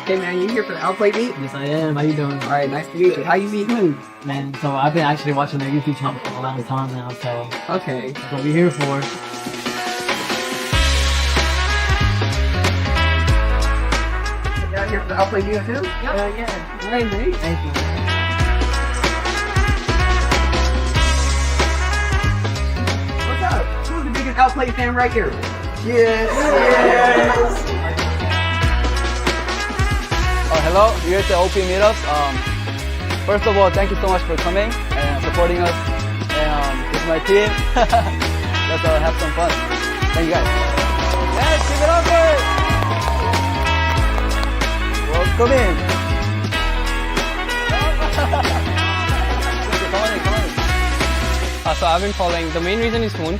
Okay, man, you here for the Outplay beat? Yes, I am. How you doing? All right, nice to meet you. How you meet who? Man, so I've been actually watching their YouTube channel for a long time now, so Okay. that's what we're here for. You out here for the Outplay beat too? Yeah. Yeah. All right, mate. Thank you. What's up? Who's the biggest Outplay fan right here? Yes. Hello, you're at the OP meetups. First of all, thank you so much for coming and supporting us. And this is my team. Let's have some fun. Thank you guys. Yes, keep it up, guys. Welcome in. Come on. So I've been following, the main reason is Hoon.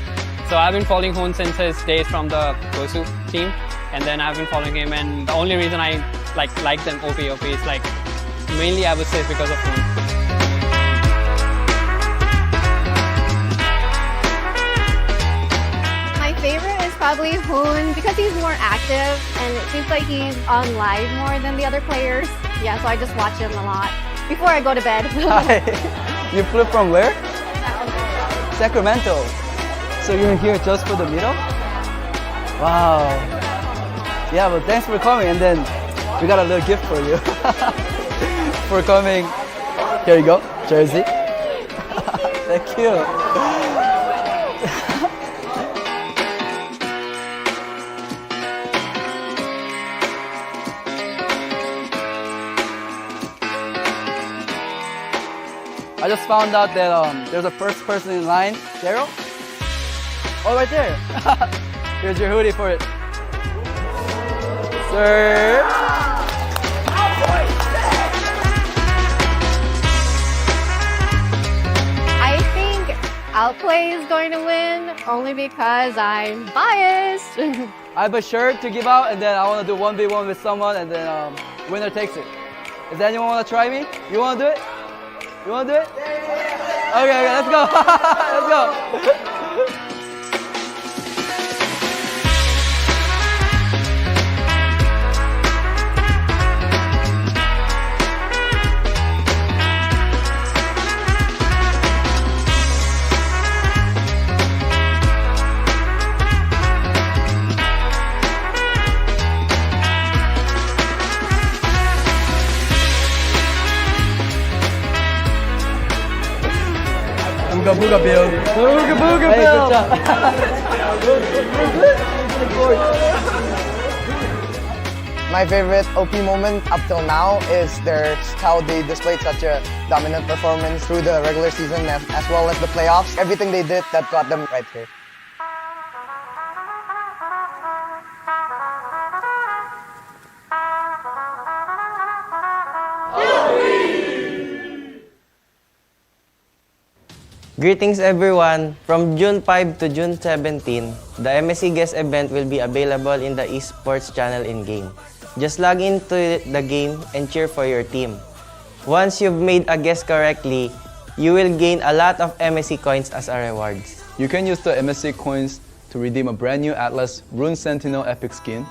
So I've been following Hoon since his days from the Gosu team. And then I've been following him, and the only reason I like them OP is like, mainly I would say because of Hoon. My favorite is probably Hoon because he's more active and it seems like he's on live more than the other players. Yeah, so I just watch him a lot before I go to bed. Hi. You flew from where? Sacramento. So you're here just for the meetup? Wow. Yeah, but thanks for coming, and then we got a little gift for you for coming. Here you go, jersey. Thank you. I just found out that there's a first person in line. Daryl? Oh, right there. Here's your hoodie for it. Sir. I think Outplay is going to win only because I'm biased. I have a shirt to give out, and then I want to do 1v1 with someone, and then winner takes it. Does anyone want to try me? You want to do it? You want to do it? Okay, let's go. Let's go. Booga booga Bill. Booga booga Bill. My favorite OP moment up till now is how they displayed such a dominant performance through the regular season as well as the playoffs. Everything they did that got them right here. Greetings everyone! From June 5 to June 17, the MSC guest event will be available in the esports channel in-game. Just log into the game and cheer for your team. Once you've made a guess correctly, you will gain a lot of MSC coins as a rewards. You can use the MSC coins to redeem a brand new Atlas Rune Sentinel epic skin,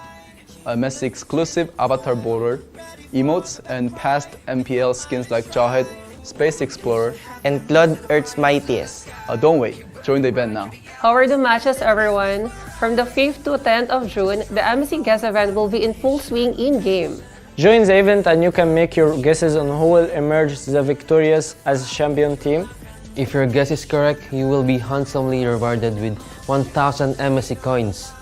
a MSC exclusive avatar border, emotes, and past MPL skins like Jawhead, Space Explorer, and Claude Earth's Mightiest. Don't wait, join the event now. How are the matches, everyone? From the 5th to 10th of June, the MSC guest event will be in full swing in-game. Join the event and you can make your guesses on who will emerge the victorious as champion team. If your guess is correct, you will be handsomely rewarded with 1,000 MSC coins.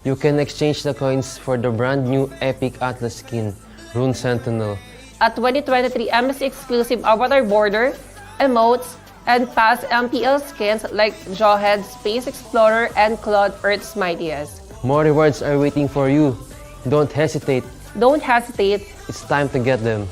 You can exchange the coins for the brand new epic Atlas skin, Rune Sentinel. A 2023 MSC exclusive avatar border, emotes, and past MPL skins like Jawhead, Space Explorer, and Claude Earth's Mightiest. More rewards are waiting for you. Don't hesitate. Don't hesitate. It's time to get them.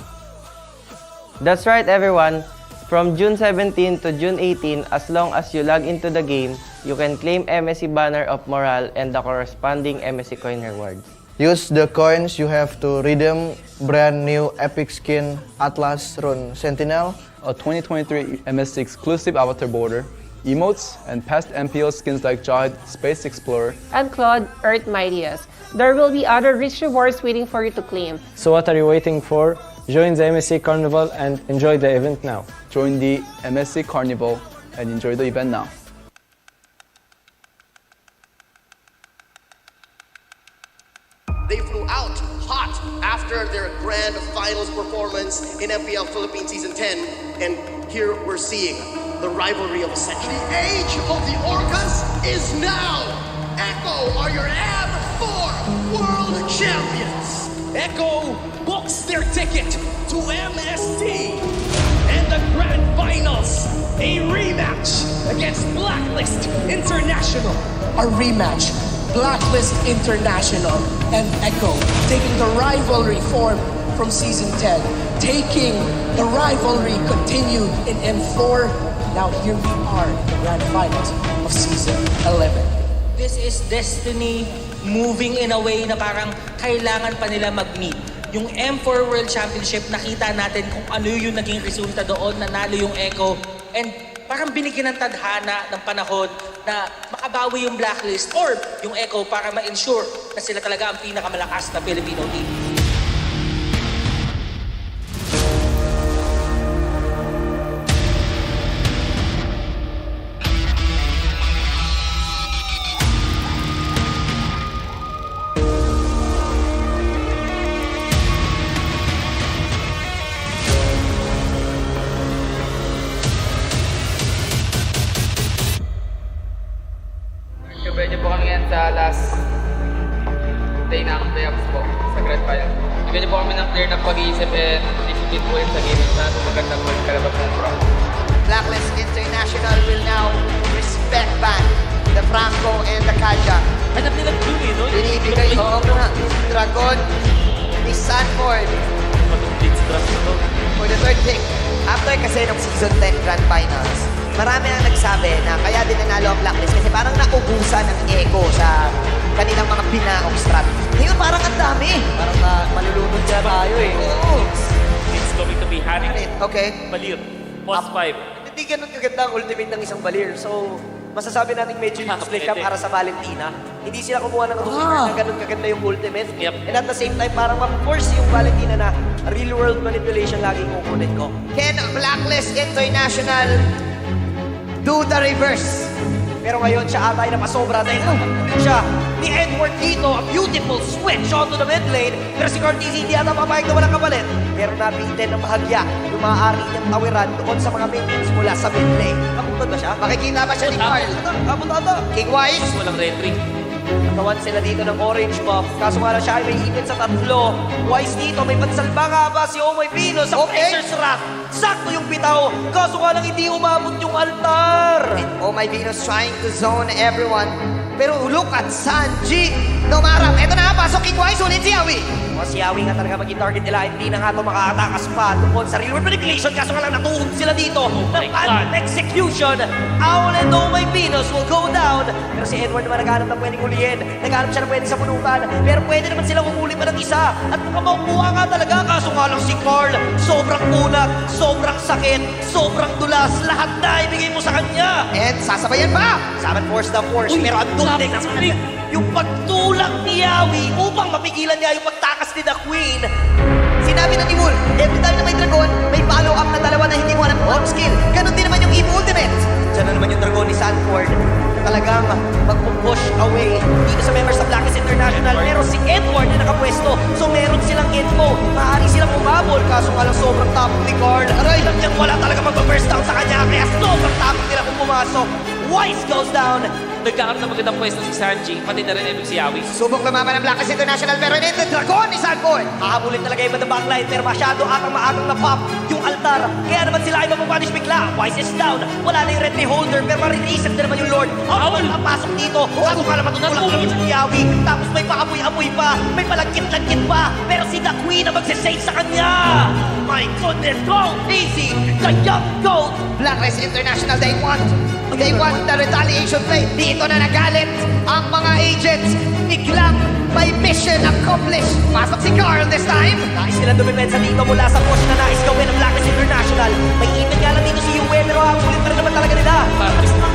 That's right everyone! From June 17 to June 18, as long as you log into the game, you can claim MSC Banner of Morale and the corresponding MSC coin rewards. Use the coins you have to redeem brand new epic skin Atlas Rune Sentinel, a 2023 MSC exclusive avatar border, emotes and past MPL skins like Jawhead, Space Explorer, and Claude Earth Mightiest. There will be other rich rewards waiting for you to claim. So what are you waiting for? Join the MSC Carnival and enjoy the event now. Join the MSC Carnival and enjoy the event now. They flew out hot after their grand finals performance in MPL Philippines Season 10, and here we're seeing the rivalry of a century. The age of the Orcas is now! Echo are your M4 World Champions! Echo books their ticket to MSC and the Grand Finals, a rematch against Blacklist International. A rematch. Blacklist International and Echo taking the rivalry form from Season 10, taking the rivalry continued in M4. Now here we are in the Grand Finals of Season 11. This is destiny moving in a way na parang kailangan pa nila mag-meet. Yung M4 World Championship, nakita natin kung ano yung naging resulta doon, nanalo yung Echo, and parang binigyan ng tadhana ng panahon na makabawi yung Blacklist or yung Echo para ma-ensure na sila talaga ang pinakamalakas na Filipino team. Pwede po kami yan sa last day ng playoffs po sa Grand Final. Bigyan niyo po kami ng clear na pag-iisip and discipline po yun sa game na magandang kalabas ng pro. Blacklist International will now respect ban the Franco and the Kaja. Hanap nila dun eh, no? Binibigay ko na Dragon ni Sanford for the third pick. After kasi ng Season 10 Grand Finals, marami ang nagsabi na kaya din nanalo ang Blacklist kasi parang naubusan ng ego sa kanilang mga binaong strat. Ngayon parang ang dami. Parang malulunod siya tayo eh. It's going to be Hanik. Okay. Balir. Post 5. Hindi ganun kaganda ang ultimate ng isang balir. So, masasabi natin medyo useless siya para sa Valentina. Hindi sila kumuha ng na ganun kaganda yung ultimate. And at the same time, parang ma-force yung Valentina na real world manipulation lagi kukunin ko. Can Blacklist International do the reverse? Pero ngayon siya ata ay napasobra dahil siya ni Edward dito, a beautiful switch onto the mid lane. Pero si Cortez hindi ata papayag na walang kapalit. Pero nabitin ng bahagya yung maaari niyang tawiran doon sa mga minions mula sa mid lane. Kaputod ba siya? Makikita ba siya ni Carl? Kaputod. King Wise? Walang retry. Katawan sila dito ng orange buff. Kaso nga lang siya ay may ipin sa tatlo. Wise dito, may pansalba nga ba si Omoy Pino sa Blazers Rock. Sakto yung bitaw. Kaso nga lang hindi umabot yung altar. Omoy Pino's trying to zone everyone. Pero look at Sanji. Dumarap. Eto na, pasok King Wise. Ulit si Yawi. O si Yawi nga talaga maging target nila. Hindi na nga ito makakatakas pa tungkol sa real world manipulation. Kaso nga lang natuhog sila dito. Ng execution. Owl and Omoy Pinos will go down. Pero si Edward naman naghanap na pwedeng ulihin. Naghanap siya na pwede sa punukan. Pero pwede naman silang umuli pa ng isa. At makukuha nga talaga. Kaso nga lang si Carl. Sobrang kunak. Sobrang sakit. Sobrang dulas. Lahat na ibigay mo sa kanya. And sasabayan pa. Saman force the force. Pero ang duling naman. Yung pagtulak ni Yawi upang mapigilan niya yung pagtakas ni The Queen. Sinabi ng Imul, every time na may dragon, may follow-up na dalawa na hindi mo alam kung skill. Ganon din naman yung EVO Ultimate. Diyan na naman yung dragon ni Sanford. Talagang mag-push away dito sa members sa Blacklist International. Pero si Edward na nakapwesto. So meron silang info. Maaari silang umabol. Kaso nga lang sobrang tapos ni Carl. Aray, lang niyang wala talaga mag-burst down sa kanya. Kaya sobrang tapos nila kung pumasok. Wise goes down. Nagkakaroon na magandang pwesto si Sanji, pati na rin ibig si Yawi. Subok lumaban ng Blacklist International pero hindi the dragon ni Sanford. Hahabulin talaga yung backline pero masyado atang maagang na pop yung altar. Kaya naman sila ay mapapunish bigla. Wise is down. Wala na yung retry holder pero marinisip na naman yung Lord. Awal ang pasok dito. Kaso nga lang matutulak naman si Yawi. Tapos may paamoy-amoy pa. May palagkit-lagkit pa. Pero si The Queen na magsisave sa kanya. My goodness, go easy. The young goat. Blacklist International, they want the retaliation play. Dito na nagalit ang mga agents. Biglang may mission accomplished. Pasok si Carl this time. Nais silang dumipensa dito mula sa push na nais gawin ng Blacklist International. May ipin nga lang dito si Yue pero habulin pa rin naman talaga nila.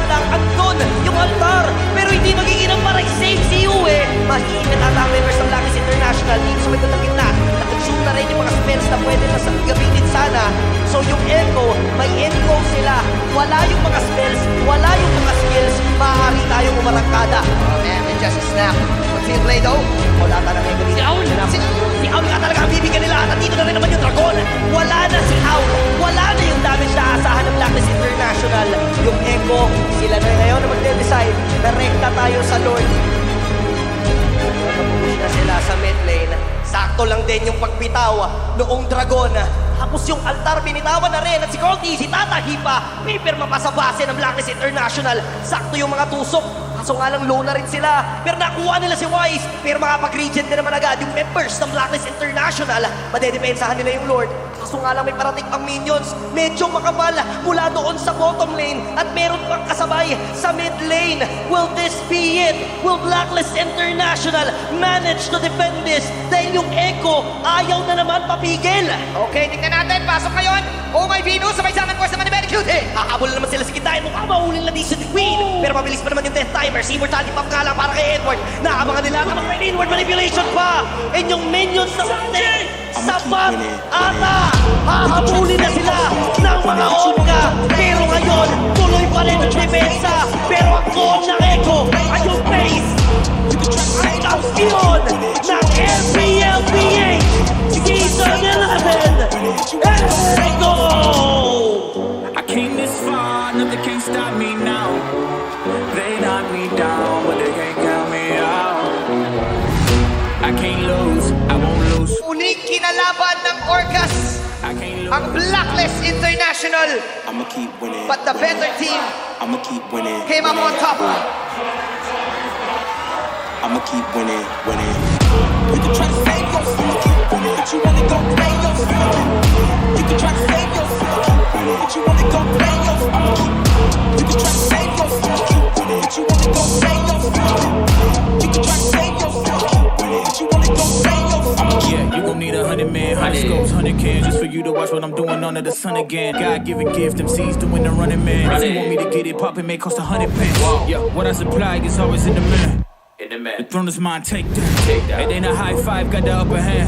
lang, andun yung altar. Pero hindi magiging ang parang safe si Uwe. Mahiimit ata ang members ng Blacklist International dito sa medyo ng gitna. Nakonsum na rin yung mga spells na pwede na sa gamitin sana. So yung Echo, may Echo sila. Wala yung mga spells, wala yung mga skills. Maaari tayong umarangkada. Oh man, it just snapped. What's in play though? Wala ka na Echo dito. Si Aul nga talaga ang bibigyan nila. At nandito na rin naman yung Dragon. Wala na si Aul. Wala na yung damage na aasahan ng Blacklist International. Yung Echo, sila na ngayon na magde-decide. Direkta tayo sa Lord. Nakapush na sila sa mid lane. Sakto lang din yung pagbitaw noong Dragon. Tapos yung altar binitawan na rin. At si Colty, si Tata Hipa, may pirma pa sa base ng Blacklist International. Sakto yung mga tusok. Kaso nga lang low na rin sila. Pero nakuha nila si Wise. Pero makapag-regen din naman agad yung members ng Blacklist International. Madedepensahan nila yung Lord. Kaso nga lang may parating pang minions. Medyo makapal mula doon sa bottom lane. At meron pang kasabay sa mid lane. Will this be it? Will Blacklist International manage to defend this? Dahil yung Echo ayaw na naman papigil. Okay, tingnan natin. Pasok ngayon. Oh my Venus, sabay sa quest naman ni Medicude. Hahabol na naman sila sa Kitain. Mukha mahulin na din si Queen. Pero mabilis pa naman yung death timer. Si Immortality pump nga lang para kay Edward. Nakabangan nila kapag may inward manipulation pa. And yung minions na sapat ata. Hahabulin na sila ng mga Onka. Pero ngayon, tuloy pa rin ang depensa. Pero ang goal ng Echo ay yung face. Ang kampiyon ng MPLPH Season 11. Echo! I came this far, nothing can stop me now. They knock me down, but they can't count me out. I can't lose, I won't lose. Muling kinalaban ng Orcas ang Blacklist International. I'ma keep winning. But the better team I'ma keep winning. came up on top. I'ma keep winning, winning. You can try to save yourself, keep winning. But you wanna go play yourself. You can try to save yourself, keep winning. But you wanna go play yourself. I'ma keep. You can try to save yourself, keep winning. But you wanna go play yourself. You can try to save yourself, keep winning. But you wanna go play yourself. Yeah, you gon' need 100 men, 100 scopes, 100 cans just for you to watch what I'm doing under the sun again. God-given gift, MC's doing the running man. If you want me to get it poppin', may cost 100 pence. Yeah, what I supply is always in the man. The throne is mine, take that. It ain't a high five, got the upper hand.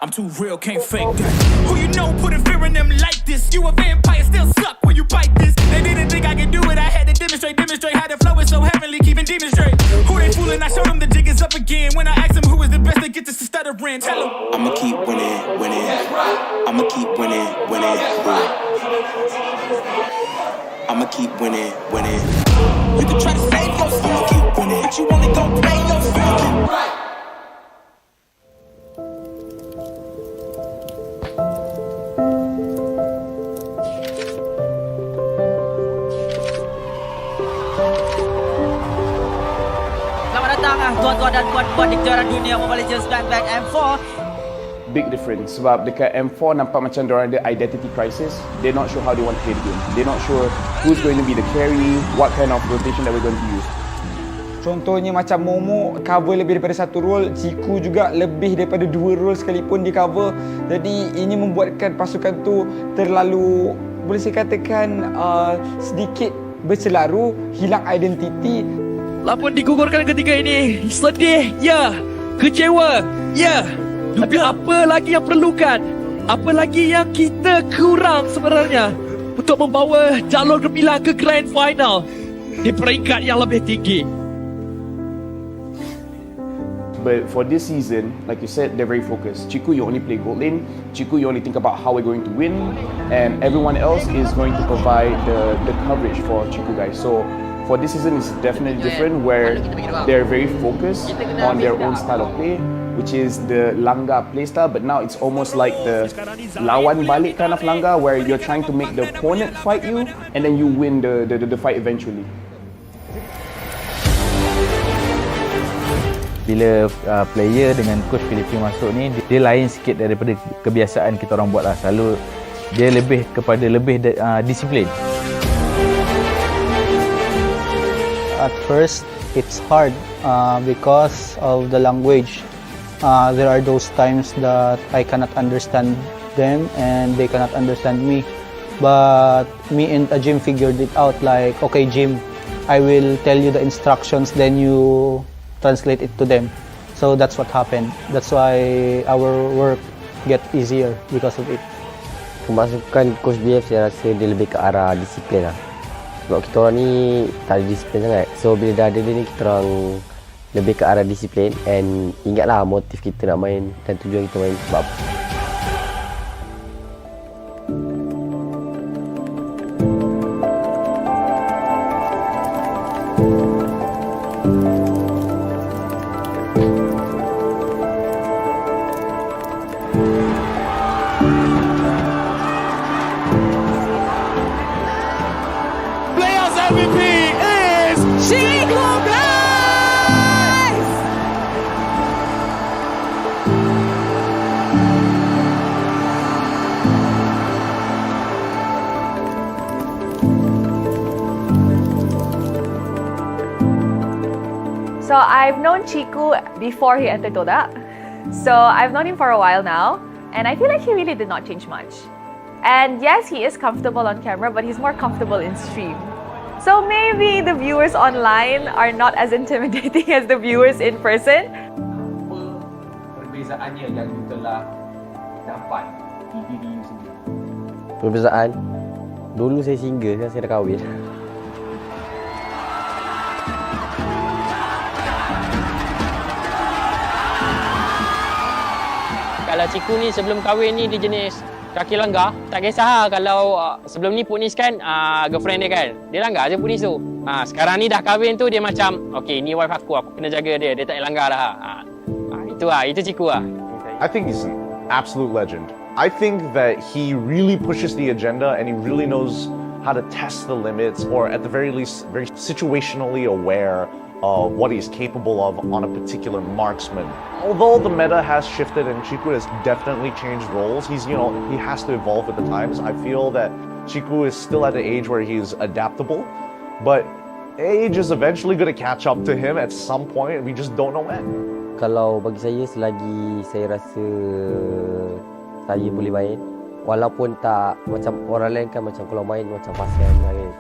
I'm too real, can't fake that. Who you know putting fear in them like this? You a vampire, still suck when you bite this. They didn't think I could do it, I had to demonstrate how the flow is so heavenly, keeping demons straight. Who they fooling? I showed them the jig is up again. When I asked them who is the best, they get this to stuttering. Tell them I'ma keep winning, winning. I'ma keep winning, winning. I'ma keep winning, winning. You can try to save yourself, keep winning. But you wanna go play yourself. Selamat datang tuan-tuan dan puan-puan di kejuaraan dunia Mobile Legends Black M4. Big difference sebab dekat M4 nampak macam diorang ada identity crisis. They're not sure how they want to play the game. They're not sure who's going to be the carry, what kind of rotation that we're going to use. Contohnya macam Momo cover lebih daripada satu role, Ciku juga lebih daripada 2 role sekalipun di cover. Jadi ini membuatkan pasukan tu terlalu, boleh saya katakan sedikit berselaru, hilang identiti. Lapan digugurkan ketika ini. Sedih, ya. Kecewa, ya. Tapi apa lagi yang perlukan? Apa lagi yang kita kurang sebenarnya untuk membawa jalur gemilang ke Grand Final di peringkat yang lebih tinggi? But for this season, like you said, they're very focused. Chiku, you only play gold lane. Chiku, you only think about how we're going to win. And everyone else is going to provide the coverage for Chiku guys. So for this season, it's definitely different where they're very focused on their own style of play, which is the Langga playstyle, but now it's almost like the lawan balik kind of Langga, where you're trying to make the opponent fight you, and then you win the fight eventually. Bila player dengan coach Filipin masuk ni, dia lain sikit daripada kebiasaan kita orang buat lah. Selalu dia lebih kepada disiplin. At first, it's hard because of the language. There are those times that I cannot understand them and they cannot understand me. But me and Jim figured it out like, okay Jim, I will tell you the instructions, then you translate it to them. So that's what happened. That's why our work get easier because of it. Kemasukan Coach BF saya rasa dia lebih ke arah disiplin lah. Sebab kita orang ni tak ada disiplin sangat. So bila dah ada dia ni, kita orang lebih ke arah disiplin. And ingatlah motif kita nak main dan tujuan kita main sebab apa. MVP is ECHOPH! So I've known Chiku before he entered Toda. So I've known him for a while now, and I feel like he really did not change much. And yes, he is comfortable on camera, but he's more comfortable in stream. So maybe the viewers online are not as intimidating as the viewers in person. Perbezaannya yang you telah dapat di diri you sendiri? Perbezaan? Dulu saya single, sekarang saya dah kahwin. Kalau Ciku ni sebelum kahwin ni dia jenis kaki langgar, tak kisah kalau sebelum ni punis kan girlfriend dia kan, dia langgar je punis tu. Sekarang ni dah kahwin tu dia macam okay ni wife aku kena jaga dia tak langgar dah. Itu Ciku lah. I think he's an absolute legend. I think that he really pushes the agenda and he really knows how to test the limits, or at the very least very situationally aware of what he's capable of on a particular marksman. Although the meta has shifted and Chiku has definitely changed roles, he has to evolve with the times. I feel that Chiku is still at the age where he's adaptable, but age is eventually going to catch up to him at some point, and we just don't know when. Kalau bagi saya, selagi saya rasa saya boleh main, walaupun tak macam orang lain kan, macam kalau main macam pasal main.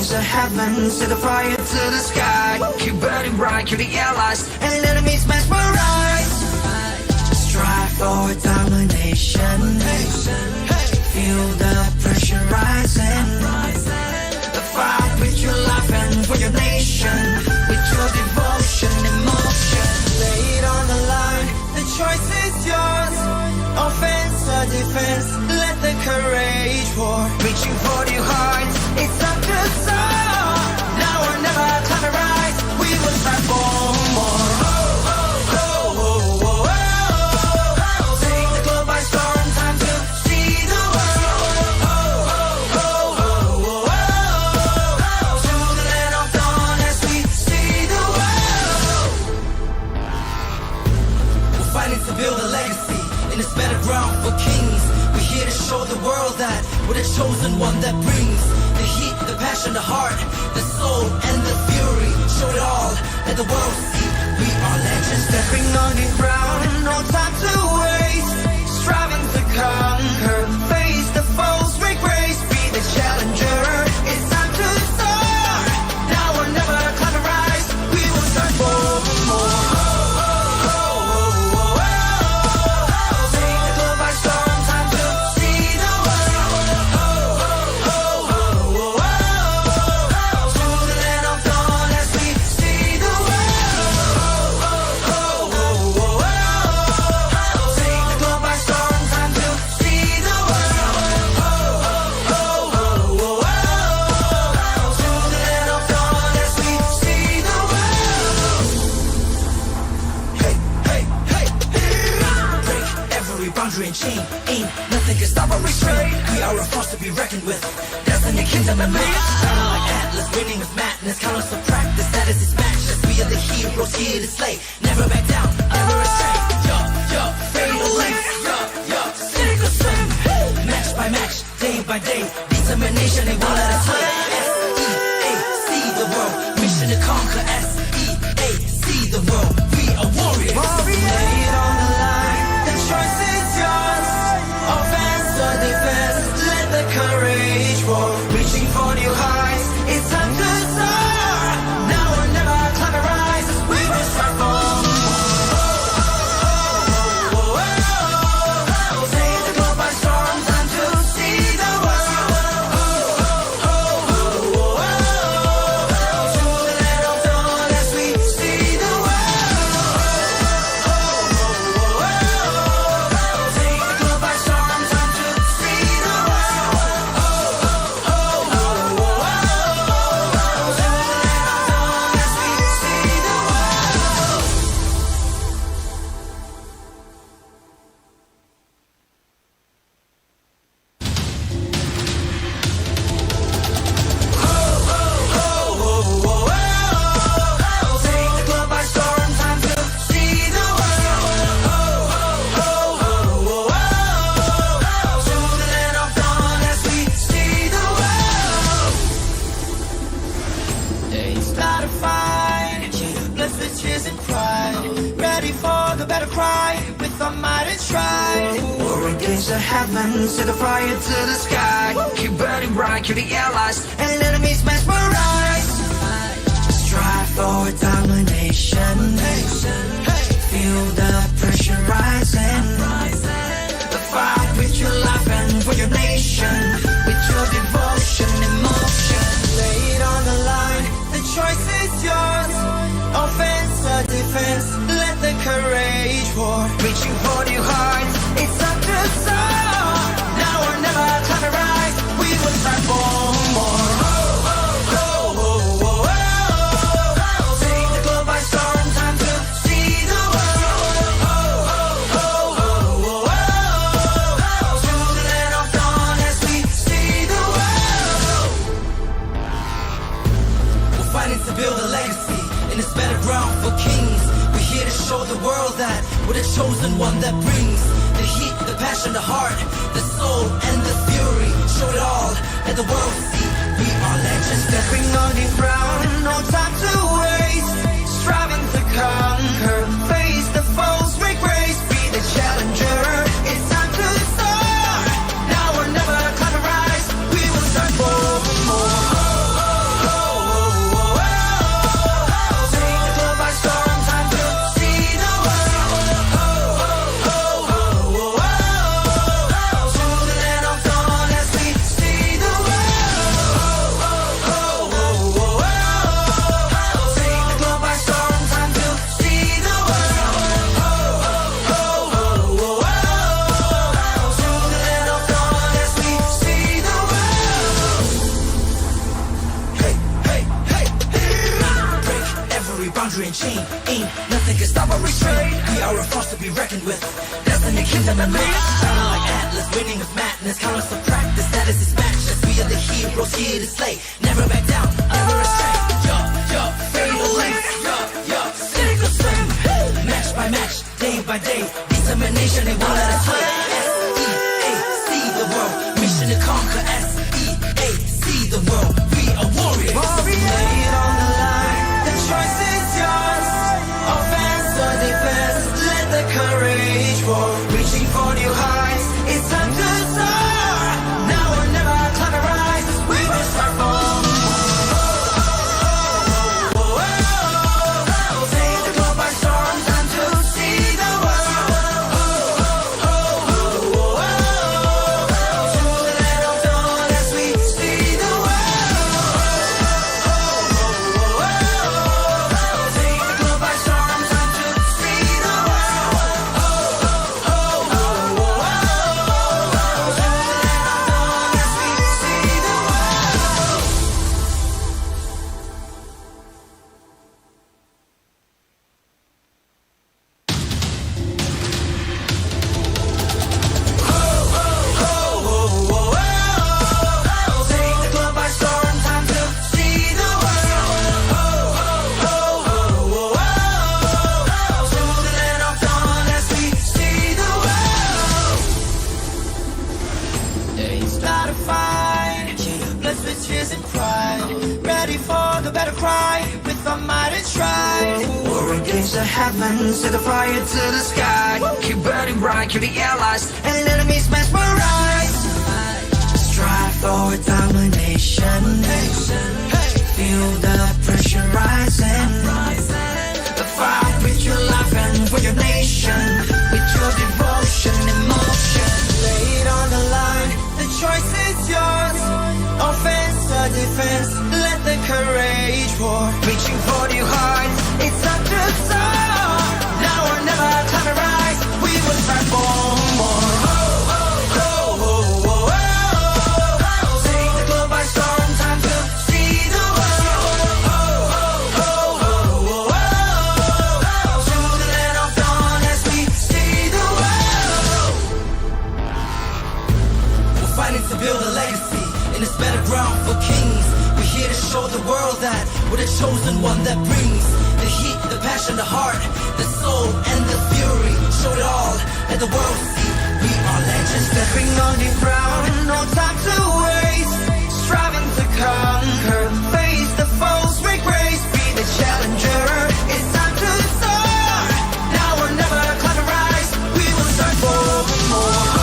The heavens, to the fire, to the sky. Keep burning bright, kill the allies and enemies mesmerized. Strive for domination. Feel the pressure rising. The fight with your life and for your nation. With your devotion, emotion. Lay it on the line, the choice is yours. Offense or defense, let the courage roar. Reaching for your hearts, it's up to soar. Now or never, climb and rise. We will strive for more. Take the globe by storm, time to see the world. To the land of dawn as we see the world. We're fighting to build a legacy in this better ground for kings. We're here to show the world that we're the chosen one that brings the heat, the passion, the heart, the soul, and the fury. Show it all, let the world see we are legends. Stepping on the ground, no time to waste. Striving to conquer, face the foes, make grace, be the challenger. It's time to start. Now or never, climb and rise. We will start for more. Ain't nothing can stop or restrain. We are a force to be reckoned with. Destiny, kingdom, and man. Like Atlas, winning with madness, countless of practice, that is his matchless. We are the heroes here to slay, never back down, never astray. Fatal lengths, cynical swim, match by match, day by day, determination, they won't let us play. S-E-A-C the world, mission to conquer. S-E-A-C the world, we are warriors. Lay it on the line, the choice is yours. Offense or defense, let the courage roar. Reaching for new heights, it's time to soar. Now or never, climb and rise, we will strive for more. Take the globe by storm, time to see the world. To the land of dawn as we see the world. Take the globe by storm, time to see the Take the globe by storm, time to see the world. To the land of dawn as we see the world. It's not a fight, blessed with tears and pride. Ready for the battle cry, with our might and stride. War against the heavens, set the fire to the sky. Keep burning bright, kill the allies, and enemies mesmerize. Strive for domination. Feel the pressure rising. The fight with your life and for your nation. With your devotion, emotion. Lay it on the line, the choice is yours. Offense or defense, let the courage roar. Reaching for new heights, it's time to soar. Now or never, climb and rise, we will strive for more. Take the globe by storm, time to see the world. To the land of dawn as we see the world. We're fighting to build a legacy in this battleground for kings. We're here to show the world that we're the chosen one that brings the heat, the passion, the heart, the soul, and the fury. Show it all, let the world see we are legends. Stepping on the ground, no time to waste. Striving to conquer, face the foes, make grace, be the challenger. It's time to soar. Now or never, climb and rise, we will strive for more. Take the globe by storm, time to see the world. To the land of dawn as we see the world. Take the globe by storm, time to see the world. To the land of dawn as we see the world. Hey, hey, hey, hey. Break every boundary and chain. Ain't nothing can stop or restrain. We are a force to be reckoned with. Destiny, kingdom, and man. Shining like Atlas, winning with madness. Countless of practice, that is his matchless. We are the heroes here to slay. Never back down, never astray. Fatal lengths, cynical swim. Match by match, day by day. Determination, they won't let us play. S-E-A-C the world, mission to conquer. S-E-A-C the world, we are warriors. Lay it on the line, the choice is yours. Offense or defense, let the courage roar. Reaching for new heights, it's time to soar. Now or never, climb and rise, we will strive for more. better cry with our might and stride. War against the heavens, set the fire to the sky. Keep burning bright, kill the allies and enemies mesmerized. Strive for domination. Feel the pressure rising. Fight with your life and for your nation. With your devotion, emotion. Lay it on the line, the choice is yours. Offense or defense, let the courage roar. Reaching for your heart, it's up to soar. Now or never, climb and rise. We will strive for more. Take the globe by storm, time to see the world. To the land of dawn as we see the world. We're fighting to build a legacy in this battleground for kings. We're here to show the world that we're the chosen one that brings the heat, the passion, the heart, the soul, and the fury. Show it all, let the world see we are legends. Stepping on the ground, no time to waste. Striving to conquer, face the foes, make grace. Be the challenger, it's time to soar. Now or never, climb and rise. We will start for more.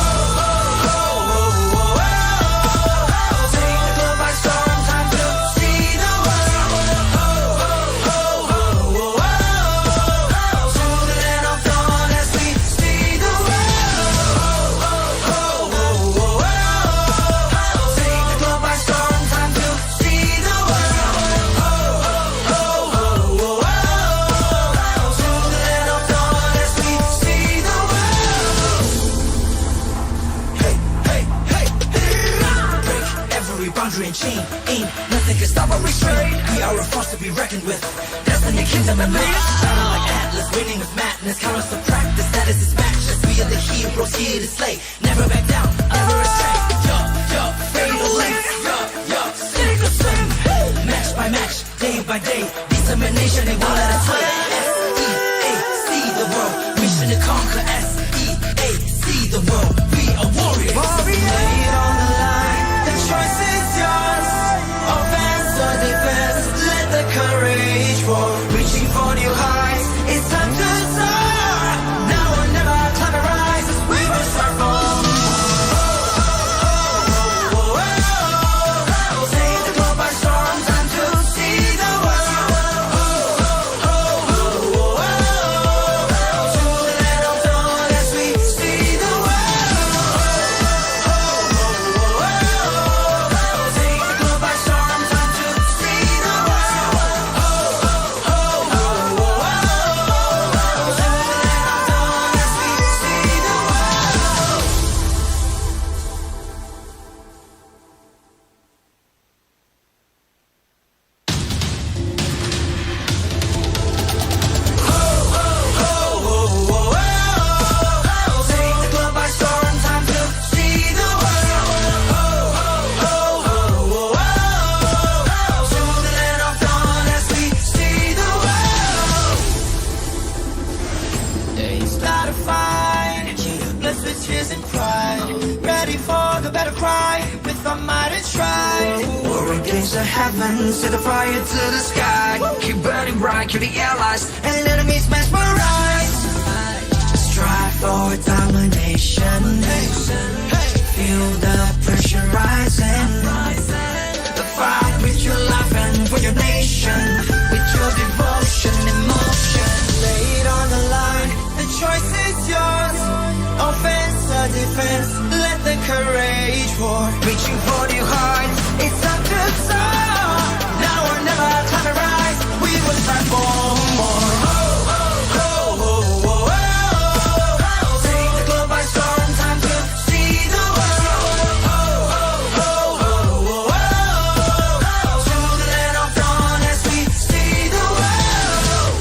And chain, ain't nothing can stop our restraint. We are a force to be reckoned with. Destiny, kingdom, and mass. Shining like Atlas, winning with madness. Count us to practice, status is matchless. We are the heroes here to slay. Never back down, never astray. Fatal length. Sink or swim. Match by match, day by day. Determination, they won't let us sway. S-E-A-C the world. Mission to conquer. S-E-A-C the world. We are warriors. Lay it on the line. The choice is yours. Offense or defense, let the courage roar. Reaching for new heights, it's time to soar. Now or never, climb and rise as we will start for take the globe by storm, time to see the world. To the land of dawn as we see the world. Take the globe by storm, time to see the world. To the land of dawn as we see the world. Take the globe by storm, time to see the world. To the land of dawn as we see the world. It's not a fight, blessed with tears and pride. Ready for the better cry with our might and stride. War against the heavens, set the fire to the sky. Keep burning bright, kill the allies and enemies mesmerized. Strive for domination. Feel the pressure rising. The fight with your life and for your nation. With your devotion, emotion. Lay it on the line, the choice is yours. Offense or defense, let the courage roar. Reaching for new heights, it's up to soar. Now or never, climb and rise. We will strive for more. Take the globe by storm, time to see the world. To the land of dawn as we see the world.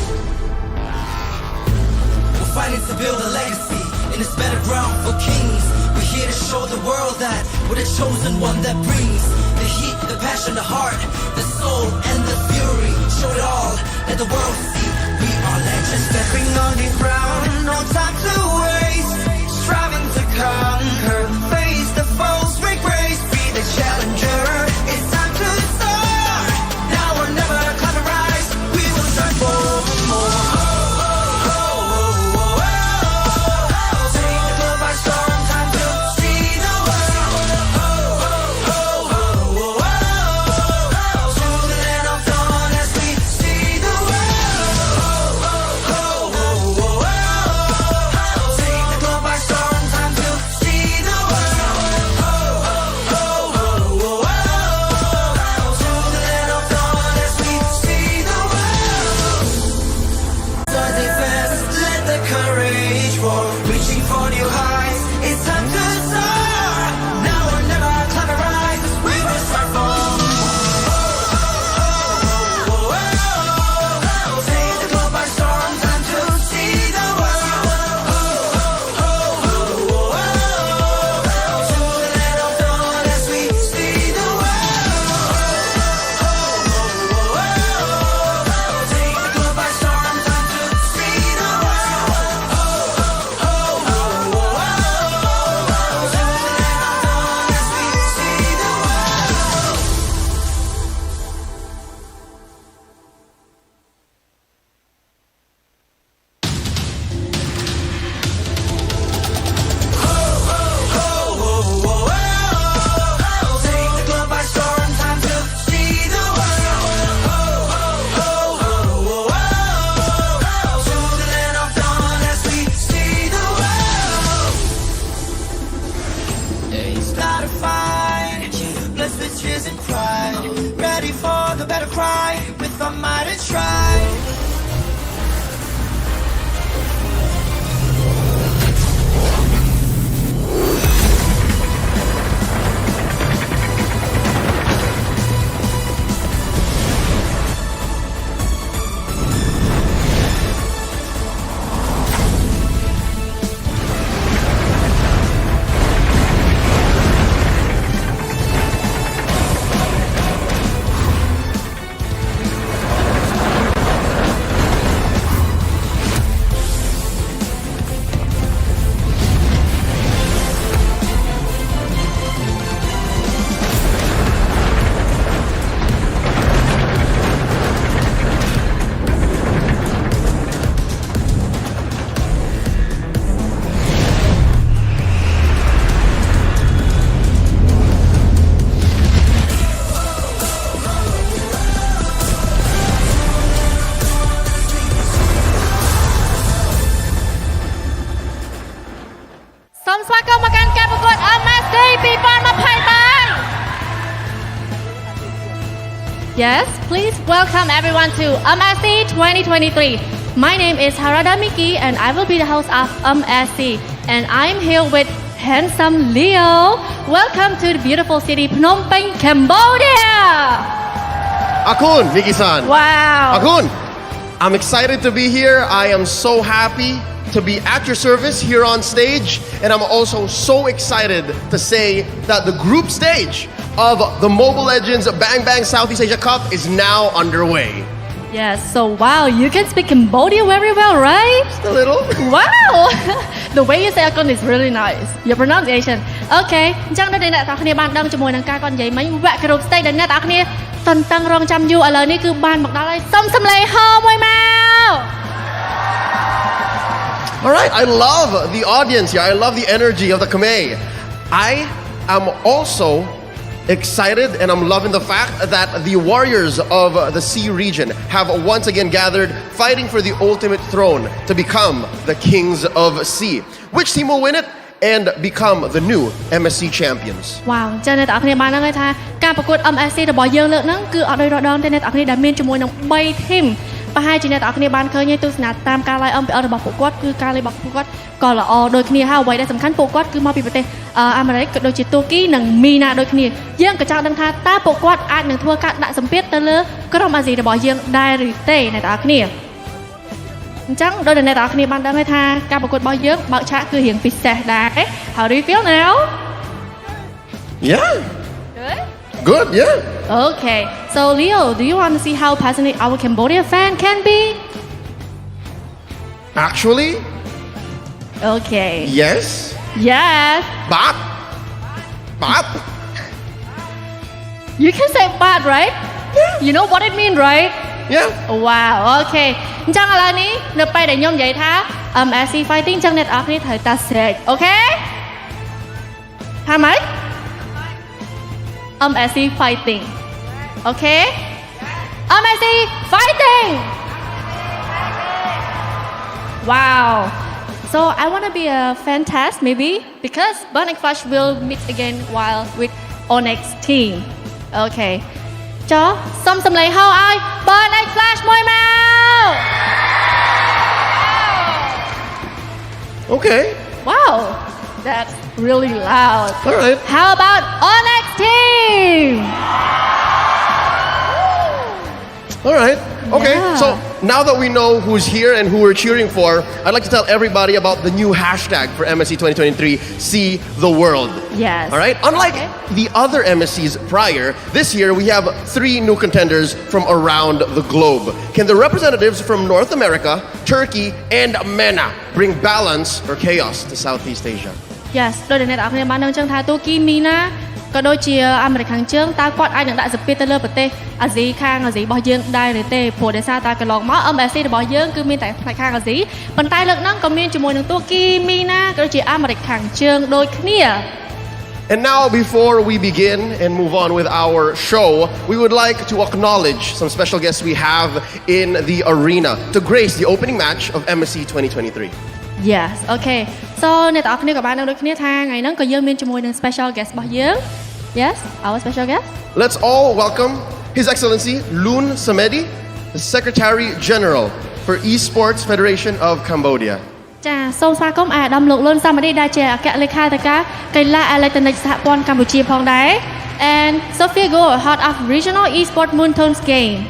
We're fighting to build a legacy in this battleground for kings. We're here to show the world that we're the chosen one that brings the heat, the passion, the heart, the soul, and the fury. Show it all, let the world see we are legends. Stepping on the ground, no time to waste. Striving to conquer, face the foes, make grace. Be the challenger, it's time to soar. Now or never, climb Start a fight, blessed with tears and pride. Ready for the better cry, with our might and strive. Yes, please welcome everyone to MSC 2023. My name is Harada Miki and I will be the host of MSC. And I'm here with handsome Leo. Welcome to the beautiful city Phnom Penh, Cambodia. Akun, Miki-san. Wow. Akun, I'm excited to be here. I am so happy to be at your service here on stage. And I'm also so excited to say that the group stage of the Mobile Legends Bang Bang Southeast Asia Cup is now underway. Yes, so wow, you can speak Cambodia very well, right? Just a little. Wow! The way you say Akon is really nice. Your pronunciation. Okay, អញ្ចឹងដូចអ្នកទាំងគ្នាបានដឹងជាមួយនឹងការគាត់និយាយមិញវគ្គ group stage ដែលអ្នកទាំងគ្នាតន្ទឹងរង់ចាំយូរឥឡូវនេះគឺបានមកដល់ហើយសុំសំឡេងហោមួយមក All right, I love the audience here. I love the energy of the Khmer. I am also excited and I'm loving the fact that the warriors of the Sea region have once again gathered fighting for the ultimate throne to become the kings of Sea. Which team will win it and become the new MSC champions? Wow អញ្ចឹងអ្នកទាំងគ្នាបានដឹងហើយថាការប្រកួត MSC របស់យើងលើកហ្នឹងគឺអត់ដូចរដងទេអ្នកទាំងគ្នាដែលមានជាមួយនឹង3 team ប្រហែលជាអ្នកទាំងគ្នាបានឃើញទេទស្សនាតាមការ live MPL របស់ពួកគាត់គឺការ live របស់ពួកគាត់ក៏ល្អដូចគ្នាហើយអ្វីដែលសំខាន់ពួកគាត់គឺមកពីប្រទេសអាមេរិកក៏ដូចជាទូគីនិងមីណាដូចគ្នាយើងក៏ចង់ដឹងថាតើពួកគាត់អាចនឹងធ្វើការដាក់សម្ពាធទៅលើក្រុមអាស៊ីរបស់យើងដែរឬទេអ្នកទាំងគ្នាអញ្ចឹងដោយអ្នកទាំងគ្នាបានដឹងហើយថាការប្រកួតរបស់យើងបើកឆាកគឺរៀងពិសេសដែរ How do you feel now? Yeah. Good, yeah. Okay, so Leo, do you want to see how passionate our Cambodia fan can be? Actually? Okay. Yes. Yes. But. You can say but, right? Yeah. You know what it means, right? Yeah. Wow, okay. អញ្ចឹងឥឡូវនេះនៅពេលដែលខ្ញុំនិយាយថា MSC fighting អញ្ចឹងអ្នកនរគ្នាត្រូវតា straight, okay? ថាម៉េច MSC fighting. Okay? MSC fighting! Wow. So I want to be a fan test maybe because BurnXFlash will meet again while with ONIC team. Okay. ចុះសុំសំឡេងហៅឲ្យ BurnXFlash មួយមក Okay. Wow. That's really loud. All right. How about ONIC team? All right. Okay. Yeah. So now that we know who's here and who we're cheering for, I'd like to tell everybody about the new hashtag for MSC 2023, See the World. Yes. All right. Unlike the other MSCs prior, this year we have 3 new contenders from around the globe. Can the representatives from North America, Turkey, and MENA bring balance or chaos to Southeast Asia? Yes ដោយដែលអ្នកនរគ្នាបានដឹងចឹងថាទូគីមីណាក៏ដូចជាអាមេរិកខាងជើងតើគាត់អាចនឹងដាក់សម្ពាធទៅលើប្រទេសអាស៊ីខាងអាស៊ីរបស់យើងដែរឬទេព្រោះដោយសារតែកន្លងមក MSC របស់យើងគឺមានតែផ្នែកខាងអាស៊ីប៉ុន្តែលើកហ្នឹងក៏មានជាមួយនឹងទូគីមីណាក៏ដូចជាអាមេរិកខាងជើងដូចគ្នា And now, before we begin and move on with our show, we would like to acknowledge some special guests we have in the arena to grace the opening match of MSC 2023. Yes okay so អ្នកទាំងអស់គ្នាក៏បានដឹងដូចគ្នាថាថ្ងៃហ្នឹងក៏យើងមានជាមួយនឹង special guest របស់យើង Yes our special guest Let's all welcome His Excellency Loon Samedi, the Secretary General for Esports Federation of Cambodia. ចាសូមស្វាគមន៍អាដាមលោកលុនសាម៉ាឌីដែលជាអគ្គលេខាធិការកីឡាអេឡិចត្រូនិកសហព័ន្ធកម្ពុជាផងដែរ and Sophia Go head of Regional Esports Moontones Game.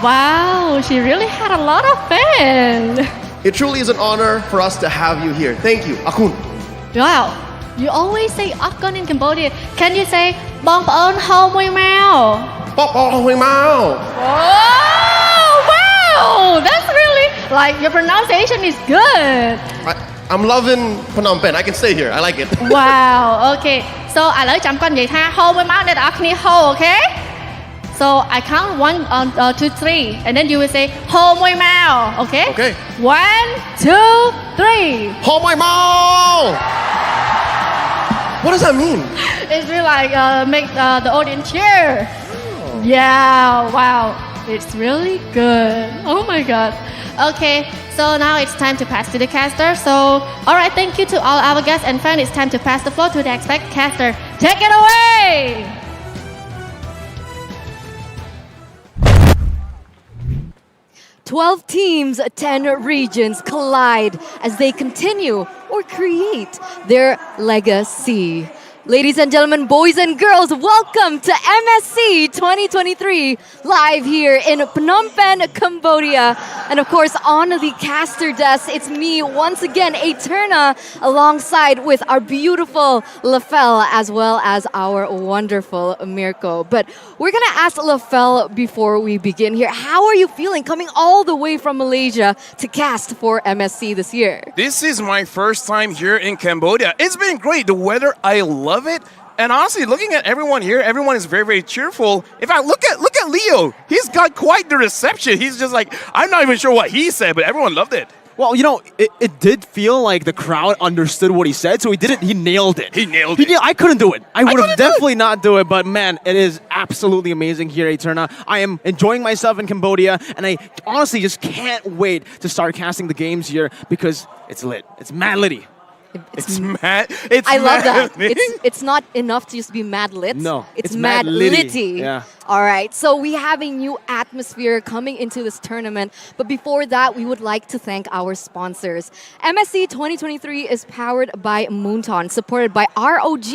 Wow, she really had a lot of fun. It truly is an honor for us to have you here. Thank you, Akun. Wow, you always say Afghan in Cambodia. Can you say Bong Paon Ho Mui Mao? Bong Paon Ho Mui Mao. Oh, wow, that's really like your pronunciation is good. I'm loving Phnom Penh. I can stay here. I like it. Wow, okay. So ឥឡូវចាំគាត់និយាយថា Ho មួយមកអ្នកទាំងអស់គ្នា Ho, okay? So I count 1 2 3 and then you will say Ho មួយមក okay? Okay. 1 2 3 Ho Mui Mao. What does that mean? It's really like make the audience cheer. Yeah, wow. It's really good. Oh my god. Okay, so now it's time to pass to the caster. So, alright, thank you to all our guests and fans. It's time to pass the floor to the expert caster. Take it away! "12 teams, 10 regions collide as they continue or create their legacy." Ladies and gentlemen, boys and girls, welcome to MSC 2023, live here in Phnom Penh, Cambodia. And of course, on the caster desk, it's me once again, Eterna, alongside with our beautiful Lafel, as well as our wonderful Mirko. But we're gonna ask Lafel before we begin here, how are you feeling coming all the way from Malaysia to cast for MSC this year? This is my first time here in Cambodia. It's been great. The weather, I love it. And honestly, looking at everyone here, everyone is very, very cheerful. In fact, look at Leo. He's got quite the reception. He's just like, I'm not even sure what he said, but everyone loved it. Well, you know, it did feel like the crowd understood what he said, so he nailed it. He nailed it. I couldn't do it. I would have definitely not do it, but man, it is absolutely amazing here, Eterna. I am enjoying myself in Cambodia, and I honestly just can't wait to start casting the games here because it's lit. It's mad litty. It's mad. I love that. It's not enough to just be mad lit. No, it's mad litty. Yeah. All right. So we have a new atmosphere coming into this tournament. But before that, we would like to thank our sponsors. MSC 2023 is powered by Moonton, supported by ROG,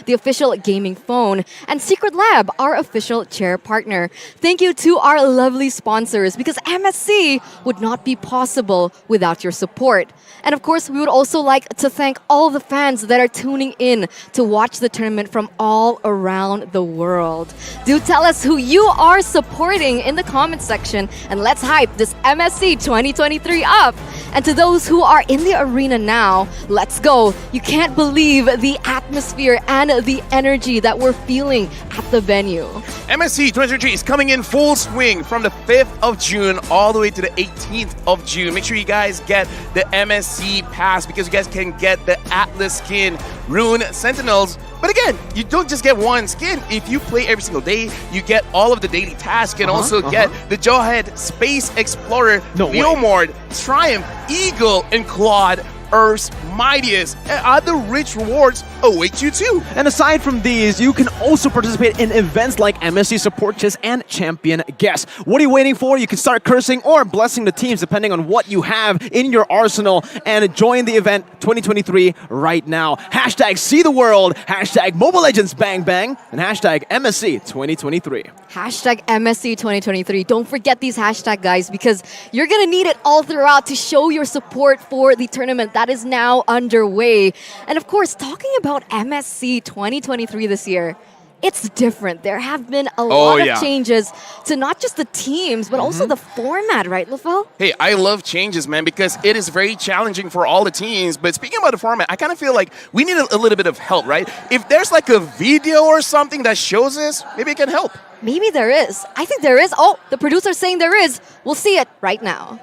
the official gaming phone, and Secret Lab, our official chair partner. Thank you to our lovely sponsors because MSC would not be possible without your support. And of course, we would also like to thank all the fans that are tuning in to watch the tournament from all around the world. Do tell us who you are supporting in the comment section, and let's hype this MSC 2023 up. And to those who are in the arena now, let's go. You can't believe the atmosphere and the energy that we're feeling at the venue. MSC 2023 is coming in full swing from the 5th of June all the way to the 18th of June. Make sure you guys get the MSC pass because you guys can get the Atlas skin, Rune Sentinels. But again, you don't just get one skin. If you play every single day, you get all of the daily tasks. You can also get the Jawhead Space Explorer, Leomord, Triumph, Eagle, and Claude, Earth's Mightiest, and other rich rewards await you too. And aside from these, you can also participate in events like MSC Support Chess and Champion Guest. What are you waiting for? You can start cursing or blessing the teams depending on what you have in your arsenal and join the event 2023 right now. Hashtag See the World, hashtag Mobile Legends Bang Bang, and hashtag MSC 2023. Hashtag MSC 2023. Don't forget these hashtags, guys, because you're going to need it all throughout to show your support for the tournament that is now underway. And of course, talking about MSC 2023 this year, it's different. There have been a lot of changes to not just the teams, but also the format, right, Lafel? Hey, I love changes, man, because it is very challenging for all the teams. But speaking about the format, I kind of feel like we need a little bit of help, right? If there's like a video or something that shows us, maybe it can help. Maybe there is. I think there is. Oh, the producer's saying there is. We'll see it right now.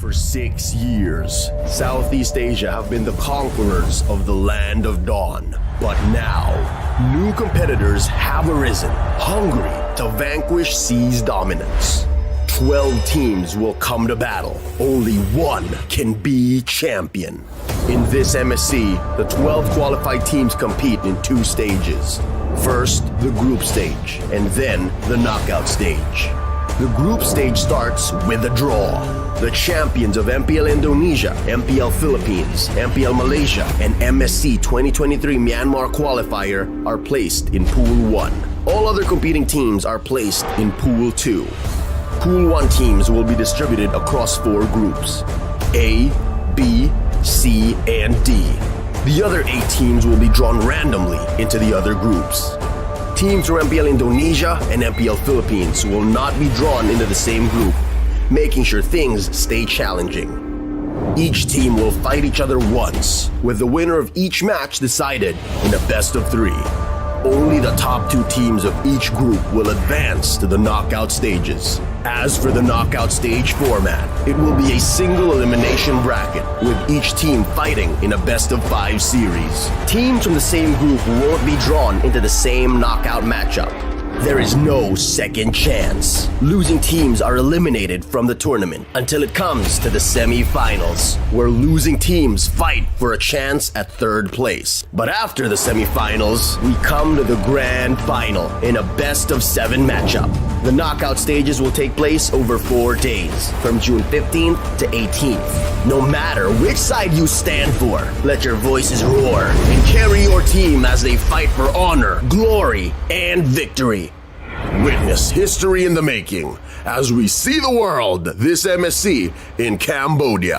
For 6 years, Southeast Asia have been the conquerors of the land of dawn. But now, new competitors have arisen, hungry to vanquish C's dominance. 12 teams will come to battle. Only one can be champion. In this MSC, the 12 qualified teams compete in 2 stages. First, the group stage, and then the knockout stage. The group stage starts with a draw. The champions of MPL Indonesia, MPL Philippines, MPL Malaysia, and MSC 2023 Myanmar qualifier are placed in Pool 1. All other competing teams are placed in Pool 2. Pool 1 teams will be distributed across 4 groups: A, B, C, and D. The other 8 teams will be drawn randomly into the other groups. Teams from MPL Indonesia and MPL Philippines will not be drawn into the same group, making sure things stay challenging. Each team will fight each other once, with the winner of each match decided in a best of 3. Only the top 2 teams of each group will advance to the knockout stages. As for the knockout stage format, it will be a single elimination bracket, with each team fighting in a best of 5 series. Teams from the same group won't be drawn into the same knockout matchup. There is no second chance. Losing teams are eliminated from the tournament until it comes to the semi-finals, where losing teams fight for a chance at 3rd place. But after the semi-finals, we come to the grand final in a best of 7 matchup. The knockout stages will take place over 4 days, from June 15th to 18th. No matter which side you stand for, let your voices roar and carry your team as they fight for honor, glory, and victory. Witness history in the making as we see the world this MSC in Cambodia.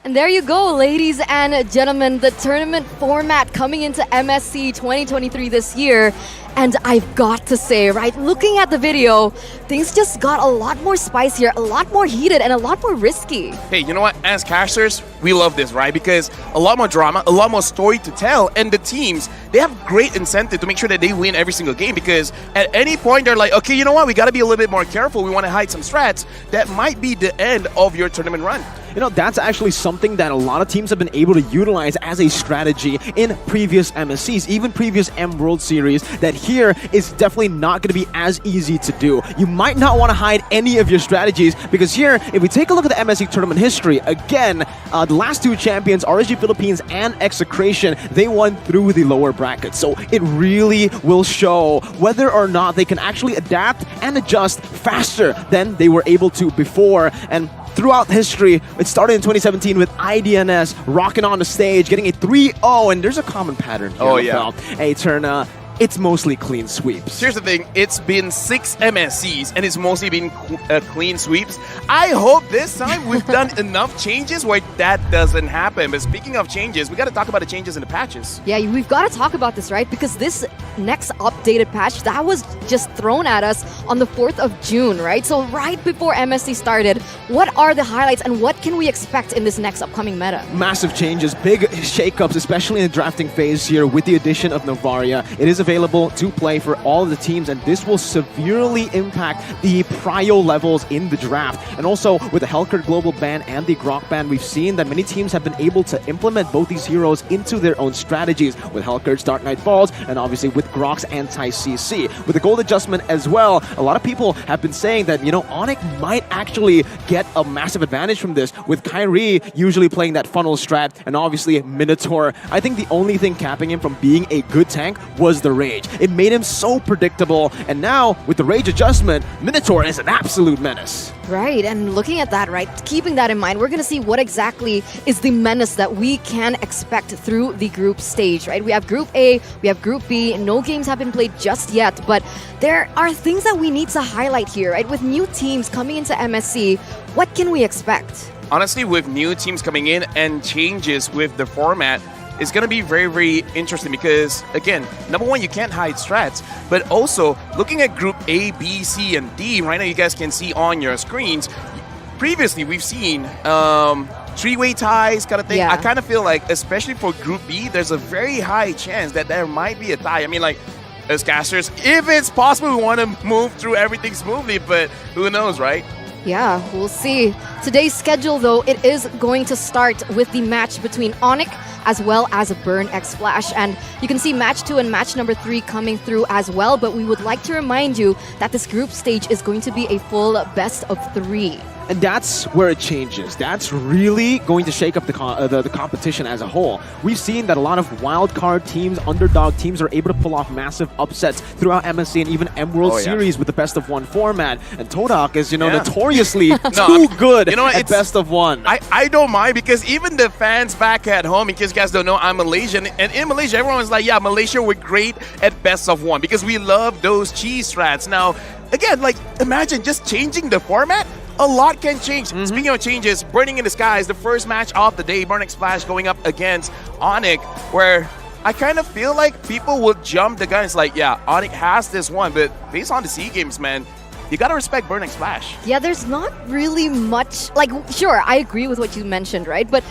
And there you go, ladies and gentlemen, the tournament format coming into MSC 2023 this year. And I've got to say, right, looking at the video, things just got a lot more spicier, a lot more heated, and a lot more risky. Hey, you know what? As casters, we love this, right? Because a lot more drama, a lot more story to tell, and the teams, they have great incentive to make sure that they win every single game, because at any point they're like, okay, you know what? We got to be a little bit more careful. We want to hide some strats. That might be the end of your tournament run. You know, that's actually something that a lot of teams have been able to utilize as a strategy in previous MSCs, even previous M World Series, that here is definitely not going to be as easy to do. You might not want to hide any of your strategies, because here, if we take a look at the MSC tournament history, again, the last 2 champions, RSG Philippines and Execration, they won through the lower bracket. So it really will show whether or not they can actually adapt and adjust faster than they were able to before. And throughout history, it started in 2017 with IDNS rocking on the stage, getting a 3-0, and there's a common pattern here. Oh, yeah. Hey, Turna, it's mostly clean sweeps. Here's the thing, it's been 6 MSCs and it's mostly been clean sweeps. I hope this time we've done enough changes where that doesn't happen. But speaking of changes, we got to talk about the changes in the patches. Yeah, we've got to talk about this, right? Because this next updated patch, that was just thrown at us on the 4th of June, right? So right before MSC started, what are the highlights and what can we expect in this next upcoming meta? Massive changes, big shakeups, especially in the drafting phase here with the addition of Novaria. It is available to play for all of the teams, and this will severely impact the prio levels in the draft. And also with the Hellcurt Global ban and the Grok ban, we've seen that many teams have been able to implement both these heroes into their own strategies, with Hellcurt's Dark Knight Falls and obviously with Grok's anti-CC. With the gold adjustment as well, a lot of people have been saying that, you know, ONIC might actually get a massive advantage from this, with Kyrie usually playing that funnel strat and obviously Minotaur. I think the only thing capping him from being a good tank was the Rage. It made him so predictable, and now with the Rage adjustment, Minotaur is an absolute menace. Right, and looking at that, right, keeping that in mind, we're going to see what exactly is the menace that we can expect through the group stage, right? We have Group A, we have Group B, no games have been played just yet, but there are things that we need to highlight here, right? With new teams coming into MSC, what can we expect? Honestly, with new teams coming in and changes with the format, it's going to be very, very interesting because, again, number one, you can't hide strats, but also looking at Group A, B, C, and D, right now you guys can see on your screens, previously we've seen three-way ties kind of thing. Yeah. I kind of feel like, especially for Group B, there's a very high chance that there might be a tie. I mean, like, as casters. If it's possible, we want to move through everything smoothly, but who knows, right? Yeah, we'll see. Today's schedule, though, it is going to start with the match between ONIC as well as BurnXFlash. And you can see match 2 and match number 3 coming through as well. But we would like to remind you that this group stage is going to be a full best of 3. And that's where it changes. That's really going to shake up the competition as a whole. We've seen that a lot of wildcard teams, underdog teams are able to pull off massive upsets throughout MSC and even M World Series with the best of 1 format. And Todak is, notoriously too good at best of 1. I don't mind, because even the fans back at home, in case you guys don't know, I'm Malaysian. And in Malaysia, everyone was like, yeah, Malaysia, we're great at best of 1 because we love those cheese strats. Now, again, like, imagine just changing the format. A lot can change. Speaking of changes, Burning in the Sky is the first match of the day. BurnXFlash going up against ONIC, where I kind of feel like people will jump the gun. It's like, yeah, ONIC has this one, but based on the SEA Games, man, you gotta respect BurnXFlash. Yeah, there's not really much, like, sure, I agree with what you mentioned, right? But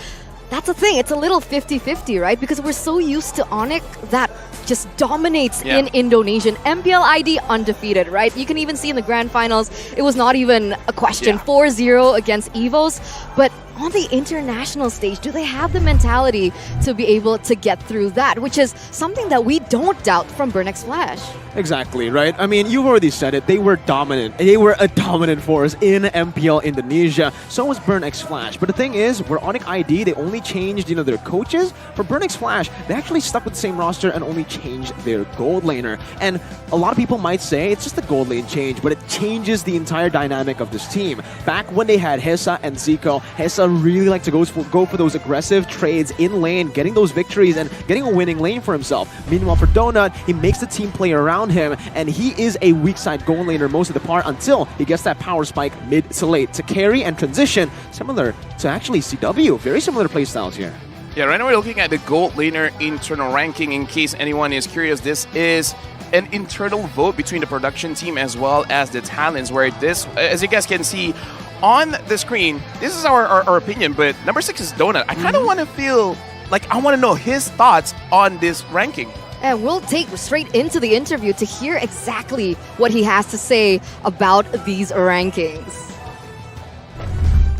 that's the thing, it's a little 50-50, right? Because we're so used to ONIC that just dominates in Indonesian. MPLID undefeated, right? You can even see in the grand finals, it was not even a question. 4-0 against EVOS. But on the international stage, do they have the mentality to be able to get through that? Which is something that we don't doubt from BurnXFlash. Exactly, right? I mean, you've already said it. They were dominant. They were a dominant force in MPL Indonesia. So was BurnXFlash. But the thing is, where ONIC ID, they only changed, their coaches. For BurnXFlash, they actually stuck with the same roster and only changed their gold laner. And a lot of people might say it's just a gold lane change, but it changes the entire dynamic of this team. Back when they had Hesa and Zico, Hesa really liked to go for those aggressive trades in lane, getting those victories and getting a winning lane for himself. Meanwhile, for Donut, he makes the team play around him, and he is a weak side gold laner most of the part until he gets that power spike mid to late to carry and transition, similar to actually CW. Very similar playstyles here. Yeah, right now we're looking at the gold laner internal ranking. In case anyone is curious, this is an internal vote between the production team as well as the talents, where this, as you guys can see on the screen, this is our opinion, but number 6 is Donut. I kind of want to feel like I want to know his thoughts on this ranking. And we'll take straight into the interview to hear exactly what he has to say about these rankings.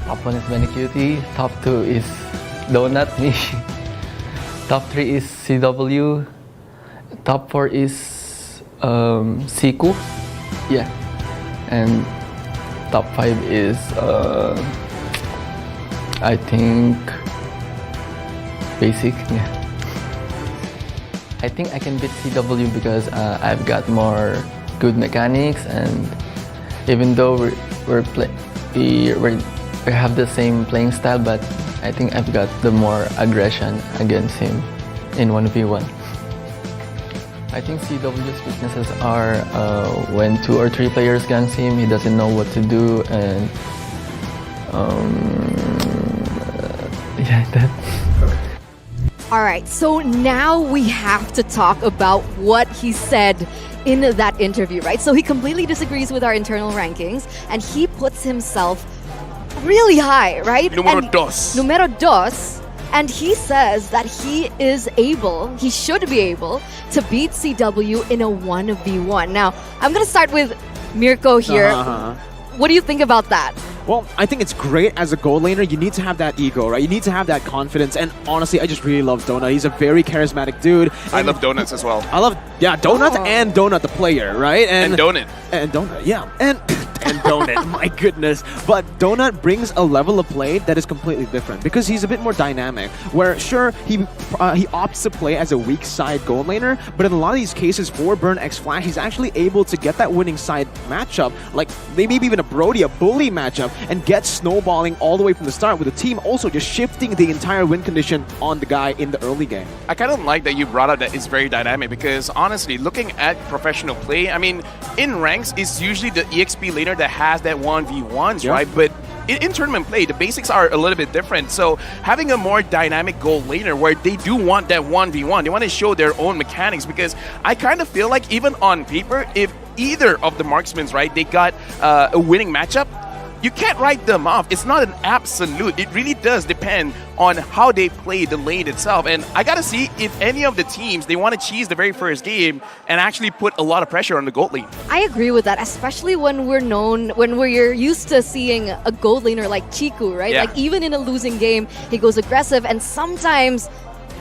Opponent's Manicuity, top 2 is Donut, me. Top 3 is CW. Top 4 is Siku. Yeah. And top 5 is I think Basic. Yeah. I think I can beat CW because I've got more good mechanics, and even though we have the same playing style, but I think I've got the more aggression against him in 1v1. I think CW's weaknesses are when 2 or 3 players ganks him, he doesn't know what to do, and yeah, that. All right, so now we have to talk about what he said in that interview, right? So he completely disagrees with our internal rankings, and he puts himself really high, right? Numero dos. Numero dos. And he says that he should be able to beat CW in a 1v1. Now, I'm going to start with Mirko here. What do you think about that? Well, I think it's great as a gold laner. You need to have that ego, right? You need to have that confidence. And honestly, I just really love Donut. He's a very charismatic dude. I love Donuts as well. I love, Donut and Donut the player, right? And Donut. And Donut, yeah. And Donut, my goodness. But Donut brings a level of play that is completely different because he's a bit more dynamic, where sure, he opts to play as a weak side gold laner, but in a lot of these cases for BurnXFlash, he's actually able to get that winning side matchup, like maybe even a Brody, a bully matchup, and get snowballing all the way from the start with the team also just shifting the entire win condition on the guy in the early game. I kind of like that you brought up that it's very dynamic because honestly, looking at professional play, I mean, in ranks, it's usually the EXP laner that has that 1v1s, right? But in tournament play, the basics are a little bit different. So having a more dynamic gold laner where they do want that 1v1, they want to show their own mechanics, because I kind of feel like even on paper, if either of the marksmen, right, they got a winning matchup, you can't write them off. It's not an absolute. It really does depend on how they play the lane itself. And I gotta see if any of the teams, they want to cheese the very first game and actually put a lot of pressure on the gold lane. I agree with that, especially when we're used to seeing a gold laner like Chiku, right? Yeah. Like even in a losing game, he goes aggressive, and sometimes,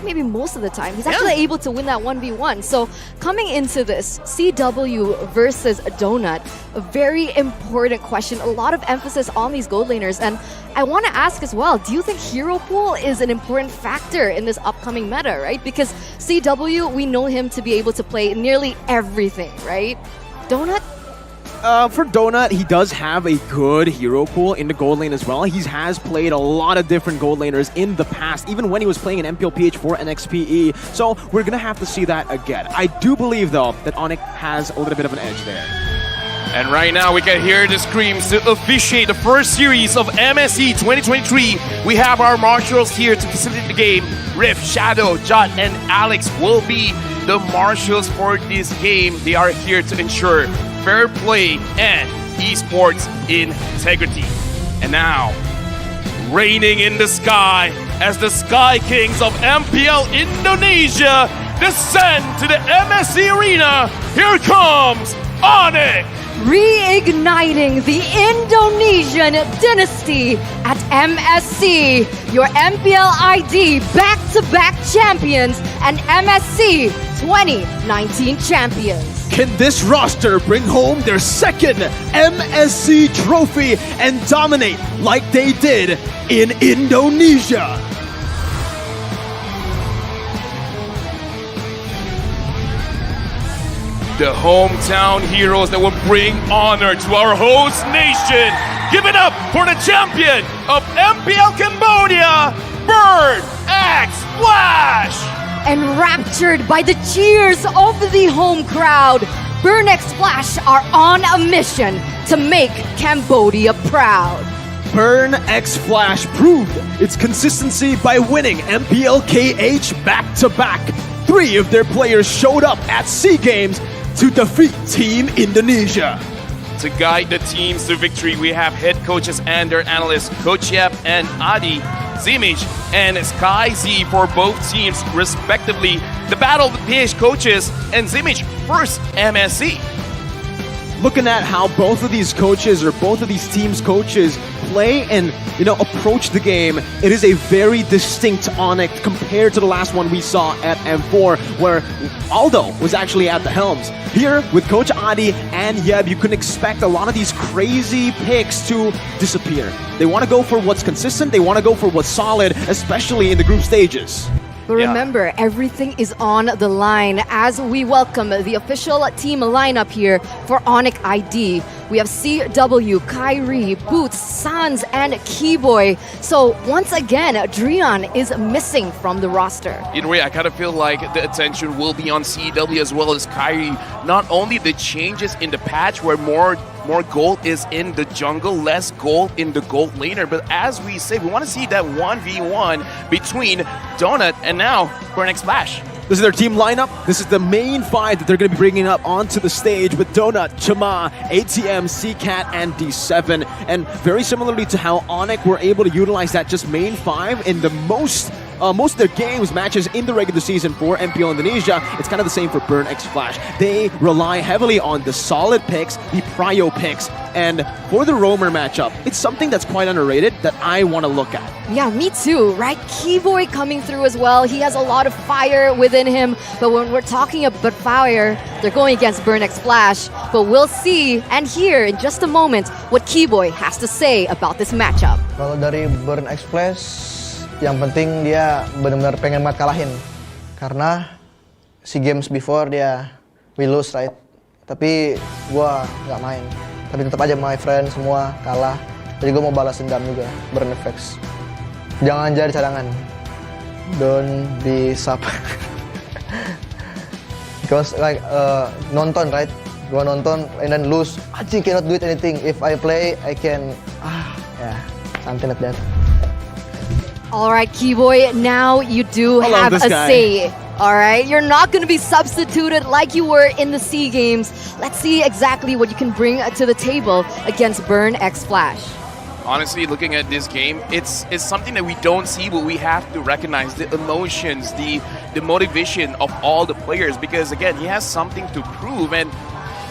maybe most of the time, he's actually able to win that 1v1. So coming into this, CW versus Donut, a very important question. A lot of emphasis on these gold laners. And I want to ask as well, do you think hero pool is an important factor in this upcoming meta, right? Because CW, we know him to be able to play nearly everything, right? Donut? For Donut, he does have a good hero pool in the gold lane as well. He has played a lot of different gold laners in the past, even when he was playing in MPLPH for NXPE. So we're going to have to see that again. I do believe, though, that ONIC has a little bit of an edge there. And right now we can hear the screams to officiate the first series of MSC 2023. We have our marshals here to facilitate the game. Riff, Shadow, Jot, and Alex will be the marshals for this game. They are here to ensure fair play and esports integrity. And now, reigning in the sky as the Sky Kings of MPL Indonesia descend to the MSC arena, here comes ONIC! Reigniting the Indonesian dynasty at MSC, your MPLID back-to-back champions and MSC 2019 champions. Can this roster bring home their second MSC trophy and dominate like they did in Indonesia? The hometown heroes that will bring honor to our host nation. Give it up for the champion of MPL Cambodia, BurnXFlash! Enraptured by the cheers of the home crowd, BurnXFlash are on a mission to make Cambodia proud. BurnXFlash proved its consistency by winning MPLKH back-to-back. 3 of their players showed up at SEA Games to defeat Team Indonesia. To guide the teams to victory, we have head coaches and their analysts, Coach Yep and Adi, Zimich and Sky Z for both teams respectively. The battle of the PH coaches and Zimich first MSC. Looking at how both of these coaches or both of these teams' coaches play and approach the game, it is a very distinct ONIC compared to the last one we saw at M4, where Aldo was actually at the helms. Here, with Coach Adi and Yeb, you can expect a lot of these crazy picks to disappear. They want to go for what's consistent, they want to go for what's solid, especially in the group stages. But remember, everything is on the line as we welcome the official team lineup here for ONIC ID. We have CW, Kyrie, Boots, Sans, and Keyboy. So once again, Drian is missing from the roster. In a way, I kind of feel like the attention will be on CW as well as Kyrie. Not only the changes in the patch where more gold is in the jungle, less gold in the gold laner. But as we say, we want to see that 1v1 between Donut and now BurnXFlash. This is their team lineup. This is the main 5 that they're going to be bringing up onto the stage with Donut, Chama, ATM, CCAT, and D7. And very similarly to how ONIC were able to utilize that just main 5 in the most of their games, matches in the regular season for MPL Indonesia, it's kind of the same for BurnXFlash. They rely heavily on the solid picks, the prio picks, and for the roamer matchup, it's something that's quite underrated that I want to look at. Yeah, me too, right? Keyboy coming through as well. He has a lot of fire within him, but when we're talking about fire, they're going against BurnXFlash. But we'll see and hear in just a moment what Keyboy has to say about this matchup. Kalau dari BurnXFlash, yang penting dia benar-benar pengen banget kalahin. Karena SEA Games before dia we lose, right? Tapi gua nggak main. Tapi tetap aja my friend semua kalah. Jadi gua mau balas dendam juga, BurnXFlash. Jangan jadi cadangan. Don't be sub. Because like nonton, right? Gua nonton and then lose. I cannot do anything. If I play, I can yeah, something like that. All right, Keyboy, now you do have a say. All right, you're not going to be substituted like you were in the SEA Games. Let's see exactly what you can bring to the table against BurnXFlash. Honestly, looking at this game, it's something that we don't see, but we have to recognize the emotions, the motivation of all the players, because again, he has something to prove, and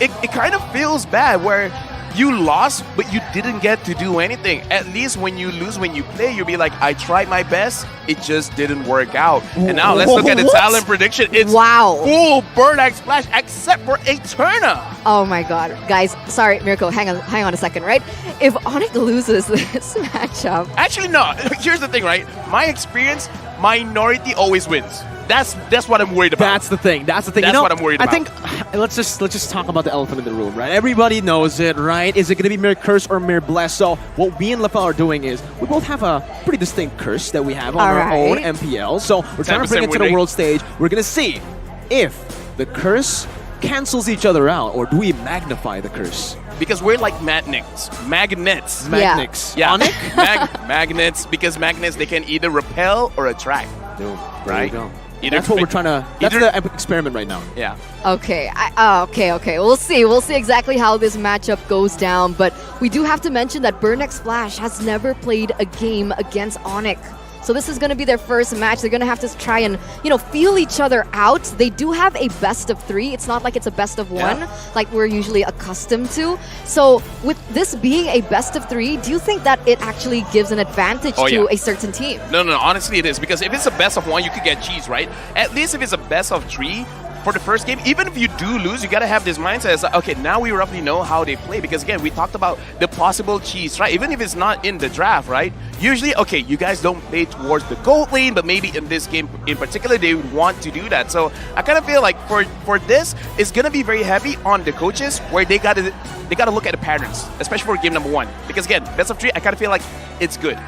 it kind of feels bad where you lost, but you didn't get to do anything. At least when you lose, when you play, you'll be like, I tried my best, it just didn't work out. And now let's look at the talent prediction. It's full BurnXFlash except for Eterna. Oh my god. Guys, sorry, Mirko, hang on a second, right? If ONIC loses this matchup... Actually, no. Here's the thing, right? My experience, minority always wins. That's what I'm worried about. That's the thing. That's the thing. That's what I'm worried about. I think let's just talk about the elephant in the room, right? Everybody knows it, right? Is it going to be mere curse or mere bless? So what we and Lefel are doing is we both have a pretty distinct curse that we have on our own MPL. So we're trying to bring it to the world stage. We're going to see if the curse cancels each other out, or do we magnify the curse? Because we're like magnets. Magnets. Yeah. Magnets, because magnets, they can either repel or attract. Right? There you go. That's what we're trying to... That's the experiment right now. Yeah. Okay. Okay. We'll see. We'll see exactly how this matchup goes down. But we do have to mention that BurnXFlash has never played a game against ONIC. So this is going to be their first match. They're going to have to try and, feel each other out. They do have a best of 3. It's not like it's a best of 1 like we're usually accustomed to. So with this being a best of 3, do you think that it actually gives an advantage to a certain team? No. Honestly, it is. Because if it's a best of 1, you could get cheese, right? At least if it's a best of 3, for the first game, even if you do lose, you gotta have this mindset. It's like, okay, now we roughly know how they play, because again, we talked about the possible cheese, right? Even if it's not in the draft, right? Usually, okay, you guys don't play towards the gold lane, but maybe in this game in particular, they would want to do that. So I kind of feel like for this, it's gonna be very heavy on the coaches, where they gotta look at the patterns, especially for game number 1. Because again, best of 3, I kind of feel like it's good.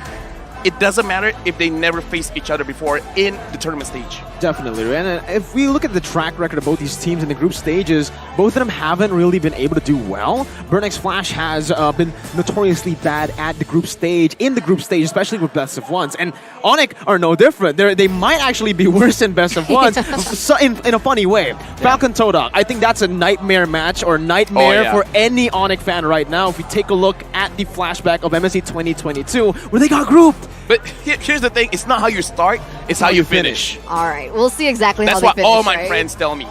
It doesn't matter if they never faced each other before in the tournament stage. Definitely, and if we look at the track record of both these teams in the group stages, both of them haven't really been able to do well. BurnXFlash has been notoriously bad at the group stage, especially with best of 1s. And ONIC are no different. They might actually be worse in best of 1s, so in a funny way. Falcon Todok, I think that's a nightmare match, or nightmare for any ONIC fan right now. If we take a look at the flashback of MSC 2022, where they got grouped. But here's the thing, it's not how you start, it's how you finish. All right, we'll see exactly how they finish. That's what all my friends tell me.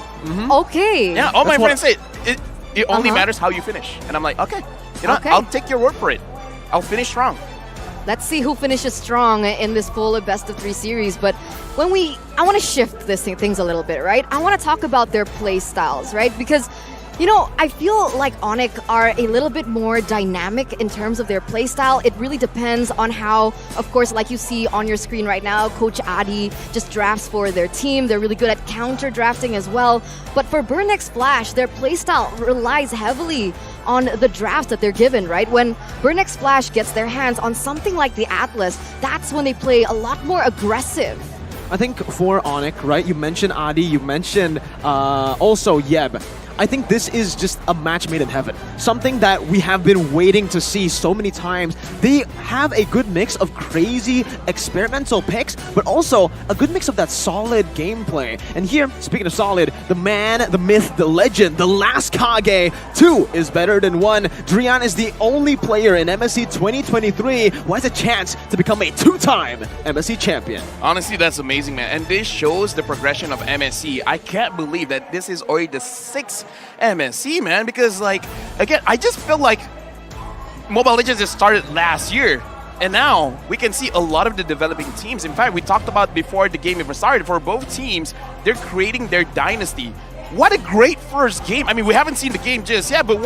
Okay. Yeah, all my friends say it only matters how you finish. And I'm like, okay, I'll take your word for it. I'll finish strong. Let's see who finishes strong in this full best of 3 series. But I want to shift things a little bit, right? I want to talk about their play styles, right? Because I feel like ONIC are a little bit more dynamic in terms of their playstyle. It really depends on how, of course, like you see on your screen right now, Coach Adi just drafts for their team. They're really good at counter drafting as well. But for BurnXFlash, their playstyle relies heavily on the drafts that they're given, right? When BurnXFlash gets their hands on something like the Atlas, that's when they play a lot more aggressive. I think for ONIC, right, you mentioned Adi, you mentioned also Yeb. I think this is just a match made in heaven. Something that we have been waiting to see so many times. They have a good mix of crazy experimental picks, but also a good mix of that solid gameplay. And here, speaking of solid, the man, the myth, the legend, the last Kage, 2 is better than 1. Drian is the only player in MSC 2023 who has a chance to become a 2-time MSC champion. Honestly, that's amazing, man. And this shows the progression of MSC. I can't believe that this is already the 6th MSC, man, because again, I just feel like Mobile Legends just started last year, and now we can see a lot of the developing teams. In fact, we talked about before the game even started, for both teams, they're creating their dynasty. What a great first game. I mean, we haven't seen the game just yet, but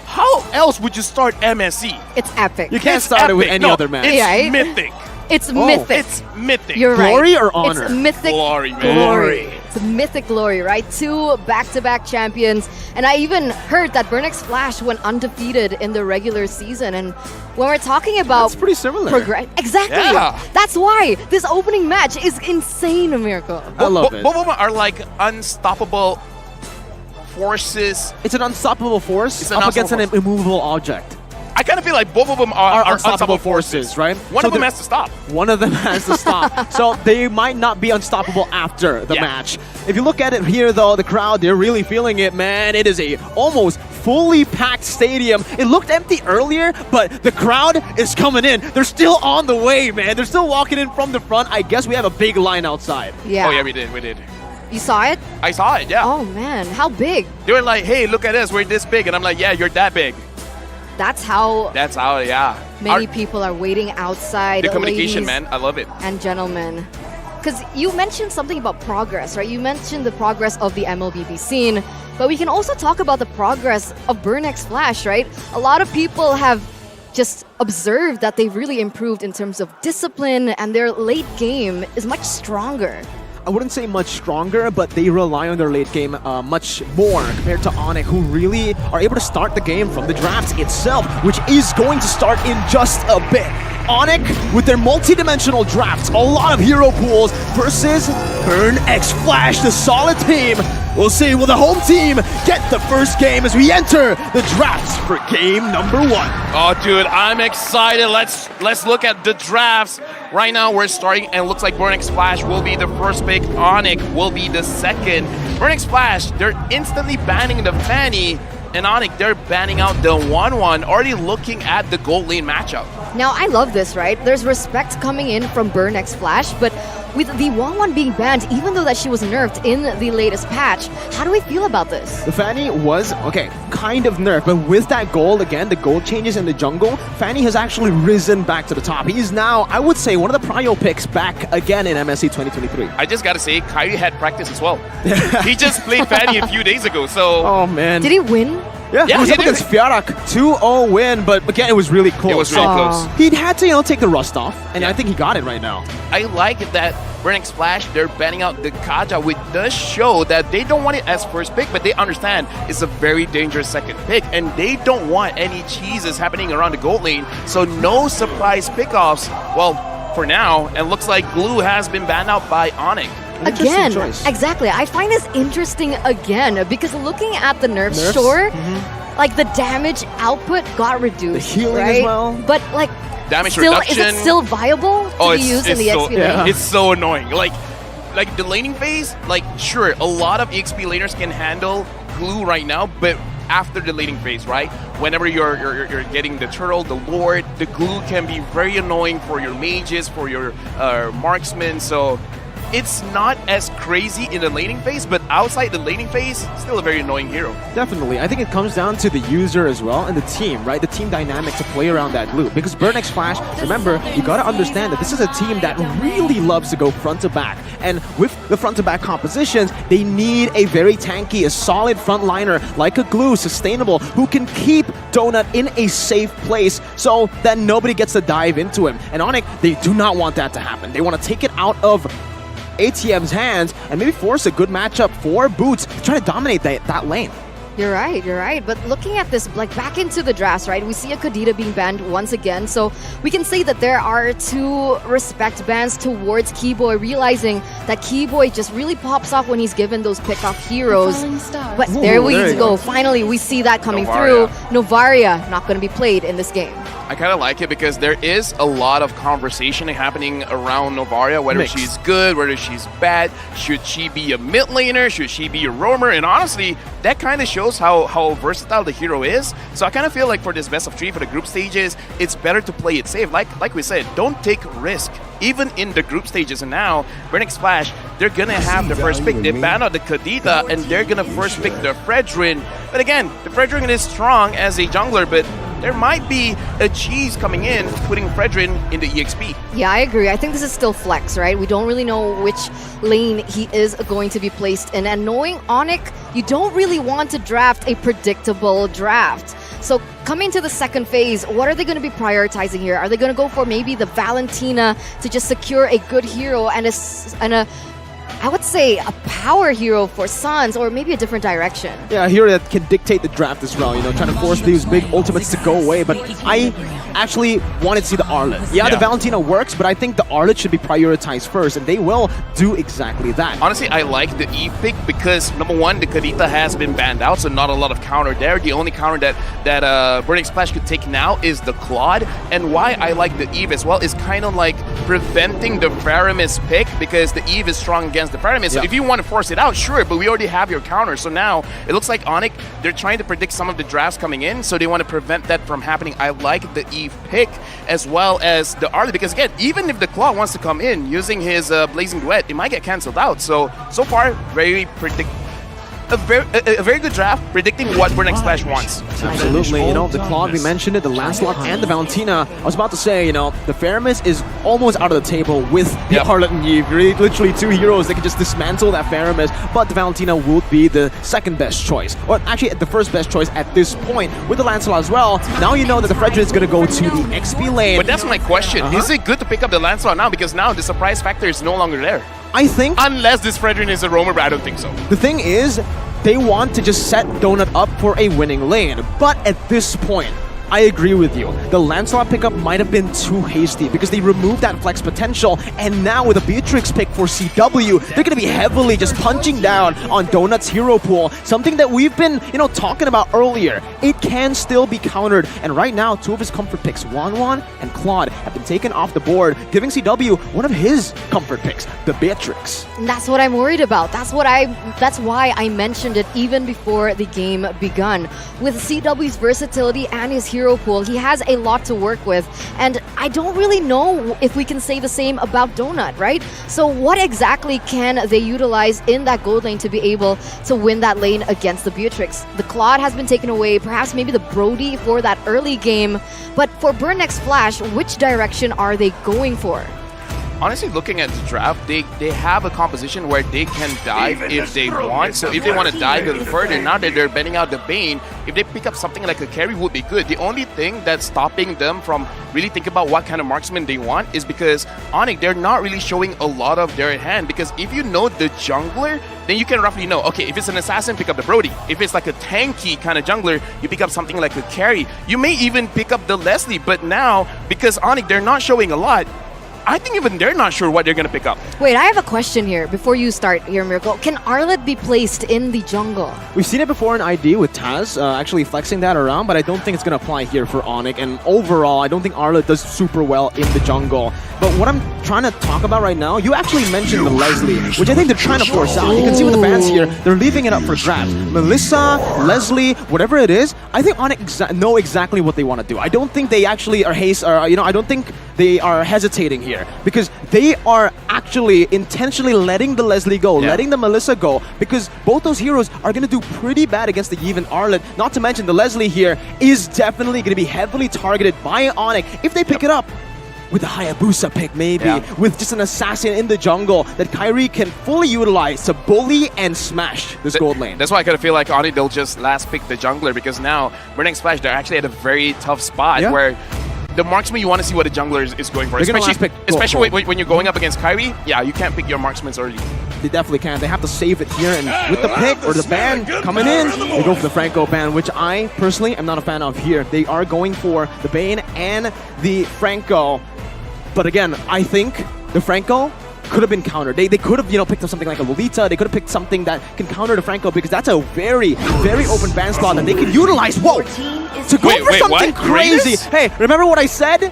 how else would you start MSC? It's epic. You can't start it with any other match. It's mythic. It's mythic. It's mythic. You're glory right. Or honor? It's mythic glory, man. Glory. It's mythic glory, right? 2 back-to-back champions. And I even heard that BurnXFlash went undefeated in the regular season. And when we're talking about... That's pretty similar. Exactly. Yeah. That's why this opening match is insane, Mirko. I love it. Both of them are like unstoppable forces. It's an unstoppable force up against an immovable object. I kind of feel like both of them are unstoppable forces, right? One of them has to stop. One of them has to stop. So they might not be unstoppable after the match. If you look at it here, though, the crowd, they're really feeling it, man. It is a almost fully packed stadium. It looked empty earlier, but the crowd is coming in. They're still on the way, man. They're still walking in from the front. I guess we have a big line outside. Yeah. Oh yeah, we did. You saw it? I saw it, yeah. Oh man, how big? They were like, hey, look at us, we're this big. And I'm like, yeah, you're that big. That's how yeah. many people are waiting outside. The communication, ladies man, I love it. and gentlemen. Because you mentioned something about progress, right? You mentioned the progress of the MLBB scene, but we can also talk about the progress of BurnXFlash, right? A lot of people have just observed that they've really improved in terms of discipline, and their late game is much stronger. I wouldn't say much stronger, but they rely on their late game much more compared to ONIC, who really are able to start the game from the draft itself, which is going to start in just a bit. ONIC, with their multi-dimensional drafts, a lot of hero pools, versus BurnXFlash, the solid team. We'll see, will the home team get the first game as we enter the drafts for game number 1? Oh, dude, I'm excited. Let's look at the drafts. Right now, we're starting, and it looks like BurnXFlash will be the first pick. ONIC will be the second. BurnXFlash, they're instantly banning the Fanny, and ONIC, they're banning out the 1-1, already looking at the gold lane matchup. Now, I love this, right? There's respect coming in from BurnXFlash, but with the 1-1 being banned, even though that she was nerfed in the latest patch, how do we feel about this? The Fanny was, okay, kind of nerfed, but with that gold, again, the gold changes in the jungle, Fanny has actually risen back to the top. He is now, I would say, one of the prio picks back again in MSC 2023. I just gotta say, Kyrie had practice as well. He just played Fanny a few days ago, so... Oh, man. Did he win? Yeah, he was up against Fjarak, 2-0 win, but again, it was really close. It was really close. He'd had to, take the rust off, and I think he got it right now. I like that BurnXFlash, they're banning out the Kaja, which does show that they don't want it as first pick, but they understand it's a very dangerous second pick, and they don't want any cheeses happening around the gold lane, so no surprise pickoffs, well, for now, and looks like Glue has been banned out by ONIC. Again, exactly. I find this interesting again, because looking at the nerfs, sure, like the damage output got reduced, the healing right? as well. But like, damage still, reduction. is it still viable to be used in the XP lane? It's so annoying. Like the laning phase, like sure, a lot of EXP laners can handle Glue right now, but after the laning phase, right? Whenever you're getting the turtle, the lord, the Glue can be very annoying for your mages, for your marksmen. So it's not as crazy in the laning phase, but outside the laning phase, still a very annoying hero. Definitely. I think it comes down to the user as well and the team, right? The team dynamic to play around that Glue. Because BurnXFlash, remember, you gotta understand that this is a team that really loves to go front to back. And with the front to back compositions, they need a very tanky, a solid frontliner like a Glue, sustainable, who can keep Donut in a safe place so that nobody gets to dive into him. And ONIC, they do not want that to happen. They want to take it out of ATM's hands and maybe force a good matchup for Boots to try to dominate that lane. You're right. But looking at this, like back into the drafts, right? We see a Kadita being banned once again. So we can say that there are 2 respect bans towards Keyboy, realizing that Keyboy just really pops off when he's given those pick-off heroes. But there we go. Finally, we see that coming through. Novaria not going to be played in this game. I kind of like it because there is a lot of conversation happening around Novaria, whether she's good, whether she's bad, should she be a mid laner, should she be a roamer, and honestly, that kind of shows how versatile the hero is. So I kind of feel like for this best of 3 for the group stages, it's better to play it safe. Like we said, don't take risk, even in the group stages. And now, BurnXFlash, they're going to have the first pick. They ban out the Kadita, and they're going to first pick the Fredrin. But again, the Fredrin is strong as a jungler, but there might be a cheese coming in, putting Fredrin in the EXP. Yeah, I agree. I think this is still flex, right? We don't really know which lane he is going to be placed in. And knowing ONIC, you don't really want to draft a predictable draft. So coming to the second phase, what are they going to be prioritizing here? Are they going to go for maybe the Valentina to just secure a good hero and a I would say a power hero for Suns, or maybe a different direction? Yeah, a hero that can dictate the draft as well, trying to force these big ultimates to go away. But I actually wanted to see the Arlet. Yeah, the Valentina works, but I think the Arlet should be prioritized first, and they will do exactly that. Honestly, I like the Eve pick because, number one, the Kadita has been banned out, so not a lot of counter there. The only counter that BurnXFlash could take now is the Claude, and why I like the Eve as well is kind of like preventing the Faramis pick, because the Eve is strong against the Pyramid. So Yeah. if you want to force it out, sure, but we already have your counter. So now it looks like ONIC, they're trying to predict some of the drafts coming in, so they want to prevent that from happening. I like the Eve pick as well as the Arlie, because again, even if the Claw wants to come in using his Blazing Duet, it might get cancelled out. So far, a very good draft, predicting what BurnXFlash wants. Absolutely, you know, the Claude, we mentioned it, the Lancelot and the Valentina. I was about to say, you know, the Faramis is almost out of the table with the Harlot and Eve. Literally two heroes that can just dismantle that Faramis, but the Valentina would be the second best choice. Or actually, the first best choice at this point with the Lancelot as well. Now you know that the Frederick is going to go to the XP lane. But that's my question. Is it good to pick up the Lancelot now? Because now the surprise factor is no longer there. I think... Unless this Frederick is a roamer, but I don't think so. The thing is, they want to just set Donut up for a winning lane. But at this point, I agree with you. The Lancelot pickup might have been too hasty because they removed that flex potential, and now with a Beatrix pick for CW, they're going to be heavily just punching down on Donut's hero pool, something that we've been, you know, talking about earlier. It can still be countered, and right now, two of his comfort picks, Wanwan and Claude, have been taken off the board, giving CW one of his comfort picks, the Beatrix. And that's what I'm worried about. That's why I mentioned it even before the game begun. With CW's versatility and his hero pool, he has a lot to work with, and I don't really know if we can say the same about Donut, right? So what exactly can they utilize in that gold lane to be able to win that lane against the Beatrix? The Claude has been taken away, perhaps maybe the Brody for that early game, but for BurnXFlash, which direction are they going for? Honestly, looking at the draft, they have a composition where they can dive if they want. So if they want to dive a little further, now that they're bending out the Bane, if they pick up something like a carry would be good. The only thing that's stopping them from really thinking about what kind of marksman they want is because ONIC, they're not really showing a lot of their hand. Because if you know the jungler, then you can roughly know, okay, if it's an assassin, pick up the Brody. If it's like a tanky kind of jungler, you pick up something like a carry. You may even pick up the Leslie, but now, because ONIC, they're not showing a lot, I think even they're not sure what they're going to pick up. Wait, I have a question here before you start here, Miracle. Can Arlet be placed in the jungle? We've seen it before in ID with Taz, actually flexing that around, but I don't think it's going to apply here for ONIC. And overall, I don't think Arlet does super well in the jungle. But what I'm trying to talk about right now, you actually mentioned the Leslie, which I think they're trying to force out. You can see with the bans here, they're leaving it up for grabs. Melissa, Leslie, whatever it is, I think ONIC know exactly what they want to do. I don't think they actually are I don't think they are hesitating here, because they are actually intentionally letting the Leslie go, letting the Melissa go, because both those heroes are going to do pretty bad against the Eve and Arlet. Not to mention the Leslie here is definitely going to be heavily targeted by ONIC if they pick it up. With a Hayabusa pick, maybe, with just an assassin in the jungle that Kyrie can fully utilize to bully and smash this gold lane. That's why I kind of feel like ONIC, they'll just last pick the jungler, because now BurnXFlash, they're actually at a very tough spot where the marksman, you want to see what the jungler is going for. Especially when you're going up against Kyrie, you can't pick your marksmans early. They definitely can. They have to save it here, and with the pick or the ban coming in, they go for the Franco ban, which I personally am not a fan of here. They are going for the Bane and the Franco. But again, I think the Franco could have been countered. They could have, picked up something like a Lolita. They could have picked something that can counter the Franco, because that's a very, very open ban slot that they can utilize. Whoa! To go for something crazy. Hey, remember what I said?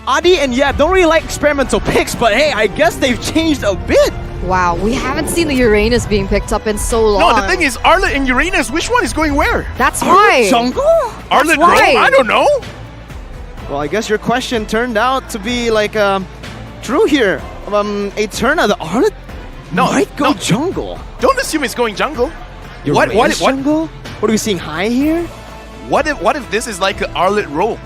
Adi and Yeb don't really like experimental picks, but hey, I guess they've changed a bit. Wow, we haven't seen the Uranus being picked up in so long. No, the thing is, Arlet and Uranus, which one is going where? That's why. Jungle? Arlet Rome? I don't know. Well, I guess your question turned out to be like true here. Eterna, the Arlet might go jungle. Don't assume it's going jungle. What jungle? What are we seeing high here? What if this is like an Arlet Rome?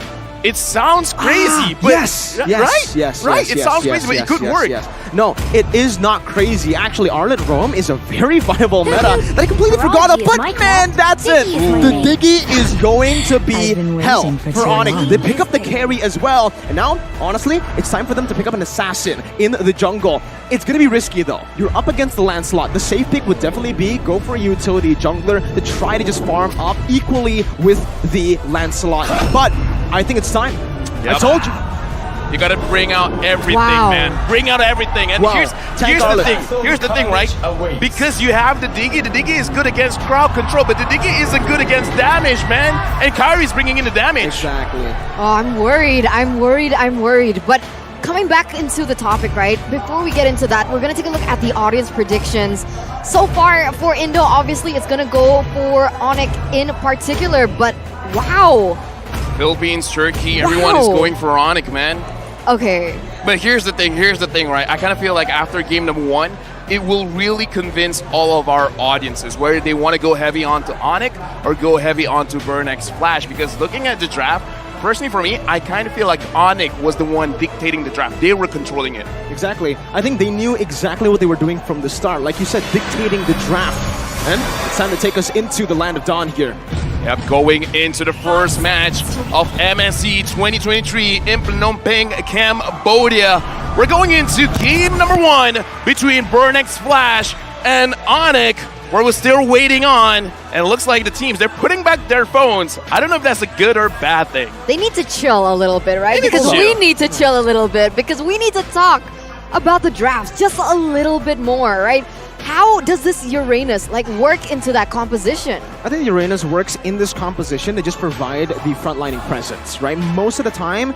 It sounds crazy, but it sounds crazy, but it could work. No, it is not crazy. Actually, Arlet Rome is a very viable meta that I completely forgot about, but man, that's it. The Diggy is going to be hell for ONIC. They pick up the carry as well, and now, honestly, it's time for them to pick up an assassin in the jungle. It's going to be risky though. You're up against the Lancelot. The safe pick would definitely be go for a utility jungler to try to just farm up equally with the Lancelot. But I think it's time. I told you. You gotta bring out everything, man. Bring out everything. And here's the thing. Here's the thing, right? Because you have the Diggy is good against crowd control, but the Diggy isn't good against damage, man. And Kyrie's bringing in the damage. Exactly. Oh, I'm worried. But coming back into the topic, right? Before we get into that, we're going to take a look at the audience predictions. So far for Indo, obviously it's going to go for ONIC in particular, but wow. Philippines, Turkey, everyone is going for ONIC, man. Okay. But here's the thing, right? I kind of feel like after game number 1, it will really convince all of our audiences whether they want to go heavy onto ONIC or go heavy onto BurnXFlash, because looking at the draft, personally for me, I kind of feel like ONIC was the one dictating the draft. They were controlling it. Exactly. I think they knew exactly what they were doing from the start. Like you said, dictating the draft. And it's time to take us into the land of Dawn here. Yep, going into the first match of MSC 2023 in Phnom Penh, Cambodia. We're going into game number 1 between BurnXFlash and ONIC, where we're still waiting on. And it looks like the teams, they're putting back their phones. I don't know if that's a good or bad thing. They need to chill a little bit, right? Because we need to chill a little bit, because we need to talk about the drafts just a little bit more, right? How does this Uranus work into that composition? I think Uranus works in this composition. They just provide the frontlining presence, right? Most of the time,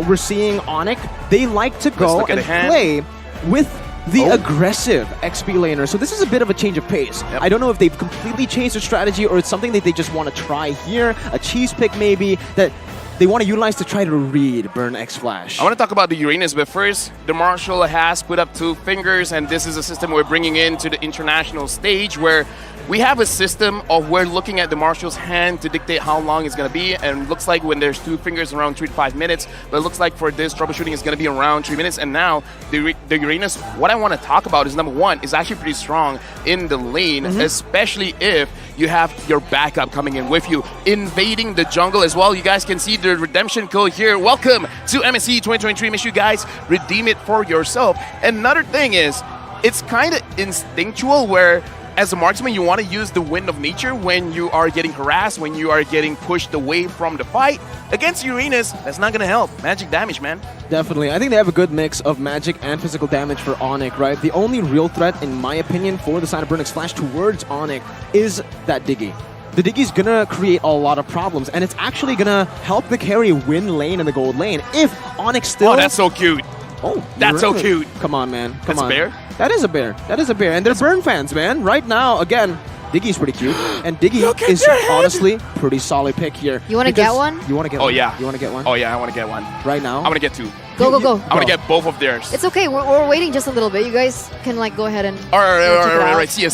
we're seeing ONIC. They like to go and play with the aggressive XP laner. So this is a bit of a change of pace. Yep. I don't know if they've completely changed their strategy or it's something that they just want to try here. A cheese pick maybe that they want to utilize to try to read BurnXFlash. I want to talk about the Uranus, but first, the Marshal has put up 2 fingers, and this is a system we're bringing into the international stage where we have a system of we're looking at the Marshal's hand to dictate how long it's going to be, and it looks like when there's 2 fingers around 3 to 5 minutes, but it looks like for this troubleshooting it's going to be around 3 minutes, and now the Uranus, what I want to talk about is number 1, is actually pretty strong in the lane, especially if you have your backup coming in with you, invading the jungle as well. You guys can see the redemption code here. Welcome to MSC 2023. Make sure you guys redeem it for yourself. Another thing is, it's kind of instinctual where as a marksman, you want to use the wind of nature when you are getting harassed, when you are getting pushed away from the fight. Against Uranus, that's not going to help. Magic damage, man. Definitely. I think they have a good mix of magic and physical damage for ONIC, right? The only real threat, in my opinion, for the side of BurnXFlash towards ONIC is that Diggy. The Diggy's gonna create a lot of problems, and it's actually gonna help the carry win lane in the gold lane if ONIC still... Oh, that's so cute. Oh, that's so cute. Come on, man. Come that's on. A bear? That is a bear. That is a bear. And they're Burn fans, man. Right now, again, Diggy's pretty cute. And Diggy is honestly pretty solid pick here. You want to get one? You want to get one? Oh, yeah. You want to get one? Oh, yeah, I want to get one. Right now? I want to get 2. Go. I want to get both of theirs. It's okay. We're waiting just a little bit. You guys can go ahead and... All right. See ya.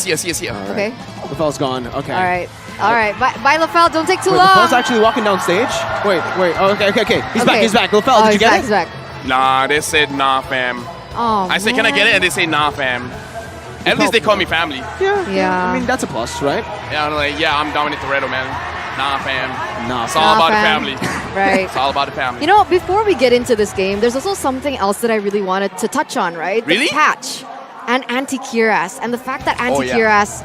Okay. LaFell's gone. Okay. All right. Bye, LaFell. Don't take too long. LaFell's actually walking down stage. Wait. Oh, okay. He's back. LaFell, did you get it? He's back. Nah, they said nah, fam. Oh, I say, can I get it? And they say nah, fam. At least they call me family. Yeah. I mean, that's a plus, right? Yeah, I'm like, I'm Dominic Toretto, man. Nah, fam. Nah, it's all about the family. Right. It's all about the family. You know, before we get into this game, there's also something else that I really wanted to touch on, right? Really? The patch and anti-Kiras, and the fact that anti-Kiras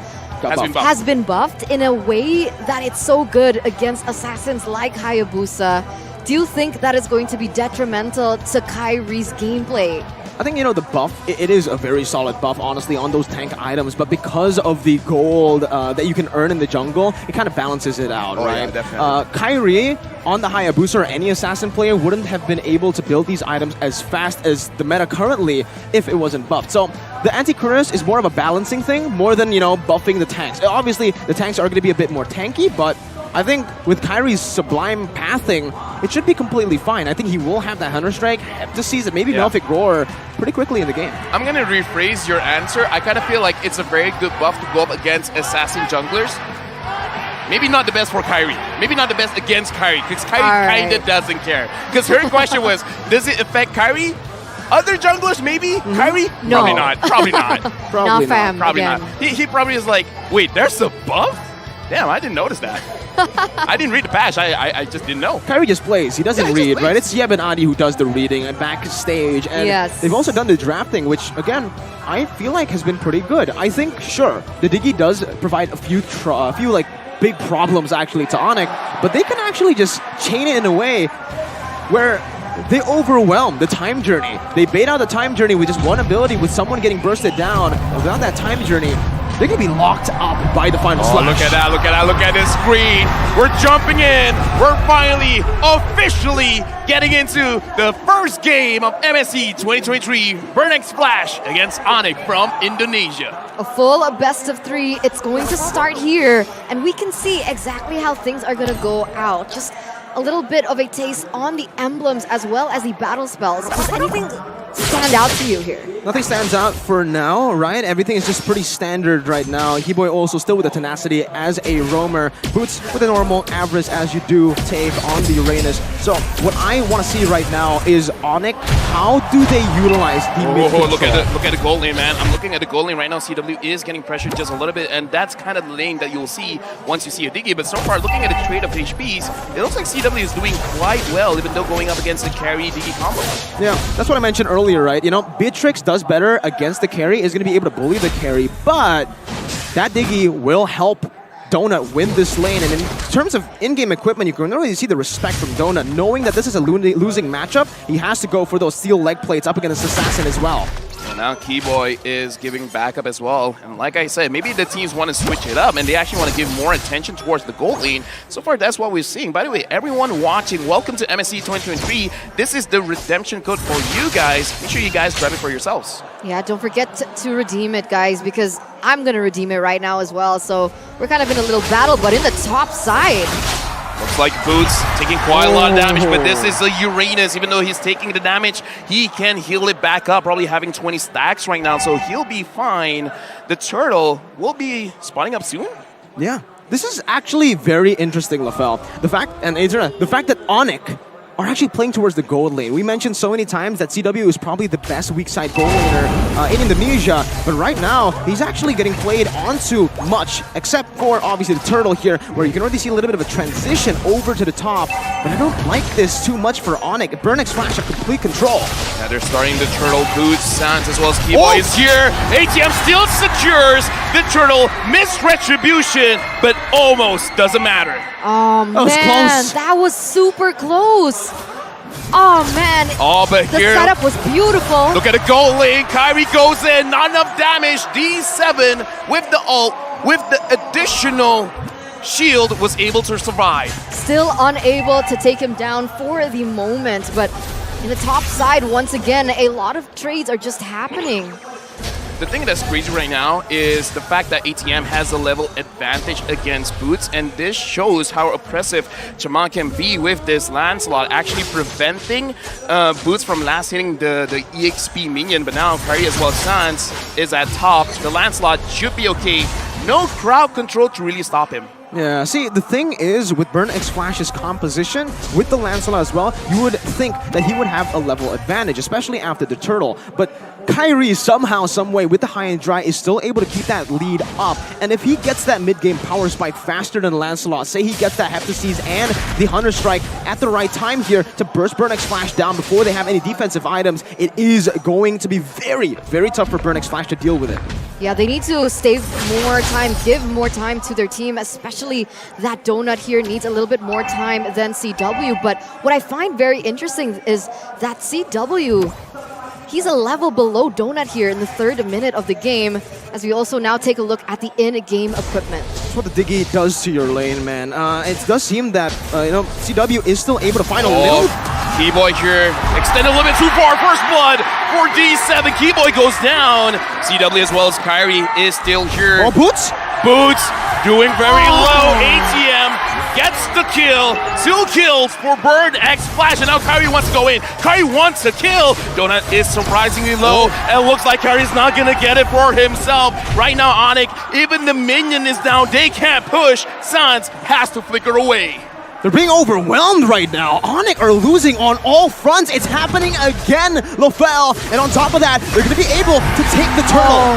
has been buffed in a way that it's so good against assassins like Hayabusa. Do you think that is going to be detrimental to Kyrie's gameplay? I think, the buff, it is a very solid buff, honestly, on those tank items, but because of the gold that you can earn in the jungle, it kind of balances it out, right? Yeah, definitely. Kyrie, on the Hayabusa or any assassin player, wouldn't have been able to build these items as fast as the meta currently if it wasn't buffed. So the anti-Cuirass is more of a balancing thing, more than, buffing the tanks. Obviously, the tanks are going to be a bit more tanky, but I think with Kyrie's sublime pathing, it should be completely fine. I think he will have that Hunter Strike, Heptasis, and maybe Melphic Roar pretty quickly in the game. I'm going to rephrase your answer. I kind of feel like it's a very good buff to go up against assassin junglers. Maybe not the best for Kyrie. Maybe not the best against Kyrie, because Kyrie kind of doesn't care. Because her question was, does it affect Kyrie? Other junglers, maybe? Kyrie? No. Probably not. Probably not. Probably not. Probably not. He probably is like, wait, there's a buff? Damn, I didn't notice that. I didn't read the patch. I just didn't know. Kyrie just plays. He doesn't read, right? It's Yeb and Adi who does the reading and backstage. And they've also done the drafting, which, again, I feel like has been pretty good. I think, sure, the Diggy does provide a few big problems, actually, to ONIC, but they can actually just chain it in a way where they overwhelm the time journey. They bait out the time journey with just one ability, with someone getting bursted down. Without that time journey, they're going to be locked up by the final slash. Look at that, look at that, look at this screen. We're jumping in. We're finally, officially getting into the first game of MSC 2023 BurnXFlash against ONIC from Indonesia. A full best of 3. It's going to start here, and we can see exactly how things are going to go out. Just a little bit of a taste on the emblems as well as the battle spells. Does anything stand out to you here? Nothing stands out for now, right? Everything is just pretty standard right now. Hiboy also still with the tenacity as a roamer. Boots with a normal average as you do take on the Uranus. So what I want to see right now is ONIC. How do they utilize the mid control? Look at the gold lane, man. I'm looking at the gold lane right now. CW is getting pressured just a little bit, and that's kind of the lane that you'll see once you see a Diggy. But so far, looking at the trade of HPs, it looks like CW is doing quite well, even though going up against the carry Diggy combo. Yeah, that's what I mentioned earlier, right? You know, Beatrix does better against the carry, is going to be able to bully the carry, but that Diggy will help Donut win this lane. And in terms of in-game equipment, you can really see the respect from Donut, knowing that this is a losing matchup. He has to go for those steel leg plates up against Assassin as well. And now Keyboy is giving backup as well. And like I said, maybe the teams want to switch it up and they actually want to give more attention towards the gold lane. So far, that's what we're seeing. By the way, everyone watching, welcome to MSC 2023. This is the redemption code for you guys. Make sure you guys grab it for yourselves. Yeah, don't forget to redeem it, guys, because I'm going to redeem it right now as well. So we're kind of in a little battle, but in the top side. Looks like Boots taking quite a lot of damage, but this is a Uranus. Even though he's taking the damage, he can heal it back up, probably having 20 stacks right now, so he'll be fine. The Turtle will be spawning up soon. Yeah, this is actually very interesting, LaFell. The fact that ONIC are actually playing towards the gold lane. We mentioned so many times that CW is probably the best weak side gold laner in Indonesia, but right now, he's actually getting played onto much, except for obviously the Turtle here, where you can already see a little bit of a transition over to the top, but I don't like this too much for ONIC. BurnXFlash have complete control. Yeah, they're starting the Turtle, Boots, Sans, as well as Keyboy is here. ATM still secures the Turtle, missed retribution, but almost doesn't matter. Oh man, that was super close. Oh man, but the here, setup was beautiful. Look at the gold lane, Kyrie goes in, not enough damage. D7 with the ult, with the additional shield, was able to survive. Still unable to take him down for the moment, but in the top side, once again, a lot of trades are just happening. The thing that's crazy right now is the fact that ATM has a level advantage against Boots, and this shows how oppressive Chaman can be with this Lancelot, actually preventing Boots from last hitting the EXP minion. But now Kari as well as Sans is at top. The Lancelot should be okay. No crowd control to really stop him. Yeah, see, the thing is, with BurnXFlash's composition, with the Lancelot as well, you would think that he would have a level advantage, especially after the Turtle. But Kyrie, somehow, someway, with the high and dry, is still able to keep that lead up. And if he gets that mid-game power spike faster than Lancelot, say he gets that Heptases and the Hunter Strike at the right time here to burst BurnXFlash down before they have any defensive items, it is going to be very, very tough for BurnXFlash to deal with it. Yeah, they need to save more time, give more time to their team, especially that Donut here needs a little bit more time than CW. But what I find very interesting is that CW, he's a level below Donut here in the 3rd minute of the game, as we also now take a look at the in-game equipment. That's what the Diggy does to your lane, man. It does seem that, CW is still able to find a little... Keyboy here, extended a little bit too far. First blood for D7. Keyboy goes down. CW as well as Kyrie is still here. Oh, Boots? Boots doing very low. ATM gets the kill. 2 kills for BurnXFlash, and now Kyrie wants to go in. Kyrie wants to kill. Donut is surprisingly low, and looks like Kyrie's not gonna get it for himself. Right now, ONIC, even the minion is down. They can't push. Sans has to flicker away. They're being overwhelmed right now. ONIC are losing on all fronts. It's happening again, LaFell. And on top of that, they're going to be able to take the Turtle.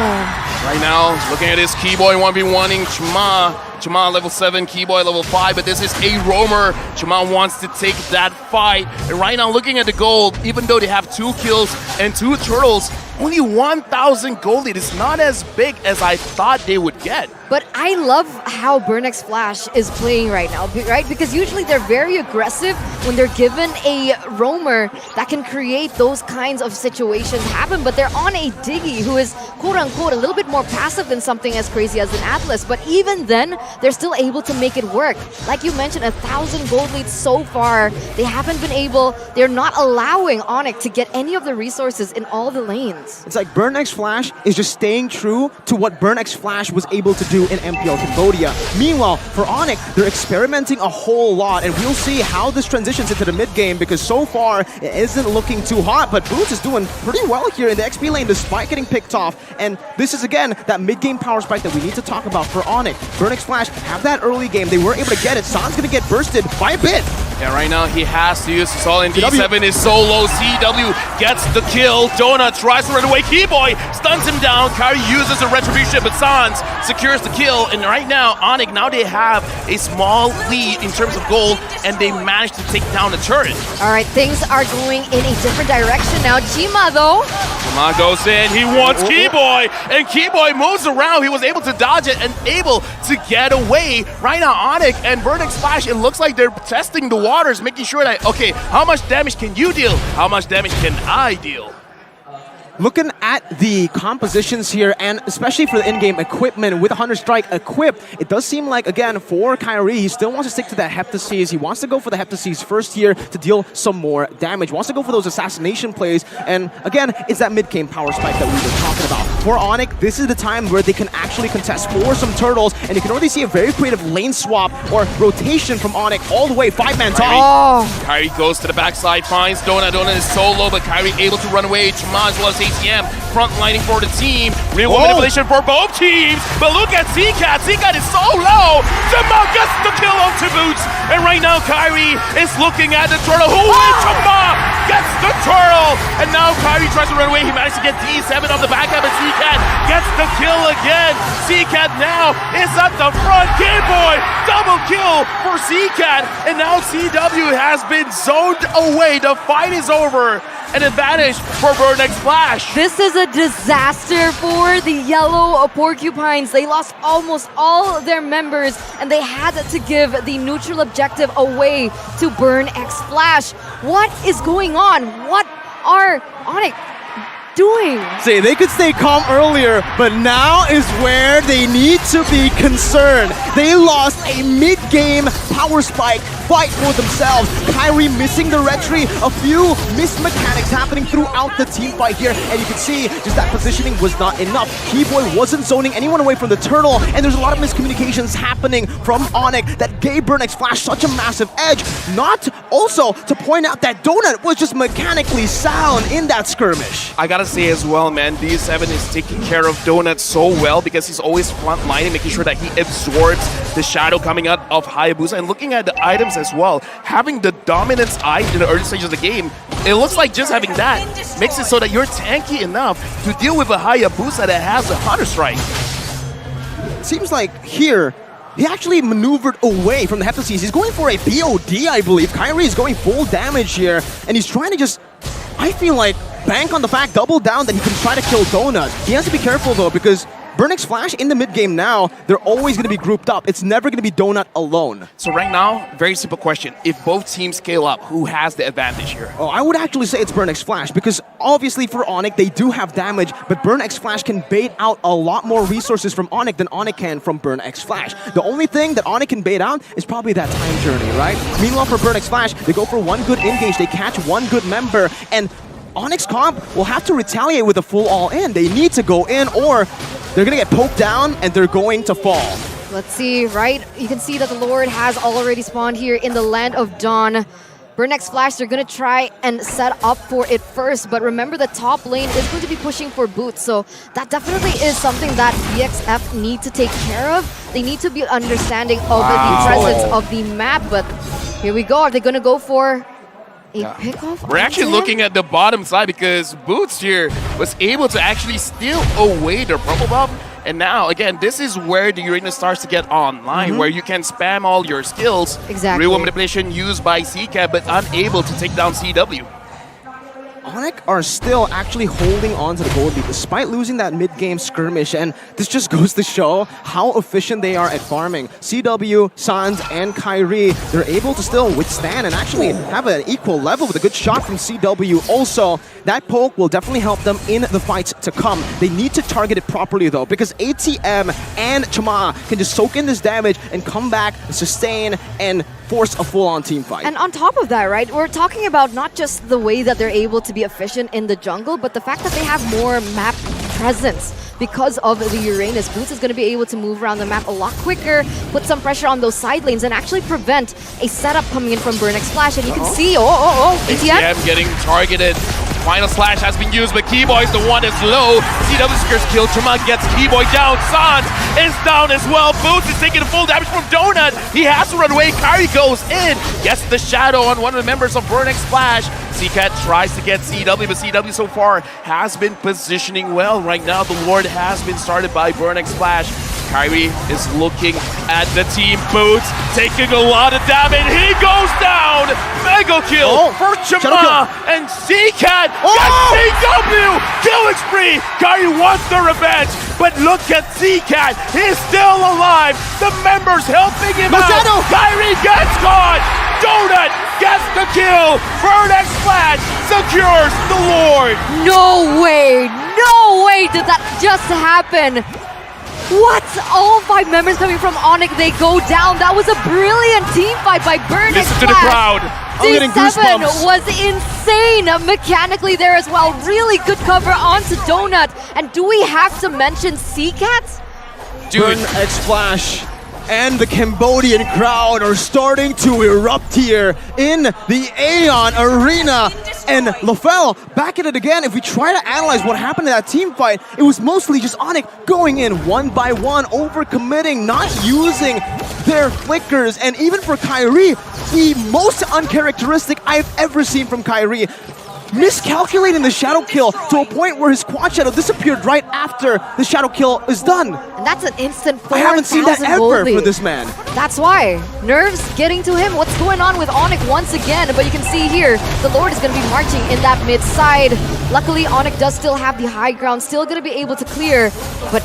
Right now, looking at his Keyboy 1v1ing Chma. Jamal level 7, Keyboy level 5, but this is a roamer. Jamal wants to take that fight. And right now, looking at the gold, even though they have 2 kills and 2 turtles, only 1,000 gold lead. It's not as big as I thought they would get. But I love how BurnXFlash is playing right now, right? Because usually they're very aggressive when they're given a roamer that can create those kinds of situations happen. But they're on a Diggy who is quote-unquote a little bit more passive than something as crazy as an Atlas. But even then, they're still able to make it work. Like you mentioned, 1,000 gold leads so far. They haven't been able, they're not allowing ONIC to get any of the resources in all the lanes. It's like BurnXFlash is just staying true to what BurnXFlash was able to do in MPL Cambodia. Meanwhile, for ONIC, they're experimenting a whole lot, and we'll see how this transitions into the mid game, because so far it isn't looking too hot, but Boots is doing pretty well here in the XP lane despite getting picked off. And this is again that mid game power spike that we need to talk about for ONIC. BurnXFlash have that early game, they were able to get it. San's gonna get bursted by a bit. Yeah, right now he has to use his all, and D7 is so low. CW gets the kill. Donut tries to run away. Keyboy stuns him down. Kyrie uses a retribution, but Sans secures the kill. And right now, ONIC, now they have a small lead in terms of gold, and they managed to take down the turret. All right, things are going in a different direction now. Jima, though. Jima goes in. He wants Keyboy, and Keyboy moves around. He was able to dodge it and able to get away. Right now, ONIC and BurnXFlash, it looks like they're testing the waters, making sure that, okay, how much damage can you deal? How much damage can I deal? Looking at the compositions here, and especially for the in-game equipment with the Hunter Strike equipped, it does seem like, again, for Kyrie, he still wants to stick to that Heptaseas. He wants to go for the Heptaseas first here to deal some more damage. Wants to go for those assassination plays, and again, it's that mid-game power spike that we were talking about. For ONIC, this is the time where they can actually contest for some turtles, and you can already see a very creative lane swap or rotation from ONIC all the way, 5-man top. Kyrie goes to the backside, finds Donut. Donut is so low, but Kyrie able to run away. Chima as well as ATM frontlining for the team. Real manipulation for both teams, but look at Zcat. Zcat is so low. Chima gets the kill onto Boots, and right now Kyrie is looking at the turtle. Who is Chima? Gets the turtle, and now Kyrie tries to run away. He managed to get D7 off the backup, and Zcat gets the kill again. Zcat now is at the front. Keyboy, double kill for Zcat, and now CW has been zoned away. The fight is over. An advantage for BurnXFlash. This is a disaster for the Yellow Porcupines. They lost almost all their members, and they had to give the neutral objective away to BurnXFlash. What is going on? What are ONIC doing? Say, they could stay calm earlier, but now is where they need to be concerned. They lost a mid-game power spike fight for themselves. Kyrie missing the retry, a few missed mechanics happening throughout the team fight here, and you can see just that positioning was not enough. Keyboy wasn't zoning anyone away from the turtle, and there's a lot of miscommunications happening from ONIC that gave BurnXFlash such a massive edge. Not also to point out that Donut was just mechanically sound in that skirmish. I gotta say as well, man, D7 is taking care of Donut so well because he's always front lining, making sure that he absorbs the shadow coming out of Hayabusa. And looking at the items as well, having the dominance eye in the early stages of the game, it looks like just having that makes it so that you're tanky enough to deal with a Hayabusa that has a Hunter Strike. Seems like here, he actually maneuvered away from the Heptaseas. He's going for a BOD, I believe. Kyrie is going full damage here, and he's trying to just, I feel like, bank on the fact, double down that he can try to kill Donut. He has to be careful though, because BurnXFlash in the mid game now, they're always going to be grouped up. It's never going to be Donut alone. So right now, very simple question. If both teams scale up, who has the advantage here? Oh, I would actually say it's BurnXFlash, because obviously for ONIC, they do have damage, but BurnXFlash can bait out a lot more resources from ONIC than ONIC can from BurnXFlash. The only thing that ONIC can bait out is probably that time journey, right? Meanwhile, for BurnXFlash, they go for one good engage, they catch one good member, and ONIC's comp will have to retaliate with a full all-in. They need to go in, or they're going to get poked down and they're going to fall. Let's see, right? You can see that the Lord has already spawned here in the Land of Dawn. BurnXFlash, they're going to try and set up for it first, but remember the top lane is going to be pushing for Boots, so that definitely is something that BXF need to take care of. They need to be understanding of the presence of the map, but here we go. Are they going to go for a pickoff? We're actually looking at the bottom side because Boots here was able to actually steal away their purple buff. And now, again, this is where the arena starts to get online, where you can spam all your skills. Exactly. Real manipulation used by CCAT, but unable to take down CW. ONIC are still actually holding on to the gold lead despite losing that mid-game skirmish, and this just goes to show how efficient they are at farming. CW, Sans, and Kyrie, they're able to still withstand and actually have an equal level with a good shot from CW. Also, that poke will definitely help them in the fights to come. They need to target it properly though, because ATM and Chama can just soak in this damage and come back, sustain, and force a full-on team fight. And on top of that, right, we're talking about not just the way that they're able to be efficient in the jungle, but the fact that they have more map presence. Because of the Uranus, Boots is going to be able to move around the map a lot quicker, put some pressure on those side lanes, and actually prevent a setup coming in from BurnXFlash. And you can see, ATM getting targeted. Final slash has been used, but Keyboy is the one that's low. CW secures kill. Trama gets Keyboy down. Sans is down as well. Boots is taking the full damage from Donut. He has to run away. Kyrie goes in. Gets the shadow on one of the members of BurnXFlash. CCAT tries to get CW, but CW so far has been positioning well. Right now, the Lord has been started by BurnXFlash. Kyrie is looking at the team. Boots taking a lot of damage. He goes down. Mega kill for Chama and CCAT. Gets CW. Killing spree. Kyrie wants the revenge, but look at CCAT. He's still alive. The members helping him out. Kyrie gets caught. Donut gets the kill. BurnXFlash secures the Lord. No way did that just happen. What? All 5 members coming from ONIC, they go down. That was a brilliant team fight by BurnXFlash. Listen to the crowd. D7 was insane mechanically there as well. Really good cover onto Donut. And do we have to mention CCAT? BurnXFlash and the Cambodian crowd are starting to erupt here in the Aeon Arena. And LaFell, back at it again. If we try to analyze what happened in that team fight, it was mostly just ONIC going in one by one, overcommitting, not using their flickers. And even for Kyrie, the most uncharacteristic I've ever seen from Kyrie. Miscalculating the shadow kill to a point where his quad shadow disappeared right after the shadow kill is done. And that's an instant 4,000 I haven't seen that ever for this man. That's why. Nerves getting to him. What's going on with ONIC once again? But you can see here, the Lord is going to be marching in that mid side. Luckily, ONIC does still have the high ground, still going to be able to clear. But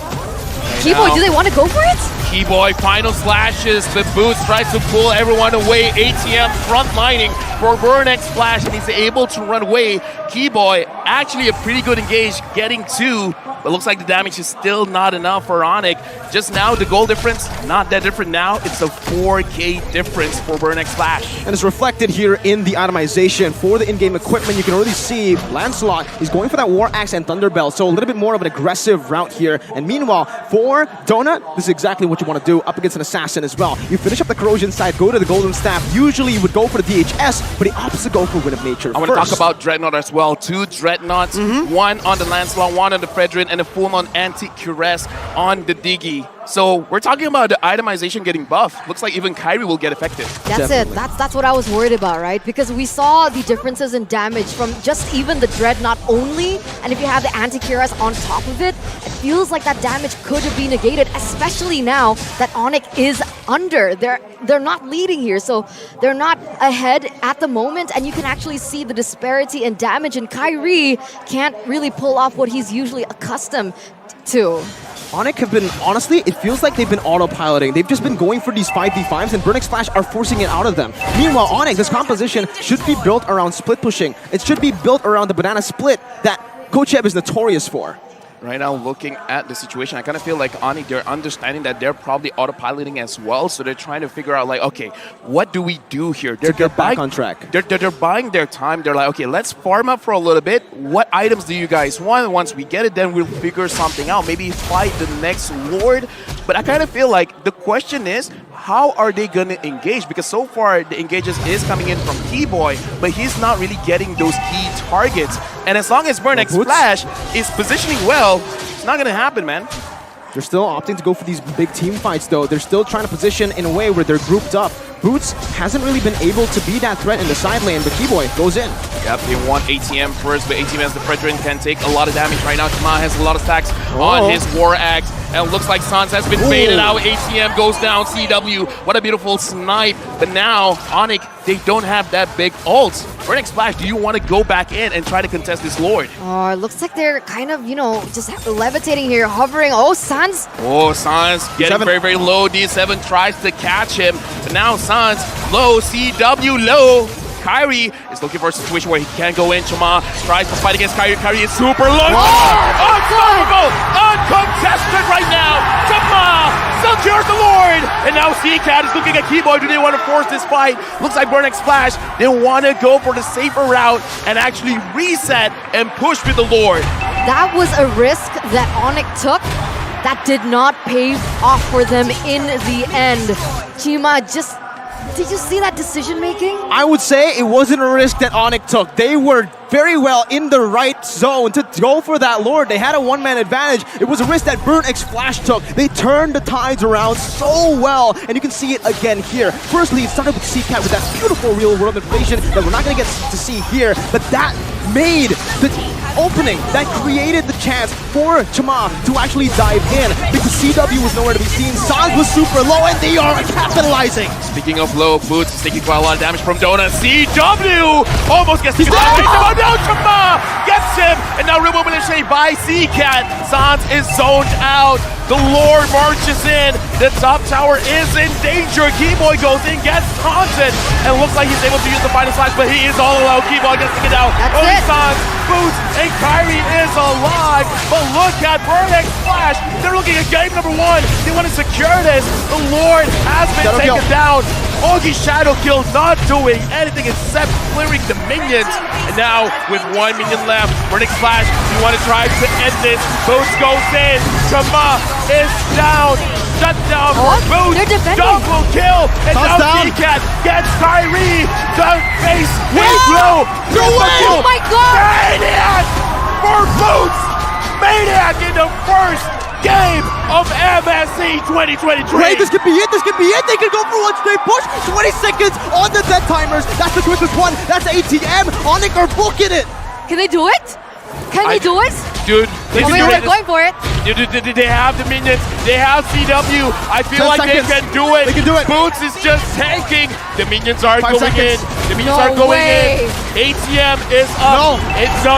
Keyboy, do they want to go for it? Keyboy final slashes, but Boots tries to pull everyone away. ATM frontlining for BurnXFlash, and he's able to run away. Keyboy actually a pretty good engage, getting 2, but looks like the damage is still not enough for ONIC. Just now, the goal difference, not that different now. It's a 4K difference for BurnXFlash. And it's reflected here in the itemization. For the in-game equipment, you can already see Lancelot is going for that War Axe and Thunderbelt, so a little bit more of an aggressive route here. And meanwhile, for Donut, this is exactly what you want to do up against an assassin as well. You finish up the corrosion side, go to the golden staff. Usually you would go for the DHS, but the opposite go for Wind of Nature. I want to talk about Dreadnought as well. 2 Dreadnoughts, one on the Lancelot, one on the Fredrin, and a full-on anti-Cuirass on the Diggy. So we're talking about the itemization getting buffed. Looks like even Kyrie will get affected. That's it. That's what I was worried about, right? Because we saw the differences in damage from just even the Dreadnought only, and if you have the anti-Cuirass on top of it, it feels like that damage could have been negated, especially now that ONIC is under. They're not leading here, so they're not ahead at the moment, and you can actually see the disparity in damage, and Kyrie can't really pull off what he's usually accustomed to. ONIC have been, honestly, it feels like they've been autopiloting. They've just been going for these 5v5s, and BurnXFlash are forcing it out of them. Meanwhile, ONIC, this composition should be built around split pushing. It should be built around the banana split that ECHOPH is notorious for. Right now, looking at the situation, I kind of feel like ONIC, they're understanding that they're probably autopiloting as well, so they're trying to figure out, like, okay, what do we do here? They're back on track. They're buying their time. They're like, okay, let's farm up for a little bit. What items do you guys want? Once we get it, then we'll figure something out. Maybe fight the next Lord. But I kind of feel like the question is, how are they going to engage? Because so far, the engages is coming in from Keyboy, but he's not really getting those key targets. And as long as BurnXFlash is positioning well, it's not going to happen, man. They're still opting to go for these big team fights, though. They're still trying to position in a way where they're grouped up. Boots hasn't really been able to be that threat in the side lane, but Keyboy goes in. Yep, they want ATM first, but ATM as the Fredrin can take a lot of damage right now. Chama has a lot of stacks on his War Axe, and it looks like Sans has been faded out. ATM goes down, CW, what a beautiful snipe. But now, ONIC, they don't have that big ult. BurnXFlash, do you want to go back in and try to contest this Lord? Oh, it looks like they're kind of, just levitating here, hovering. Oh, Sans. Oh, Sans getting very, very low. D7 tries to catch him, but now Sans low, CW low. Kyrie is looking for a situation where he can go in. Chama tries to fight against Kyrie. Kyrie is super low. Unstoppable! Uncontested right now. Chama secures the Lord. And now C-Cat is looking at Keyboy. Do they want to force this fight? Looks like BurnXFlash, they want to go for the safer route and actually reset and push with the Lord. That was a risk that ONIC took that did not pay off for them in the end. Chima just... Did you see that decision making? I would say it wasn't a risk that ONIC took. They were very well in the right zone to go for that Lord. They had a one-man advantage. It was a risk that BurnXFlash took. They turned the tides around so well, and you can see it again here. Firstly, it started with C-Cat with that beautiful real-world information that we're not going to get to see here, but that made the opening, that created the chance for Chama to actually dive in, because CW was nowhere to be seen. Sans was super low, and they are capitalizing. Speaking of low, Boots is taking quite a lot of damage from Dona. CW almost gets taken down. Oh no, Chama gets him, and now remobilization by C-Cat. Sans is zoned out. The Lord marches in. The top tower is in danger. Keyboy goes in, gets taunted, and looks like he's able to use the final slash, but he is all alone. Keyboy gets taken down. Only Sans, Boots, and Kyrie is alive. But look at BurnXFlash. They're looking at game number 1. They want to secure this. The Lord has been taken down. Augie Shadow Kill not doing anything except clearing the minions. And now, with 1 minion left, BurnXFlash, you want to try to end this. Boots goes in. Chama is down. Shut down for Boots. Double kill. And now C-Cat gets Kyrie. The face way low. Oh my god! Maniac for Boots. Maniac in the first game of MSC 2023. Great, this could be it, this could be it. They could go for one straight push. 20 seconds on the dead timers. That's the quickest one. That's ATM. ONIC are booking it. Can they do it? Can they do it? Dude, they're going for it. They have the minions. They have CW. I feel like they can do it. They can do it. Boots is just tanking. The minions are 5 going seconds. in. The minions are going in. ATM is up. No.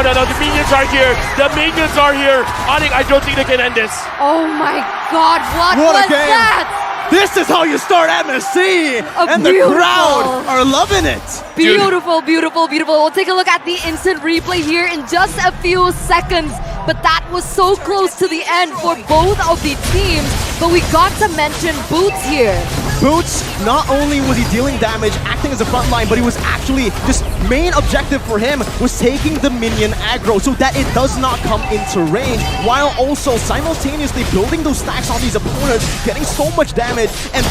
No. The minions are here. The minions are here. ONIC, I don't think they can end this. Oh my god, what was a game. that? This is how you start MSC, and the crowd are loving it. Beautiful, beautiful, beautiful. We'll take a look at the instant replay here in just a few seconds. But that was so close to the end for both of the teams. But we got to mention Boots here. Boots, not only was he dealing damage, acting as a front line, but he was actually, just main objective for him was taking the minion aggro so that it does not come into range, while also simultaneously building those stacks on these opponents, getting so much damage, and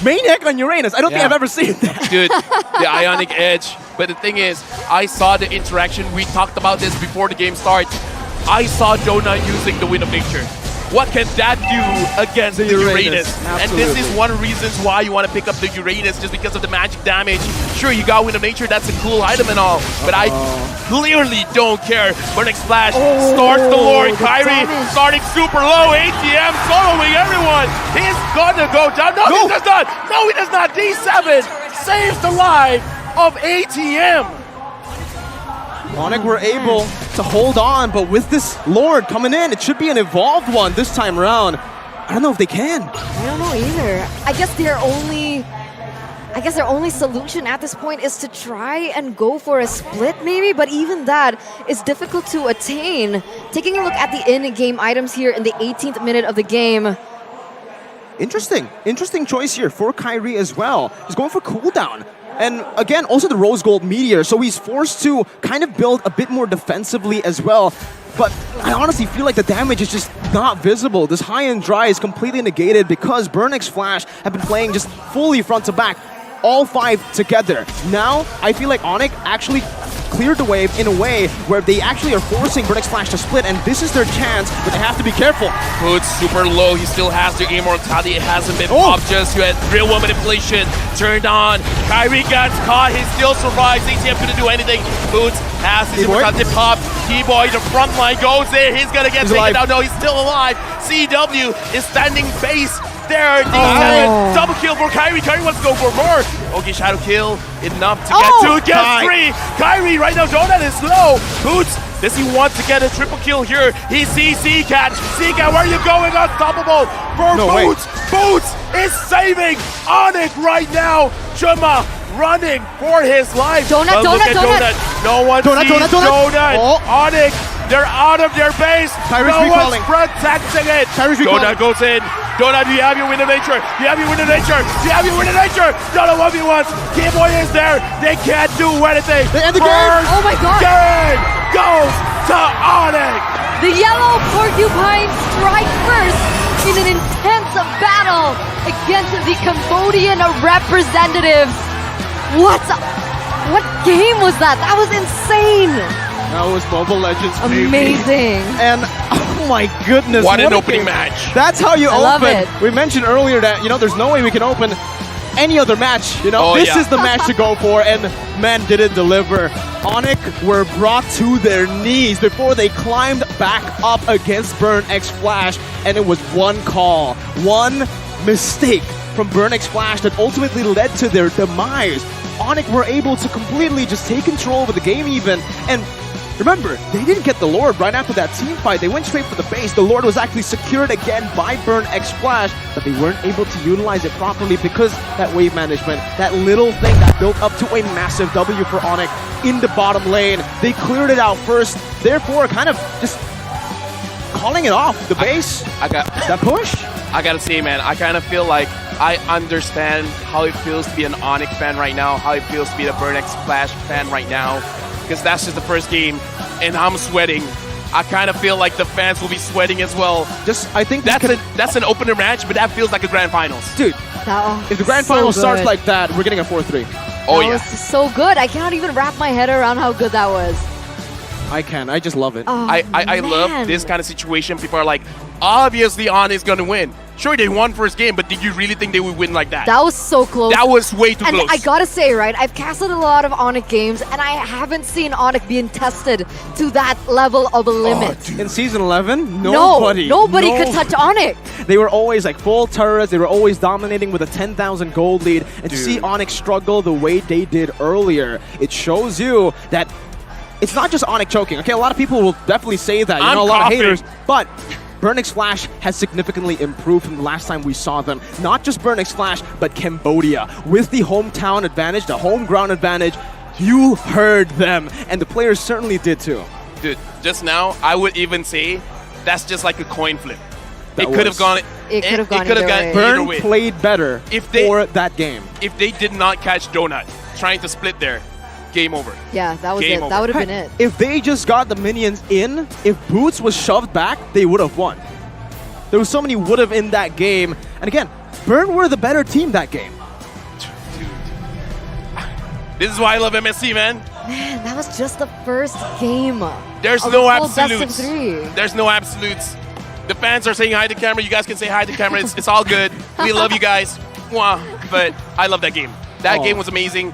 Maniac on Uranus. I don't think I've ever seen that. Dude, the Ionic Edge. But the thing is, I saw the interaction. We talked about this before the game starts. I saw Dona using the Wind of Nature. What can that do against the Uranus? And this is one of the reasons why you want to pick up the Uranus, just because of the magic damage. Sure, you got Wind of Nature, that's a cool item and all, but I clearly don't care. BurnXFlash starts the Lord. Kyrie starting super low. ATM soloing everyone. He's gonna go down. No, he does not. No, he does not. D7 saves the life of ATM. ONIC were able to hold on, but with this Lord coming in, it should be an evolved one this time around. I don't know if they can. I don't know either. I guess their only solution at this point is to try and go for a split maybe, but even that is difficult to attain. Taking a look at the in-game items here in the 18th minute of the game. Interesting choice here for Kyrie as well. He's going for cooldown. And again, also the Rose Gold Meteor, so he's forced to kind of build a bit more defensively as well. But I honestly feel like the damage is just not visible. This high and dry is completely negated because BurnXFlash have been playing just fully front to back, all 5 together. Now, I feel like ONIC actually cleared the wave in a way where they actually are forcing BurnXFlash to split, and this is their chance, but they have to be careful. Boots super low. He still has the immortality. It hasn't been popped just yet. Real world manipulation turned on. Kyrie gets caught. He still survives. ATM couldn't do anything. Boots has his immortality pop. T-Boy, the front line goes in. He's gonna get taken down. No, he's still alive. CW is standing base there. D7, double kill for Kyrie. Kyrie wants to go for more. Okay, shadow kill enough to get two, gets three. Kyrie right now, Donut is low. Boots, does he want to get a triple kill here? He sees Seacat. Seacat, where are you going? Unstoppable for Boots. Boots is saving ONIC right now. Chuma running for his life. Donut. No one sees Donut. ONIC, they're out of their base. Kyrie's no recalling. one's protecting it. Donut goes in. Donut, do you have your winner nature? Do you have your winner nature? Do you have your winner nature? Donut 1v1. Game-Boy is there. They can't do anything. They end the game. Oh my god. Game goes to ONIC. The yellow porcupine strike first in an intense battle against the Cambodian representatives. What game was that? That was insane. That was Mobile Legends. Amazing. And oh my goodness. What an opening match. That's how you open. love it. We mentioned earlier that, there's no way we can open any other match. This is the match to go for, and man, did it deliver. ONIC were brought to their knees before they climbed back up against BurnXFlash, and it was one call, one mistake from BurnXFlash that ultimately led to their demise. ONIC were able to completely just take control of the game even, and remember, they didn't get the Lord right after that team fight. They went straight for the base. The Lord was actually secured again by BurnXFlash, but they weren't able to utilize it properly because that wave management, that little thing that built up to a massive W for ONIC in the bottom lane. They cleared it out first, therefore kind of just calling it off. The base, that push. I gotta say, man, I kind of feel like I understand how it feels to be an ONIC fan right now, how it feels to be a BurnXFlash fan right now, because that's just the first game, and I'm sweating. I kind of feel like the fans will be sweating as well. I think that's an opener match, but that feels like a grand finals. Dude, if the grand finals starts like that, we're getting a 4-3. Oh yeah, that was so good. I cannot even wrap my head around how good that was. I can. I just love it. Oh, I love this kind of situation. People are like, obviously ONIC is gonna win. Sure, they won first game, but did you really think they would win like that? That was so close. That was way too close. And I gotta say, right, I've casted a lot of ONIC games, and I haven't seen ONIC being tested to that level of a limit. In Season 11, nobody could touch ONIC. They were always like full turrets. They were always dominating with a 10,000 gold lead. And to see ONIC struggle the way they did earlier, it shows you that it's not just ONIC choking. Okay, a lot of people will definitely say that. A lot of haters. But BurnXFlash has significantly improved from the last time we saw them. Not just BurnXFlash, but Cambodia. With the hometown advantage, the home ground advantage, you heard them. And the players certainly did too. Dude, just now, I would even say that's just like a coin flip. It could have gone either way. Burn played better for that game. If they did not catch Donut trying to split there, game over. Yeah, that was it. That would have been it. If they just got the minions in, if Boots was shoved back, they would have won. There was so many would have in that game. And again, Burn were the better team that game. Dude. This is why I love MSC, man. Man, that was just the first game. There's no absolutes. There's no absolutes. The fans are saying hi to camera. You guys can say hi to camera. It's all good. We love you guys. Mwah. But I love that game. That game was amazing.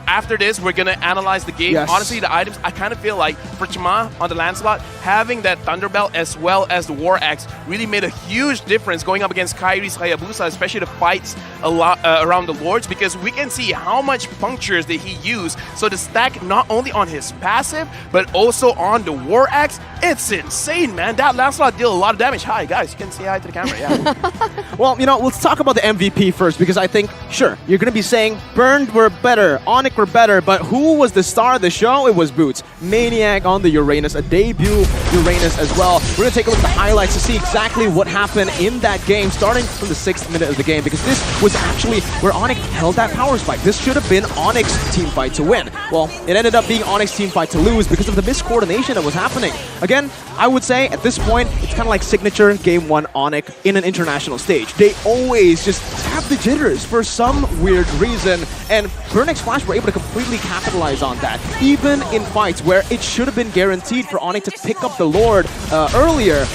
After this, we're going to analyze the game. Yes. Honestly, the items, I kind of feel like for Chima on the Lancelot, having that Thunderbelt as well as the War Axe really made a huge difference going up against Kyrie's Hayabusa, especially the fights a lot around the Lords, because we can see how much punctures that he used. So the stack not only on his passive, but also on the War Axe, it's insane, man. That Lancelot deal a lot of damage. Hi, guys. You can say hi to the camera, yeah. Well, let's talk about the MVP first, because I think, sure, you're going to be saying Burned were better, ONIC were better, but who was the star of the show? It was Boots. Maniac on the Uranus, a debut Uranus as well. We're going to take a look at the highlights to see exactly what happened in that game, starting from the 6th minute of the game, because this was actually where ONIC held that power spike. This should have been ONIC's team fight to win. Well, it ended up being ONIC's team fight to lose because of the miscoordination that was happening. again, I would say at this point, it's kind of like signature Game 1 ONIC in an international stage. They always just have the jitters for some weird reason, and BurnXFlash were able to completely capitalize on that, even in fights where it should have been guaranteed for ONIC to pick up the Lord earlier.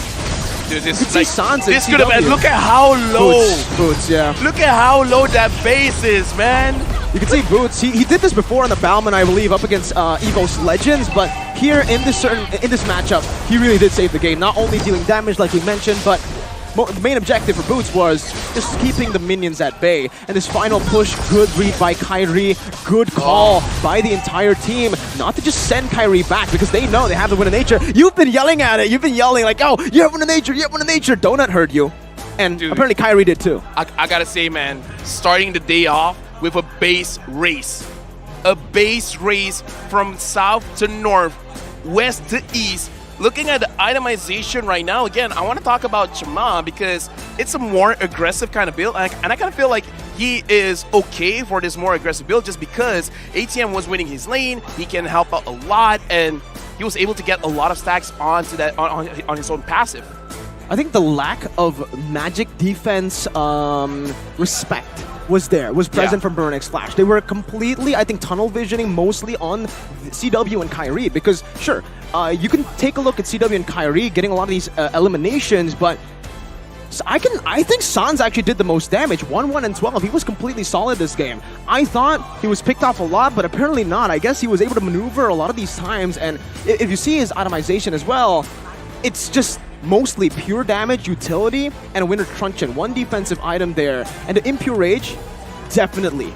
Dude, You could see Sans and this could have been. CW. Look at how low. Boots, yeah. Look at how low that base is, man. You can see Boots. He did this before on the Bauman, I believe, up against EVOS Legends, but here in this matchup, he really did save the game. Not only dealing damage, like we mentioned, but the main objective for Boots was just keeping the minions at bay. And this final push, good read by Kyrie, good call by the entire team, not to just send Kyrie back because they know they have the win of nature. You've been yelling at it. You've been yelling like, oh, you have win of nature, you have win of nature. Donut heard you. And apparently Kyrie did too. I gotta say, man, starting the day off with a base race. A base race from south to north, west to east. Looking at the itemization right now, again, I want to talk about Chama because it's a more aggressive kind of build, and I kind of feel like he is okay for this more aggressive build just because ATM was winning his lane, he can help out a lot, and he was able to get a lot of stacks onto that on his own passive. I think the lack of magic defense respect was present from BurnXFlash. They were completely, I think, tunnel visioning mostly on CW and Kyrie because, sure, you can take a look at CW and Kyrie getting a lot of these eliminations, but I think Sans actually did the most damage. 1-1 and 12. He was completely solid this game. I thought he was picked off a lot, but apparently not. I guess he was able to maneuver a lot of these times, and if you see his itemization as well, it's just mostly pure damage, utility, and a Winter Truncheon. One defensive item there. And the Impure Rage definitely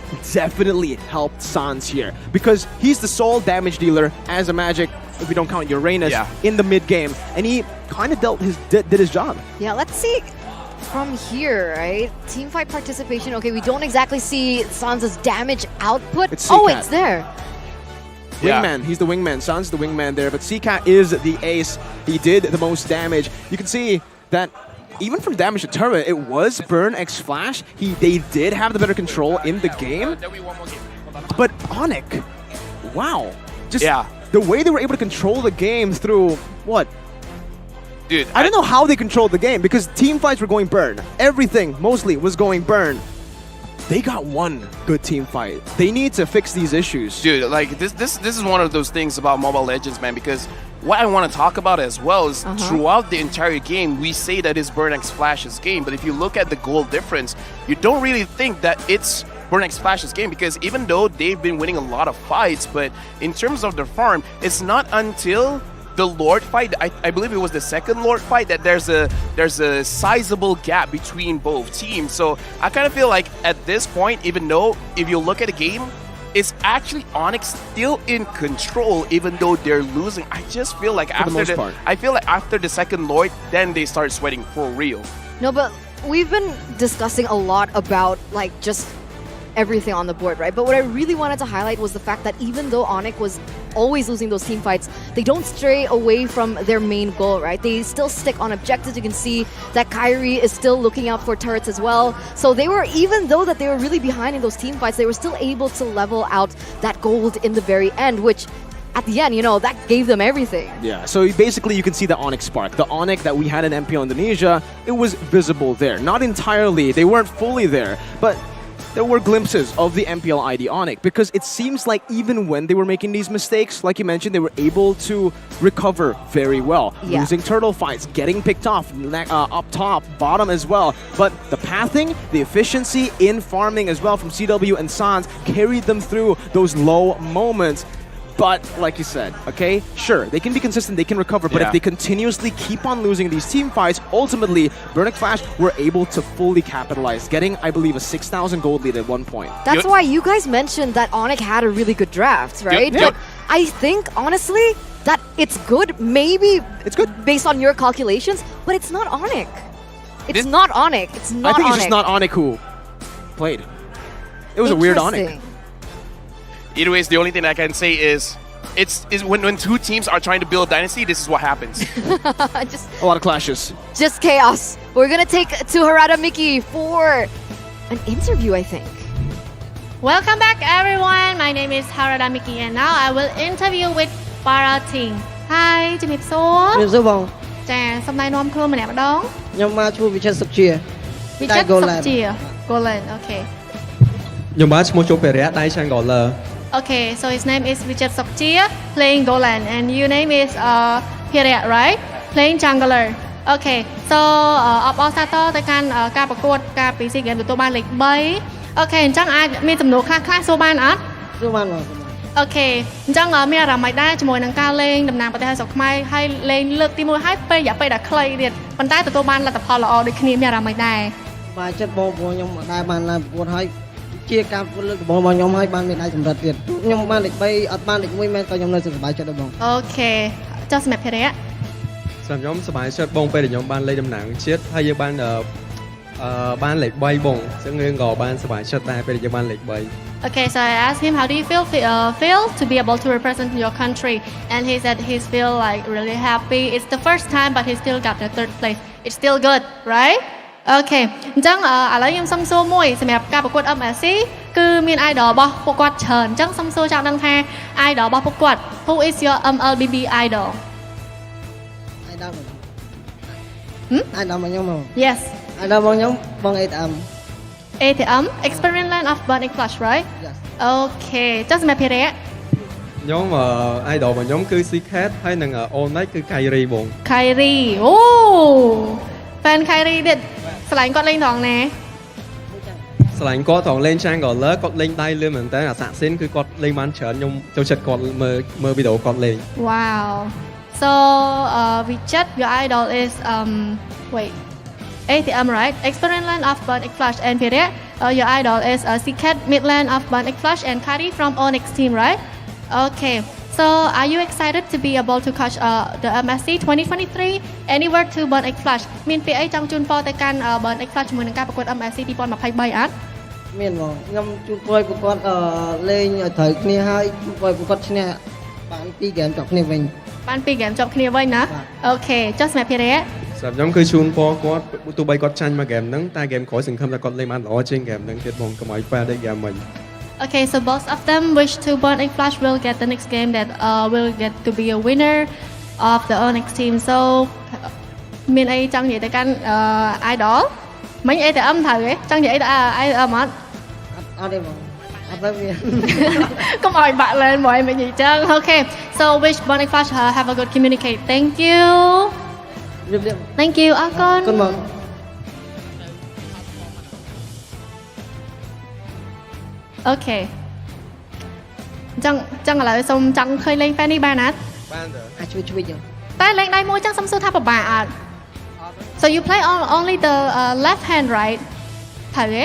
helped Sans here because he's the sole damage dealer as a Magic, if we don't count Uranus, in the mid game. And he kind of did his job. Yeah, let's see from here, right? Teamfight participation. Okay, we don't exactly see Sans's damage output. It's it's there. Wingman, he's the wingman. Sans the wingman there, but CCAT is the ace. He did the most damage. You can see that even from damage to turret, it was BurnXFlash. They did have the better control in the game. But ONIC, wow. Just the way they were able to control the game through what? Dude, I don't know how they controlled the game because team fights were going burn. Everything mostly was going burn. They got one good team fight. They need to fix these issues. Dude, like this is one of those things about Mobile Legends, man, because what I want to talk about as well is throughout the entire game, we say that it's BurnXFlash's game, but if you look at the goal difference, you don't really think that it's BurnXFlash's game because even though they've been winning a lot of fights, but in terms of their farm, it's not until the Lord fight, I believe it was the second Lord fight, that there's a sizable gap between both teams. So I kind of feel like at this point, even though if you look at the game, it's actually ONIC still in control, even though they're losing. I just feel like after the second Lord, then they start sweating for real. No, but we've been discussing a lot about like just everything on the board, right? But what I really wanted to highlight was the fact that even though ONIC was always losing those team fights, they don't stray away from their main goal, right? They still stick on objectives. You can see that Kyrie is still looking out for turrets as well. So they were, even though that they were really behind in those team fights, they were still able to level out that gold in the very end, which at the end, you know, that gave them everything. Yeah, so basically you can see the ONIC spark. The ONIC that we had in MPL Indonesia, it was visible there. Not entirely, they weren't fully there, but there were glimpses of the MPLID ONIC because it seems like even when they were making these mistakes, like you mentioned, they were able to recover very well. Yeah. Losing turtle fights, getting picked off up top, bottom as well. But the pathing, the efficiency in farming as well from CW and Sans carried them through those low moments. But like you said, okay, sure, they can be consistent, they can recover, but if they continuously keep on losing these team fights, ultimately, BurnXFlash were able to fully capitalize, getting, I believe, a 6,000 gold lead at one point. That's why you guys mentioned that ONIC had a really good draft, right? But I think, honestly, that it's good. Maybe it's good based on your calculations, but it's not ONIC. It's not ONIC. It's not ONIC. I think it's just not ONIC who played. It was a weird ONIC. Either way, the only thing I can say is it's when two teams are trying to build a dynasty, this is what happens. A lot of clashes. Just chaos. We're going to take to Harada Mickey for an interview, I think. Welcome back, everyone. My name is Harada Mickey, and now I will interview with Para Ting. Hi ជំរាបសួរ ជំរាបសួរបង ចាសំណែនាំខ្លួនម្នាក់ម្ដង ខ្ញុំមកឈ្មោះវិចិត្រសុខជា វិចិត្រសុខជា Golan okay ខ្ញុំបាទឈ្មោះជុំពេរៈដៃ Changoler Okay, so his name is Vichit Sokchia, playing Golan, and your name is Piria, right? Playing Jungler. Okay, so អបអរសាទរទៅកាន់ការប្រកួតការពី SEA Games ទទួលបានលេខ3 Okay អញ្ចឹងអាចមានសំណួរខ្លះៗសួរបានអត់ សួរបានបង Okay អញ្ចឹងមានអារម្មណ៍មិនដែរជាមួយនឹងការលេងតំណាងប្រទេសស្រុកខ្មែរហើយលេងលើកទី1ហើយពេលរយៈពេលដែលខ្លីទៀតប៉ុន្តែទទួលបានលទ្ធផលល្អដូចគ្នាមានអារម្មណ៍មិនដែរ បាទចិត្តបងប្អូនខ្ញុំអត់ដែរបានឡើងប្រកួតហើយជាការប្រកួតលើកដំបូងរបស់ខ្ញុំហើយបានមានដៃចម្រិតទៀតខ្ញុំបានលេខ3អត់បានលេខ1មែនក៏ខ្ញុំនៅសប្បាយចិត្តដែរបង Okay ចុះសម្រាប់ភិរិយ សម្រាប់ខ្ញុំសប្បាយចិត្តបងពេលដែលខ្ញុំបានលេខតំណាងជាតិហើយយើងបានលេខ3បងអញ្ចឹងយើងក៏បានសប្បាយចិត្តដែរពេលដែលយើងបានលេខ3 Okay, so I asked him, how do you feel to be able to represent your country? And he said he's feel like really happy. It's the first time, but he still got the 3rd place. It's still good, right? Okay. អញ្ចឹងឥឡូវខ្ញុំសុំសួរមួយសម្រាប់ការប្រកួត MSC គឺមាន idol របស់ពួកគាត់ច្រើនអញ្ចឹងសុំសួរចង់ដឹងថា idol របស់ពួកគាត់ Who is your MLBB idol? idol របស់ខ្ញុំ Yes. idol របស់ខ្ញុំបង ATM ATM Experience Land of BurnXFlash, right? Yes. Okay. ចុះសម្រាប់ភិរិយ ខ្ញុំ idol របស់ខ្ញុំគឺ ECHOPH ហើយនិង ONIC គឺ Kyrie បង Kyrie អូ fan Kyrie ទៀតស្រឡាញ់គាត់លេងត្រង់ណា ស្រឡាញ់គាត់ត្រង់លេង Changoler គាត់លេងដៃលឿនមែនតើ Assassin គឺគាត់លេងបានច្រើនខ្ញុំចូលចិត្តគាត់មើលវីដេអូគាត់លេង Wow. So Vichit, your idol is wait. ATM, right? Experience Land of BurnXFlash, and Piria, your idol is ECHOPH Midland of BurnXFlash, and Kari from ONIC team, right? Okay. So are you excited to be able to catch the MSC 2023? Any word to BurnXFlash? មានពាក្យអីចង់ជូនពរទៅកាន់ BurnXFlash ជាមួយនឹងការប្រកួត MSC 2023អត់ មានបងខ្ញុំជូនពរឲ្យប្រកួតលេងឲ្យត្រូវគ្នាហើយជូនពរឲ្យប្រកួតឈ្នះបាន2 game ជាប់គ្នាវិញ បាន 2 game ជាប់គ្នាវិញណា Okay ចុះសម្រាប់ភិរិយ សម្រាប់ខ្ញុំគឺជូនពរគាត់ទោះបីគាត់ចាញ់មួយហ្គេមហ្នឹងតែហ្គេមក្រោយសង្ឃឹមថាគាត់លេងបានល្អជាងហ្គេមហ្នឹងទៀតបងកុំឲ្យប៉ះដល់ហ្គេមវិញ Okay, so both of them wish to BurnXFlash will get the next game that will get to be a winner of the ONIC team. So មានអីចង់និយាយទៅកាន់ idol មិញ ATM ត្រូវទេចង់និយាយទៅ IDM អត់ អត់ទេបងអត់ទៅមានក ុំឲ្យបាក់លែនមកឲ្យមិញអញ្ចឹង Okay, so wish BurnXFlash have a good communicate. Thank you. Thank you អរគុណ បង Okay ចឹងឥឡូវសូមចង់ឃើញលេង fan នេះបានអត់ បានតើអាចជួយយើង តែលេងដៃមួយចឹងសុំសួរថាពិបាកអត់ So you play only the left hand, right? ត្រូវទេ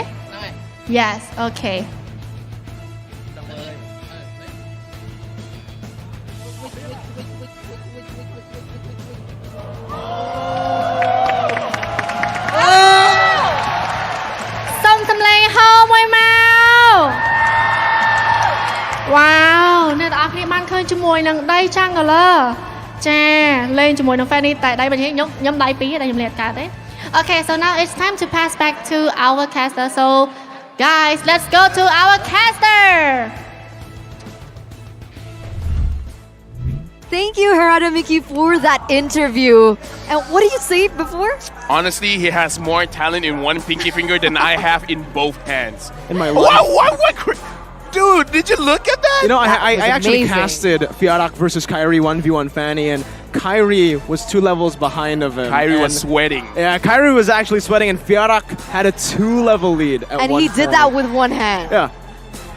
Yes, okay. Xong tâm lên hô môi mau. Wow, អ្នកទាំងអស់គ្នាបានឃើញជាមួយនឹងដៃ Changoler ចាលេងជាមួយនឹង fan នេះតែដៃបែបនេះខ្ញុំដៃ2តែខ្ញុំលេងអត់កើតទេ Okay, so now it's time to pass back to our caster. So guys, let's go to our caster. Thank you, Harada Miki, for that interview. And what did you say before? Honestly, he has more talent in one pinky finger than I have in both hands. In my life. What? Dude, did you look at that? You know, I actually amazing. casted Fiorak versus Kyrie 1v1 Fanny, and Kyrie was 2 levels behind of him. Kyrie was sweating. Yeah, Kyrie was actually sweating, and Fiorak had a 2-level lead at And one he did point. that with one hand. Yeah.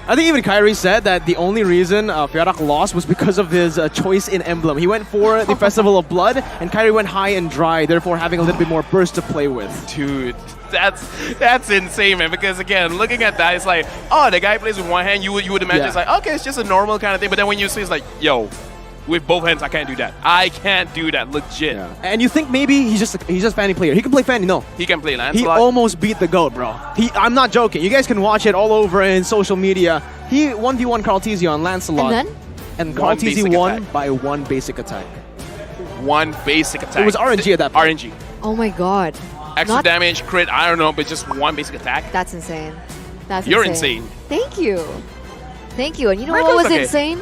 I think even Kyrie said that the only reason Fiorak lost was because of his choice in emblem. He went for the Festival of Blood, and Kyrie went high and dry, therefore having a little bit more burst to play with. Dude, that's insane, man. Because again, looking at that, it's like, oh, the guy plays with one hand. You would imagine it's like, okay, it's just a normal kind of thing. But then when you see, it's like, yo, with both hands, I can't do that. I can't do that, legit. Yeah. And you think maybe he's just Fanny player. He can play Fanny, no. He can play Lancelot. He almost beat the GOAT, bro. I'm not joking. You guys can watch it all over in social media. He 1v1 Carltesi on Lancelot. And Carltesi won by 1 basic attack. 1 basic attack. It was RNG at that point. RNG. Oh my god. Extra damage, crit, I don't know, but just 1 basic attack. That's insane. You're insane. Thank you. Thank you. And you know Michael's what was okay. insane?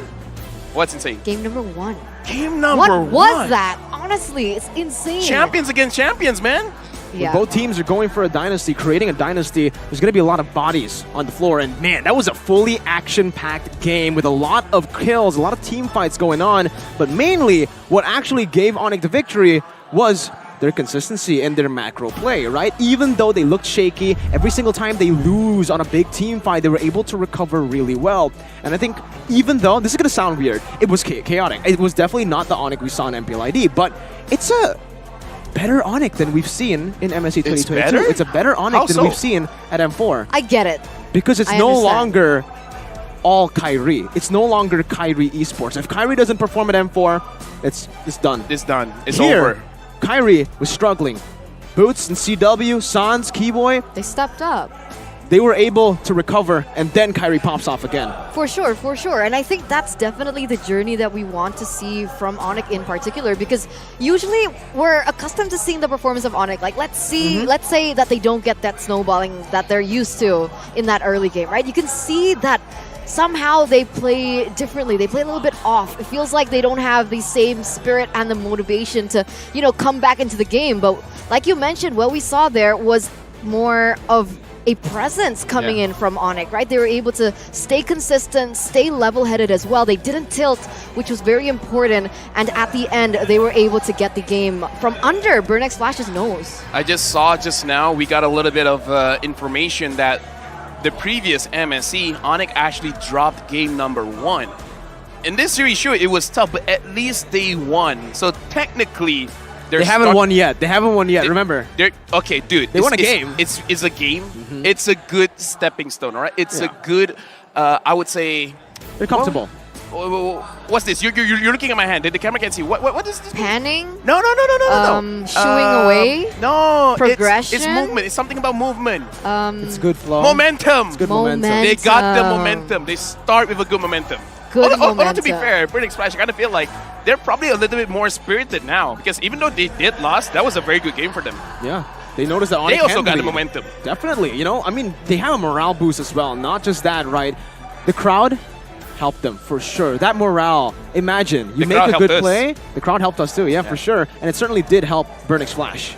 What's insane? Game number 1. Game number What one. was that? Honestly, it's insane. Champions against champions, man. Yeah. Both teams are going for a dynasty, creating a dynasty. There's going to be a lot of bodies on the floor. And man, that was a fully action-packed game with a lot of kills, a lot of team fights going on. But mainly, what actually gave ONIC the victory was their consistency and their macro play, right? Even though they looked shaky, every single time they lose on a big team fight, they were able to recover really well. And I think even though, this is going to sound weird, it was chaotic. It was definitely not the ONIC we saw in MPLID, but it's a better ONIC than we've seen in MSC 2022. It's a better ONIC than we've seen at M4. I get it. Because it's no longer all Kyrie. It's no longer Kyrie Esports. If Kyrie doesn't perform at M4, it's done. It's done. It's Here, over. Kyrie was struggling. Boots and CW, Sans, Keyboy, They stepped up. they were able to recover, and then Kyrie pops off again. For sure, for sure. And I think that's definitely the journey that we want to see from ONIC in particular, because usually we're accustomed to seeing the performance of ONIC. Like, let's say that they don't get that snowballing that they're used to in that early game, right? You can see that somehow they play differently. They play a little bit off. It feels like they don't have the same spirit and the motivation to, you know, come back into the game. But like you mentioned, what we saw there was more of a presence coming in from ONIC, right? They were able to stay consistent, stay level-headed as well. They didn't tilt, which was very important. And at the end, they were able to get the game from under BurnXFlash's nose. I just saw just now, we got a little bit of information that the previous MSC, ONIC actually dropped game number 1. In this series, sure, it was tough, but at least they won. So technically, They haven't won yet. They haven't won yet, remember. Okay, dude. They won a game. It's a game. It's a good stepping stone, all right? It's a good, I would say... They're comfortable. What's this? You're looking at my hand. The camera can't see. What is this? Panning? No. Shooing away? No. Progression? It's movement. It's something about movement. It's good flow. Momentum. It's good momentum. They got the momentum. They start with a good momentum. Although to be fair, BurnXFlash, I kind of feel like they're probably a little bit more spirited now, because even though they did lose, that was a very good game for them. Yeah. They noticed that ONIC They also can got the lead. momentum. Definitely. You know, I mean, they have a morale boost as well. Not just that, right? The crowd helped them, for sure. That morale, imagine, you make a good play, the crowd helped us too, yeah, for sure. And it certainly did help BurnXFlash.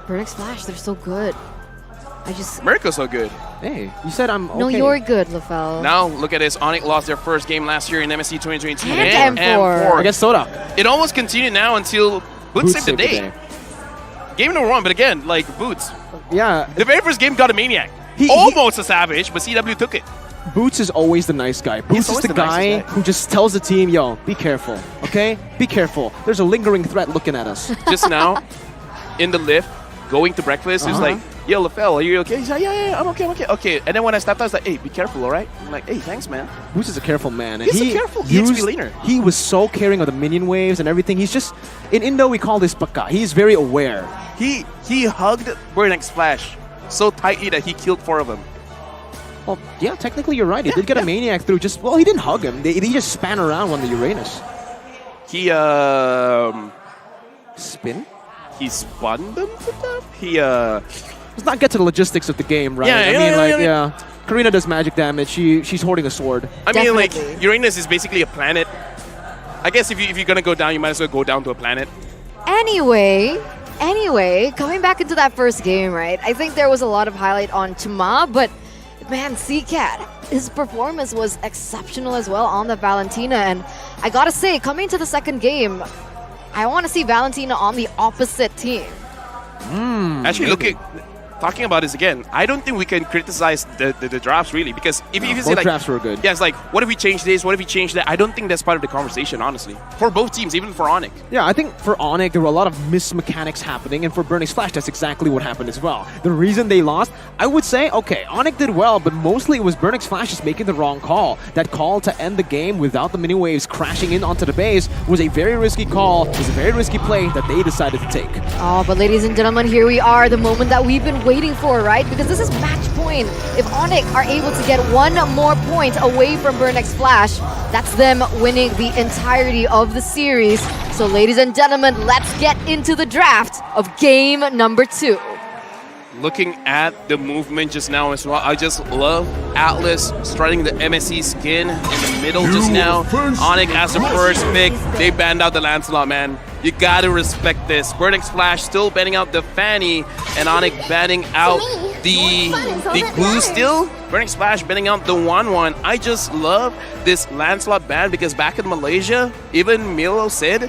BurnXFlash, they're so good. America's so good. Hey, you said I'm okay. No, you're good, LaFell. Now, look at this. ONIC lost their first game last year in MSC 2022. And M4. Against Sodak. It almost continued now until Boots saved the day. Game number 1, but again, like Boots. Yeah. The very first game got a Maniac. Almost a Savage, but CW took it. Boots is always the nice guy. Boots is the guy who just tells the team, yo, be careful, okay? Be careful. There's a lingering threat looking at us. Just now, in the lift, going to breakfast, he's like, yo, LaFell, are you okay? He's like, yeah, I'm okay. Okay, and then when I stepped out, I was like, hey, be careful, all right? I'm like, hey, thanks, man. Boots is a careful man. And He's a careful EXP laner. He was so caring of the minion waves and everything. He's just, in Indo, we call this baka. He's very aware. He hugged BurnXFlash so tightly that he killed 4 of them. Well, yeah, technically you're right. He did get a Maniac through just, well, he didn't hug him. He just span around on the Uranus. He, Spin? He spun them to death? Let's not get to the logistics of the game, right? Yeah, Karina does magic damage. She's holding a sword. I mean, like, Uranus is basically a planet. I guess if you're gonna go down, you might as well go down to a planet. Anyway, coming back into that first game, right? I think there was a lot of highlight on Chuma, but man, CCAT, his performance was exceptional as well on the Valentina. And I gotta say, coming to the second game, I want to see Valentina on the opposite team. Actually, talking about this again, I don't think we can criticize the drafts really, because if you say both like drafts were good. Yeah, it's like, what if we change this? What if we change that? I don't think that's part of the conversation, honestly, for both teams, even for ONIC. Yeah, I think for ONIC there were a lot of missed mechanics happening, and for BurnXFlash that's exactly what happened as well. The reason they lost, I would say, okay, ONIC did well, but mostly it was BurnXFlash just making the wrong call. That call to end the game without the mini waves crashing in onto the base was a very risky call. It was a very risky play that they decided to take. Oh, but ladies and gentlemen, here we are, the moment that we've been waiting for, right? Because this is match point. If ONIC are able to get 1 more point away from BurnXFlash, that's them winning the entirety of the series. So ladies and gentlemen, let's get into the draft of game number 2. Looking at the movement just now as well, I just love Atlas starting the MSC skin in the middle just now. ONIC as the first pick. They banned out the Lancelot, man. You gotta respect this. BurnXFlash still banning out the Fanny, and ONIC banning out the Blue still. BurnXFlash banning out the 1-1. I just love this Lancelot ban because back in Malaysia, even Milo said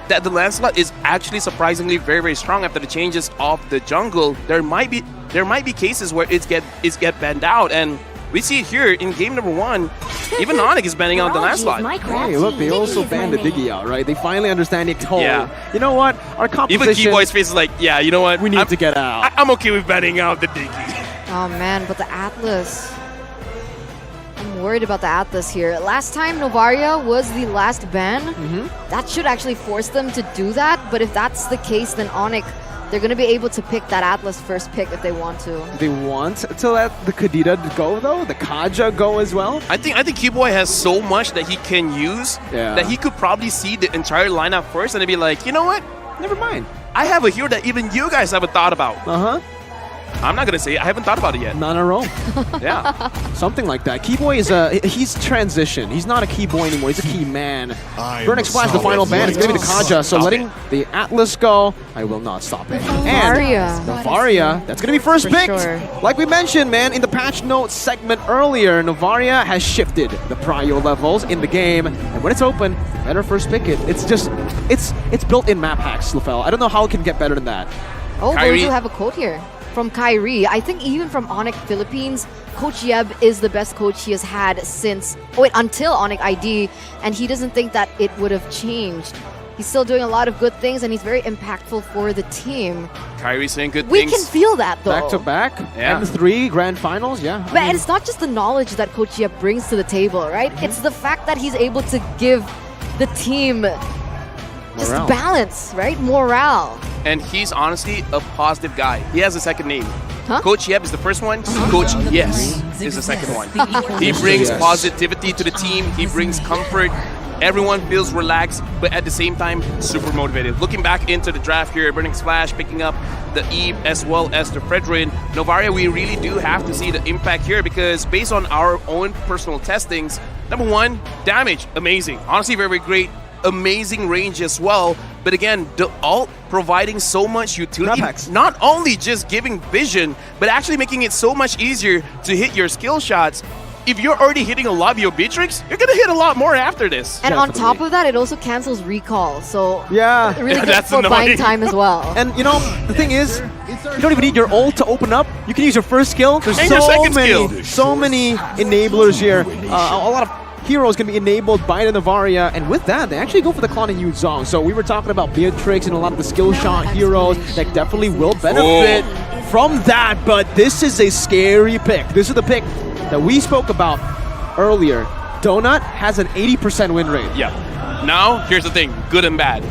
that the Lancelot is actually surprisingly very, very strong after the changes of the jungle. There might be cases where it's get banned out, and we see it here in game number 1. Even ONIC is banning out the Lancelot. Hey, look, they also banned the Diggy out, right? They finally understand it. Oh, Yeah. you know what? Our competition. Even Keyboy's face is like, yeah, you know what? We need to get out. I'm okay with banning out the Diggy. Oh man, but the Atlas. I'm worried about the Atlas here. Last time Novaria was the last ban. That should actually force them to do that. But if that's the case, then ONIC, they're going to be able to pick that Atlas first pick if they want to. They want to let the Kadita go though, the Kaja go as well. I think Keyboy has so much that he can use that he could probably see the entire lineup first and then be like, you know what? Never mind. I have a hero that even you guys haven't thought about. I'm not gonna say it. I haven't thought about it yet. Nana Rome. Yeah. Something like that. Keyboy is he's transitioned. He's not a Keyboy anymore. He's a key man. BurnXFlash, the final ban, is going to be the Kaja. So letting the Atlas go, I will not stop it. And Novaria, that's going to be first picked. Like we mentioned, man, in the patch notes segment earlier, Novaria has shifted the prio levels in the game. And when it's open, better first pick it. It's just, it's built in map hacks, Lefel. I don't know how it can get better than that. Oh, we do have a quote here from Kyrie. I think even from ONIC Philippines, Coach Yeb is the best coach he has had since, until ONIC ID, and he doesn't think that it would have changed. He's still doing a lot of good things, and he's very impactful for the team. Kyrie saying good We things. can feel that, though. Back to back, Yeah. M3 grand finals, yeah. But it's not just the knowledge that Coach Yeb brings to the table, right? It's the fact that he's able to give the team just Morale. balance, right? Morale. And he's honestly a positive guy. He has a second name. Huh? Coach Yeb is the first one. Coach Yes is the second one. He brings positivity to the team. He brings comfort. Everyone feels relaxed, but at the same time, super motivated. Looking back into the draft here, BurnXFlash picking up the Eve as well as the Fredrin. Novaria, we really do have to see the impact here because based on our own personal testings, number 1, damage, amazing. Honestly, very, very great. Amazing range as well. But again, the ult providing so much utility, not only just giving vision, but actually making it so much easier to hit your skill shots. If you're already hitting a lot of your Beatrix, you're gonna hit a lot more after this. And on top of that, it also cancels recall. So yeah, really good that's for buying annoying. time as well. And you know, the thing is, you don't even need your ult to open up. You can use your first skill. There's And your second skill. so many enablers here. A lot of heroes can be enabled by the Novaria, and with that, they actually go for the Klon and Yu Zhong. So we were talking about Beatrix and a lot of the skill shot heroes that definitely will benefit from that, but this is a scary pick. This is the pick that we spoke about earlier. Donut has an 80% win rate. Yeah. Now, here's the thing, good and bad.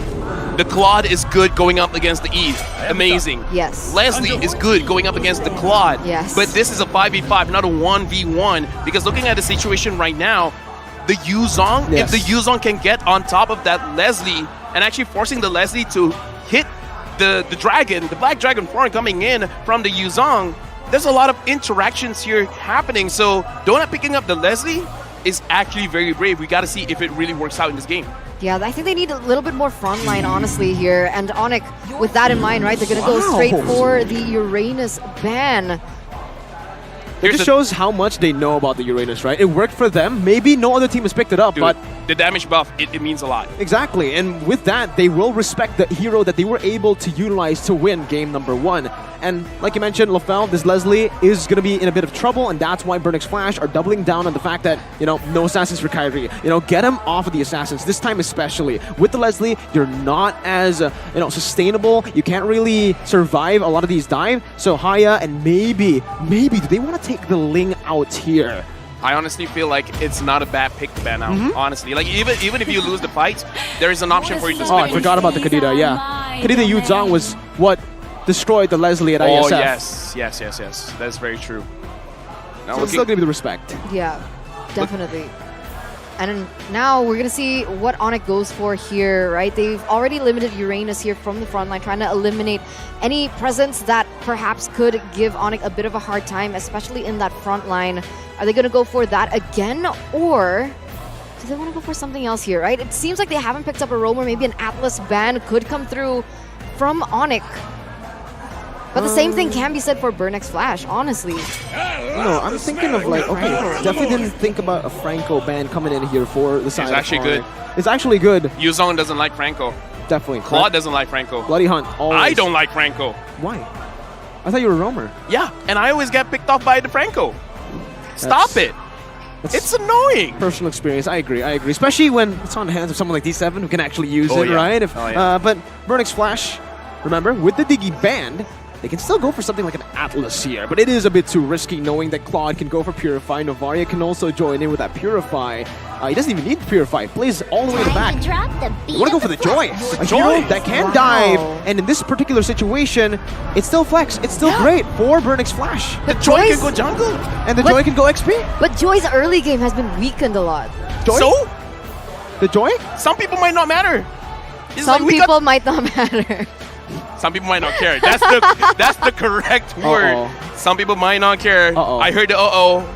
The Claude is good going up against the Eve. Amazing. Yes. Leslie is good going up against the Claude. Yes. But this is a 5v5, not a 1v1. Because looking at the situation right now, the Yu Zhong, if the Yu Zhong can get on top of that Leslie and actually forcing the Leslie to hit the dragon, the black dragon form coming in from the Yu Zhong, there's a lot of interactions here happening. So Donut picking up the Leslie is actually very brave. We got to see if it really works out in this game. Yeah, I think they need a little bit more frontline, honestly, here. And ONIC, with that in mind, right, they're going to go straight for the Uranus ban. It just shows how much they know about the Uranus, right? It worked for them. Maybe no other team has picked it up, Dude, but the damage buff, it means a lot. exactly. And with that, they will respect the hero that they were able to utilize to win game number 1. And like you mentioned, Lefel, this Leslie is going to be in a bit of trouble, and that's why BurnXFlash are doubling down on the fact that, you know, no assassins for Kyrie. You know, get him off of the assassins, this time especially. With the Leslie, you're not as, you know, sustainable. You can't really survive a lot of these dives. So Haya and maybe, do they want to take the Ling out here? I honestly feel like it's not a bad pick to ban out, honestly. Like, even if you lose the fight, there is an option for you to spin. Oh, I forgot about the Kadita, yeah. Kadita Yu Zhong was what destroyed the Leslie at ISF. Oh, yes. That's very true. Now So it's still going to be the respect. Yeah, definitely. And now we're gonna see what ONIC goes for here, right? They've already limited Uranus here from the front line, trying to eliminate any presence that perhaps could give ONIC a bit of a hard time, especially in that front line. Are they gonna go for that again, or do they want to go for something else here, right? It seems like they haven't picked up a roamer. Maybe an Atlas ban could come through from ONIC. But the same thing can be said for BurnXFlash, honestly. No, I'm thinking of like, okay, definitely didn't think about a Franco ban coming in here for the side. It's actually good. It's actually good. Yuzong doesn't like Franco. Definitely. Claude doesn't like Franco. Bloody Hunt, always. I don't like Franco. Why? I thought you were a roamer. Yeah, and I always get picked off by the Franco. Stop it. It's annoying. Personal experience, I agree. Especially when it's on the hands of someone like D7 who can actually use it, yeah. right? But BurnXFlash, remember, with the Diggy banned, they can still go for something like an Atlas here, but it is a bit too risky knowing that Claude can go for Purify. Novaria can also join in with that Purify. He doesn't even need Purify. Plays all the way to the back. You want to go for the Joy. A hero that can dive, and in this particular situation, it's still flex. It's still great for BurnXFlash. The Joy can go jungle. And the Joy can go XP. But Joy's early game has been weakened a lot. Joy? So? The Joy? Some people might not matter. It's Some like people might not matter. Some people might not care. That's the correct word. Some people might not care. I heard the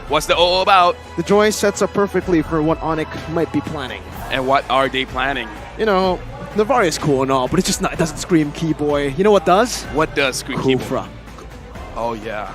What's the about? The Joy sets up perfectly for what ONIC might be planning. And what are they planning? You know, Navarre is cool and all, but it's just not. It doesn't scream Keyboy. You know what does? What does scream Kufra. Oh yeah.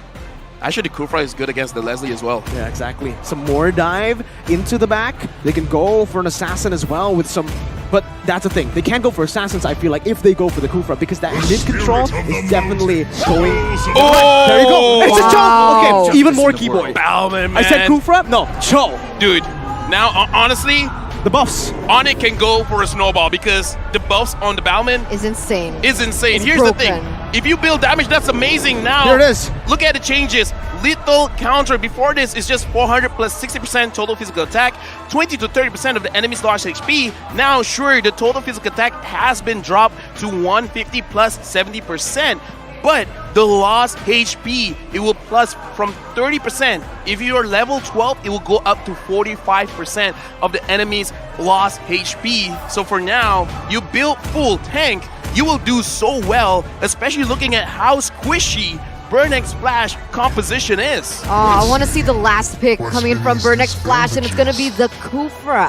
Actually, Kufra is good against the Leslie as well. Yeah, exactly. Some more dive into the back. They can go for an assassin as well with some. But that's the thing. They can't go for assassins, I feel like, if they go for the Kufra, because that mid control is definitely going. Oh! There you go. It's a Cho. Okay, even more Keyboy. Bowman, man. I said Kufra? No, Cho. Dude, now honestly, the buffs. ONIC can go for a snowball because the buffs on the Bowman is insane. Here's broken. The thing. If you build damage, that's amazing. Now, here it is. Look at the changes. Lethal counter before this is just 400 plus 60% total physical attack, 20 to 30% of the enemy's lost HP. Now, sure, the total physical attack has been dropped to 150 plus 70%, but the lost HP, it will plus from 30%. If you are level 12, it will go up to 45% of the enemy's lost HP. So for now, you build full tank, you will do so well, especially looking at how squishy BurnXFlash composition is. Oh, I want to see the last pick coming in from BurnXFlash, and it's going to be the Kufra.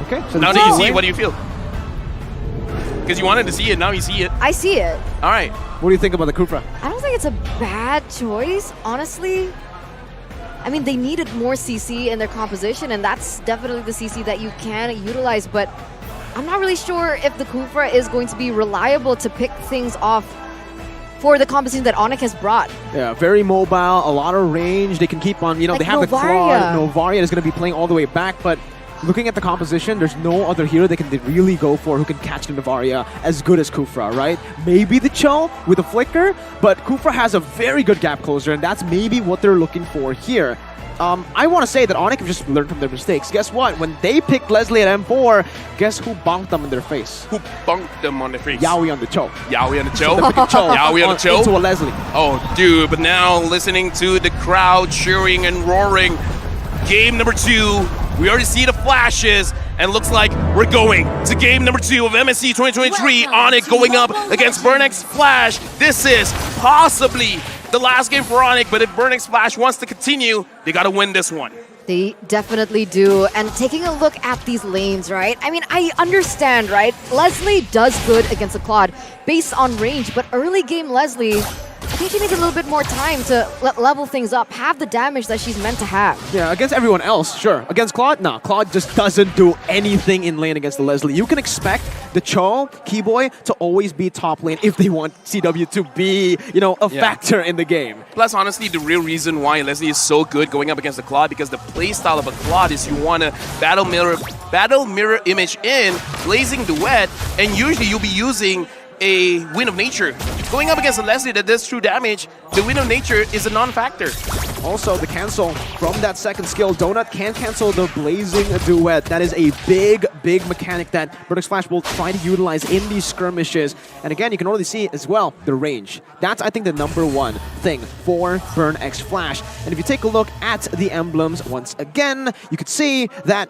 Okay. So now that you see it, what do you feel? Because you wanted to see it, now you see it. I see it. All right. What do you think about the Kufra? I don't think it's a bad choice, honestly. I mean, they needed more CC in their composition, and that's definitely the CC that you can utilize, but I'm not really sure if the Kufra is going to be reliable to pick things off for the composition that ONIC has brought. Yeah, very mobile, a lot of range. They can keep on, Like they have Novaria. the Claude. Novaria is going to be playing all the way back, but looking at the composition, there's no other hero they can really go for who can catch the Novaria as good as Kufra, right? Maybe the Cho with a flicker, but Kufra has a very good gap closer, and that's maybe what they're looking for here. I want to say that ONIC have just learned from their mistakes. Guess what? When they picked Leslie at M4, guess who bonked them in their face? Who bonked them on their face? Yaoi on the Cho. Yaoi on the Cho? Yaoi on the Cho? Into a Leslie. Oh, dude, but now listening to the crowd cheering and roaring, game number 2, we already see the flashes, and looks like we're going to game number 2 of MSC 2023. ONIC going up against BurnXFlash. This is possibly the last game for ONIC, but if BurnXFlash wants to continue, they gotta win this one. They definitely do. And taking a look at these lanes, right? I mean, I understand, right? Leslie does good against a Claude based on range, but early game Leslie, I think she needs a little bit more time to level things up, have the damage that she's meant to have. Yeah, against everyone else, sure. Against Claude, nah. Claude just doesn't do anything in lane against the Leslie. You can expect the Cho, Keyboy, to always be top lane if they want CW to be, a factor in the game. Plus, honestly, the real reason why Leslie is so good going up against the Claude, because the playstyle of a Claude is you want to battle mirror image in, blazing duet, and usually you'll be using a Wind of Nature. Going up against a Leslie that does true damage, the Wind of Nature is a non-factor. Also, the cancel from that second skill, Donut can cancel the Blazing Duet. That is a big, big mechanic that BurnXFlash will try to utilize in these skirmishes. And again, you can already see as well the range. That's, I think, the #1 thing for BurnXFlash. And if you take a look at the emblems once again, you can see that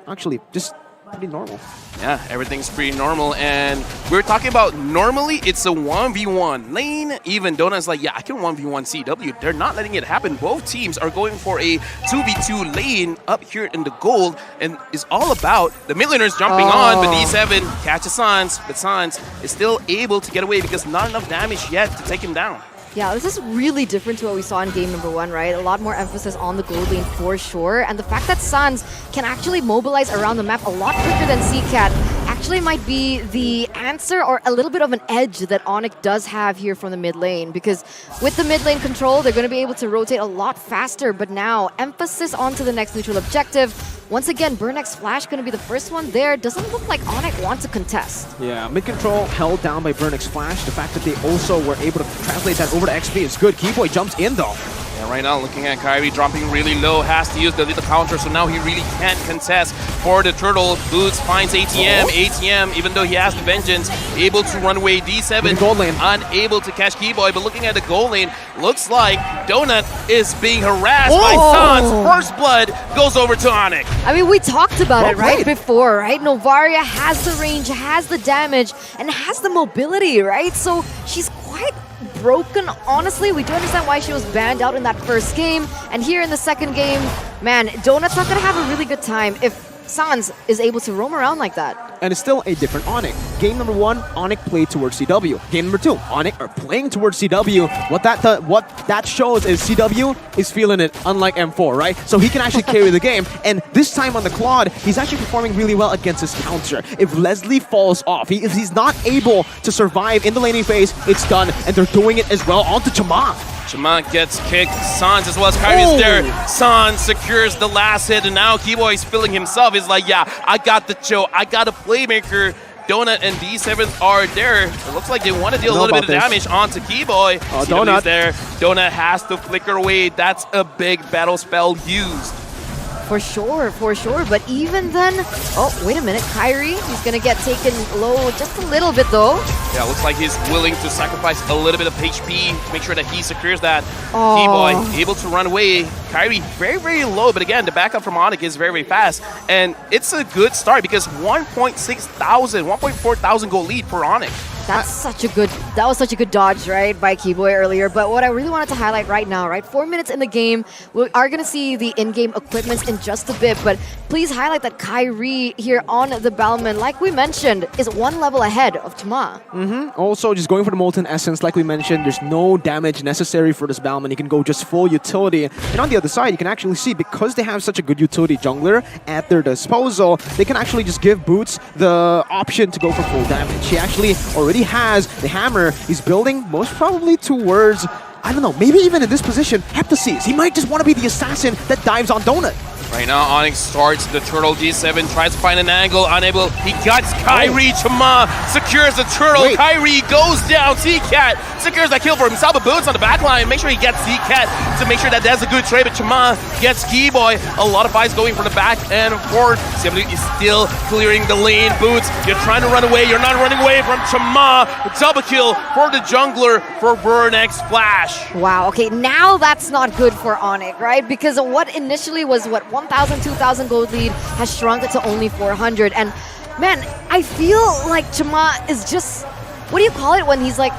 actually just pretty normal. Yeah, everything's pretty normal. And we were talking about normally it's a 1v1 lane. Even Donut's like, yeah, I can 1v1 CW. They're not letting it happen. Both teams are going for a 2v2 lane up here in the gold. And it's all about the mid laners jumping on, but D7 catches Sans, but Sans is still able to get away because not enough damage yet to take him down. Yeah, this is really different to what we saw in game number 1, right? A lot more emphasis on the gold lane for sure. And the fact that Sans can actually mobilize around the map a lot quicker than CCAT actually might be the answer or a little bit of an edge that ONIC does have here from the mid lane. Because with the mid lane control, they're going to be able to rotate a lot faster. But now, emphasis onto the next neutral objective. Once again, BurnXFlash going to be the first one there. Doesn't look like ONIC wants to contest. Yeah, mid control held down by BurnXFlash. The fact that they also were able to translate that over to XP is good. Keyboy jumps in though. Yeah, right now looking at Kyrie dropping really low, has to use the little counter, so now he really can't contest for the turtle. Boots finds ATM. ATM, even though he has the vengeance, able to run away. D7 gold lane, unable to catch Keyboy, but looking at the gold lane, looks like Donut is being harassed by Sans. First blood goes over to ONIC. I mean, we talked about it right before, right? Novaria has the range, has the damage, and has the mobility, right? So she's quite broken. Honestly, we do understand why she was banned out in that first game. And here in the second game, man, Donut's not going to have a really good time if Sans is able to roam around like that. And it's still a different ONIC. Game number 1, ONIC played towards CW. Game number 2, ONIC are playing towards CW. What that shows is CW is feeling it, unlike M4, right? So he can actually carry the game. And this time on the Claude, he's actually performing really well against his counter. If Leslie falls off, if he's not able to survive in the laning phase, it's done. And they're doing it as well onto Chama. Chama gets kicked. Sans as well as Kyrie's there. Sans secures the last hit, and now Keyboy is feeling himself. He's like, yeah, I got the Joe. I got a playmaker. Donut and D7 are there. It looks like they want to deal a little bit of damage onto Keyboy. Donut there. Donut has to flicker away. That's a big battle spell used. For sure, for sure. But even then, oh, wait a minute. Kyrie, he's going to get taken low just a little bit, though. Yeah, looks like he's willing to sacrifice a little bit of HP to make sure that he secures that. Keyboy able to run away. Kyrie very, very low. But again, the backup from ONIC is very, very fast. And it's a good start because 1.4 thousand goal lead for ONIC. That was such a good dodge, right, by Keyboy earlier. But what I really wanted to highlight right now, right, 4 minutes in the game, we are going to see the in-game equipments in just a bit. But please highlight that Kyrie here on the Balman, like we mentioned, is one level ahead of Chama. Also, just going for the Molten Essence, like we mentioned, there's no damage necessary for this Balman. You can go just full utility. And on the other side, you can actually see, because they have such a good utility jungler at their disposal, they can actually just give Boots the option to go for full damage. He actually already has the hammer. He's building most probably towards, I don't know, maybe even in this position, Heptases. He might just want to be the assassin that dives on Donut. Right now, ONIC starts the turtle. D7 tries to find an angle, unable. He guts Kyrie. Chama secures the turtle. Kyrie goes down. CCAT secures that kill for himself. But Boots on the back line. Make sure he gets CCAT to make sure that that's a good trade. But Chama gets Keyboy. A lot of fights going from the back and forth. CW is still clearing the lane. Boots, you're trying to run away. You're not running away from Chama. Double kill for the jungler for BurnXFlash. Wow, okay, now that's not good for ONIC, right? Because what initially was, 1,000, 2,000 gold lead has shrunk to only 400. And man, I feel like Chama is just, what do you call it when he's like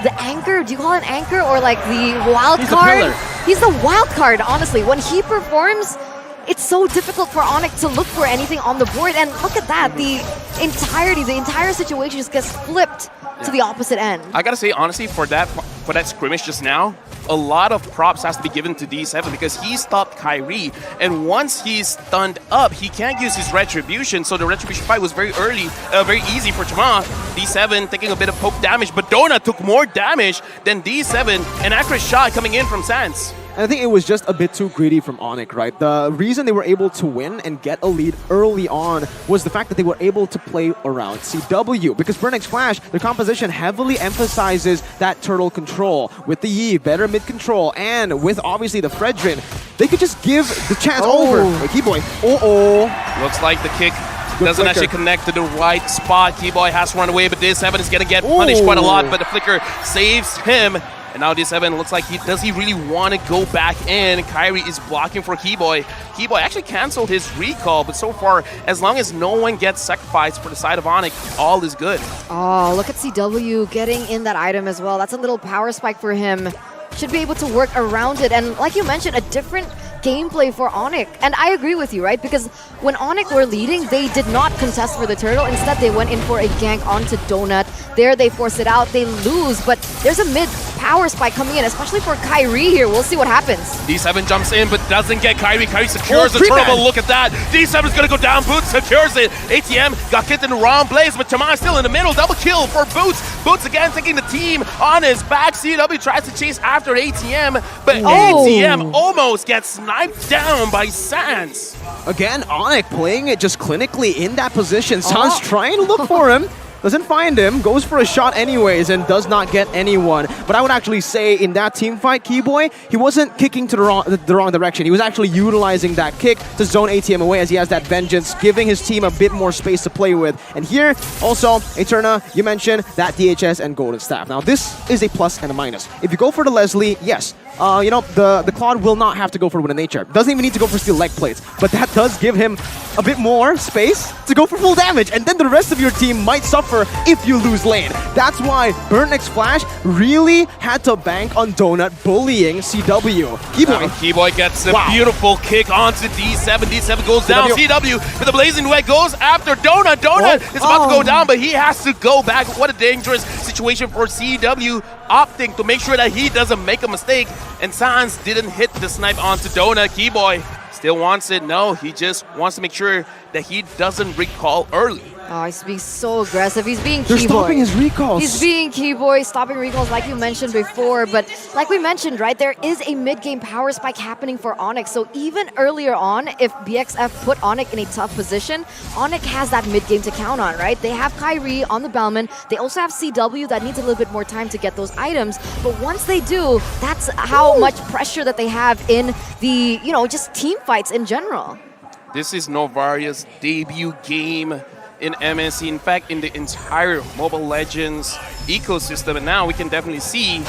the anchor? Do you call it an anchor or like the wild card? He's the wild card, honestly. When he performs, it's so difficult for ONIC to look for anything on the board. And look at that, the entire situation just gets flipped to the opposite end. I gotta say, honestly, for that scrimmage just now, a lot of props has to be given to D7 because he stopped Kyrie, and once he's stunned up, he can't use his retribution, so the retribution fight was very easy for Chama. D7 taking a bit of poke damage, but Donut took more damage than D7, an accurate shot coming in from Sans. And I think it was just a bit too greedy from ONIC, right? The reason they were able to win and get a lead early on was the fact that they were able to play around CW. Because BurnXFlash, their composition heavily emphasizes that turtle control. With the Yi, better mid control, and with obviously the Fredrin, they could just give the chance over. Wait, Keyboy. Looks like the kick doesn't actually connect to the right spot. Keyboy has to run away, but D7 is going to get punished quite a lot, but the flicker saves him. And now D7 looks like does he really want to go back in? Kyrie is blocking for Keyboy. Keyboy actually canceled his recall, but so far, as long as no one gets sacrificed for the side of ONIC, all is good. Oh, look at CW getting in that item as well. That's a little power spike for him. Should be able to work around it. And like you mentioned, a different gameplay for ONIC. And I agree with you, right? Because when ONIC were leading, they did not contest for the turtle. Instead, they went in for a gank onto Donut. There, they force it out. They lose, but there's a mid power spike coming in, especially for Kyrie here. We'll see what happens. D7 jumps in, but doesn't get Kyrie. Kyrie secures the turtle. Look at that. D7 is going to go down. Boots secures it. ATM got kicked in the wrong place, but Chama still in the middle. Double kill for Boots. Boots again taking the team on his back. CW tries to chase after ATM, but ATM almost gets sniped down by Sans. Again, ONIC playing it just clinically in that position. Sans trying to look for him. Doesn't find him, goes for a shot anyways, and does not get anyone. But I would actually say in that team fight, Keyboy, he wasn't kicking to the wrong direction. He was actually utilizing that kick to zone ATM away as he has that vengeance, giving his team a bit more space to play with. And here, also, Eterna, you mentioned that DHS and Golden Staff. Now, this is a plus and a minus. If you go for the Leslie, yes, you know, the Claude will not have to go for Wind of Nature. Doesn't even need to go for Steel Leg Plates, but that does give him a bit more space to go for full damage, and then the rest of your team might suffer if you lose lane. That's why BurnXFlash really had to bank on Donut bullying CW. Keyboy. Keyboy gets a beautiful kick onto D7. D7 goes down. CW with the Blazing Duet goes after Donut. Donut is about to go down, but he has to go back. What a dangerous situation for CW, opting to make sure that he doesn't make a mistake. And Sans didn't hit the snipe onto Donut. Keyboy still wants it. No, he just wants to make sure that he doesn't recall early. Oh, he's being so aggressive. He's being They're Keyboy. stopping his recalls. He's being Keyboy, stopping recalls like you mentioned before. But like we mentioned, right, there is a mid-game power spike happening for ONIC. So even earlier on, if BXF put ONIC in a tough position, ONIC has that mid-game to count on, right? They have Kyrie on the Bellman. They also have CW that needs a little bit more time to get those items. But once they do, that's how much pressure that they have in the, you know, just team fights in general. This is Novaria's debut game in MSC, in fact, in the entire Mobile Legends ecosystem. And now we can definitely see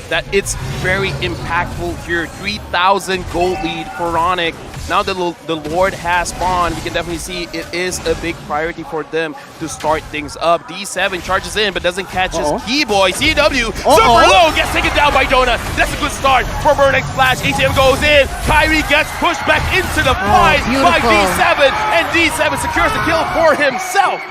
that it's very impactful here. 3,000 gold lead for ONIC. Now that the Lord has spawned, we can definitely see it is a big priority for them to start things up. D7 charges in, but doesn't catch his Keyboy. CW, super low, gets taken down by Donut. That's a good start for BurnXFlash. ATM goes in. Kyrie gets pushed back into the fight by D7, and D7 secures the kill for himself.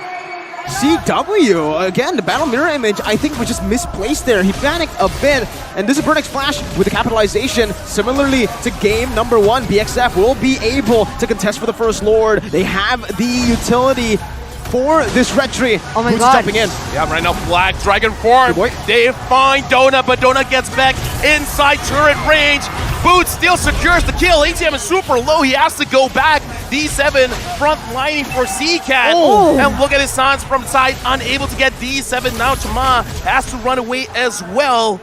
CW, again, the battle mirror image, I think, was just misplaced there. He panicked a bit, and this is BurnXFlash with the capitalization. Similarly to game number 1, BXF will be able to contest for the first Lord. They have the utility for this retry. Oh my Who's god. jumping in? Yeah, right now, Black Dragon form. They find Donut, but Donut gets back inside turret range. Boots still secures the kill. ATM is super low. He has to go back. D7 front lining for CCAT. And look at his Sans from side, unable to get D7. Now Chama has to run away as well.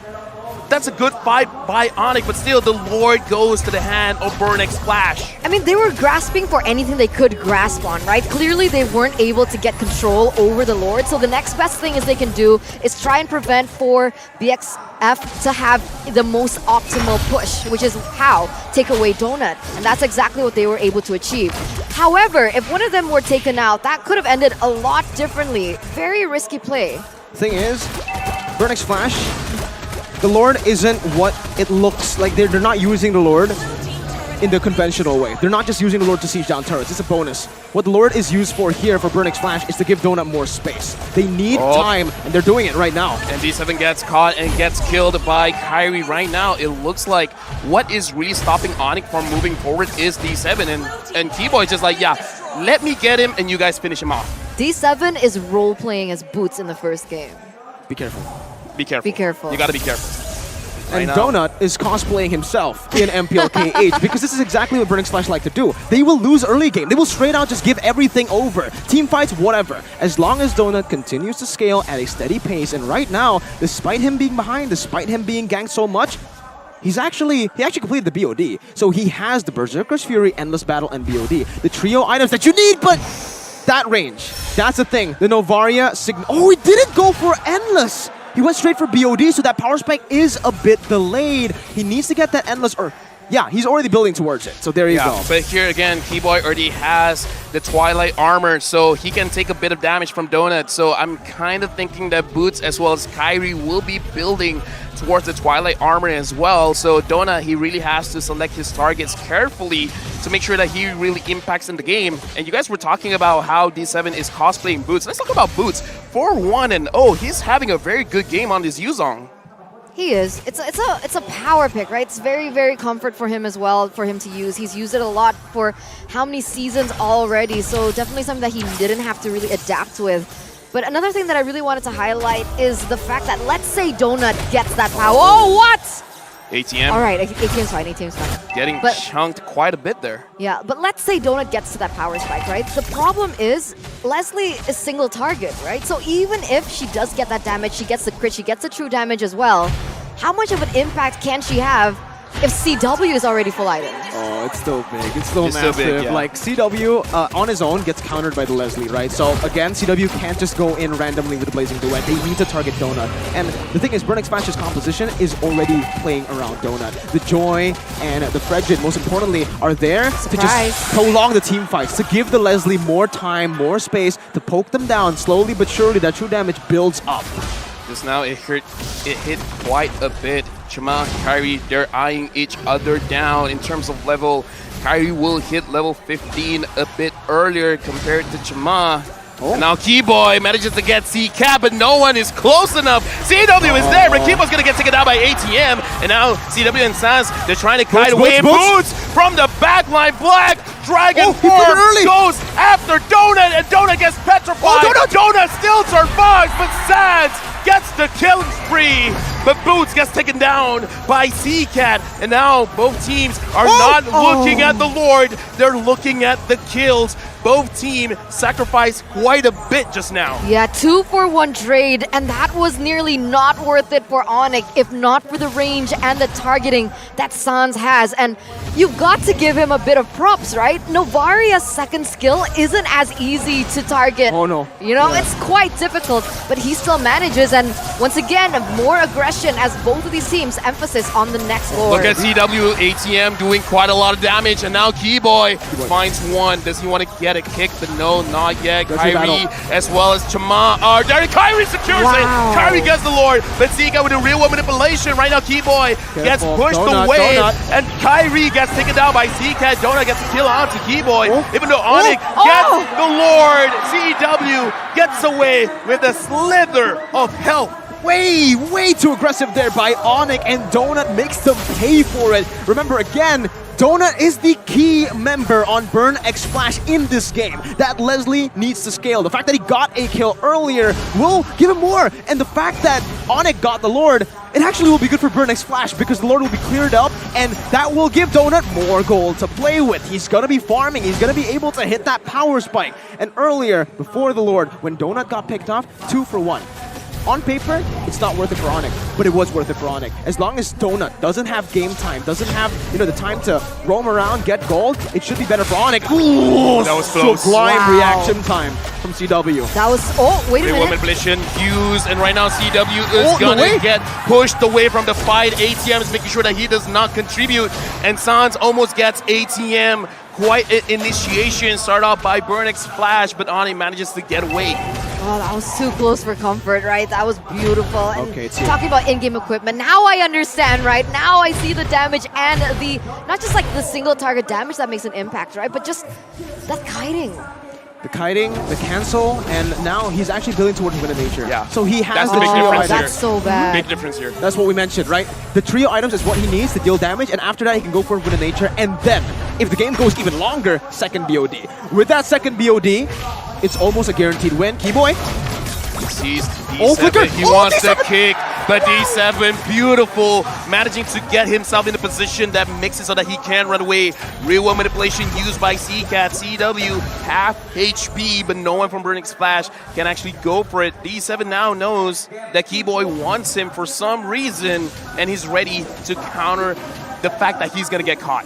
That's a good fight by ONIC, but still the Lord goes to the hand of BurnXFlash. I mean, they were grasping for anything they could grasp on, right? Clearly, they weren't able to get control over the Lord, so the next best thing is they can do is try and prevent for BXF to have the most optimal push, which is how? Take away Donut. And that's exactly what they were able to achieve. However, if one of them were taken out, that could have ended a lot differently. Very risky play. Thing is, BurnXFlash, the Lord isn't what it looks like. They're not using the Lord in the conventional way. They're not just using the Lord to siege down turrets. It's a bonus. What the Lord is used for here for BurnXFlash is to give Donut more space. They need time, and they're doing it right now. And D7 gets caught and gets killed by Kyrie right now. It looks like what is really stopping ONIC from moving forward is D7. And Keyboy's just like, yeah, let me get him and you guys finish him off. D7 is role-playing as Boots in the first game. Be careful. Be careful. Be careful. You gotta be careful. And Donut is cosplaying himself in MPLKH because this is exactly what BurnXFlash like to do. They will lose early game. They will straight out just give everything over. Team fights, whatever. As long as Donut continues to scale at a steady pace, and right now, despite him being behind, despite him being ganked so much, he actually completed the BOD. So he has the Berserker's Fury, Endless Battle, and BOD. The trio items that you need, but that range. That's the thing. The Novaria signal. Oh, he didn't go for Endless. He went straight for BOD, so that power spike is a bit delayed. He needs to get that endless, or yeah, he's already building towards it. So there you go. But here again, Keyboy already has the Twilight armor, so he can take a bit of damage from Donut. So I'm kind of thinking that Boots as well as Kyrie will be building towards the Twilight armor as well. So Donut, he really has to select his targets carefully to make sure that he really impacts in the game. And you guys were talking about how D7 is cosplaying Boots. Let's talk about Boots. 4-1-0, he's having a very good game on this Yuzong. He is. It's a power pick, right? It's very, very comfort for him as well, for him to use. He's used it a lot for how many seasons already, so definitely something that he didn't have to really adapt with. But another thing that I really wanted to highlight is the fact that, let's say Donut gets that power. Oh, what? ATM. All right, ATM's fine, ATM's fine. Getting chunked quite a bit there. Yeah, but let's say Donut gets to that power spike, right? The problem is Leslie is single target, right? So even if she does get that damage, she gets the crit, she gets the true damage as well, how much of an impact can she have if CW is already full item? Oh, it's still big. It's still It's still massive. big, yeah. Like, CW on his own gets countered by the Leslie, right? So, again, CW can't just go in randomly with the Blazing Duet. They need to target Donut. And the thing is, BurnXFlash's composition is already playing around Donut. The Joy and the Fredjit, most importantly, are there to just prolong the team fights, to give the Leslie more time, more space, to poke them down. Slowly but surely, that true damage builds up. Just now, it hit quite a bit. Chama, Kyrie, they're eyeing each other down in terms of level. Kyrie will hit level 15 a bit earlier compared to Chama. And now Keyboy manages to get C-Cap, but no one is close enough. CW is there, but Keyboy's going to get taken down by ATM. And now CW and Sans, they're trying to kite away. Boots from the backline. Black Dragon Form goes after Donut, and Donut gets petrified. Donut still survives, but Sans gets the killing spree, but Boots gets taken down by C-Cat, and now both teams are not looking at the Lord, they're looking at the kills. Both teams sacrificed quite a bit just now. Yeah, 2-for-1 trade, and that was nearly not worth it for ONIC, if not for the range and the targeting that Sans has. And you've got to give him a bit of props, right? Novaria's second skill isn't as easy to target. Oh no. You know, it's quite difficult, but he still manages. And once again, more aggression as both of these teams emphasis on the next Lord. Look at CW, ATM doing quite a lot of damage, and now Keyboy finds one. Does he want to get a kick? But no, not yet. Kyrie as well as Chama are there. Kyrie secures it. Kyrie gets the Lord, but Zika with a real one manipulation. Right now, Keyboy gets pushed away, and Kyrie gets taken down by Zika. Donut gets a kill onto Keyboy, even though ONIC gets the Lord. CW gets away with a slither of health. Way too aggressive there by ONIC, and Donut makes them pay for it. Remember, again, Donut is the key member on BurnXFlash in this game. That Leslie needs to scale. The fact that he got a kill earlier will give him more. And the fact that ONIC got the Lord, it actually will be good for BurnXFlash because the Lord will be cleared up, and that will give Donut more gold to play with. He's going to be farming. He's going to be able to hit that power spike. And earlier, before the Lord, when Donut got picked off, 2-for-1. On paper, it's not worth it for ONIC, but it was worth it for ONIC. As long as Donut doesn't have game time, doesn't have the time to roam around, get gold, it should be better for ONIC. Ooh, that was close. Sublime reaction time from CW. That was, wait a minute. Manipulation used, and right now CW is gonna get pushed away from the fight. ATM is making sure that he does not contribute, and Sans almost gets ATM. Quite an initiation, start off by BurnXFlash, but ONIC manages to get away. Oh, that was too close for comfort, right? That was beautiful. And talking about in-game equipment, now I understand, right? Now I see the damage and the, not just like the single target damage that makes an impact, right? But just that kiting. The kiting, the cancel, and now he's actually building towards Wind of Nature. Yeah. So he has That's the big trio difference items. here. That's so bad. Big difference here. That's what we mentioned, right? The trio items is what he needs to deal damage, and after that he can go for Wind of Nature, and then, if the game goes even longer, second BOD. With that second BOD, it's almost a guaranteed win. Keyboy. He sees D7, he wants the kick, but D7, beautiful, managing to get himself in a position that makes it so that he can run away. Real world manipulation used by C-Cat. CW, half HP, but no one from BurnXFlash can actually go for it. D7 now knows that Keyboy wants him for some reason, and he's ready to counter the fact that he's going to get caught.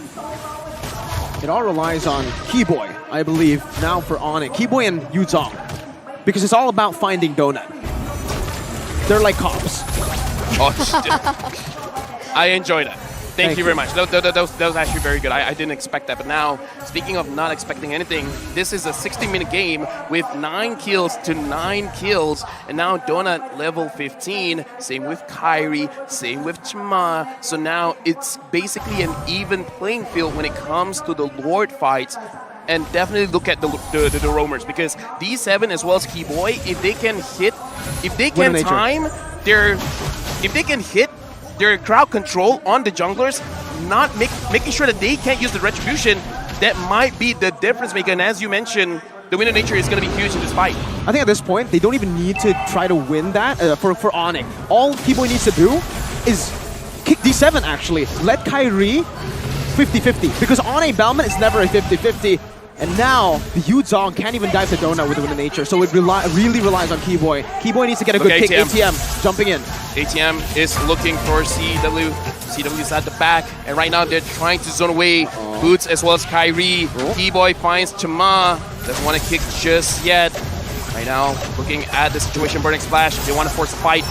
It all relies on Keyboy, I believe, now for ONIC. Keyboy and Yuzong. Because it's all about finding Donut. They're like cops. Oh, I enjoyed that. Thank you very much. That was actually very good. I didn't expect that. But now, speaking of not expecting anything, this is a 60-minute game with 9 kills to 9 kills. And now Donut level 15. Same with Kyrie. Same with Chima. So now it's basically an even playing field when it comes to the Lord fights. And definitely look at the roamers, because D7 as well as Keyboy, if they can hit, if they can time their crowd control on the junglers, not making sure that they can't use the retribution, that might be the difference maker. And as you mentioned, the winner nature is going to be huge in this fight. I think at this point, they don't even need to try to win that for ONIC. All Keyboy needs to do is kick D7, actually. Let Kyrie 50-50, because on a Bauman, it's never a 50-50. And now, the Yuzong can't even dive to Donut with the winner nature, so it really relies on Keyboy. Keyboy needs to get a good kick. ATM jumping in. ATM is looking for CW. CW's at the back, and right now they're trying to zone away Boots as well as Kyrie. Keyboy finds Chima. Doesn't want to kick just yet. Right now, looking at the situation, BurnXFlash. They want to force a fight.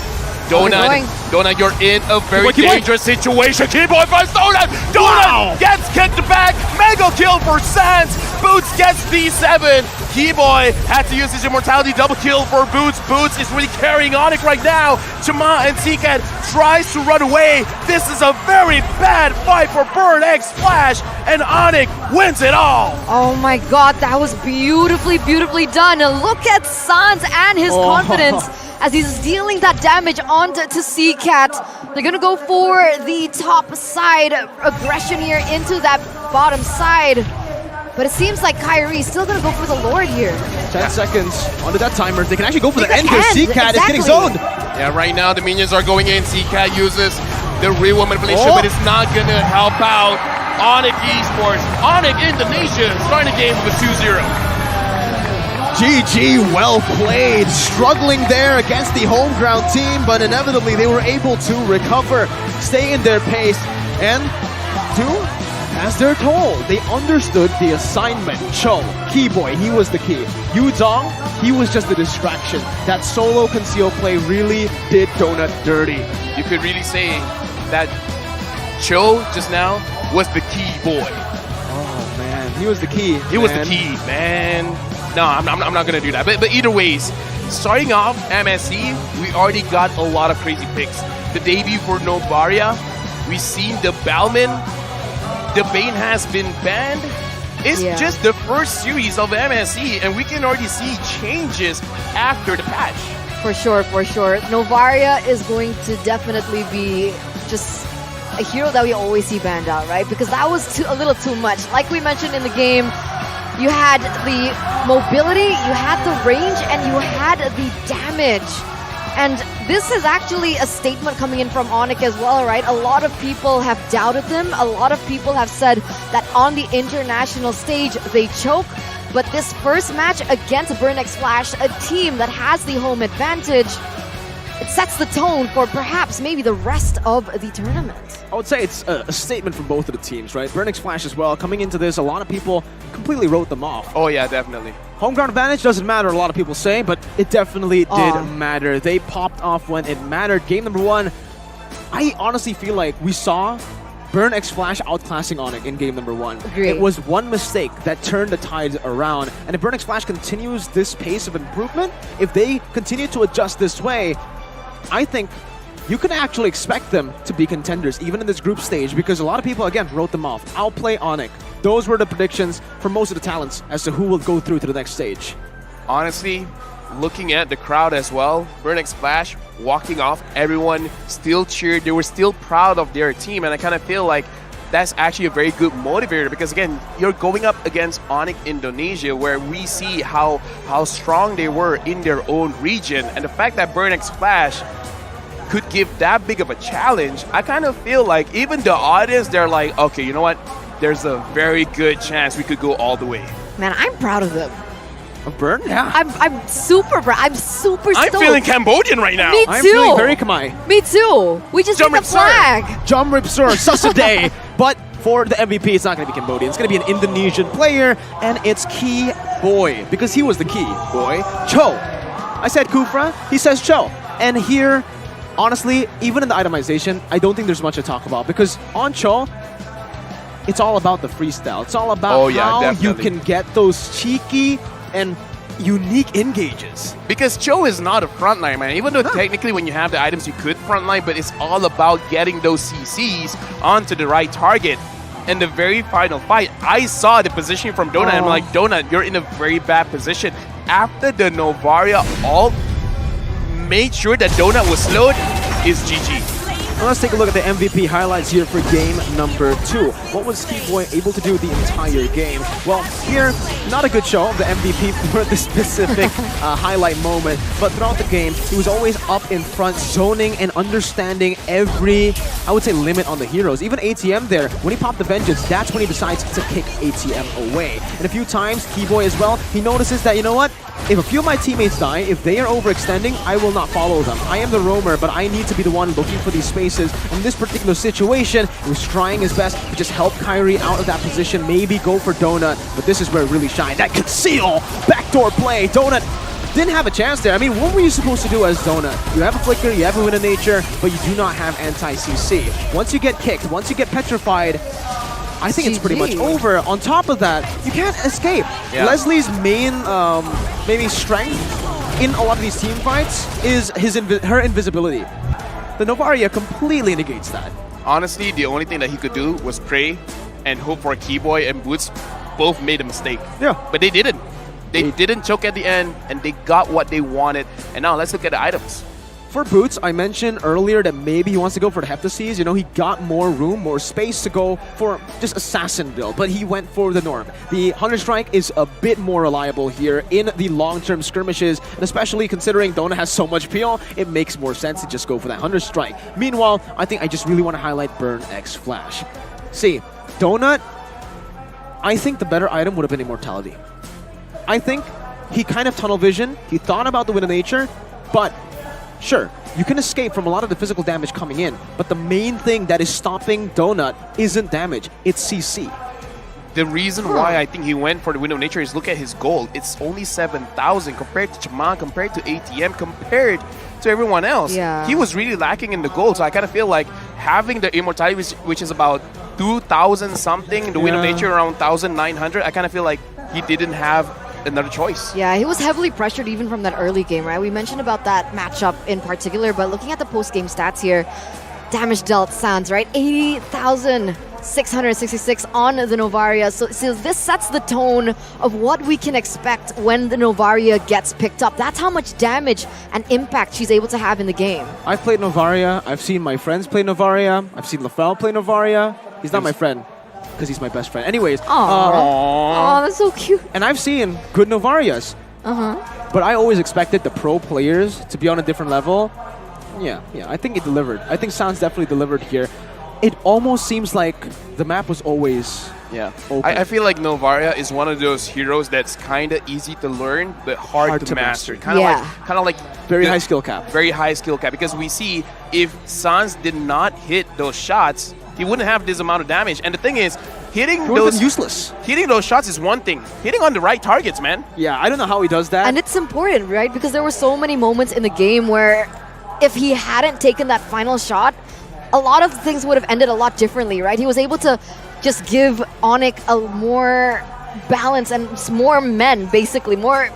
Donut, you're in a very dangerous situation. Keyboy finds Donut! Donut gets kicked back! Mega kill for Sans! Boots gets D7! Keyboy had to use his immortality, double kill for Boots. Boots is really carrying ONIC right now. Chima and Seacat tries to run away. This is a very bad fight for BurnXFlash, and ONIC wins it all! Oh my god, that was beautifully, beautifully done. And look at Sans and his confidence as he's dealing that damage onto Seacat. They're gonna go for the top side aggression here into that bottom side. But it seems like Kyrie's still gonna go for the Lord here. 10 seconds onto that timer. They can actually go for the end because Seacat is getting zoned. Yeah, right now the minions are going in. Seacat uses the real manipulation, but it's not gonna help out ONIC Esports. ONIC Indonesia starting the game with a 2-0. GG, well played. Struggling there against the home ground team, but inevitably they were able to recover, stay in their pace, and do as they're told. They understood the assignment. Cho, Keyboy, he was the key. Yuzong, he was just the distraction. That solo conceal play really did Donut dirty. You could really say that Cho just now was the key boy. Oh man, he was the key. He was the key, man. No, I'm not gonna do that. But either ways, starting off MSC, we already got a lot of crazy picks. The debut for Novaria, we've seen the Bauman. The Bane has been banned. It's just the first series of MSC, and we can already see changes after the patch. For sure, for sure. Novaria is going to definitely be just a hero that we always see banned out, right? Because that was a little too much. Like we mentioned in the game, you had the mobility, you had the range, and you had the damage. And this is actually a statement coming in from ONIC as well, right? A lot of people have doubted them. A lot of people have said that on the international stage, they choke. But this first match against BurnXFlash, a team that has the home advantage, it sets the tone for perhaps maybe the rest of the tournament. I would say it's a statement from both of the teams, right? BurnXFlash as well. Coming into this, a lot of people completely wrote them off. Oh yeah, definitely. Home ground advantage doesn't matter, a lot of people say, but it definitely did matter. They popped off when it mattered. Game number 1, I honestly feel like we saw BurnXFlash outclassing ONIC in game number 1. Agreed. It was one mistake that turned the tides around. And if BurnXFlash continues this pace of improvement, if they continue to adjust this way, I think you can actually expect them to be contenders, even in this group stage, because a lot of people, again, wrote them off. Outplay ONIC. Those were the predictions for most of the talents as to who will go through to the next stage. Honestly, looking at the crowd as well, BurnXFlash walking off, everyone still cheered. They were still proud of their team, and I kind of feel like that's actually a very good motivator because, again, you're going up against ONIC Indonesia, where we see how strong they were in their own region, and the fact that BurnXFlash could give that big of a challenge, I kind of feel like even the audience, they're like, okay, you know what? There's a very good chance we could go all the way. Man, I'm proud of them. Of Burn? Yeah. I'm super proud. I'm super stoked. I'm feeling Cambodian right now. Me too. I'm feeling very Khmer. Me too. We just need the flag. Jump Ripsur, Susaday. But for the MVP, it's not going to be Cambodian. It's going to be an Indonesian player, and it's Key Boy, because he was the key boy. Cho. I said Kufra, he says Cho. And here, honestly, even in the itemization, I don't think there's much to talk about because on Cho, it's all about the freestyle. It's all about how definitely. you can get those cheeky and unique engages. Because Cho is not a frontline, man. Even though technically when you have the items, you could frontline, but it's all about getting those CCs onto the right target. In the very final fight, I saw the positioning from Donut. I'm like, Donut, you're in a very bad position. After the Novaria ult made sure that Donut was slowed, is GG. Now let's take a look at the MVP highlights here for game number 2. What was Skiboy able to do the entire game? Well, here, not a good show of the MVP for this specific highlight moment, but throughout the game, he was always up in front, zoning and understanding every, I would say, limit on the heroes. Even ATM there, when he popped the Vengeance, that's when he decides to kick ATM away. And a few times, Skiboy as well, he notices that, you know what? If a few of my teammates die, if they are overextending, I will not follow them. I am the roamer, but I need to be the one looking for these spaces. In this particular situation, he was trying his best to just help Kyrie out of that position, maybe go for Donut, but this is where it really shined. That conceal backdoor play. Donut didn't have a chance there. I mean, what were you supposed to do as Donut? You have a flicker, you have a win of nature, but you do not have anti-CC. Once you get kicked, once you get petrified, I think it's pretty much over. On top of that, you can't escape. Yeah. Leslie's main maybe strength in a lot of these team fights is her invisibility. The Novaria completely negates that. Honestly, the only thing that he could do was pray and hope for Keyboy and Boots both made a mistake. Yeah. But they didn't. They didn't choke at the end, and they got what they wanted. And now let's look at the items. For Boots, I mentioned earlier that maybe he wants to go for the Heptases. You know, he got more room, more space to go for just Assassin build, but he went for the Norm. The Hunter Strike is a bit more reliable here in the long-term skirmishes, and especially considering Donut has so much PL, it makes more sense to just go for that Hunter Strike. Meanwhile, I think I just really want to highlight BurnXFlash. See, Donut, I think the better item would have been Immortality. I think he kind of tunnel vision, he thought about the Win of Nature, but sure, you can escape from a lot of the physical damage coming in, but the main thing that is stopping Donut isn't damage, it's CC. The reason why I think he went for the Wind of Nature is look at his gold. It's only 7,000 compared to Chaman, compared to ATM, compared to everyone else. Yeah. He was really lacking in the gold, so I kind of feel like having the Immortality, which is about 2,000 something, the Wind of Nature around 1,900, I kind of feel like he didn't have another choice. Yeah, he was heavily pressured even from that early game, right? We mentioned about that matchup in particular, but looking at the post-game stats here, damage dealt Sans, right? 80,666 on the Novaria. So this sets the tone of what we can expect when the Novaria gets picked up. That's how much damage and impact she's able to have in the game. I've played Novaria, I've seen my friends play Novaria, I've seen Lafel play Novaria. He's not my friend, because he's my best friend. Anyways. Aww, that's so cute. And I've seen good Novarias. But I always expected the pro players to be on a different level. Yeah, I think it delivered. I think Sans definitely delivered here. It almost seems like the map was always open. I feel like Novaria is one of those heroes that's kind of easy to learn, but hard to master. Kind of like very high skill cap. Very high skill cap, because we see if Sans did not hit those shots, he wouldn't have this amount of damage. And the thing is, hitting those useless. Hitting those shots is one thing. Hitting on the right targets, man. Yeah, I don't know how he does that. And it's important, right? Because there were so many moments in the game where if he hadn't taken that final shot, a lot of things would have ended a lot differently, right? He was able to just give ONIC a more balance and more men, basically. More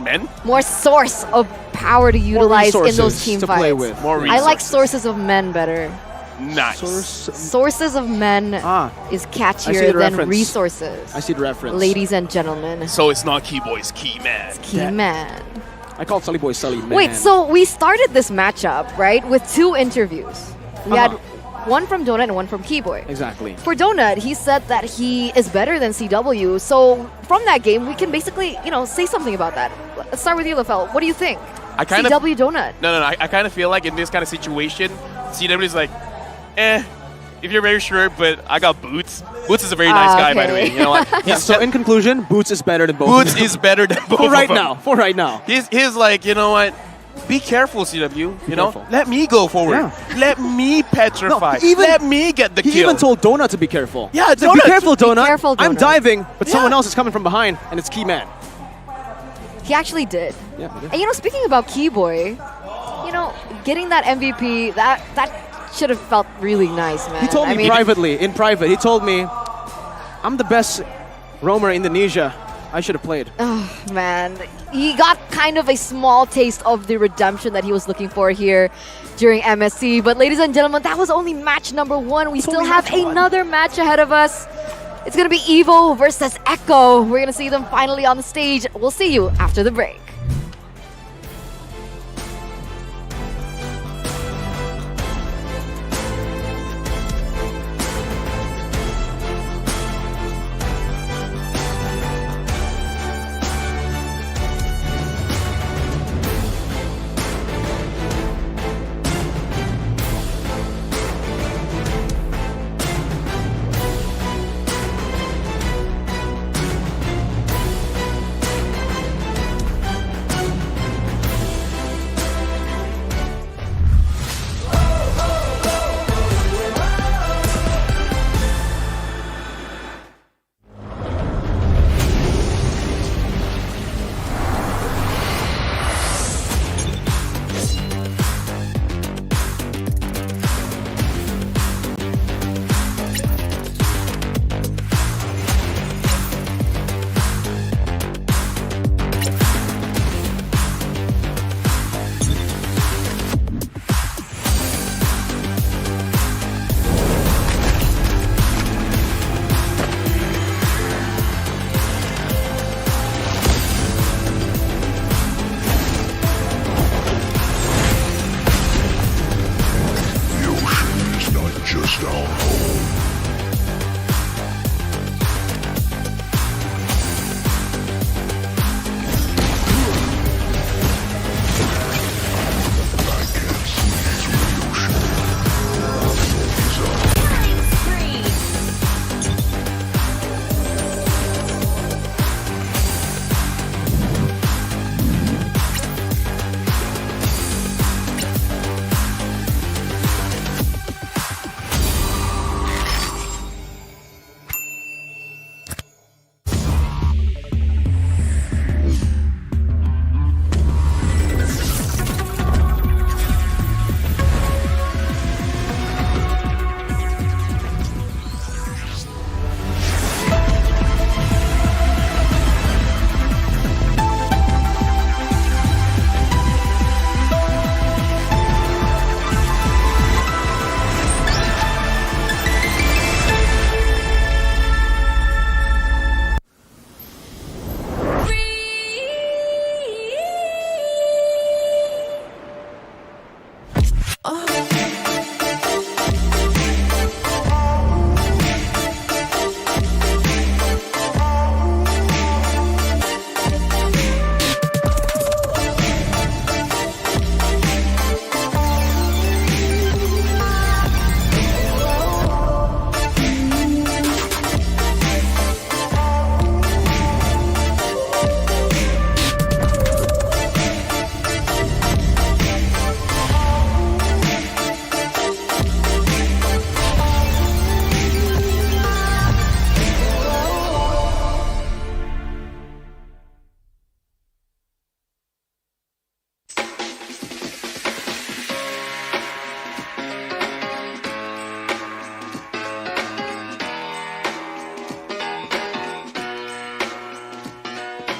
men? More source of power to utilize in those team to fights. play with. More I like sources of men better. Nice. Sources of men is catchier than resources. I see the reference. Ladies and gentlemen. So it's not Keyboy, it's Key Man. It's Key Man. I called Sully Boy Sully Man. Wait, so we started this matchup, right, with 2 interviews. We had one from Donut and one from Keyboy. Exactly. For Donut, he said that he is better than CW. So from that game, we can basically, say something about that. Let's start with you, Lafel. What do you think? CW Donut. No. I kind of feel like in this kind of situation, CW is like, if you're very sure, but I got Boots. Boots is a very nice guy, by the way. You know what? So in conclusion, Boots is better than both. Boots is better than both. For right now. He's like, you know what? Be careful, CW. You know, let me go forward. Yeah. Let me petrify. Let me get the kill. He even told Donut to be careful. Yeah, Donut. Be careful, Donut. Be careful, Donut. I'm diving, but someone else is coming from behind, and it's Key Man. He actually did. Yeah, he did. And speaking about Keyboy, getting that MVP, that should have felt really nice, man. He told me privately, in private, he told me, I'm the best roamer in Indonesia. I should have played. Oh, man. He got kind of a small taste of the redemption that he was looking for here during MSC. But ladies and gentlemen, that was only match number 1. We still have another match ahead of us. It's going to be EVO versus Echo. We're going to see them finally on the stage. We'll see you after the break.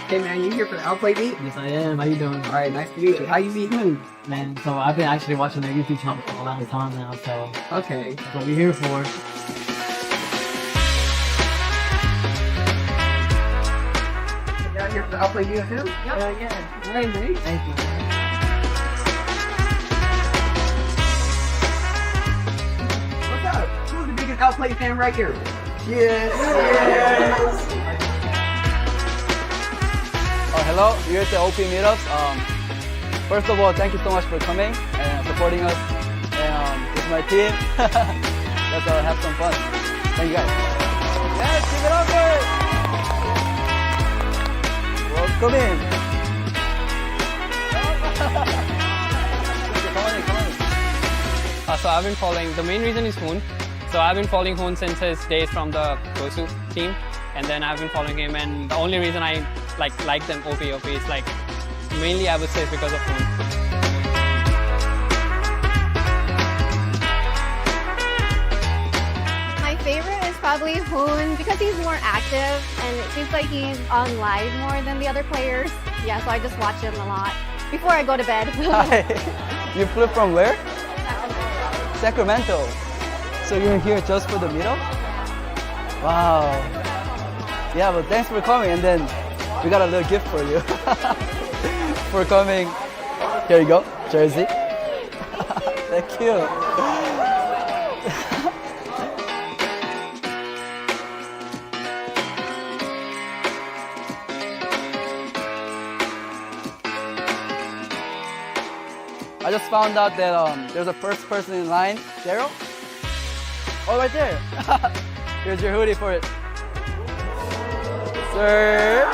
Hey man, you here for the Outplay beat? Yes, I am. How you doing? All right, nice to meet you. How you meet who? Man, so I've been actually watching their YouTube channel for a long time now, so okay, that's what we're here for. You're out here for the Outplay beat too? Yeah. Yeah. All right, mate. Thank you. What's up? Who's the biggest Outplay fan right here? Yes. Hello, we're at the OP meetups. First of all, thank you so much for coming and supporting us. And with my team, let's have some fun. Thank you guys. Yes, keep it up, guys. Welcome in. Come on. So I've been following, the main reason is Hoon. So I've been following Hoon since his days from the Gosu team. And then I've been following him, and the only reason I like them OP is like, mainly I would say because of Hoon. Probably Hoon because he's more active and it seems like he's on live more than the other players. Yeah, so I just watch him a lot before I go to bed. You flew from where? Sacramento. So you're here just for the meetup? Wow. Yeah, but thanks for coming, and then we got a little gift for you for coming. Here you go, jersey. Thank you. I just found out that there's a first person in line. Daryl? Oh, right there. Here's your hoodie for it. Sir.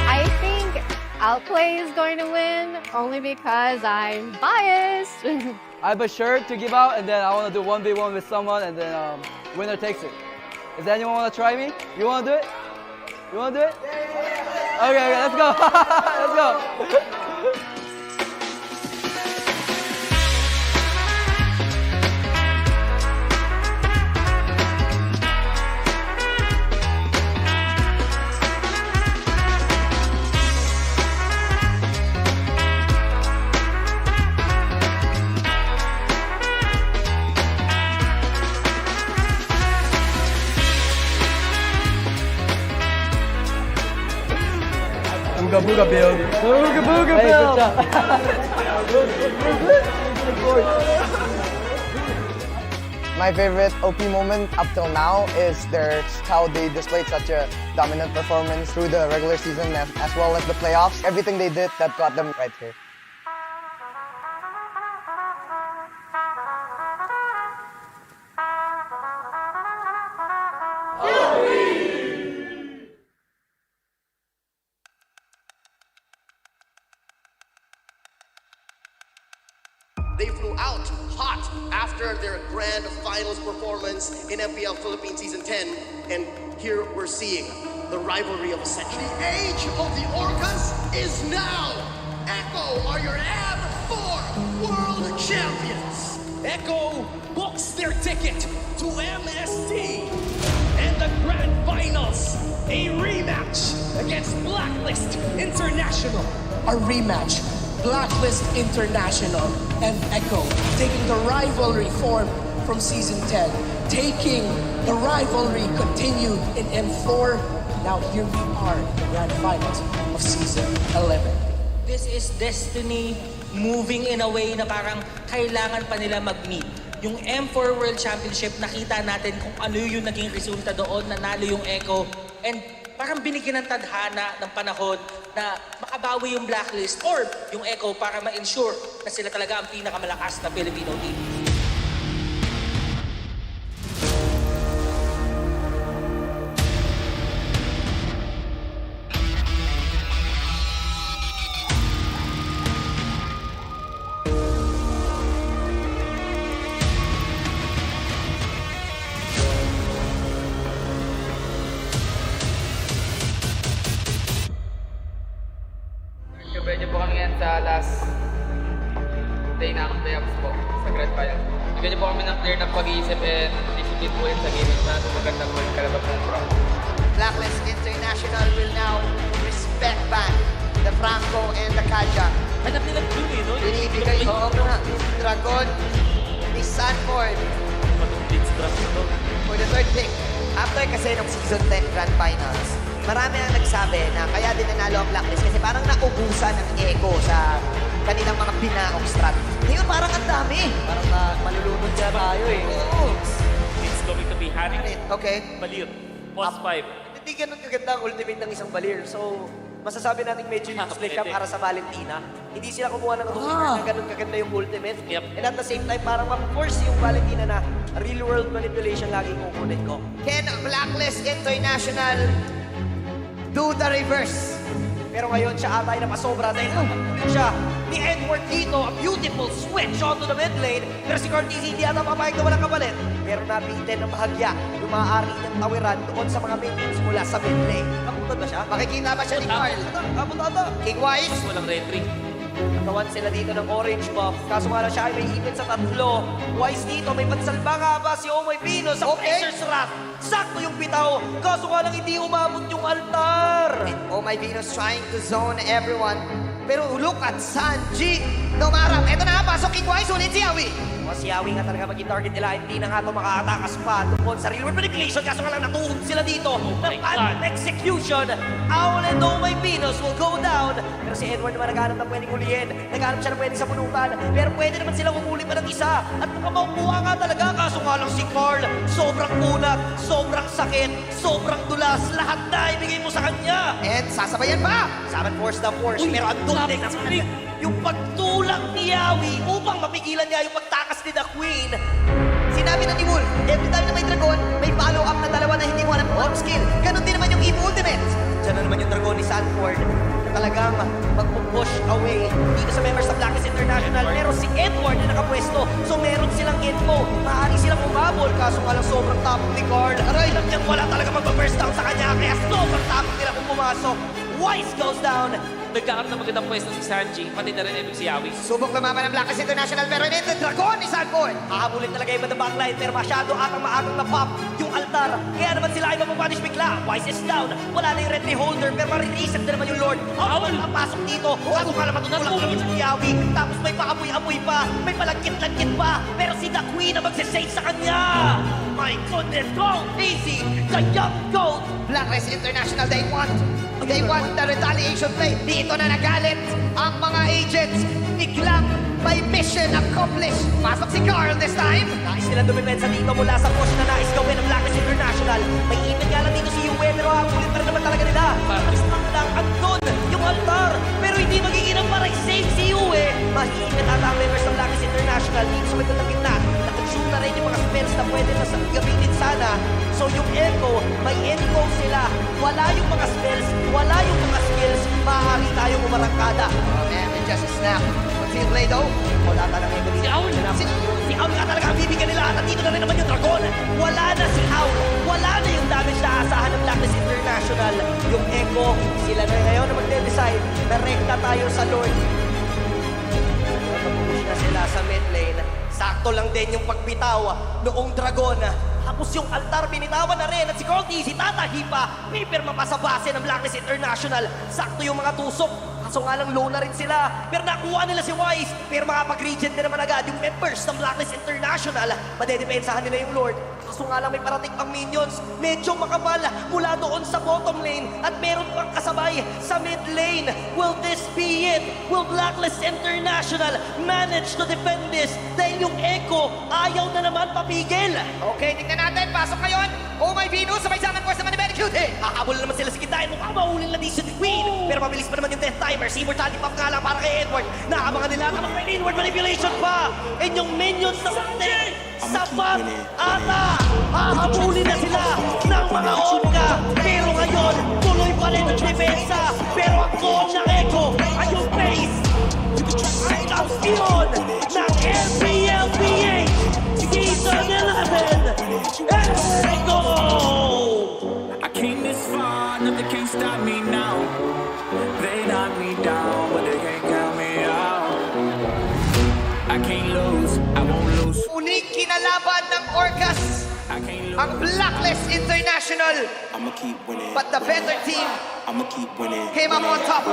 I think Outplay is going to win only because I'm biased. I have a shirt to give out, and then I want to do 1v1 with someone, and then winner takes it. Does anyone want to try me? You want to do it? You want to do it? Okay, let's go. Let's go. Booga booga Bill. Booga booga Bill. My favorite OP moment up till now is how they displayed such a dominant performance through the regular season as well as the playoffs. Everything they did that got them right here. They flew out hot after their grand finals performance in MPL Philippines Season 10. And here we're seeing the rivalry of a century. The age of the Orcas is now. Echo are your M4 World Champions. Echo books their ticket to MSC and the Grand Finals. A rematch against Blacklist International. A rematch. Blacklist International and Echo taking the rivalry form from Season 10, taking the rivalry continued in M4. Now here we are, the Grand Finals of Season 11. This is destiny moving in a way na parang kailangan pa nila mag-meet. Yung M4 World Championship, nakita natin kung ano yung naging resulta doon, nanalo yung Echo, and parang binigyan ng tadhana ng panahon na makabawi yung Blacklist or yung Echo para ma-ensure na sila talaga ang pinakamalakas na Filipino team. Medyo po kami ngayon sa last day na ang playoffs po sa Grand Finals. Medyo po kami ng clear na pag-iisip and discipline po rin sa gaming na maganda po yung kalabas ng pro. Blacklist International will now respect back the Franco and the Kaja. Hanap nila blue eh, no? Binibigay, oo nga, Dragon, ni Sanford. For the third pick, after kasi ng Season 10 Grand Finals, marami ang nagsabi na kaya din nanalo ang Blacklist kasi parang naubusan ng Echo sa kanilang mga binaong strat. Ngayon parang ang dami. Parang malulunod siya tayo eh. Oo. It's going to be Hanik. Okay. Balir. Post 5. Hindi ganun kaganda ang ultimate ng isang Balir. So, masasabi natin medyo useless siya para sa Valentina. Hindi sila kumuha ng rumor na ganun kaganda yung ultimate. And at the same time, parang ma-force yung Valentina na real world manipulation lagi kukunin ko. Can Blacklist International do the reverse? Pero ngayon siya atay na pasobra dahil napagulit siya ni Edward dito. A beautiful switch onto the mid lane. Pero si Cortez hindi ata papayag na walang kapalit. Pero nabitin ng bahagya yung maaari niyang tawiran doon sa mga minions mula sa mid lane. Kapunta ba siya? Makikita ba siya ni Carl? Kapunta ata. King Wise. Walang retry. Nagawan sila dito ng orange buff. Kaso nga lang siya ay may ipin sa tatlo. Wise dito, may pansalba nga ba si Omoy Pino sa Razor's Wrath. Sakto yung bitaw. Kaso nga lang hindi umabot yung altar. Omoy Pino's trying to zone everyone. Pero look at Sanji. Nomarap. Ito na, pasok King Wise. Ulit si Yawi. Si Yawi nga talaga maging target nila. Hindi na nga ito makakatakas pa tungkol sa real world manipulation. Kaso nga lang natuhog sila dito ng execution. Owl and Omoy Pinos will go down. Pero si Edward naman naghanap ng pwedeng hulihin. Naghanap siya ng pwedeng sa punutan. Pero pwede naman silang umuli pa ng isa. At mukhang makukuha nga talaga. Kaso nga lang si Carl, sobrang kunat, sobrang sakit, sobrang dulas. Lahat na ibigay mo sa kanya. And sasabayan pa. Sabat force the force. Pero ang dundeg na yung pagtulak ni Yawi upang mapigilan niya yung pagtakas ni The Queen. Sinabi na ni Wolf, every time na may dragon, may follow-up na dalawa na hindi mo alam kung skill. Ganon din naman yung EVO Ultimate. Diyan na naman yung dragon ni Sanford na talagang magpupush away dito sa members ng Blacklist International. Pero si Edward na nakapwesto, so meron silang info. Maaari silang umabol, kaso nga lang sobrang tapang ni Carl. Aray, alam niyang wala talaga magpa-burst down sa kanya, kaya sobrang tapang nila kung pumasok. Wise goes down. Nagkaroon na magandang pwesto si Sanji, pati na rin itong si Yawi. Subok lumaban ng Blacklist International, pero ito dragon ni Sanford. Hahabulin talaga yung the backline, pero masyado atang maagang na-pop yung altar. Kaya naman sila ay mapapunish bigla. Wise is down. Wala na yung red holder, pero marireset na naman yung Lord. Awal papasok dito. Kaso nga lang matutulak naman si Yawi. Tapos may paamoy-amoy pa. May palagkit-lagkit pa. Pero si The Queen na magsasave sa kanya. My goodness, go easy. The young goat. Blacklist International, they want the retaliation play. Dito na nagalit ang mga agents. Biglang may mission accomplished. Pasok si Carl this time. Nais nilang dumipensa dito mula sa push na nais gawin ng Blacklist International. May ipin nga lang dito si Yue, pero hakulit pa rin naman talaga nila. Tapos lang andun yung altar. Pero hindi magiging ang parang safe si Yue. Mahihimit ata ang members ng Blacklist International dito sa may ng gitna. Nakanshoot na rin yung mga spells na pwede na gamitin sana. So yung Echo, may Echo sila. Wala yung mga spells, wala yung mga skills. Maaari tayong umarangkada. Oh man, it just a snap. What's he play though? Wala talaga yung gamitin. Si Owl nga talaga ang bibigyan nila. At dito na rin naman yung dragon. Wala na si Owl. Wala na yung damage na asahan ng Blacklist International. Yung Echo, sila na ngayon na magde-decide na rekta tayo sa Lord. Nakapush na sila sa mid lane. Sakto lang din yung pagbitaw noong dragon. Tapos yung altar binitawan na rin at si Carl Tizzy tatahi pa. May pirma pa sa base ng Blacklist International. Sakto yung mga tusok. Kaso nga lang low na rin sila. Pero nakuha nila si Wise. Pero makapag-regen din naman agad yung members ng Blacklist International. Madedepensahan nila yung Lord. Kaso nga lang may parating pang minions. Medyo makapal mula doon sa bottom lane. At meron pang kasabay sa mid lane. Will this be it? Will Blacklist International manage to defend this? Dahil yung Echo ayaw na naman papigil. Okay, tingnan natin. Pasok ngayon. Oh my Venus, sabay sa akin force naman ni Benecute. Hahabol naman sila sa kitain. Mukhang mahulin na di si Queen. Pero mabilis pa naman yung death timer. Si Immortality Pop nga lang para kay Edward. Nakabangan nila kapag may inward manipulation pa. And yung minions na Sunday, sapat ata. Hahabulin na sila ng mga Onka. Pero ngayon, tuloy pa rin ang depensa. Pero ang goal ng Echo ay yung base. Ang kampiyon ng MPLPH Season 11. Echo! I came this far, nothing can stop me now. They knock me down, but they can't count me out. I can't lose, I won't lose. Muling kinalaban ng Orcas ang Blacklist International. I'ma keep winning. But the better team I'ma keep winning. came up on top.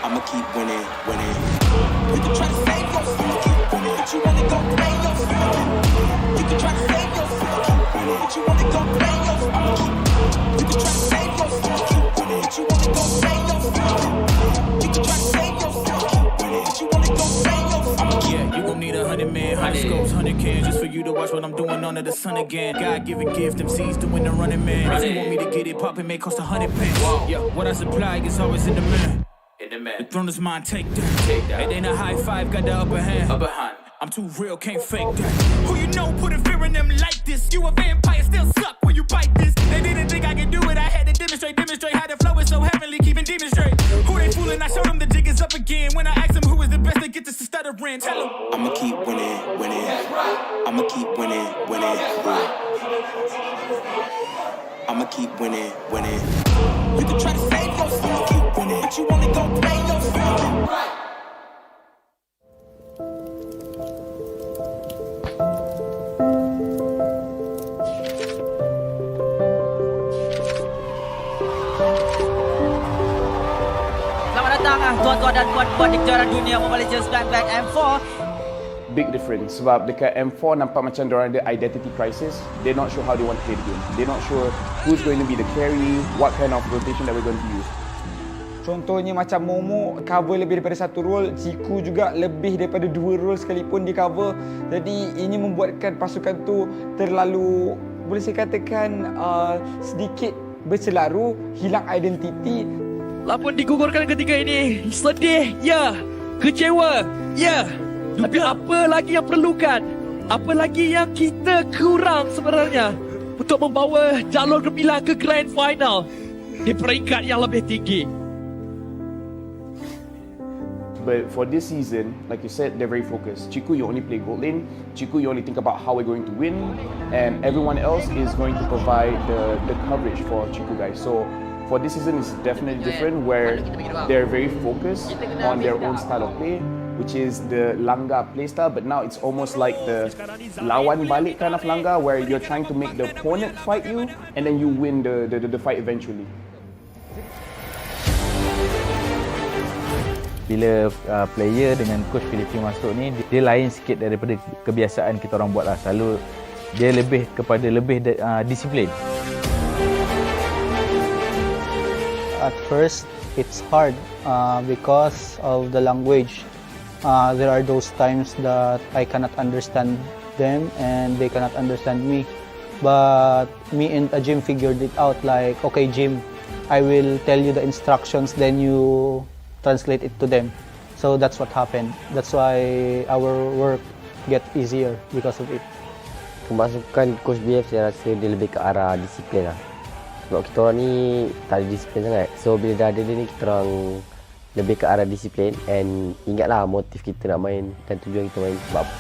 I'ma keep winning, winning. You can try to save yourself, but you wanna go play yourself. You can try to save yourself, but you wanna go play yourself. You can try to save yourself, but you wanna go play yourself. You can try to save yourself, but you wanna go play yourself. Yeah, you gon' need 100 men, 100 scopes, 100 cans, just for you to watch what I'm doing under the sun again. God-given gift, MC's doing the running man. If you want me to get it poppin', may cost 100 pence. Yeah, what I supply is always in the man. The throne is mine, take that. It ain't a high five, got the upper hand. I'm too real, can't fake that. Who you know put a fear in them like this? You a vampire, still suck when you bite this. They didn't think I could do it, I had to demonstrate how the flow is so heavenly, keeping demons straight. Who they fooling? I showed them the jig is up again. When I asked them who is the best, they get this to stuttering. Tell them I'ma keep winning, winning. I'ma keep winning, winning. I'ma keep winning, winning. You can try to save yourself, keep winning. But you wanna go play yourself. Selamat datang tuan-tuan dan puan-puan di kejuaraan dunia Mobile Legends Black M4. Big difference sebab dekat M4 nampak macam diorang ada identity crisis. They're not sure how they want to play the game. They're not sure who's going to be the carry, what kind of rotation that we're going to use. Contohnya macam Momo cover lebih daripada satu role, Ciku juga lebih daripada 2 role sekalipun di cover. Jadi ini membuatkan pasukan tu terlalu, boleh saya katakan sedikit berselaru, hilang identiti. Lapun digugurkan ketika ini. Sedih, ya. Kecewa, ya. Tapi apa lagi yang perlukan? Apa lagi yang kita kurang sebenarnya untuk membawa jalur gemilang ke Grand Final di peringkat yang lebih tinggi? But for this season, like you said, they're very focused. Chiku, you only play gold lane. Chiku, you only think about how we're going to win. And everyone else is going to provide the coverage for Chiku guys. So for this season, it's definitely different where they're very focused on their own style of play, which is the Langga playstyle. But now it's almost like the lawan balik kind of Langga where you're trying to make the opponent fight you and then you win the fight eventually. Bila player dengan coach Filipin masuk ni, dia lain sikit daripada kebiasaan kita orang buat lah. Selalu dia lebih kepada disiplin. At first, it's hard because of the language. There are those times that I cannot understand them and they cannot understand me. But me and Jim figured it out like, okay Jim, I will tell you the instructions, then you translate it to them. So that's what happened. That's why our work get easier because of it. Kemasukan Coach BF saya rasa dia lebih ke arah disiplin lah. Sebab kita orang ni tak ada disiplin sangat. So bila dah ada dia ni, kita orang lebih ke arah disiplin. And ingatlah motif kita nak main dan tujuan kita main sebab apa.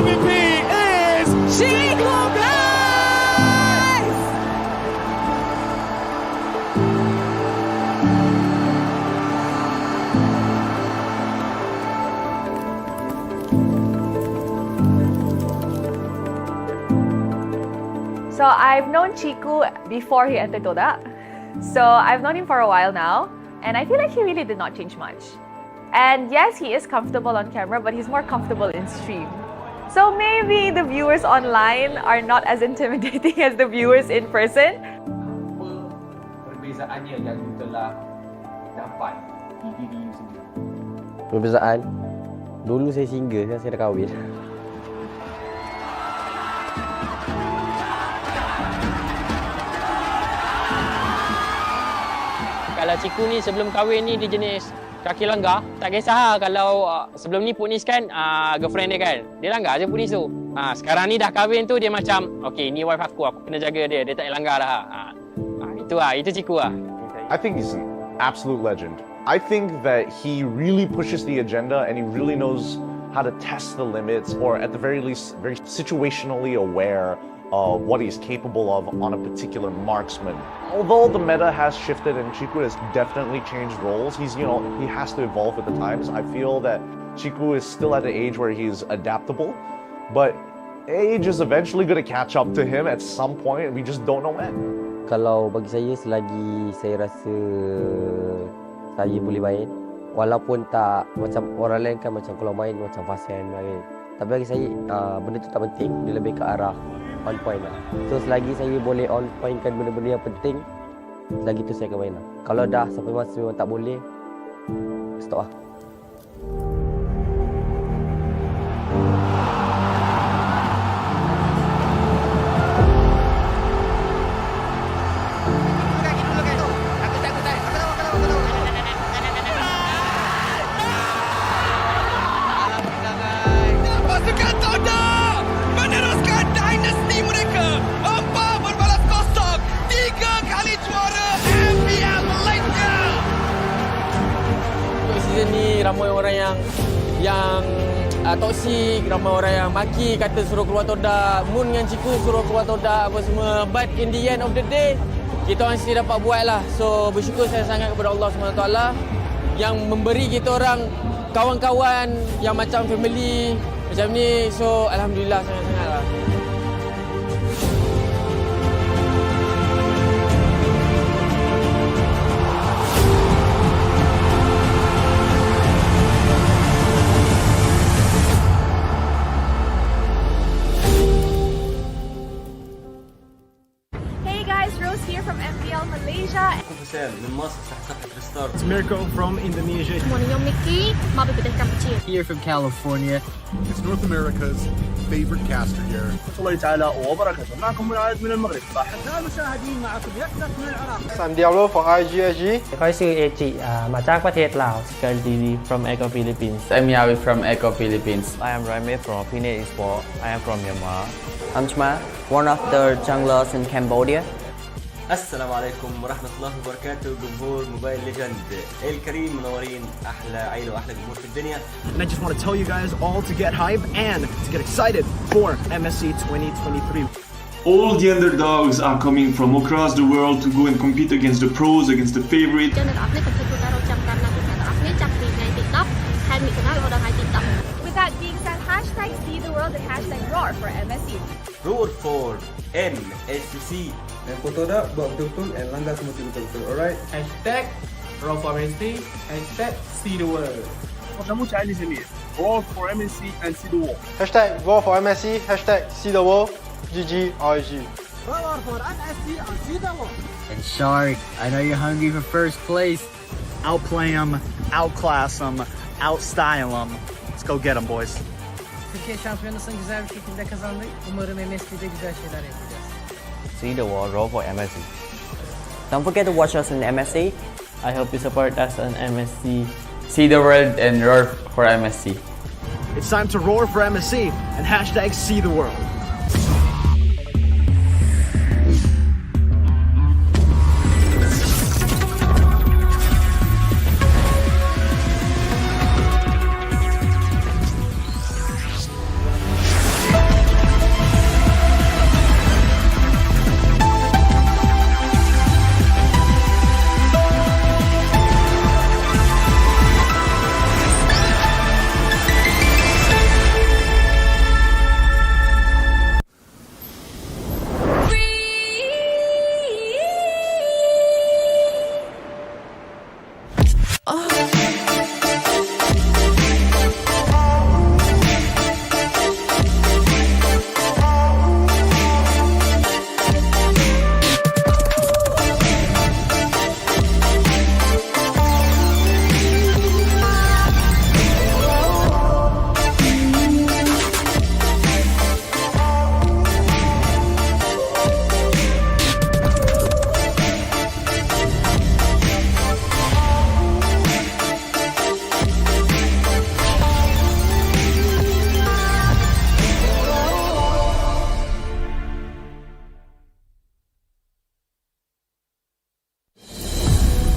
MVP is ECHOPH! So I've known Chiku before he entered Dota. So I've known him for a while now, and I feel like he really did not change much. And yes, he is comfortable on camera, but he's more comfortable in stream. So maybe the viewers online are not as intimidating as the viewers in person. Perbezaannya yang you telah dapat di diri you sendiri? Perbezaan? Dulu saya single, sekarang saya dah kahwin. Kalau Ciku ni sebelum kahwin ni dia jenis kaki langgar, tak kisah kalau sebelum ni Punis kan girlfriend dia kan, dia langgar je Punis tu. Sekarang ni dah kahwin tu dia macam, okay ni wife aku kena jaga dia tak langgar dah. Itu Ciku lah. I think he's an absolute legend. I think that he really pushes the agenda and he really knows how to test the limits, or at the very least very situationally aware of what he's capable of on a particular marksman. Although the meta has shifted and Chiku has definitely changed roles, he has to evolve with the times. I feel that Chiku is still at the age where he's adaptable, but age is eventually going to catch up to him at some point, and we just don't know when. Kalau bagi saya, selagi saya rasa saya boleh main, walaupun tak macam orang lain kan, macam kalau main macam fasian main. Tapi bagi saya benda tu tak penting, dia lebih ke arah on point lah. So selagi saya boleh on point kan benda-benda yang penting, selagi tu saya akan main lah. Kalau dah sampai masa memang tak boleh, stop lah. Pasukan Dota meneruskan dinasti mereka. yang toksik, ramai orang yang maki, kata suruh keluar todak, Moon dengan Ciku suruh keluar todak apa semua. But in the end of the day, kita orang sendiri dapat buat lah. So bersyukur saya sangat kepada Allah SWT yang memberi kita orang kawan-kawan yang macam family macam ni. So alhamdulillah sangat-sangat lah. From MPL Malaysia. It's Mirko from Indonesia. Morning, Mickey. Here from California. It's North America's favorite caster here. الله تعالى وبركاته. معكم منعاد من المغرب. المشاهدين معكم يكتب من العراق. I'm Diablo from IGSG. เขาชื่อเอจิมาจากประเทศลาว Sky TV from Echo Philippines. I'm Yawi from Echo Philippines. I am Raime from EVO Esports. I am from Myanmar. I'm Chma, one of the junglers in Cambodia. السلام عليكم ورحمة الله وبركاته جمهور موبايل ليجند الكريم منورين أحلى عيلة وأحلى جمهور في الدنيا. And I just want to tell you guys all to get hype and to get excited for MSC 2023. All the underdogs are coming from across the world to go and compete against the pros, against the favorites. With that being said, hashtag seatheworld and hashtag roar for MSC. Roar for MSC. Foto dah buat betul-betul and langgar semua betul-betul. Alright. Hashtag roar for MSC. Hashtag seatheworld. Kamu cari sini. Roar for MSC and seatheworld. Hashtag roar for MSC. Hashtag seatheworld. GGRG. Roar for MSC and seatheworld. And Shark, I know you're hungry for first place. Outplay them, outclass them, outstyle them. Let's go get them, boys. Türkiye şampiyonasını güzel bir şekilde kazandık. Umarım MSC'de güzel şeyler yapacağız. See the world, roar for MSC. Don't forget to watch us in MSC. I hope you support us on MSC. See the world and roar for MSC. It's time to roar for MSC and hashtag see the world.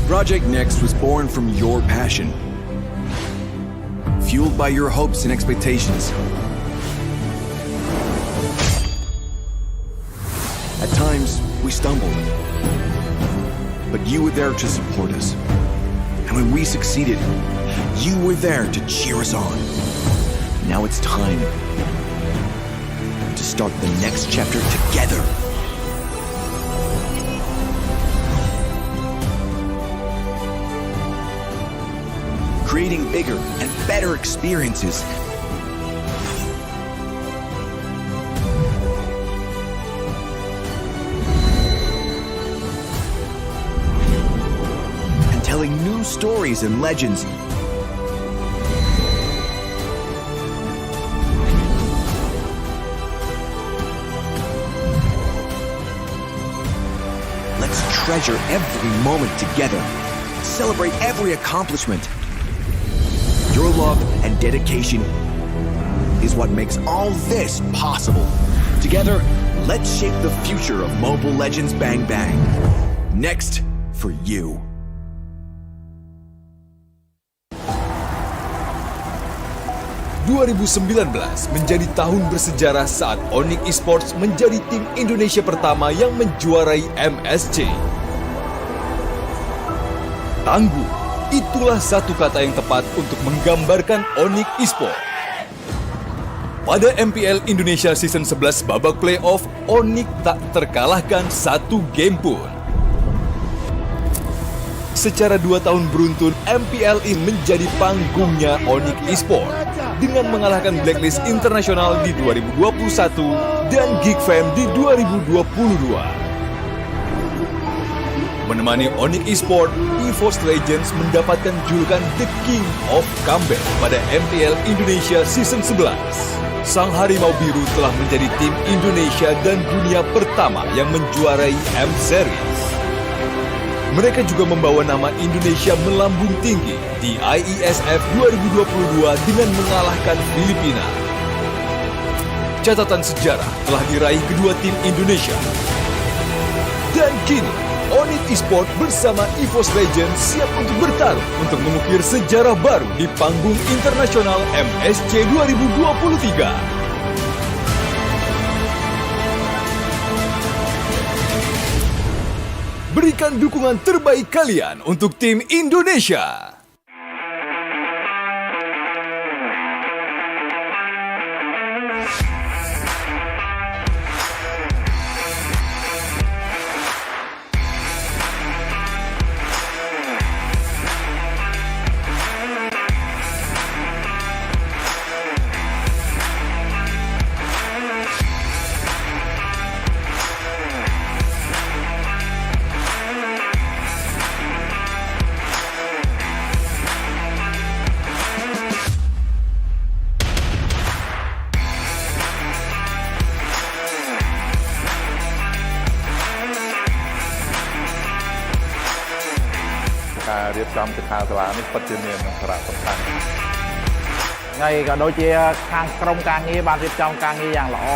Project Next was born from your passion, fueled by your hopes and expectations. At times, we stumbled, but you were there to support us. And when we succeeded, you were there to cheer us on. Now it's time to start the next chapter together. Creating bigger and better experiences. And telling new stories and legends. Let's treasure every moment together. Celebrate every accomplishment. Your love and dedication is what makes all this possible. Together, let's shape the future of Mobile Legends Bang Bang. Next for you. 2019 menjadi tahun bersejarah saat ONIC Esports menjadi tim Indonesia pertama yang menjuarai MSC. Tangguh, itulah satu kata yang tepat untuk menggambarkan ONIC Esports. Pada MPL Indonesia Season 11 babak playoff, ONIC tak terkalahkan satu game pun. Secara 2 tahun beruntun, MPLI menjadi panggungnya ONIC Esports dengan mengalahkan Blacklist Internasional di 2021 dan Geekfam di 2022. Menemani ONIC Esports, EVOS Legends mendapatkan julukan The King of Comeback pada MPL Indonesia Season 11. Sang Harimau Biru telah menjadi tim Indonesia dan dunia pertama yang menjuarai M-Series. Mereka juga membawa nama Indonesia melambung tinggi di IESF 2022 dengan mengalahkan Filipina. Catatan sejarah telah diraih kedua tim Indonesia. Dan kini, ONIC Esports bersama EVOS Legends siap untuk bertarung untuk mengukir sejarah baru di panggung internasional MSC 2023. Berikan dukungan terbaik kalian untuk tim Indonesia.រៀបចំទៅខាងសាលានេះពិតជាមានសារៈសំខាន់ហើយក៏ដូចជាខាងក្រុមការងារបានរៀបចំការងារយ៉ាងល្អ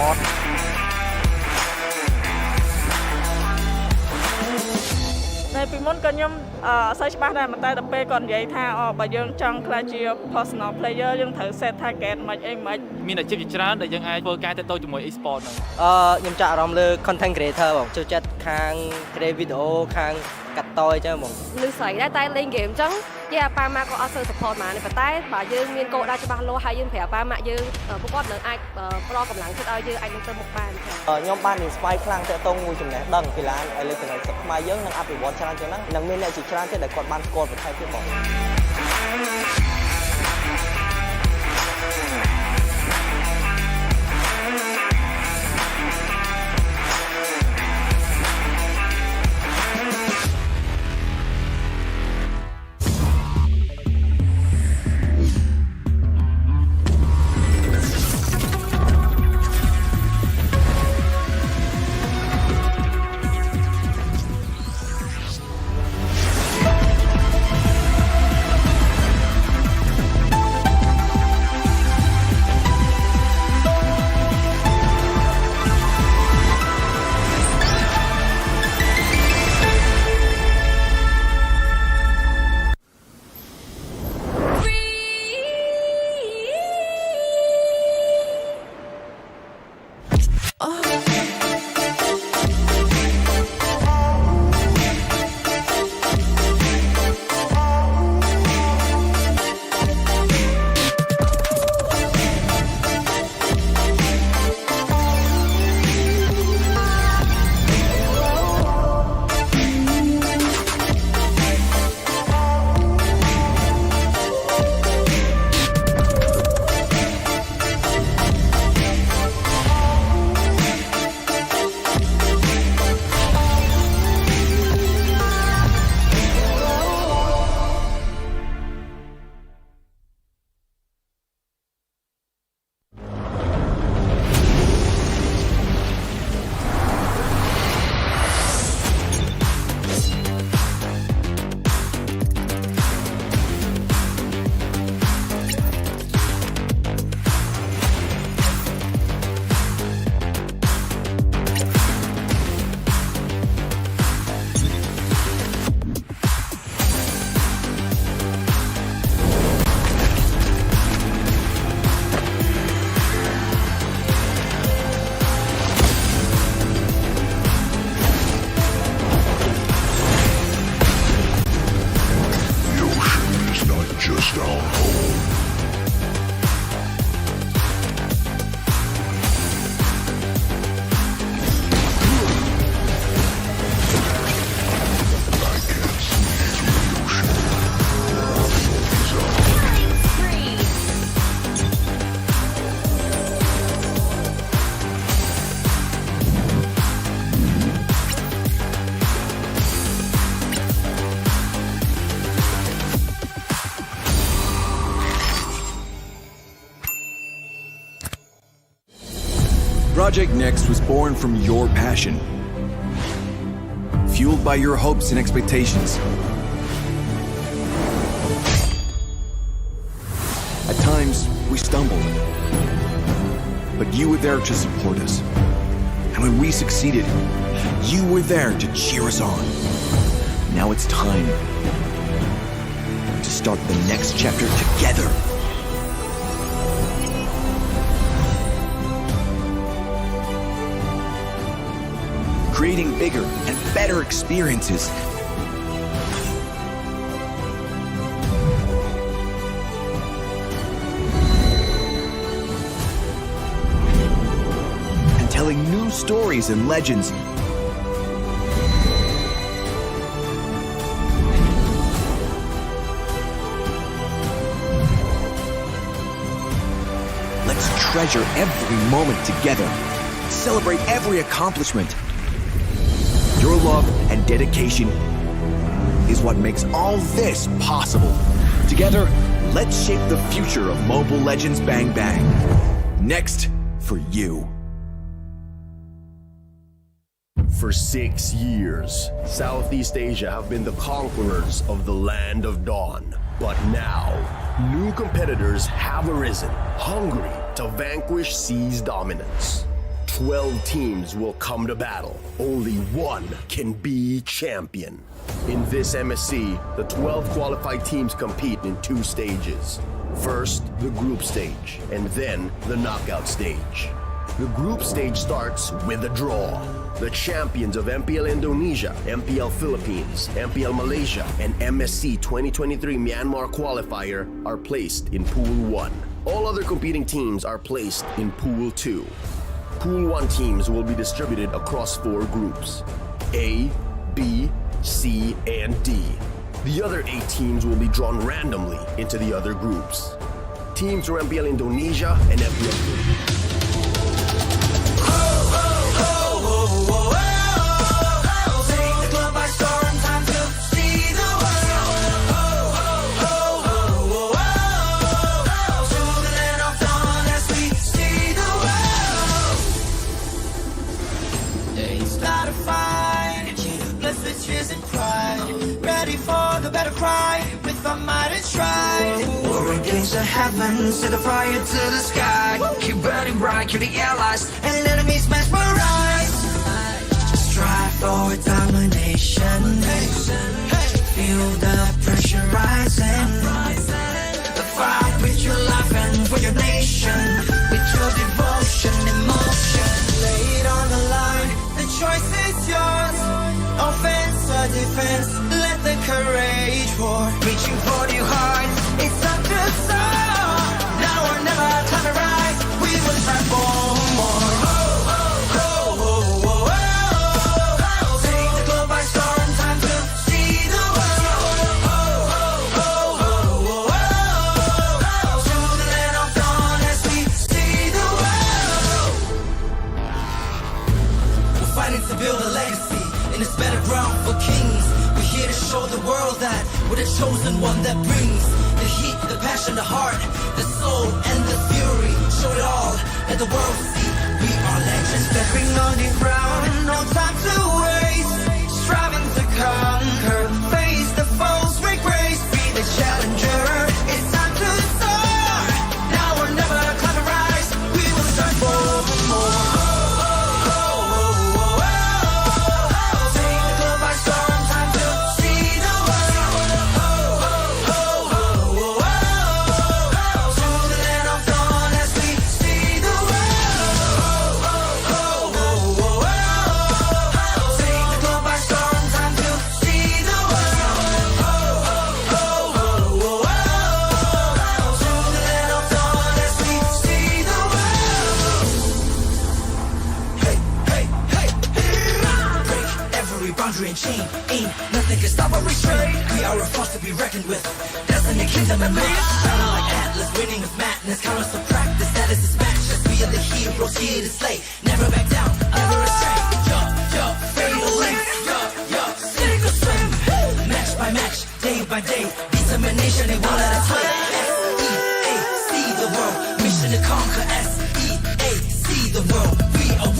ในปีមុនក៏ខ្ញុំអត់សូវច្បាស់ដែរតែដល់ពេលគាត់និយាយថាបើយើងចង់ក្លាយជា personal player យើងត្រូវ set target មិនអីមិនមានអាជីពជាច្រើនដែលយើងអាចធ្វើការទៅជាមួយ e-sport ហ្នឹងខ្ញុំចាក់អារម្មណ៍លើ content creator បងចូលចិត្តខាង create video ខាងកាត់តអញ្ចឹងបងលឺស្រីដែរតែលេង game អញ្ចឹងយាប៉ាម៉ាក៏អត់សូវ support មកទេប៉ុន្តែបើយើងមានគោលដៅច្បាស់លាស់ហើយយើងប្រាប់ប៉ាម៉ាយើងពួកគាត់នឹងអាចប្រកម្លាំងចិត្តឲ្យយើងអាចនឹងទៅមុខបានខ្ញុំបាន inspire ខ្លាំងទៅតងមួយចំណេះដឹងកីឡា electronic ខ្មែរយើងនឹងអភិវឌ្ឍច្រើនជាងហ្នឹងនឹងមានអ្នកជាច្រើនទៀតដែលគាត់បានស្គាល់ប្រទេសទៀតបង Project Next was born from your passion, fueled by your hopes and expectations. At times, we stumbled, but you were there to support us. And when we succeeded, you were there to cheer us on. Now it's time to start the next chapter together. Creating bigger and better experiences. And telling new stories and legends. Let's treasure every moment together. Celebrate every accomplishment. Your love and dedication is what makes all this possible. Together, let's shape the future of Mobile Legends Bang Bang. Next for you. For 6 years, Southeast Asia have been the conquerors of the Land of Dawn. But now, new competitors have arisen, hungry to vanquish Sea's dominance. 12 teams will come to battle. Only one can be champion. In this MSC, the 12 qualified teams compete in 2 stages. First, the group stage, and then the knockout stage. The group stage starts with a draw. The champions of MPL Indonesia, MPL Philippines, MPL Malaysia, and MSC 2023 Myanmar qualifier are placed in Pool 1. All other competing teams are placed in Pool 2. Pool 1 teams will be distributed across 4 groups: A, B, C, and D. The other 8 teams will be drawn randomly into the other groups. Teams from MPL Indonesia and MPL Philippines. Against the heavens, set the fire to the sky. Keep burning bright, kill the allies, and enemies mesmerize. Strive for domination. Feel the pressure rising. The fight with your life and for your nation. With your devotion, emotion. Lay it on the line, the choice is yours. Offense or defense, let the courage roar. Reaching for your heart, it's up to soar. Now or never, time to rise. We will try for more. Take the globe by storm, time to see the world. To the land of dawn as we see the world. We're fighting to build a legacy in this better ground for kings. We're here to show the world that we're the chosen one that brings the heat, the passion, the heart, the soul, and the fury. Show it all, let the world see we are legends. Stepping on the ground, no time to waste. Striving to conquer, face the foes with grace. Be the challenger, it's time to soar. Now or never, climb and rise. We will strive for more. Chain. Ain't nothing can stop or restrain. We are a force to be reckoned with. Destiny, kingdom, and might. Battle like Atlas, winning with madness. Count us to practice, that is this match. As we are the heroes here to slay. Never back down, never astray. Fatal links. Sink or swim. Match by match, day by day. Determination, they won't let us play. S-E-A, see the world. Mission to conquer. S-E-A, see the world. We are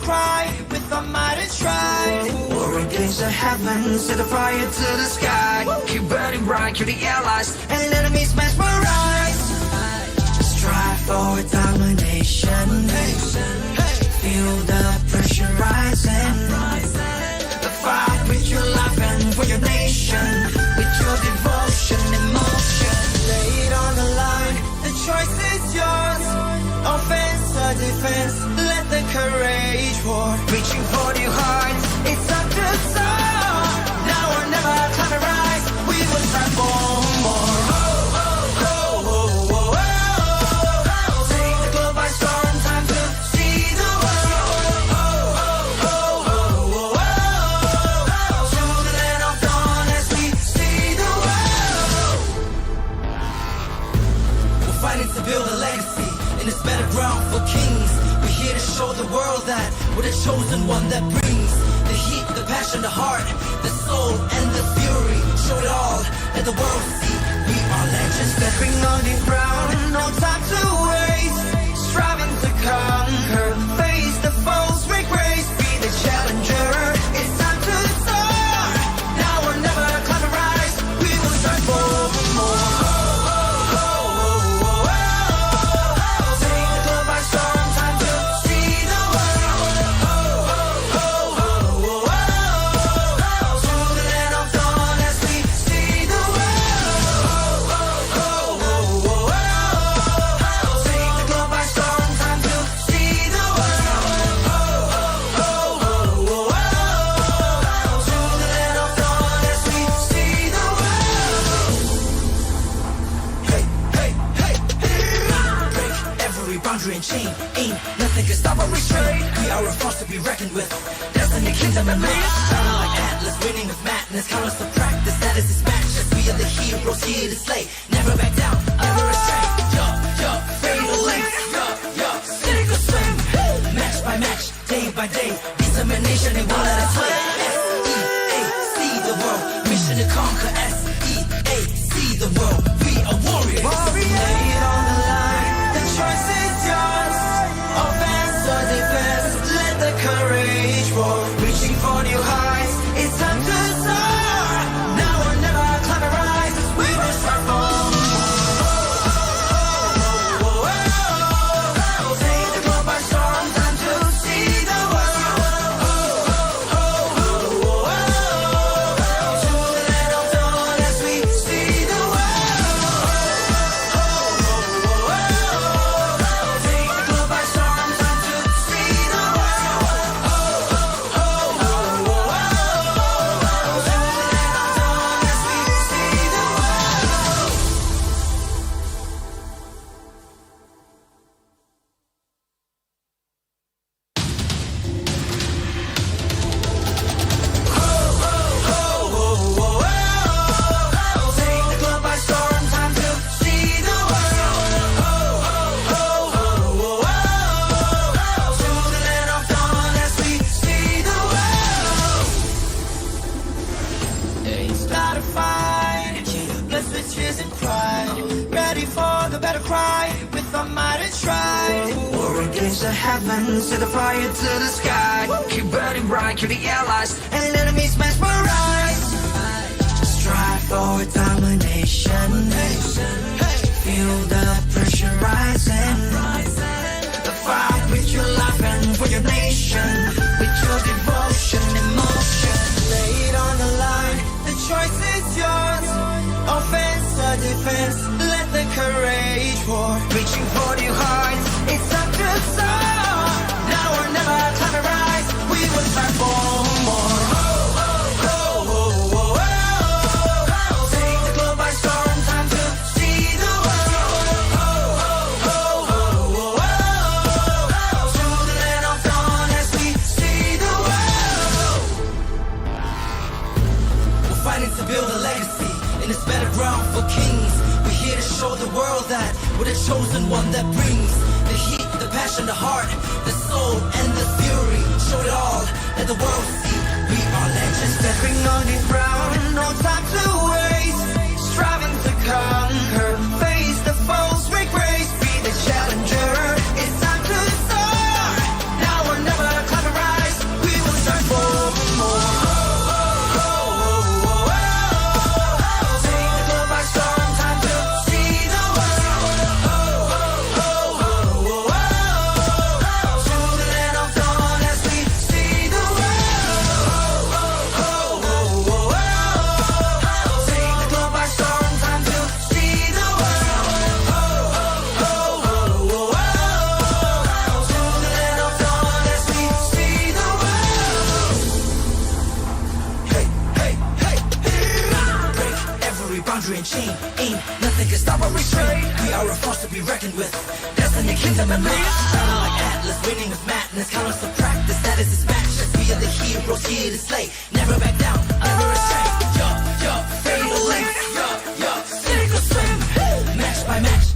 cry with our mighty stride. War against the heavens, set the fire to the sky. Keep burning bright, kill the allies, and enemies mesmerize. Strive for domination. Feel the pressure rising. Fight with your life and for your nation, with your devotion, emotion. Lay it on the line, the choice is yours. Offense or defense, let the courage war. Reaching for your hearts, it's up to soar. Now or never, climb and rise, we will strive for more. Take the globe by storm, time to see the world. Fighting to build a legacy in this better ground for kings. We're here to show the world that we're the chosen one that brings the heat, the passion, the heart, the soul, and the fury. Show it all, let the world see we are legends. Stepping on the ground, no time to waste. Striving to conquer, face the foes, make grace, be the challenger. It's time to soar. Now or never, climb and rise. We will strive for more. And chain, ain't nothing can stop or restrain. We are a force to be reckoned with. Destiny, kingdom, and man. Shining like Atlas, winning with madness. Countless of practice, that is his matches. We are the heroes here to slay. Never back down, never astray. Fatal lengths. Sink or swim. Match by match, day by day. Determination, they won't let us play. S-E-A-C the world. Mission to conquer. S-E-A-C the world. We are warriors. Lay it on the line. The choice is yours. Offense or defense, let the courage roar. Reaching for new heights, it's time to soar. Now or never, climb and rise. We will strive for more. Take the globe by storm, time to see the world. To the land of dawn as we see the the heavens, set the fire to the sky. Keep burning bright, kill the allies, and enemies mesmerize. Strive for domination. Feel the pressure rising. The fight with your life and for your nation, with your devotion, emotion. Lay it on the line, the choice is yours. Offense or defense, let the courage war. Reaching for your hearts, it's up to soar. Now or never, climb and rise. We will strive for more. Take the globe by storm, time to see the world. To the land of dawn as we see the world. We're fighting to build a legacy in this better ground for kings. We're here to show the world that we're the chosen one that brings the heat, the passion, the heart, the soul, and the fury. Show it all, let the world see we are legends. Stepping on the ground, no time to waste. Striving to conquer, face the foes, make grace, be the challenger. It's time to soar. Now or never, climb and boundary and chain. Ain't nothing can stop or restrain. We are a force to be reckoned with. Destiny, kingdom, and reign. Battle like Atlas, winning with madness. Countless of practice, that is his match. Let's be the heroes here to slay. Never back down, never astray. Fatal length. Sink or swim. Match by match.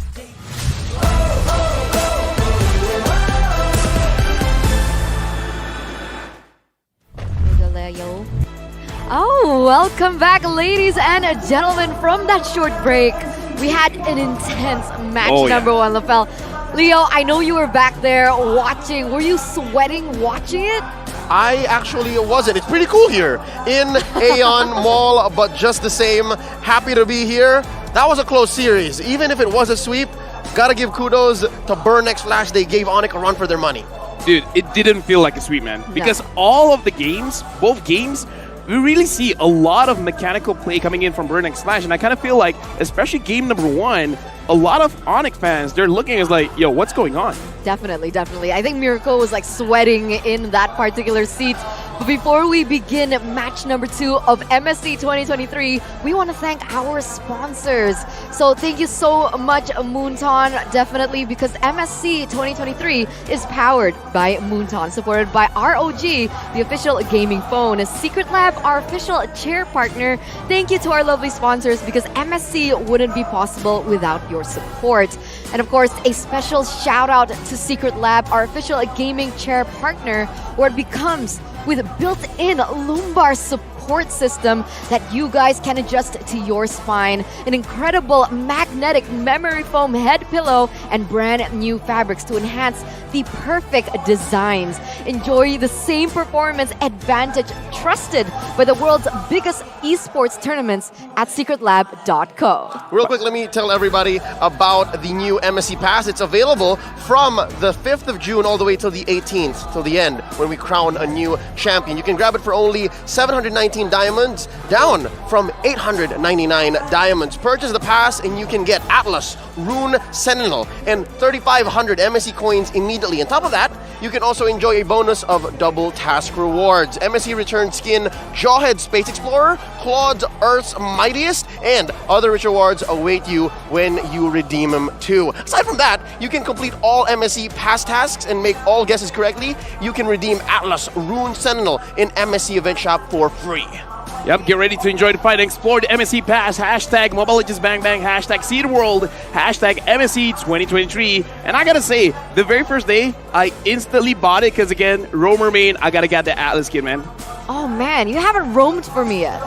Oh, welcome back, ladies and gentlemen, from that short break. We had an intense match, number one, LaFell. Leo, I know you were back there watching. Were you sweating watching it? I actually wasn't. It's pretty cool here in Aeon Mall, but just the same, happy to be here. That was a close series. Even if it was a sweep, gotta give kudos to BurnXFlash. They gave ONIC a run for their money. Dude, it didn't feel like a sweep, man. Because all of the games, both games, we really see a lot of mechanical play coming in from BurnXFlash, and I kind of feel like, especially game number one, a lot of ONIC fans, they're looking as like, yo, what's going on? Definitely, definitely. I think Miracle was like sweating in that particular seat. But before we begin match number 2 of MSC 2023, we want to thank our sponsors. So thank you so much, Moonton, definitely, because MSC 2023 is powered by Moonton, supported by ROG, the official gaming phone, Secret Lab, our official chair partner. Thank you to our lovely sponsors, because MSC wouldn't be possible without your support. And of course, a special shout out to Secret Lab, our official gaming chair partner, where it becomes with built-in lumbar support system that you guys can adjust to your spine, an incredible magnetic memory foam head pillow, and brand new fabrics to enhance the perfect designs. Enjoy the same performance advantage trusted by the world's biggest esports tournaments at secretlab.co. Real quick, let me tell everybody about the new MSC Pass. It's available from the 5th of June all the way till the 18th, till the end, when we crown a new champion. You can grab it for only 719 diamonds, down from 899 diamonds. Purchase the pass and you can get Atlas, Rune, Sentinel, and 3,500 MSC coins immediately. On top of that, you can also enjoy a bonus of double task rewards. MSC returned skin Jawhead Space Explorer, Claude's Earth's Mightiest, and other rich rewards await you when you redeem them too. Aside from that, you can complete all MSC pass tasks and make all guesses correctly. You can redeem Atlas, Rune, Sentinel in MSC Event Shop for free. Yep, get ready to enjoy the fight and explore the MSC Pass. Hashtag Mobile Legends Bang Bang, hashtag seatheworld, hashtag MSC 2023. And I gotta say, the very first day, I instantly bought it because, again, roamer main, I gotta get the Atlas skin, man. Oh man, you haven't roamed for me yet.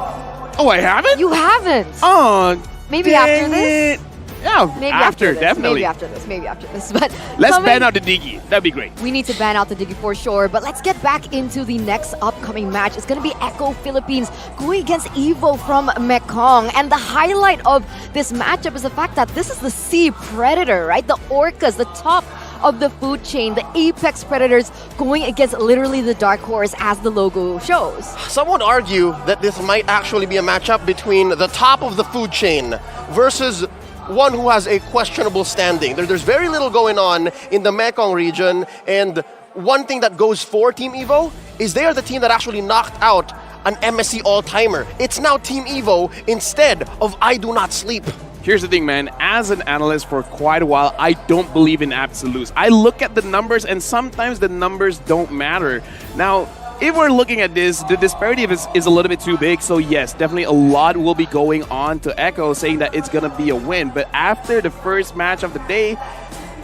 Oh, I haven't? You haven't. Oh, maybe after this? Yeah, maybe after this. definitely. Maybe after this. But let's ban out the Diggy. That'd be great. We need to ban out the Diggy for sure. But let's get back into the next upcoming match. It's going to be Echo Philippines going against EVO from Mekong. And the highlight of this matchup is the fact that this is the sea predator, right? The orcas, the top of the food chain, the apex predators going against literally the dark horse, as the logo shows. Some would argue that this might actually be a matchup between the top of the food chain versus one who has a questionable standing. There's very little going on in the Mekong region, and one thing that goes for Team EVO is they are the team that actually knocked out an MSC all-timer. It's now Team EVO instead of I Do Not Sleep. Here's the thing, man. As an analyst for quite a while, I don't believe in absolutes. I look at the numbers, and sometimes the numbers don't matter. Now, if we're looking at this, the disparity is a little bit too big. So yes, definitely a lot will be going on to Echo, saying that it's going to be a win. But after the first match of the day,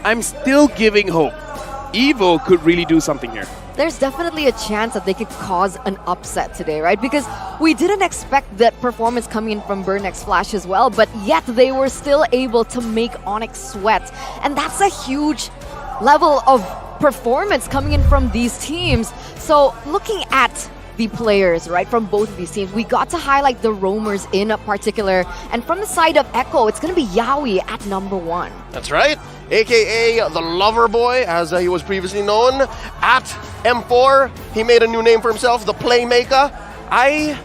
I'm still giving hope. EVO could really do something here. There's definitely a chance that they could cause an upset today, right? Because we didn't expect that performance coming in from BurnXFlash as well, but yet they were still able to make ONIC sweat. And that's a huge level of performance coming in from these teams. So looking at the players, right, from both of these teams, we got to highlight the roamers in particular. And from the side of Echo, it's going to be Yaoi at number 1. That's right, aka the lover boy, as he was previously known. At M4, he made a new name for himself, the Playmaker. I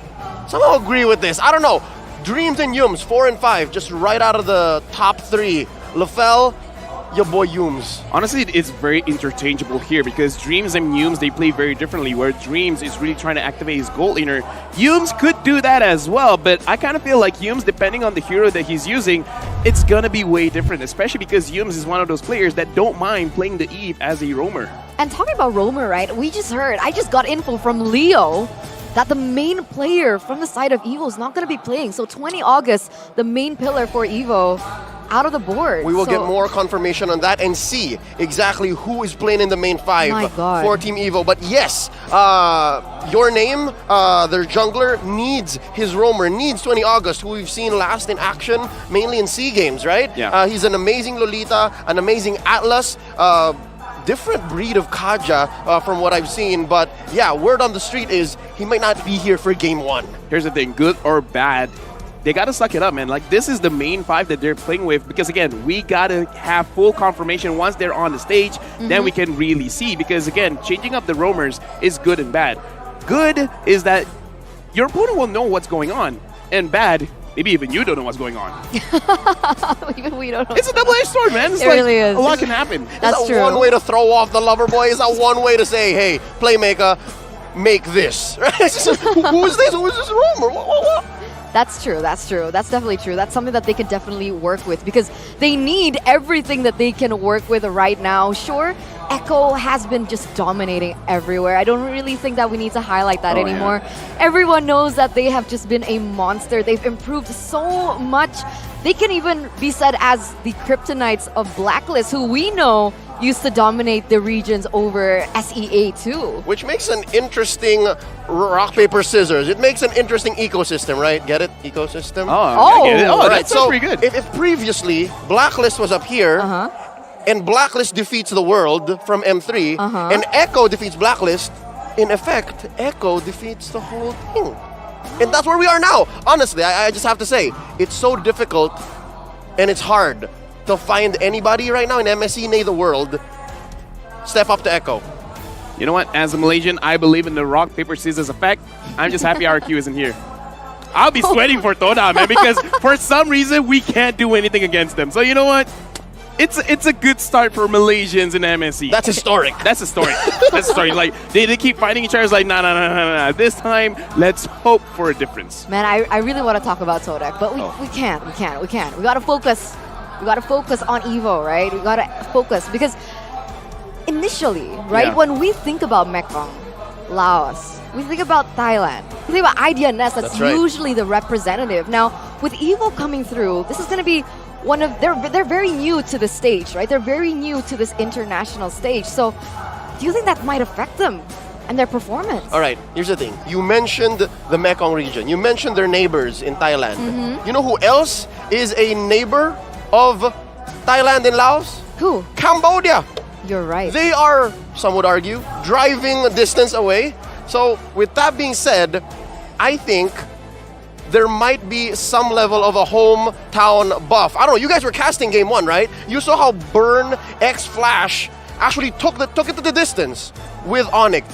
somehow agree with this. I don't know. Dreams and Yums, 4 and 5, just right out of the top 3. LaFell, your boy Yums? Honestly, it's very interchangeable here because Dreams and Yums, they play very differently, where Dreams is really trying to activate his gold laner. Yums could do that as well, but I kind of feel like Yums, depending on the hero that he's using, it's going to be way different, especially because Yums is one of those players that don't mind playing the Eve as a roamer. And talking about roamer, right, we just heard, I just got info from Leo that the main player from the side of EVO is not going to be playing. So 20 August, the main pillar for EVO, out of the board. We will get more confirmation on that and see exactly who is playing in the main 5 for Team EVO. But yes, your name, their jungler, needs his roamer, needs 20 August, who we've seen last in action, mainly in SEA games, right? Yeah. He's an amazing Lolita, an amazing Atlas, different breed of Kaja from what I've seen. But yeah, word on the street is he might not be here for game 1. Here's the thing, good or bad, they got to suck it up, man. Like, this is the main 5 that they're playing with because, again, we got to have full confirmation once they're on the stage. Then we can really see because, again, changing up the roamers is good and bad. Good is that your opponent will know what's going on, and bad, maybe even you don't know what's going on. Even we don't know. It's a double-edged sword, man. It's it really is. A lot can happen. That's is that true. one way to throw off the lover boy? Is that one way to say, hey, playmaker, make this? Who is this? Who is this roamer? What? That's true. That's true. That's definitely true. That's something that they can definitely work with because they need everything that they can work with right now. Sure, Echo has been just dominating everywhere. I don't really think that we need to highlight that anymore. Yeah. Everyone knows that they have just been a monster. They've improved so much. They can even be said as the Kryptonites of Blacklist, who we know used to dominate the regions over SEA too. Which makes an interesting rock, paper, scissors. It makes an interesting ecosystem, right? Get it? Ecosystem? I get it. Oh, right. that's So pretty good. If previously Blacklist was up here, and Blacklist defeats the world from M3, and Echo defeats Blacklist, in effect, Echo defeats the whole thing. And that's where we are now. Honestly, I just have to say, it's so difficult and it's hard to find anybody right now in MSC, nay the world, step up to Echo. You know what? As a Malaysian, I believe in the rock, paper, scissors effect. I'm just happy RQ isn't here. I'll be sweating for Toda, man, because for some reason, we can't do anything against them. So you know what? It's a good start for Malaysians in MSC. That's historic. That's historic. That's historic. Like, they keep fighting each other. It's like, nah. This time, let's hope for a difference. Man, I really want to talk about Todak, but we can't. We got to focus. We got to focus on EVO, right? We got to focus because initially, right, when we think about Mekong, Laos, we think about Thailand, we think about IDNS, that's usually the representative. Now, with EVO coming through, this is going to be one of, they're very new to the stage, right? They're very new to this international stage. So, do you think that might affect them and their performance? All right, here's the thing. You mentioned the Mekong region. You mentioned their neighbors in Thailand. You know who else is a neighbor of Thailand and Laos? Who? Cambodia. You're right. They are, some would argue, driving a distance away. So with that being said, I think there might be some level of a hometown buff. I don't know, you guys were casting game 1, right? You saw how BurnXFlash actually took it to the distance with ONIC.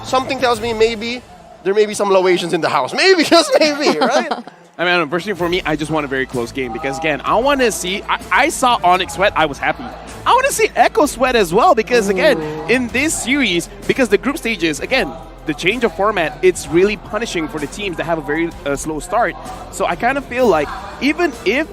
Something tells me maybe there may be some Laotians in the house. Maybe, just maybe, right? I mean, personally for me, I just want a very close game because, again, I want to see, I saw ONIC sweat, I was happy. I want to see Echo sweat as well because, again, in this series, because the group stages, again, the change of format, it's really punishing for the teams that have a very slow start. So I kind of feel like even if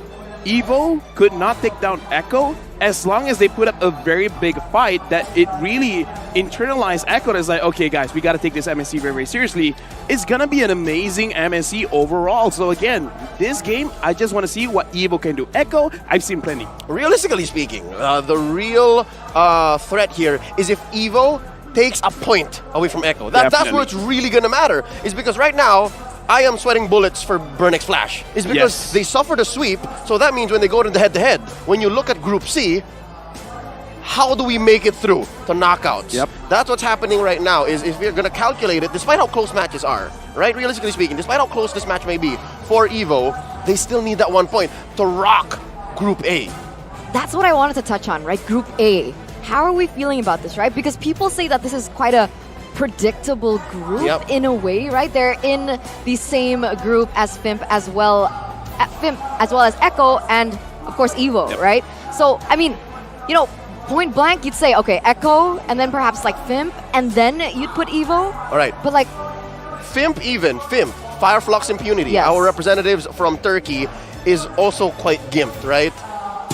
EVO could not take down Echo, as long as they put up a very big fight, that it really internalized Echo as like, okay guys, we got to take this MSC very, very seriously. It's going to be an amazing MSC overall. So again, this game, I just want to see what EVO can do. Echo, I've seen plenty. Realistically speaking, the real threat here is if EVO takes a point away from Echo. That's where it's really going to matter, is because right now, I am sweating bullets for BurnXFlash. It's because they suffered a sweep, so that means when they go to the head-to-head, when you look at Group C, how do we make it through to knockouts? Yep. That's what's happening right now, is if we're going to calculate it, despite how close matches are, right? Realistically speaking, despite how close this match may be for EVO, they still need that 1 point to rock Group A. That's what I wanted to touch on, right? Group A. How are we feeling about this, right? Because people say that this is quite a predictable group in a way, right? They're in the same group as FIMP as well as Echo and of course EVO, right? So I mean, you know, point blank, you'd say, okay, Echo, and then perhaps like Fimp, and then you'd put EVO. All right. But like... Fimp, Fireflux Impunity, yes. our representatives from Turkey, is also quite gimped, right?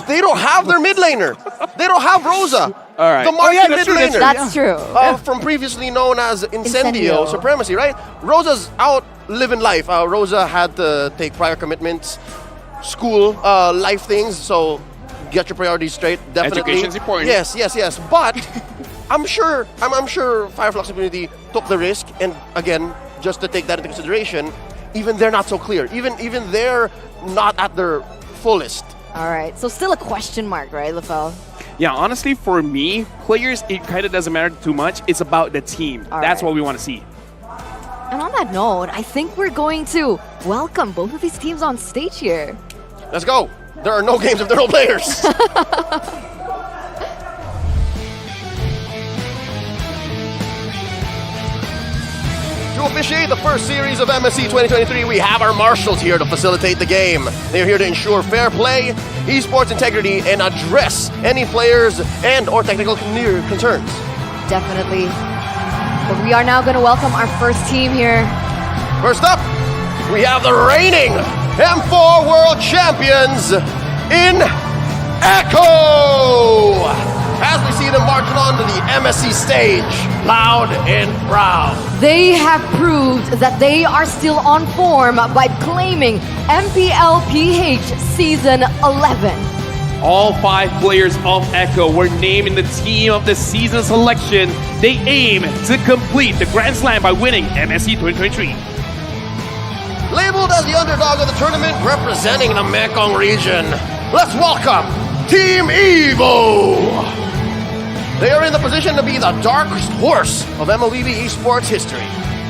They don't have their mid laner. They don't have Rosa. All right. The market mid laner. That's true. From previously known as Incendio Supremacy, right? Rosa's out living life. Rosa had to take prior commitments, school, life things, so get your priorities straight, definitely. Education's important. Yes. But I'm sure Fireflux Impunity took the risk, and again, just to take that into consideration, even they're not so clear. Even they're not at their fullest. All right, so still a question mark, right, LaFell? Yeah, honestly, for me, players, it kind of doesn't matter too much. It's about the team. That's what we want to see. And on that note, I think we're going to welcome both of these teams on stage here. Let's go. There are no games if there are no players. To officiate the first series of MSC 2023, we have our marshals here to facilitate the game. They're here to ensure fair play, esports integrity, and address any players and or technical concerns. Definitely. But we are now going to welcome our first team here. First up, we have the reigning M4 World Champions in ECHO! As we see them marching onto the MSC stage, loud and proud. They have proved that they are still on form by claiming MPLPH Season 11. All 5 players of ECHO were named in the team of the season selection. They aim to complete the Grand Slam by winning MSC 2023. Labeled as the underdog of the tournament, representing the Mekong region, let's welcome Team EVO! They are in the position to be the darkest horse of MLBB Esports history.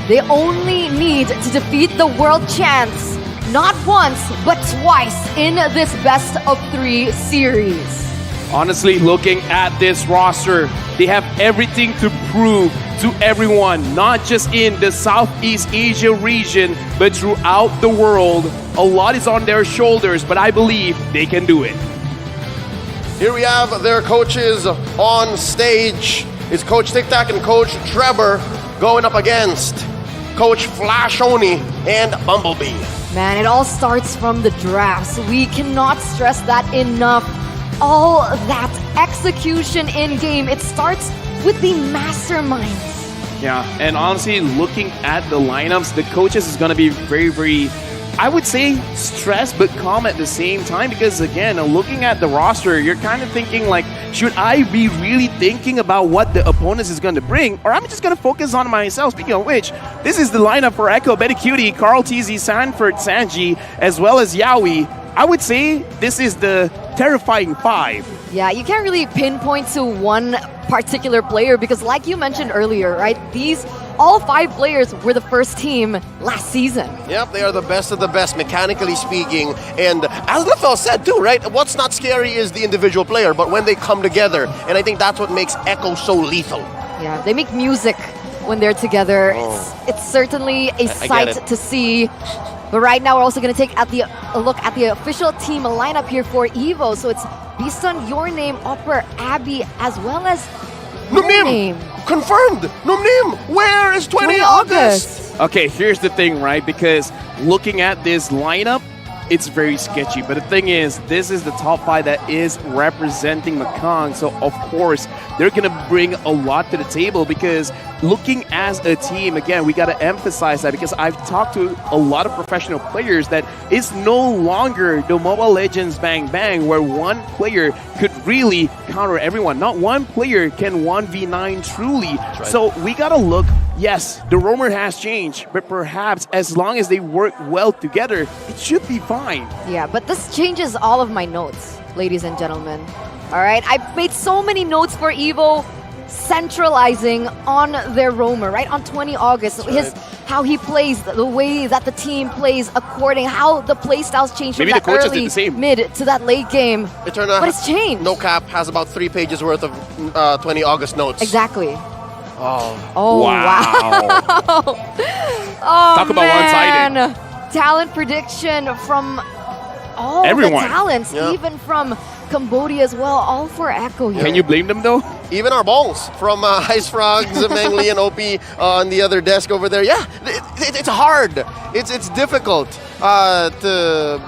They only need to defeat the world champs, not once, but twice in this best of 3 series. Honestly, looking at this roster, they have everything to prove to everyone, not just in the Southeast Asia region, but throughout the world. A lot is on their shoulders, but I believe they can do it. Here we have their coaches on stage. It's Coach Tic Tac and Coach Trevor going up against Coach Flash Oni and Bumblebee. Man, it all starts from the drafts. We cannot stress that enough. All that execution in game, it starts with the masterminds. Yeah, and honestly, looking at the lineups, the coaches is going to be very, I would say stressed but calm at the same time, because again, looking at the roster, you're kind of thinking like, should I be really thinking about what the opponent is going to bring, or I'm just going to focus on myself? Speaking of which, this is the lineup for ECHO: Betty Cutie, Carl TZ, Sanford, Sanji, as well as Yaoi. I would say this is the terrifying 5. Yeah, you can't really pinpoint to one particular player because like you mentioned earlier, right? All 5 players were the first team last season. Yep, they are the best of the best, mechanically speaking. And as LaFell said too, right? What's not scary is the individual player, but when they come together, and I think that's what makes ECHO so lethal. Yeah, they make music when they're together. It's certainly a sight to see. But right now, we're also going to take a look at the official team lineup here for EVO. So it's based on your name, Upper, Abby, as well as Numnim! Confirmed! Numnim! Where is 20 August? Okay, here's the thing, right? Because looking at this lineup, it's very sketchy. But the thing is, this is the top 5 that is representing Mekong. So, of course, they're going to bring a lot to the table because looking as a team, again, we got to emphasize that because I've talked to a lot of professional players that it's no longer the Mobile Legends Bang Bang where one player could really counter everyone. Not one player can 1v9 truly. Right. So we got to look. Yes, the roamer has changed, but perhaps as long as they work well together, it should be fine. Yeah, but this changes all of my notes, ladies and gentlemen. All right, I've made so many notes for EVO centralizing on their roamer, right? On 20 August, how he plays, the way that the team plays according, how the play styles change from that early, mid to that late game. Eterna, but it's changed. No cap has about 3 pages worth of 20 August notes. Exactly. Oh, wow. Oh, talk about one-sided. Talent prediction from all everyone. the talents, even from Cambodia as well, all for Echo here. Can you blame them though? Even our balls from Ice Frogs, Meng Lee, and OP on the other desk over there. Yeah, it's hard. It's difficult to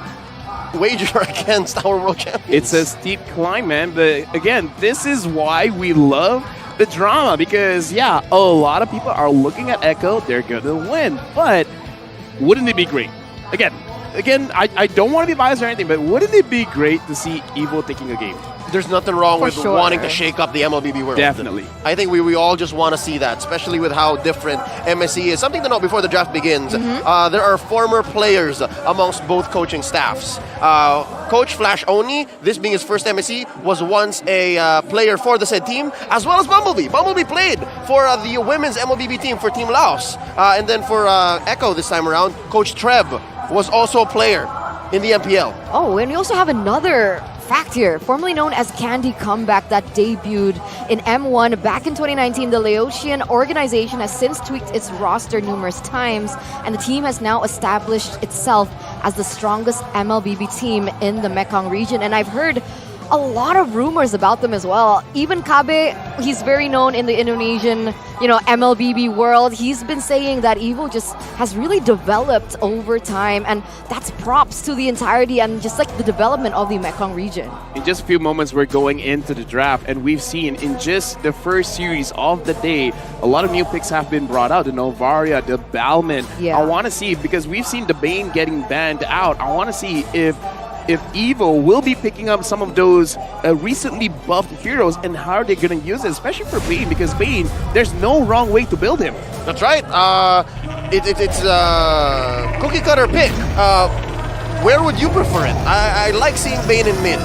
wager against our world champions. It's a steep climb, man. But again, this is why we love the drama, because yeah, a lot of people are looking at Echo. They're gonna win, but wouldn't it be great? Again, I don't want to be biased or anything, but wouldn't it be great to see EVO taking a game? There's nothing wrong with wanting to shake up the MLBB world. Definitely. I think we all just want to see that, especially with how different MSC is. Something to note before the draft begins, there are former players amongst both coaching staffs. Coach Flash Oni, this being his first MSC, was once a player for the said team, as well as Bumblebee. Bumblebee played for the women's MLBB team for Team Laos. And then for Echo this time around, Coach Trev was also a player in the MPL. Oh, and we also have another fact here, formerly known as Candy Comeback, that debuted in M1 back in 2019. The Laotian organization has since tweaked its roster numerous times, and the team has now established itself as the strongest MLBB team in the Mekong region. And I've heard a lot of rumors about them as well. Even Kabe, he's very known in the Indonesian, MLBB world. He's been saying that EVO just has really developed over time, and that's props to the entirety and just like the development of the Mekong region. In just a few moments, we're going into the draft, and we've seen in just the first series of the day, a lot of new picks have been brought out. The Novaria, the Balman. Yeah. I want to see, because we've seen the Bane getting banned out, I want to see if EVO will be picking up some of those recently buffed heroes, and how they're going to use it, especially for Bane, because Bane, there's no wrong way to build him. That's right. It's a cookie cutter pick. Where would you prefer it? I like seeing Bane in mid.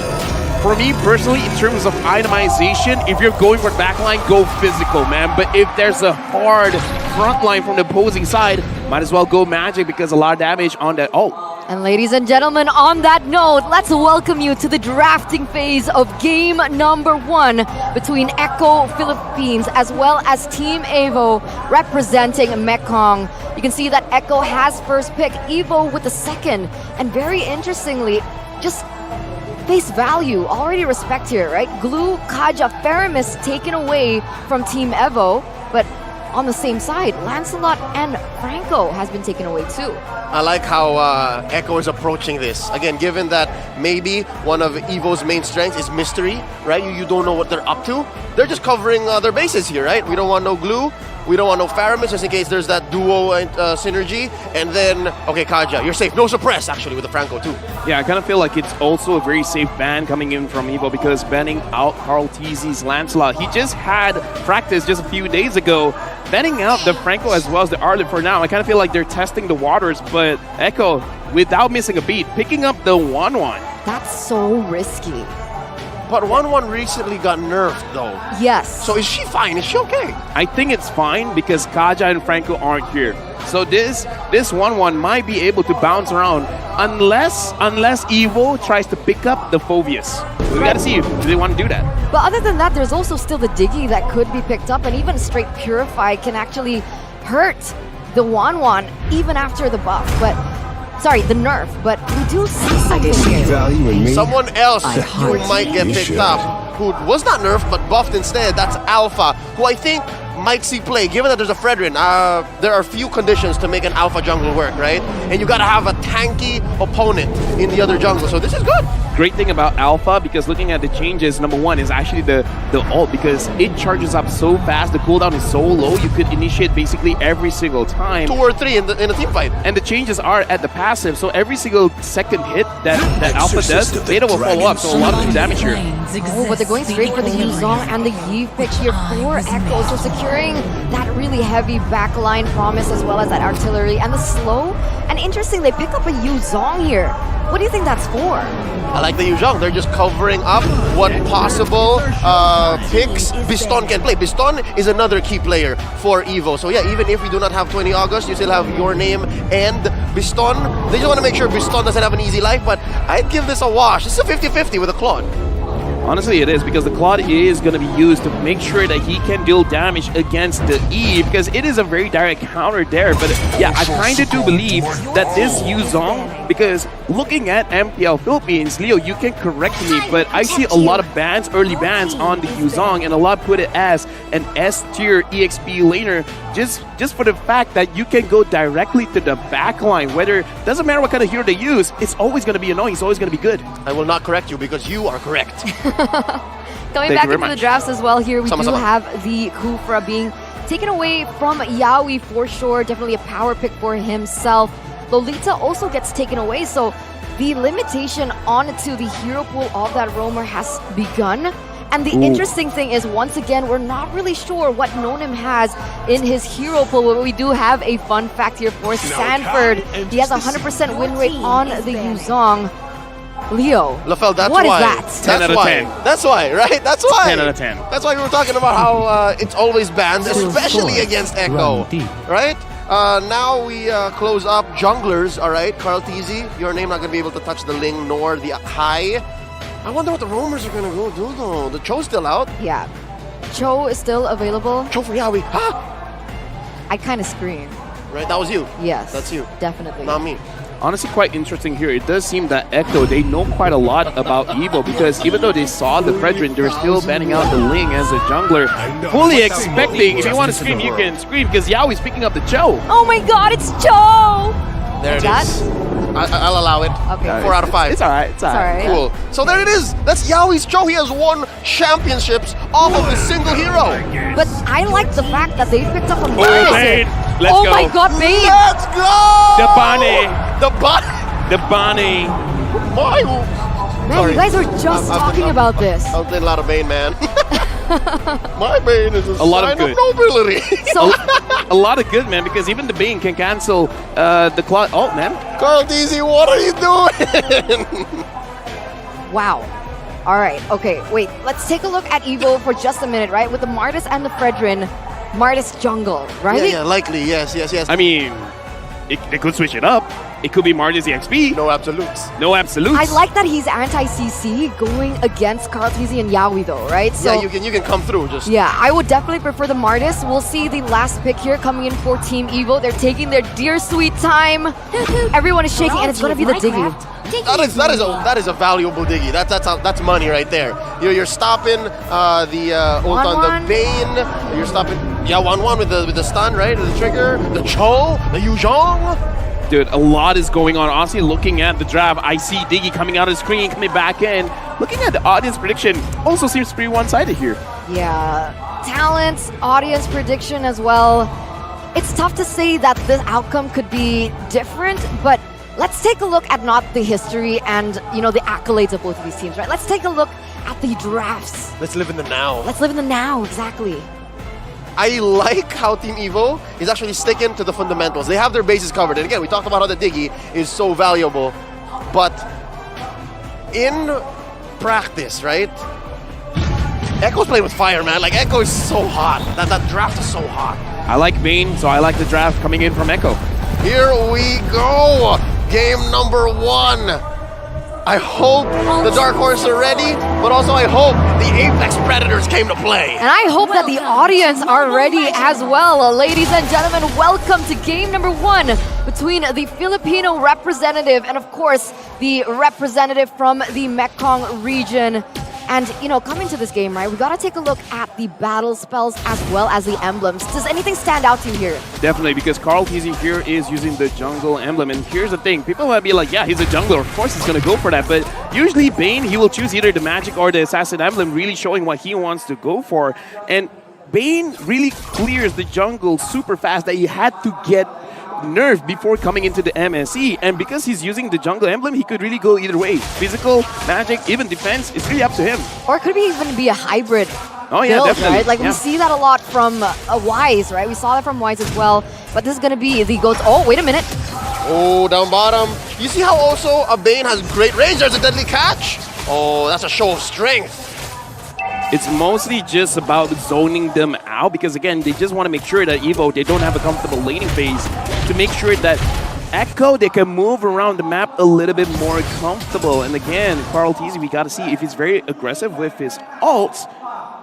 For me personally, in terms of itemization, if you're going for backline, go physical, man. But if there's a hard front line from the opposing side, might as well go magic, because a lot of damage on that ult. And ladies and gentlemen, on that note, let's welcome you to the drafting phase of game number 1 between Echo Philippines as well as Team EVO representing Mekong. You can see that Echo has first pick, EVO with the second. And very interestingly, just face value, already respect here, right? Glue, Kaja, Faramis taken away from Team EVO, but on the same side, Lancelot and Franco has been taken away too. I like how Echo is approaching this. Again, given that maybe one of EVO's main strengths is mystery, right? You don't know what they're up to. They're just covering their bases here, right? We don't want no glue. We don't want no Faramis, just in case there's that duo synergy. And then, okay, Kaja, you're safe. No suppress, actually, with the Franco, too. Yeah, I kind of feel like it's also a very safe ban coming in from EVO, because banning out Carl TZ's Lancelot. He just had practice just a few days ago, banning out the Franco as well as the Arlet for now. I kind of feel like they're testing the waters, but Echo, without missing a beat, picking up the 1-1. That's so risky. But 1-1 recently got nerfed, though. Yes. So is she fine? Is she okay? I think it's fine, because Kaja and Franco aren't here. So this 1-1 might be able to bounce around, unless EVO tries to pick up the Phoveus. We gotta see if they want to do that. But other than that, there's also still the Diggy that could be picked up, and even straight Purify can actually hurt the 1-1 even after the buff. But sorry, the nerf, but we do see something here. Someone else who might get picked up, who was not nerfed but buffed instead, that's Alpha, who I think might see play. Given that there's a Fredrin, there are few conditions to make an Alpha jungle work, right? And you gotta have a tanky opponent in the other jungle, so this is good. Great thing about Alpha, because looking at the changes, number 1 is actually the ult, because it charges up so fast, the cooldown is so low, you could initiate basically every single time. 2 or 3 in a team fight. And the changes are at the passive, so every single second hit that Alpha does, Beta will follow up, so a lot of damage here. Oh, but they're going straight for the Yuzong and the Yi pick here for Echo, so securing that really heavy backline promise as well as that artillery and the slow. And interesting, they pick up a Yuzong here. What do you think that's for? I like the Yuzhong. They're just covering up what possible picks Biston can play. Biston is another key player for EVO. So yeah, even if we do not have 20 August, you still have Your Name and Biston. They just want to make sure Biston doesn't have an easy life, but I'd give this a wash. This is a 50-50 with a Claude. Honestly, it is, because the Claude is going to be used to make sure that he can deal damage against the E, because it is a very direct counter there. But yeah, I kind of do believe that this Yuzong, because looking at MPL Philippines, Leo, you can correct me, but I see a lot of bans, early bans on the Yuzong, and a lot put it as an S-tier EXP laner, just for the fact that you can go directly to the backline. Whether, doesn't matter what kind of hero they use, it's always going to be annoying, it's always going to be good. I will not correct you because you are correct. Coming back into the drafts as well here, we do have the Kufra being taken away from Yawi for sure. Definitely a power pick for himself. Lolita also gets taken away, so the limitation onto the hero pool of that roamer has begun. And the interesting thing is, once again, we're not really sure what Nonim has in his hero pool, but we do have a fun fact here for Sanford. He has a 100% win rate on the Yuzong. Leo, LaFell, that's what why. Is that? 10 out of 10. That's why, right? That's why. 10 out of 10. That's why we were talking about how it's always banned, especially against Echo, right? Now we close up junglers, all right? Carl TZ, your name not going to be able to touch the Ling nor the Hai. I wonder what the roamers are going to go do, though. The Cho's still out. Yeah. Cho is still available. Cho for Yawi. Huh? I kind of screamed. Right, that was you. Yes. That's you. Definitely. Not me. Honestly, quite interesting here. It does seem that Echo, they know quite a lot about EVO, because even though they saw the Fredrin, they're still banning out the Ling as a jungler. Fully expecting, if you want to scream, you can scream, because Yaoi's picking up the Cho. Oh my god, it's Cho! There it is. I'll allow it. Okay. 4 out of 5. It's alright, it's alright. Cool. So there it is. That's Yaoi's Cho. He has won championships off of a single hero. But I like the fact that they picked up a Bane. Let's oh go. my god, Bane! Let's go! The Bunny. The Bunny. The Bunny. Man, you guys were just talking about this. I'm playing a lot of Bane, man. My Bane is a lot sign of good. nobility. So, a lot of good, man, because even the Bane can cancel the Claude. Oh, man. Carl DZ, what are you doing? wow. All right, okay, wait. Let's take a look at EVO for just a minute, right? With the Martis and the Fredrin. Martis jungle, right? Yeah, likely. Yes. I mean, they could switch it up. It could be Martis EXP. No absolutes. No absolutes. I like that he's anti-CC going against Carl TZ and Yawi though, right? So, yeah, you can come through. Just yeah, I would definitely prefer the Martis. We'll see the last pick here coming in for Team EVO. They're taking their dear sweet time. Everyone is shaking, and it's going to be the Diggy. That is a valuable Diggy. That's money right there. You're stopping the ult on the Bane. You're stopping 1-1 with the stun, right? The trigger, the Cho, the Yuzong. Dude, a lot is going on. Honestly, looking at the draft, I see Diggy coming out of the screen, coming back in. Looking at the audience prediction, also seems pretty one-sided here. Yeah, talents, audience prediction as well. It's tough to say that this outcome could be different, but let's take a look at not the history and, the accolades of both of these teams, right? Let's take a look at the drafts. Let's live in the now. Let's live in the now, exactly. I like how Team EVO is actually sticking to the fundamentals. They have their bases covered. And again, we talked about how the Diggy is so valuable. But in practice, right? Echo's playing with fire, man. Like, Echo is so hot. That draft is so hot. I like Bane, so I like the draft coming in from Echo. Here we go. Game number 1. I hope the Dark Horse are ready, but also I hope the Apex Predators came to play. And I hope that the audience are ready as well. Ladies and gentlemen, welcome to game number 1 between the Filipino representative and, of course, the representative from the Mekong region. And, coming to this game, right, we got to take a look at the battle spells as well as the emblems. Does anything stand out to you here? Definitely, because Carl TZ here is using the jungle emblem. And here's the thing, people might be like, yeah, he's a jungler. Of course he's going to go for that. But usually Bane, he will choose either the magic or the assassin emblem, really showing what he wants to go for. And Bane really clears the jungle super fast that he had to get nerfed before coming into the MSC, and because he's using the jungle emblem, he could really go either way. Physical, magic, even defense, it's really up to him. Or it could even be a hybrid oh, yeah, build, definitely. right? Like, we see that a lot from Wise, right? We saw that from Wise as well, but this is going to be the GOAT. Oh, wait a minute. Oh, down bottom. You see how also a Bane has great range? There's a deadly catch. Oh, that's a show of strength. It's mostly just about zoning them out, because again, they just want to make sure that EVO, they don't have a comfortable laning phase, to make sure that Echo, they can move around the map a little bit more comfortable. And again, Carl Teasy, we got to see if he's very aggressive with his ults.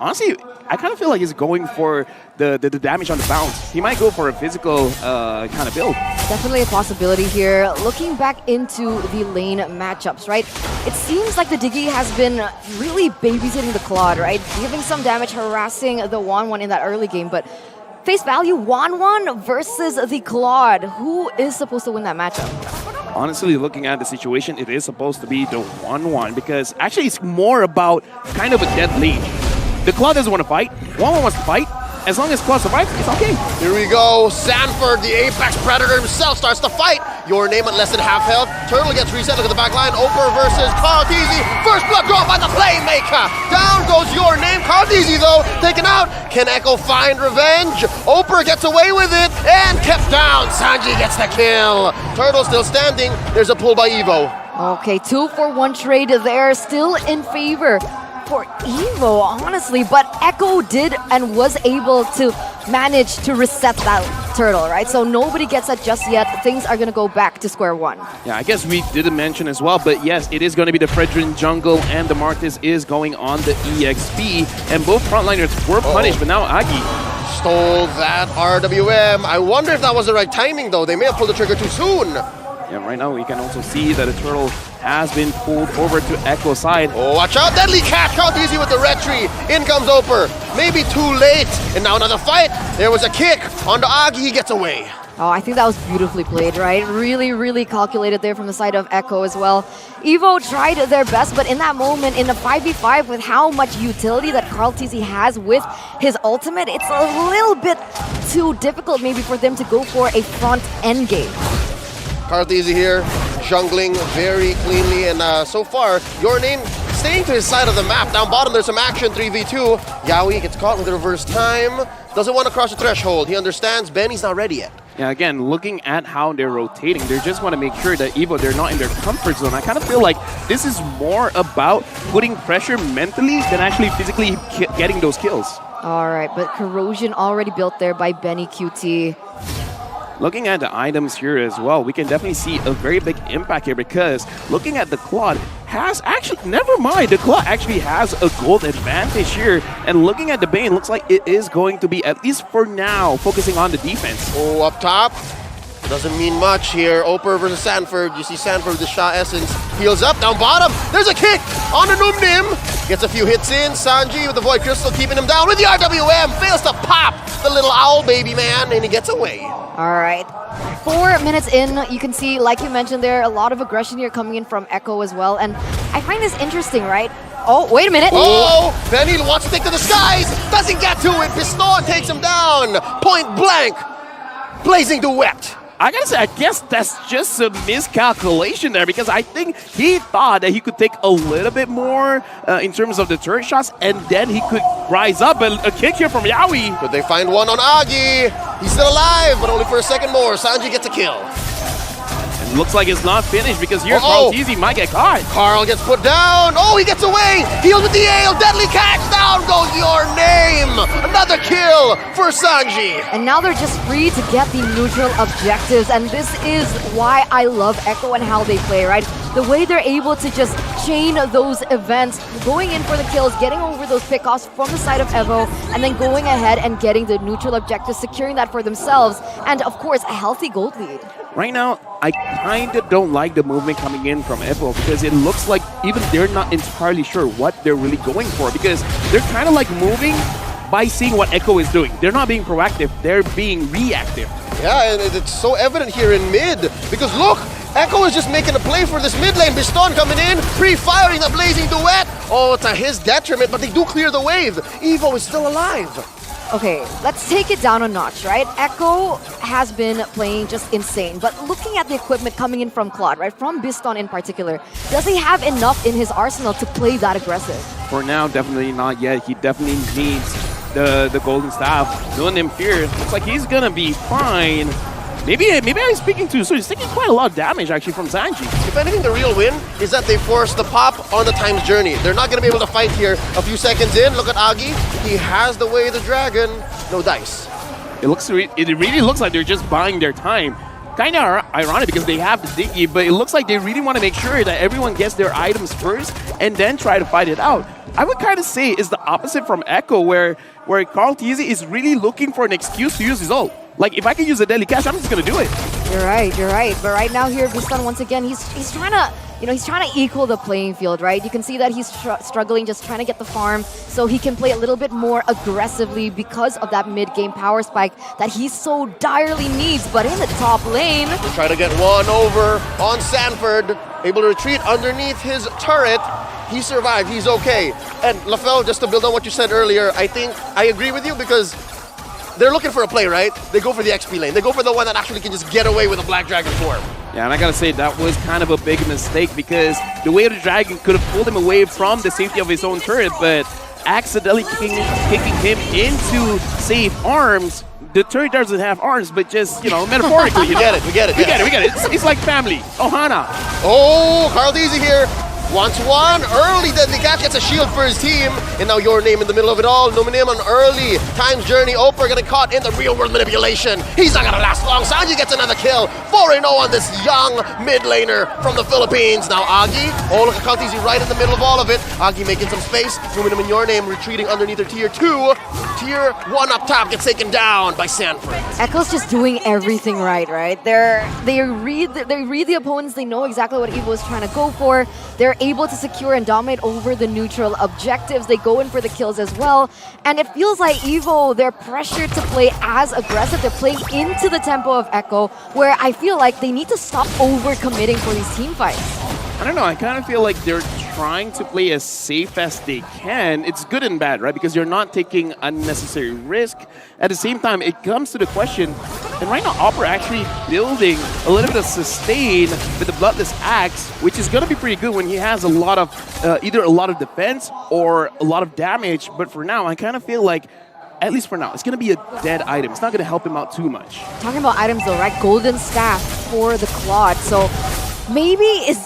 Honestly, I kind of feel like he's going for the damage on the bounce. He might go for a physical kind of build. Definitely a possibility here. Looking back into the lane matchups, right? It seems like the Diggy has been really babysitting the Claude, right? Giving some damage, harassing the 1-1 in that early game, but face value, 1-1 versus the Claude. Who is supposed to win that matchup? Honestly, looking at the situation, it is supposed to be the 1-1 because actually it's more about kind of a dead lead. The Claude doesn't want to fight. 1-1 wants to fight. As long as Claude survives, it's okay. Here we go. Sanford, the Apex Predator himself, starts to fight. Your name at less than half health. Turtle gets reset. Look at the back line. Oper versus Carl Teasy. First blood draw by the Playmaker. Down goes Your Name. Carl Teasy, though, taken out. Can Echo find revenge? Oper gets away with it and kept down. Sanji gets the kill. Turtle still standing. There's a pull by EVO. Okay, 2-for-1 trade there, still in favor for EVO, honestly, but Echo did and was able to manage to reset that turtle, right? So nobody gets that just yet. Things are going to go back to square one. Yeah, I guess we didn't mention as well, but yes, it is going to be the Fredrin jungle and the Martis is going on the EXP, and both frontliners were punished, but now Agi stole that RWM. I wonder if that was the right timing, though. They may have pulled the trigger too soon. Yeah, right now we can also see that the turtle has been pulled over to Echo side. Oh, watch out! Deadly catch! Count easy with the red tree. In comes Oper. Maybe too late. And now another fight. There was a kick onto Agi. He gets away. Oh, I think that was beautifully played, right? Really, really calculated there from the side of Echo as well. EVO tried their best, but in that moment, in a 5v5, with how much utility that Carl Teasy has with his ultimate, it's a little bit too difficult maybe for them to go for a front end game. Carl Teasy here, jungling very cleanly, and so far, Your Name staying to his side of the map. Down bottom, there's some action, 3v2. Yaoi gets caught with the reverse time. Doesn't want to cross the threshold. He understands Benny's not ready yet. Yeah, again, looking at how they're rotating, they just want to make sure that EVO, they're not in their comfort zone. I kind of feel like this is more about putting pressure mentally than actually physically getting those kills. All right, but Corrosion already built there by Benny QT. Looking at the items here as well, we can definitely see a very big impact here because looking at the Claude has actually, never mind, the Claude actually has a gold advantage here. And looking at the Bane, looks like it is going to be, at least for now, focusing on the defense. Oh, up top. Doesn't mean much here. Oper versus Sanford. You see Sanford with the Shah Essence. Heals up, down bottom. There's a kick on the Numnim. Gets a few hits in. Sanji with the Void Crystal keeping him down with the RWM. Fails to pop the little owl baby man, and he gets away. All right. 4 minutes in, you can see, like you mentioned there, a lot of aggression here coming in from Echo as well. And I find this interesting, right? Oh, wait a minute. Oh, Benny wants to take to the skies. Doesn't get to it. Piston takes him down. Point blank. Blazing Duet. I gotta say, I guess that's just a miscalculation there because I think he thought that he could take a little bit more in terms of the turret shots and then he could rise up. And a kick here from Yaoi. Could they find one on Agi? He's still alive, but only for a second more. Sanji gets a kill. And looks like it's not finished because here Carl Teasy might get caught. Carl gets put down. Oh, he gets away. Healed with the ale. Deadly catch. Down goes Your Name. Another kill for Sanji. And now they're just free to get the neutral objectives. And this is why I love Echo and how they play, right? The way they're able to just chain those events, going in for the kills, getting over those pickoffs from the side of EVO, and then going ahead and getting the neutral objectives, securing that for themselves, and of course, a healthy gold lead. Right now, I kind of don't like the movement coming in from EVO because it looks like even they're not entirely sure what they're really going for because they're kind of like moving by seeing what Echo is doing. They're not being proactive, they're being reactive. Yeah, and it's so evident here in mid because look, Echo is just making a play for this mid lane. Piston coming in, pre-firing the Blazing Duet. Oh, to his detriment, but they do clear the wave. EVO is still alive. Okay, let's take it down a notch, right? Echo has been playing just insane, but looking at the equipment coming in from Claude, right, from Biston in particular, does he have enough in his arsenal to play that aggressive? For now, definitely not yet. He definitely needs the golden staff. Doing him fear. Looks like he's gonna be fine. Maybe I'm speaking too soon. He's taking quite a lot of damage actually from Sanji. If anything, the real win is that they force the pop on the time's journey. They're not going to be able to fight here a few seconds in. Look at Agi. He has the way of the dragon. No dice. It really looks like they're just buying their time. kind of ironic because they have the Diggy, but it looks like they really want to make sure that everyone gets their items first and then try to fight it out. I would kind of say it's the opposite from Echo, where Carlteasy is really looking for an excuse to use his ult. Like, if I can use a deadly cash, I'm just going to do it. You're right. But right now here, Vistan, once again, he's trying to, he's trying to equal the playing field, right? You can see that he's struggling, just trying to get the farm so he can play a little bit more aggressively because of that mid-game power spike that he so direly needs. But in the top lane... We're trying to get one over on Sanford, able to retreat underneath his turret. He survived, he's okay. And LaFell, just to build on what you said earlier, I think I agree with you because they're looking for a play, right? They go for the XP lane. They go for the one that actually can just get away with a Black Dragon form. Yeah, and I gotta say, that was kind of a big mistake because the way of the Dragon could have pulled him away from the safety of his own turret, but accidentally kicking him into safe arms. The turret doesn't have arms, but just, metaphorically. We get it. It's like family. Ohana. Oh, Carlteasy here. Wants one early, deadly catch, gets a shield for his team, and now your name in the middle of it all. Numinim on early times journey. Oper getting caught in the real world manipulation. He's not gonna last long. Sanji gets another kill. 4-0 on this young mid laner from the Philippines. Now Agi, look at Carlteasy right in the middle of all of it. Agi making some space. Numinim in your name retreating underneath her tier 2. Tier 1 up top gets taken down by Sanford. Echo's just doing everything right? They read the opponents. They know exactly what EVO is trying to go for. They're able to secure and dominate over the neutral objectives. They go in for the kills as well. And it feels like EVO, they're pressured to play as aggressive. They're playing into the tempo of Echo, where I feel like they need to stop over-committing for these team fights. I don't know, I kind of feel like they're trying to play as safe as they can. It's good and bad, right? Because you're not taking unnecessary risk. At the same time, it comes to the question, and right now Opera actually building a little bit of sustain with the Bloodless Axe, which is going to be pretty good when he has a lot of, either a lot of defense or a lot of damage. But for now, I kind of feel like, at least for now, it's going to be a dead item. It's not going to help him out too much. Talking about items though, right? Golden Staff for the Claude. So maybe,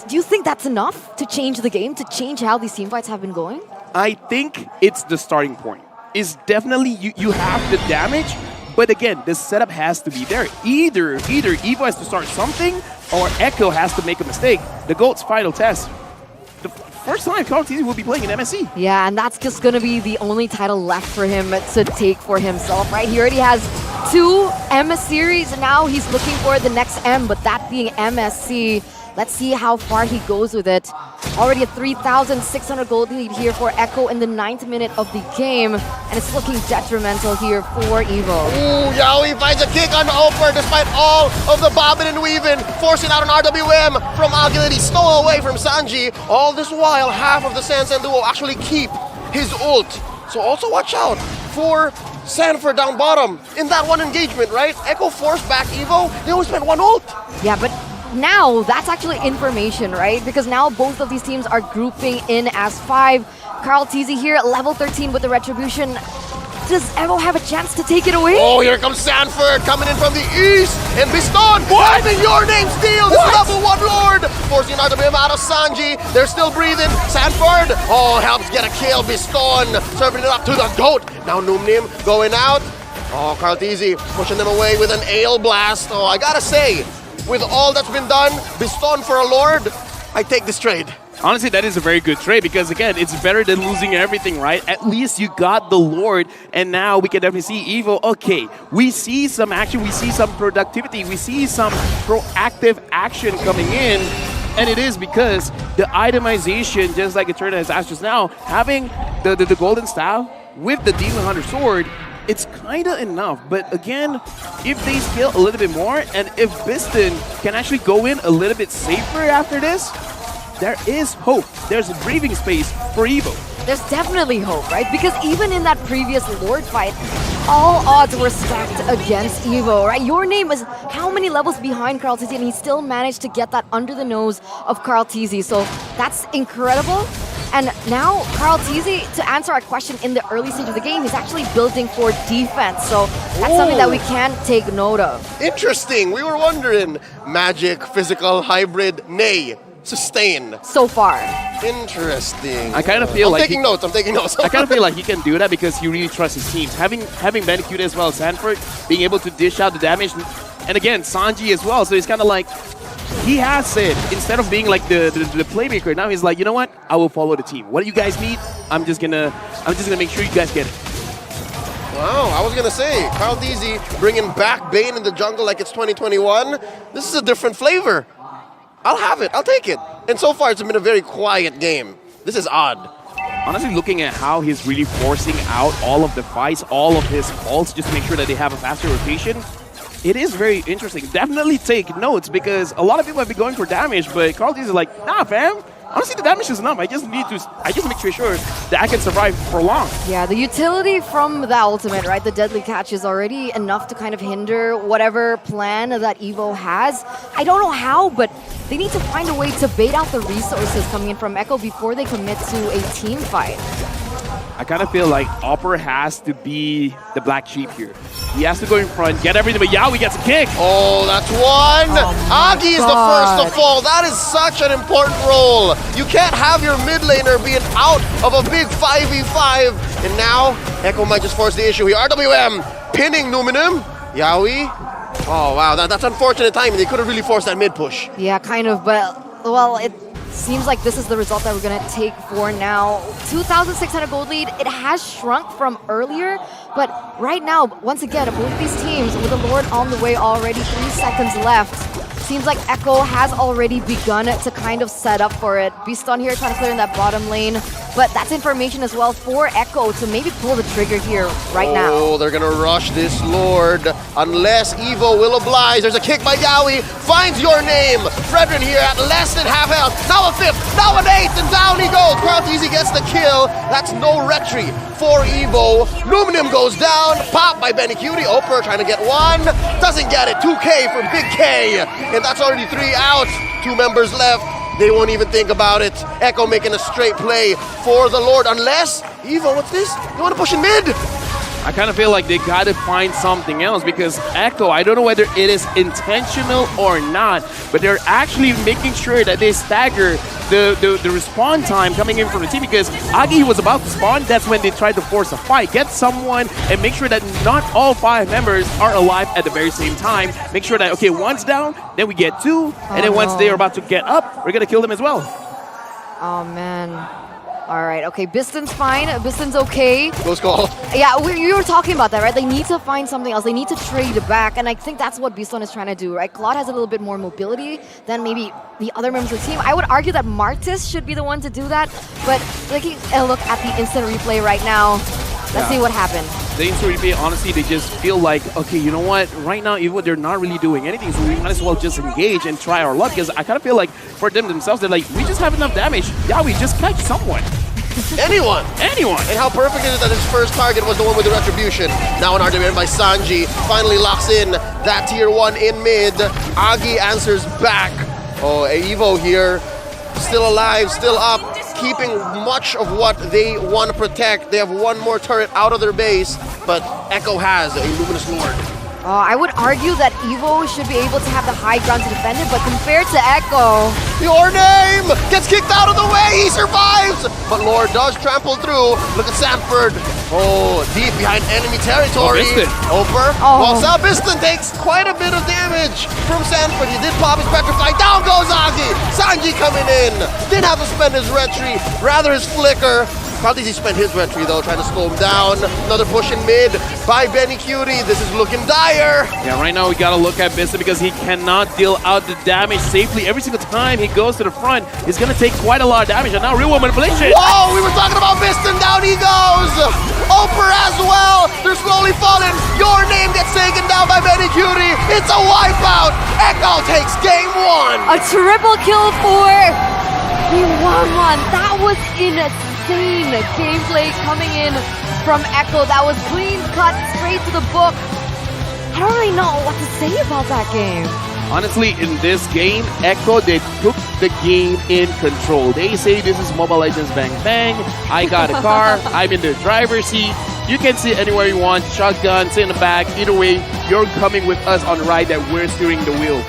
do you think that's enough to change the game, to change how these teamfights have been going? I think it's the starting point. It's definitely, you have the damage, but again, the setup has to be there. Either EVO has to start something, or Echo has to make a mistake. The GOAT's final test. The first time Carlteasy will be playing in MSC. Yeah, and that's just going to be the only title left for him to take for himself, right? He already has 2 MS series, and now he's looking for the next M, but that being MSC. Let's see how far he goes with it. Already a 3,600 gold lead here for Echo in the 9th minute of the game, and it's looking detrimental here for EVO. Ooh, Yaoi finds a kick on Oper despite all of the bobbing and weaving, forcing out an RWM from Agility, stole away from Sanji. All this while, half of the Sansan duo actually keep his ult. So also watch out for Sanford down bottom in that one engagement, right? Echo forced back EVO, they only spent 1 ult. Yeah, but now that's actually information, right? Because now both of these teams are grouping in as 5. Carlteasy here at level 13 with the Retribution. Does EVO have a chance to take it away? Oh, here comes Sanford coming in from the east. And Biston, finding your name steal. This level 1 Lord. Forcing RWM out of Sanji. They're still breathing. Sanford, helps get a kill. Biston serving it up to the GOAT. Now Numnim going out. Oh, Carlteasy pushing them away with an Ale Blast. Oh, I gotta say, with all that's been done, Biston for a Lord, I take this trade. Honestly, that is a very good trade because, again, it's better than losing everything, right? At least you got the Lord, and now we can definitely see EVO. Okay, we see some action, we see some productivity, we see some proactive action coming in, and it is because the itemization, just like Eterna has asked just now, having the Golden Staff with the Demon Hunter Sword, it's kind of enough, but again, if they scale a little bit more, and if Biston can actually go in a little bit safer after this, there is hope. There's a breathing space for EVO. There's definitely hope, right? Because even in that previous Lord fight, all odds were stacked against EVO, right? Your name is how many levels behind Carlteasy, and he still managed to get that under the nose of Carlteasy, so that's incredible. And now, Carlteasy, to answer our question in the early stage of the game, he's actually building for defense. So that's something that we can take note of. Interesting. We were wondering, magic, physical, hybrid, nay, sustain. So far. Interesting. I kind of feel I'm like taking notes. I kind of feel like he can do that because he really trusts his teams. Having Bandicoot as well as Sanford, being able to dish out the damage, And again, Sanji as well. So it's kind of like, he has it. Instead of being like the playmaker, now he's like, you know what? I will follow the team. What do you guys need? I'm just gonna make sure you guys get it. Wow, I was gonna say, Carl Deasy bringing back Bane in the jungle like it's 2021. This is a different flavor. I'll have it, I'll take it. And so far, it's been a very quiet game. This is odd. Honestly, looking at how he's really forcing out all of the fights, all of his ults, just to make sure that they have a faster rotation, it is very interesting. Definitely take notes, because a lot of people have been going for damage, but Carl Deasy is like, nah, fam. Honestly, the damage is enough. I just make sure that I can survive for long. Yeah, the utility from the ultimate, right? The deadly catch is already enough to kind of hinder whatever plan that EVO has. I don't know how, but they need to find a way to bait out the resources coming in from Echo before they commit to a team fight. I kind of feel like Opera has to be the black sheep here. He has to go in front, get everything, but Yawi gets a kick. Oh, that's one. Agi is the first to fall. That is such an important role. You can't have your mid laner being out of a big 5v5. And now, Echo might just force the issue here. RWM pinning Numinum. Yawi. Oh, wow, that's unfortunate timing. They could have really forced that mid push. Yeah, kind of, but, well, it seems like this is the result that we're going to take for now. 2,600 gold lead. It has shrunk from earlier, but right now, once again, both of these teams with the Lord on the way already, 3 seconds left. Seems like Echo has already begun to kind of set up for it. Beaston here trying to clear in that bottom lane, but that's information as well for Echo to maybe pull the trigger here right now. Oh, they're gonna rush this Lord unless EVO will oblige. There's a kick by Yawi, finds your name. Fredrin here at less than half health. Now a 5th, now an 8th, and down he goes. Krauteasy gets the kill. That's no retry for EVO. Numinum goes down, popped by Benny Cutie. Oper trying to get one, doesn't get it. 2K for Big K. And that's already 3 out. 2 members left. They won't even think about it. Echo making a straight play for the Lord. Unless, EVO, what's this? You want to push in mid? I kind of feel like they got to find something else, because Echo, I don't know whether it is intentional or not, but they're actually making sure that they stagger the respawn time coming in from the team, because Agi was about to spawn. That's when they tried to force a fight. Get someone and make sure that not all 5 members are alive at the very same time. Make sure that, okay, one's down, then we get 2, and then once they're about to get up, we're going to kill them as well. Oh, man. All right, okay, Biston's fine. Biston's okay. Close call. Yeah, we were talking about that, right? They need to find something else. They need to trade back, and I think that's what Biston is trying to do, right? Claude has a little bit more mobility than maybe the other members of the team. I would argue that Martis should be the one to do that, but taking a look at the instant replay right now, let's see what happened. The instant replay, honestly, they just feel like, okay, you know what? Right now, even they're not really doing anything, so we might as well just engage and try our luck, because I kind of feel like for them themselves, they're like, we just have enough damage. Yeah, we just catch someone. Anyone. Anyone. And how perfect is it that his first target was the one with the retribution. Now an RWM by Sanji finally locks in that tier 1 in mid. Agi answers back. Oh, EVO here, still alive, still up, keeping much of what they want to protect. They have one more turret out of their base, but Echo has a Luminous Lord. I would argue that EVO should be able to have the high ground to defend it, but compared to Echo... Your name gets kicked out of the way, he survives! But Lord does trample through. Look at Sanford. Oh, deep behind enemy territory. Oper walks out. Biston takes quite a bit of damage from Sanford. He did pop his petrify. Down goes Agi. Sanji coming in. Didn't have to spend his retry, rather his flicker. Probably he spent his retry though, trying to slow him down. Another push in mid by Benny Cutie. This is looking dire. Yeah, right now we gotta look at Biston, because he cannot deal out the damage safely. Every single time he goes to the front, he's gonna take quite a lot of damage. And now real woman manipulation. Whoa, we were talking about Biston. Down he goes. Oper as well. They're slowly falling. Your name gets taken down by Benny Cutie. It's a wipeout. Echo takes game 1. A triple kill for B11. That was insane gameplay coming in from Echo. That was clean cut, straight to the book. I don't really know what to say about that game. Honestly, in this game, Echo, they took the game in control. They say this is Mobile Legends Bang Bang. I got a car. I'm in the driver's seat. You can sit anywhere you want. Shotgun, sit in the back. Either way, you're coming with us on the ride that we're steering the wheel.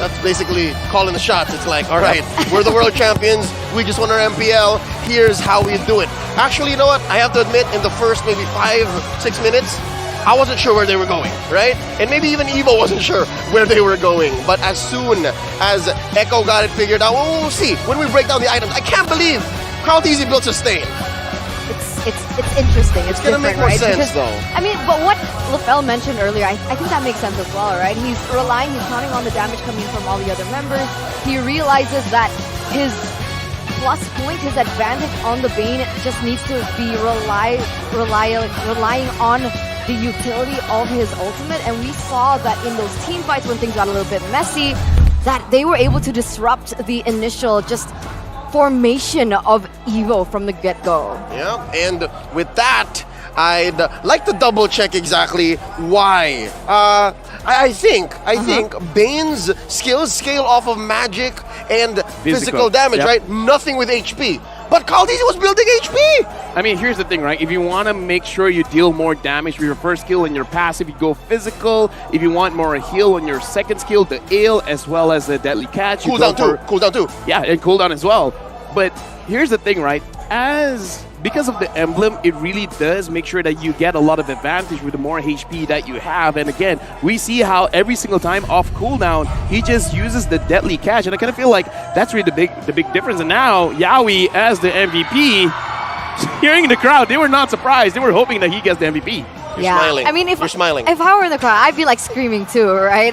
That's basically calling the shots. It's like, all right, we're the world champions. We just won our MPL. Here's how we do it. Actually, you know what? I have to admit, in the first maybe 5-6 minutes, I wasn't sure where they were going, right? And maybe even EVO wasn't sure where they were going. But as soon as Echo got it figured out, well, we'll see. When we break down the items, I can't believe Crown Easy built Sustain. It's interesting. It's gonna make more right? sense, because, though. I mean, but what LaFell mentioned earlier, I think that makes sense as well, right? He's counting on the damage coming from all the other members. He realizes that his plus point, his advantage on the Bane just needs to be relying on the utility of his ultimate. And we saw that in those team fights when things got a little bit messy, that they were able to disrupt the initial just formation of EVO from the get-go. Yeah, and with that, I'd like to double check exactly why. I think Bane's skills scale off of magic and physical damage, yep. right? Nothing with HP. But Caldeezy was building HP! I mean, here's the thing, right? If you want to make sure you deal more damage with your first skill and your passive, you go physical. If you want more heal on your second skill, the Ale, as well as the Deadly Catch. Cooldown too. Yeah, and cooldown as well. But here's the thing, right? Because of the emblem, it really does make sure that you get a lot of advantage with the more HP that you have. And again, we see how every single time off cooldown, he just uses the Deadly Catch. And I kind of feel like that's really the big difference. And now, Yawi as the MVP, hearing the crowd, they were not surprised. They were hoping that he gets the MVP. You're smiling. I mean, You're smiling. If I were in the crowd, I'd be like screaming too, right?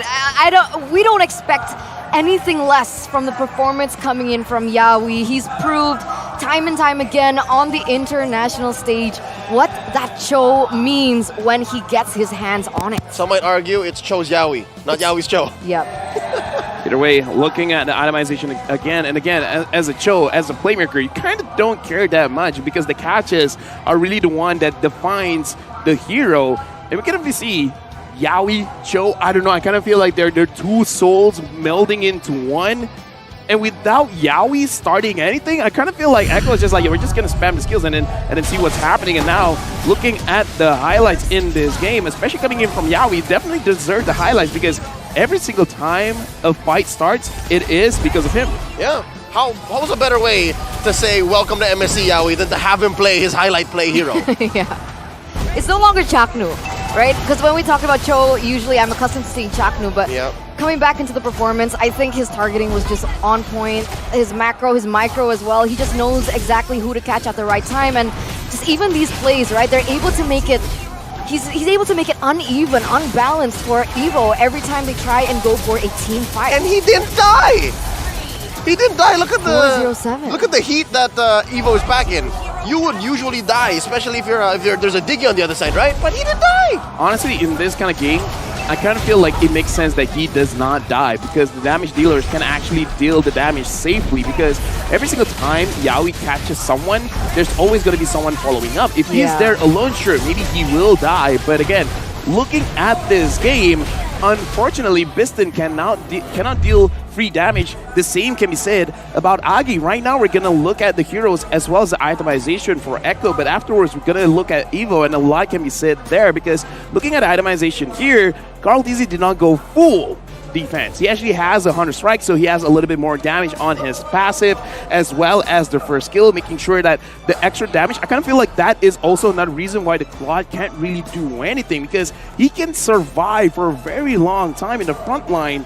We don't expect anything less from the performance coming in from Yawi. He's proved time and time again on the international stage what that Cho means when he gets his hands on it. Some might argue it's Cho's Yawi, not Yawi's Cho. Yep. Either way, looking at the itemization again and again, as a Cho, as a playmaker, you kind of don't care that much because the catches are really the one that defines the hero. And we can obviously see Yawi, Cho, I don't know, I kind of feel like they're two souls melding into one. And without Yawi starting anything, I kind of feel like Echo is just like, yeah, we're just going to spam the skills and then see what's happening. And now, looking at the highlights in this game, especially coming in from Yawi, definitely deserve the highlights because every single time a fight starts, it is because of him. Yeah. How was a better way to say welcome to MSC Yawi than to have him play his highlight play hero? Yeah. It's no longer Chaknu, right? Because when we talk about Cho, usually I'm accustomed to seeing Chaknu, but coming back into the performance, I think his targeting was just on point. His macro, his micro as well. He just knows exactly who to catch at the right time. And just even these plays, right? They're able to make it, he's able to make it uneven, unbalanced for EVO every time they try and go for a team fight. And he didn't die! He didn't die. Look at the heat that EVO is back in. You would usually die, especially if there's a Diggy on the other side, right? But he didn't die! Honestly, in this kind of game, I kind of feel like it makes sense that he does not die because the damage dealers can actually deal the damage safely because every single time Yawi catches someone, there's always going to be someone following up. If he's there alone, sure, maybe he will die. But again, looking at this game, unfortunately, Biston cannot deal free damage. The same can be said about Agi. Right now, we're going to look at the heroes as well as the itemization for Echo, but afterwards, we're going to look at EVO, and a lot can be said there because looking at itemization here, Caldeezy did not go full defense. He actually has 100 strikes, so he has a little bit more damage on his passive as well as the first skill, making sure that the extra damage, I kind of feel like that is also another reason why the Claude can't really do anything because he can survive for a very long time in the front line.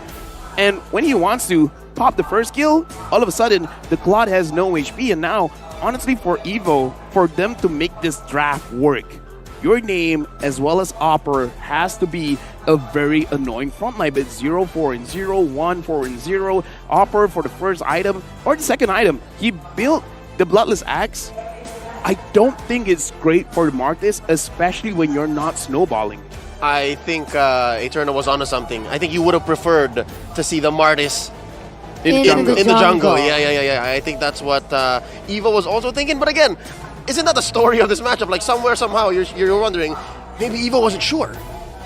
And when he wants to pop the first skill, all of a sudden, the Claude has no HP. And now, honestly, for EVO, for them to make this draft work, your name as well as Opera has to be a very annoying frontline. But 0, 4, and 0, 1, 4, and 0. Opera for the first item or the second item. He built the Bloodless Axe. I don't think it's great for Martis, especially when you're not snowballing. I think Eterna was onto something. I think you would have preferred to see the Martis in the jungle. Yeah. I think that's what EVO was also thinking. But again, isn't that the story of this matchup? Like somewhere, somehow, you're wondering, maybe EVO wasn't sure.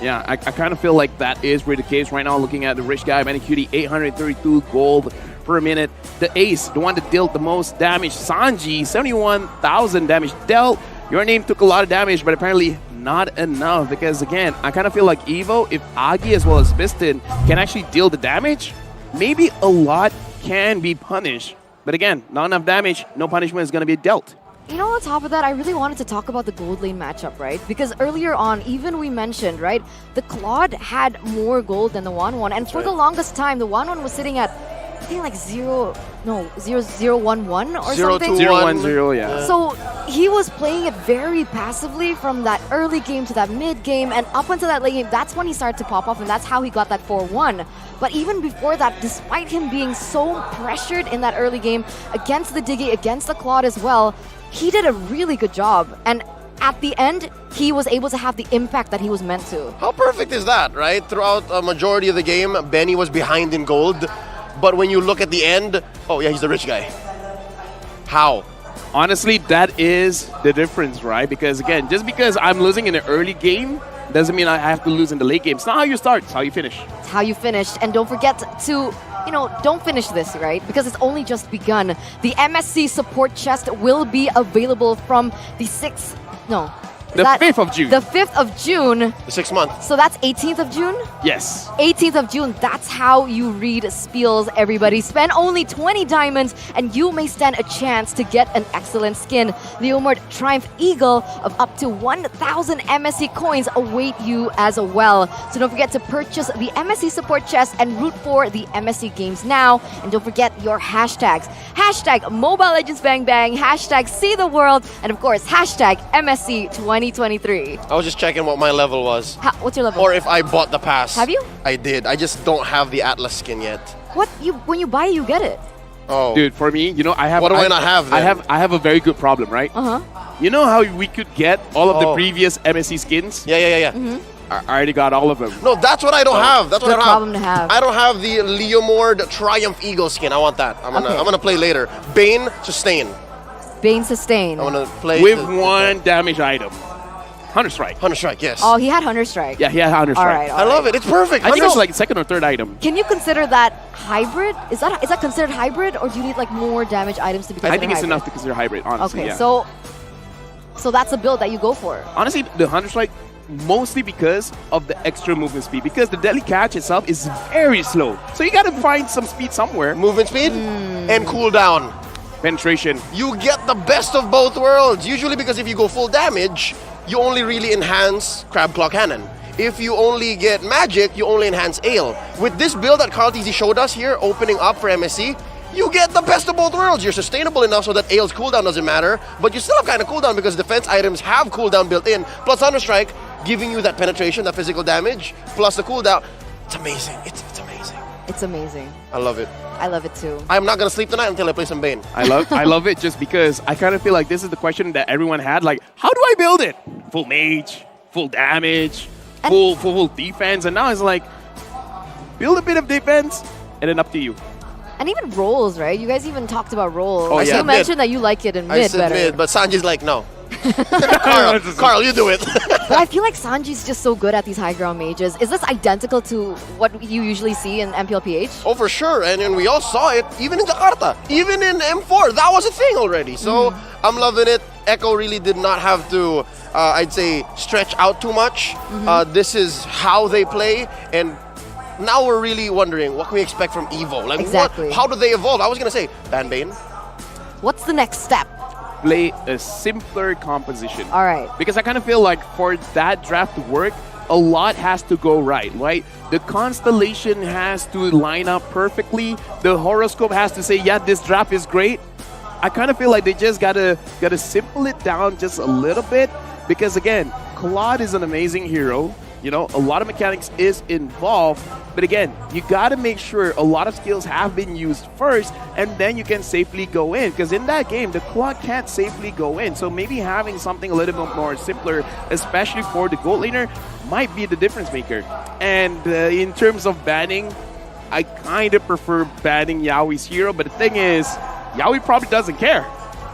Yeah, I kind of feel like that is really the case right now. Looking at the rich guy, Manicutie, 832 gold per minute. The ace, the one that dealt the most damage, Sanji, 71,000 damage dealt. Your name took a lot of damage, but apparently not enough because, again, I kind of feel like EVO, if Agi as well as Biston can actually deal the damage, maybe a lot can be punished. But again, not enough damage, no punishment is going to be dealt. you know, on top of that, I really wanted to talk about the gold lane matchup, right? Because earlier on, even we mentioned, right, the Claude had more gold than the 1-1, and for the longest time, the 1-1 was sitting at, I think like 0-0-1-1 or something. 0-1-0, yeah. So he was playing it very passively from that early game to that mid game, and up until that late game, that's when he started to pop off, and that's how he got that 4-1. But even before that, despite him being so pressured in that early game against the Diggy, against the Claude as well, he did a really good job. And at the end, he was able to have the impact that he was meant to. How perfect is that, right? Throughout a majority of the game, Benny was behind in gold. But when you look at the end, oh yeah, he's the rich guy. How? Honestly, that is the difference, right? Because again, just because I'm losing in the early game doesn't mean I have to lose in the late game. It's not how you start, it's how you finish. It's how you finished. And don't forget to, you know, don't finish this, right? Because it's only just begun. The MSC support chest will be available from the 6th, no. The 5th of June. The 5th of June. The 6th month. So that's 18th of June? Yes. 18th of June. That's how you read spiels, everybody. Spend only 20 diamonds and you may stand a chance to get an excellent skin. The Umord Triumph Eagle of up to 1,000 MSC coins await you as well. So don't forget to purchase the MSC support chest and root for the MSC games now. And don't forget your hashtags. Hashtag Mobile Legends Bang Bang, hashtag See the World, and of course, hashtag MSC 2023. I was just checking what my level was. What's your level? Or if I bought the pass. Have you? I did. I just don't have the Atlas skin yet. What? When you buy it, you get it. Oh. Dude, for me, you know, I have... What do I not have then? I have a very good problem, right? Uh-huh. You know how we could get all of the previous MSC skins? Yeah. Mm-hmm. I already got all of them. No, that's what I don't have. That's what I don't problem to have. I don't have the Leomord Triumph Eagle skin. I want that. I'm gonna play later. Bane, sustain. Bane, sustain. I'm gonna play with one damage item. Hunter Strike. Hunter Strike, yes. Oh, he had Hunter Strike. Yeah, he had Hunter Strike. All right. I love it. It's perfect. I think it's like second or third item. Can you consider that hybrid? Is that considered hybrid, or do you need like more damage items to be considered I think it's hybrid? enough to consider hybrid, honestly. Okay, yeah. so that's a build that you go for. Honestly, the Hunter Strike, mostly because of the extra movement speed. Because the Deadly Catch itself is very slow. So you gotta find some speed somewhere. Movement speed and cooldown. Penetration. You get the best of both worlds. Usually because if you go full damage, you only really enhance Crab Claw Cannon. If you only get magic, you only enhance Ale. With this build that Carl TZ showed us here, opening up for MSC, you get the best of both worlds. You're sustainable enough so that Ale's cooldown doesn't matter, but you still have kind of cooldown because defense items have cooldown built in, plus Thunder Strike, giving you that penetration, that physical damage, plus the cooldown. It's amazing. It's amazing. It's amazing. I love it. I love it too. I'm not gonna sleep tonight until I play some Bane. I love it just because I kind of feel like this is the question that everyone had. Like, how do I build it? Full mage, full damage, full defense, and now it's like, build a bit of defense, and then up to you. And even rolls, right? You guys even talked about rolls. Oh, yeah. You mentioned that you like it in mid better. Mid, but Sanji's like, no. Carl, you do it. But I feel like Sanji's just so good at these high ground mages. Is this identical to what you usually see in MPLPH? Oh, for sure. And we all saw it, even in Jakarta. Even in M4, that was a thing already. So I'm loving it. Echo really did not have to, I'd say, stretch out too much. This is how they play. And now we're really wondering, what can we expect from EVO? Like, exactly. How do they evolve? I was going to say, Bane. What's the next step? Play a simpler composition. All right. Because I kind of feel like for that draft to work, a lot has to go right? The constellation has to line up perfectly. The horoscope has to say, yeah, this draft is great. I kind of feel like they just gotta simple it down just a little bit. Because again, Claude is an amazing hero. You know, a lot of mechanics is involved, but again, you gotta make sure a lot of skills have been used first, and then you can safely go in. Because in that game, the Claude can't safely go in. So maybe having something a little bit more simpler, especially for the gold laner, might be the difference maker. And in terms of banning, I kind of prefer banning Yaoi's hero, but the thing is, Yaoi probably doesn't care.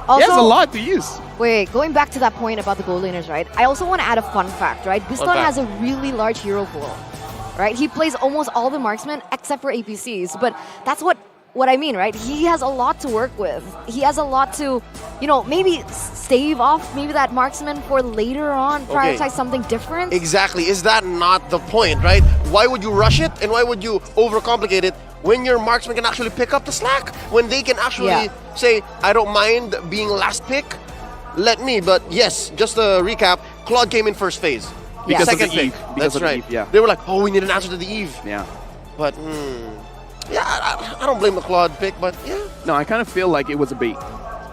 Also, he has a lot to use. Wait, going back to that point about the gold laners, right? I also want to add a fun fact, right? Biston has a really large hero pool, right? He plays almost all the marksmen except for APCs, but that's what I mean, right? He has a lot to work with. He has a lot to, you know, maybe stave off maybe that marksman for later on, prioritize something different. Exactly. Is that not the point, right? Why would you rush it and why would you overcomplicate it when your marksman can actually pick up the slack? When they can actually say, I don't mind being last pick. let me, but yes, just to recap, Claude came in first phase. Because Second of the phase. Eve. That's of the right. Eve, yeah. They were like, oh, we need an answer to the Eve. Yeah. But, yeah, I don't blame the Claude pick, but yeah. No, I kind of feel like it was a bait.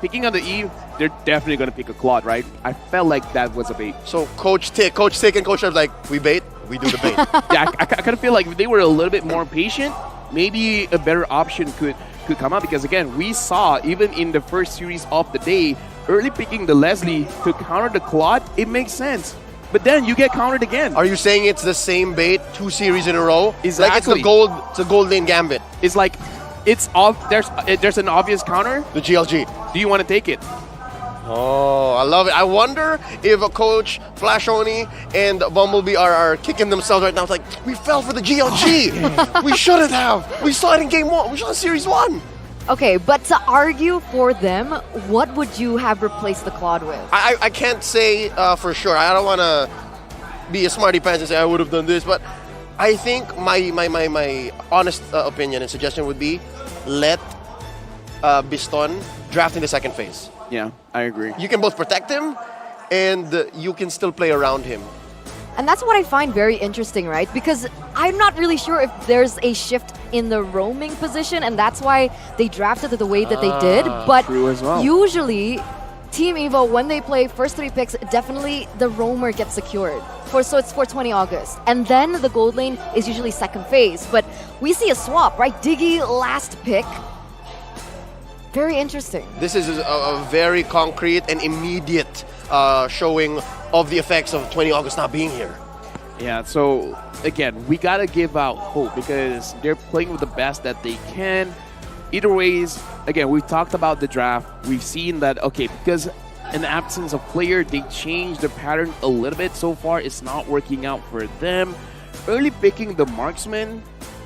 Picking on the Eve, they're definitely going to pick a Claude, right? I felt like that was a bait. So Coach Tick and Coach Trev like, we bait, we do the bait. Yeah, I kind of feel like if they were a little bit more patient, maybe a better option could come out. Because again, we saw even in the first series of the day, early picking the Leslie to counter the Claude, it makes sense. But then you get countered again. Are you saying it's the same bait 2 series in a row? Exactly. Like it's the gold lane gambit. It's like, it's off. There's an obvious counter. The GLG. Do you want to take it? Oh, I love it. I wonder if a coach, Flash Oni, and Bumblebee are kicking themselves right now. It's like, we fell for the GLG. We shouldn't have. We saw it in game 1. We saw it in series 1. Okay, but to argue for them, what would you have replaced the Claude with? I can't say for sure. I don't want to be a smarty pants and say I would have done this, but I think my honest opinion and suggestion would be let Biston draft in the second phase. Yeah, I agree. You can both protect him and you can still play around him. And that's what I find very interesting, right? Because I'm not really sure if there's a shift in the roaming position, and that's why they drafted it the way that they did. But true as well. Usually, Team EVO, when they play first 3 picks, definitely the roamer gets secured. So it's for 20 August. And then the gold lane is usually second phase. But we see a swap, right? Diggy last pick. Very interesting. This is a very concrete and immediate showing of the effects of 20 August not being here. Yeah, so again, we got to give out hope because they're playing with the best that they can. Either ways, again, we've talked about the draft. We've seen that, okay, because in the absence of player, they changed the pattern a little bit. So far, it's not working out for them. Early picking the marksman,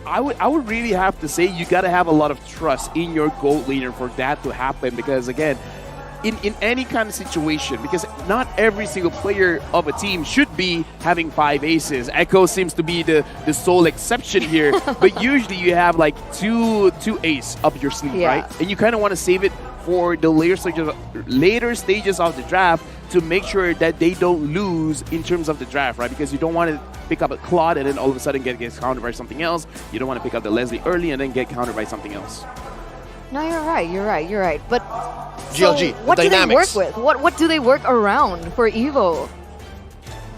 I would really have to say you got to have a lot of trust in your gold laner for that to happen because, again, in any kind of situation, because not every single player of a team should be having 5 aces. Echo seems to be the sole exception here, but usually you have like two ace up your sleeve, right? And you kind of want to save it for the later stages of the draft to make sure that they don't lose in terms of the draft, right? Because you don't want to pick up a Claude and then all of a sudden get countered by something else. You don't want to pick up the Leslie early and then get countered by something else. No, you're right. But GLG, so what do they work with? What do they work around for EVO?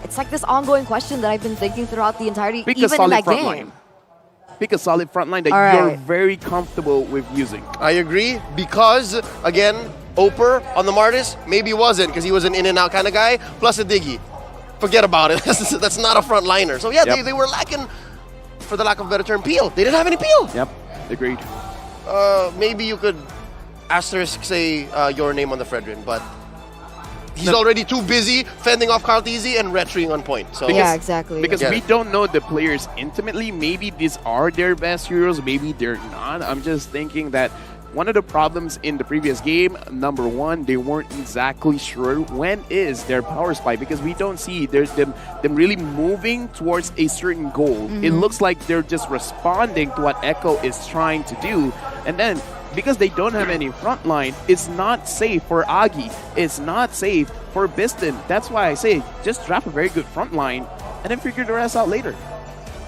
It's like this ongoing question that I've been thinking throughout the entirety, Pick even a solid in that front game. line. Pick a solid front line that you're very comfortable with using. I agree because, again, Oper on the Martis maybe wasn't because he was an in and out kind of guy, plus a Diggy. Forget about it. That's not a front liner. So yeah, they were lacking, for the lack of a better term, peel. They didn't have any peel. Yep, agreed. Maybe you could asterisk say your name on the Fredrin, but he's already too busy fending off Cartezy and retreating on point. So yeah, exactly. Because we don't know the players intimately. Maybe these are their best heroes. Maybe they're not. I'm just thinking that one of the problems in the previous game, number one, they weren't exactly sure when is their power spike because we don't see them really moving towards a certain goal. It looks like they're just responding to what Echo is trying to do. And then because they don't have any front line, it's not safe for Agi. It's not safe for Biston. That's why I say just draft a very good front line and then figure the rest out later.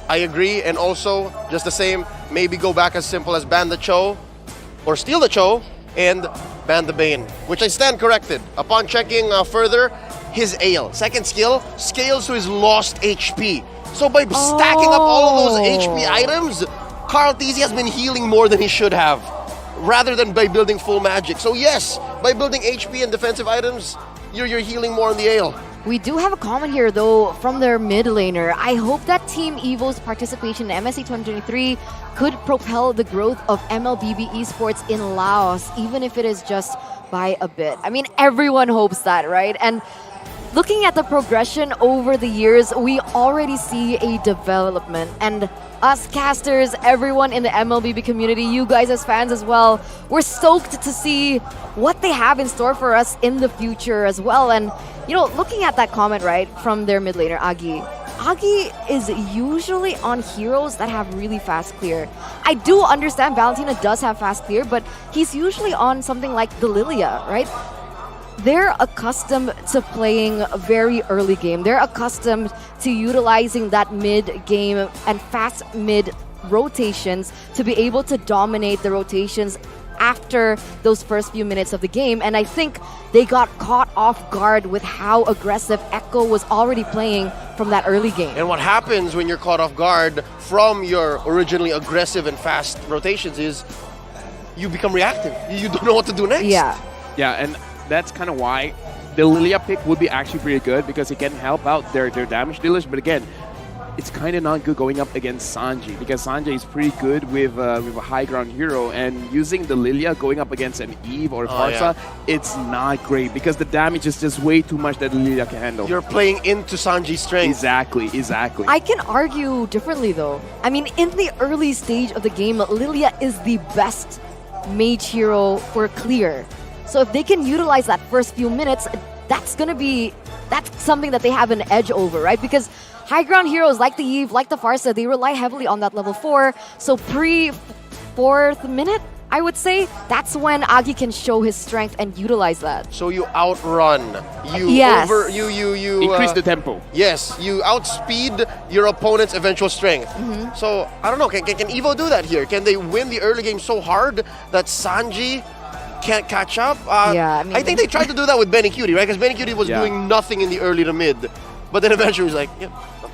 I agree. And also, just the same, maybe go back as simple as ban the Cho or steal the Cho and ban the Bane, which I stand corrected. Upon checking further, his Ale, second skill, scales to his lost HP. So by stacking up all of those HP items, Cartezy has been healing more than he should have, rather than by building full magic. So yes, by building HP and defensive items, you're healing more on the Ale. We do have a comment here, though, from their mid laner. I hope that Team EVO's participation in MSC 2023 could propel the growth of MLBB Esports in Laos, even if it is just by a bit. I mean, everyone hopes that, right? And looking at the progression over the years, we already see a development. And us casters, everyone in the MLBB community, you guys as fans as well, we're stoked to see what they have in store for us in the future as well. And, you know, looking at that comment, right, from their mid laner, Agi is usually on heroes that have really fast clear. I do understand Valentina does have fast clear, but he's usually on something like the Lilia, right? they're accustomed to playing a very early game. They're accustomed to utilizing that mid game and fast mid rotations to be able to dominate the rotations after those first few minutes of the game. And I think they got caught off guard with how aggressive Echo was already playing from that early game. And what happens when you're caught off guard from your originally aggressive and fast rotations is you become reactive. You don't know what to do next. Yeah. Yeah, and that's kind of why the Lilia pick would be actually pretty good, because it can help out their damage dealers. But again, it's kind of not good going up against Sanji, because Sanji is pretty good with a high ground hero, and using the Lilia going up against an Eve or a Farsa, it's not great because the damage is just way too much that the Lilia can handle. You're playing into Sanji's strength. Exactly. I can argue differently though. I mean, in the early stage of the game, Lilia is the best mage hero for clear. So if they can utilize that first few minutes, that's something that they have an edge over, right? Because high ground heroes like the Eve, like the Farsa, they rely heavily on that level 4. So pre-4th minute, I would say, that's when Agi can show his strength and utilize that. So you outrun, you increase the tempo. Yes, you outspeed your opponent's eventual strength. So I don't know, can EVO do that here? Can they win the early game so hard that Sanji can't catch up? I think they tried to do that with Benny Cutie, right? Because Benny Cutie was doing nothing in the early to mid, but then eventually he was like,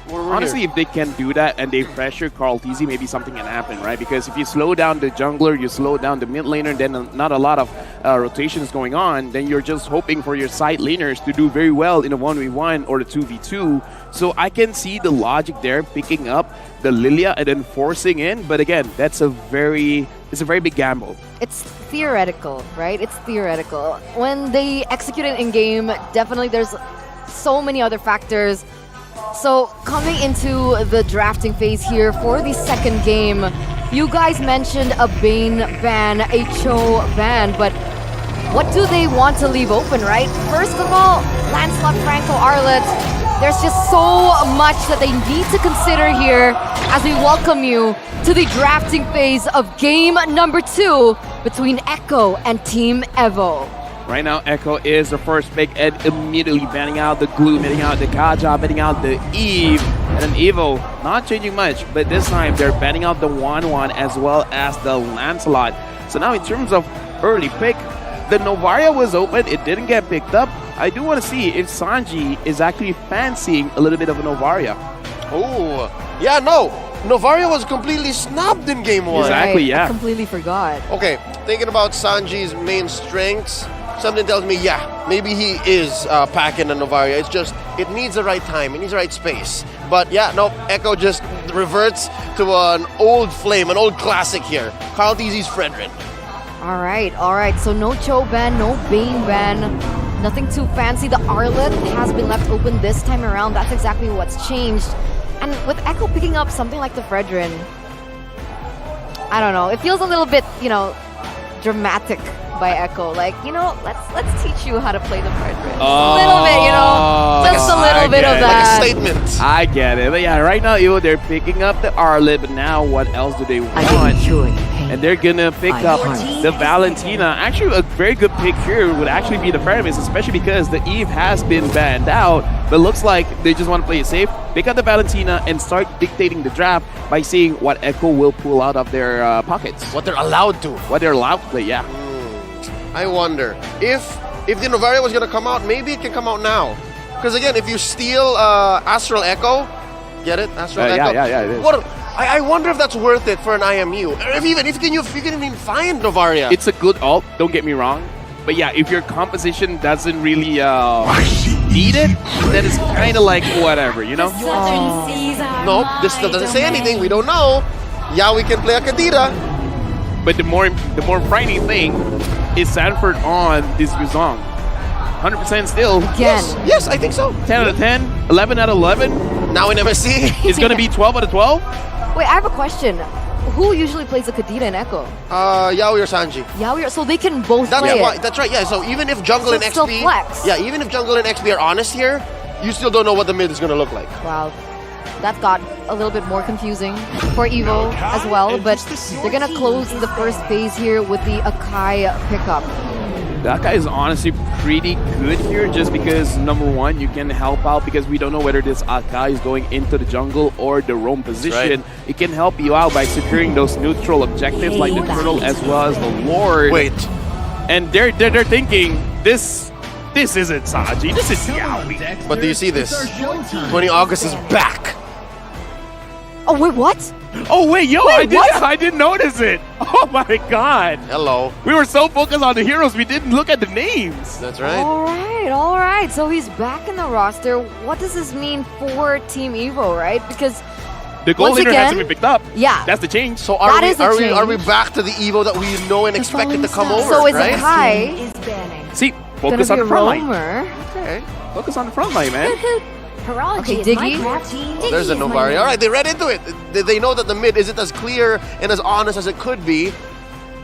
we're honestly here. If they can do that and they pressure Carl TZ, maybe something can happen, right? Because if you slow down the jungler, you slow down the mid laner, then not a lot of rotations going on, then you're just hoping for your side laners to do very well in a 1v1 or a 2v2. So I can see the logic there, picking up the Lilia and then forcing in, but again, it's a very big gamble. It's theoretical, right? It's theoretical. When they execute it in game, definitely there's so many other factors. So coming into the drafting phase here for the second game, you guys mentioned a Bane ban, a Cho ban, but what do they want to leave open, right? First of all, Lancelot, Franco, Arlet, there's just so much that they need to consider here as we welcome you to the drafting phase of game number 2 between Echo and Team EVO. Right now, Echo is the first pick and immediately banning out the Glue, banning out the Kaja, banning out the Eve, and then EVO, not changing much, but this time they're banning out the 1-1 as well as the Lancelot. So now in terms of early pick, the Novaria was open, it didn't get picked up. I do want to see if Sanji is actually fancying a little bit of a Novaria. Oh, yeah, no. Novaria was completely snubbed in game 1. Exactly, yeah. I completely forgot. Okay, thinking about Sanji's main strengths, something tells me, maybe he is packing a Novaria. It's just, it needs the right time, it needs the right space. But yeah, no, Echo just reverts to an old flame, an old classic here. Carl TZ's Fredrin. All right. So no Cho ban, no Bane ban. Nothing too fancy. The Arlet has been left open this time around. That's exactly what's changed. And with Echo picking up something like the Fredrin, I don't know. It feels a little bit, dramatic by Echo. Like, let's teach you how to play the Fredrin. A little bit, just a little bit of that. Like a statement. I get it. But yeah, right now, EVO, they're picking up the Arlet, but now what else do they want? And they're gonna pick up the Valentina. Actually, a very good pick here would actually be the Paramis, especially because the Eve has been banned out. But looks like they just want to play it safe. Pick up the Valentina and start dictating the draft by seeing what Echo will pull out of their pockets. What they're allowed to. What they're allowed to play, yeah. I wonder if the Novaria was gonna come out, maybe it can come out now. Because again, if you steal Astral Echo, get it? Astral Echo. Yeah, it is. I wonder if that's worth it for an IMU. If you can even find Novaria. It's a good ult, don't get me wrong. But yeah, if your composition doesn't really need it, then it's kind of like whatever, Nope, this still doesn't say anything. We don't know. Yeah, we can play a Kadira. But the more frightening thing is Sanford on this Yuzong. 100% still. Again. Yes, I think so. 10 out of 10, 11 out of 11. Now in MSC. It's going to be 12 out of 12. Wait, I have a question. Who usually plays the Kadira in Echo? Yaoi or Sanji. Yaoi, so they can both play it. That's right, yeah. So even if jungle and still XP... flex. Yeah, even if jungle and XP are honest here, you still don't know what the mid is going to look like. Wow. That got a little bit more confusing for EVO as well, but they're going to close the first phase here with the Akai pickup. That guy is honestly pretty good here just because, number one, you can help out because we don't know whether this Akai is going into the jungle or the roam position. Right. It can help you out by securing those neutral objectives like the Turtle as well as the Lord. Wait. And they're thinking, this isn't Saji, this is Yawi. But do you see this? 20 August is back. Oh, wait, what? Oh, wait, yo, Wait, I didn't notice it. Oh, my God. Hello. We were so focused on the heroes, we didn't look at the names. That's right. All right. So he's back in the roster. What does this mean for Team EVO, right? Because the goal once leader has to again- be picked up. Yeah. That's the change. So That is a are we change. back to the EVO that we know and expected to come over, So is right? Akai See, gonna focus be on a the front line. roamer? Okay. Focus on the front line, man. Okay, Diggy. There's a Novari. All right, they read into it. They know that the mid isn't as clear and as honest as it could be.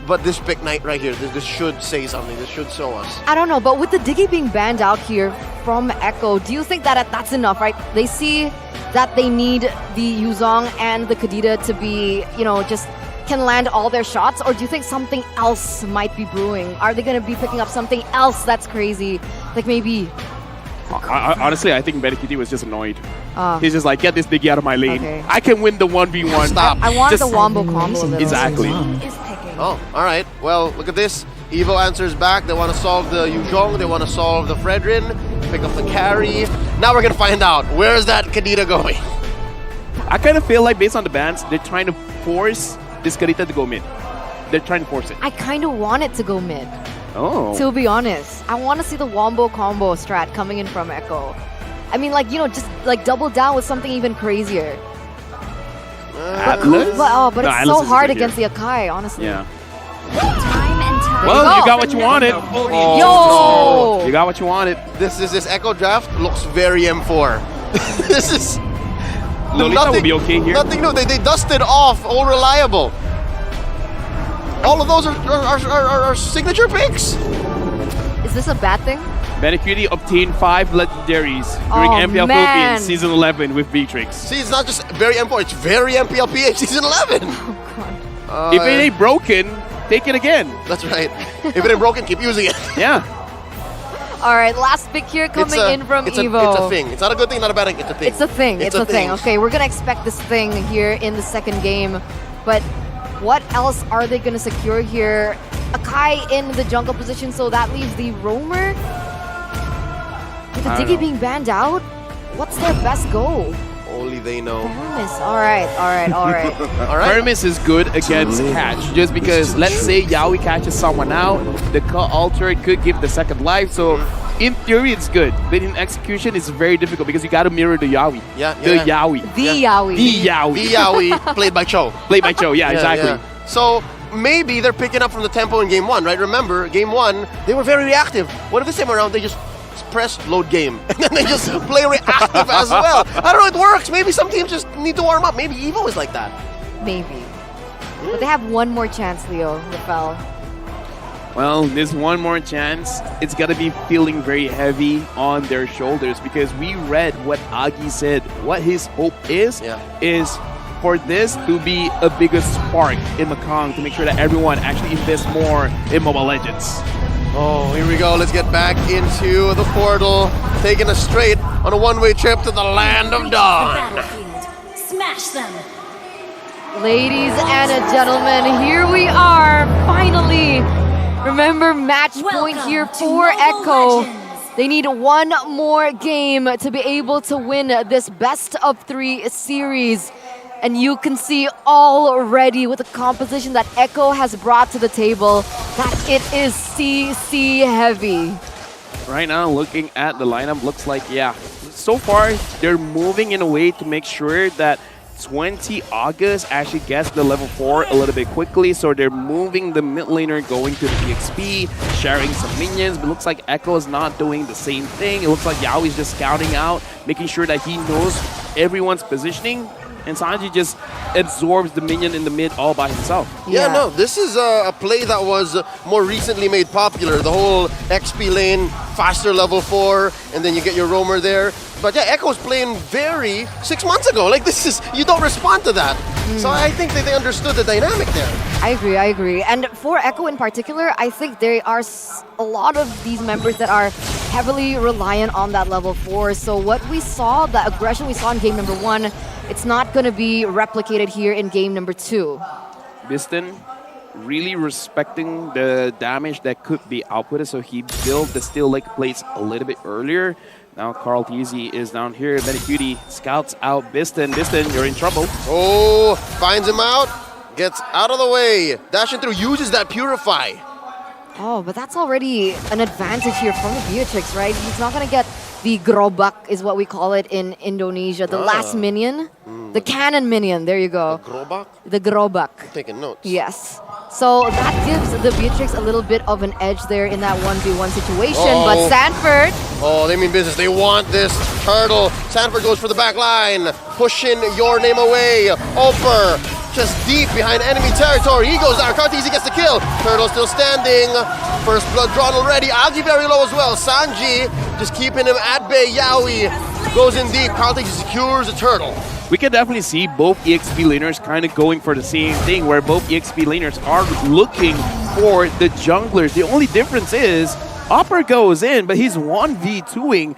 But this pick night right here, this should say something. This should show us. I don't know, but with the Diggy being banned out here from Echo, do you think that that's enough, right? They see that they need the Yuzong and the Kadita to be, just can land all their shots, or do you think something else might be brewing? Are they going to be picking up something else that's crazy? Like maybe... Honestly, I think Benikiti was just annoyed. Ah. He's just like, get this Diggy out of my lane. Okay. I can win the 1v1. Stop. I want Just- the Wombo combo. a little. Exactly. Oh, all right. Well, look at this. EVO answers back. They want to solve the Yuzhong. They want to solve the Fredrin. Pick up the carry. Now we're going to find out. Where is that Kadita going? I kind of feel like based on the bans, they're trying to force this Kadita to go mid. They're trying to force it. I kind of want it to go mid. Oh. To be honest, I want to see the Wombo combo strat coming in from Echo. I mean, just double down with something even crazier. Atlas? But No, it's Atlas so is hard good against here. the Akai, honestly. Yeah. There Well, you go. got what you wanted. Yo! You got what you wanted. This Echo draft looks very M4. This is Lolita will be okay here. Nothing new. They dusted off All Reliable. All of those are signature picks. Is this a bad thing? Benikiti obtained 5 legendaries during Oh, MPL man. Philippines Season 11 with Beatrix. See, it's not just very M4, it's very MPLPH Season 11. If it ain't broken, take it again. That's right. If it ain't broken, keep using it. Yeah. All right, last pick here coming in from EVO. It's a thing. It's not a good thing, not a bad thing. It's a thing. It's a thing. It's a thing. Okay, we're gonna expect this thing here in the second game, but what else are they gonna secure here? Akai in the jungle position, so that leaves the roamer. With the I don't Diggy know. being banned out, what's their best goal? Only they know. Hermes. All right. All right. Hermes is good against catch, just because let's say Yawi catches someone out, the alter could give the second life, so in theory it's good, but in execution it's very difficult because you got to mirror the Yawi. Yeah, The yeah. Yawi. The Yawi. The Yawi. The Yawi played by Cho. Played by Cho, yeah, exactly. Yeah. So maybe they're picking up from the tempo in game 1, right? Remember, game 1, they were very reactive. What if this time around they just press load game and then they just play reactive as well? I don't know, it works. Maybe some teams just need to warm up. Maybe EVO is like that. Maybe. But they have one more chance, Leo. Rafael. Well, there's one more chance. It's got to be feeling very heavy on their shoulders because we read what Agi said. What his hope is for this to be a bigger spark in Mekong to make sure that everyone actually invests more in Mobile Legends. Oh, here we go. Let's get back into the portal, taking us straight on a one-way trip to the land of dawn. Smash them. Ladies and gentlemen, here we are, finally. Remember, match point here for Echo. They need one more game to be able to win this best of 3 series. And you can see already with the composition that Echo has brought to the table that it is CC heavy. Right now, looking at the lineup, looks like, yeah, so far they're moving in a way to make sure that 20 August actually gets the level 4 a little bit quickly, so they're moving the mid laner going to the EXP, sharing some minions, but looks like Echo is not doing the same thing. It looks like Yaoi's just scouting out, making sure that he knows everyone's positioning, and Sanji just absorbs the minion in the mid all by himself. Yeah, no, this is a play that was more recently made popular. The whole XP lane, faster level 4, and then you get your roamer there. But yeah, Echo's playing very 6 months ago. Like this is, you don't respond to that. So I think that they understood the dynamic there. I agree. And for Echo in particular, I think there are a lot of these members that are heavily reliant on that level 4. So what we saw, the aggression we saw in game number 1, it's not going to be replicated here in game number 2. Biston really respecting the damage that could be outputted, so he built the steel leg plates a little bit earlier. Now Carl Teasy is down here. Cutie scouts out Biston. Biston, you're in trouble. Oh, finds him out. Gets out of the way. Dashing through, uses that Purify. Oh, but that's already an advantage here from the Beatrix, right? He's not going to get the Grobak, is what we call it in Indonesia. The last minion. The cannon minion. There you go. The Grobak? The Grobak. I'm taking notes. Yes. So that gives the Beatrix a little bit of an edge there in that 1v1 situation. But Sanford... Oh, they mean business. They want this turtle. Sanford goes for the back line. Pushing your name away. Oper just deep behind enemy territory. He goes down. Cartesi gets the kill. Turtle still standing. First blood drawn already. Agi very low as well. Sanji just keeping him at bay. Yaoi goes in deep. Cartesi secures the turtle. We can definitely see both EXP laners kind of going for the same thing, where both EXP laners are looking for the junglers. The only difference is Opper goes in, but he's 1v2ing.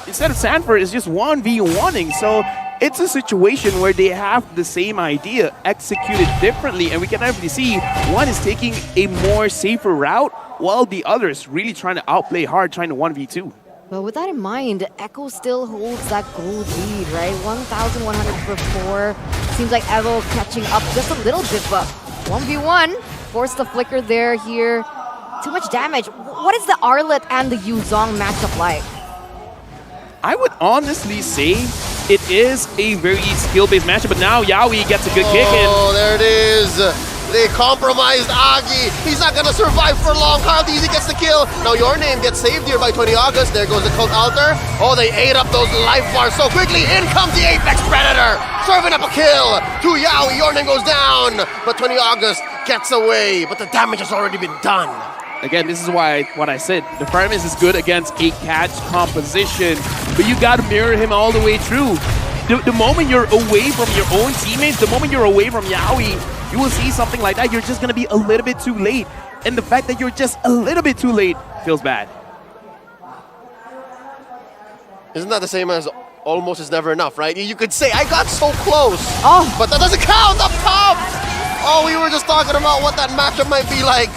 Instead of Sanford, it's just 1v1ing. So it's a situation where they have the same idea executed differently, and we can definitely see one is taking a more safer route while the other is really trying to outplay hard, trying to 1v2. But with that in mind, Echo still holds that gold lead, right? 1,100 for 4. Seems like EVO catching up just a little bit, but 1v1. Forced the flicker there here. Too much damage. What is the Arlet and the Yuzong matchup like? I would honestly say it is a very skill-based matchup, but now Yaoi gets a good kick in. Oh, there it is. They compromised Agi. He's not going to survive for long. Carl Deasy gets the kill. Now your name gets saved here by 20 August. There goes the Cult Altar. Oh, they ate up those life bars so quickly. In comes the Apex Predator. Serving up a kill to Yaoi. Your name goes down. But 20 August gets away. But the damage has already been done. Again, this is why what I said. The Fireman is good against a catch composition, but you got to mirror him all the way through. The moment you're away from your own teammates, the moment you're away from Yaoi, you will see something like that. You're just going to be a little bit too late. And the fact that you're just a little bit too late feels bad. Isn't that the same as almost is never enough, right? You could say, I got so close, but that doesn't count up top! Oh, we were just talking about what that matchup might be like.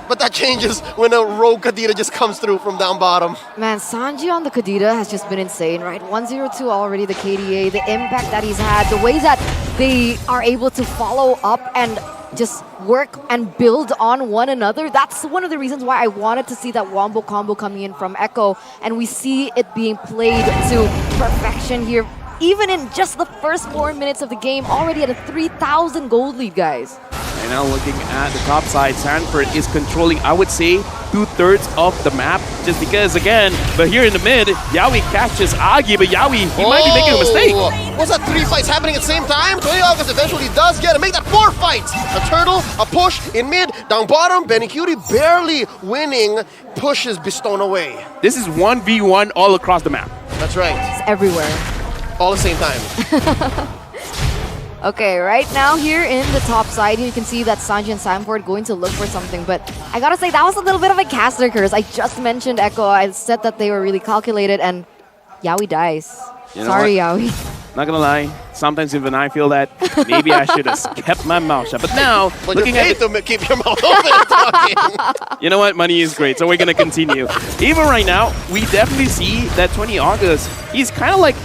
But that changes when a rogue Kadira just comes through from down bottom. Man, Sanji on the Kadira has just been insane, right? 102 already, the KDA, the impact that he's had, the way that they are able to follow up and just work and build on one another. That's one of the reasons why I wanted to see that Wombo combo coming in from Echo, and we see it being played to perfection here. Even in just the first 4 minutes of the game, already at a 3,000 gold lead, guys. And now looking at the top side, Sanford is controlling, I would say, 2/3 of the map. Just because, again, but here in the mid, Yaoi catches Agi, but Yaoi, he might be making a mistake. Was that 3 fights happening at the same time? 20 August eventually does get it. Make that 4 fights. A turtle, a push in mid, down bottom. Cutie barely winning, pushes Biston away. This is 1v1 all across the map. That's right. It's everywhere. All at the same time. Okay, right now here in the top side, you can see that Sanji and Sanford going to look for something, but I gotta say, that was a little bit of a caster curse. I just mentioned Echo. I said that they were really calculated, and Yaoi dies. You know Sorry, what? Yaoi. Not gonna lie, sometimes even I feel that maybe I should have kept my mouth shut. But now, but looking you're at paid to keep your mouth open and talking. You know what? Money is great, so we're gonna continue. Even right now, we definitely see that 20 August, he's kind of like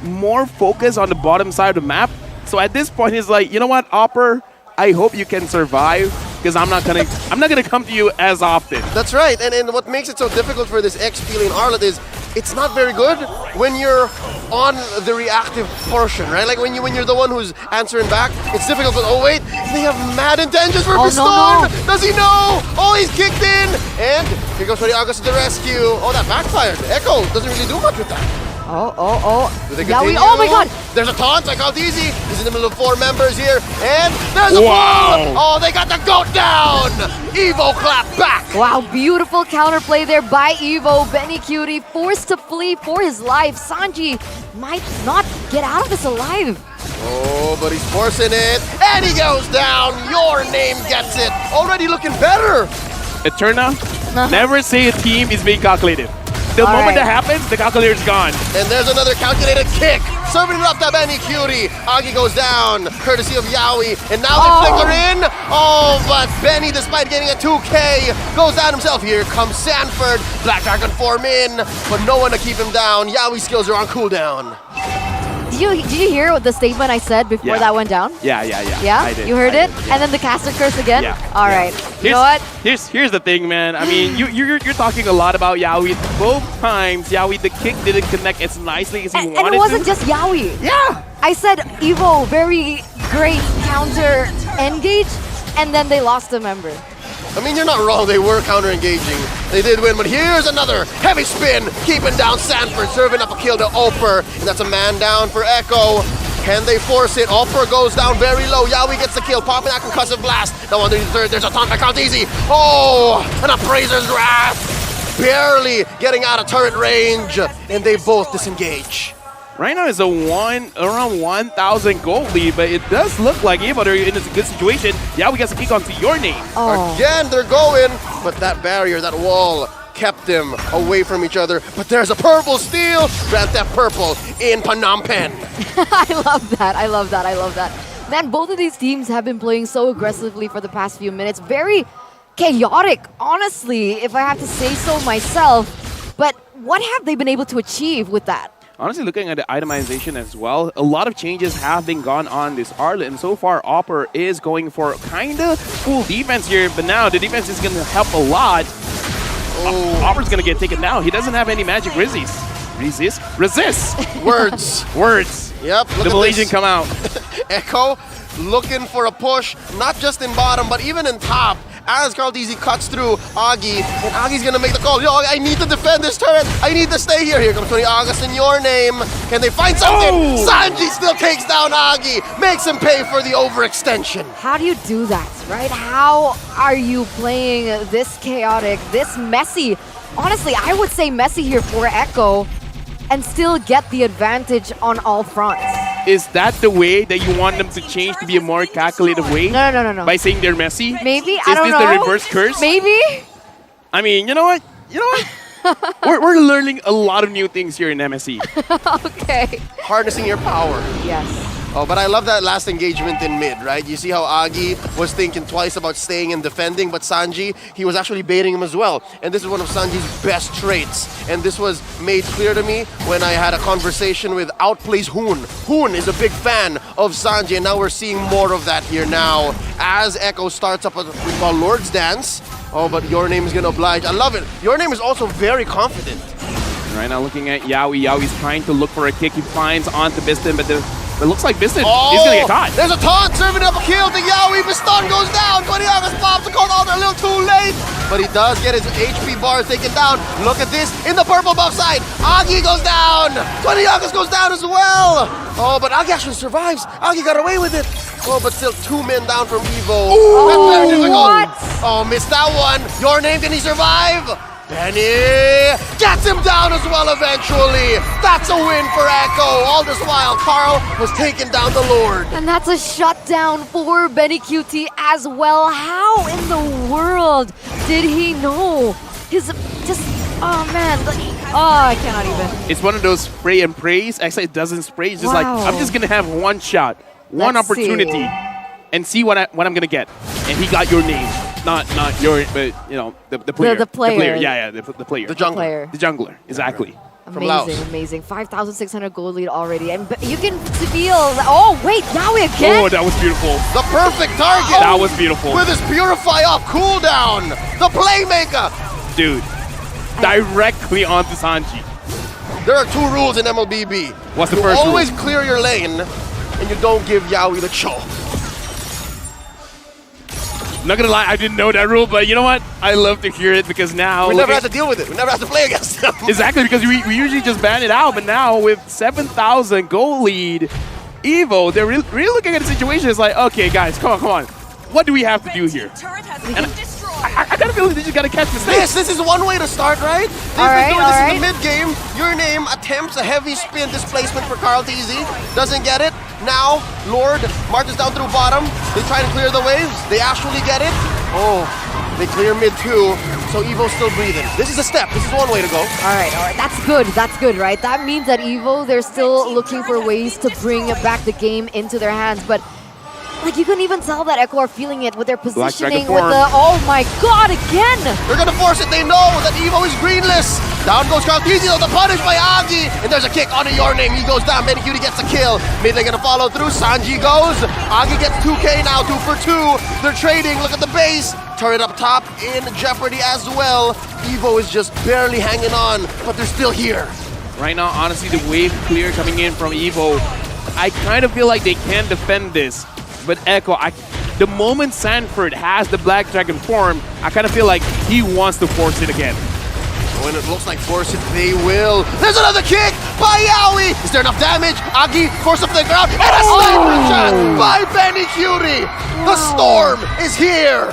more focused on the bottom side of the map. So at this point, he's like, you know what, Opper, I hope you can survive, because I'm not gonna come to you as often. That's right, and what makes it so difficult for this XP lane Arlet is it's not very good when you're on the reactive portion, right? Like when you're the one who's answering back, it's difficult. But oh wait, they have mad intentions for Biston. No. Does he know? Oh, he's kicked in, and here goes 20 August to the rescue. Oh, that backfired. Echo doesn't really do much with that. Oh. Do they Yaoi, continue? oh my god! There's a taunt, I called easy. He's in the middle of 4 members here, and there's a pull! Oh, they got the goat down! EVO clap back! Wow, beautiful counterplay there by EVO. BurnXFlash forced to flee for his life. Sanji might not get out of this alive. Oh, but he's forcing it, and he goes down. Your name gets it. Already looking better. Eterna, never say a team is being calculated. The moment that happens, the calculator's gone. And there's another calculated kick. Serving it up to BurnXFlash. Agi goes down, courtesy of Yawi. And now they flicker in. Oh, but Benny, despite getting a 2K, goes down himself. Here comes Sanford. Black Dragon form in, but no one to keep him down. Yawi's skills are on cooldown. Did you hear the statement I said before that went down? Yeah. Yeah? I did. You heard it? Yeah. And then the caster curse again? Yeah. All right. You know what? Here's the thing, man. I mean, you're talking a lot about Yawi. Both times, Yawi, the kick didn't connect as nicely as he wanted to. And it wasn't just Yawi. Yeah. I said EVO, very great counter engage, and then they lost a member. I mean, you're not wrong. They were counter-engaging. They did win, but here's another heavy spin, keeping down Sanford, serving up a kill to Oper, and that's a man down for Echo. Can they force it? Oper goes down very low. Yawi gets the kill, popping that concussive blast. Now under the third, there's a taunt that counts easy. Oh, an Appraiser's Wrath, barely getting out of turret range, and they both disengage. Right now it's around 1,000 gold lead, but it does look like EVO are in a good situation. Yeah, we got to kick onto your name. Again, they're going, but that barrier, that wall, kept them away from each other. But there's a purple steal. Grand Theft Purple in Phnom Penh. I love that. I love that. I love that. Man, both of these teams have been playing so aggressively for the past few minutes. Very chaotic, honestly, if I have to say so myself. But what have they been able to achieve with that? Honestly, looking at the itemization as well, a lot of changes have been gone on this Arlet, and so far, Oper is going for kind of full defense here, but now the defense is going to help a lot. Oper's going to get taken down. He doesn't have any magic resist. Words. Words. Yep. The Malaysian come out. Echo looking for a push, not just in bottom, but even in top. As Carl DZ cuts through Agi, and Agi's gonna make the call. Yo, I need to defend this turret. I need to stay here. Here comes 20 August in your name. Can they find something? Sanji still takes down Agi, makes him pay for the overextension. How do you do that, right? How are you playing this chaotic, this messy? Honestly, I would say messy here for Echo and still get the advantage on all fronts. Is that the way that you want them to change to be a more calculated way? No. By saying they're messy? Maybe, I don't know. Is this the reverse curse? Maybe. I mean, you know what? we're learning a lot of new things here in MSC. Okay. Harnessing your power. Yes. Oh, but I love that last engagement in mid, right? You see how Agi was thinking twice about staying and defending, but Sanji, he was actually baiting him as well. And this is one of Sanji's best traits. And this was made clear to me when I had a conversation with Outplays Hoon. Hoon is a big fan of Sanji, and now we're seeing more of that here now. As Echo starts up what we call Lord's Dance. Oh, but Your Name is going to oblige. I love it. Your Name is also very confident. Right now looking at Yawi. Yawi's trying to look for a kick. He finds onto Biston, but it looks like Biston is going to get caught. There's a taunt serving up a kill to Yawi. Biston goes down. 20 August pops the call. Oh, they're a little too late. But he does get his HP bar taken down. Look at this in the purple buff side. Agi goes down. 20 August goes down as well. Oh, but Agi actually survives. Agi got away with it. Oh, but still 2 men down from EVO. That's very difficult. What? Oh, missed that one. Your Name, can he survive? Benny gets him down as well eventually. That's a win for Echo. All this while, Carl was taking down the Lord. And that's a shutdown for BurnXFlash as well. How in the world did he know? Oh man, I cannot even. It's one of those spray and praise. Actually, it doesn't spray. It's just like, I'm just going to have one shot, one opportunity, and see what I'm going to get. And he got Your Name. Not your, but you know, the player. The player. Yeah, the player. The jungler. The jungler, exactly. Amazing. 5,600 gold lead already. And you can feel, oh wait, Yawi again. Oh, that was beautiful. The perfect target. That was beautiful. With his Purify off cooldown. The playmaker. Dude, directly onto Sanji. There are 2 rules in MLBB. What's the first rule? You always clear your lane, and you don't give Yawi the show. Not gonna lie, I didn't know that rule, but you know what? I love to hear it because now... We never have to deal with it. We never have to play against them. Exactly, because we usually just ban it out, but now with 7,000 goal lead, EVO, they're really looking at the situation. It's like, okay, guys, come on. What do we have to do here? And I kind of feel like they just gotta catch mistakes. This is one way to start, right? They've been doing this in the mid-game. Your Name attempts a heavy spin displacement for Carl TZ. Doesn't get it. Now, Lord marches down through bottom. They try to clear the waves. They actually get it. Oh, they clear mid too. So EVO's still breathing. This is a step. This is one way to go. All right. That's good, right? That means that EVO, they're still looking for ways to bring back the game into their hands. But like, you can even tell that Echo are feeling it with their positioning, with the, oh my god, again! They're gonna force it. They know that EVO is greenless. Down goes Carl TZ, the punish by Agi. And there's a kick onto Your Name. He goes down. Medicutie gets a kill. Mid lane gonna follow through. Sanji goes. Agi gets 2K now, 2 for 2. They're trading. Look at the base. Turret up top in jeopardy as well. EVO is just barely hanging on, but they're still here. Right now, honestly, the wave clear coming in from EVO, I kind of feel like they can defend this. But Echo, the moment Sanford has the Black Dragon form, I kind of feel like he wants to force it again. When it looks like force it, they will. There's another kick by Yaoi. Is there enough damage? Agi forced up the ground, and a sniper shot by Medicutie. The storm is here.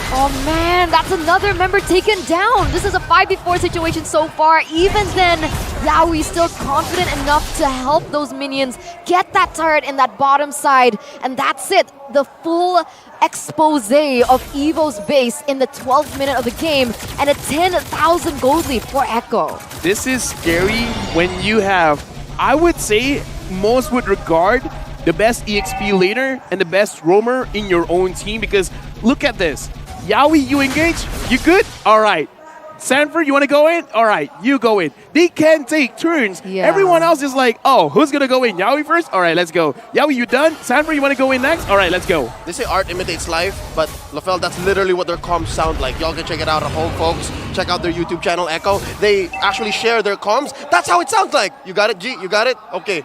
Oh man, that's another member taken down. This is a 5v4 situation so far. Even then, Yaoi still confident enough to help those minions get that turret in that bottom side. And that's it. The full expose of EVO's base in the 12th minute of the game and a 10,000 gold lead for Echo. This is scary when you have, I would say, most would regard the best EXP laner and the best roamer in your own team, because look at this. Yaoi, you engage? You good? All right. Sanford, you want to go in? All right, you go in. They can take turns. Yeah. Everyone else is like, oh, who's going to go in? Yaoi first? All right, let's go. Yaoi, you done? Sanford, you want to go in next? All right, let's go. They say art imitates life, but LaFell, that's literally what their comms sound like. Y'all can check it out at home, folks. Check out their YouTube channel, Echo. They actually share their comms. That's how it sounds like. You got it, G? You got it? Okay.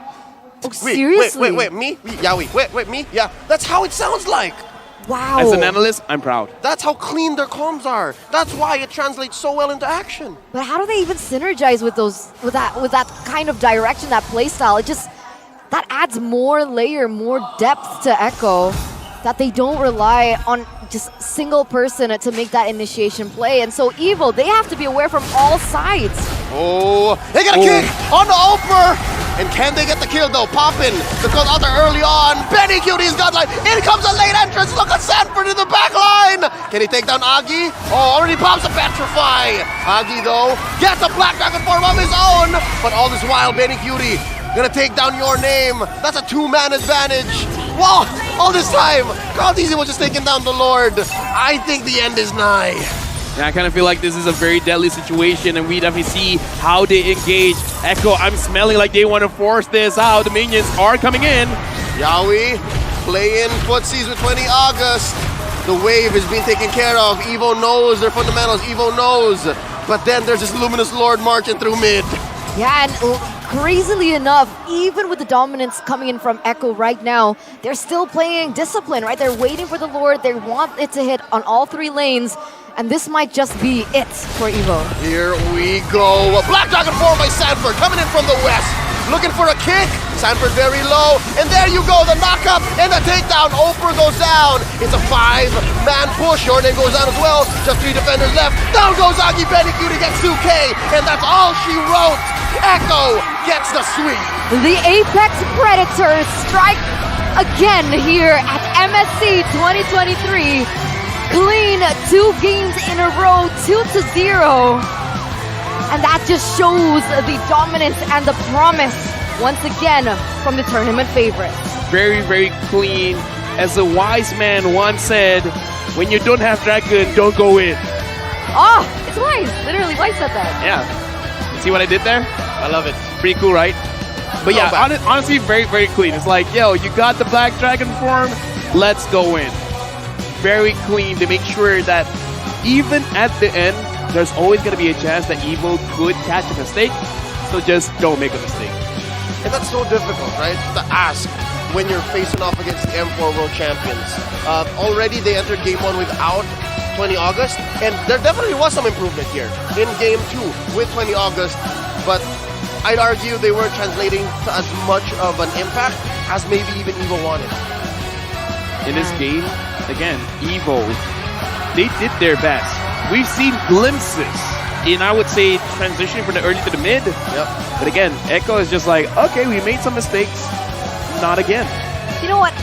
Oh, seriously? Wait, me? Yaoi, wait, me? Yeah, that's how it sounds like. Wow. As an analyst, I'm proud. That's how clean their comms are. That's why it translates so well into action. But how do they even synergize with that kind of direction, that playstyle? It just, that adds more layer, more depth to Echo, that they don't rely on just single person to make that initiation play. And so EVO, they have to be aware from all sides. Oh, they got a kick on the Oper. And can they get the kill though? Poppin, because out there early on, Medicutie got like, in comes a late entrance. Look at Sanford in the back line. Can he take down Agi? Oh, already pops a Petrify. Agi though gets a Black Dragon form of his own. But all this while, Medicutie gonna take down Your Name. That's a 2-man advantage. Wow, all this time, Carl TZ was just taking down the Lord. I think the end is nigh. Yeah, I kind of feel like this is a very deadly situation, and we definitely see how they engage. Echo, I'm smelling like they want to force this out. The minions are coming in. Yaoi playing footsies with 20 August. The wave is being taken care of. EVO knows their fundamentals. EVO knows. But then there's this Luminous Lord marching through mid. Yeah, and crazily enough, even with the dominance coming in from Echo right now, they're still playing discipline, right? They're waiting for the Lord. They want it to hit on all 3 lanes. And this might just be it for EVO. Here we go. A Black Dragon form by Sanford coming in from the west. Looking for a kick. Sanford very low. And there you go. The knockup and the takedown. Oper goes down. It's a 5-man push. Your Name goes down as well. Just 3 defenders left. Down goes Agi. Medicutie gets 2K. And that's all she wrote. Echo gets the sweep. The Apex Predators strike again here at MSC 2023. Clean 2 games in a row, 2-0. And that just shows the dominance and the promise, once again, from the tournament favorites. Very, very clean. As a wise man once said, when you don't have Dragon, don't go in. Oh, it's wise. Literally, wise said that. Yeah. See what I did there? I love it. Pretty cool, right? But yeah, honestly, very, very clean. It's like, yo, you got the Black Dragon form, let's go in. Very clean to make sure that even at the end, there's always going to be a chance that EVO could catch a mistake. So just don't make a mistake. And that's so difficult, right? To ask when you're facing off against the M4 World Champions. Already they entered Game 1 without 20 August. And there definitely was some improvement here in Game 2 with 20 August. But I'd argue they weren't translating to as much of an impact as maybe even EVO wanted. In this game, again, EVO, they did their best. We've seen glimpses in, I would say, transitioning from the early to the mid. Yep. But again, Echo is just like, okay, we made some mistakes. Not again. You know what?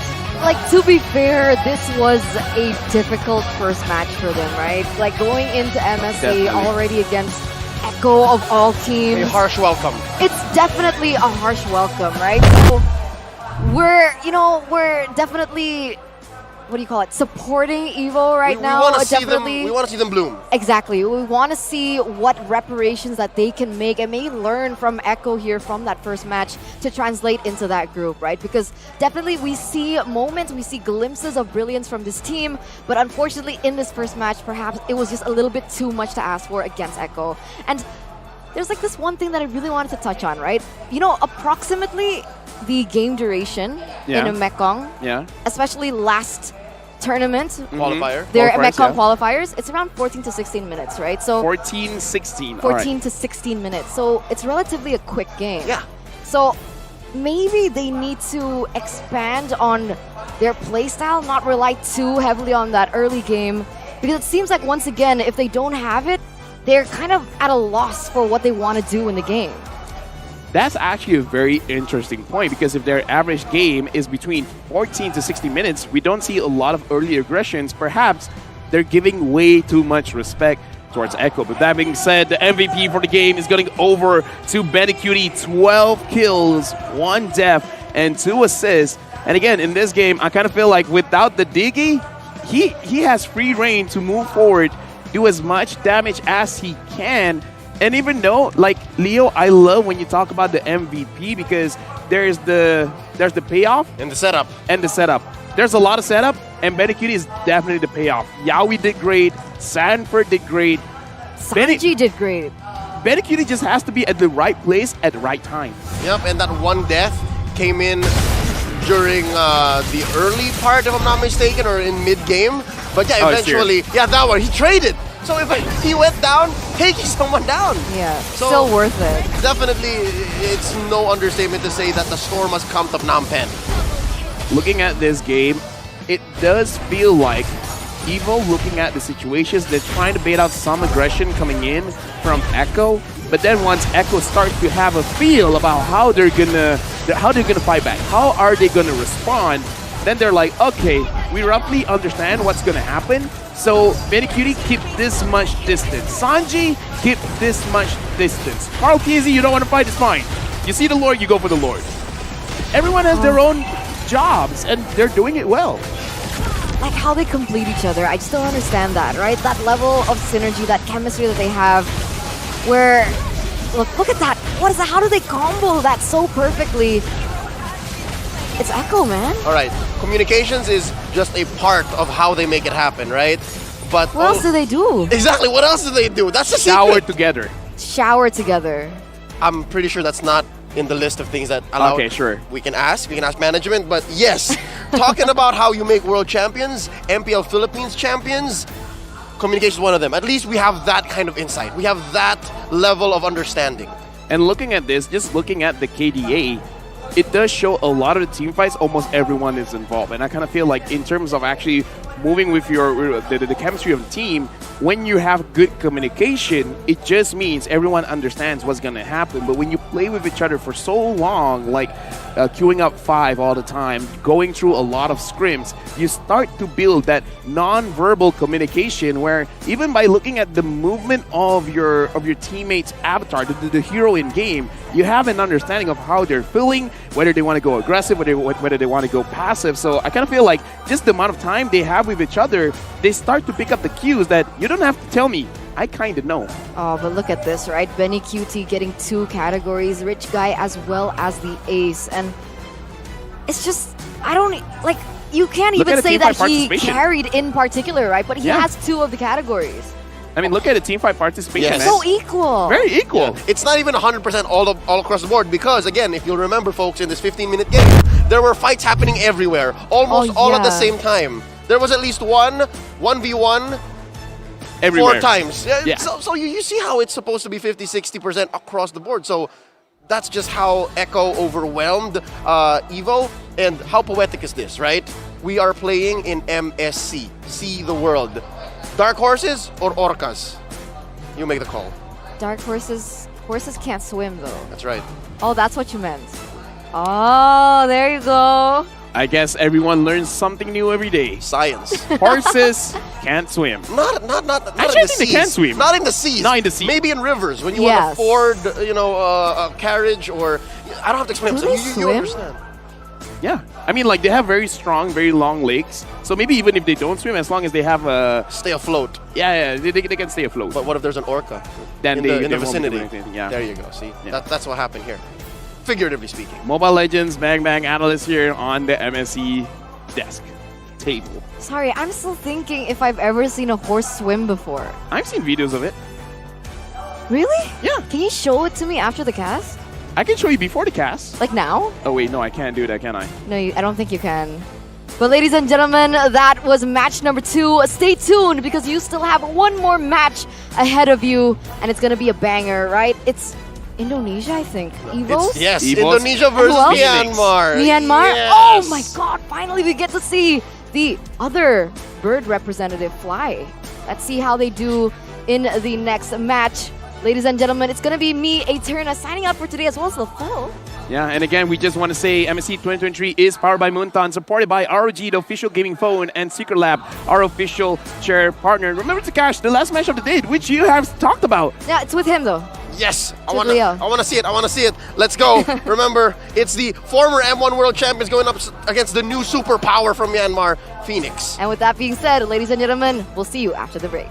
Like, to be fair, this was a difficult first match for them, right? Like, going into MSC Definitely. already against Echo of all teams. A harsh welcome. It's definitely a harsh welcome, right? So we're definitely, what do you call it, supporting EVO right now. We want to see them. Definitely. We want to see them bloom. Exactly. We want to see what reparations that they can make and maybe learn from Echo here from that first match to translate into that group, right? Because definitely we see moments, we see glimpses of brilliance from this team, but unfortunately in this first match, perhaps it was just a little bit too much to ask for against Echo. And there's like this one thing that I really wanted to touch on, right? You know, approximately the game duration in a Mekong, especially last tournament, Qualifier. their Qualifiers, Mekong yeah. qualifiers, it's around 14 to 16 minutes, right? So 14, 16. 14 to 16 minutes. So it's relatively a quick game. Yeah. So maybe they need to expand on their playstyle, not rely too heavily on that early game. Because it seems like, once again, if they don't have it, they're kind of at a loss for what they want to do in the game. That's actually a very interesting point, because if their average game is between 14 to 60 minutes, we don't see a lot of early aggressions. Perhaps they're giving way too much respect towards Echo. But that being said, the MVP for the game is going over to Benicuti. 12 kills, 1 death, and 2 assists. And again, in this game, I kind of feel like without the Diggy, he has free reign to move forward, do as much damage as he can. And even though, like, Leo, I love when you talk about the MVP, because there's the payoff and the setup. There's a lot of setup, and Benicuti is definitely the payoff. Yaoi did great. Sanford did great. Sanji did great. Benicuti just has to be at the right place at the right time. Yep, and that 1 death came in during the early part, if I'm not mistaken, or in mid-game. But yeah, eventually, that one, he traded. So if he went down, taking someone down. Yeah, so still worth it. Definitely, it's no understatement to say that the storm has come to Phnom Penh. Looking at this game, it does feel like EVO, looking at the situations, they're trying to bait out some aggression coming in from Echo. But then once Echo starts to have a feel about how they're gonna fight back, how are they gonna respond, then they're like, okay, we roughly understand what's gonna happen. So Benicuti, keep this much distance. Sanji, keep this much distance. Carl Kesey, you don't want to fight, it's fine. You see the Lord, you go for the Lord. Everyone has their own jobs, and they're doing it well. Like how they complete each other, I just don't understand that, right? That level of synergy, that chemistry that they have, where, look at that. What is that? How do they combo that so perfectly? It's Echo, man. All right, communications is just a part of how they make it happen, right? But what else do they do? Exactly, what else do they do? That's the shower secret. together. Shower together. I'm pretty sure that's not in the list of things that allow. Okay, sure. We can ask management, but yes, talking about how you make world champions, MPL Philippines champions, communication is one of them. At least we have that kind of insight. We have that level of understanding. And looking at this, just looking at the KDA, it does show a lot of the team fights, almost everyone is involved. And I kind of feel like in terms of actually moving with the chemistry of the team, when you have good communication, it just means everyone understands what's going to happen. But when you play with each other for so long, like queuing up 5 all the time, going through a lot of scrims, you start to build that non-verbal communication where even by looking at the movement of your teammate's avatar, the hero in game, you have an understanding of how they're feeling, whether they want to go aggressive, whether they want to go passive. So I kind of feel like just the amount of time they have with each other, they start to pick up the cues that you don't have to tell me. I kind of know. Oh, but look at this, right? Benicuti getting 2 categories, Rich Guy as well as the Ace. And it's just, I don't, like, you can't even say that he carried in particular, right? But he has 2 of the categories. I mean, look at the team fight participation. Yes. So equal. Very equal. Yeah. It's not even 100% all across the board because, again, if you'll remember, folks, in this 15-minute game, there were fights happening everywhere, almost all at the same time. There was at least 1v1 everywhere. 4 times. Yeah. So you see how it's supposed to be 50-60% across the board. So that's just how Echo overwhelmed EVO. And how poetic is this, right? We are playing in MSC, See the World. Dark horses or orcas? You make the call. Dark horses. Horses can't swim though. That's right. Oh, that's what you meant. Oh, there you go. I guess everyone learns something new every day. Science. Horses can't swim. Not Actually, in the I think seas. they can swim. Not in the seas. Not in the sea. Maybe in rivers when you want to afford, a carriage or. I don't have to explain. Do So they you swim? understand. Yeah. I mean, like, they have very strong, very long legs. So maybe even if they don't swim, as long as they have a... Stay afloat. Yeah, they can stay afloat. But what if there's an orca then in they the won't be doing vicinity? anything, yeah. There you go. See, Yeah. that's what happened here. Figuratively speaking. Mobile Legends Bang Bang analyst here on the MSC desk table. Sorry, I'm still thinking if I've ever seen a horse swim before. I've seen videos of it. Really? Yeah. Can you show it to me after the cast? I can show you before the cast. Like now? Oh wait, no, I can't do that, can I? No, I don't think you can. But ladies and gentlemen, that was match number 2. Stay tuned because you still have one more match ahead of you, and it's gonna be a banger, right? It's Indonesia, I think. EVOS? Yes, EVOS. Indonesia versus Who else? Myanmar. Myanmar? Yes. Oh my god, finally we get to see the other bird representative fly. Let's see how they do in the next match. Ladies and gentlemen, it's going to be me, Eterna, signing out for today as well as the Phil. Yeah, and again, we just want to say MSC 2023 is powered by Moonton, supported by ROG, the official gaming phone, and Secret Lab, our official chair partner. Remember to cash the last match of the day, which you have talked about. Yeah, it's with him though. Yes, I With want Leo. to see it. I want to see it. Let's go. Remember, it's the former M1 World Champions going up against the new superpower from Myanmar, Fenix. And with that being said, ladies and gentlemen, we'll see you after the break.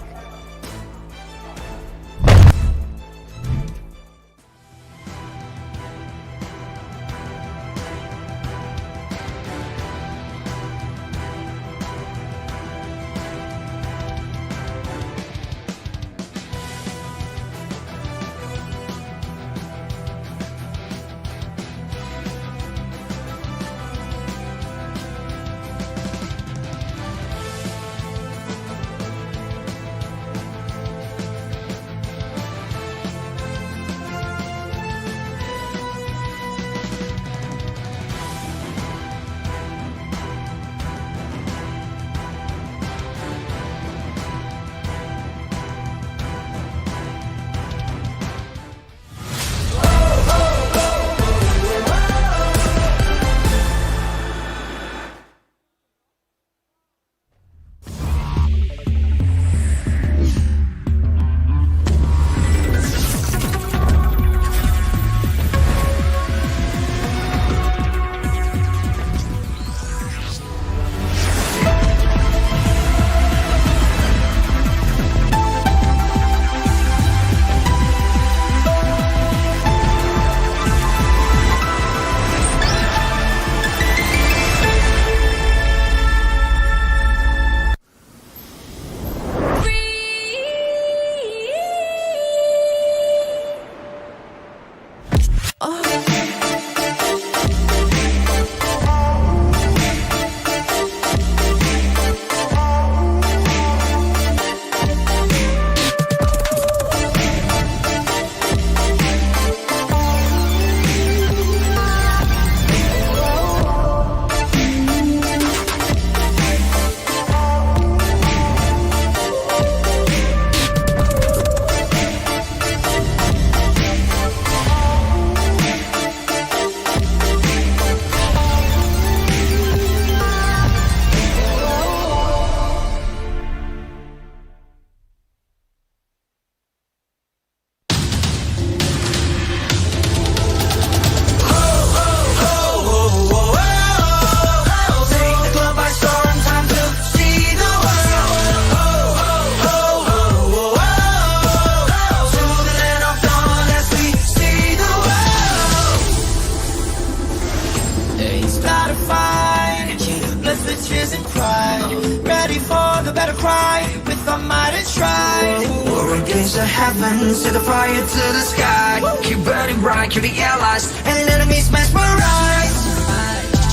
To heaven, set the fire to the sky. Keep burning bright, kill the allies, and enemies mesmerized.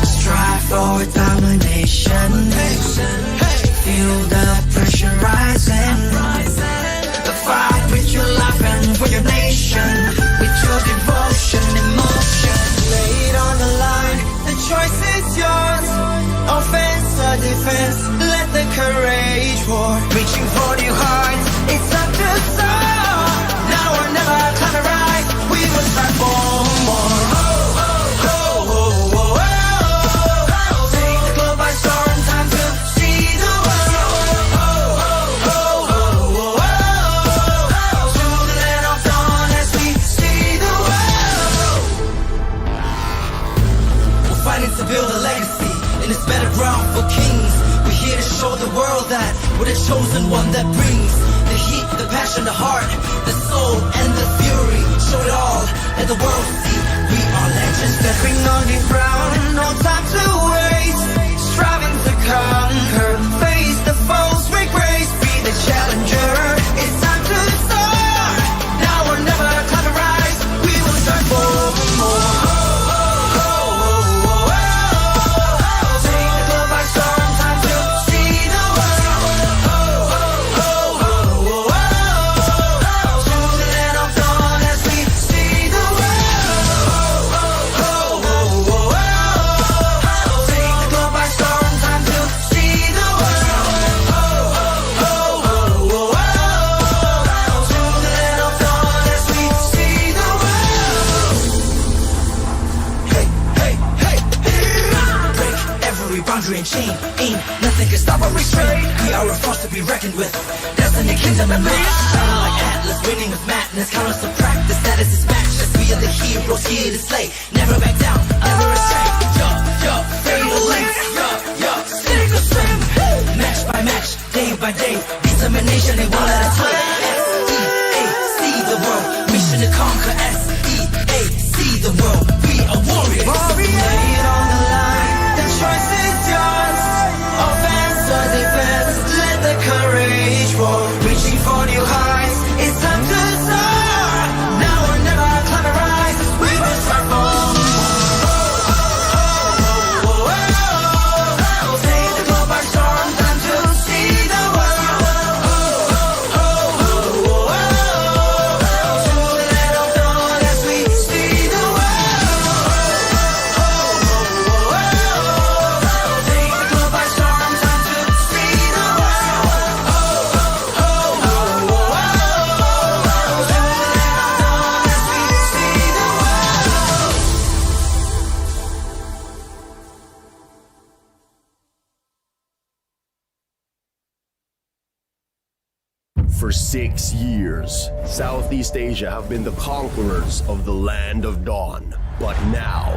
Strive for domination. Feel the pressure rising. The fight with your life and for your nation. With your devotion, emotion. Lay it on the line, the choice is yours. Offense or defense, let the courage war, reaching for new heights. It's time to soar. Now or never, time to rise. We will strive for more. Take the globe by storm, time to see the world. To the land of dawn as we see the world. We're fighting to build a legacy in this better ground for kings. We're here to show the world that we're the chosen one that brings the heat, the passion, the heart, the soul, and the fury. Show it all, let the world see we are legends. Stepping on the ground, no time to waste. Striving to conquer, face the foes, make grace, be the challenger. It's time to soar. Now or never, time to rise. We will strive for more. And chain, ain't nothing can stop or restrain. We are a force to be reckoned with. Destiny, kingdom, and might. Shining like Atlas, winning with madness. Count us to practice, status is matchless. We are the heroes here to slay. Never back down, never astray. Fatal lengths. Sink or swim. Match by match, day by day. Determination, they won't let us play. S-E-A-C the world. Mission to conquer. S-E-A-C the world. We are warriors. Lay it on the line. The choice is yours. Offense or defense, let the courage roar. Reaching for new heights, it's time to soar. Now or never, time to rise. We will strive for more. Take the globe by storm, time to see the world. To the land of dawn as we see the world. Take the globe by storm, time to see the world. To the land of dawn as we see the world. For 6 years, Southeast Asia have been the conquerors of the land of dawn. But now,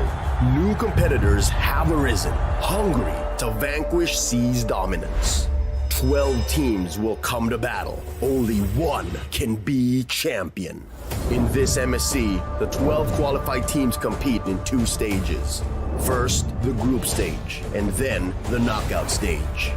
new competitors have arisen, hungry to vanquish C's dominance. 12 teams will come to battle. Only one can be champion. In this MSC, the 12 qualified teams compete in 2 stages. First, the group stage, and then the knockout stage.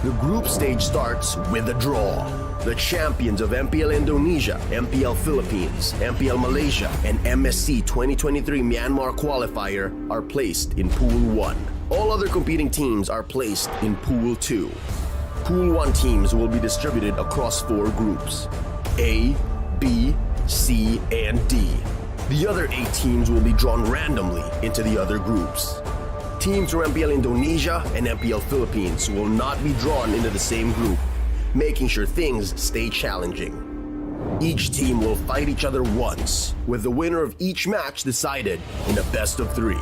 The group stage starts with a draw. The champions of MPL Indonesia, MPL Philippines, MPL Malaysia, and MSC 2023 Myanmar qualifier are placed in Pool 1. All other competing teams are placed in Pool 2. Pool 1 teams will be distributed across 4 groups: A, B, C, and D. The other 8 teams will be drawn randomly into the other groups. Teams from MPL Indonesia and MPL Philippines will not be drawn into the same group, making sure things stay challenging. Each team will fight each other once, with the winner of each match decided in a best of 3.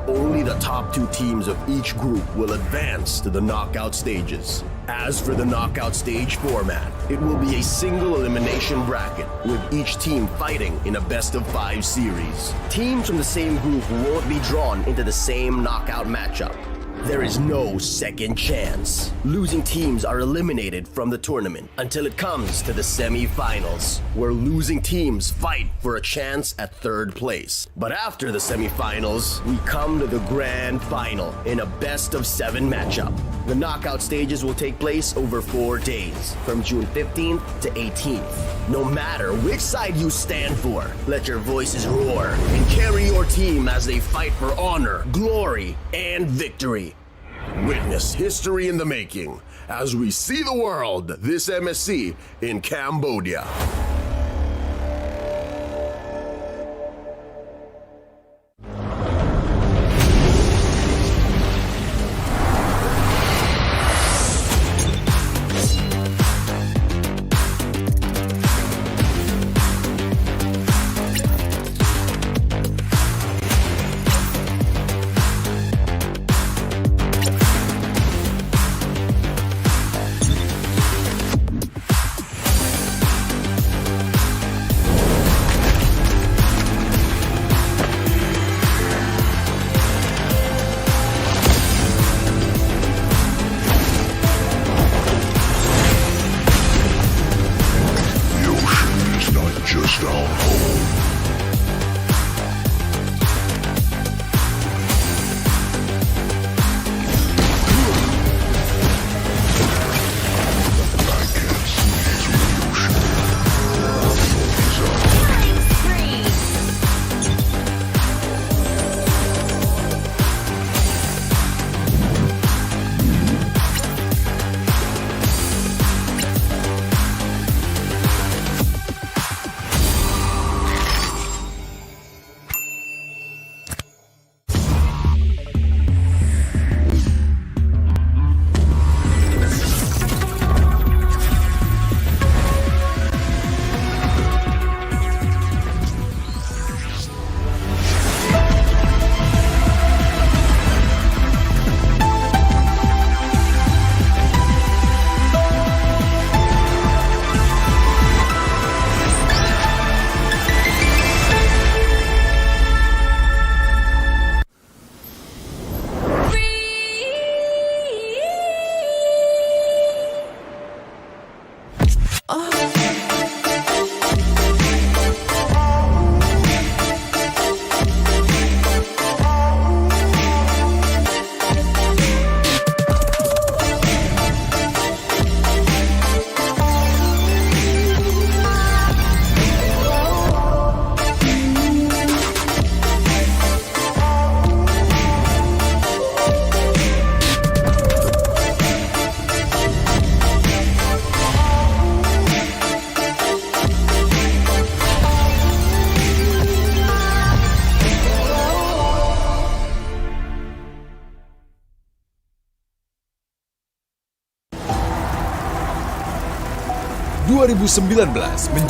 Only the top 2 teams of each group will advance to the knockout stages. As for the knockout stage format, it will be a single elimination bracket, with each team fighting in a best of 5 series. Teams from the same group won't be drawn into the same knockout matchup. There is no second chance. Losing teams are eliminated from the tournament until it comes to the semi-finals, where losing teams fight for a chance at 3rd place. But after the semi-finals, we come to the grand final in a best of 7 matchup. The knockout stages will take place over 4 days, from June 15th to 18th. No matter which side you stand for, let your voices roar and carry your team as they fight for honor, glory, and victory. Witness history in the making as we see the world this MSC in Cambodia. just down home.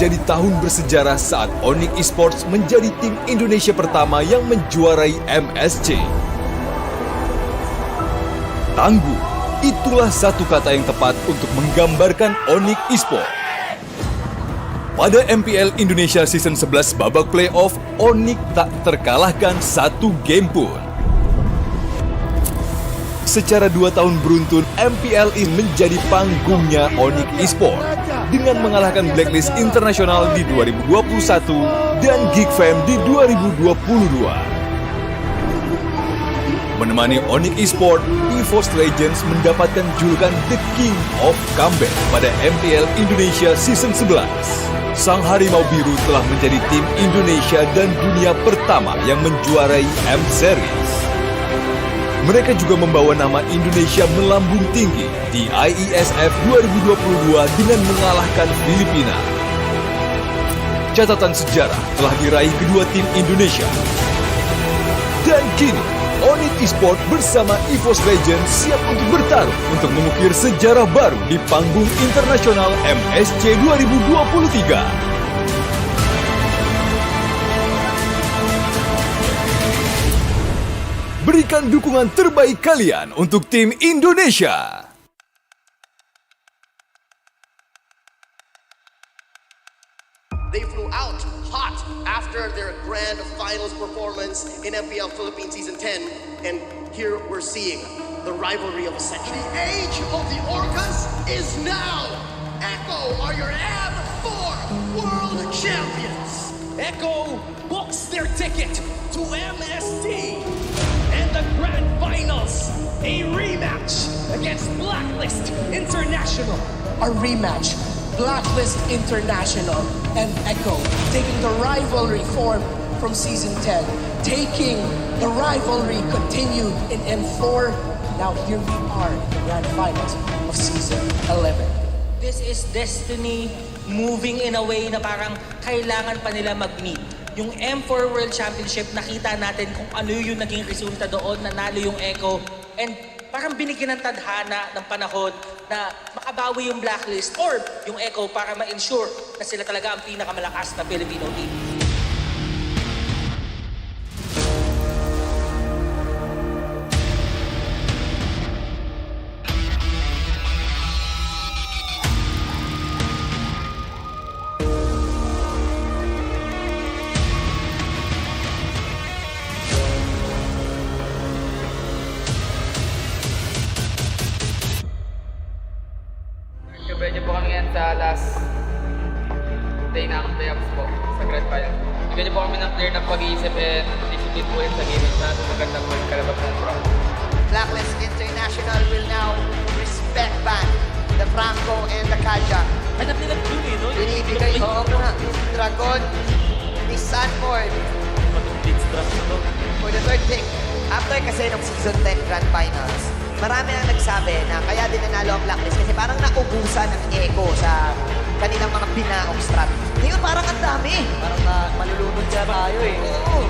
menjadi tahun bersejarah saat ONIC Esports menjadi tim Indonesia pertama yang menjuarai MSC. Tangguh, itulah satu kata yang tepat untuk menggambarkan ONIC Esports. Pada MPL Indonesia Season 11 babak playoff, ONIC tak terkalahkan satu game pun. Secara 2 tahun beruntun, MPLI menjadi panggungnya ONIC Esports dengan mengalahkan Blacklist Internasional di 2021 dan Geekfam di 2022. Menemani ONIC Esports, EVOS Legends mendapatkan julukan The King of Comeback pada MPL Indonesia Season 11. Sang Harimau Biru telah menjadi tim Indonesia dan dunia pertama yang menjuarai M-Series. Mereka juga membawa nama Indonesia melambung tinggi di IESF 2022 dengan mengalahkan Filipina. Catatan sejarah telah diraih kedua tim Indonesia. Dan kini, ONIC Esports bersama EVOS Legends siap untuk bertarung untuk mengukir sejarah baru di panggung internasional MSC 2023. Berikan dukungan terbaik kalian untuk tim Indonesia. They flew out hot after their grand finals performance in MPL Philippines Season 10. And here we're seeing the rivalry of a century. The age of the Orcas is now. Echo are your M4 World Champions. Echo books their ticket to MSC. The grand finals, a rematch against Blacklist International. A rematch, Blacklist International and Echo taking the rivalry form from Season 10, taking the rivalry continued in M4. Now here we are in the grand finals of Season 11. This is destiny moving in a way na parang kailangan pa nila mag-meet. Yung M4 World Championship, nakita natin kung ano yung naging resulta doon, nanalo yung Echo. And parang binigyan ng tadhana ng panahon na makabawi yung Blacklist or yung Echo para ma-ensure na sila talaga ang pinakamalakas na Filipino team. Medyo po kami yan sa last day na ng playoffs po sa Grand Finals. Bigyan niyo po kami ng clear na pag-iisip and discipline po yun sa gaming na maganda po yung kalabas ng round. Blacklist International will now respect back the Franco and the Kaja. Hanap nila yun eh, no? Binibigay, oo nga, Dragon, ni Sanford. For the third pick. After kasi ng Season 10 Grand Finals, marami ang nagsabi na kaya din nanalo ang Blacklist kasi parang naubusan ng echo sa kanilang mga binaong strat. Ngayon parang ang dami. Parang malulunod siya tayo eh. Oo.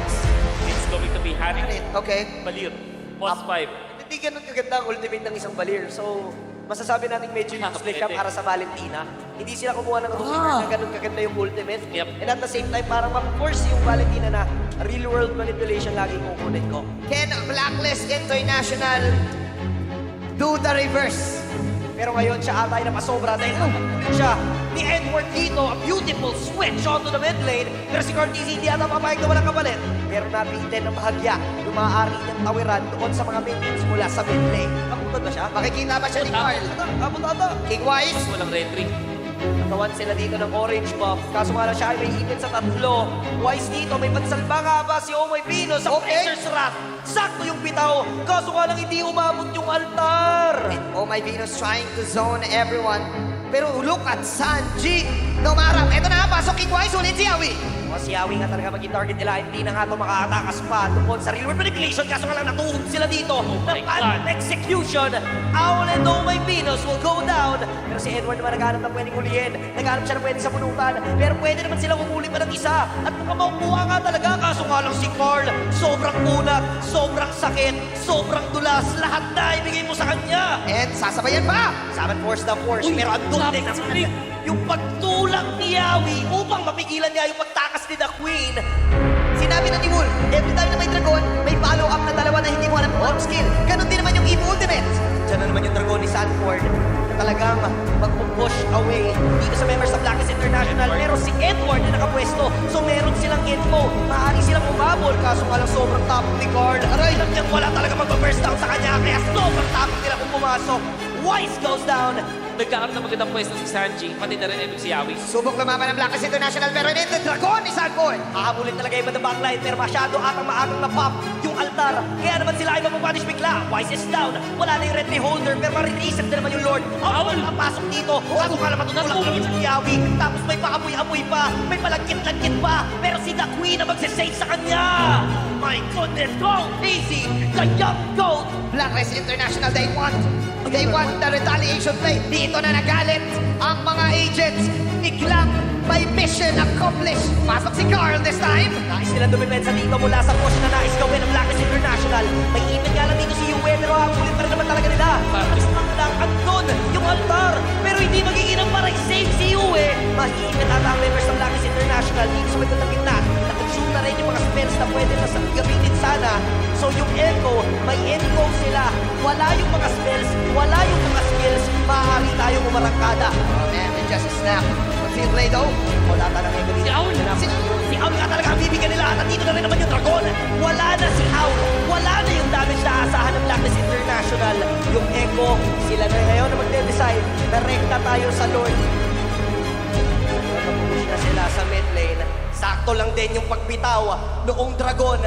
It's going to be Fenix. Okay. Balir. Post 5. Hindi ganun kaganda ang ultimate ng isang Balir. So, masasabi natin medyo useless siya para sa Valentina. Hindi sila kumuha ng na ganun kaganda yung ultimate. And at the same time, parang ma-force yung Valentina na real-world manipulation lagi kukunin ko. Can Blacklist International do the reverse? Pero ngayon siya atay na pasobra dahil siya ni Edward dito, a beautiful switch onto the mid lane. Pero si Cortez hindi ata papayag na walang kapalit. Pero nabitin ng bahagya yung maaari niyang tawiran doon sa mga minions mula sa mid lane. Nakutod ba siya? Makikita ba siya ni Carl? Abot ata. King Wise. Walang retry. Nakawan sila dito ng orange buff. Kaso nga lang siya ay may hipin sa tatlo. Wise dito, may pansalba nga ba si Omoy Pino sa Razor's Wrath. Sakto yung bitaw. Kaso nga lang hindi umabot yung altar. Omoy Pino's trying to zone everyone. Pero look at Sanji. Dumarap. Eto na, pasok King Wise. Ulit si Yawi. Si Yawi nga talaga maging target nila. Hindi na nga ito makatakas pa tungkol sa real world manipulation. Kaso nga lang natuhog sila dito. Ng execution. Owl and Omoy Pinos will go down. Pero si Edward naman naghanap na pwedeng hulihin. Naghanap siya na pwedeng sa punutan. Pero pwede naman silang umuli pa ng isa. At mukhang makukuha nga talaga. Kaso nga lang si Carl. Sobrang unat. Sobrang sakit. Sobrang dulas. Lahat na ibigay mo sa kanya. And sasabayan pa. Summon force the force. Pero ang duldig yung pagtulak ni Yawi upang mapigilan niya yung pagtakas ni The Queen. Sinabi na ni Wolf, every time na may dragon, may follow-up na dalawa na hindi mo alam kung anong skill. Ganon din naman yung EVO Ultimate. Diyan na naman yung dragon ni Sanford na talagang mag-push away dito sa members ng Blacklist International. Pero si Edward na nakapwesto, so meron silang info. Maaari silang umabol, kaso nga lang sobrang tapang ni Carl. Aray, lang niyang wala talaga mag-burst down sa kanya, kaya sobrang tapang nila kung pumasok. Wise goes down. Nagkakaroon ng magandang pwesto si Sanji, pati na rin si Yawi. Subok lumaban ng Blacklist International pero hindi Dragon ni Sanford. Hahabulin talaga yung the backline pero masyado atang maagang na-pop yung altar. Kaya naman sila ay mapapunish bigla. Wise is down. Wala na yung red holder pero marireset na naman yung Lord. Awal napasok dito. Kaso nga naman tutulak naman si Yawi. Tapos may paamoy-amoy pa. May palagkit-lagkit pa. Pero si The Queen na magsisave sa kanya. My goodness, go easy. The young goat. Blacklist International, they want the retaliation play. Dito na nagalit ang mga agents. Biglang may mission accomplished. Pasok si Carl this time. Nais nilang dumipensa dito mula sa push na nais gawin ng Blacklist International. May ipin nga lang dito si Yue pero hakulit pa rin naman talaga nila. Lang andun yung altar. Pero hindi magiging ang parang save si Yue. Mahihipin ata ang members ng Blacklist International dito sa may gandang gitna. Nakonsum na rin yung mga spells na pwede na gamitin sana. So yung Echo, may Echo sila. Wala yung mga spells, wala yung mga skills. Maaari tayong umarangkada. Oh man, and just a snap. Field play though. Wala talagang Echo dito. Si Owl nga talaga ang bibigyan nila. At dito na rin naman yung Dragon. Wala na si Owl. Wala na yung damage na asahan ng Blacklist International. Yung Echo, sila na ngayon na magde-decide. Direkta tayo sa Lord. Nakapush na sila sa mid lane. Sakto lang din yung pagbitaw noong Dragon.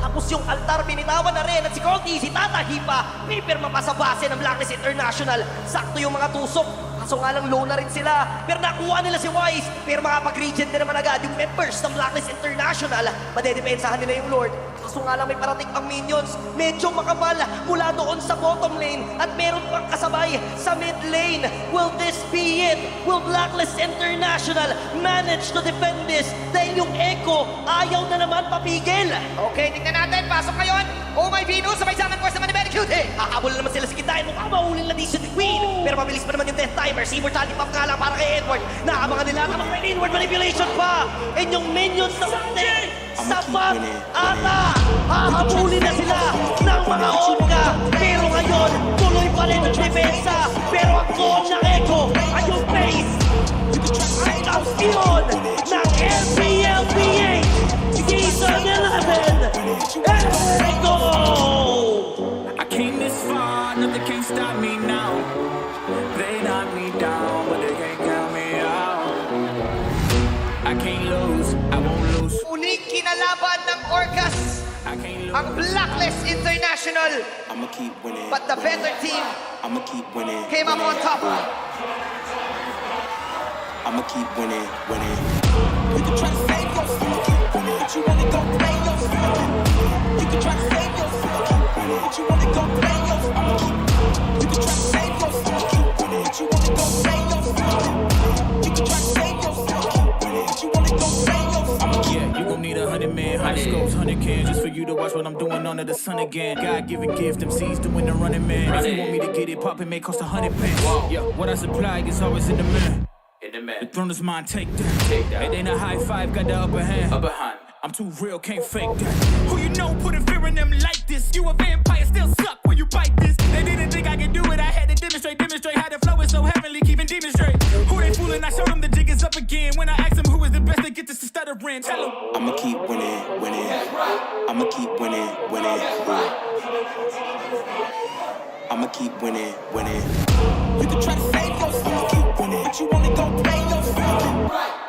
Tapos yung altar binitawan na rin at si Cortez, si Tatahi pa. May pirma pa sa base ng Blacklist International. Sakto yung mga tusok. Kaso nga lang low na rin sila. Pero nakuha nila si Wise. Pero makapag-regent din naman agad yung members ng Blacklist International. Madedepensahan nila yung Lord. Kaso nga lang may parating pang minions. Medyo makapal mula doon sa bottom lane. At meron pang kasabay sa mid lane. Will this be it? Will Blacklist International manage to defend this? Dahil yung Echo ayaw na naman papigil. Okay, tingnan natin. Pasok ngayon. Oh my Venus, sabay sa amin force naman ni Very Cute. Hahabol naman sila sa gitna. Mukhang mahulin na dito si Queen. Pero mabilis pa naman yung death timer. Si Immortality Pop nga lang para kay Edward. Nakabangan nila naman may inward manipulation pa. And yung minions na sapat ata. Hahabulin na sila ng mga Omega. Pero ngayon, tuloy pa rin ang depensa. Pero ang goal ng Echo ay yung base. Ay ang skill ng MPLPH Season 11. Echo! I came this far, nothing can stop me now. They knock me down, but they can't count me out. I can't can't lose, I won't lose. Muling kinalaban ng Orcas ang Blacklist International. I'ma keep winning. But the better team I'ma keep winning. came up on top. I'ma keep winning, winning. You can try to save yourself, I'ma keep winning. But you wanna go play yourself. You can try to save yourself, I'ma keep winning. But you wanna go play yourself, I'ma keep. You can try to save yourself, I'ma keep winning. But you wanna go play yourself. You can try to save yourself, I'ma keep winning. But you wanna go play yourself, I'ma keep. Yeah, you gon' need 100 men, 100 scopes, 100 cans just for you to watch what I'm doing under the sun again. God-given gift, MC's doing the running man. If you want me to get it poppin', may cost 100 pence. Yeah, what I supply is always in the man. The throne is mine, take that. It ain't a high five, got the upper hand. I'm too real, can't fake that. Who you know putting fear in them like this? You a vampire, still suck when you bite this. They didn't think I could do it, I had to demonstrate how the flow is so heavenly, keeping demons straight. Who they fooling? I showed them the jig is up again. When I ask them who is the best, they get this to stuttering. Tell them I'ma keep winning, winning. I'ma keep winning, winning. I'ma keep winning, winning. You can try to save yourself, I'ma keep winning. But you wanna go play yourself.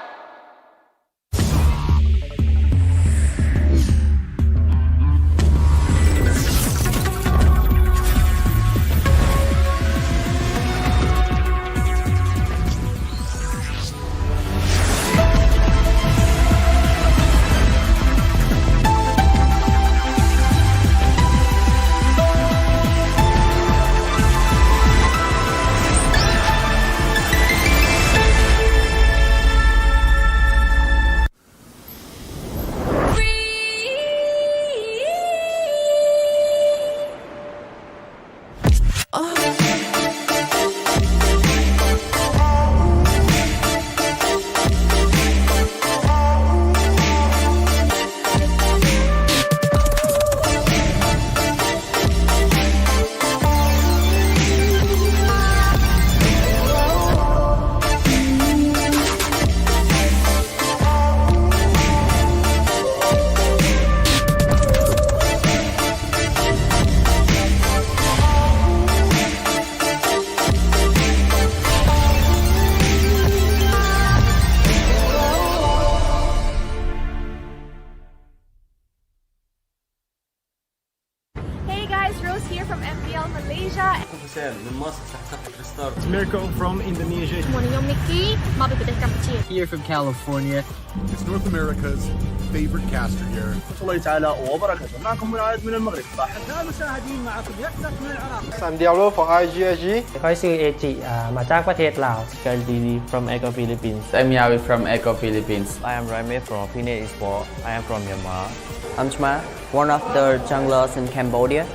here from MPL Malaysia. It's Mirko from Indonesia. Here from California. It's North America's favorite caster here. I'm Diablo from IGSG. เขาชื่อเอจิมาจากประเทศลาว Girl DD from Echo Philippines. I'm Yawi from Echo Philippines. I am Raime from EVO Esports. I am from Myanmar. I'm Chma, one of the junglers in Cambodia.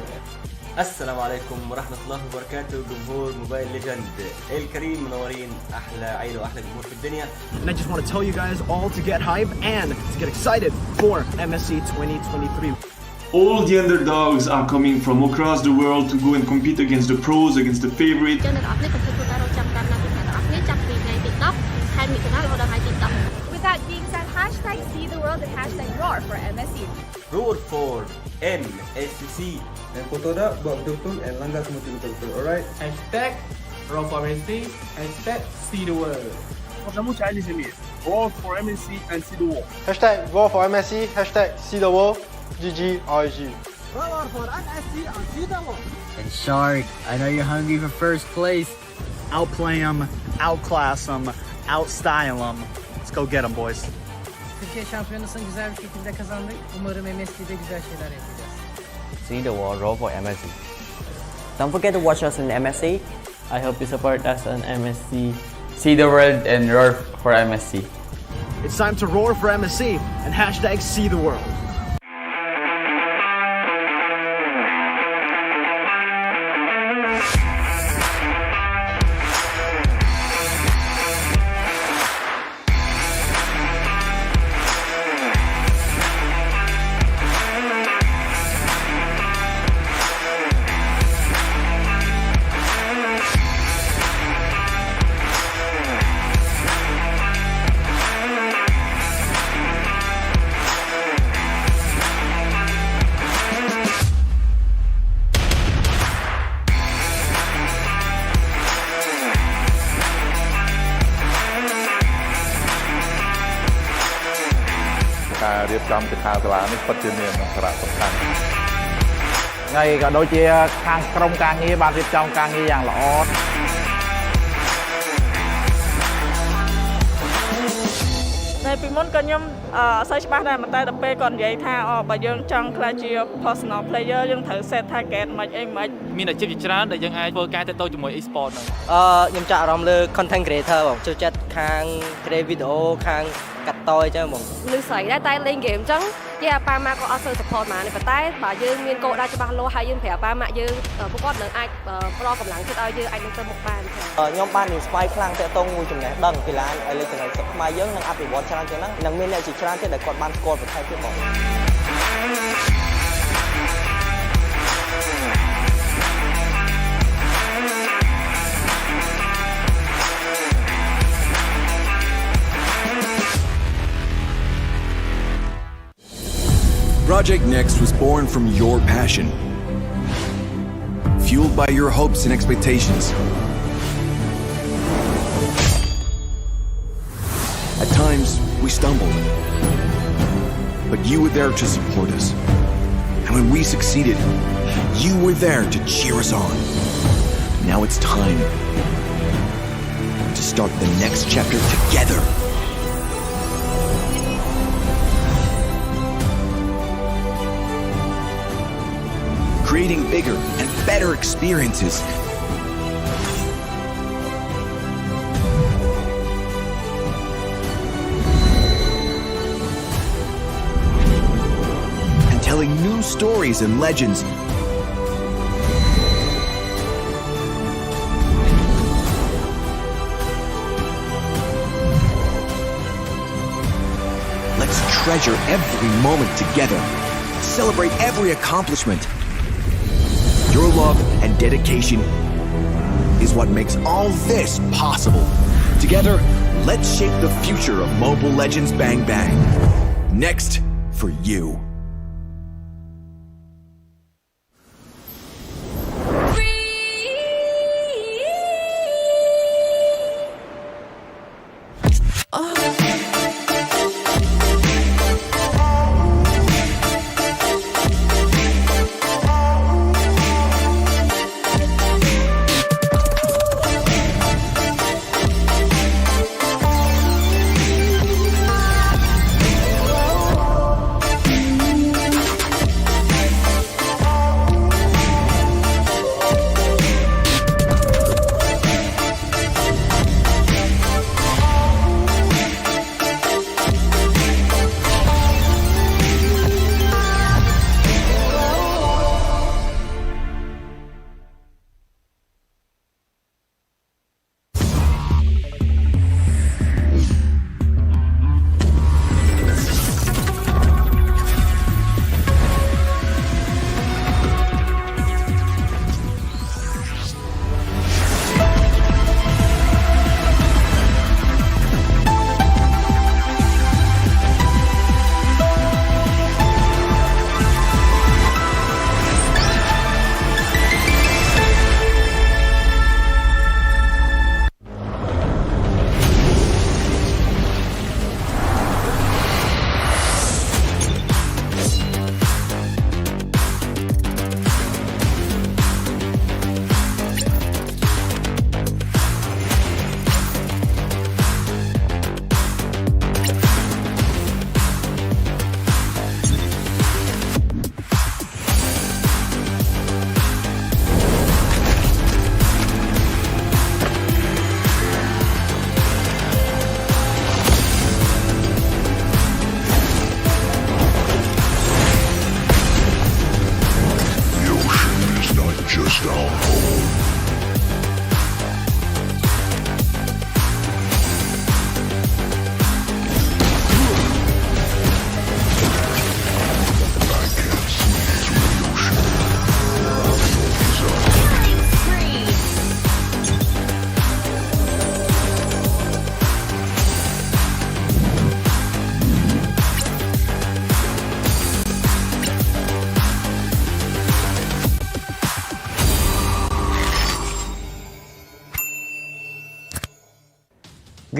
السلام عليكم ورحمة الله وبركاته جمهور موبايل ليجند الكريم منورين أحلى عيلة وأحلى جمهور في الدنيا. And I just want to tell you guys all to get hype and to get excited for MSC 2023. All the underdogs are coming from across the world to go and compete against the pros, against the favorites. With that being said, hashtag seatheworld and hashtag roar for MSC. Roar for MSC. And Kotoda, buat betul-betul and langgar semua betul-betul, alright? Hashtag roar for MSC, hashtag seatheworld. Kamu cari sini. Roar for MSC and seatheworld. Hashtag roar for MSC, hashtag seatheworld, GG, RG. Roar for MSC and seatheworld. And Shark, I know you're hungry for first place. Outplay them, outclass them, outstyle them. Let's go get them, boys. Türkiye şampiyonasını güzel bir şekilde kazandık. Umarım MSC'de güzel şeyler yapacağız. See the world, roar for MSC. Don't forget to watch us in MSC. I hope you support us on MSC. See the world and roar for MSC. It's time to roar for MSC and hashtag see the world. ការរៀបចំសិក្ខាសាលានេះពិតជាមានសារៈសំខាន់ ហើយក៏ដូចជាខាងក្រុមការងារបានរៀបចំការងារយ៉ាងល្អ តែពីមុនក៏ខ្ញុំអត់សូវច្បាស់ដែរតែដល់ពេលគាត់និយាយថាបើយើងចង់ក្លាយជា personal player យើងត្រូវ set target មិនអីមិនមានអាជីពជាច្រើនដែលយើងអាចធ្វើការទៅជាមួយ e-sport ហ្នឹងខ្ញុំចាក់អារម្មណ៍លើ content creator បងចូលចិត្តខាង create video ខាងកាត់តអញ្ចឹងបងលឺស្រីដែរតែលេង game អញ្ចឹងជាប៉ាម៉ាក៏អត់សូវ support មកនេះប៉ុន្តែបើយើងមានគោលដៅច្បាស់លាស់ហើយយើងប្រាប់ប៉ាម៉ាយើងពួកគាត់នឹងអាចផ្ដល់កម្លាំងចិត្តឲ្យយើងអាចនឹងទៅមុខបានខ្ញុំបាន inspire ខ្លាំងតាក់ទងមួយចំណេះដឹងកីឡាអេឡិចត្រូនិកខ្មែរយើងនឹងអភិវឌ្ឍច្រើនជាងហ្នឹងនឹងមានអ្នកជាច្រើនទៀតដែលគាត់បានស្គាល់ប្រទេសទៀតបង Project Next was born from your passion, fueled by your hopes and expectations. At times, we stumbled, but you were there to support us. And when we succeeded, you were there to cheer us on. Now it's time to start the next chapter together. Creating bigger and better experiences. And telling new stories and legends. Let's treasure every moment together. Celebrate every accomplishment. Your love and dedication is what makes all this possible. Together, let's shape the future of Mobile Legends Bang Bang. Next for you.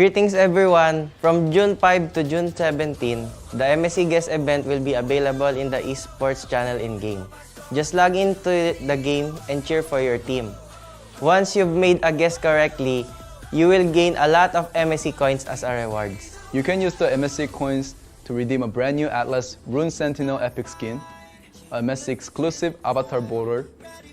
Greetings everyone! From June 5 to June 17, the MSC guest event will be available in the esports channel in-game. Just log into the game and cheer for your team. Once you've made a guess correctly, you will gain a lot of MSC coins as a rewards. You can use the MSC coins to redeem a brand new Atlas Rune Sentinel epic skin, a MSC exclusive avatar border,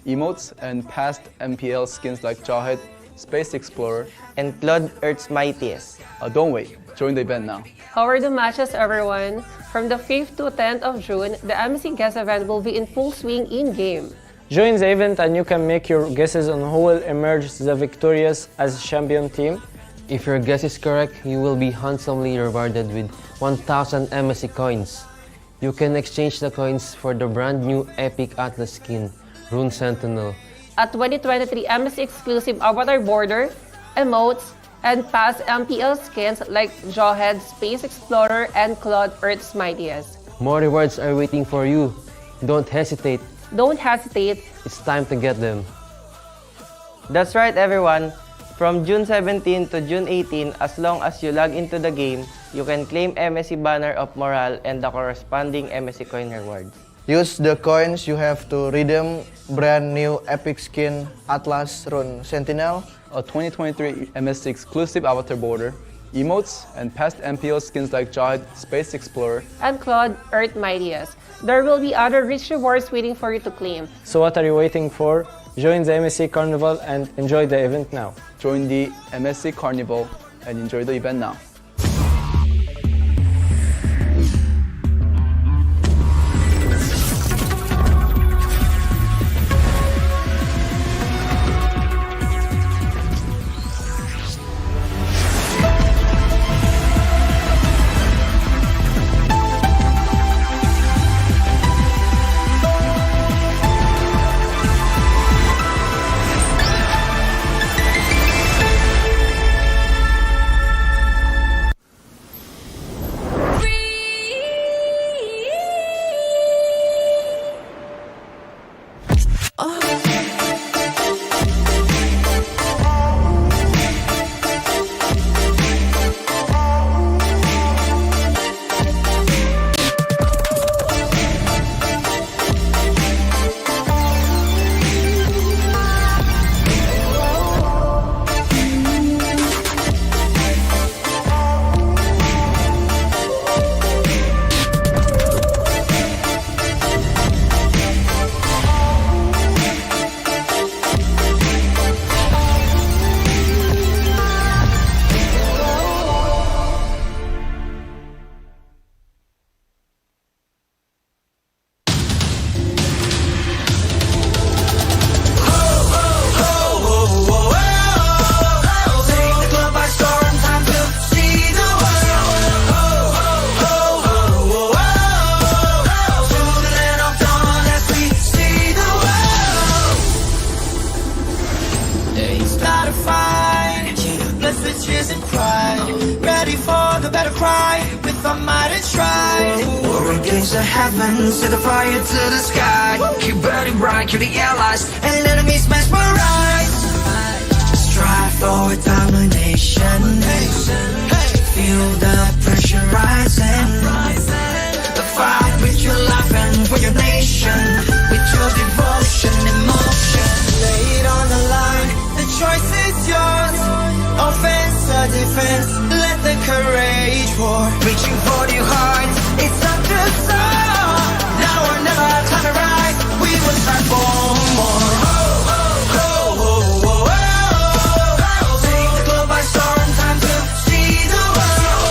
emotes, and past MPL skins like Jawhead, Space Explorer, and Claude Earth's Mightiest. Don't wait, join the event now. How are the matches, everyone? From the 5th to 10th of June, the MSC guest event will be in full swing in-game. Join the event and you can make your guesses on who will emerge the victorious as champion team. If your guess is correct, you will be handsomely rewarded with 1,000 MSC coins. You can exchange the coins for the brand new epic Atlas skin, Rune Sentinel. A 2023 MSC exclusive avatar border, emotes, and past MPL skins like Jawhead, Space Explorer, and Claude Earth's Mightiest. More rewards are waiting for you. Don't hesitate. Don't hesitate. It's time to get them. That's right, everyone. From June 17 to June 18, as long as you log into the game, you can claim MSC Banner of Morale and the corresponding MSC coin rewards. Use the coins you have to redeem brand new epic skin Atlas Rune Sentinel, a 2023 MSC exclusive avatar border, emotes, and past MPL skins like Jawhead, Space Explorer, and Claude Earth Mightiest. There will be other rich rewards waiting for you to claim. So what are you waiting for? Join the MSC Carnival and enjoy the event now. Join the MSC Carnival and enjoy the event now. Set the fire to the sky. Keep burning bright, kill the allies and enemies mesmerize. Strive for domination. Feel the pressure rising. The fight with your life and for your nation. With your devotion, emotion. Lay it on the line, the choice is yours. Offense or defense, let the courage roar. Reaching for your heart, it's not just so. Now or never, time to rise. We will strive for more. Take the globe by storm, time to see the world.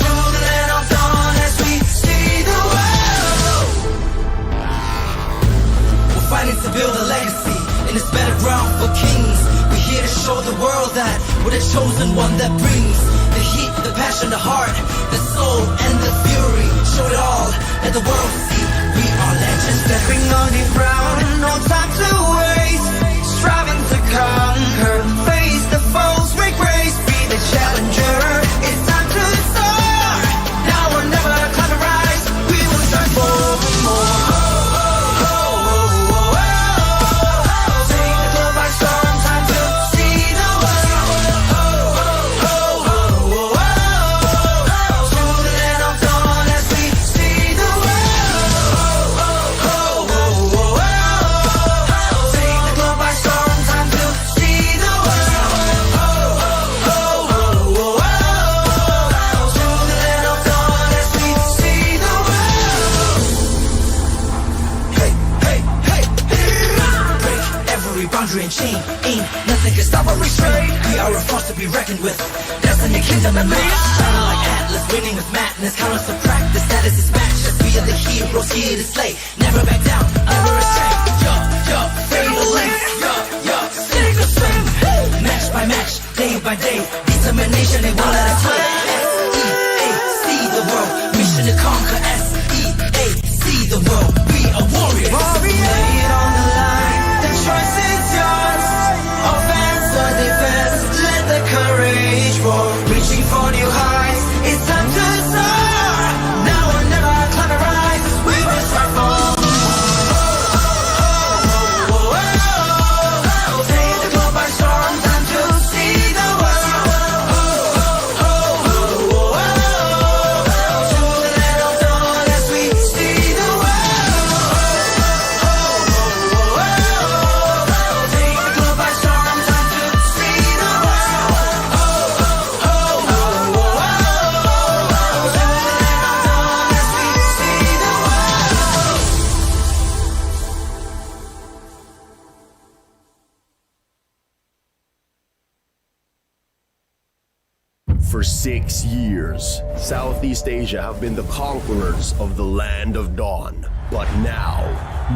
To the land of dawn as we see the world. We're fighting to build a legacy in this battleground for kings. We're here to show the world that we're the chosen one that brings the heat, the passion, the heart, the soul, and the fury. Show it all, let the world see we are legends. Stepping on the ground, no time to waste. Striving to conquer, face the foes, break race, be the challenger. It's time to soar. Now or never, time to rise. We will strive for more. Take the globe by storm, time to see. team. Ain't nothing can stop or restrain. We are a force to be reckoned with. Destiny, kingdom, and maze. Shining like Atlas, winning with madness. Count us to practice, status is matchless. We are the heroes here to slay. Never back down, never restrain. Fatal length. Sink or swim. Match by match, day by day. Determination, they won't let us sway. S-E-A-C the world. Mission to conquer. S-E-A-C the world. We are warriors. Lay it on the line. The choice is yours. Offense or defense. Let the courage roar. Reaching for new heights. It's time to soar. Now or never, climb and rise. We will strive for. Take the globe by storm. Time to see the world. To the land of dawn as we see the world. Take the globe by storm. Time to see the world. To the land of dawn as we see the For 6 years, Southeast Asia have been the conquerors of the land of dawn. But now,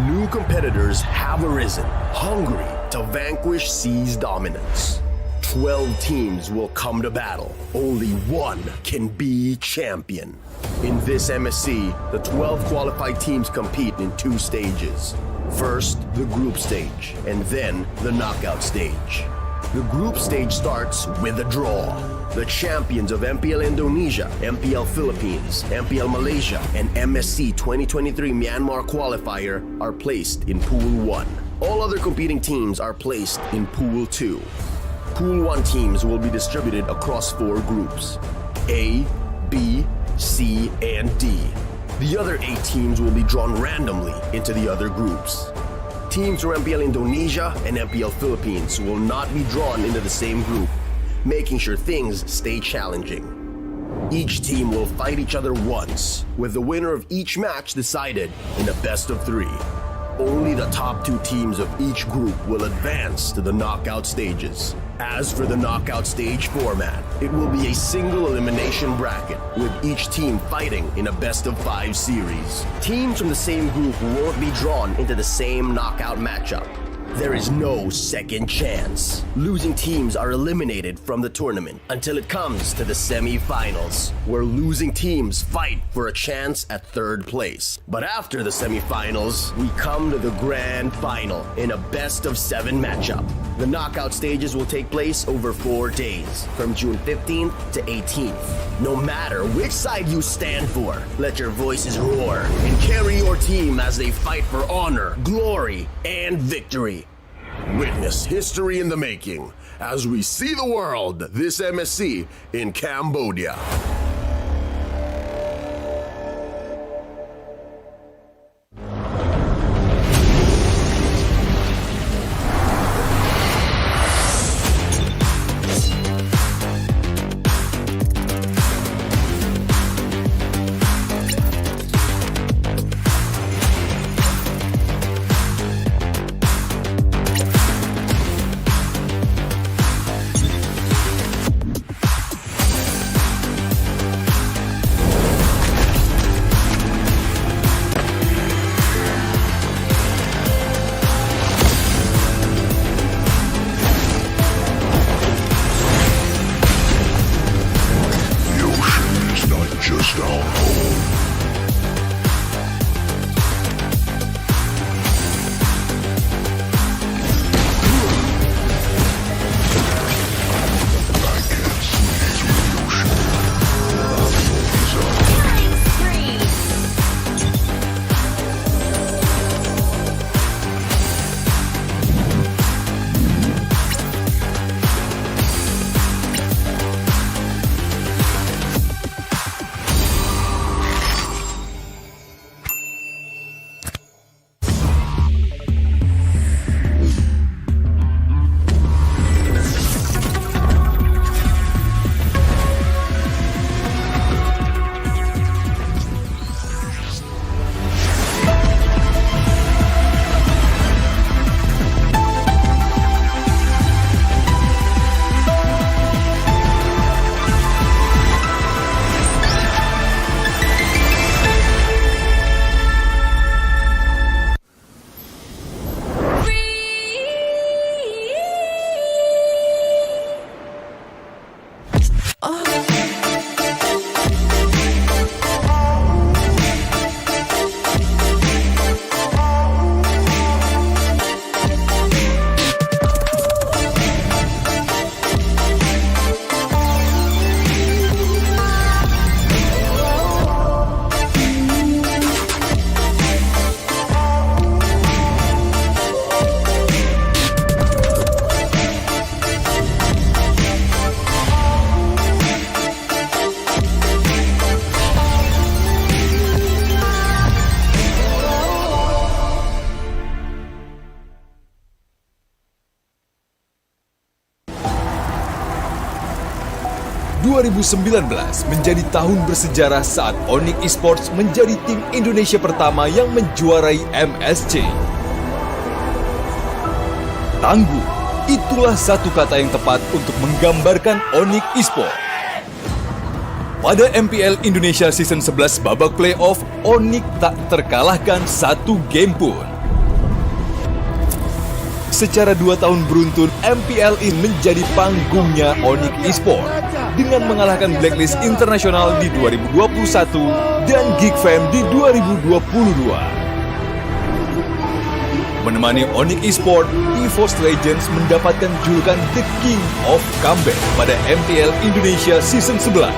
new competitors have arisen, hungry to vanquish C's dominance. 12 teams will come to battle. Only one can be champion. In this MSC, the 12 qualified teams compete in 2 stages. First, the group stage, and then the knockout stage. The group stage starts with a draw. The champions of MPL Indonesia, MPL Philippines, MPL Malaysia, and MSC 2023 Myanmar qualifier are placed in Pool 1. All other competing teams are placed in Pool 2. Pool 1 teams will be distributed across 4 groups: A, B, C, and D. The other 8 teams will be drawn randomly into the other groups. Teams from MPL Indonesia and MPL Philippines will not be drawn into the same group, making sure things stay challenging. Each team will fight each other once, with the winner of each match decided in a best of 3. Only the top 2 teams of each group will advance to the knockout stages. As for the knockout stage format, it will be a single elimination bracket, with each team fighting in a best of 5 series. Teams from the same group won't be drawn into the same knockout matchup. There is no second chance. Losing teams are eliminated from the tournament until it comes to the semi-finals, where losing teams fight for a chance at 3rd place. But after the semi-finals, we come to the grand final in a best of 7 matchup. The knockout stages will take place over 4 days, from June 15th to 18th. No matter which side you stand for, let your voices roar and carry your team as they fight for honor, glory, and victory. Witness history in the making as we see the world this MSC in Cambodia. 2019 menjadi tahun bersejarah saat ONIC Esports menjadi tim Indonesia pertama yang menjuarai MSC. Tangguh, itulah satu kata yang tepat untuk menggambarkan ONIC Esports. Pada MPL Indonesia Season 11 babak playoff, ONIC tak terkalahkan satu game pun. Secara 2 tahun beruntun, MPLI menjadi panggungnya ONIC Esports dengan mengalahkan Blacklist Internasional di 2021 dan Geekfam di 2022. Menemani ONIC Esports, EVOS Legends mendapatkan julukan The King of Comeback pada MPL Indonesia Season 11.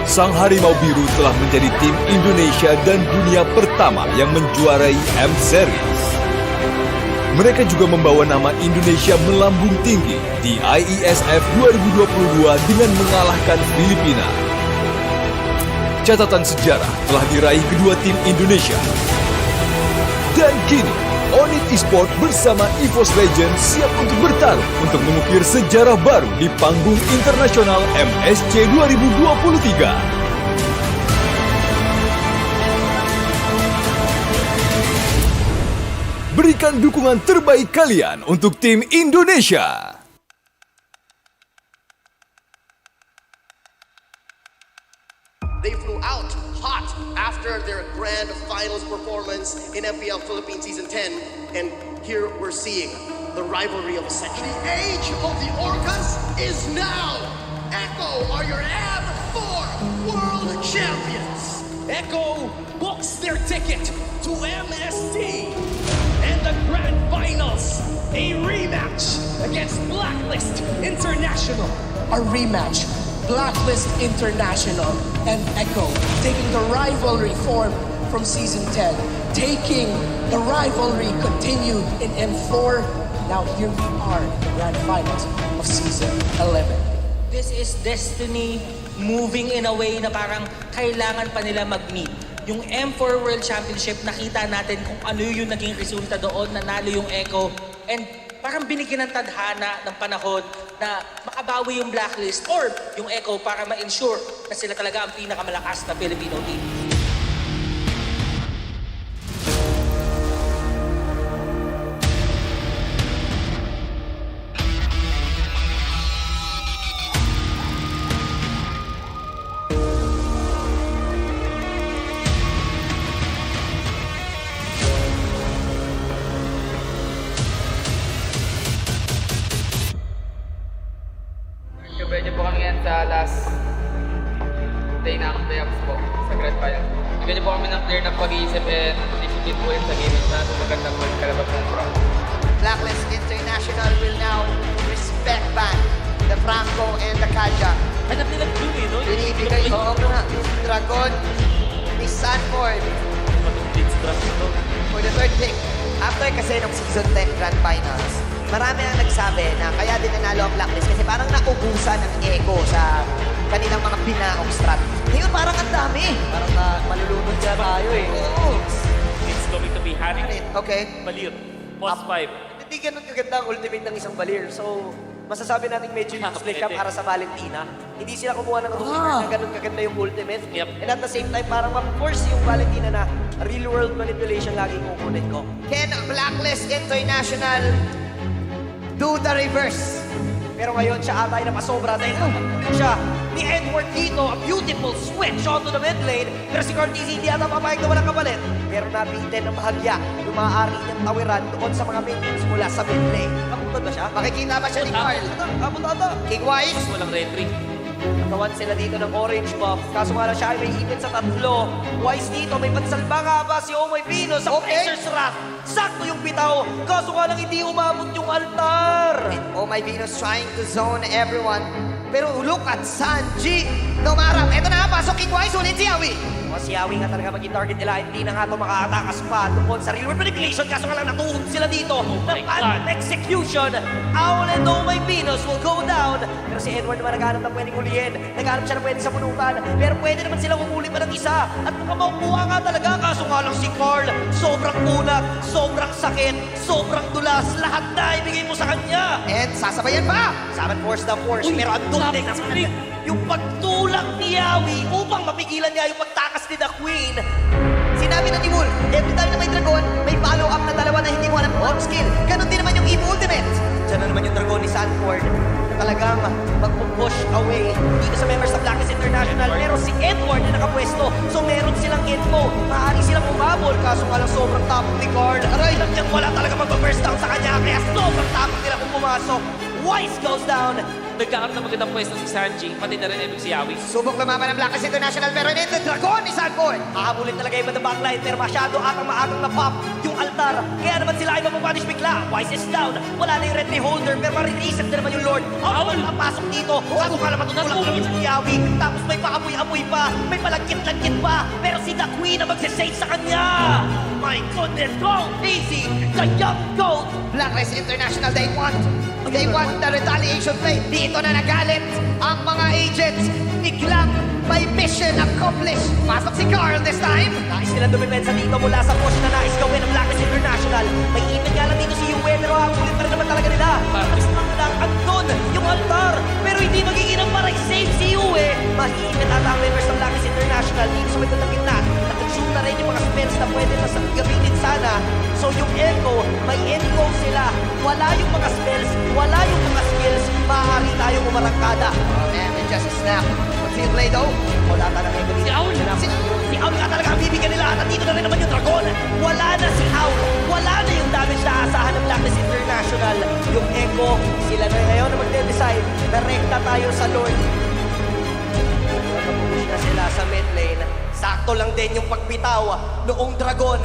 Sang Harimau Biru telah menjadi tim Indonesia dan dunia pertama yang menjuarai M-Series. Mereka juga membawa nama Indonesia melambung tinggi di IESF 2022 dengan mengalahkan Filipina. Catatan sejarah telah diraih kedua tim Indonesia. Dan kini, ONIC Esports bersama EVOS Legends siap untuk bertarung untuk mengukir sejarah baru di panggung internasional MSC 2023. Berikan dukungan terbaik kalian untuk tim Indonesia. They flew out hot after their grand finals performance in MPL Philippines Season 10, and here we're seeing the rivalry of a century. The age of the Orcas is now. Echo are your M4 World Champions. Echo books their ticket to MSC and the grand finals, a rematch against Blacklist International. A rematch, Blacklist International and Echo taking the rivalry form from Season 10, taking the rivalry continued in M4. Now here we are in the grand finals of Season 11. This is destiny moving in a way na parang kailangan pa nila mag-meet. Yung M4 World Championship, nakita natin kung ano yung naging resulta doon, nanalo yung Echo. And parang binigyan ng tadhana ng panahon na makabawi yung Blacklist or yung Echo para ma-ensure na sila talaga ang pinakamalakas na Filipino team. Medyo po kami yan sa last day ng playoffs po sa Grand Final. Medyo po kami ng clear na pag-iisip and discipline po yung sa gaming na magandang po yung kalabas ng round. Blacklist International will now respect back the Franco and the Kaja. Hanap nila blue eh, no? Binibigay, oo nga, Dragon, ni Sanford. For the third pick. After kasi nung Season 10 Grand Finals, marami ang nagsabi na kaya din nanalo ang Blacklist kasi parang naubusan ang Echo sa kanilang mga binaong strat. Ngayon parang ang dami. Parang malulunod siya tayo eh. Oo. It's going to be Hanik. Okay. Balir. Post 5. Hindi ganun kaganda ang ultimate ng isang Balir. So, masasabi natin medyo useless siya para sa Valentina. Hindi sila kumuha ng na ganun kaganda yung ultimate. And at the same time, parang ma-force yung Valentina na real-world manipulation lagi kukunin ko. Can Blacklist International do the reverse? Pero ngayon, siya ata ay napasobra dahil siya ni Edward dito, a beautiful switch onto the mid lane. Pero si Cortez hindi ata papayag na walang kapalit. Pero nabitin ng bahagya yung maaari niyang tawiran doon sa mga minions mula sa mid lane. Nakutod ba siya? Makikita ba siya ni Carl? Abot ata. King Wise? Walang retry. Nakawan sila dito ng orange buff. Kaso nga lang siya ay may hipin sa tatlo. Wise dito, may pansalba nga ba si Oh My Venus sa Razor's Wrath. Sakto yung bitaw. Kaso nga lang hindi umabot yung altar. Oh My Venus trying to zone everyone. Pero look at Sanji. Tumarap. Ito na nga, pasok King Wise. Ulit si Yawi. O si Yawi nga talaga maging target nila. Hindi na nga ito makaatakas pa tungkol sa real world manipulation. Kaso nga lang natuhog sila dito. ng execution. Owl and Oh My Venus will go down. Pero si Edward naman naghanap ng pwedeng hulihin. Naghanap siya ng pwede sa punukan. Pero pwede naman silang umuli pa ng isa. At mukhang makukuha nga talaga. Kaso nga lang si Carl. Sobrang unat. Sobrang sakit. Sobrang dulas. Lahat na ibigay mo sa kanya. And sasabayan pa. Summon Force the Force. Pero ang dundig. yung pagtulak ni Yawi upang mapigilan niya yung pagtakas ni The Queen. Sinabi na ni Wolf, every time na may dragon, may follow-up na dalawa na hindi mo alam kung ano skill. Ganon din naman yung EVO Ultimate. Diyan na naman yung dragon ni Sanford na talagang mag-push away dito sa members ng Blacklist International. Pero si Edward na nakapwesto, so meron silang info. Maaari silang umabol, kaso nga lang sobrang tapang ni Carl. Aray lang yan, wala talaga mag-burst down sa kanya, kaya sobrang tapang nila kung pumasok. Wise goes down. Nagkakaroon ng magandang pwesto si Sanji, pati na rin si Yawi. Subok lumaban ng Blacklist International pero hindi the dragon ni Sanford. Hahabulin talaga yung the backline pero masyado atang maagang na-pop yung altar. Kaya naman sila ay mapapunish bigla. Wise is down. Wala na yung red holder pero marireset na naman yung Lord. Awal ang pasok dito. Kaso nga naman tutulak naman si Yawi. Tapos may paamoy-amoy pa. May palagkit-lagkit pa. Pero si The Queen na magsisave sa kanya. My goodness, go easy. The young goat. Blacklist International, they want the retaliation play. Dito na nagalit ang mga agents. Biglang may mission accomplished. Pasok si Carl this time. Nais nilang dumipensa dito mula sa push na nais gawin ng Blacklist International. May ipin nga lang dito si Yue pero hapulit pa rin naman talaga nila. Paris lang andun yung altar. Pero hindi magiging ang maray save si Yue. Mahimit ata ang members ng Blacklist International dito sa may gitna. Nag-consume na rin yung mga spells na pwede na gamitin sana. So yung Echo, may Echo sila. Wala yung mga spells, wala yung mga skills. Maaari tayong umarangkada. Oh man, it just a snap. What's he play though? Wala talaga yung gamitin. Si Aul nga talaga ang bibigyan nila. Nandito na rin naman yung dragon. Wala na si Aul. Wala na yung damage na asahan ng Blacklist International. Yung Echo, sila na ngayon na magde-decide. Direkta tayo sa Lord. Nakapush na sila sa mid lane. Sakto lang din yung pagbitaw noong dragon.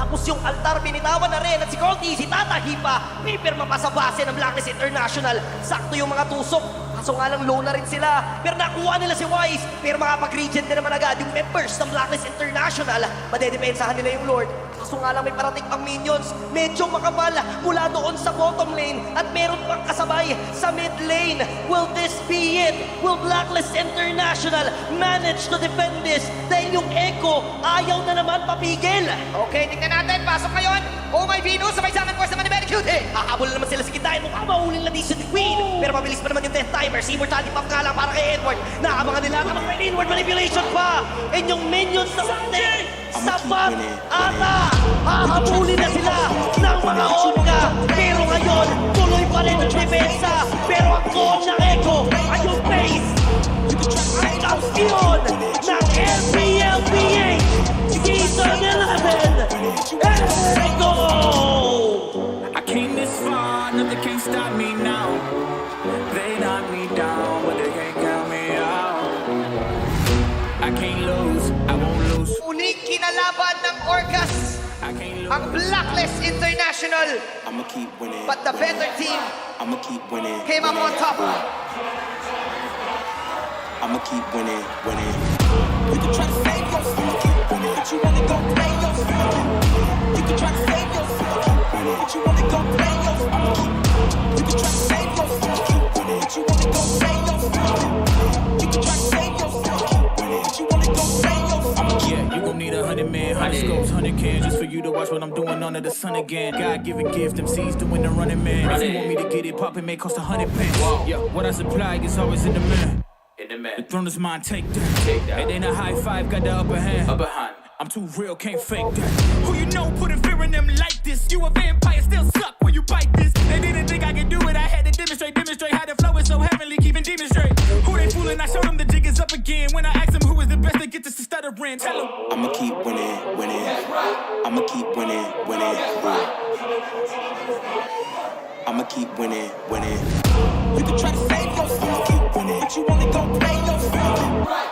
Tapos yung altar binitawan na rin at si Corty, si Tatahi pa. May pirma pa sa base ng Blacklist International. Sakto yung mga tusok. Kaso nga lang low na rin sila. Pero nakuha nila si Wise. Pero makapag-regen din naman agad yung members ng Blacklist International. Madedepensahan nila yung Lord. Kaso nga lang may parating pang minions. Medyo makapal mula doon sa bottom lane. At meron pang kasabay sa mid lane. Will this be it? Will Blacklist International manage to defend this? Dahil yung Echo ayaw na naman papigil. Okay, tingnan natin. Pasok ngayon. Oh my Venus, sabay sa akin force naman ni Benecute. Hahabol naman sila sa gitna. Mukhang mahulin na din si The Queen. Pero mabilis pa naman yung death timer. Si Immortality Pump nga lang para kay Edward. Nakabangan nila naman may inward manipulation pa. And yung minions na sakti. Sapat ata. Hahabulin na sila ng mga Onka. Pero ngayon, tuloy pa rin ang depensa. Pero ang goal ng Echo ay yung base. Ang kampiyon ng MPLPH Season 11. Echo! I came this far, nothing can stop me now. They knock me down, but they can't count me out. I can't lose, I won't lose. Muling kinalaban ng Orcas ang Blacklist International. I'ma keep winning. But the better team I'ma keep winning. came up on top. I'ma keep winning, winning. You can try to save yourself, keep winning. But you wanna go play yourself. You can try to save yourself, keep winning. But you wanna go play yourself. I'ma keep. You can try to save yourself, keep winning. But you wanna go play yourself. You can try to save yourself, keep winning. But you wanna go play yourself. Yeah, you gon' need 100 men, 100 scopes, 100 cans just for you to watch what I'm doing under the sun again. God-given gift, MC's doing the running man. If you want me to get it poppin', may cost 100 pence. Yeah, what I supply is always in the man. The throne is mine, take that. It ain't a high five, got the upper hand. I'm too real, can't fake that. Who you know putting fear in them like this? You a vampire, still suck when you bite this. They didn't think I could do it, I had to demonstrate how the flow is so heavenly, keeping demons straight. Who they fooling? I showed them the jig is up again. When I asked them who is the best, they get this to stuttering. Tell them I'ma keep winning, winning. I'ma keep winning, winning. I'ma keep winning, winning. You can try to save yourself, keep winning. But you wanna go play yourself.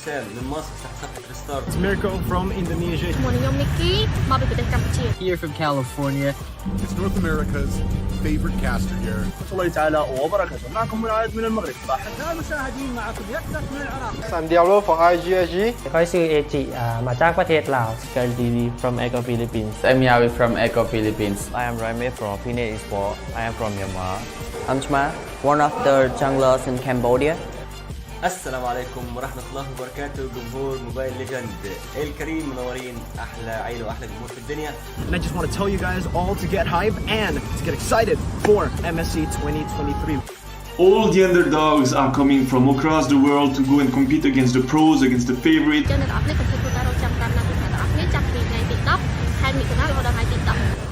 It's Mirko from Indonesia. Morning, I'm Mickey. Here from California. It's North America's favorite caster here. الله تعالى وبركاته. معكم من من المغرب. أحباء المشاهدين معكم يكتب من العراق. I'm Diablo for IGSG. ก็ชื่อเอจิมาจากประเทศลาว Sky TV from Echo Philippines. I'm Yawi from Echo Philippines. I am Raime from Fenix Esports. I am from Myanmar. I'm Chma, one of the junglers in Cambodia. السلام عليكم ورحمة الله وبركاته جمهور موبايل ليجند الكريم منورين أحلى عيلة وأحلى جمهور في الدنيا. And I just want to tell you guys all to get hype and to get excited for MSC 2023. All the underdogs are coming from across the world to go and compete against the pros, against the favorites.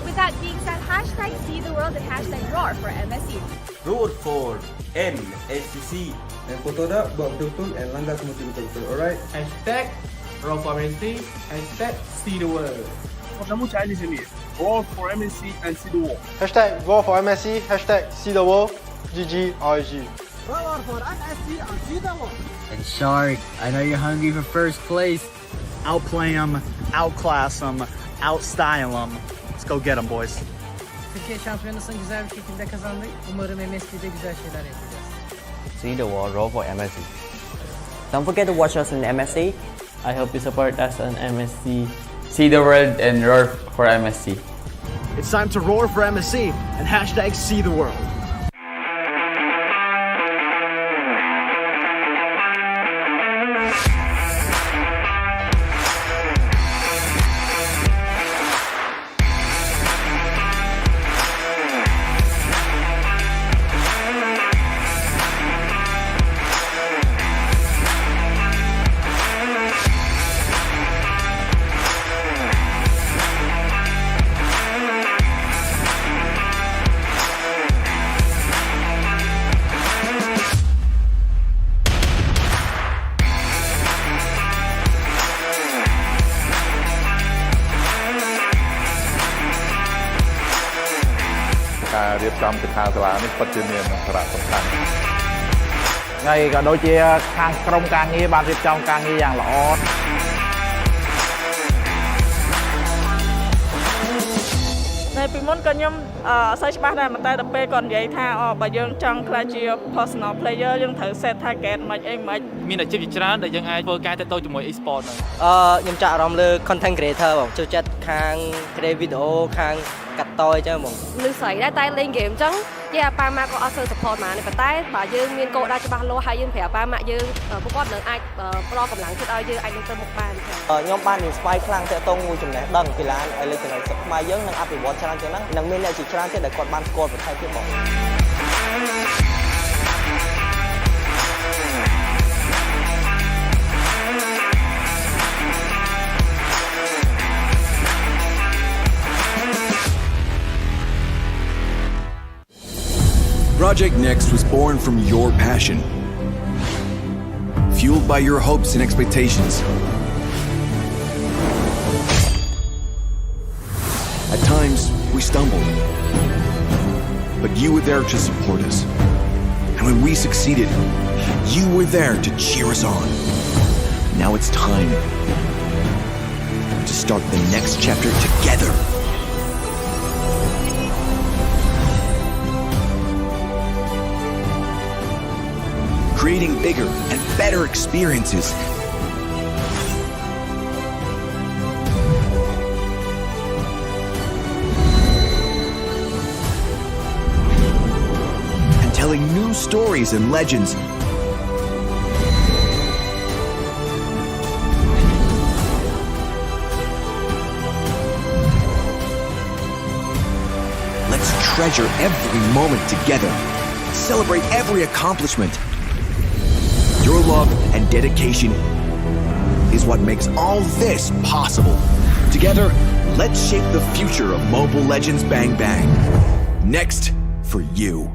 With that being said, hashtag seatheworld and hashtag roar for MSC. Roar for MSC. And foto dah buat betul-betul and langgar semua betul-betul, alright? Hashtag roar for MSC. Hashtag seatheworld. Kamu cari di sini. Roar for MSC and see the world. Hashtag Roar for MSC. Hashtag See the World. GG RG. Roar for MSC and see the world. And Shark, I know you're hungry for first place. Outplay them, outclass them, outstyle them. Let's go get them, boys. Türkiye şampiyonasını güzel bir şekilde kazandık. Umarım MSC'de güzel şeyler yapacağız. See the world, roll for MSC. Don't forget to watch us in MSC. I hope you support us on MSC. See the world and roar for MSC. It's time to roar for MSC and hashtag See the World. Các រៀបចំសិក្ខាសាលានេះពិតជាមានសារៈសំខាន់ ហើយក៏ដូចជាខាងក្រុមការងារបានរៀបចំការងារយ៉ាងល្អ នៅពីមុនក៏ខ្ញុំអត់សូវច្បាស់ដែរប៉ុន្តែដល់ពេលគាត់និយាយថាបើយើងចង់ក្លាយជា personal player យើងត្រូវ set target មិនអីមិនមានអាជីពជាច្រើនដែលយើងអាចធ្វើការទាក់ទងជាមួយ e-sport ហ្នឹងខ្ញុំចាក់អារម្មណ៍លើ content creator បងចូលចិត្តខាង create video ខាងកាត់តអញ្ចឹងបង លឺស្រីដែរតែលេងហ្គេមអញ្ចឹងនិយាយអាប៉ាម៉ាក់ក៏អត់សូវ support មកទេប៉ុន្តែបើយើងមានគោលដៅច្បាស់លាស់ហើយយើងប្រាប់ប៉ាម៉ាក់យើងពួកគាត់នឹងអាចប្រកម្លាំងចិត្តឲ្យយើងអាចនឹងទៅមុខបានខ្ញុំបាន inspire ខ្លាំងទាក់ទងមួយចំណេះដឹងកីឡាអេឡិចត្រូនិកខ្មែរយើងនឹងអភិវឌ្ឍច្រើនជាងហ្នឹងនឹងមានអ្នកជាច្រើនទៀតដែលគាត់បានស្គាល់ប្រទេសទៀតបង Project Next was born from your passion, fueled by your hopes and expectations. At times, we stumbled, but you were there to support us. And when we succeeded, you were there to cheer us on. Now it's time to start the next chapter together. Creating bigger and better experiences. And telling new stories and legends. Let's treasure every moment together. Celebrate every accomplishment. Your love and dedication is what makes all this possible. Together, let's shape the future of Mobile Legends Bang Bang. Next for you.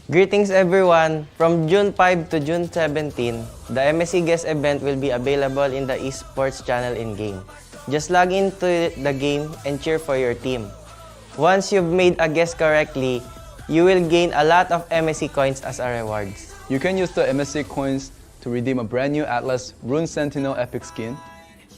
Greetings everyone! From June 5 to June 17, the MSC guest event will be available in the esports channel in-game. Just log into the game and cheer for your team. Once you've made a guess correctly, you will gain a lot of MSC coins as a rewards. You can use the MSC coins to redeem a brand new Atlas Rune Sentinel epic skin,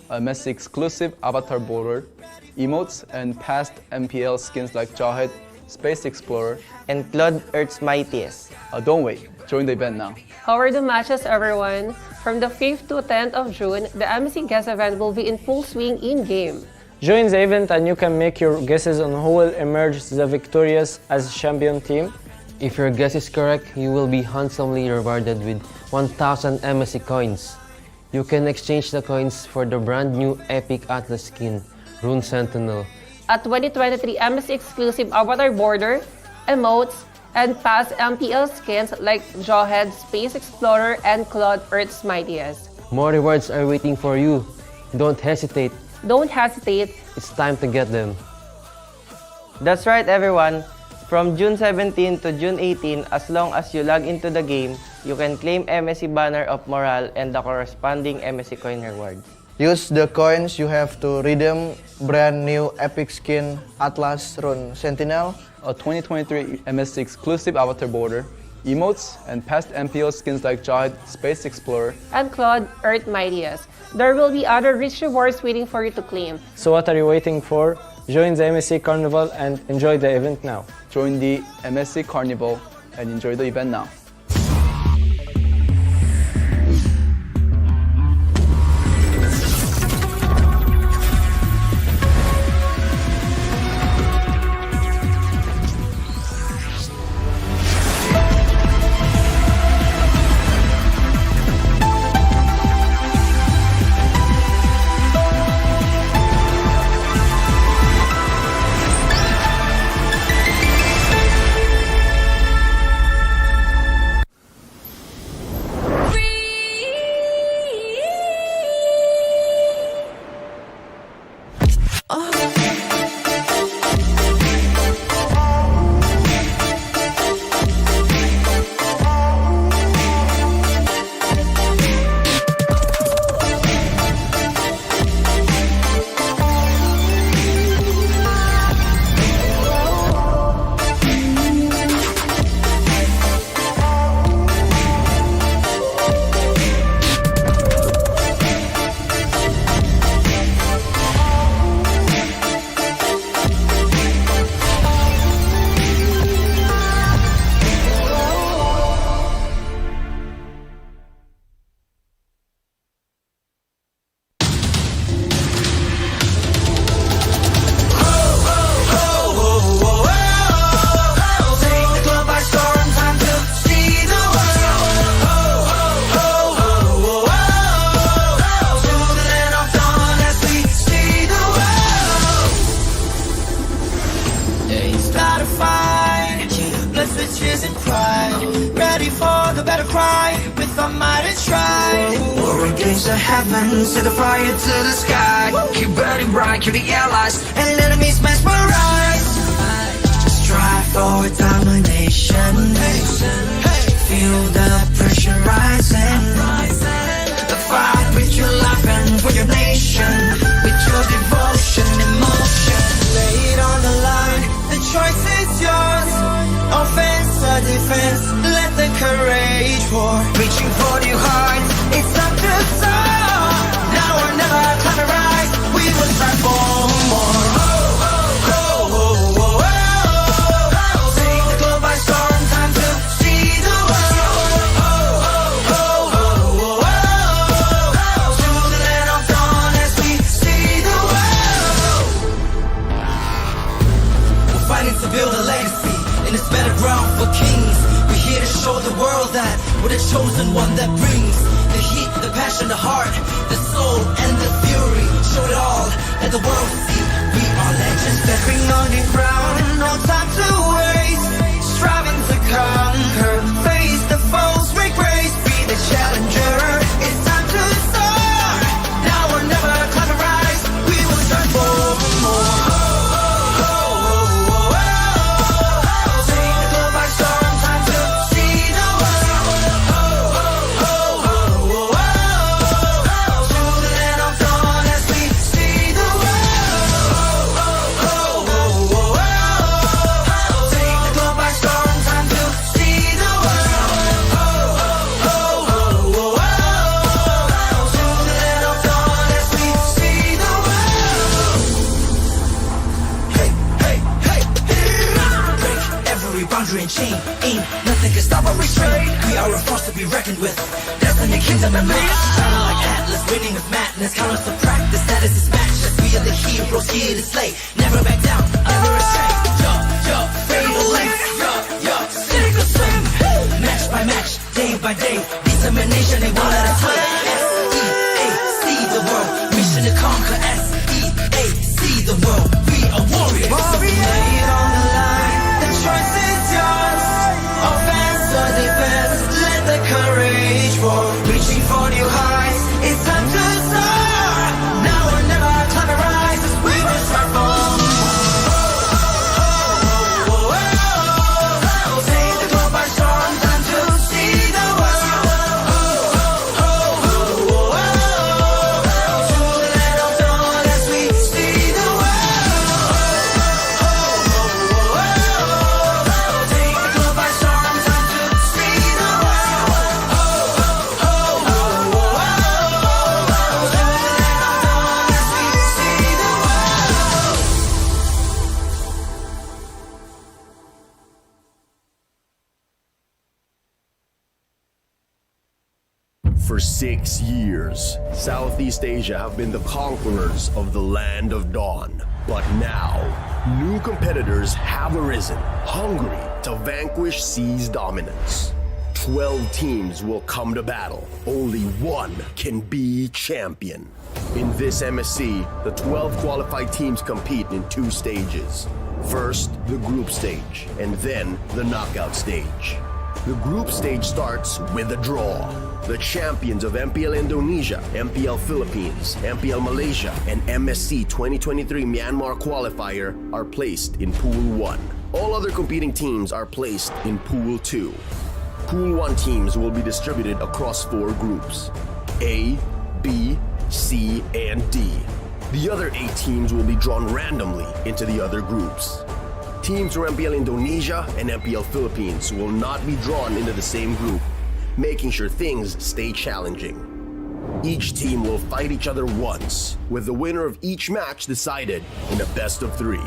a MSC exclusive avatar border, emotes, and past MPL skins like Jawhead, Space Explorer, and Claude Earth's Mightiest. Don't wait, join the event now. How are the matches, everyone? From the 5th to 10th of June, the MSC guest event will be in full swing in-game. Join the event and you can make your guesses on who will emerge the victorious as champion team. If your guess is correct, you will be handsomely rewarded with 1,000 MSC coins. You can exchange the coins for the brand new epic Atlas skin, Rune Sentinel. A 2023 MSC exclusive avatar border, emotes, and past MPL skins like Jawhead, Space Explorer, and Claude Earth's Mightiest. More rewards are waiting for you. Don't hesitate. Don't hesitate. It's time to get them. That's right everyone! From June 17 to June 18, as long as you log into the game, you can claim MSC Banner of Morale and the corresponding MSC coin rewards. Use the coins you have to redeem brand new epic skin Atlas Rune Sentinel, a 2023 MSC exclusive avatar border, emotes, and past MPL skins like Jawhead, Space Explorer, and Claude Earth Mightiest. There will be other rich rewards waiting for you to claim. So what are you waiting for? Join the MSC Carnival and enjoy the event now. Join the MSC Carnival and enjoy the event now. Set the fire to the sky. Keep burning bright, keep the allies and enemies mesmerize. Strive for domination. Feel the pressure rising. The fight with your life and for your nation. With your devotion, emotion. Lay it on the line, the choice is yours. Offense or defense, let the courage roar. Reaching for your heart, it's up to soar. Now or never, time to rise. We will strive for more. Take the globe by storm, time to see the world. To the land of dawn as we see the world. We're fighting to build a legacy in this better ground for kings. We're here to show the world that we're the chosen one that brings the heat, the passion, the heart, the soul, and the fury. Show it all, let the world see. We are legends stepping on the ground. No time to waste, striving to conquer. Face the foes, break grace, be the challenger. It's time to soar. Now or never, climb the rise. We will strive for more. Take the globe by storm, time to Destiny kingdom and match. Shining like Atlas, winning with madness. Count us to practice, status is matchless. We are the heroes here to slay. Never back down, never restrain. Fatal length. Sink or swim. Match by match, day by day. Determination, they won't let us win. S-E-A-C the world. Mission to conquer. S-E-A-C the world. We are warriors. Lay it on the line. The choice is yours. Offense or defense. Let the courage roar. Reaching for new heights. It's time to soar. Now or never, climb and rise. As we will strive for. Take the globe by storm. Time to see the world. To the land of dawn as we see the world. Take the globe by storm. Time to see the world. To the land of dawn as we see the world. For 6 years, Southeast Asia have been the conquerors of the land of dawn. But now, new competitors have arisen, hungry to vanquish C's dominance. 12 teams will come to battle. Only one can be champion. In this MSC, the 12 qualified teams compete in 2 stages. First, the group stage, and then the knockout stage. The group stage starts with a draw. The champions of MPL Indonesia, MPL Philippines, MPL Malaysia, and MSC 2023 Myanmar qualifier are placed in Pool 1. All other competing teams are placed in Pool 2. Pool 1 teams will be distributed across 4 groups: A, B, C, and D. The other 8 teams will be drawn randomly into the other groups. Teams from MPL Indonesia and MPL Philippines will not be drawn into the same group, making sure things stay challenging. Each team will fight each other once, with the winner of each match decided in a best of 3.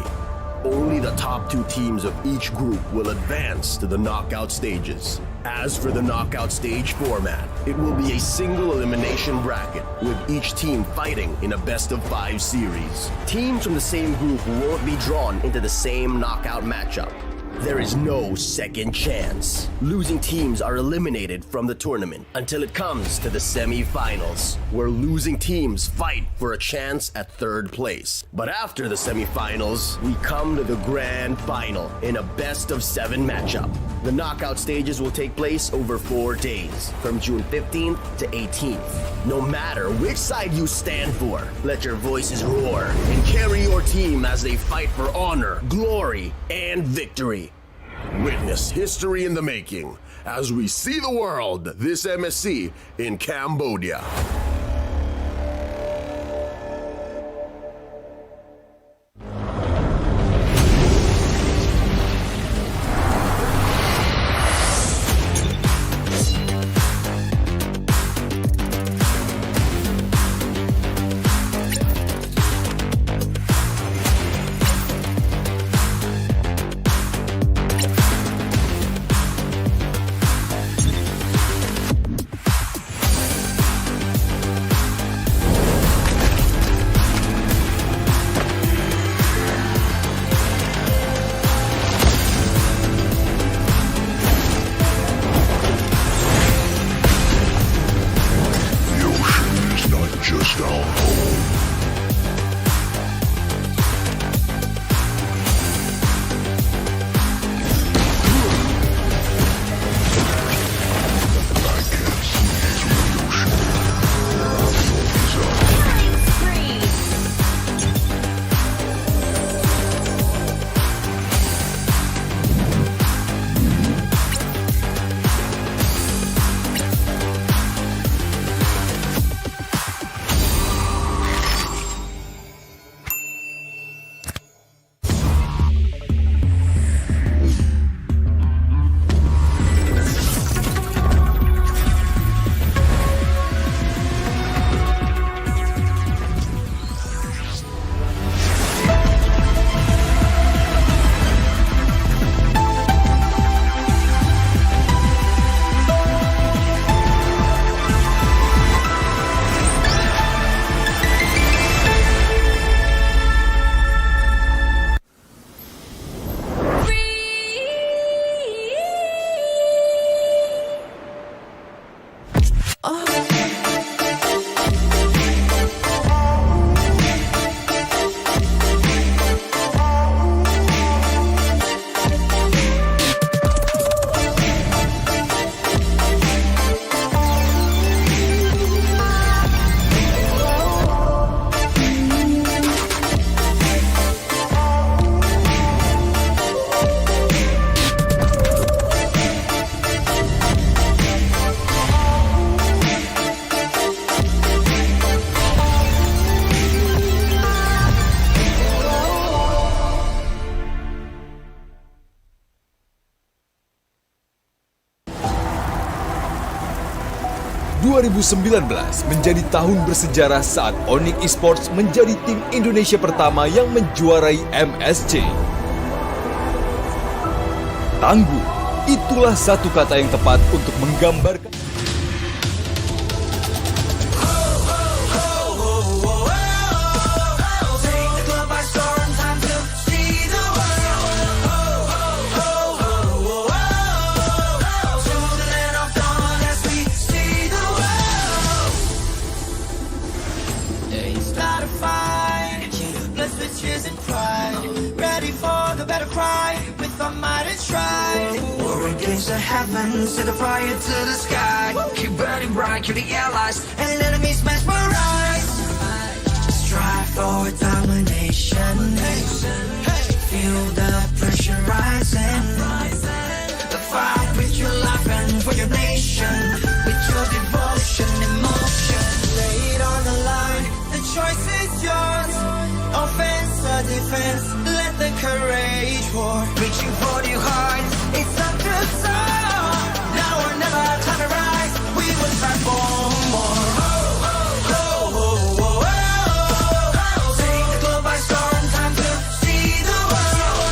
Only the top 2 teams of each group will advance to the knockout stages. As for the knockout stage format, it will be a single elimination bracket, with each team fighting in a best of 5 series. Teams from the same group won't be drawn into the same knockout matchup. There is no second chance. Losing teams are eliminated from the tournament until it comes to the semi-finals, where losing teams fight for a chance at 3rd place. But after the semi-finals, we come to the grand final in a best of 7 matchup. The knockout stages will take place over 4 days, from June 15th to 18th. No matter which side you stand for, let your voices roar and carry your team as they fight for honor, glory, and victory. Witness history in the making as we see the world this MSC in Cambodia. 2019 menjadi tahun bersejarah saat ONIC Esports menjadi tim Indonesia pertama yang menjuarai MSC. Tangguh, itulah satu kata yang tepat untuk menggambarkan the heavens, set a fire to the sky. Keep burning bright, kill the allies, and enemies mesmerize. Strive for domination. Feel the pressure rising. The fight with your life and for your nation. With your devotion, emotion. Lay it on the line, the choice is yours. Offense or defense, let the courage roar. Reaching for your heart, it's time to soar. Now or never, time to rise. We will strive for more. Take the globe by storm, time to see the world.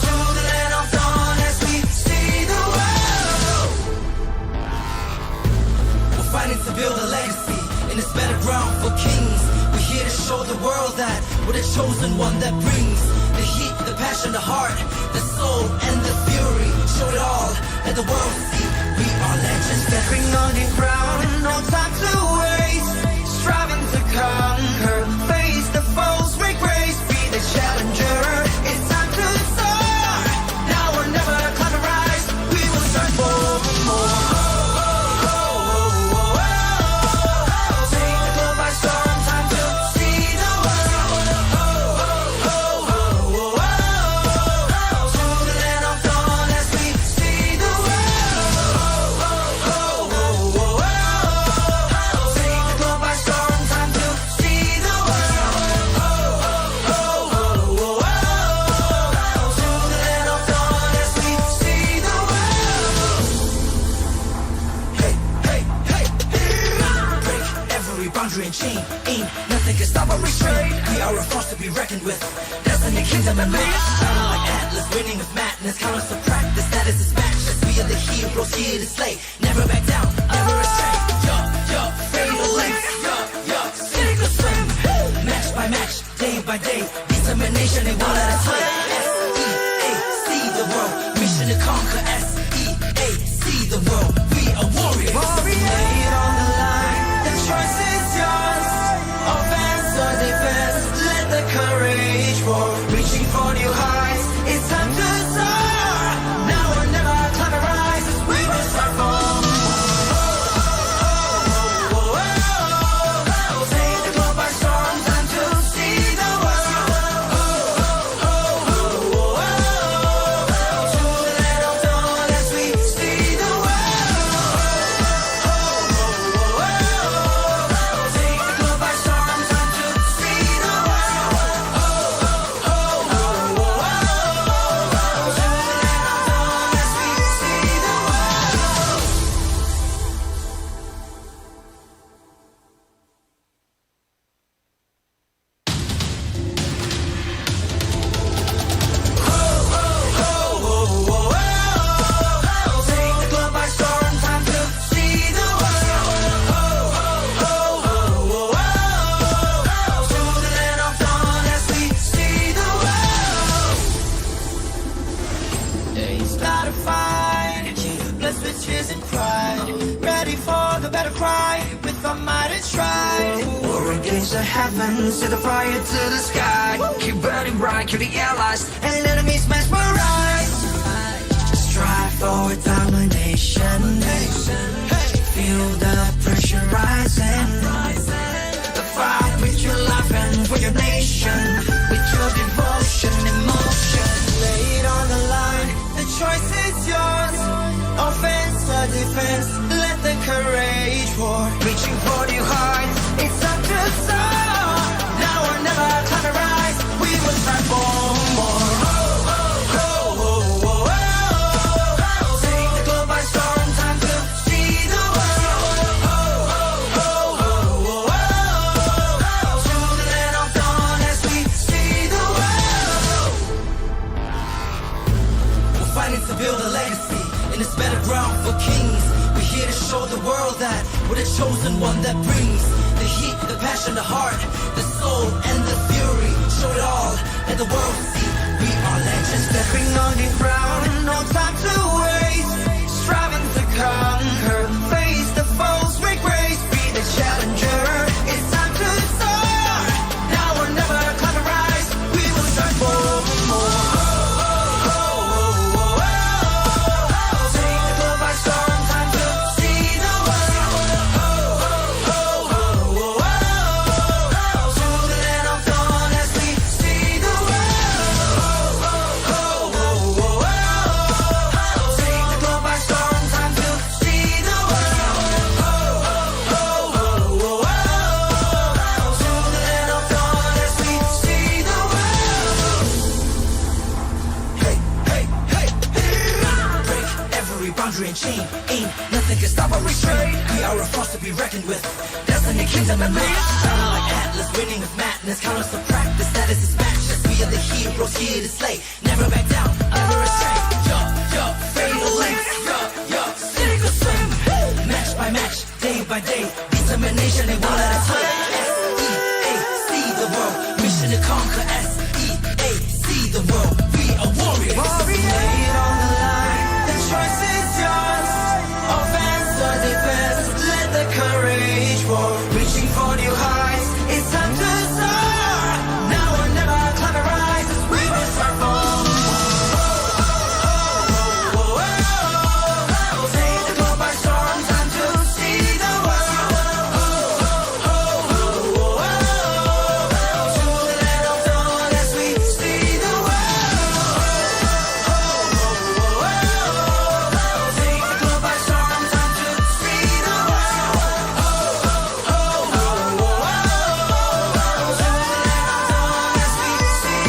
To the land of dawn as we see the world. We're fighting to build a legacy in this battleground for kings. We're here to show the world that we're the chosen one that brings the heat, the passion, the heart, the soul, and the fury. Show it all, let the world see we are legends. Stepping on the ground, no time to waste. Striving to conquer, face the foes, break grace, be the challenger. It's time to soar. Now or never, climb the rise. We will strive for more. And chain, ain't nothing can stop or restrain. We are a force to be reckoned with. Destiny, kingdom, and match. Shining like Atlas, winning with madness. Count us to practice, that is his match. As we are the heroes here to slay. Never back down, never astray. Fatal links. Sink or swim. Match by match, day by day. Determination, they won't let us slay. S-E-A-C the world. Mission to conquer. S-E-A-C the world. We are warriors. Lay it on the line. The choice is yours. Offense or defense, let the courage roar. Reaching for new heights, it's time to soar. Now or never, climb a rise. We will strive for more. blessed with tears and pride. Ready for the battle cry, with our might and stride. War against the heavens, set the fire to the sky. Keep burning bright, kill the allies, and enemies mesmerized. Strive for domination. Feel the pressure rising. The fight with your life and for your nation, with your devotion, emotion. Lay it on the line, the choice is yours. Offense or defense, let the courage roar. Reaching for your heart, it's up to soar. Now or never, climb the rise, we will strive for more. Take the globe by storm, time to see the world. To the land of dawn as we see the world. We're fighting to build a legacy in this battleground for kings. We're here to show the world that we're the chosen one that brings the heat, the passion, the heart, the soul, and the fury. Show it all, let the world see we are legends. Stepping on the ground, no time to waste. Striving to conquer, face the foes with grace. Be the challenger, it's time to soar. Now or never, climb the rise, we will strive for more. Take the globe by storm, time to see the world. To the land of dawn as we see the world. Take the globe by storm, time to see the world. To the land of dawn as we see the world. Hey, hey, hey, hey. Break every boundary and chain. Ain't nothing can stop or restrain. We are a force to be reckoned with. Destiny, kingdom, and man. Sounding like Atlas, winning with madness. Count us to practice, status is matchless. We are the heroes here to slay. Never back down, never astray. Fatal lengths. Cynical swing. Match by match, day by day. Determination and one at a time. S-E-A-C the world. Mission to conquer. S-E-A-C the world. We are warriors. Lay it on the line. The choice is yours. Offense or defense, let the courage roar. Reaching for new heights, it's time to soar. Now or never, climb the rise, we will strive for more. Take the globe by storm, time to see the world. To the land of dawn as we see the world. Take the globe by storm, time to see the world. To the land of dawn as we see the world.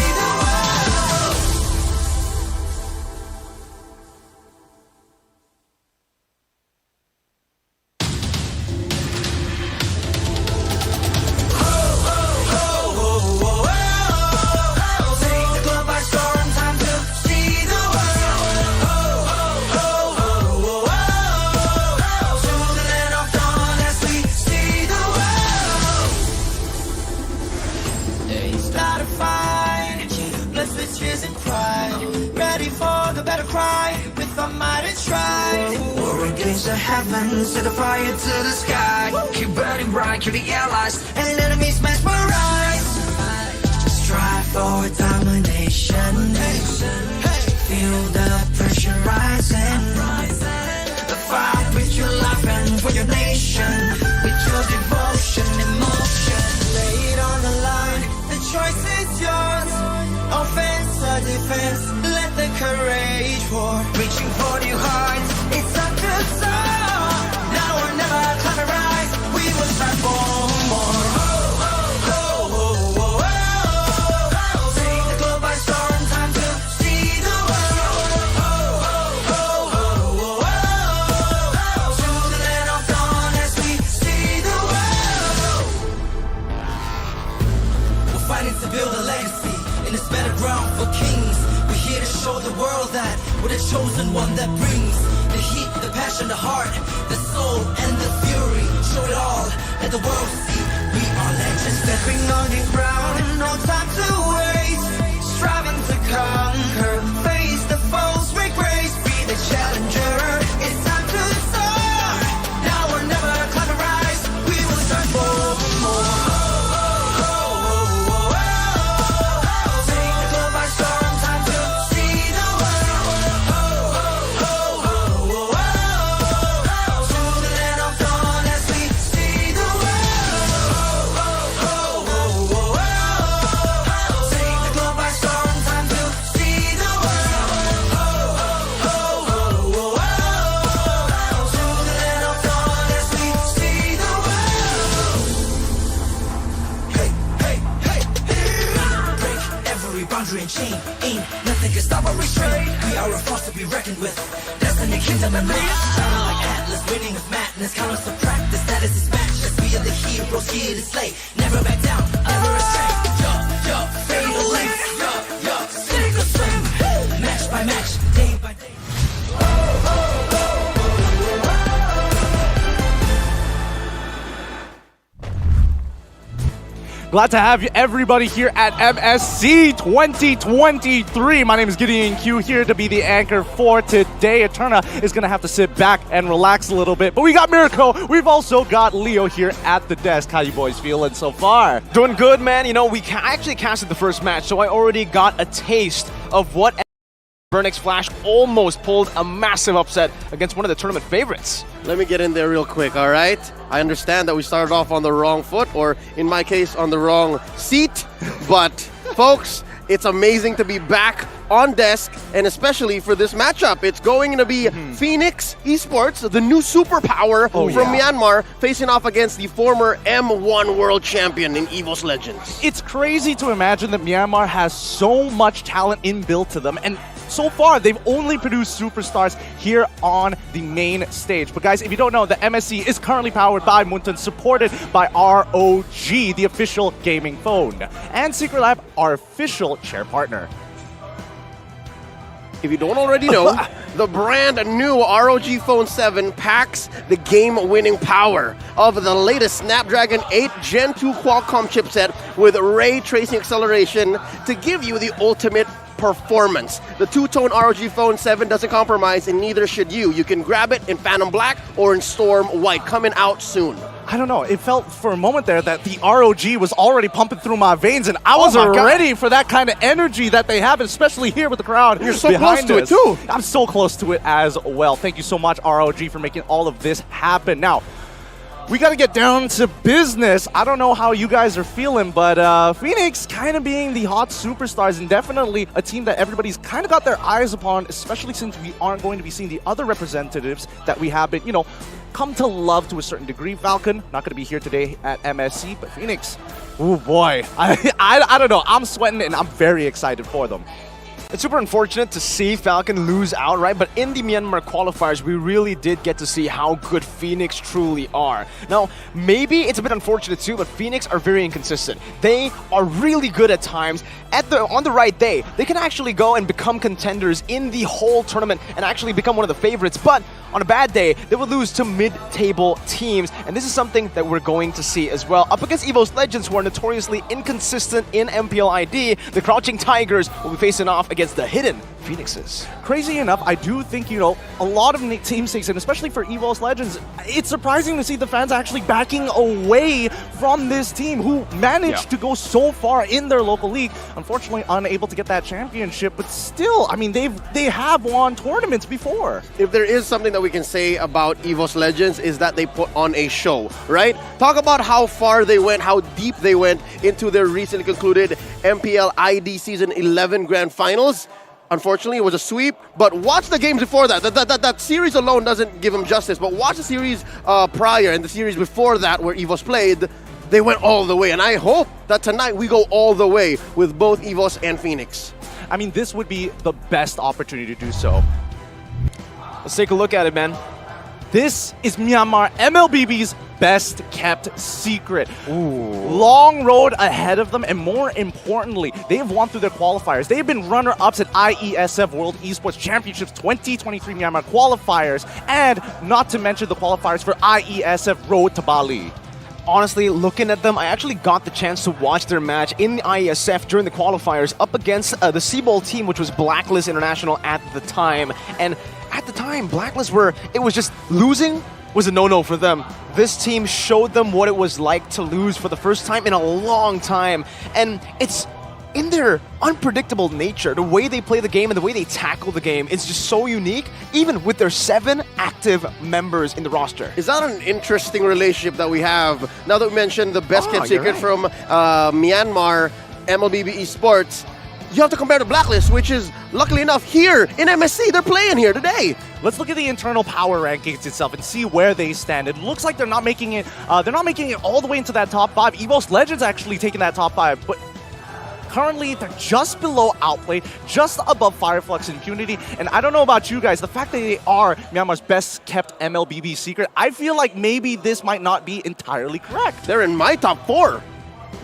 Take the globe by storm, time to see the world. To the land of dawn as we see the world. Start a fight, blessed with tears and pride. Ready for the battle cry, with our might and stride. War against the heavens, set the fire to the sky. Keep burning bright, kill the allies, and enemies mesmerized. Strive for domination. Feel the pressure rising. The fight with your life and for your nation, with your devotion, emotion. Lay it on the line, the choice is yours. Offense or defense, let the courage roar. Reaching for new heights, it's up to soar. Now or never, climb the rise, we will strive for more. Take the globe by storm, time to see the world. To the land of dawn as we see the world. We're fighting to build a legacy in this battleground for kings. We're here to show the world that we're the chosen one that brings the heat, the passion, the heart, the soul, and the fury. Show it all, let the world see we are legends. Stepping on the ground, no time to waste. Striving to conquer, face the foes with grace. Be the challenger, it's time like Atlas, winning with madness. Count us to practice, status is matchless. We are the heroes here to slay. Never back down, never astray. Fatal lengths, sink or swim. Match by match, day by day. Glad to have everybody here at MSC 2023. My name is Gideon Q, here to be the anchor for today. Eterna is going to have to sit back and relax a little bit. But we got Miracle. We've also got Leo here at the desk. How you boys feeling so far? Doing good, man. You know, we actually casted the first match, so I already got a taste of what BurnXFlash almost pulled a massive upset against one of the tournament favorites. Let me get in there real quick, all right? I understand that we started off on the wrong foot, or in my case, on the wrong seat. But, folks, it's amazing to be back on desk, and especially for this matchup. It's going to be Fenix Esports, the new superpower from Myanmar, facing off against the former M1 world champion in EVOS Legends. It's crazy to imagine that Myanmar has so much talent inbuilt to them, and so far, they've only produced superstars here on the main stage. But guys, if you don't know, the MSC is currently powered by Muntan, supported by ROG, the official gaming phone, and Secret Lab, our official chair partner. If you don't already know, the brand new ROG Phone 7 packs the game-winning power of the latest Snapdragon 8 Gen 2 Qualcomm chipset with ray tracing acceleration to give you the ultimate performance. The two-tone ROG Phone 7 doesn't compromise, and neither should you. You can grab it in Phantom Black or in Storm White, coming out soon. I don't know, it felt for a moment there that the ROG was already pumping through my veins, and I was ready for that kind of energy that they have, especially here with the crowd. You're so close to it too. I'm so close to it as well. Thank you so much, ROG, for making all of this happen. Now, we got to get down to business. I don't know how you guys are feeling, but Fenix kind of being the hot superstars and definitely a team that everybody's kind of got their eyes upon, especially since we aren't going to be seeing the other representatives that we have been, you know, come to love to a certain degree. Falcon, not going to be here today at MSC, but Fenix, oh boy. I don't know. I'm sweating and I'm very excited for them. It's super unfortunate to see Falcon lose outright, but in the Myanmar qualifiers, we really did get to see how good Fenix truly are. Now, maybe it's a bit unfortunate too, but Fenix are very inconsistent. They are really good at times. On the right day, they can actually go and become contenders in the whole tournament and actually become one of the favorites, but on a bad day, they would lose to mid-table teams, and this is something that we're going to see as well. Up against EVOS Legends, who are notoriously inconsistent in MPLID, the Crouching Tigers will be facing off against the Hidden Phoenixes. Crazy enough, I do think, you know, a lot of team stakes, and especially for EVOS Legends, it's surprising to see the fans actually backing away from this team who managed to go so far in their local league. Unfortunately, unable to get that championship, but still, I mean, they have won tournaments before. If there is something that we can say about EVOS Legends is that they put on a show, right? Talk about how far they went, how deep they went into their recently concluded MPLID Season 11 Grand Finals. Unfortunately, it was a sweep, but watch the games before that. That series alone doesn't give them justice, but watch the series prior and the series before that where EVOS played. They went all the way, and I hope that tonight we go all the way with both EVOS and Fenix. I mean, this would be the best opportunity to do so. Let's take a look at it, man. This is Myanmar MLBB's best kept secret. Long road ahead of them, and more importantly, they have won through their qualifiers. They have been runner-ups at IESF World Esports Championships 2023 Myanmar qualifiers, and not to mention the qualifiers for IESF Road to Bali. Honestly, looking at them, I actually got the chance to watch their match in the IESF during the qualifiers up against the Seabold team, which was Blacklist International at the time. And at the time, Blacklist it was just losing was a no-no for them. This team showed them what it was like to lose for the first time in a long time. And it's in their unpredictable nature, the way they play the game and the way they tackle the game is just so unique, even with their 7 active members in the roster. Is that an interesting relationship that we have? Now that we mentioned the best kept secret from Myanmar, MLBB Esports, you have to compare to Blacklist, which is, luckily enough, here in MSC. They're playing here today. Let's look at the internal power rankings itself and see where they stand. It looks like they're not making it all the way into that top 5. EVOS Legends actually taking that top 5, but Currently, they're just below Outplay, just above Fireflux Impunity. And I don't know about you guys, the fact that they are Myanmar's best kept MLBB secret, I feel like maybe this might not be entirely correct. They're in my top 4.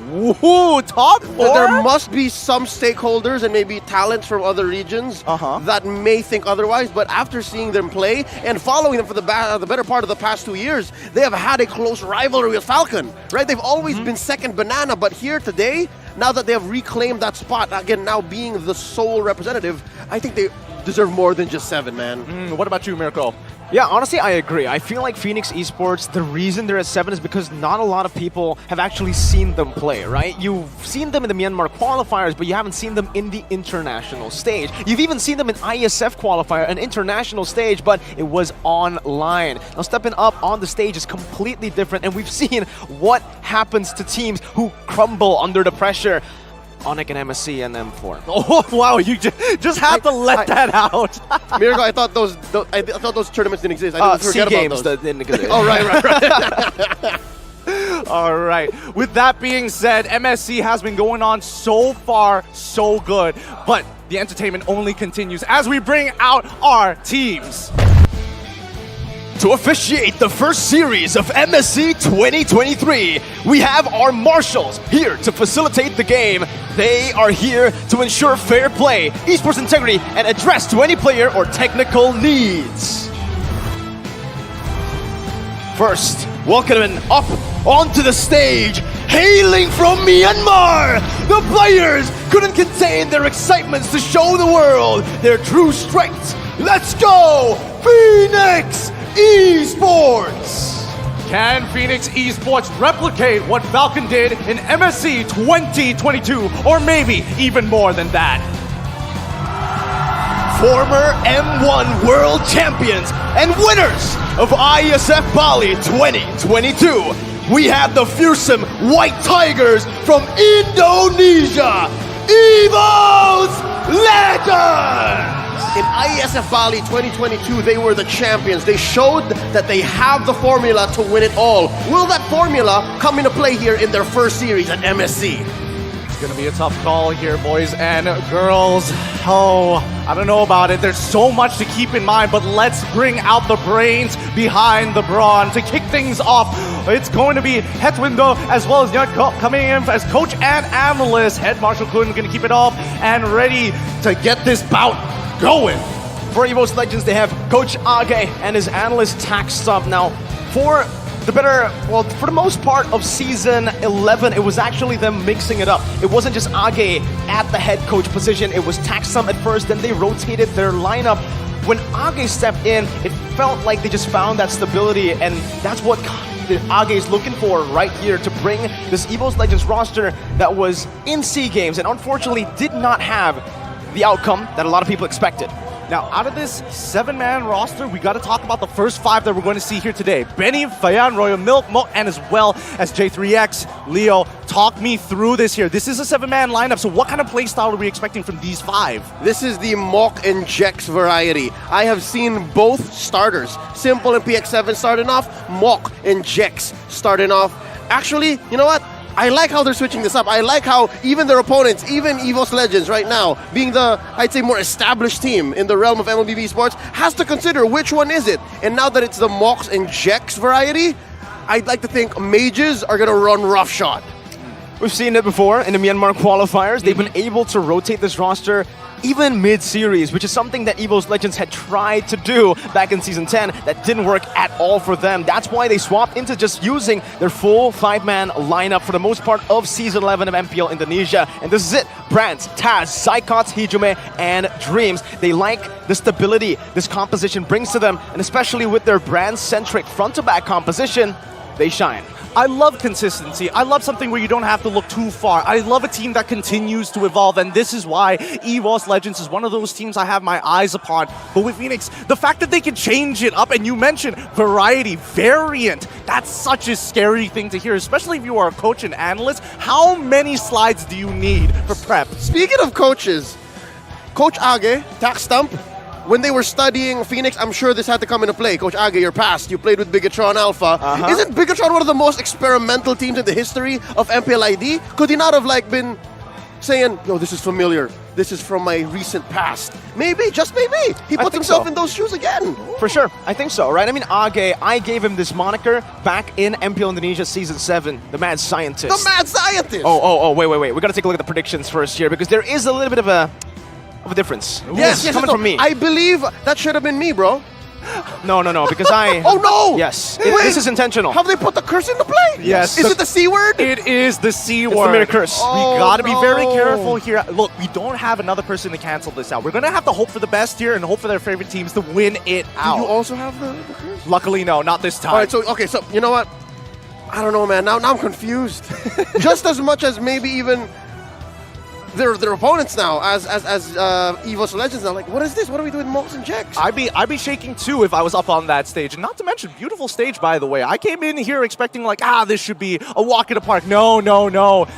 Woohoo, top 4? There must be some stakeholders and maybe talents from other regions that may think otherwise, but after seeing them play and following them for the better part of the past 2 years, they have had a close rivalry with Falcon, right? They've always been second banana, but here today, now that they have reclaimed that spot, again, now being the sole representative, I think they deserve more than just 7, man. What about you, Mirko? Yeah, honestly, I agree. I feel like Fenix Esports, the reason they're at 7 is because not a lot of people have actually seen them play, right? You've seen them in the Myanmar qualifiers, but you haven't seen them in the international stage. You've even seen them in ISF qualifier, an international stage, but it was online. Now, stepping up on the stage is completely different, and we've seen what happens to teams who crumble under the pressure. ONIC and MSC and M4. Oh wow! You just have to let that out. Miracle, I thought those tournaments didn't exist. I didn't forget about those. That didn't exist. Oh right. All right. With that being said, MSC has been going on so far so good, but the entertainment only continues as we bring out our teams. To officiate the first series of MSC 2023, we have our marshals here to facilitate the game. They are here to ensure fair play, esports integrity, and address to any player or technical needs. First, welcoming up onto the stage, hailing from Myanmar, the players couldn't contain their excitements to show the world their true strength. Let's go, Fenix Esports! Can Fenix Esports replicate what Falcon did in MSC 2022, or maybe even more than that? Former M1 World Champions and winners of ISF Bali 2022, we have the fearsome White Tigers from Indonesia, EVOS Legends! In ISF Bali 2022, they were the champions. They showed that they have the formula to win it all. Will that formula come into play here in their first series at MSC? It's gonna be a tough call here, boys and girls. Oh, I don't know about it. There's so much to keep in mind, but let's bring out the brains behind the brawn to kick things off. It's going to be Hetwindo as well as Nyat coming in as coach and analyst. Head Marshal Kun gonna keep it off and ready to get this bout going. For EVOS Legends, they have Coach Age and his analyst Taxstump. Now, for the most part of Season 11, it was actually them mixing it up. It wasn't just Age at the head coach position, it was Taxstump at first, then they rotated their lineup. When Age stepped in, it felt like they just found that stability, and that's what Age is looking for right here to bring this EVOS Legends roster that was in SEA Games and unfortunately did not have the outcome that a lot of people expected. Now, out of this 7-man roster, we got to talk about the first 5 that we're going to see here today. Benny, Fayan, Royal Milk, Mo, and as well as J3X. Leo, talk me through this here. This is a 7-man lineup, so what kind of play style are we expecting from these 5? This is the Mok and Jex variety. I have seen both starters. Simple and PX7 starting off, Mok and Jex starting off. Actually, you know what? I like how they're switching this up. I like how even their opponents, even EVOS Legends right now, being the, I'd say, more established team in the realm of MLBB Sports, has to consider which one is it. And now that it's the Moks and Jex variety, I'd like to think mages are going to run roughshod. We've seen it before in the Myanmar qualifiers. They've been able to rotate this roster even mid-series, which is something that EVOS Legends had tried to do back in Season 10 that didn't work at all for them. That's why they swapped into just using their full 5-man lineup for the most part of Season 11 of MPL Indonesia. And this is it. Brands, Taz, Zykots, Hijume, and Dreams. They like the stability this composition brings to them, and especially with their brand-centric front-to-back composition, they shine. I love consistency. I love something where you don't have to look too far. I love a team that continues to evolve, and this is why EVOS Legends is one of those teams I have my eyes upon. But with Fenix, the fact that they can change it up, and you mentioned variety, variant, that's such a scary thing to hear, especially if you are a coach and analyst. How many slides do you need for prep? Speaking of coaches, Coach Age, Taxstump, when they were studying Fenix, I'm sure this had to come into play. Coach Age, you're past. You played with Bigatron Alpha. Isn't Bigatron one of the most experimental teams in the history of MPLID? Could he not have been saying, yo, this is familiar. This is from my recent past. Maybe, just maybe, he puts himself in those shoes again. For sure, I think so, right? I mean, Age, I gave him this moniker back in MPL Indonesia Season 7, the Mad Scientist. The Mad Scientist! Oh, wait. We gotta take a look at the predictions first here, because there is a little bit of a difference. Yes, coming from me. I believe that should have been me, bro. No, because I... Oh, no! Yes, Wait, this is intentional. Have they put the curse into play? Yes. Is it the C word? It is the C word. It's the mirror curse. We gotta be very careful here. Look, we don't have another person to cancel this out. We're gonna have to hope for the best here and hope for their favorite teams to win it out. Do you also have the curse? Luckily, no, not this time. All right, so you know what? I don't know, man. Now I'm confused. Just as much as maybe even their opponents now, as EVOS Legends now. Like, what is this? What are we doing, Mox and Jex? I'd be shaking too if I was up on that stage. And not to mention, beautiful stage, by the way. I came in here expecting like, this should be a walk in the park. No.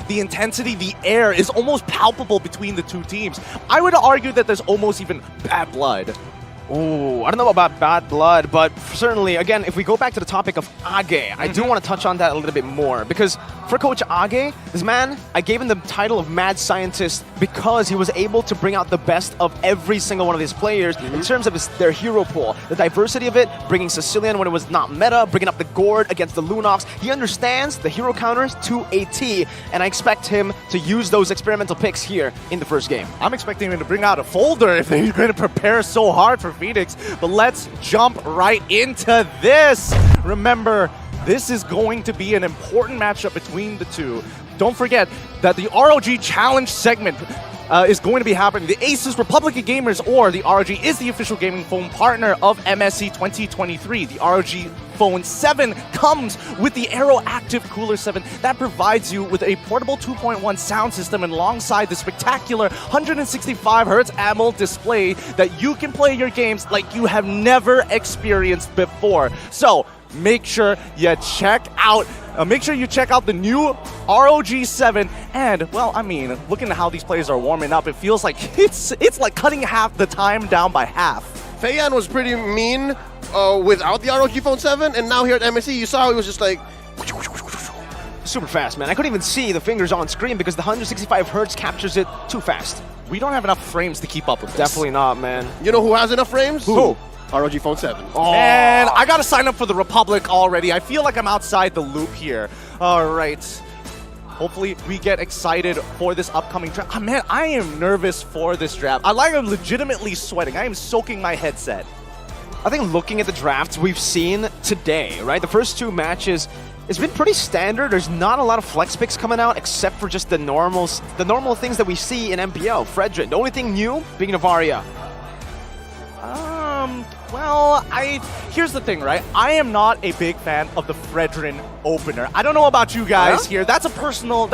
The intensity, the air is almost palpable between the two teams. I would argue that there's almost even bad blood. Oh, I don't know about bad blood, but certainly, again, if we go back to the topic of Age, I do want to touch on that a little bit more, because for Coach Age, this man, I gave him the title of Mad Scientist because he was able to bring out the best of every single one of his players in terms of their hero pool, the diversity of it, bringing Sicilian when it was not meta, bringing up the Gord against the Lunox. He understands the hero counters to a T, and I expect him to use those experimental picks here in the first game. I'm expecting him to bring out a folder if he's going to prepare so hard for Fenix, but let's jump right into this. Remember, this is going to be an important matchup between the two. Don't forget that the ROG Challenge segment is going to be happening. The Asus Republic of Gamers, or the ROG, is the official gaming phone partner of MSC 2023. The ROG Phone 7 comes with the Aero Active Cooler 7 that provides you with a portable 2.1 sound system, and alongside the spectacular 165Hz AMOLED display that you can play your games like you have never experienced before. So make sure you check out the new ROG 7, and, well, I mean, looking at how these players are warming up, it feels like it's like cutting half the time down by half. Feiyan was pretty mean without the ROG Phone 7, and now here at MSC, you saw how he was just like... Super fast, man. I couldn't even see the fingers on screen because the 165Hz captures it too fast. We don't have enough frames to keep up with this. Definitely not, man. You know who has enough frames? Who? ROG Phone 7. Oh. Man, I gotta sign up for the Republic already. I feel like I'm outside the loop here. All right. Hopefully we get excited for this upcoming draft. Man, I am nervous for this draft. I'm legitimately sweating. I am soaking my headset. I think looking at the drafts we've seen today, right? The first two matches, it's been pretty standard. There's not a lot of flex picks coming out except for just the normal things that we see in MPL. Fredrin, the only thing new being Navaria. Well, here's the thing, right? I am not a big fan of the Fredrin opener. I don't know about you guys here. That's a personal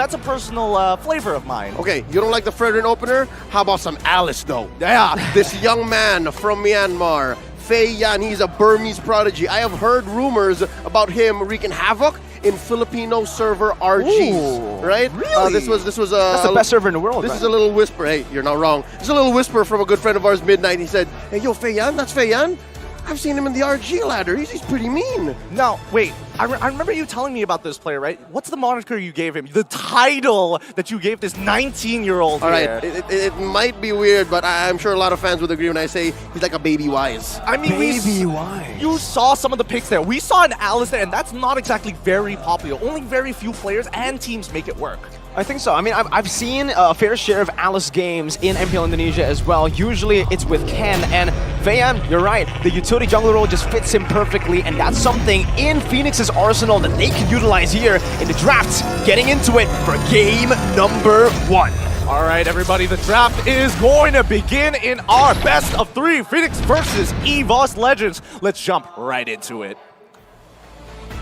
flavor of mine. Okay, you don't like the Fredrin opener? How about some Alice, though? Yeah, this young man from Myanmar, Feiyan, he's a Burmese prodigy. I have heard rumors about him wreaking havoc in Filipino server RGs, right? Really? This was that's the best server in the world. This is a little whisper. Hey, you're not wrong. This is a little whisper from a good friend of ours, Midnight. He said, "Hey, yo, Feiyan, that's Feiyan. I've seen him in the RG ladder. He's pretty mean." Now, wait. I remember you telling me about this player, right? What's the moniker you gave him? The title that you gave this 19-year-old. All right, it might be weird, but I'm sure a lot of fans would agree when I say he's like a baby Wise. I mean, baby Wise. You saw some of the picks there. We saw an Alice there, and that's not exactly very popular. Only very few players and teams make it work. I think so. I mean, I've seen a fair share of Alice games in MPL Indonesia as well. Usually it's with Ken, and Feiyan, you're right. The utility jungler role just fits him perfectly, and that's something in Fenix's arsenal that they can utilize here in the draft. Getting into it for game number 1. All right, everybody, the draft is going to begin in our best of 3, Fenix versus EVOS Legends. Let's jump right into it.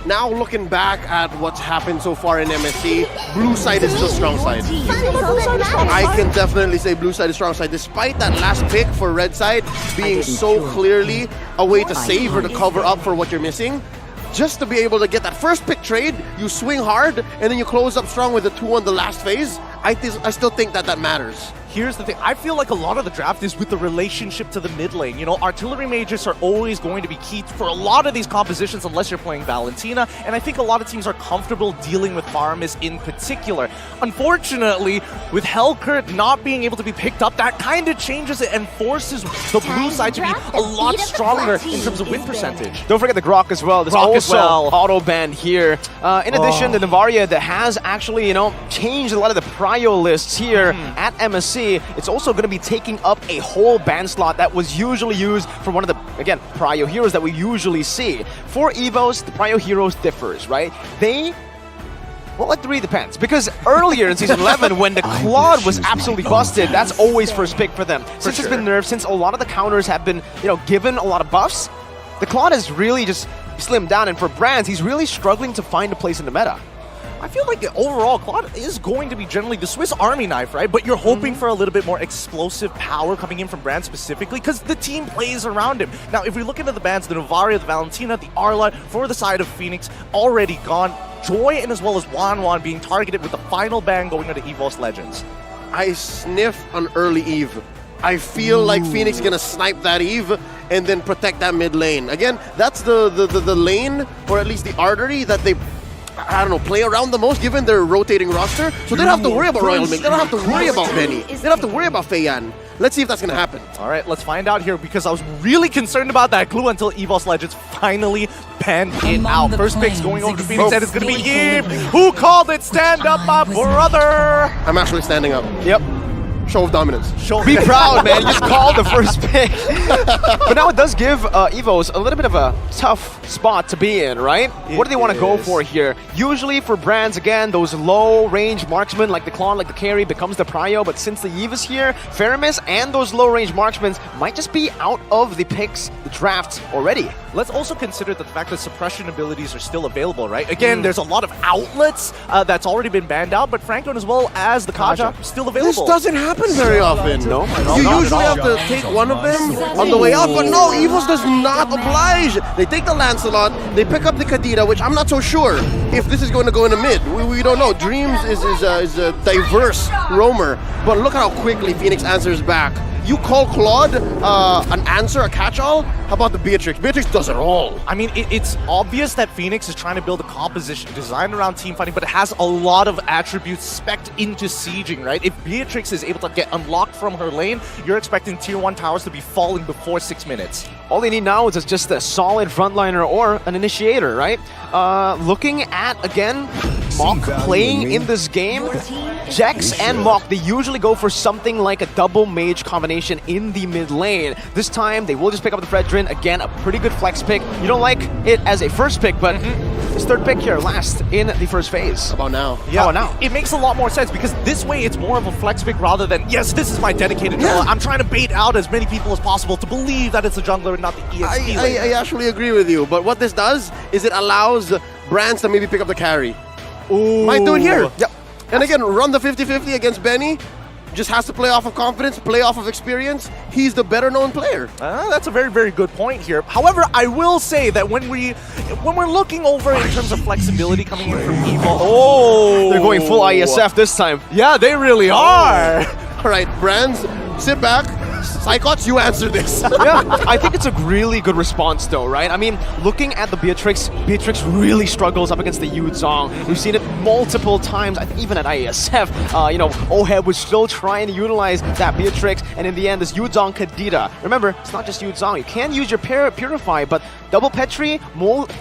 Now looking back at what's happened so far in MSC, blue side is still strong side. I can definitely say blue side is strong side, despite that last pick for red side being so clearly a way to save or to cover up for what you're missing. Just to be able to get that first pick trade, you swing hard, and then you close up strong with the 2 on the last phase. I still think that matters. Here's the thing, I feel like a lot of the draft is with the relationship to the mid lane. You know, artillery mages are always going to be key for a lot of these compositions unless you're playing Valentina, and I think a lot of teams are comfortable dealing with Farmis in particular. Unfortunately, with Hellcurt not being able to be picked up, that kind of changes it and forces the blue side to be a lot stronger in terms of win percentage. Don't forget the Grok as well. There's Grok also as well. auto ban here. In addition, the Navaria that has actually, you know, changed a lot of the prio lists here at MSC. It's also going to be taking up a whole ban slot that was usually used for one of the, again, prio heroes that we usually see. For EVOs, the prio heroes differs, right? Well, it really depends, because earlier in Season 11, when the Claude was absolutely busted, that's always first pick for them. Since it's been nerfed, since a lot of the counters have been, you know, given a lot of buffs, the Claude has really just slimmed down, and for Brands, he's really struggling to find a place in the meta. I feel like the overall Claude is going to be generally the Swiss Army knife, right? But you're hoping for a little bit more explosive power coming in from Brand specifically because the team plays around him. Now, if we look into the bans, the Novaria, the Valentina, the Arla, for the side of Fenix, already gone. Joy and as well as Wanwan being targeted with the final ban going into EVOS Legends. I sniff an early Eve. I feel like Fenix is going to snipe that Eve and then protect that mid lane. Again, that's the lane, or at least the artery that they, I don't know, play around the most given their rotating roster. So they don't have to worry about Royal Mink. They don't have to worry about Benny. They don't have to worry about Feiyan. Let's see if that's going to happen. All right, let's find out here because I was really concerned about that clue until EVOS Legends finally panned it out. First pick's going over to Fenix and it's going to be Eve. Who called it? Stand up, my brother. I'm actually standing up. Yep. Show of dominance. Be proud, man. You just called the first pick. But now it does give EVOs a little bit of a tough spot to be in, right? What do they want to go for here? Usually for Brands, again, those low-range marksmen like the Klon, like the carry, becomes the prio. But since the Eve is here, Feramis and those low-range marksmen might just be out of the picks, the draft already. Let's also consider the fact that suppression abilities are still available, right? Again, there's a lot of outlets that's already been banned out, but Frankon as well as the Kaja still available. This doesn't happen very often. No, you usually have to take one of them on the way out, but no, EVOS does not oblige. They take the Lancelot, they pick up the Kadira, which I'm not so sure if this is going to go in the mid. We don't know. Dreams is a diverse roamer, but look at how quickly Fenix answers back. You call Claude an answer, a catch-all? How about the Beatrix? Beatrix does it all. I mean, it's obvious that Fenix is trying to build a composition designed around team fighting, but it has a lot of attributes spec'd into sieging, right? If Beatrix is able to get unlocked from her lane, you're expecting tier 1 towers to be falling before 6 minutes. All they need now is just a solid frontliner or an initiator, right? Looking at, again, Mok playing in this game, Jex and Mok, they usually go for something like a double mage combination in the mid lane. This time, they will just pick up the Fredrin. Again, a pretty good flex pick. You don't like it as a first pick, but his third pick here, last in the first phase. How about now? Yeah, how about now? It makes a lot more sense because this way it's more of a flex pick rather than, yes, this is my dedicated jungler. I'm trying to bait out as many people as possible to believe that it's a jungler and not the EXP lane. I actually agree with you, but what this does is it allows Brands to maybe pick up the carry. Ooh. Might do it here. Yep. And again, run the 50-50 against Benny. Just has to play off of confidence, play off of experience. He's the better known player. That's a very, very good point here. However, I will say that when we're looking over in terms of flexibility coming in from EVO, they're going full ISF this time. Yeah, they really are. All right, Brands, sit back. Psychots, you answer this. Yeah, I think it's a really good response though, right? I mean, looking at the Beatrix really struggles up against the Yu Zhong. We've seen it multiple times, I think even at ISF. You know, Oheb was still trying to utilize that Beatrix, and in the end, this Yu Zhong Kadira. Remember, it's not just Yu Zhong. You can use your Purify, but double Petri,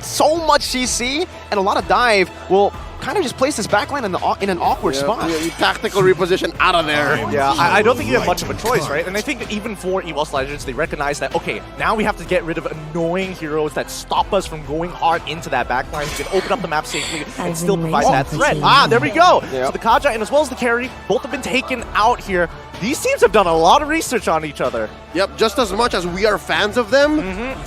so much CC, and a lot of dive will kind of just place this backline in an awkward spot. You tactical reposition out of there. Yeah, I don't think you have much of a choice, right? And I think even for EVOS Legends, they recognize that, okay, now we have to get rid of annoying heroes that stop us from going hard into that backline. We can open up the map safely and still provide that threat. There we go. Yep. So the Kaja and as well as the carry, both have been taken out here. These teams have done a lot of research on each other. Yep, just as much as we are fans of them,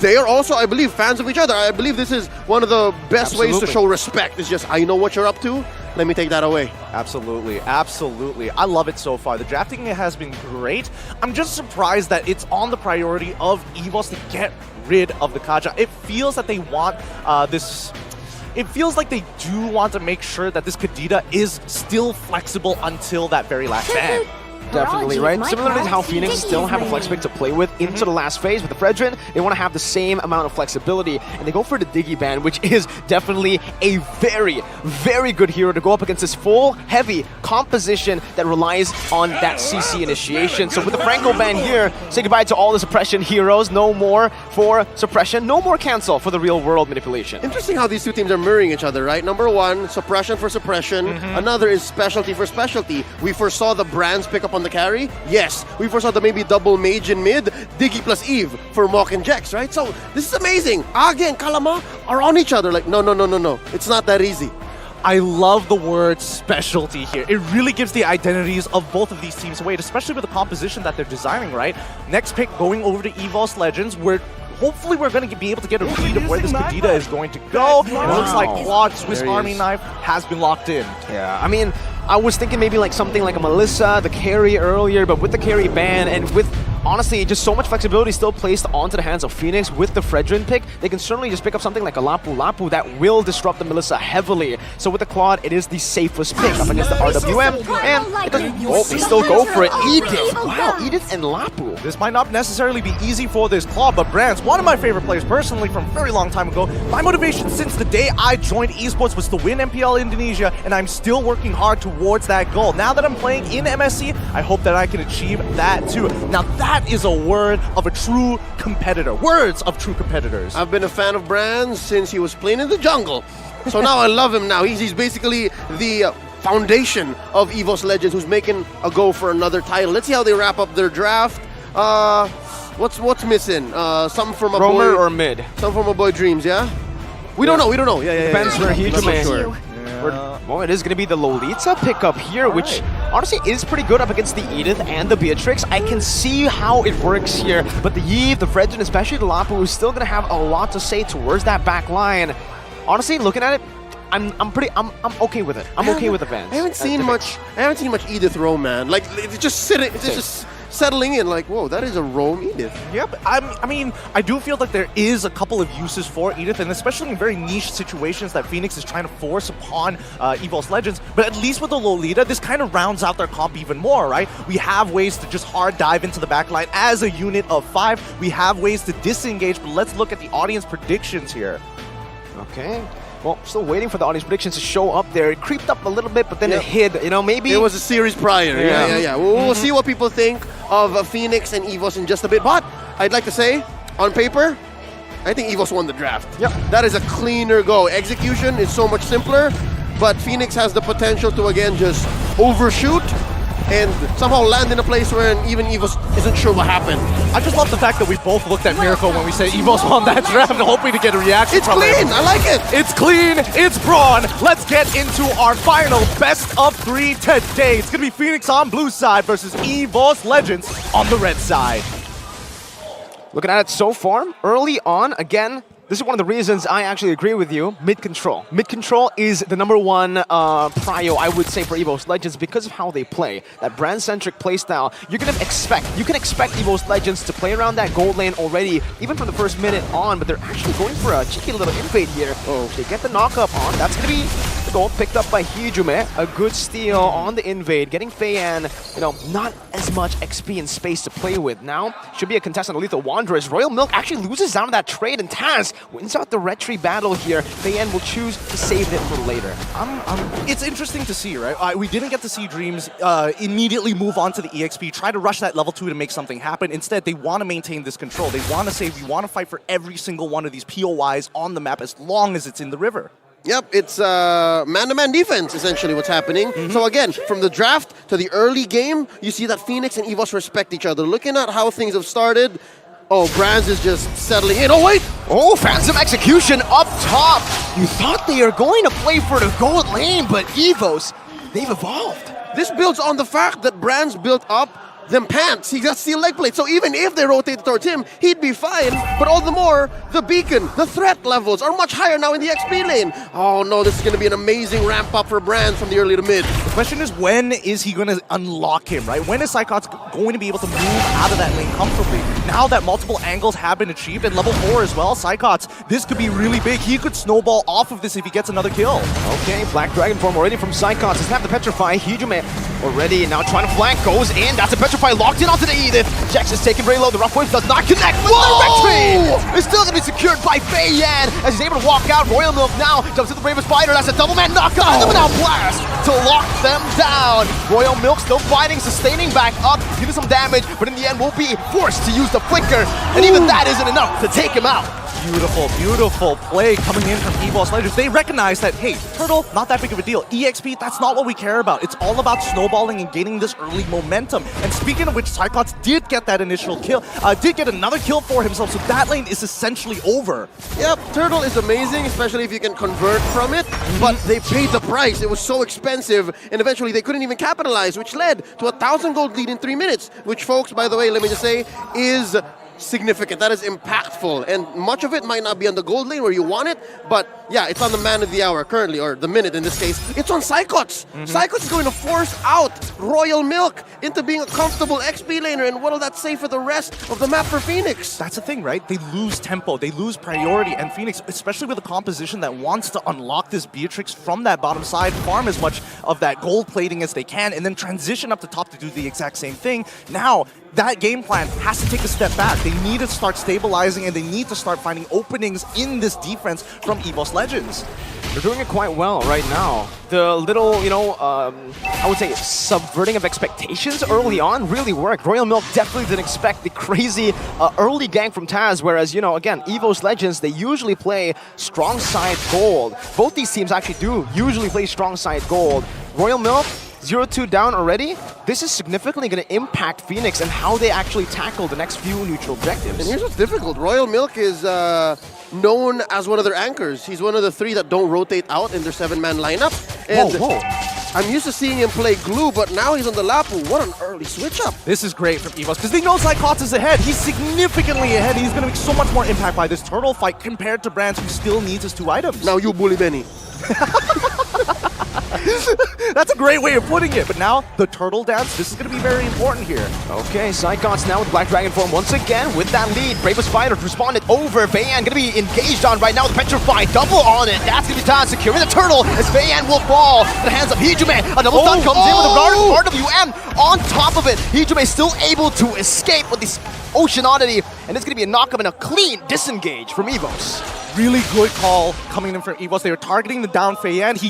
they are also, I believe, fans of each other. I believe this is one of the best ways to show respect. It's just, I know what you're up to. Let me take that away. Absolutely, absolutely. I love it so far. The drafting has been great. I'm just surprised that it's on the priority of EVOS to get rid of the Kaja. It feels that they want this it feels like they do want to make sure that this Kadita is still flexible until that very last ban. Definitely, right? Similarly to how Fenix still have a flex pick to play with into the last phase with the Fredrin, they want to have the same amount of flexibility, and they go for the Diggy ban, which is definitely a very, very good hero to go up against this full, heavy composition that relies on that CC initiation. So with the Franco ban here, say goodbye to all the suppression heroes. No more for suppression, no more cancel for the real world manipulation. Interesting how these two teams are mirroring each other, right? Number one, suppression for suppression. Another is specialty for specialty. We foresaw the brands pick up on the carry. Yes. We foresaw the maybe double mage in mid, Diggy plus Eve for Mok and Jex, right? So this is amazing. Age and Kalama are on each other like, no. It's not that easy. I love the word specialty here. It really gives the identities of both of these teams away, especially with the composition that they're designing, right? Next pick going over to EVOS Legends, where hopefully we're going to be able to get a read of where this Kadita is going to go. And it looks like Quad Swiss Army Knife has been locked in. Yeah, I mean, I was thinking maybe like something like a Melissa, the carry earlier, but with the carry ban and with honestly just so much flexibility still placed onto the hands of Fenix with the Fredrin pick, they can certainly just pick up something like a Lapu Lapu that will disrupt the Melissa heavily. So with the Claude, it is the safest pick up against the RWM, and it doesn't, oh, they still go for it. Edith, wow, Edith and Lapu. This might not necessarily be easy for this Claude, but Brands, one of my favorite players personally from a very long time ago. My motivation since the day I joined esports was to win MPL Indonesia, and I'm still working hard towards that goal. Now that I'm playing in MSC, I hope that I can achieve that too. Now that is a word of a true competitor. Words of true competitors. I've been a fan of Brands since he was playing in the jungle. So now I love him now. He's basically the foundation of EVOS Legends, who's making a go for another title. Let's see how they wrap up their draft. What's missing? Something from a Roamer boy or mid? Something from a boy Dreams, yeah? We don't know. Yeah. Depends where he can. Well, it is going to be the Lolita pickup here, which honestly is pretty good up against the Edith and the Beatrix. I can see how it works here, but the Eve, the Fredrin, especially the Lapu, is still going to have a lot to say towards that back line. Honestly, looking at it, I'm okay with it. I'm okay with the fans. I haven't seen much Edith roam, man. Like it's just settling in. Like, whoa, that is a roam Edith. Yep. I mean, I do feel like there is a couple of uses for Edith, and especially in very niche situations that Fenix is trying to force upon EVOS Legends. But at least with the Lolita, this kind of rounds out their comp even more, right? We have ways to just hard dive into the backline as a unit of 5. We have ways to disengage, but let's look at the audience predictions here. Okay. Well, still waiting for the audience predictions to show up there. It creeped up a little bit, but then it hid. You know, maybe it was a series prior. Yeah. We'll see what people think of Fenix and EVOS in just a bit. But I'd like to say, on paper, I think EVOS won the draft. Yep. That is a cleaner go. Execution is so much simpler, but Fenix has the potential to again just overshoot and somehow land in a place where even EVOS isn't sure what happened. I just love the fact that we both looked at Miracle when we said EVOS won that draft, hoping to get a reaction from it. It's clean, I like it. It's clean, it's brawn. Let's get into our final best of 3 today. It's gonna be Fenix on blue side versus EVOS Legends on the red side. Looking at it so far, early on, again, this is one of the reasons I actually agree with you. Mid control. Mid control is the #1 prio, I would say, for EVOS Legends because of how they play. That brand-centric playstyle. You can expect EVOS Legends to play around that gold lane already, even from the first minute on, but they're actually going for a cheeky little invade here. Oh, they get the knock-up on. That's going to be the goal picked up by Hijume. A good steal on the invade, getting Feiyan, not as much XP and space to play with. Now, should be a contestant of Lethal Wanderers. Royal Milk actually loses down to that trade, and Taz wins out the retry battle here. Feiyan will choose to save it for later. It's interesting to see, right? We didn't get to see Dreams immediately move on to the EXP, try to rush that level 2 to make something happen. Instead, they want to maintain this control. They want to say, we want to fight for every single one of these POIs on the map as long as it's in the river. Yep, it's man-to-man defense, essentially, what's happening. So again, from the draft to the early game, you see that Fenix and EVOS respect each other. Looking at how things have started, oh, Brands is just settling in. Oh, wait! Oh, Phantom Execution up top! You thought they are going to play for the gold lane, but EVOS, they've evolved. This builds on the fact that Brands built up them pants. He got steel leg plate. So even if they rotated towards him, he'd be fine. But all the more, the beacon, the threat levels are much higher now in the XP lane. Oh no, this is going to be an amazing ramp up for Brands from the early to mid. question is, when is he going to unlock him, right? When is Psychots going to be able to move out of that lane comfortably? Now that multiple angles have been achieved, and level 4 as well, Psychots, this could be really big. He could snowball off of this if he gets another kill. Okay, Black Dragon form already from Psychots. Doesn't have the Petrify. Hijume already now trying to flank, goes in. That's a Petrify locked in onto the Edith. Jax is taken very low. The Rough Wave does not connect with the Retreat. It's still going to be secured by Fei Yan as he's able to walk out. Royal Milk now jumps to the Bravest Fighter. That's a double man knockout. And now blast to lock them down. Royal Milk still fighting, sustaining back up, getting some damage, but in the end will be forced to use the Flicker. And even that isn't enough to take him out. Beautiful, beautiful play coming in from EVO Esports. They recognize that, hey, Turtle, not that big of a deal. EXP, that's not what we care about. It's all about snowballing and gaining this early momentum. And speaking of which, Psychots did get that initial kill, did get another kill for himself, so that lane is essentially over. Yep, Turtle is amazing, especially if you can convert from it, but they paid the price. It was so expensive, and eventually they couldn't even capitalize, which led to a 1,000 gold lead in 3 minutes, which, folks, by the way, let me just say, is significant. That is impactful, and much of it might not be on the gold lane where you want it, but yeah, it's on the man of the hour currently, or the minute in this case. It's on Psychots. Psychots is going to force out Royal Milk into being a comfortable XP laner, and what will that say for the rest of the map for Fenix? That's the thing, right? They lose tempo, they lose priority, and Fenix, especially with a composition that wants to unlock this Beatrix from that bottom side, farm as much of that gold plating as they can, and then transition up the top to do the exact same thing. Now, that game plan has to take a step back. They need to start stabilizing, and they need to start finding openings in this defense from EVOS Legends. They're doing it quite well right now. The little, I would say subverting of expectations early on really worked. Royal Milk definitely didn't expect the crazy early gank from Taz, whereas, again, EVOS Legends, they usually play strong side gold. Both these teams actually do usually play strong side gold. Royal Milk, 0-2 down already. This is significantly going to impact Fenix and how they actually tackle the next few neutral objectives. And here's what's difficult. Royal Milk is known as one of their anchors. He's one of the 3 that don't rotate out in their 7-man lineup. And I'm used to seeing him play glue, but now he's on the Lapu. What an early switch up. This is great from EVOS because they know Psychots is ahead. He's significantly ahead. He's going to make so much more impact by this Turtle fight compared to Brands who still needs his 2 items. Now you bully Benny. That's a great way of putting it. But now, the Turtle dance, this is going to be very important here. Okay, Psychots now with Black Dragon form once again with that lead. Bravest Fighter responded over. Feiyan going to be engaged on right now with Petrify. Double on it. That's going to be Taz securing the Turtle as Feiyan will fall. To the hands of Hijume. A double stun comes in with a RWM on top of it. Hijume still able to escape with this Ocean Oddity. And it's going to be a knockup and a clean disengage from EVOS. Really good call coming in from EVOS. They were targeting the down Feiyan.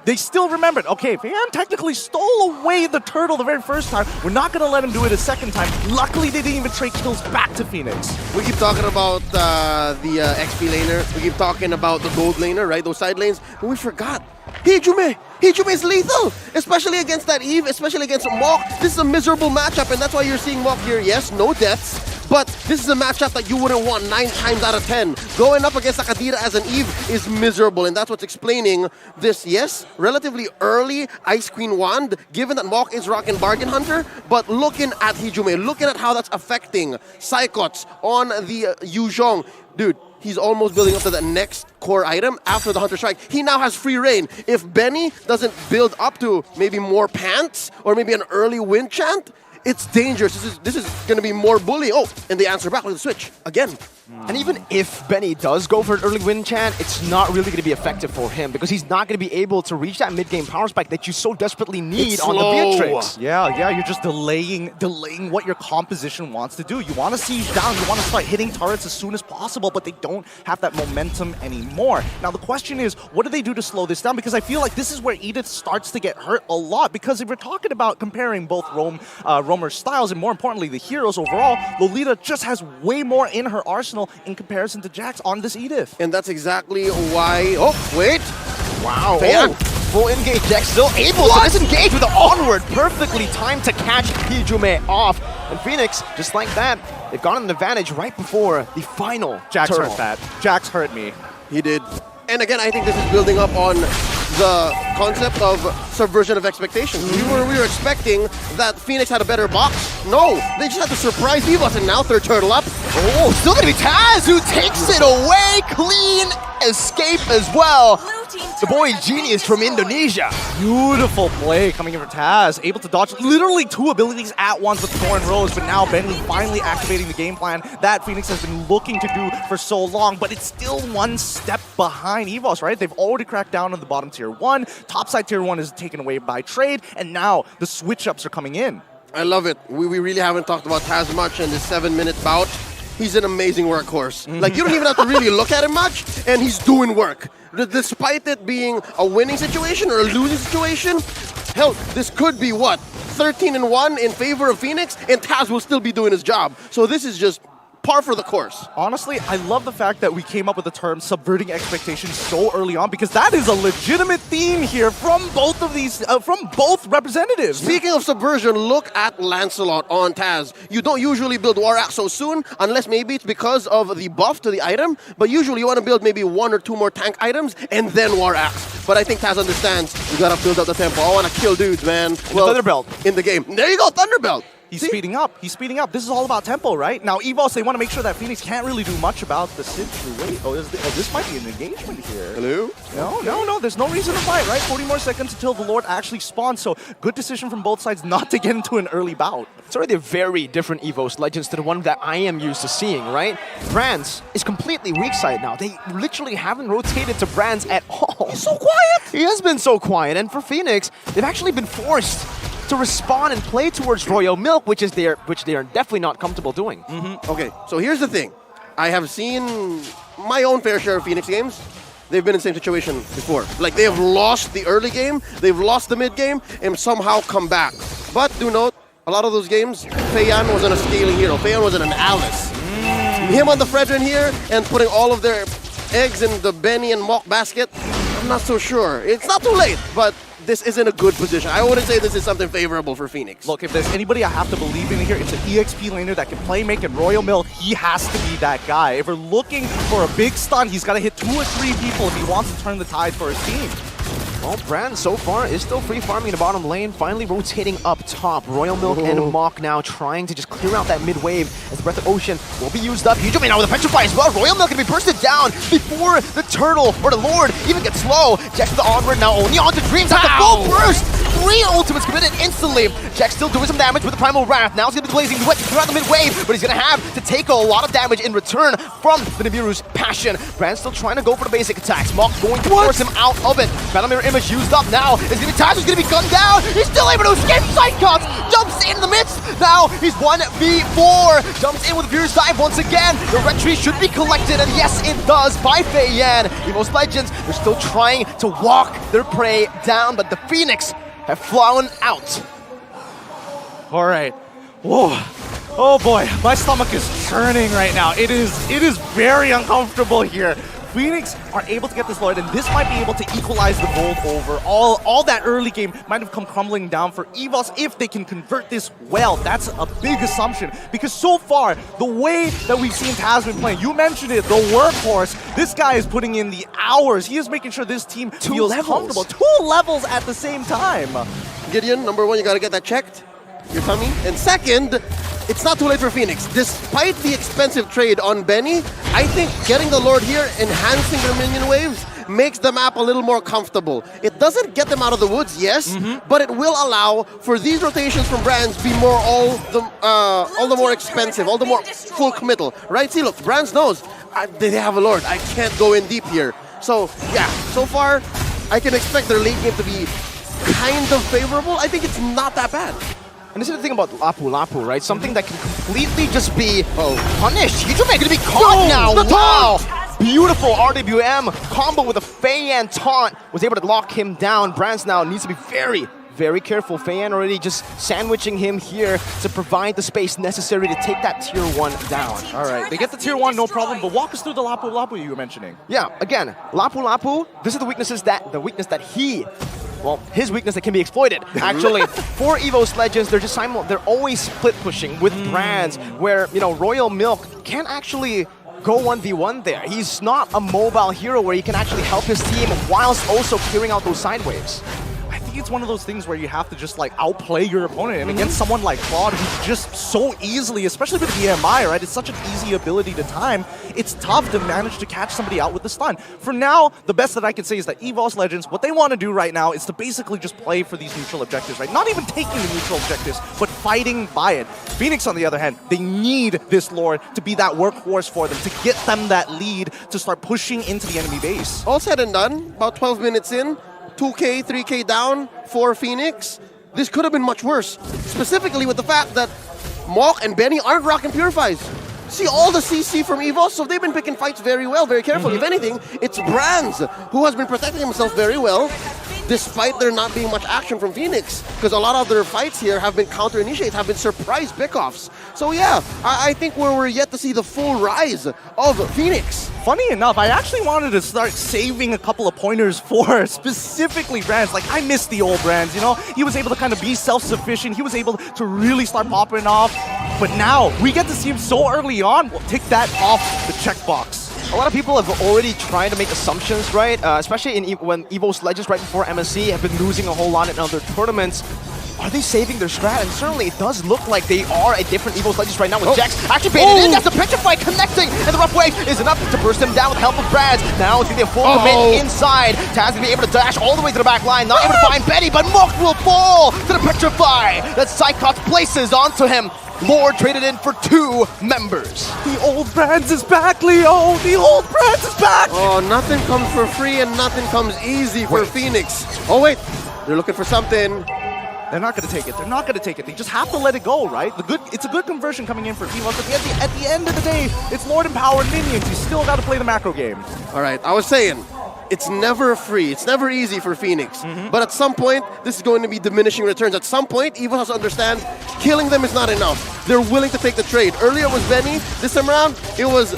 They still remembered, okay, Feiyan technically stole away the Turtle the very first time. We're not going to let him do it a second time. Luckily, they didn't even trade kills back to Fenix. We keep talking about the XP laner. We keep talking about the gold laner, right? Those side lanes. But we forgot. Hijume is lethal, especially against that Eve, especially against Mok. This is a miserable matchup, and that's why you're seeing Mok here. Yes, no deaths, but this is a matchup that you wouldn't want 9 times out of 10. Going up against Akadira as an Eve is miserable, and that's what's explaining this, yes, relatively early Ice Queen Wand, given that Mok is rocking Bargain Hunter, but looking at Hijume, looking at how that's affecting Psychots on the Yuzhong, dude, he's almost building up to the next core item after the Hunter Strike. He now has free reign. If Benny doesn't build up to maybe more pants or maybe an early wind chant, it's dangerous. This is going to be more bully. Oh, and they answer back with a switch again. And even if Benny does go for an early win chant, it's not really going to be effective for him because he's not going to be able to reach that mid-game power spike that you so desperately need on the Beatrix. Yeah, you're just delaying what your composition wants to do. You want to siege down, you want to start hitting turrets as soon as possible, but they don't have that momentum anymore. Now the question is, what do they do to slow this down? Because I feel like this is where Edith starts to get hurt a lot, because if we're talking about comparing both roamer styles and more importantly the heroes overall, Lolita just has way more in her arsenal in comparison to Jax on this Edith. And that's exactly why... Oh, wait! Wow. Full engage. Jax still able to disengage with the onward. Perfectly timed to catch Hijume off. And Fenix, just like that, they've gotten an advantage right before the final Jax turtle. hurt that. Jax hurt me. He did. And again, I think this is building up on the concept of subversion of expectations. We were expecting that Fenix had a better box. No, they just had to surprise EVOS, and now third turtle up. Oh, still gonna be Taz who takes it away clean. escape as well. The boy genius from Indonesia. Beautiful play coming in from Taz. Able to dodge literally 2 abilities at once with Thor and Rose, but now Benny finally activating the game plan that Fenix has been looking to do for so long, but it's still 1 step behind EVOS, right? They've already cracked down on the bottom tier 1. Topside tier 1 is taken away by trade, and now the switch-ups are coming in. I love it. We really haven't talked about Taz much in this 7-minute bout. He's an amazing workhorse. Like, you don't even have to really look at him much, and he's doing work. Despite it being a winning situation or a losing situation, hell, this could be, what, 13-1 in favor of Fenix, and Taz will still be doing his job. So this is just par for the course. Honestly, I love the fact that we came up with the term subverting expectations so early on, because that is a legitimate theme here from both of these, from both representatives. Speaking of subversion, look at Lancelot on Taz. You don't usually build War Axe so soon, unless maybe it's because of the buff to the item, but usually you want to build maybe 1 or 2 more tank items and then War Axe. But I think Taz understands you gotta build up the tempo. I want to kill dudes, man. Well, Thunderbelt in the game. There you go, Thunderbelt. He's speeding up. He's speeding up. This is all about tempo, right? Now, EVOS, they want to make sure that Fenix can't really do much about the situation. Oh, this might be an engagement here. Hello? No. There's no reason to fight, right? 40 more seconds until the Lord actually spawns. So, good decision from both sides not to get into an early bout. It's already a very different EVOS Legends to the one that I am used to seeing, right? Brands is completely weak side now. They literally haven't rotated to Brands at all. He's so quiet. He has been so quiet. And for Fenix, they've actually been forced to respond and play towards Royal Milk, which they are definitely not comfortable doing. Okay, so here's the thing. I have seen my own fair share of Fenix games. They've been in the same situation before. Like, they have lost the early game, they've lost the mid game, and somehow come back. But do note, a lot of those games, Feiyan wasn't a scaling hero. Feiyan wasn't an Alice. Him on the Fredrin here and putting all of their eggs in the Benny and Mock basket, I'm not so sure. It's not too late, but this isn't a good position. I wouldn't say this is something favorable for Fenix. Look, if there's anybody I have to believe in here, it's an EXP laner that can play, make, and Royal Milk. He has to be that guy. If we're looking for a big stun, he's got to hit 2 or 3 people if he wants to turn the tide for his team. Well, Brand so far is still free farming the bottom lane, finally rotating up top. Royal Milk and Mock now trying to just clear out that mid wave as the Breath of Ocean will be used up. Yujume now with a Petrify as well. Royal Milk can be bursted down before the Turtle or the Lord even gets low. Jax with the onward now only on to Dreams at the full burst. 3 ultimates committed instantly. Jax still doing some damage with the Primal Wrath. Now he's going to be blazing wet throughout the mid wave, but he's going to have to take a lot of damage in return from the Nibiru's passion. Brand still trying to go for the basic attacks. Mock going to force him out of it. Battle Mirror Image used up now. It's going to be Taz who's going to be gunned down. He's still able to escape side cuts. Jumps in the midst. Now he's 1v4. Jumps in with a Furious Dive once again. The red tree should be collected, and yes, it does by Feiyan. EVOS Legends, they're still trying to walk their prey down, but the Fenix have flown out. All right. Whoa. Oh boy, my stomach is churning right now. It is very uncomfortable here. Fenix are able to get this Lord, and this might be able to equalize the gold over. All that early game might have come crumbling down for EVOS if they can convert this well. That's a big assumption, because so far, the way that we've seen Taz been playing, you mentioned it, the workhorse, this guy is putting in the hours. He is making sure this team feels comfortable. 2 levels at the same time. Gideon, number 1, you gotta get that checked, your tummy. And second, it's not too late for Fenix. Despite the expensive trade on Benny, I think getting the Lord here, enhancing their minion waves, makes the map a little more comfortable. It doesn't get them out of the woods, yes, but it will allow for these rotations from Brands to be more all the more expensive, all the more full committal, right? See, look, Brands knows they have a Lord. I can't go in deep here. So yeah, so far I can expect their late game to be kind of favorable. I think it's not that bad. And this is the thing about Lapu, right? Something that can completely just be punished. Yujume going to be caught now. Wow! Beautiful RWM combo with a Feiyan taunt. Was able to lock him down. Brands now needs to be very, very careful. Feiyan already just sandwiching him here to provide the space necessary to take that tier 1 down. All right, they get the tier 1, no problem, but walk us through the Lapu you were mentioning. Yeah, again, Lapu, this is the weakness that he, well, his weakness that can be exploited, actually. For EVOS Legends, they're always split pushing with Brands, where, you know, Royal Milk can't actually go 1v1 there. He's not a mobile hero where he can actually help his team whilst also clearing out those side waves. think it's one of those things where you have to just like outplay your opponent. And against someone like Claude, who's just so easily, especially with the EMI, right? It's such an easy ability to time. It's tough to manage to catch somebody out with the stun. For now, the best that I can say is that EVOS Legends, what they want to do right now is to basically just play for these neutral objectives, right? Not even taking the neutral objectives, but fighting by it. Phoenix, on the other hand, they need this Lord to be that workhorse for them, to get them that lead to start pushing into the enemy base. All said and done, about 12 minutes in, 2K, 3K down for Fenix. This could have been much worse, specifically with the fact that Mok and Benny aren't rocking Purifies. See all the CC from EVOS, so they've been picking fights very well, very carefully. If anything, it's Brands who has been protecting himself very well, despite there not being much action from Fenix, because a lot of their fights here have been counter-initiates, have been surprise pickoffs. So yeah, I think we're yet to see the full rise of Fenix. Funny enough, I actually wanted to start saving a couple of pointers for specifically Brands. Like, I miss the old Brands, you know? He was able to kind of be self-sufficient. He was able to really start popping off. But now, we get to see him so early on. We'll take that off the checkbox. A lot of people have already tried to make assumptions, right? Especially when EVOS Legends right before MSC have been losing a whole lot in other tournaments. Are they saving their strat? And certainly it does look like they are a different EVOS Legends right now with Jax actually baited in. That's the Petrify connecting, and the rough wave is enough to burst him down with help of Brads. Now it's going to be a full commit inside. Taz going to be able to dash all the way to the back line. Not able to find Betty, but Mok will fall to the Petrify that Psychops places onto him. Lord traded in for 2 members. The old Brands is back, Leo! The old Brands is back! Oh, nothing comes for free and nothing comes easy for Fenix. Oh wait, they're looking for something. They're not going to take it. They're not going to take it. They just have to let it go, right? It's a good conversion coming in for EVOS, but at the end of the day, it's Lord empowered minions. You still got to play the macro game. All right, I was saying, it's never free. It's never easy for Fenix. But at some point, this is going to be diminishing returns. At some point, EVOS has to understand killing them is not enough. They're willing to take the trade. Earlier it was Benny. This time around, it was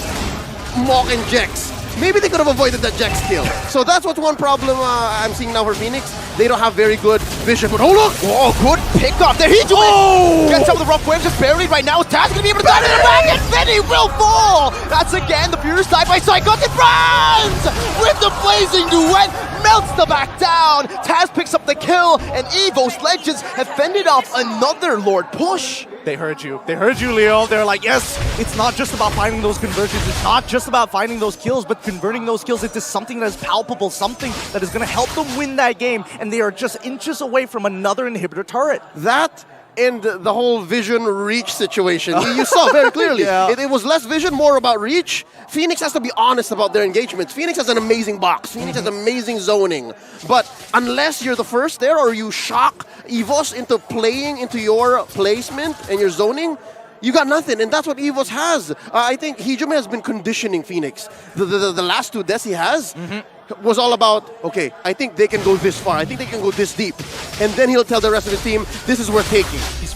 Mok and Jex. Maybe they could have avoided that Jex kill. So that's what's one problem I'm seeing now for Fenix. They don't have very good vision. But oh look! Oh, good pick off there. He do it! Gets some of the rough waves just buried right now. Taz going to be able to dive in the back, and Benny will fall! That's again the pure side by Psychops and Brands! With the blazing duet, melts the back down. Taz picks up the kill, and EVOS Legends have fended off another Lord push. They heard you. They heard you, Leo. They're like, yes, it's not just about finding those conversions. It's not just about finding those kills, but converting those kills into something that is palpable, something that is going to help them win that game. And they are just inches away from another inhibitor turret. That and the whole vision reach situation. You saw very clearly. It was less vision, more about reach. Fenix has to be honest about their engagements. Fenix has an amazing box. Fenix has amazing zoning. But unless you're the first there or you shock EVOS into playing into your placement and your zoning, you got nothing, and that's what EVOS has. I think Hijime has been conditioning Fenix. The last 2 deaths he has was all about, okay, I think they can go this far. I think they can go this deep. And then he'll tell the rest of his team, this is worth taking. He's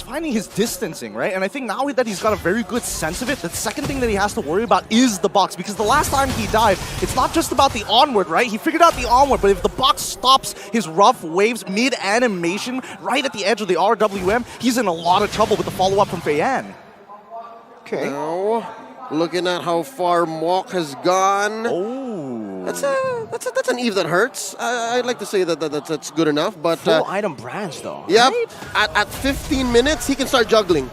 finding his distancing, right? And I think now that he's got a very good sense of it, the second thing that he has to worry about is the box. Because the last time he died, it's not just about the onward, right? He figured out the onward, but if the box stops his rough waves mid-animation right at the edge of the RWM, he's in a lot of trouble with the follow-up from Feiyan. Okay. Now, looking at how far Mok has gone. Oh. That's an Eve that hurts. I'd like to say that's good enough, but full item Brands though. Yep. Right? At 15 minutes, he can start juggling.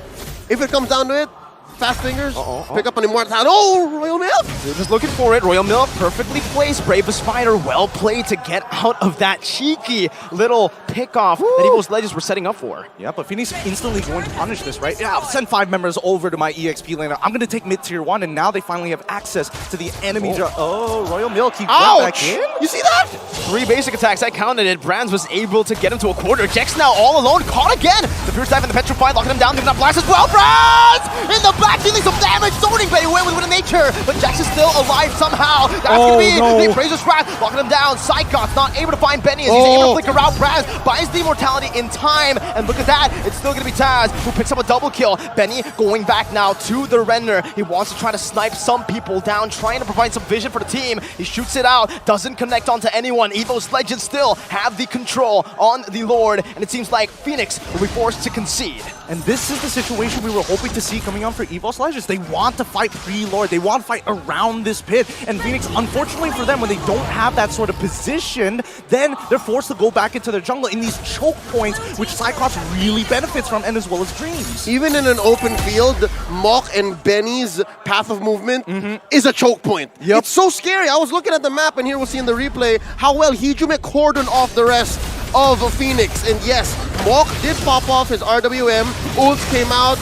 If it comes down to it, fast fingers, pick up an Immortal Talent. Oh, Royal Milk! They're just looking for it. Royal Milk perfectly placed. Brave the Spider, well played to get out of that cheeky little pick-off that EVOS Legends were setting up for. Yeah, but Phoenix instantly going to punish this, right? Yeah, I'll send 5 members over to my EXP laner. I'm going to take mid-tier 1, and now they finally have access to the enemy. Royal Milk, he went back in. You see that? 3 basic attacks, that counted it. Brands was able to get him to a quarter. Jex now all alone, caught again. The Pure Dive and the Petrify locking him down, giving up blast as well. Brands in the back, dealing some damage. Zoning Betty away with nature, but Jex is still alive somehow. That's gonna be the Appraiser's Wrath, locking him down. Psychops not able to find Benny as he's able to flicker out Brands, buys the immortality in time, and look at that, it's still gonna be Taz who picks up a double kill. Benny going back now to the render. He wants to try to snipe some people down, trying to provide some vision for the team. He shoots it out, doesn't connect onto anyone. EVOS Legends still have the control on the Lord, and it seems like Fenix will be forced to concede. And this is the situation we were hoping to see coming on for EVOS Legends. They want to fight pre-Lord. They want to fight around this pit. And Fenix, unfortunately for them, when they don't have that sort of position, then they're forced to go back into their jungle in these choke points, which Cyclops really benefits from, and as well as Dreams. Even in an open field, Mok and Benny's path of movement is a choke point. Yep. It's so scary. I was looking at the map, and here we'll see in the replay how well Hijume cordoned off the rest of Fenix. And yes, Mok did pop off his RWM, ults came out,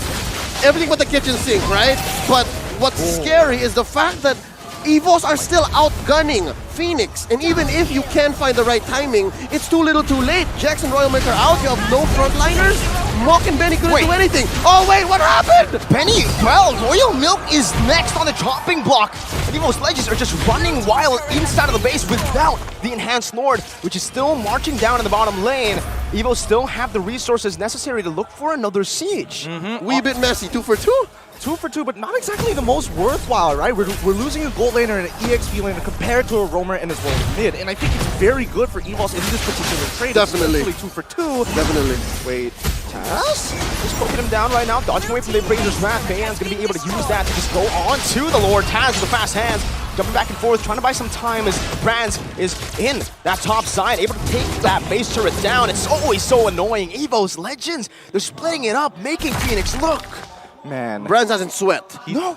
everything but the kitchen sink, right? But what's scary is the fact that EVOS are still outgunning Fenix, and even if you can find the right timing, it's too little too late. Jax and Royal Milk are out, you have no frontliners. Mok and Benny couldn't do anything. Oh wait, what happened? Benny, well, Royal Milk is next on the chopping block. And EVOS Legends are just running wild inside of the base without the Enhanced Lord, which is still marching down in the bottom lane. EVO still have the resources necessary to look for another siege. Wee bit messy, 2 for 2? 2 for 2, but not exactly the most worthwhile, right? We're losing a gold laner and an EXP laner compared to a roamer and as well as mid, and I think it's very good for EVOS in this particular trade. Definitely. Especially 2 for 2. Definitely. Wait, Taz? Just poking him down right now, dodging away from the Razor's Wrath. Bayan's going to be able to use that to just go on to the Lord. Taz with the fast hands, jumping back and forth, trying to buy some time as Brands is in that top side, able to take that base turret down. It's always so annoying. EVOS Legends, they're splitting it up, making Fenix look. Man. Brands hasn't sweat. No.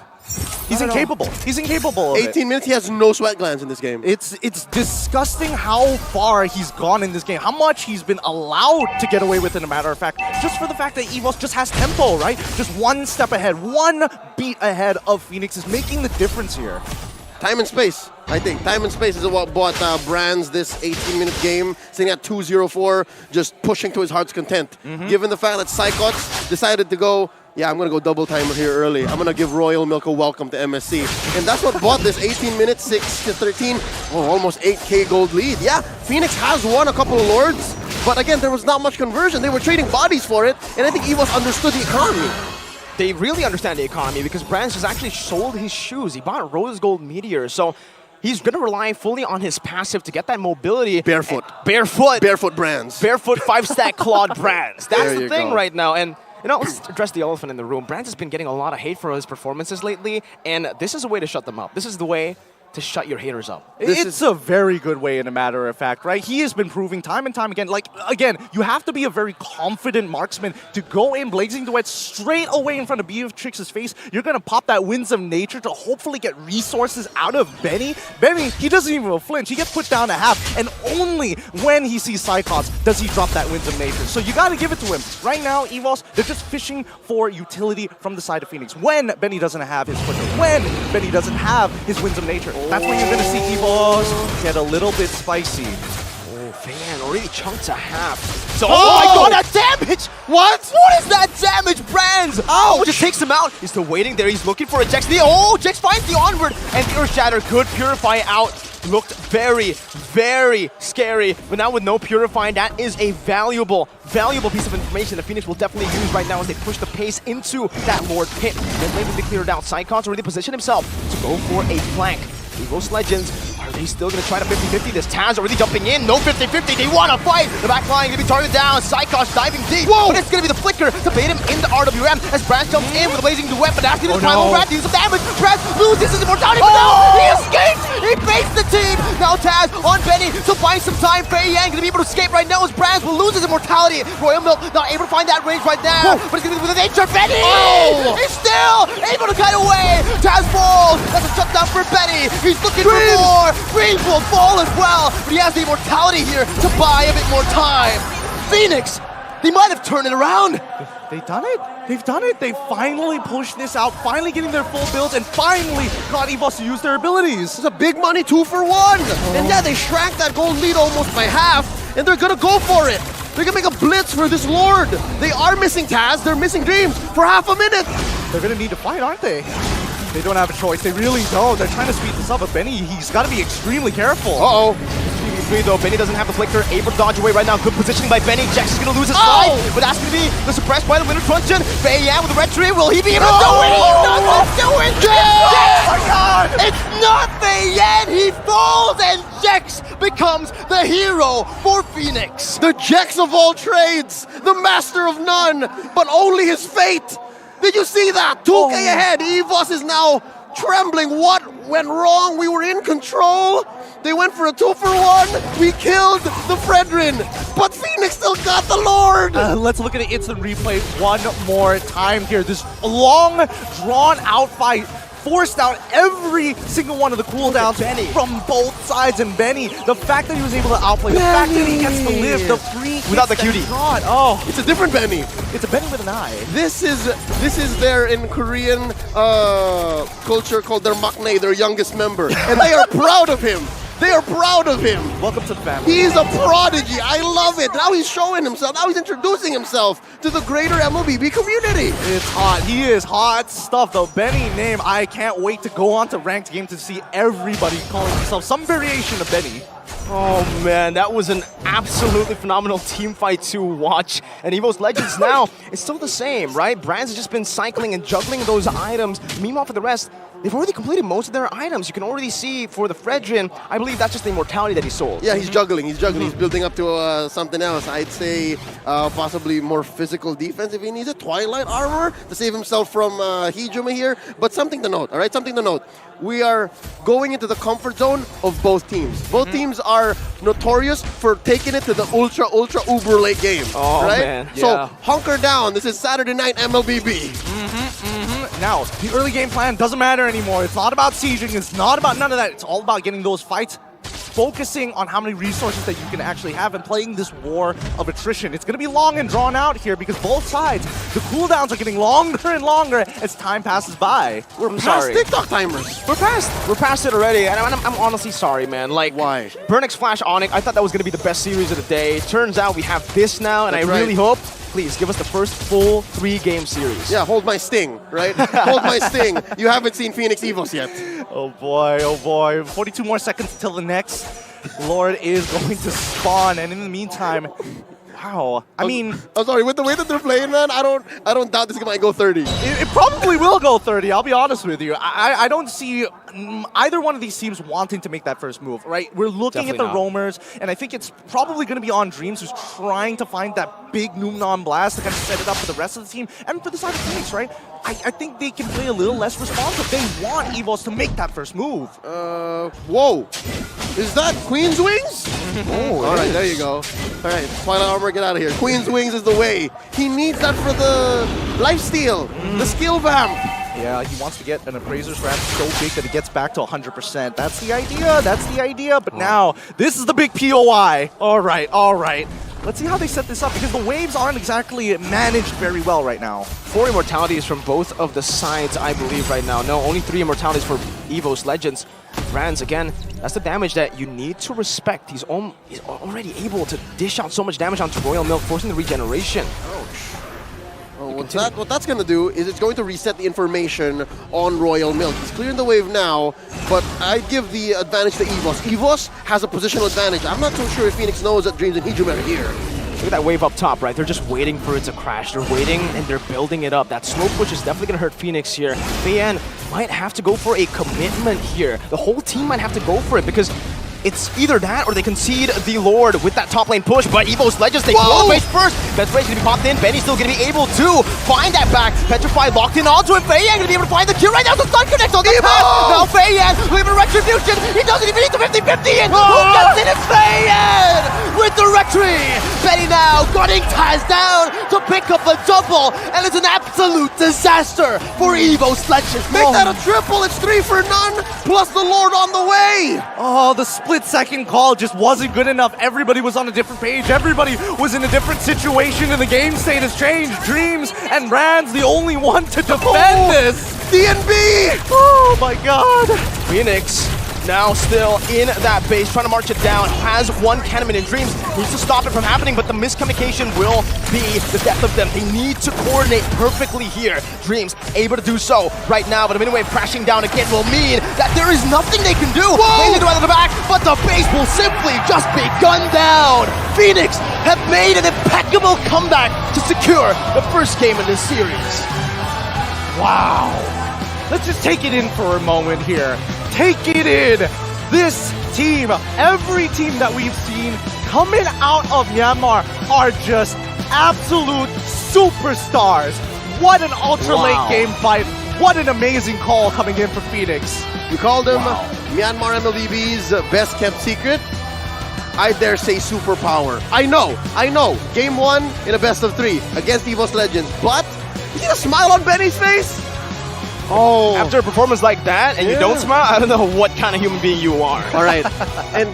He's incapable. He's incapable of 18 minutes, he has no sweat glands in this game. It's disgusting how far he's gone in this game, how much he's been allowed to get away with, in a matter of fact, just for the fact that EVOS just has tempo, right? Just one step ahead, one beat ahead of Fenix is making the difference here. Time and space, I think. Time and space is what bought Brands this 18-minute game, sitting at 2-0-4, just pushing to his heart's content. Given the fact that Psychots decided to go, yeah, I'm going to go double timer here early. I'm going to give Royal Milk a welcome to MSC. And that's what bought this 18 minutes, 6-13, almost 8K gold lead. Yeah, Fenix has won a couple of Lords, but again, there was not much conversion. They were trading bodies for it, and I think EVOS understood the economy. They really understand the economy because Brands has actually sold his shoes. He bought Rose Gold Meteor, so he's going to rely fully on his passive to get that mobility. Barefoot. Barefoot Brands. Barefoot 5-stack clawed Brands. That's the thing go. right now. And you know, let's address the elephant in the room. Brands has been getting a lot of hate for his performances lately, and this is a way to shut them up. This is the way to shut your haters up. It's a very good way, in a matter of fact, right? He has been proving time and time again, like, again, you have to be a very confident marksman to go in Blazing Duet straight away in front of Beatrix's face. You're going to pop that Winds of Nature to hopefully get resources out of Benny. Benny, he doesn't even flinch. He gets put down a half, and only when he sees Cyclops does he drop that Winds of Nature. So you got to give it to him. Right now, EVOS, they're just fishing for utility from the side of Fenix. When Benny doesn't have his flicker, when Benny doesn't have his Winds of Nature, that's when you're going to see EVOS get a little bit spicy. Oh, Fan already chunked a half. So, oh my god, that damage! What? What is that damage, Brands? Oh, just takes him out. He's still waiting there. He's looking for a Jax. Oh, Jax finds the onward. And the Earth Shatter could purify out. Looked very, very scary. But now with no purifying, that is a valuable piece of information that Fenix will definitely use right now as they push the pace into that Lord pit. Then maybe they cleared out. Psychon's already positioned himself to go for a flank. EVOS Legends, are they still going to try to 50-50 this? Taz already jumping in, no 50-50, they want to fight! The back line going to be targeted down, Psychos diving deep, but it's going to be the flicker to bait him in the RWM as Brands jumps in with a Blazing Duet, but that's going to be the final round, deals some damage, Brands loses his immortality, but now he escapes! He baits the team! Now Taz on Benny to find some time, Fei Yang going to be able to escape right now as Brands will lose his immortality. Royal Milk not able to find that range right now, but it's going to be with the nature, Benny! He's still able to cut away! Taz falls! That's a shutdown for Benny! He's looking for more! Dreams will fall as well, but he has the immortality here to buy a bit more time. Fenix, they might have turned it around. They've done it. They've done it. They finally pushed this out, finally getting their full builds, and finally got EVOS to use their abilities. It's a big money 2 for 1. And yeah, they shrank that gold lead almost by half, and they're gonna go for it. They're gonna make a blitz for this Lord. They are missing Taz, they're missing Dreams for half a minute. They're gonna need to fight, aren't they? They don't have a choice. They really don't. They're trying to speed this up, but Benny, he's got to be extremely careful. Uh-oh. smoothly though. Benny doesn't have the flicker, able to dodge away right now. Good positioning by Benny. Jax is gonna lose his slide, but that's gonna be the suppressed by the winner Truncheon. Feiyan with the red tree, will he be able to do it? He doesn't do it! Jax! Oh my god! It's not Feiyan! He falls and Jax becomes the hero for Fenix. The Jax of all trades, the master of none, but only his fate. Did you see that? 2K ahead. EVOS is now trembling. What went wrong? We were in control. They went for a 2-for-1. We killed the Fredrin, but Fenix still got the Lord. Let's look at the instant replay one more time here. This long, drawn-out fight forced out every single one of the cooldowns from both sides, and Benny, the fact that he was able to outplay, the fact that he gets to live the free without the cutie. Oh, it's a different Benny. It's a Benny with an eye. This is their in Korean culture called their maknae, their youngest member, and they are proud of him. They are proud of him. Welcome to the family. He's a prodigy. I love it. Now he's showing himself. Now he's introducing himself to the greater MLBB community. It's hot. He is hot stuff, though. Benny name, I can't wait to go on to ranked game to see everybody calling themselves some variation of Benny. Oh man, that was an absolutely phenomenal team fight to watch. And EVO's Legends now, it's still the same, right? Brands have just been cycling and juggling those items. Meanwhile, for the rest, they've already completed most of their items. You can already see for the Fredrin, I believe that's just the immortality that he sold. Yeah, he's juggling. He's building up to something else. I'd say possibly more physical defense if he needs it. Twilight armor to save himself from Hijuma here. But something to note, all right? Something to note. We are going into the comfort zone of both teams. Both teams are notorious for taking it to the ultra uber late game. Oh, right? man. So Yeah. hunker down. This is Saturday night MLBB. Now, the early game plan doesn't matter anymore. It's not about sieging. It's not about none of that. It's all about getting those fights, focusing on how many resources that you can actually have and playing this war of attrition. It's going to be long and drawn out here because both sides, the cooldowns are getting longer and longer as time passes by. We're past TikTok timers. We're past it already, and I'm honestly sorry, man. Like, why? BurnXFlash ONIC, I thought that was going to be the best series of the day. Turns out we have this now, and That's I really right. hope, please, give us the first full 3-game series. Yeah, hold my sting, right? Hold my sting. You haven't seen Fenix EVOS yet. Oh boy. 42 more seconds till the next Lord is going to spawn, and in the meantime, wow. I mean, I'm sorry, with the way that they're playing, man, I don't doubt this might go 30. It probably will go 30, I'll be honest with you. I don't see either one of these teams wanting to make that first move, right? We're looking Definitely at the roamers, and I think it's probably going to be on Dreams, who's trying to find that big Numnon blast to kind of set it up for the rest of the team, and for the side of Fenix, right? I think they can play a little less responsive. They want EVOS to make that first move. Whoa. Is that Queen's Wings? Oh, all right, there you go. All right, Twilight Armor, get out of here. Queen's Wings is the way. He needs that for the lifesteal, the skill vamp. Yeah, he wants to get an Appraiser's Ramp so big that he gets back to 100%. That's the idea, but now, this is the big POI. All right. Let's see how they set this up, because the waves aren't exactly managed very well right now. 4 immortalities from both of the sides, I believe, right now. No, only 3 immortalities for EVO's Legends. Brands, again, that's the damage that you need to respect. He's already able to dish out so much damage onto Royal Milk, forcing the regeneration. What that's going to do is it's going to reset the information on Royal Milk. He's clearing the wave now, but I'd give the advantage to EVOS. EVOS has a positional advantage. I'm not too sure if Fenix knows that Dreams and Hijuma are here. Look at that wave up top, right? They're just waiting for it to crash. They're waiting and they're building it up. That slow push is definitely going to hurt Fenix here. Feiyan might have to go for a commitment here. The whole team might have to go for it because it's either that or they concede the Lord with that top lane push, but EVO's Legends, they blow the base first. Best Rage gonna be popped in. Benny's still gonna be able to find that back. Petrified locked in onto him. Feiyan gonna be able to find the kill right now. The stun connects on the pass. Now Feiyan with a retribution. He doesn't even need the 50-50 in. Who gets it? It's Feiyan with the retry. Benny now gunning Taz down to pick up a double, and it's an absolute disaster for EVO's Legends. Make that a triple. It's 3 for none, plus the Lord on the way. Oh, the split-second call just wasn't good enough. Everybody was on a different page. Everybody was in a different situation, and the game state has changed. Dreams and Brands, the only one to defend this. DNB! Oh my god. Fenix now still in that base, trying to march it down. Has one Cannon in Dreams. Needs to stop it from happening, but the miscommunication will be the death of them. They need to coordinate perfectly here. Dreams able to do so right now, but a Minute Wave crashing down again will mean that there is nothing they can do. They need to out of the back, but the base will simply just be gunned down. Fenix have made an impeccable comeback to secure the first game in this series. Wow. Let's just take it in for a moment here. Take it in. This team, every team that we've seen coming out of Myanmar are just absolute superstars. What an ultra late game fight. What an amazing call coming in for Fenix. You called them Myanmar MLBB's best kept secret. I dare say superpower. I know. Game 1 in a best of 3 against EVOS Legends. But you see the smile on Benny's face? Oh. After a performance like that and you don't smile, I don't know what kind of human being you are. All right. And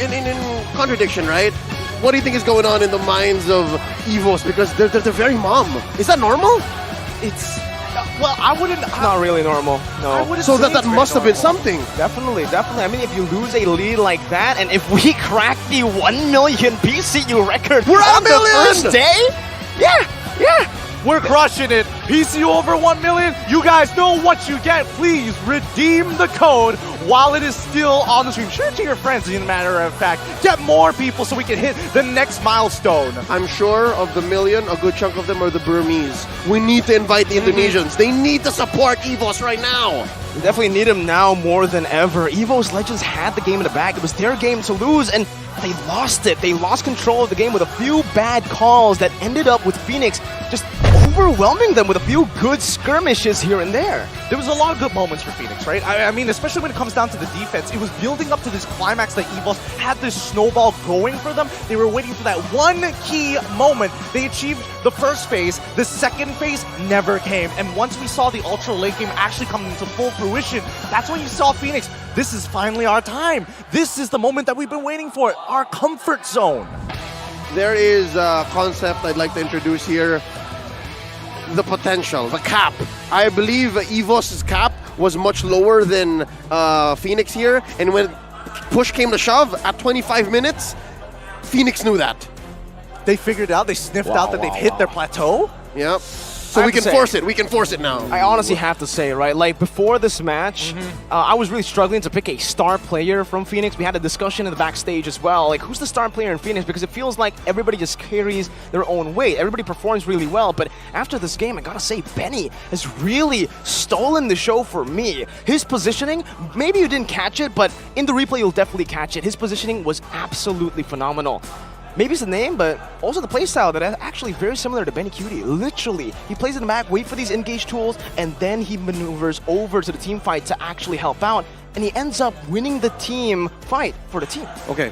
in contradiction, right? What do you think is going on in the minds of EVOS? Because they're very mum. Is that normal? It's... Well, I wouldn't... not really normal, no. So that must have been something. Definitely. I mean, if you lose a lead like that, and if we crack the 1 million PCU record on the first day, yeah. We're crushing it. PCU over 1 million. You guys know what you get. Please redeem the code while it is still on the stream. Share it to your friends, as a matter of fact. Get more people so we can hit the next milestone. I'm sure of the million, a good chunk of them are the Burmese. We need to invite the Indonesians. They need to support EVOS right now. We definitely need them now more than ever. EVOS Legends had the game in the bag. It was their game to lose, and they lost it. They lost control of the game with a few bad calls that ended up with Fenix just overwhelming them with a few good skirmishes here and there. There was a lot of good moments for Fenix, right? I mean, especially when it comes down to the defense, it was building up to this climax that EVOS had this snowball going for them. They were waiting for that one key moment. They achieved the first phase. The second phase never came. And once we saw the ultra late game actually come into full fruition, that's when you saw Fenix. This is finally our time. This is the moment that we've been waiting for, our comfort zone. There is a concept I'd like to introduce here. The potential, the cap. I believe EVOS's cap was much lower than Fenix here, and when push came to shove at 25 minutes, Fenix knew that. They figured out, they sniffed out that they've hit their plateau? Yep. So we can force it. We can force it now. I honestly have to say, right, like before this match, I was really struggling to pick a star player from Fenix. We had a discussion in the backstage as well. Like, who's the star player in Fenix? Because it feels like everybody just carries their own weight. Everybody performs really well. But after this game, I gotta say, Benny has really stolen the show for me. His positioning, maybe you didn't catch it, but in the replay, you'll definitely catch it. His positioning was absolutely phenomenal. Maybe it's the name, but also the playstyle that is actually very similar to Benny Cutie. Literally, he plays in the back, wait for these engage tools, and then he maneuvers over to the team fight to actually help out, and he ends up winning the team fight for the team. Okay.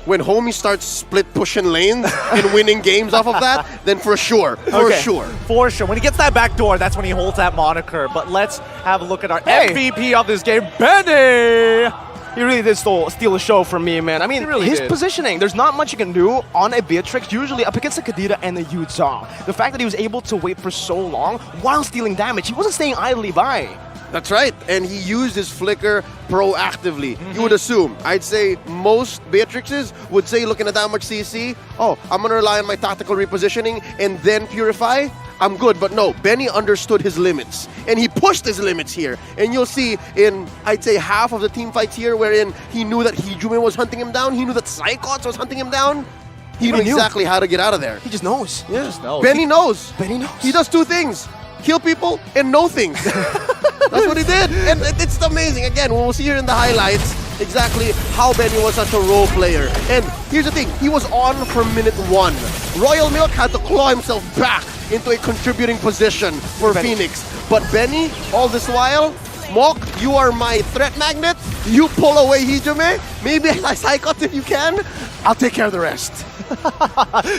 When Homie starts split pushing lanes and winning games off of that, then for sure. For sure. When he gets that back door, that's when he holds that moniker. But let's have a look at our MVP of this game, Benny! He really did steal the show from me, man. I mean, his positioning, there's not much you can do on a Beatrix, usually up against a Kadira and a Yuta. The fact that he was able to wait for so long while stealing damage, he wasn't staying idly by. That's right, and he used his flicker proactively. You would assume. I'd say most Beatrixes would say, looking at that much CC, oh, I'm going to rely on my tactical repositioning and then purify. I'm good, but no, Benny understood his limits, and he pushed his limits here. And you'll see in, I'd say, half of the team fights here, wherein he knew that Hijume was hunting him down, he knew that Psychots was hunting him down. He knew exactly how to get out of there. He just knows. Yeah. He just knows. Benny knows. He does two things. Kill people and know things. That's what he did. And it's amazing. Again, we'll see here in the highlights exactly how Benny was such a role player. And here's the thing. He was on from minute 1. Royal Milk had to claw himself back into a contributing position for Fenix. But Benny, all this while, Mok, you are my threat magnet. You pull away Hijume. Maybe I Psychot if you can. I'll take care of the rest.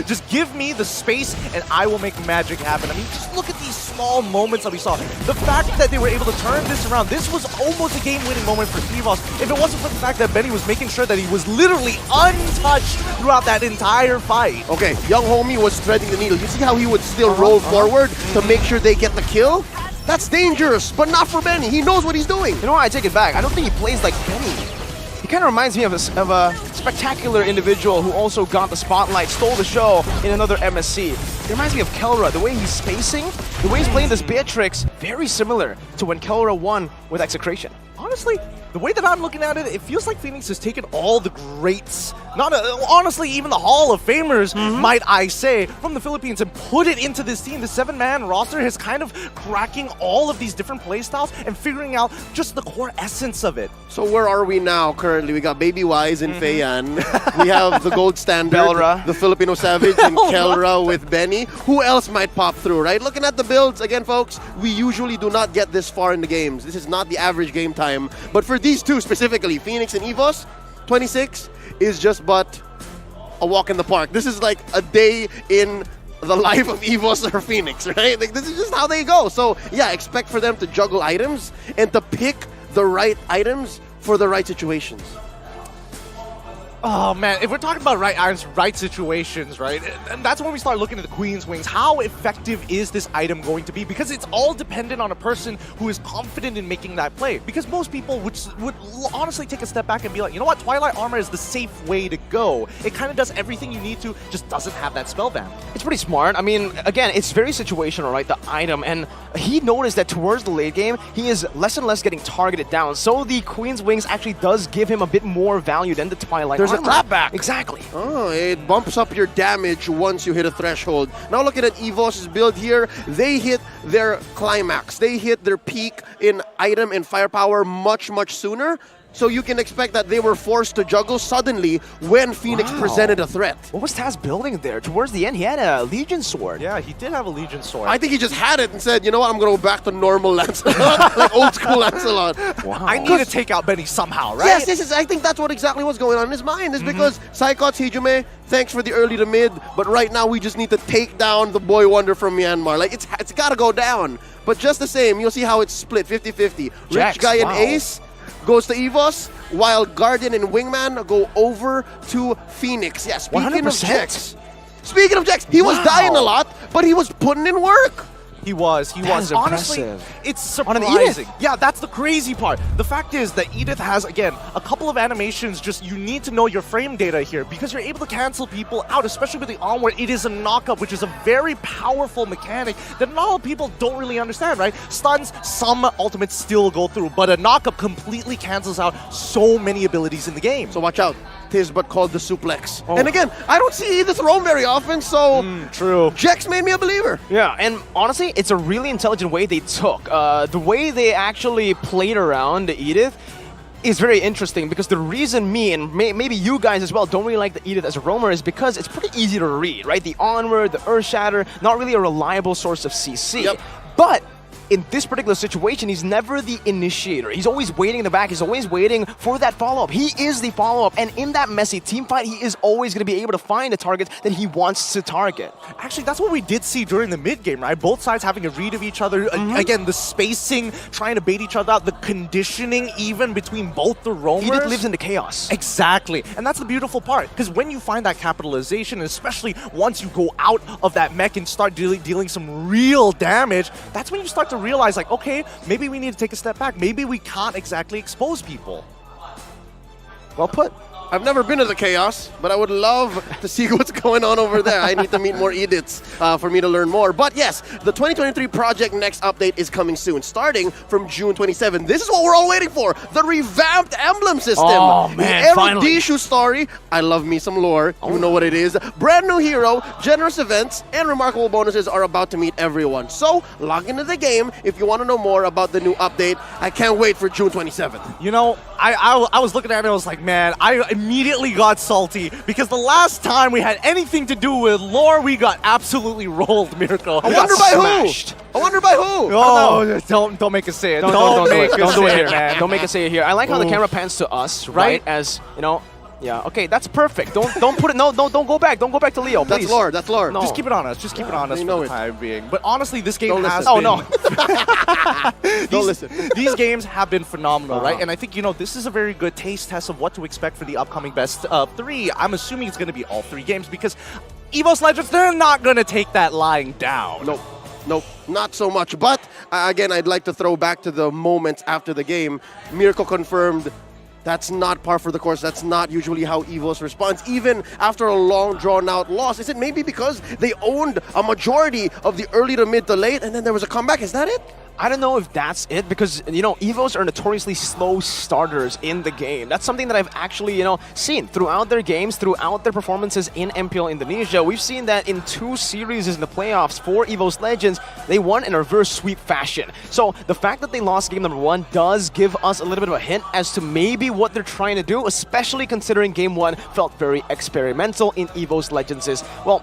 Just give me the space and I will make magic happen. I mean, just look at these small moments that we saw. The fact that they were able to turn this around, this was almost a game-winning moment for EVOS. If it wasn't for the fact that Benny was making sure that he was literally untouched throughout that entire fight. Okay, young Homie was threading the needle. You see how he would still roll forward to make sure they get the kill? That's dangerous, but not for Benny. He knows what he's doing. You know what? I take it back. I don't think he plays like Benny. He kind of reminds me of a spectacular individual who also got the spotlight, stole the show in another MSC. It reminds me of Kelra. The way he's spacing, the way he's playing this Beatrix, very similar to when Kelra won with Execration. Honestly, the way that I'm looking at it, it feels like Fenix has taken all the greats, honestly, even the Hall of Famers, might I say, from the Philippines and put it into this team. The 7-man roster is kind of cracking all of these different playstyles and figuring out just the core essence of it. So where are we now currently? We got Baby Wise in Feiyan. We have the gold standard, Belra. the Filipino Savage, and Kelra with Benny. Who else might pop through, right? Looking at the builds, again, folks, we usually do not get this far in the games. This is not the average game time. But for these two specifically, Fenix and EVOS, 26 is just but a walk in the park. This is like a day in the life of EVOS or Fenix, right? Like, this is just how they go. So yeah, expect for them to juggle items and to pick the right items for the right situations. Oh man, if we're talking about right items, right situations, right? And that's when we start looking at the Queen's Wings. How effective is this item going to be? Because it's all dependent on a person who is confident in making that play. Because most people would honestly take a step back and be like, you know what, Twilight Armor is the safe way to go. It kind of does everything you need to, just doesn't have that spell ban. It's pretty smart. I mean, again, it's very situational, right? The item, and he noticed that towards the late game, he is less and less getting targeted down. So the Queen's Wings actually does give him a bit more value than the Twilight There's Armor. a clapback. Exactly. Oh, it bumps up your damage once you hit a threshold. Now looking at EVOS' build here, they hit their climax. They hit their peak in item and firepower much, much sooner. So you can expect that they were forced to juggle suddenly when Fenix presented a threat. What was Taz building there? Towards the end, he had a Legion Sword. Yeah, he did have a Legion Sword. I think he just had it and said, you know what, I'm going to go back to normal Lancelot, like old school Lancelot. Wow. I need to take out Benny somehow, right? Yes, I think that's what exactly what's going on in his mind, is because Psychots Hijume, thanks for the early to mid, but right now we just need to take down the boy wonder from Myanmar. Like, it's got to go down. But just the same, you'll see how it's split 50-50. Rich Guy and Ace goes to EVOS, while Guardian and Wingman go over to Fenix. Yeah, speaking of Jex, he was dying a lot, but he was putting in work. He was. Honestly, it's surprising. Yeah, that's the crazy part. The fact is that Edith has, again, a couple of animations. Just you need to know your frame data here because you're able to cancel people out, especially with the onward. It is a knockup, which is a very powerful mechanic that not a lot of people don't really understand, right? Stuns, some ultimates still go through, but a knockup completely cancels out so many abilities in the game. So watch out. Tis but called the suplex. And again, I don't see Edith roam very often, so true. Jex made me a believer. Yeah, and honestly, it's a really intelligent way they took. The way they actually played around Edith is very interesting because the reason me and maybe you guys as well don't really like the Edith as a roamer is because it's pretty easy to read, right? The Onward, the Earth Shatter, not really a reliable source of CC. Yep. But in this particular situation, he's never the initiator. He's always waiting in the back. He's always waiting for that follow-up. He is the follow-up. And in that messy team fight, he is always going to be able to find the targets that he wants to target. Actually, that's what we did see during the mid-game, right? Both sides having a read of each other. Again, the spacing, trying to bait each other out, the conditioning even between both the roamers. Edith lives in the chaos. Exactly. And that's the beautiful part. Because when you find that capitalization, especially once you go out of that mech and start dealing some real damage, that's when you start to realize, like, okay, maybe we need to take a step back. Maybe we can't exactly expose people. Well put. I've never been to the Chaos, but I would love to see what's going on over there. I need to meet more Ediths for me to learn more. But yes, the 2023 Project Next update is coming soon, starting from June 27. This is what we're all waiting for, the revamped emblem system. Oh, man, the finally. Erudishu story. I love me some lore. You know what it is. Brand new hero, generous events, and remarkable bonuses are about to meet everyone. So log into the game if you want to know more about the new update. I can't wait for June 27th. You know, I was looking at it and I was like, man, I immediately got salty because the last time we had anything to do with lore, we got absolutely rolled, Miracle. I wonder by who? I wonder by who? Oh, don't make us say it. Don't do it here, man. Don't make us say it here. I like how the camera pans to us, right? As, you know, yeah, okay, that's perfect. Don't put it, don't go back. Don't go back to Leo, please. That's lore. No. Just keep it on us. Just keep it on us for the time being. But honestly, this game has been... Oh, no. Don't listen. These games have been phenomenal, right? And I think, you know, this is a very good taste test of what to expect for the upcoming best of 3. I'm assuming it's going to be all 3 games because EVOS Legends, they're not going to take that lying down. Nope. Nope, not so much. But again, I'd like to throw back to the moments after the game. Mirko confirmed that's not par for the course. That's not usually how EVOS responds, even after a long, drawn-out loss. Is it maybe because they owned a majority of the early to mid to late, and then there was a comeback? Is that it? I don't know if that's it, because, you know, EVOs are notoriously slow starters in the game. That's something that I've actually, you know, seen throughout their games, throughout their performances in MPL Indonesia. We've seen that in 2 series in the playoffs for EVOS Legends, they won in a reverse sweep fashion. So the fact that they lost game number 1 does give us a little bit of a hint as to maybe what they're trying to do, especially considering game 1 felt very experimental in EVOS Legends', well,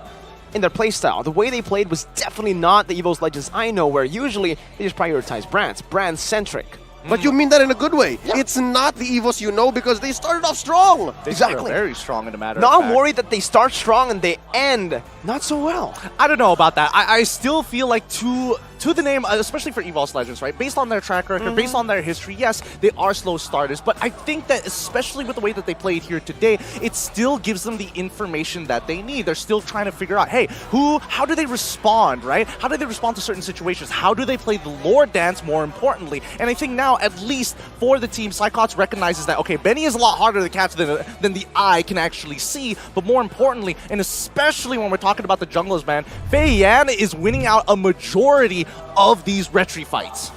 in their playstyle. The way they played was definitely not the EVOS Legends I know, where usually they just prioritize brand-centric. But you mean that in a good way. Yeah. It's not the EVOS you know, because they started off strong. They started very strong in a matter now of fact. I'm worried that they start strong and they end not so well. I don't know about that. I still feel like to the name, especially for EVOS Legends, right? Based on their track record, based on their history, yes, they are slow starters, but I think that especially with the way that they played here today, it still gives them the information that they need. They're still trying to figure out, hey, how do they respond, right? How do they respond to certain situations? How do they play the lore dance, more importantly? And I think now, at least for the team, Psychots recognizes that, okay, Benny is a lot harder to catch than the eye can actually see, but more importantly, and especially when we're talking about the junglers, man, Fei Yan is winning out a majority of these retry fights.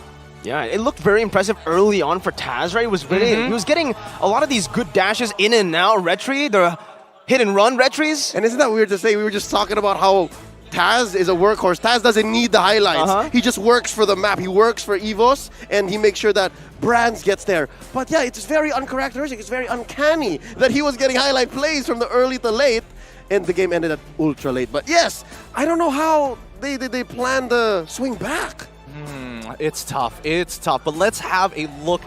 Yeah, it looked very impressive early on for Taz, right? It was really, he was getting a lot of these good dashes in and out retry, the hit and run retries. And isn't that weird to say? We were just talking about how Taz is a workhorse. Taz doesn't need the highlights. He just works for the map. He works for EVOS, and he makes sure that Brands gets there. But yeah, it's very uncharacteristic. It's very uncanny that he was getting highlight plays from the early to late, and the game ended at ultra late. But yes, I don't know how they plan to swing back. It's tough. It's tough. But let's have a look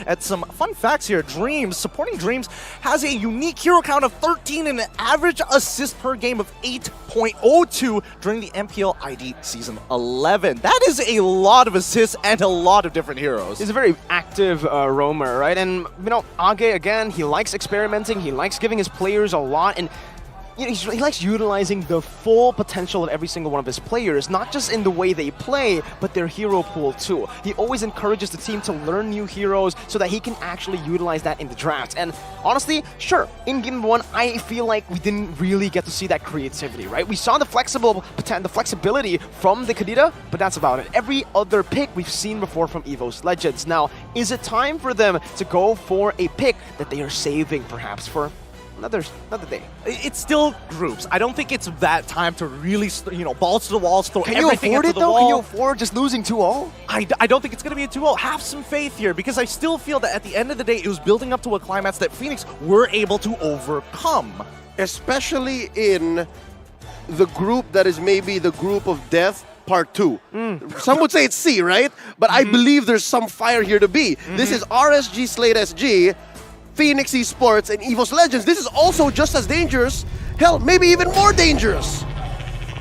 at some fun facts here. Dreams, supporting Dreams, has a unique hero count of 13 and an average assist per game of 8.02 during the MPLID Season 11. That is a lot of assists and a lot of different heroes. He's a very active roamer, right? And, you know, Age, again, he likes experimenting. He likes giving his players a lot. And you know, he likes utilizing the full potential of every single one of his players, not just in the way they play, but their hero pool too. He always encourages the team to learn new heroes so that he can actually utilize that in the draft. And honestly, sure, in Game 1, I feel like we didn't really get to see that creativity, right? We saw the flexibility from the Kadita, but that's about it. Every other pick we've seen before from EVOS Legends. Now, is it time for them to go for a pick that they are saving perhaps for another day? It's still groups. I don't think it's that time to really, you know, balls to the walls, throw Can everything you afford into it the though? wall. Can you afford just losing 2-0? I don't think it's going to be a 2-0. Have some faith here, because I still feel that at the end of the day, it was building up to a climax that Fenix were able to overcome. Especially in the group that is maybe the group of death part 2. Some would say it's C, right? But I believe there's some fire here to be. This is RSG Slate SG, Fenix Esports, and EVOS Legends. This is also just as dangerous, hell, maybe even more dangerous.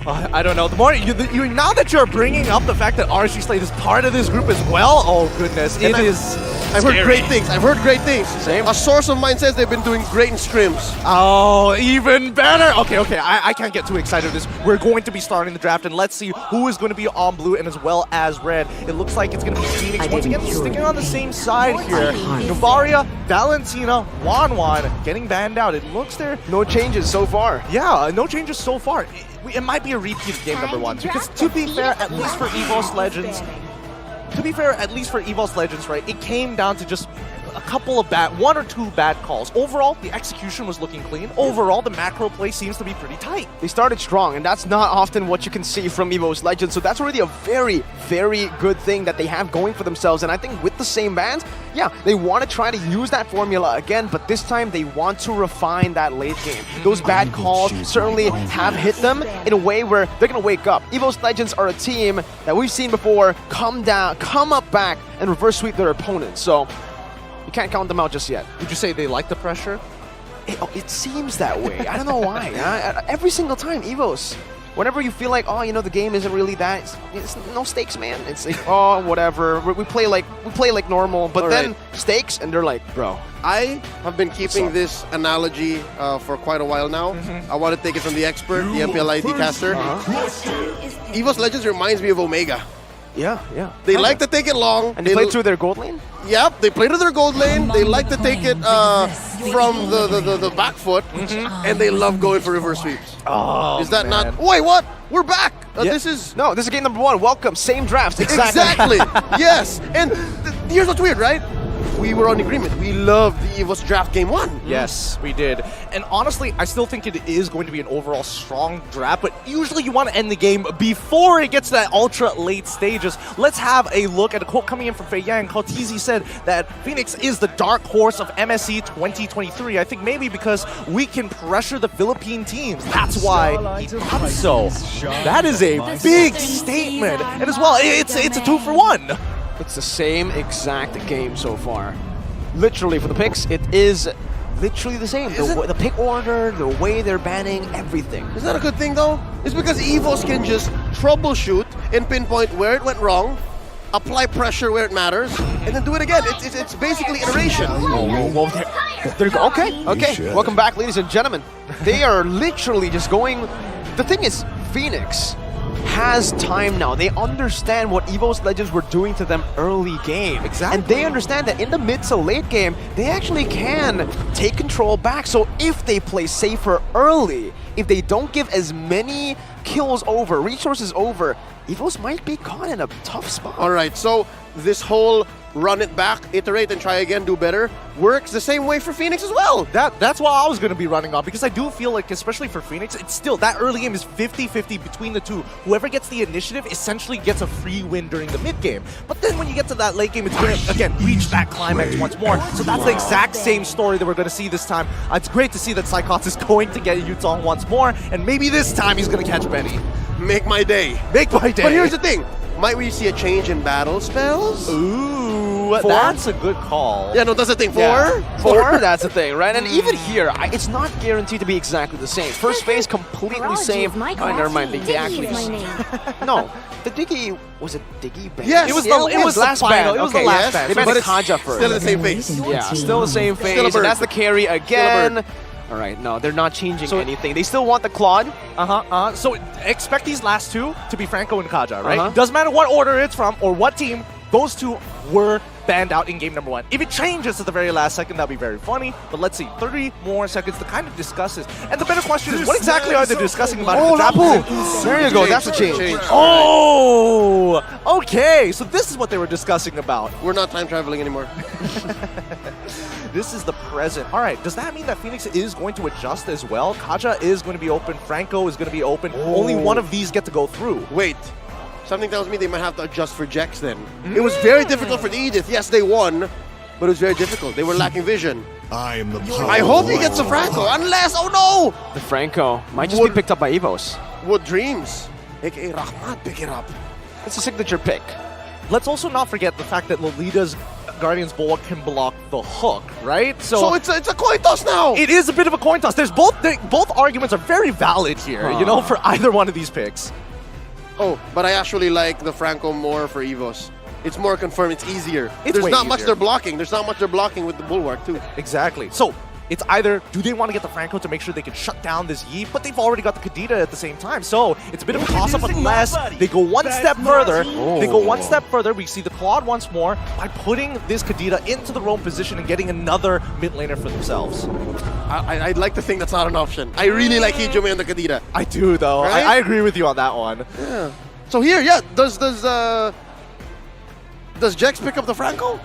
I don't know. The more you now that you're bringing up the fact that RSG Slate is part of this group as well, oh goodness, it is. I've heard great things. I've heard great things. Same. A source of mine says they've been doing great in scrims. Oh, even better. Okay. I can't get too excited with this. We're going to be starting the draft, and let's see who is going to be on blue and as well as red. It looks like it's going to be Fenix once again sticking on the same side here. Novaria, Valentina, Wanwan getting banned out. It looks there. No changes so far. Yeah, no changes so far. It might be a repeat of game number 1, because to be fair, at least for EVOS Legends, right, it came down to just a couple of one or two bad calls. Overall, the execution was looking clean. Overall, the macro play seems to be pretty tight. They started strong, and that's not often what you can see from EVOS Legends, so that's really a very, very good thing that they have going for themselves. And I think with the same bands, yeah, they want to try to use that formula again, but this time they want to refine that late game. Those bad calls certainly have hit them in a way where they're going to wake up. EVOS Legends are a team that we've seen before come up back, and reverse sweep their opponents. So you can't count them out just yet. Would you say they like the pressure? It seems that way. I don't know why. Every single time, EVOS whenever you feel like, oh, you know, the game isn't really that, it's no stakes, man. It's like, oh, whatever. We play like normal, but then stakes, and they're like, bro. I have been keeping this analogy for quite a while now. I want to take it from the expert, the MPLID caster. EVOS Legends reminds me of Omega. Yeah. They like to take it long. And they play through their gold lane? Yep, they play to their gold lane. They like to take it from the back foot, and they love going for reverse sweeps. Oh, is that not? Wait, what? We're back. This is this is game number 1. Welcome, same draft. Exactly. Yes, and here's what's weird, right? We were on agreement. We loved the EVOS draft game 1. Yes, we did. And honestly, I still think it is going to be an overall strong draft, but usually you want to end the game before it gets to that ultra late stages. Let's have a look at a quote coming in from Fei Yang. Kautizi said that Fenix is the dark horse of MSC 2023. I think maybe because we can pressure the Philippine teams. That's why he done so. That is a big statement. And as well, it's a 2-for-1. It's the same exact game so far. Literally, for the picks, it is literally the same. The pick order, the way they're banning, everything. Is that a good thing, though? It's because EVOS can just troubleshoot and pinpoint where it went wrong, apply pressure where it matters, and then do it again. It's basically iteration. There you go. Okay. Welcome back, ladies and gentlemen. They are literally just going... The thing is, Fenix has time now. They understand what EVOS Legends were doing to them early game. Exactly. And they understand that in the mid to late game, they actually can take control back. So if they play safer early, if they don't give as many kills over, resources over, EVOS might be caught in a tough spot. All right, so this whole run it back, iterate and try again, do better, works the same way for Fenix as well. That's what I was going to be running on, because I do feel like, especially for Fenix, it's still, that early game is 50-50 between the two. Whoever gets the initiative essentially gets a free win during the mid game. But then when you get to that late game, it's going to, again, reach that climax once more. So that's the exact same story that we're going to see this time. It's great to see that Psychots is going to get Yutong once more, and maybe this time he's going to catch Benny. Make my day. Make my day. But here's the thing. Might we see a change in battle spells? Ooh, that's a good call. Yeah, no, that's the thing. 4? Yeah. 4, that's the thing, right? And even here, it's not guaranteed to be exactly the same. First phase, completely same. Oh, never mind. They actually just... No, the Diggy... Was it Diggy? Yes. It was the last ban. It was the last ban. They banned Kaja first. Still in the same phase. Yeah, still the same phase. And that's the carry again. All right, no, they're not changing anything. They still want the Claude. So expect these last two to be Franco and Kaja, right? Doesn't matter what order it's from or what team, those two were banned out in game number 1. If it changes at the very last second, that'd be very funny. But let's see, 30 more seconds to kind of discuss this. And the better question is, what exactly are they discussing about it? There you go, that's a change. Oh, okay. So this is what they were discussing about. We're not time traveling anymore. This is the present. All right, does that mean that Fenix is going to adjust as well? Kaja is going to be open. Franco is going to be open. Only one of these get to go through. Wait. Something tells me they might have to adjust for Jex then. It was very difficult for the Edith. Yes, they won, but it was very difficult. They were lacking vision. I am the I hope he gets a Franco, unless, oh no! The Franco might just be picked up by EVOS. What dreams? AKA Rahmat, pick it up. It's a signature pick. Let's also not forget the fact that Lolita's Guardian's Bulwark can block the hook, right? So it's a coin toss now! It is a bit of a coin toss. There's both arguments are very valid here, you know, for either one of these picks. Oh, but I actually like the Franco more for EVOS. It's more confirmed, it's easier. There's not much they're blocking. There's not much they're blocking with the Bulwark too. Exactly. So it's either, do they want to get the Franco to make sure they can shut down this Yi, but they've already got the Kadita at the same time. So it's a bit of a toss-up unless they go one step further. They go one step further. We see the Claude once more by putting this Kadita into the roam position and getting another mid laner for themselves. I'd like to think that's not an option. I really like Hijome and the Kadita. I do though. Right? I agree with you on that one. Yeah. So here, does Jex pick up the Franco?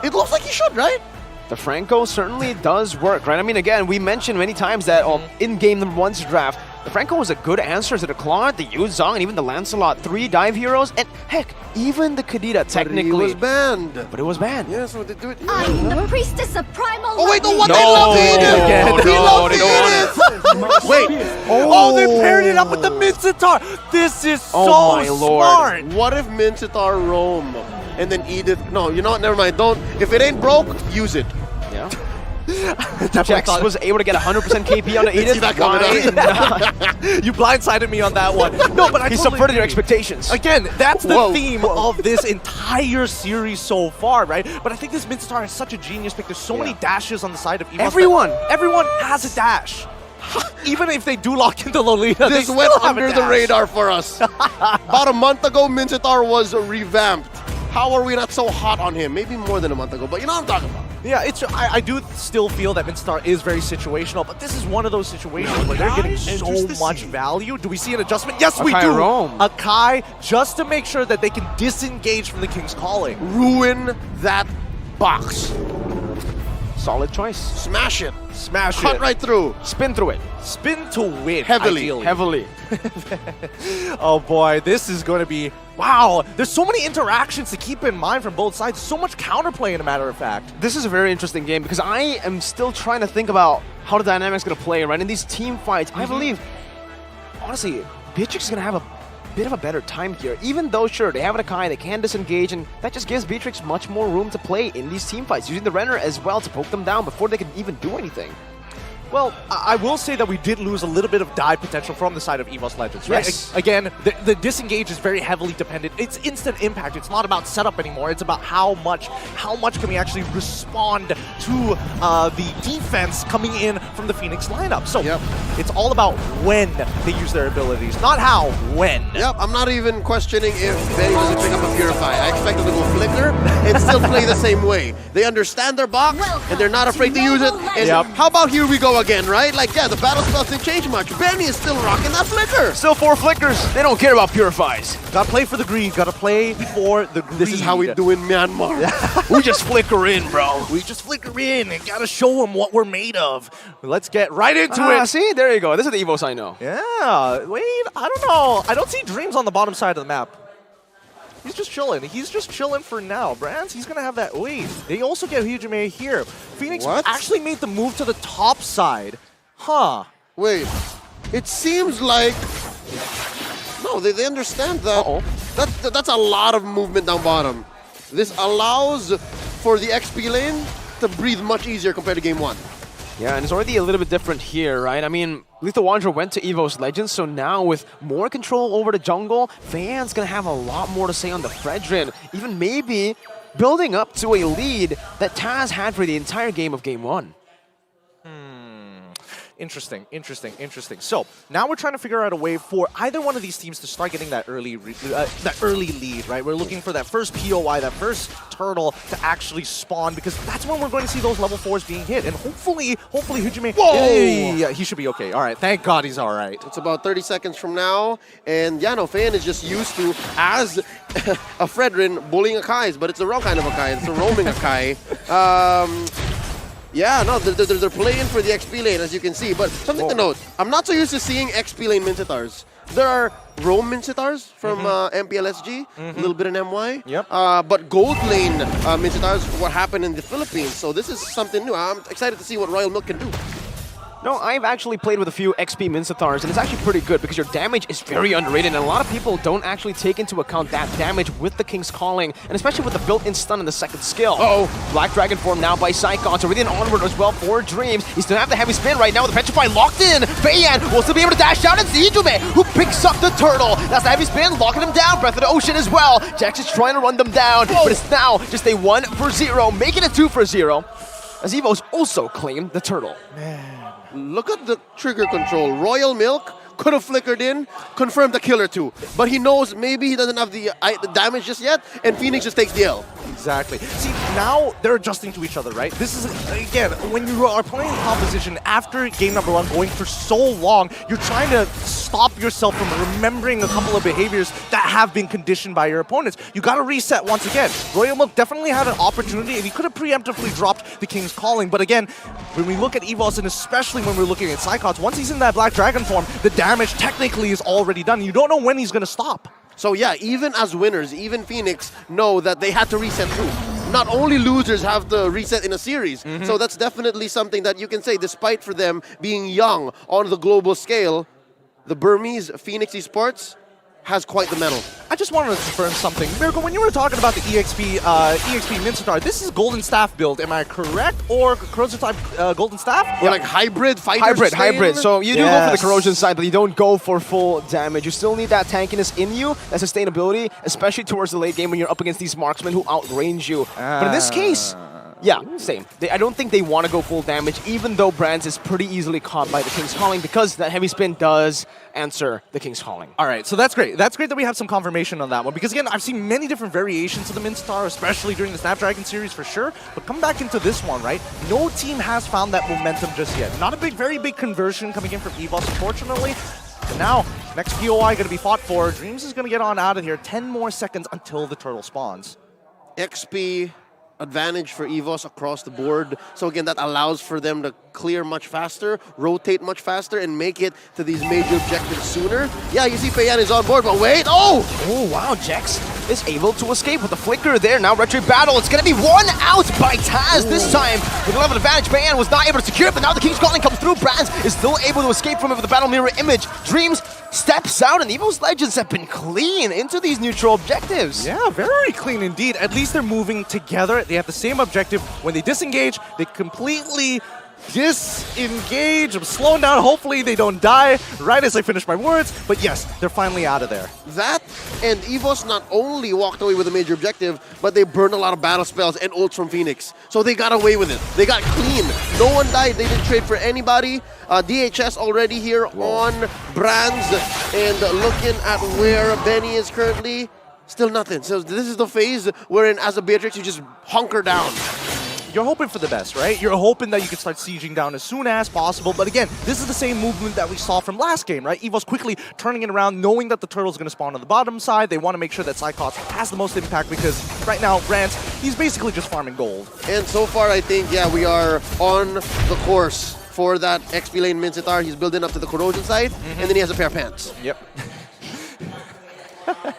It looks like he should, right? The Franco certainly does work, right? I mean, again, we mentioned many times that in game number 1's draft, the Franco was a good answer to the Claude, the Yuzong, and even the Lancelot. 3 dive heroes, and heck, even the Kadita technically. But it was banned. But it was banned. Yeah, so they do it. I am the priestess of primal. Oh wait, no, what? They love Edith. Wait. Oh, they paired it up with the Mincetar. This is so smart. What if Mincetar roam? And then Edith, no, you know what, never mind, don't, if it ain't broke, use it. Yeah. Jax was able to get 100% KP on the Edith. See that coming You blindsided me on that one. No, but he subverted your expectations. Again, that's the theme of this entire series so far, right? But I think this Mincetar is such a genius pick. There's so many dashes on the side of EVOS. Everyone has a dash. Even if they do lock into Lolita, this went under the radar for us. About a month ago, Mincetar was revamped. How are we not so hot on him? Maybe more than a month ago, but you know what I'm talking about. Yeah, I do still feel that Mincetar is very situational, but this is one of those situations where they're getting so much value. Do we see an adjustment? Yes, we do. Akai, just to make sure that they can disengage from the King's Calling. Ruin that box. Solid choice. Smash it. Smash it. Cut right through. Spin through it. Spin to win. Heavily. Heavily. Oh boy, this is going to be... Wow, there's so many interactions to keep in mind from both sides. So much counterplay, in a matter of fact. This is a very interesting game because I am still trying to think about how the dynamic's going to play, right? In these team fights, I believe, honestly, Beatrix is going to have a bit of a better time here. Even though, sure, they have an Akai, they can disengage, and that just gives Beatrix much more room to play in these team fights, using the Renner as well to poke them down before they can even do anything. Well, I will say that we did lose a little bit of dive potential from the side of EVOS Legends, right? Yes. Again, the disengage is very heavily dependent. It's instant impact. It's not about setup anymore. It's about how much can we actually respond to the defense coming in from the Fenix lineup. So it's all about when they use their abilities, not how, when. Yep, I'm not even questioning if Fenix doesn't pick up a Purify. I expect them to go Flicker and still play the same way. They understand their box and they're not afraid to use it. And how about here we go again, right? Like, yeah, the battle spells didn't change much. Benny is still rocking that Flicker. Still 4 Flickers. They don't care about Purifies. Gotta play for the greed. Gotta play for the greed. This is how we do in Myanmar. We just flicker in, bro. We just flicker in and gotta show them what we're made of. Let's get right into it. See, there you go. This is the EVOS I know. Yeah, wait, I don't know. I don't see Dreams on the bottom side of the map. He's just chilling. He's just chilling for now. Brands, he's going to have that. Wait, they also get Hujime here. Fenix actually made the move to the top side. Huh. Wait, it seems like... No, they understand that. That's a lot of movement down bottom. This allows for the XP lane to breathe much easier compared to game 1. Yeah, and it's already a little bit different here, right? I mean, Lethal Wanderer went to EVOS Legends, so now with more control over the jungle, Fan's gonna have a lot more to say on the Fredrin, even maybe building up to a lead that Taz had for the entire game of Game 1. Interesting. So now we're trying to figure out a way for either one of these teams to start getting that early lead, right? We're looking for that first POI, that first turtle to actually spawn, because that's when we're going to see those level 4s being hit. And hopefully Hujime, yeah, he should be okay. All right, thank God he's all right. It's about 30 seconds from now, and yeah, no, Fan is just used to, as a Fredrin, bullying Akais, but it's the wrong kind of Akai. It's a roaming Akai. Yeah, no, they're playing for the XP lane, as you can see. But something to note, I'm not so used to seeing XP lane Mincitars. There are roam Mincitars from MPLSG, a little bit in MY. But gold lane Mincitars, what happened in the Philippines. So this is something new. I'm excited to see what Royal Milk can do. No, I've actually played with a few XP Mincitars, and it's actually pretty good because your damage is very underrated, and a lot of people don't actually take into account that damage with the King's Calling, and especially with the built-in stun in the second skill. Black Dragon form now by Psychon, so within onward as well for Dreams. He still have the heavy spin right now with the Petrify locked in. Feiyan will still be able to dash out, and Hujime, who picks up the turtle. That's the heavy spin, locking him down. Breath of the Ocean as well. Jax is trying to run them down, but it's now just a 1-for-0, making it 2-for-0, as EVOS also claim the turtle. Look at the trigger control. Royal Milk could have flickered in, confirmed the killer too. But he knows maybe he doesn't have the damage just yet, and Fenix just takes the L. Exactly. See, now they're adjusting to each other, right? This is, again, when you are playing composition after game number 1 going for so long, you're trying to stop yourself from remembering a couple of behaviors that have been conditioned by your opponents. You got to reset once again. Royal Milk definitely had an opportunity, and he could have preemptively dropped the King's Calling. But again, when we look at EVOS, and especially when we're looking at Psychons, once he's in that Black Dragon form, the damage technically is already done. You don't know when he's going to stop. So yeah, even as winners, even Fenix know that they had to reset too. Not only losers have to reset in a series. So that's definitely something that you can say, despite for them being young on the global scale, the Burmese Fenix Esports has quite the medal. I just wanted to confirm something. Miracle, when you were talking about the EXP Mincetar, this is Golden Staff build, am I correct? Or corrosive type Golden Staff? Or like hybrid fighter Hybrid. So you do go for the corrosion side, but you don't go for full damage. You still need that tankiness in you, that sustainability, especially towards the late game when you're up against these marksmen who outrange you. But in this case, yeah, same. I don't think they want to go full damage, even though Brands is pretty easily caught by the King's Calling, because that heavy spin does answer the King's Calling. All right, so that's great. That's great that we have some confirmation on that one, because again, I've seen many different variations of the Mincetar, especially during the Snapdragon series for sure, but come back into this one, right? No team has found that momentum just yet. Not a very big conversion coming in from EVOS, unfortunately. But now, next POI going to be fought for. Dreams is going to get on out of here. 10 more seconds until the turtle spawns. XP advantage for EVOS across the board. So again, that allows for them to clear much faster, rotate much faster, and make it to these major objectives sooner. Yeah, you see Payan is on board, but wait, oh! Oh, wow, Jex is able to escape with the flicker there. Now Retro Battle, it's going to be one out by Taz this time. With a level advantage, Payan was not able to secure it, but now the King's Calling comes through. Brands is still able to escape from it with the Battle Mirror image. Dreams steps out, and EVO's Legends have been clean into these neutral objectives. Yeah, very clean indeed. At least they're moving together. They have the same objective. When they disengage, they completely disengage. I'm slowing down. Hopefully they don't die right as I finish my words. But yes, they're finally out of there. That and EVOS not only walked away with a major objective, but they burned a lot of battle spells and ults from Fenix. So they got away with it. They got clean. No one died. They didn't trade for anybody. DHS already here on Brands, and looking at where Benny is currently, still nothing. So this is the phase wherein as a Beatrix you just hunker down. You're hoping for the best, right? You're hoping that you can start sieging down as soon as possible. But again, this is the same movement that we saw from last game, right? EVO's quickly turning it around, knowing that the turtle's going to spawn on the bottom side. They want to make sure that Psychops has the most impact, because right now, Brands, he's basically just farming gold. And so far, I think, yeah, we are on the course for that XP lane Mincetar. He's building up to the corrosion side, and then he has a pair of pants. Yep.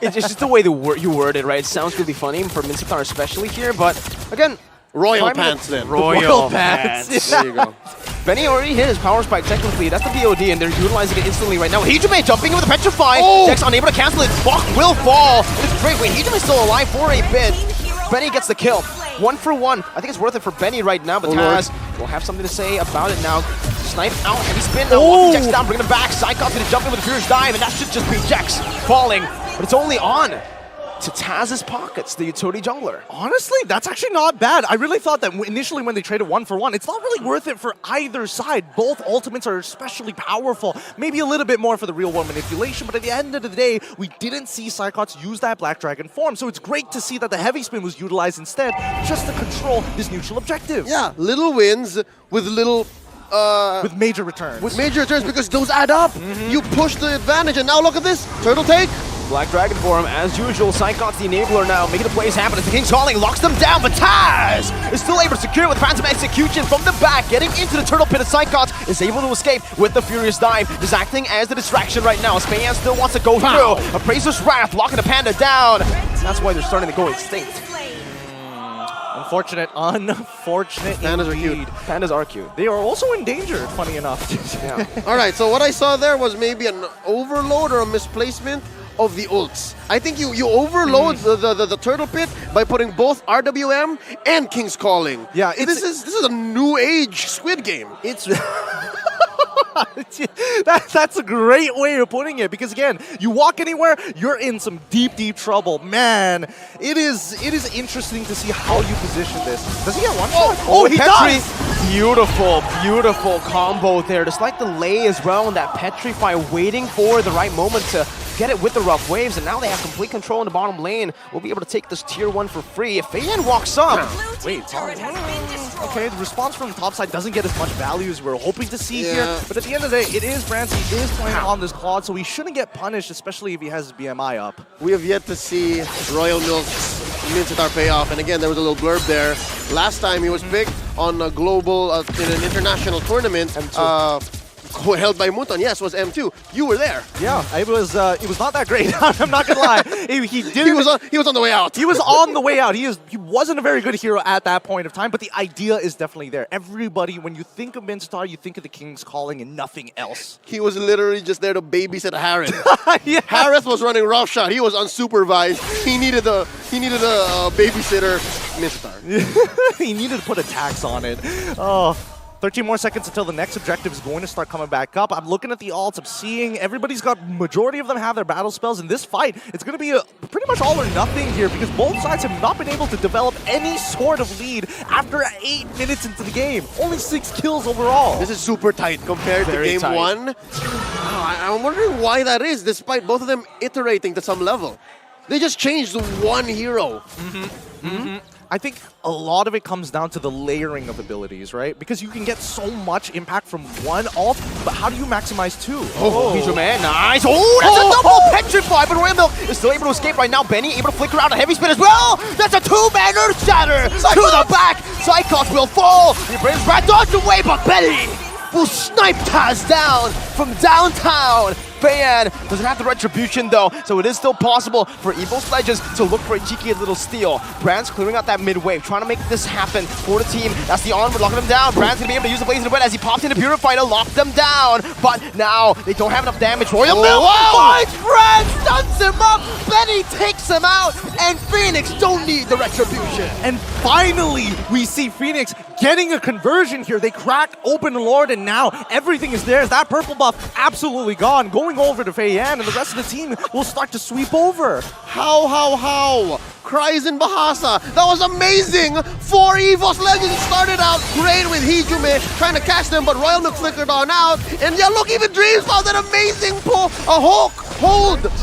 It's just the way you word it, right? It sounds really funny for Mincetar especially here, but again, Royal pants then. Royal pants. There you go. Benny already hit his power spike technically. That's the BOD, and they're utilizing it instantly right now. Hijime jumping in with a Petrify. Oh! Dex unable to cancel it. Bok will fall. It's great. Wait, Hijime's still alive for a bit. Benny gets the kill. 1 for 1. I think it's worth it for Benny right now, but Taz will have something to say about it now. Snipe out, heavy spin. Now walking Jex down, bringing him back. Psychop's going to jump in with a Furious Dive, and that should just be Jex falling. But it's only on to Taz's pockets, the utility jungler. Honestly, that's actually not bad. I really thought that initially when they traded 1 for 1, it's not really worth it for either side. Both ultimates are especially powerful. Maybe a little bit more for the real world manipulation, but at the end of the day, we didn't see Psychops use that Black Dragon form. So it's great to see that the heavy spin was utilized instead, just to control this neutral objective. Yeah, little wins with little with major returns. With major returns, because those add up. You push the advantage, and now look at this. Turtle take. Black Dragon for him, as usual. Psychops the enabler now, making the plays happen as the King's Calling locks them down, but Taz is still able to secure it with Phantom Execution from the back, getting into the turtle pit. As Psychops is able to escape with the Furious Dive, just acting as the distraction right now. As Payan still wants to go through. Appraiser's Wrath locking the Panda down. That's why they're starting to go extinct. Unfortunate. Pandas are cute. Pandas are cute. They are also endangered, funny enough. Yeah. All right, so what I saw there was maybe an overload or a misplacement of the ults. I think you overload the turtle pit by putting both RWM and King's Calling. Yeah, this is a new age Squid Game. It's that's a great way of putting it, because again, you walk anywhere, you're in some deep trouble. Man, it is interesting to see how you position this. Does he get one shot? Oh, he does! Beautiful combo there. Just like the lay as well, and that Petrify waiting for the right moment to get it with the rough waves, and now they have complete control in the bottom lane. We'll be able to take this tier 1 for free. If Fayan walks up... Wait, okay, the response from the top side doesn't get as much value as we're hoping to see here, but at the end of the day, it is Brands. He is playing on this Claude, so he shouldn't get punished, especially if he has his BMI up. We have yet to see Royal Milk's Mincetar pay off, and again, there was a little blurb there. Last time he was picked on a global, in an international tournament, held by Muton, yes, was M2. You were there. Yeah, it was not that great. I'm not gonna lie. He was on the way out. He was on the way out. He wasn't a very good hero at that point of time, but the idea is definitely there. Everybody, when you think of Minstar, you think of the King's Calling and nothing else. He was literally just there to babysit Harris. Yeah. Harris was running roughshod. He was unsupervised. He needed a babysitter. Minstar. He needed to put a tax on it. Oh. 13 more seconds until the next objective is going to start coming back up. I'm looking at the alts. I'm seeing everybody's got, majority of them have their battle spells. In this fight, it's going to be pretty much all or nothing here because both sides have not been able to develop any sort of lead after 8 minutes into the game. Only 6 kills overall. This is super tight compared to game one. I'm wondering why that is, despite both of them iterating to some level. They just changed one hero. I think a lot of it comes down to the layering of abilities, right? Because you can get so much impact from one ult, but how do you maximize two? He's your man. Nice. Oh, that's a double petrify, but Royal Milk is still able to escape right now. Benny able to flicker out a heavy spin as well. That's a 2-man Earth Shatter to the back. Cyclops will fall. He brings back dodge away, but Benny will snipe Taz down from downtown. Bayan doesn't have the retribution though, so it is still possible for EVO Legends to look for a cheeky little steal. Brand's clearing out that mid wave, trying to make this happen for the team. That's the onward, locking them down. Brand's gonna be able to use the Blazing Wet as he pops into Purify to lock them down. But now they don't have enough damage. Royal Milk finds Brand, stuns him up. Benny takes him out, and Fenix don't need the retribution. And finally, we see Fenix getting a conversion here. They cracked open Lord, and now everything is there. That purple buff absolutely gone. Going over to Feiyan, and the rest of the team will start to sweep over. How? Cries in Bahasa. That was amazing for EVOS Legends. It started out great with Hijume trying to catch them, but Royal Milk flickered on out. And yeah, look, even Dreams found that amazing pull. A hold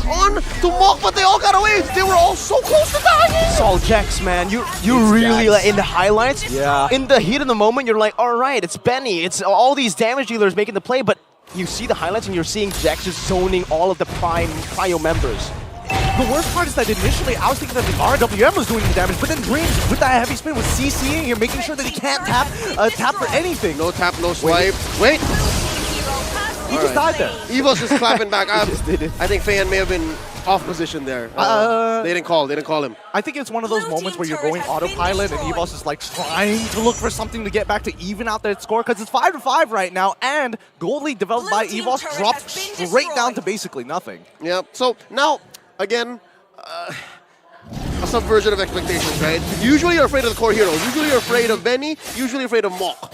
on to Mok, but they all got away. They were all so close to dying. It's all Jax, man. You really, like, in the highlights, in the heat of the moment, you're like, all right, it's Benny. It's all these damage dealers making the play, but you see the highlights and you're seeing Jax just zoning all of the Prio members. The worst part is that initially I was thinking that the RWM was doing the damage, but then Dreams with that heavy spin was CCing here, making sure that he can't tap for anything. No tap, no swipe. Wait. He just died there. EVOS is clapping back. I think Feiyan may have been off position there. They didn't call him. I think it's one of those moments where you're going autopilot and EVOS is like trying to look for something to get back to even out that score because it's 5-5 right now, and Gold League developed by EVOS dropped straight down to basically nothing. Yep. So now, again, a subversion of expectations, right? Usually you're afraid of the core heroes. Usually you're afraid of Benny. Usually you're afraid of Mok.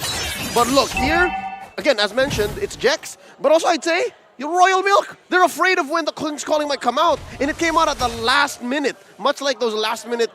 But look, here, again, as mentioned, it's Jex, but also I'd say your Royal Milk. They're afraid of when the King's Calling might come out, and it came out at the last minute, much like those last-minute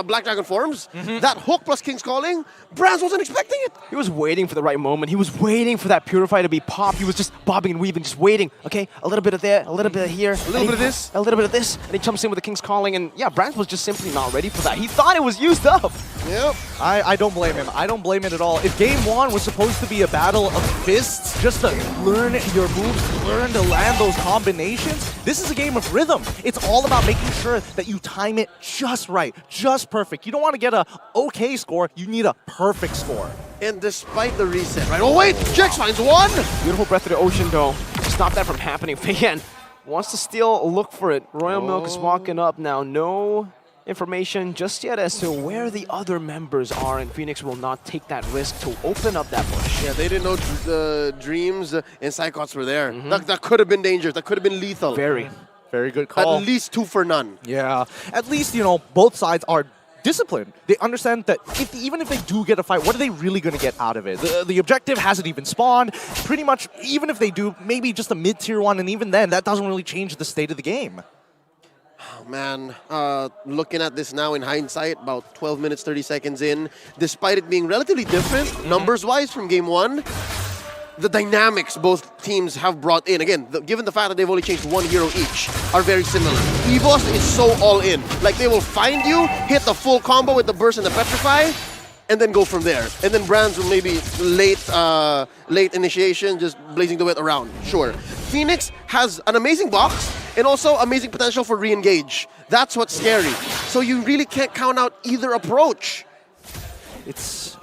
Black Dragon forms. That hook plus King's Calling, Brands wasn't expecting it. He was waiting for the right moment. He was waiting for that Purify to be popped. He was just bobbing and weaving, just waiting. Okay, a little bit of there, a little bit of here. A little bit of this. A little bit of this. And he jumps in with the King's Calling, and yeah, Brands was just simply not ready for that. He thought it was used up. Yep. I don't blame him. I don't blame it at all. If game one was supposed to be a battle of fists, just to learn your moves, learn to land those combinations, this is a game of rhythm. It's all about making sure that you time it just right, just perfect. You don't want to get a okay score, you need a perfect score. And despite the reset, right? Oh wait, Jex finds one! Beautiful Breath of the Ocean though. Stop that from happening. Feiyan wants to still look for it. Royal Milk is walking up now. No information just yet as to where the other members are, and Fenix will not take that risk to open up that bush. Yeah, they didn't know the Dreams and Psychots were there. That could have been dangerous. That could have been lethal. Very good call. At least 2 for none. Yeah, at least, you know, both sides are disciplined. They understand that even if they do get a fight, what are they really going to get out of it? The objective hasn't even spawned. Pretty much, even if they do, maybe just a mid-tier one, and even then, that doesn't really change the state of the game. Oh, man, looking at this now in hindsight, about 12 minutes, 30 seconds in, despite it being relatively different, numbers-wise from game one, the dynamics both teams have brought in, again, given the fact that they've only changed 1 hero each, are very similar. EVOS is so all in. Like, they will find you, hit the full combo with the burst and the petrify, and then go from there. And then Brands will maybe late initiation, just blazing the wet around, sure. Fenix has an amazing box, and also amazing potential for re-engage. That's what's scary. So you really can't count out either approach. It's,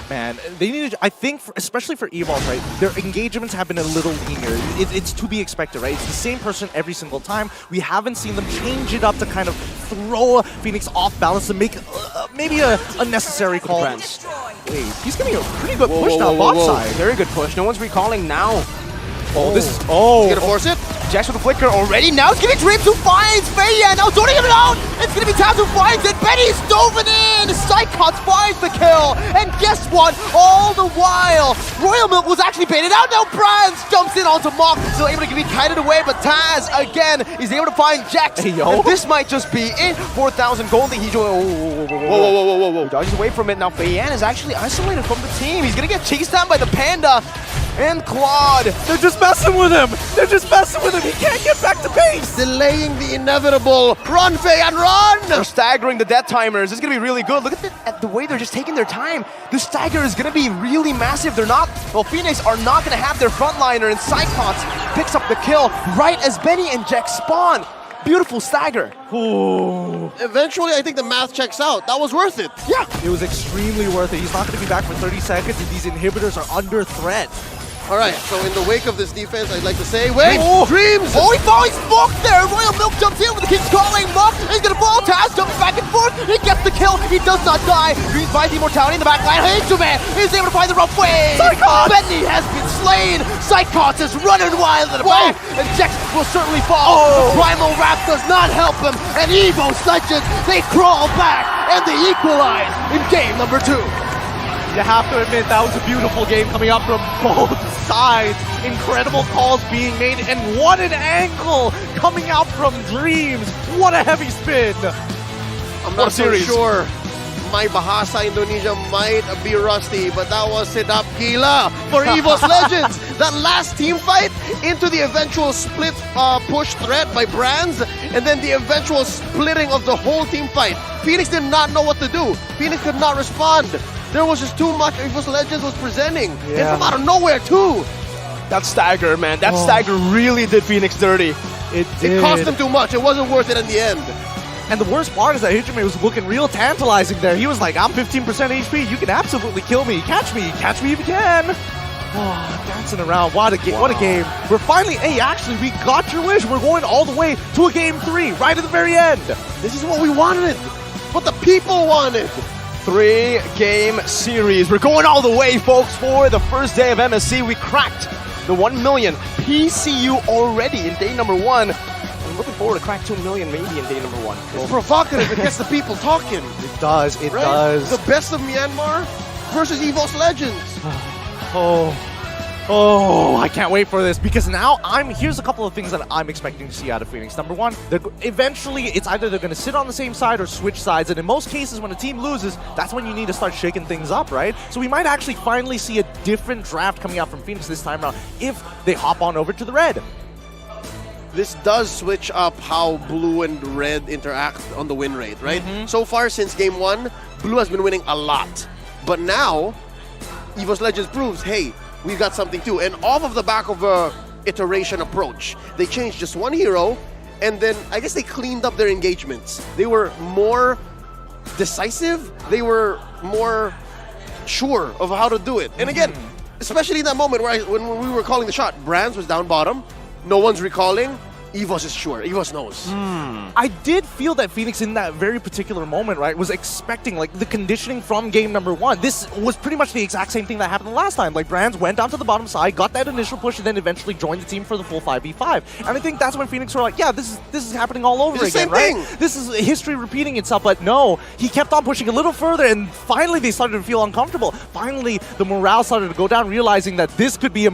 man, they need to, I think, especially for EVOS, right, their engagements have been a little linear. It's to be expected, right? It's the same person every single time. We haven't seen them change it up to kind of throw Fenix off balance to make maybe a unnecessary call. Wait, he's getting a pretty good push now, bot side. Very good push. No one's recalling now. Oh, this is, oh. He's gonna force it. Jax with the flicker already. Now it's gonna be Dreams who finds Feya. Now zoning him out. It's gonna be Tabs who finds it. Benny's dove in. Psychots finds the kill. And guess what? All the while, Royal Milk was actually baited out. Now Brands jumps in onto Mock. Still able to be kited away, but Taz again is able to find Jax. Hey, yo. And this might just be it. 4,000 gold. He Whoa. dodges away from it. Now Feyan is actually isolated from the team. He's gonna get chased down by the Panda. And Claude. They're just messing with him. They're just messing with him. He can't get back to base. Delaying the inevitable. Run, Faye, and run! They're staggering the death timers. This is going to be really good. Look at the way they're just taking their time. The stagger is going to be really massive. They're not, well, Fenix are not going to have their frontliner, and Psychots picks up the kill right as Benny and Jax spawn. Beautiful stagger. Ooh. Eventually, I think the math checks out. That was worth it. Yeah. It was extremely worth it. He's not going to be back for 30 seconds, and these inhibitors are under threat. All right, so in the wake of this defense, I'd like to say, wait, Dreams! Oh, he finds Mock there! Royal Milk jumps in with the King's Calling. Mock is gonna fall. Taz jumps back and forth. He gets the kill. He does not die. Dreams finds the immortality in the back line. H2Man is able to find the rough way. Psychots! Benny has been slain. Psychots is running wild in the back. And Jax will certainly fall. The Primal Wrath does not help him. And EVOS Legends, they crawl back and they equalize in game number 2. You have to admit, that was a beautiful game coming up from both sides. Incredible calls being made, and what an angle coming out from Dreams. What a heavy spin. I'm not so sure. My Bahasa Indonesia might be rusty, but that was Sedap Gila for EVOS Legends. That last team fight into the eventual split push threat by Brands, and then the eventual splitting of the whole team fight. Fenix did not know what to do. Fenix could not respond. There was just too much EVOS Legends was presenting. And from out of nowhere, too. That stagger, man. That stagger really did Fenix dirty. It did. It cost him too much. It wasn't worth it in the end. And the worst part is that H2Man was looking real tantalizing there. He was like, I'm 15% HP. You can absolutely kill me. Catch me if you can. Oh, dancing around. What a game. What a game. We're finally, hey, actually, we got your wish. We're going all the way to a game 3 right at the very end. This is what we wanted. What the people wanted. 3-game series. We're going all the way, folks, for the first day of MSC. We cracked the 1 million PCU already in day number 1. I'm looking forward to crack 2 million maybe in day number 1. It's provocative. It gets the people talking. It does. It does. The best of Myanmar versus EVOS Legends. Oh, I can't wait for this, because now here's a couple of things that I'm expecting to see out of Fenix. Number one, eventually it's either they're going to sit on the same side or switch sides, and in most cases when a team loses, that's when you need to start shaking things up, right? So we might actually finally see a different draft coming out from Fenix this time around if they hop on over to the red. This does switch up how blue and red interact on the win rate, right? So far since game 1, blue has been winning a lot. But now, EVOS Legends proves, hey, we've got something too. And off of the back of a iteration approach, they changed just one hero, and then I guess they cleaned up their engagements. They were more decisive. They were more sure of how to do it. And again, especially in that moment when we were calling the shot, Brands was down bottom. No one's recalling. EVOS is sure. EVOS knows. I did feel that Fenix in that very particular moment, right, was expecting like the conditioning from game number 1. This was pretty much the exact same thing that happened last time. Like Brands went down to the bottom side, got that initial push, and then eventually joined the team for the full 5v5. And I think that's when Fenix were like, yeah, this is happening all over again, right? This is history repeating itself. But no, he kept on pushing a little further, and finally they started to feel uncomfortable. Finally, the morale started to go down, realizing that this could be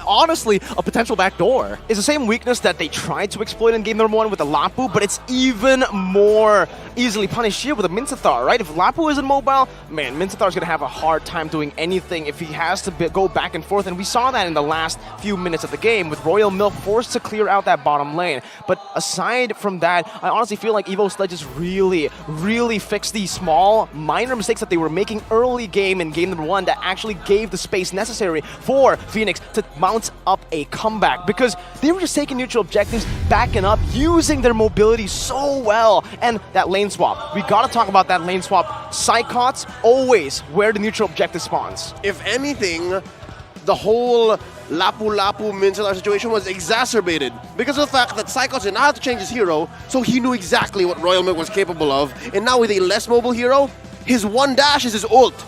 honestly a potential backdoor. It's the same weakness that they tried to exploit in game number 1 with the Lapu, but it's even more easily punished here with a Minsathar, right? If Lapu isn't mobile, man, Minsathar's going to have a hard time doing anything if he has to go back and forth, and we saw that in the last few minutes of the game with Royal Milk forced to clear out that bottom lane. But aside from that, I honestly feel like EVOS Legends really fixed these small, minor mistakes that they were making early game in game number 1 that actually gave the space necessary for Fenix to mount up a comeback, because they were just taking neutral objectives, backing up, using their mobility so well. And that lane swap, we gotta talk about that lane swap. Psychots always where the neutral objective spawns. If anything, the whole Lapu-Lapu Mincelar situation was exacerbated because of the fact that Psychots did not have to change his hero, so he knew exactly what Royal Milk was capable of. And now with a less mobile hero, his one dash is his ult.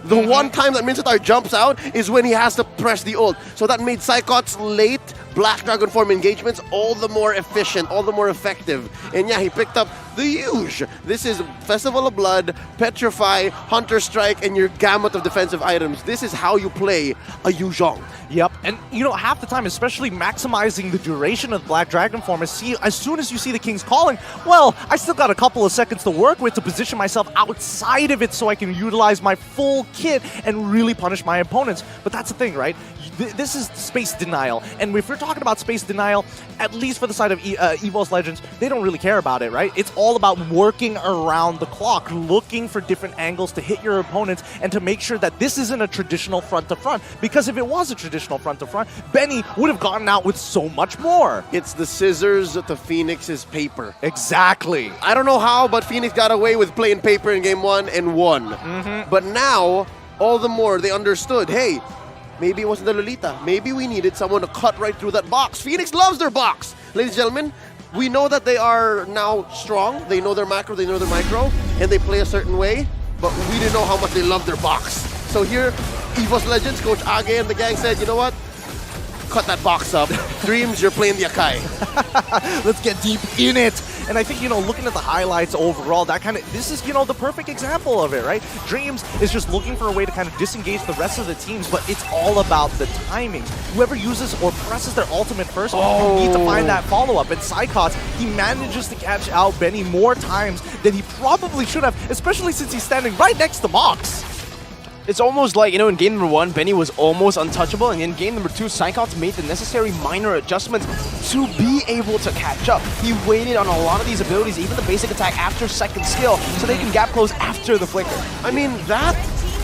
The one time that Mincelar jumps out is when he has to press the ult. So that made Psychots late Black Dragon form engagements all the more efficient, all the more effective. And yeah, he picked up the huge. This is Festival of Blood, Petrify, Hunter Strike, and your gamut of defensive items. This is how you play a Yu Zhong. Yep, and you know, half the time, especially maximizing the duration of Black Dragon form, as soon as you see the King's Calling, well, I still got a couple of seconds to work with to position myself outside of it so I can utilize my full kit and really punish my opponents. But that's the thing, right? This is space denial, and if we're talking about space denial, at least for the side of EVOS Legends, they don't really care about it, right? It's all about working around the clock, looking for different angles to hit your opponents and to make sure that this isn't a traditional front-to-front, because if it was a traditional front-to-front, Benny would have gotten out with so much more. It's the scissors to Phoenix's paper. Exactly. I don't know how, but Phoenix got away with playing paper in game 1 and won. But now, all the more they understood, hey, maybe it wasn't the Lolita. Maybe we needed someone to cut right through that box. Phoenix loves their box. Ladies and gentlemen, we know that they are now strong. They know their macro, they know their micro, and they play a certain way, but we didn't know how much they love their box. So here, EVOS Legends, Coach Age and the gang said, you know what? Cut that box up. Dreams, you're playing the Akai. Let's get deep in it. And I think, you know, looking at the highlights overall, this is, you know, the perfect example of it, right? Dreams is just looking for a way to kind of disengage the rest of the teams, but it's all about the timing. Whoever uses or presses their ultimate first, you need to find that follow-up. And Psychots, he manages to catch out Benny more times than he probably should have, especially since he's standing right next to Mox. It's almost like, you know, in game number 1, Benny was almost untouchable, and in game number 2, Psychots made the necessary minor adjustments to be able to catch up. He waited on a lot of these abilities, even the basic attack after second skill, so they can gap close after the flicker. I mean, that,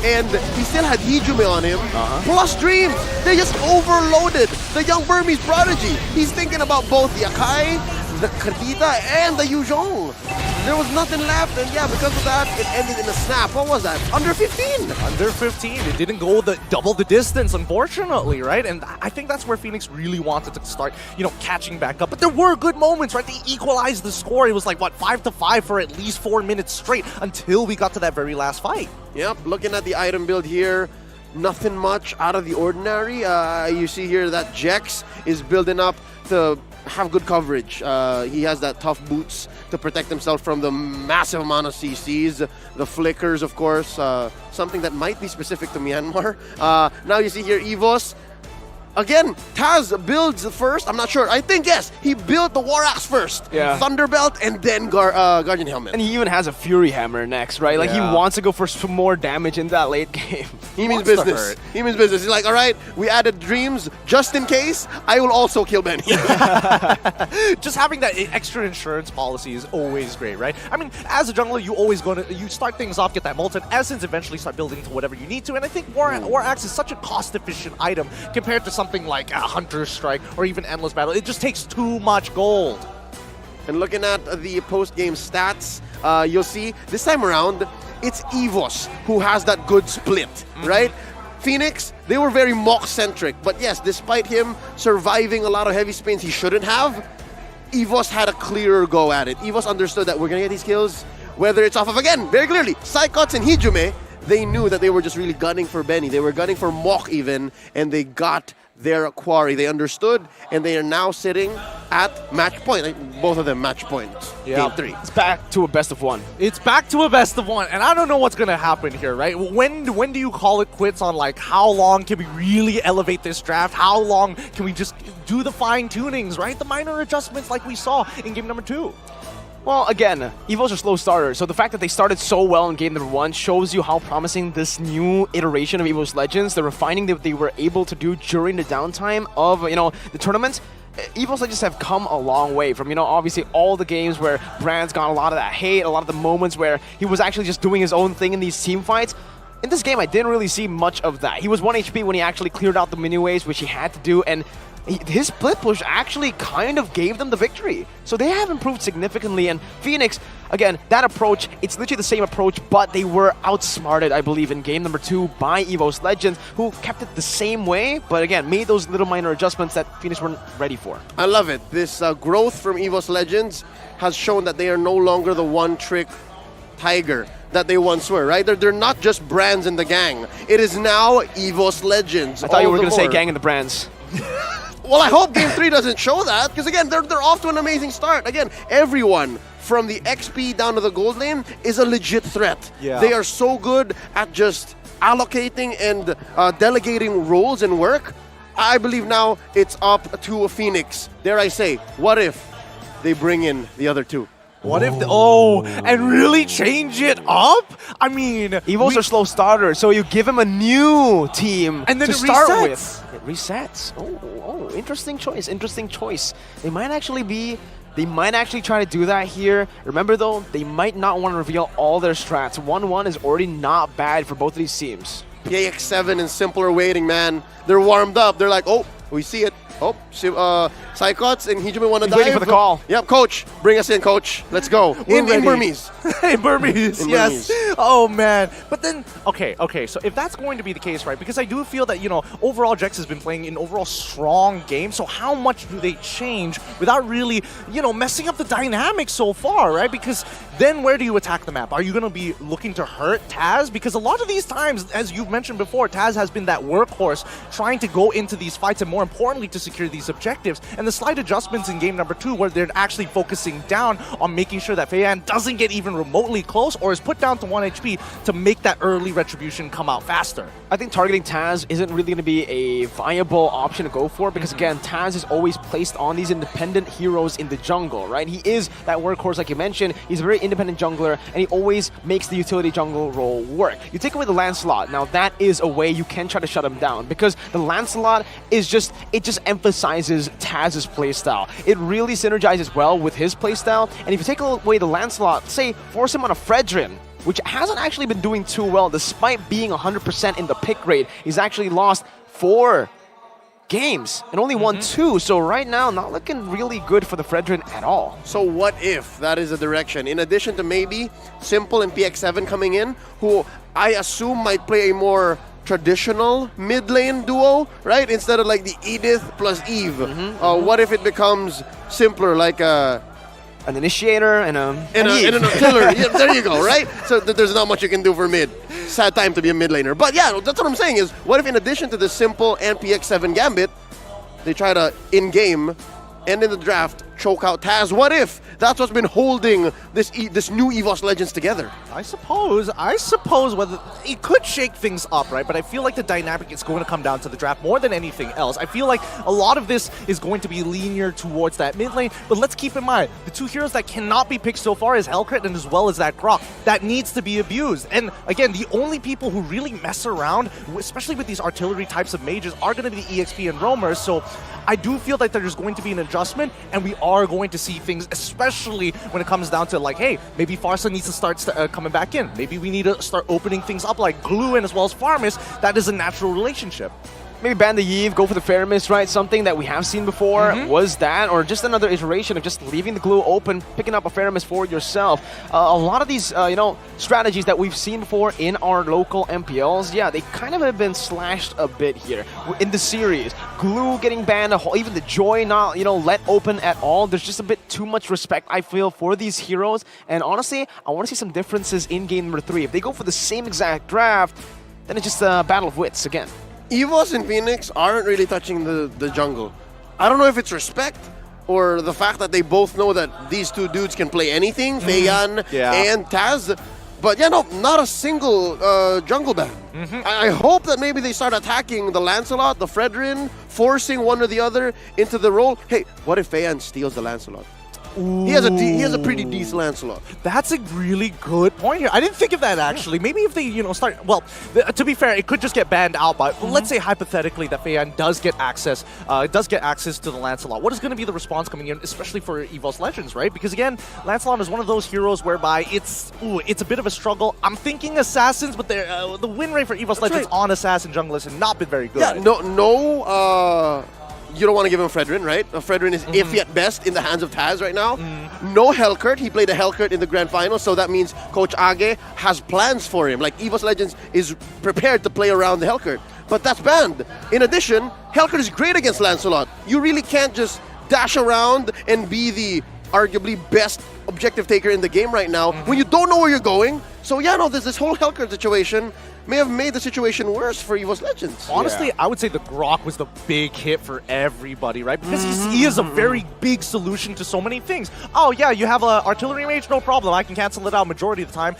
and he still had Hijume on him, plus Dreams. They just overloaded the young Burmese prodigy. He's thinking about both the Akai, the Kardita, and the Yu Zhong. There was nothing left, and yeah, because of that, it ended in a snap. What was that? Under 15? Under 15. It didn't go double the distance, unfortunately, right? And I think that's where Phoenix really wanted to start, you know, catching back up. But there were good moments, right? They equalized the score. It was like, what, 5-5 for at least 4 minutes straight until we got to that very last fight. Yep, looking at the item build here, nothing much out of the ordinary. You see here that Jex is building up to have good coverage. He has that tough boots to protect himself from the massive amount of CCs, the flickers, of course, something that might be specific to Myanmar. Now you see here EVOS. Again, Taz builds first. I'm not sure. I think, yes, he built the War Axe first. Yeah. Thunderbelt and then Guardian Helmet. And he even has a Fury Hammer next, right? Like, he wants to go for some more damage in that late game. He means business. He means business. He's like, all right, we added Dreams just in case. I will also kill Benny. Just having that extra insurance policy is always great, right? I mean, as a jungler, you start things off, get that Molten Essence, eventually start building to whatever you need to. And I think War Axe is such a cost-efficient item compared to something like a Hunter Strike or even Endless Battle. It just takes too much gold. And looking at the post-game stats, you'll see this time around, it's EVOS who has that good split, right? Phoenix, they were very Mox-centric, but yes, despite him surviving a lot of heavy spins he shouldn't have, EVOS had a clearer go at it. EVOS understood that we're gonna get these kills, whether it's off of, again, very clearly, Psychots and Hijume. They knew that they were just really gunning for Benny. They were gunning for Mok even, and they got their quarry. They understood, and they are now sitting at match point. Like, both of them match points. Game 3. It's back to a best of 1. It's back to a best of 1, and I don't know what's going to happen here, right? When do you call it quits on, like, how long can we really elevate this draft? How long can we just do the fine-tunings, right? The minor adjustments like we saw in game number 2. Well, again, EVOs are slow starters, so the fact that they started so well in game number 1 shows you how promising this new iteration of EVOS Legends, the refining that they were able to do during the downtime of, you know, the tournament. EVOS Legends have come a long way from, you know, obviously all the games where Brand's got a lot of that hate, a lot of the moments where he was actually just doing his own thing in these team fights. In this game, I didn't really see much of that. He was 1 HP when he actually cleared out the mini waves, which he had to do, and his split push actually kind of gave them the victory. So they have improved significantly, and Phoenix, again, that approach, it's literally the same approach, but they were outsmarted, I believe, in game number 2 by EVOS Legends, who kept it the same way, but again, made those little minor adjustments that Fenix weren't ready for. I love it. This growth from EVOS Legends has shown that they are no longer the one-trick tiger that they once were, right? They're not just brands in the gang. It is now EVOS Legends. I thought you were going to say gang in the brands. Well, I hope Game 3 doesn't show that, because again, they're off to an amazing start. Again, everyone from the XP down to the gold lane is a legit threat. Yeah. They are so good at just allocating and delegating roles and work. I believe now it's up to Fenix. Dare I say, what if they bring in the other two? What if and really change it up? I mean, EVOs are slow starters, so you give them a new team and then to it start resets. with. It resets. Oh, interesting choice. Interesting choice. They might actually try to do that here. Remember though, they might not want to reveal all their strats. 1-1 is already not bad for both of these teams. PAX7 and Simple are waiting, man. They're warmed up. They're like, oh, we see it. Oh, Psychots and Hijime want to dive. Waiting for the call. Yep, coach. Bring us in, coach. Let's go. In Burmese. In Burmese, In yes. Burmese. Oh, man. But then, okay, so if that's going to be the case, right, because I do feel that, overall Jex has been playing an overall strong game, so how much do they change without really, messing up the dynamics so far, right? Because then where do you attack the map? Are you going to be looking to hurt Taz? Because a lot of these times, as you've mentioned before, Taz has been that workhorse trying to go into these fights and more importantly to secure these objectives. And the slight adjustments in game number 2 where they're actually focusing down on making sure that Feiyan doesn't get even remotely close or is put down to 1 HP to make that early retribution come out faster. I think targeting Taz isn't really going to be a viable option to go for because, again, Taz is always placed on these independent heroes in the jungle, right? He is that workhorse, like you mentioned. He's a very independent jungler, and he always makes the utility jungle role work. You take away the Lancelot, now that is a way you can try to shut him down because the Lancelot is just emphasizes Taz's playstyle. It really synergizes well with his playstyle, and if you take away the Lancelot, say, force him on a Fredrin, which hasn't actually been doing too well despite being 100% in the pick rate. He's actually lost 4 games and only won 2, so right now not looking really good for the Fredrin at all. So what if that is a direction? In addition to maybe Simple and PX7 coming in, who I assume might play a more traditional mid lane duo, right? Instead of like the Edith plus Eve. What if it becomes simpler, like an initiator and an artillery? Yeah, there you go, right? So there's not much you can do for mid. Sad time to be a mid laner. But yeah, that's what I'm saying is, what if in addition to the Simple and PX7 Gambit, they try to in-game and in the draft choke out Taz? What if that's what's been holding this new EVOS Legends together? I suppose whether it could shake things up, right? But I feel like the dynamic is going to come down to the draft more than anything else. I feel like a lot of this is going to be linear towards that mid lane, but let's keep in mind, the 2 heroes that cannot be picked so far is Hellcrit and as well as that Grok. That needs to be abused. And again, the only people who really mess around, especially with these artillery types of mages, are going to be the EXP and roamers. So I do feel like there's going to be an adjustment, and we are going to see things, especially when it comes down to like, hey, maybe Farsa needs to start coming back in. Maybe we need to start opening things up like Glue and as well as Farmis. That is a natural relationship. Maybe ban the Yve, go for the Feramis, right? Something that we have seen before was that, or just another iteration of just leaving the Glue open, picking up a Feramis for yourself. A lot of these, strategies that we've seen before in our local MPLs, yeah, they kind of have been slashed a bit here in the series. Glue getting banned, even the Joy not, let open at all. There's just a bit too much respect, I feel, for these heroes. And honestly, I want to see some differences in game number 3. If they go for the same exact draft, then it's just a battle of wits again. EVOS and Fenix aren't really touching the jungle. I don't know if it's respect or the fact that they both know that these two dudes can play anything, Feiyan and Taz. But yeah, no, not a single jungle ban. I hope that maybe they start attacking the Lancelot, the Fredrin, forcing one or the other into the role. Hey, what if Feiyan steals the Lancelot? He has a pretty decent Lancelot. That's a really good point here. I didn't think of that actually. Maybe if they start, well, to be fair, it could just get banned out. But let's say hypothetically that Feiyan does get access to the Lancelot. What is going to be the response coming in, especially for EVOS Legends, right? Because again, Lancelot is one of those heroes whereby it's a bit of a struggle. I'm thinking assassins, but the win rate for EVOS Legends on assassin junglers has not been very good. Yeah, no you don't want to give him Fredrin, right? Fredrin is iffy at best in the hands of Taz right now. No Hellcurt. He played a Hellcurt in the grand final, so that means Coach Age has plans for him. Like, EVOS Legends is prepared to play around the Hellcurt, but that's banned. In addition, Hellcurt is great against Lancelot. You really can't just dash around and be the arguably best objective taker in the game right now when you don't know where you're going. So yeah, no, this whole Hellcurt situation may have made the situation worse for EVOS Legends. Honestly, I would say the Grok was the big hit for everybody, right? Because he is a very big solution to so many things. Oh yeah, you have an artillery mage, no problem. I can cancel it out majority of the time.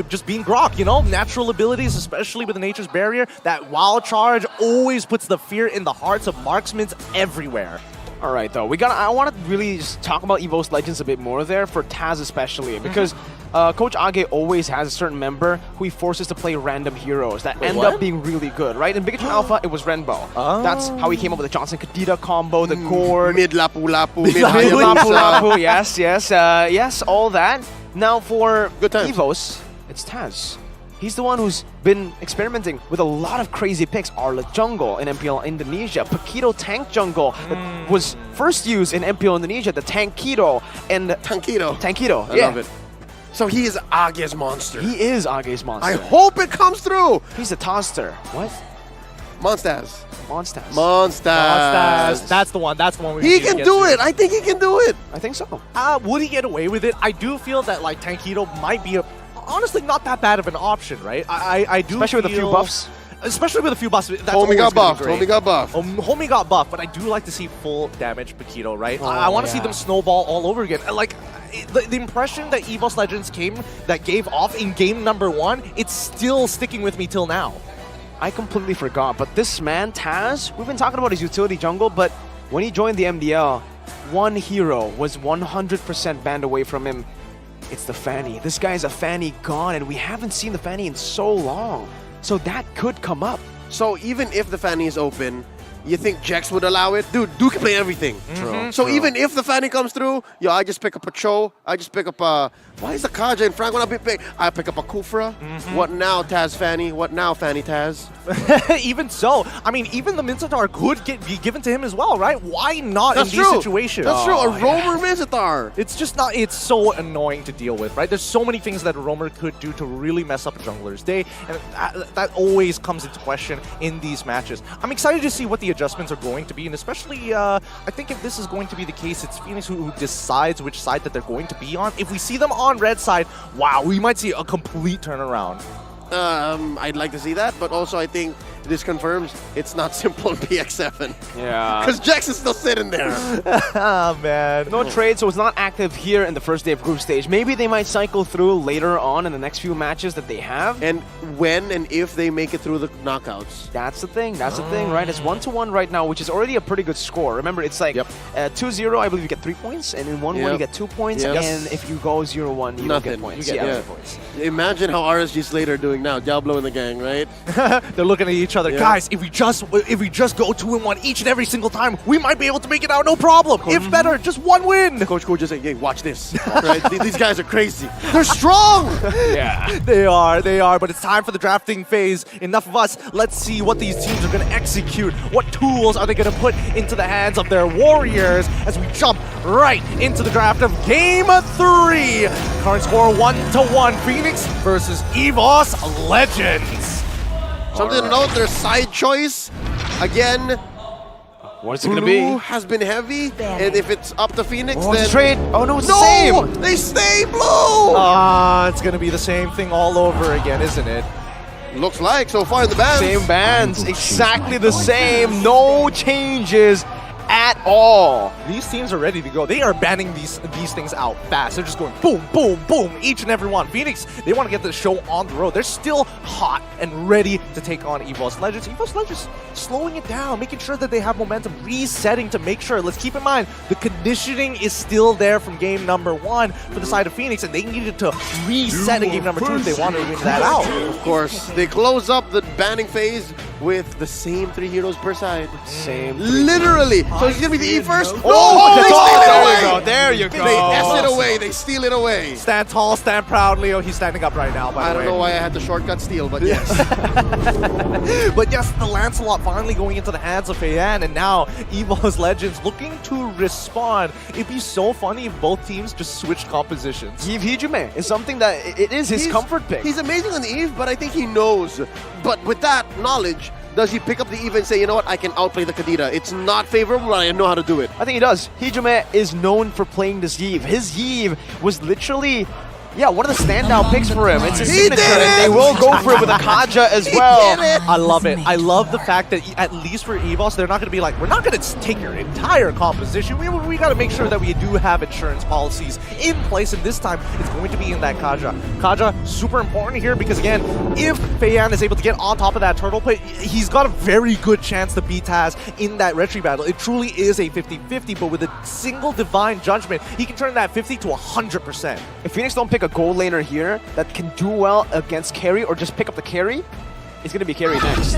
Just being Grok, you know? Natural abilities, especially with the Nature's Barrier, that wild charge always puts the fear in the hearts of marksmen everywhere. All right, though. I want to really just talk about EVOS Legends a bit more there, for Taz especially, because Coach Age always has a certain member who he forces to play random heroes that end up being really good, right? In Bigatron Alpha, it was Renbo. That's how he came up with the Johnson Kadita combo, the Cord. Mid Lapu Lapu, mid Lapu Lapu, yes, all that. Now for EVOS, it's Taz. He's the one who's been experimenting with a lot of crazy picks. Arlet Jungle in MPL Indonesia, Paquito Tank Jungle that was first used in MPL Indonesia, the Tankido and Tankido. I love it. So he is Age's monster. He is Age's monster. I hope it comes through. He's a toaster. What? Monstaz. That's the one. He can do it. I think he can do it. I think so. Would he get away with it? I do feel that like Tankido might be honestly not that bad of an option, right? I do, especially with a few buffs. Especially with a few buffs. Homie got buffed. Homie got buffed, but I do like to see full damage Paquito, right? I want to see them snowball all over again. Like, the impression that EVOS Legends gave off in game number 1, it's still sticking with me till now. I completely forgot, but this man, Taz, we've been talking about his utility jungle, but when he joined the MDL, one hero was 100% banned away from him. It's the Fanny. This guy's a Fanny god, and we haven't seen the Fanny in so long. So that could come up. So even if the Fanny is open, you think Jex would allow it? Dude, Duke can play everything. So even if the Fanny comes through, yo, I just pick up a Cho, I just pick up a... Why is the Kaja and Frank when I pick up a Kufra? What now, Taz Fanny? What now, Fanny Taz? Even so, I mean, even the Minotaur could be given to him as well, right? Why not in these situations? That's true, a roamer Minotaur. It's just not, it's so annoying to deal with, right? There's so many things that a roamer could do to really mess up a jungler's day, and that always comes into question in these matches. I'm excited to see what the adjustments are going to be, and especially, I think if this is going to be the case, it's Fenix who decides which side that they're going to be on. If we see them on red side, wow, we might see a complete turnaround. I'd like to see that, but also I think this confirms it's not simple in PX7. Yeah. Because Jex is still sitting there. Oh, man. No trade, so it's not active here in the first day of group stage. Maybe they might cycle through later on in the next few matches that they have. And when and if they make it through the knockouts. That's the thing. That's the thing, right? It's 1-1 right now, which is already a pretty good score. Remember, it's like 2-0, I believe you get 3 points, and in 1-1 you get 2 points, and if you go 0-1, you don't get points. You get 3 points. Imagine how RSG Slater are doing now. Diablo and the gang, right? They're looking at each other. Guys, if we just go 2-1 each and every single time, we might be able to make it out, no problem. If better, just 1 win. Coach just saying, hey, watch this. Right? These guys are crazy. They're strong. Yeah, they are. But it's time for the drafting phase. Enough of us. Let's see what these teams are going to execute. What tools are they going to put into the hands of their warriors as we jump right into the draft of Game 3. Current score 1-1. Fenix versus EVOS Legends. Something to note, their side choice, again, what is it going to be? Has been heavy, and if it's up to Fenix, then... trade. Oh, no, it's the same. They stay blue! It's going to be the same thing all over again, isn't it? Looks like, so far in the bans. Same bans, exactly the same, no changes at all. These teams are ready to go. They are banning these things out fast. They're just going boom, boom, boom, each and every one. Fenix, they want to get the show on the road. They're still hot and ready to take on EVOS Legends. EVOS Legends slowing it down, making sure that they have momentum, resetting to make sure. Let's keep in mind, the conditioning is still there from game number 1 for the side of Fenix, and they needed to reset in game number 2 if they wanted to win that out. Of course, they close up the banning phase with the same 3 heroes per side. Same. Literally. So he's gonna be the E first. Oh, they steal it away. There you go. They S it away. They steal it away. Stand tall, stand proud, Leo. He's standing up right now, by the way. I don't know why I had the shortcut steal, but yes. But yes, the Lancelot finally going into the hands of Feiyan, and now EVOS Legends looking to respond. It'd be so funny if both teams just switched compositions. Eve Hijume is something that it is his comfort pick. He's amazing on the Eve, but I think he knows. But with that knowledge, does he pick up the Eve and say, you know what, I can outplay the Kadira? It's not favorable, but I know how to do it. I think he does. Hijume is known for playing this Eve. His Eve was literally, yeah, one of the standout picks for him. It's his signature, and they will go for it with a Kaja as well. I love it. I love the fact that at least for EVOS, they're not going to be like, we're not going to take your entire composition. We got to make sure that we do have insurance policies in place, and this time it's going to be in that Kaja. Kaja, super important here because, again, if Feiyan is able to get on top of that turtle plate, he's got a very good chance to beat Taz in that retry battle. It truly is a 50-50, but with a single Divine Judgment, he can turn that 50 to 100%. If Fenix don't pick a gold laner here that can do well against carry or just pick up the carry, it's going to be carry next.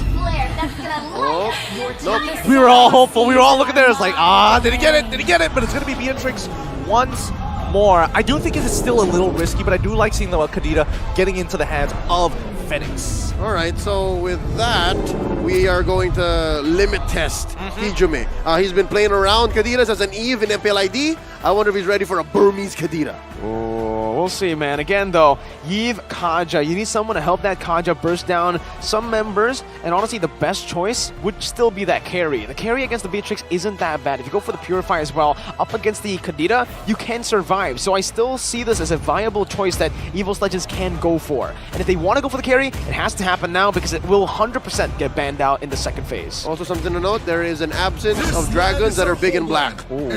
Nope. We were all hopeful. We were all looking there. It's like, did he get it? Did he get it? But it's going to be Beatrix once more. I do think it is still a little risky, but I do like seeing the Kadira getting into the hands of Fenix. All right, so with that, we are going to limit test Hijume. He's been playing around Kadiras as an Eve in MPLID. I wonder if he's ready for a Burmese Kadira. Oh, we'll see, man. Again, though, Eve Kaja. You need someone to help that Kaja burst down some members, and honestly, the best choice would still be that carry. The carry against the Beatrix isn't that bad. If you go for the Purify as well, up against the Kadira, you can survive. So I still see this as a viable choice that EVOS Legends can go for. And if they want to go for the carry, it has to happen now because it will 100% get banned out in the second phase. Also something to note, there is an absence of dragons that are big and black. Ooh.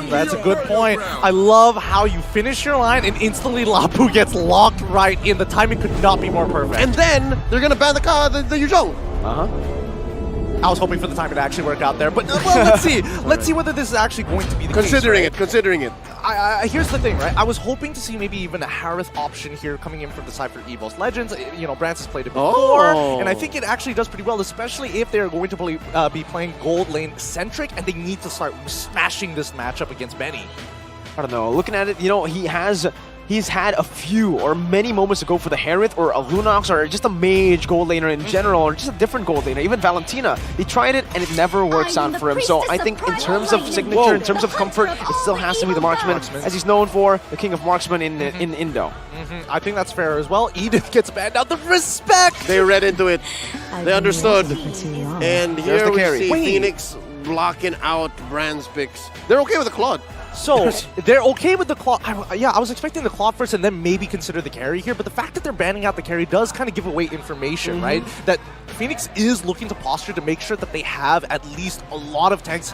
That's a good point. I love how you finish your line and instantly Lapu gets locked right in. The timing could not be more perfect. And then they're going to ban the Yuzhong. I was hoping for the timing to actually work out there, but well, let's see. Let's see whether this is actually going to be the case. Considering it. Here's the thing, right? I was hoping to see maybe even a Harith option here coming in from the side for EVOS Legends. You know, Brance has played it before, and I think it actually does pretty well, especially if they're going to be playing gold lane centric, and they need to start smashing this matchup against Benny. I don't know. Looking at it, you know, he's had a few or many moments to go for the Harith or a Lunox or just a mage gold laner in general or just a different gold laner. Even Valentina, they tried it and it never works out for him. So I think in terms of signature, in terms of comfort, it still has to be the marksman, as he's known for, the king of marksman in Indo. I think that's fair as well. Edith gets banned out. The respect! They read into it. They understood. And here we see Fenix blocking out Brand's picks. They're okay with the Claude. So, they're okay with the Claw. I was expecting the Claw first and then maybe consider the carry here, but the fact that they're banning out the carry does kind of give away information, right? That Fenix is looking to posture to make sure that they have at least a lot of tanks.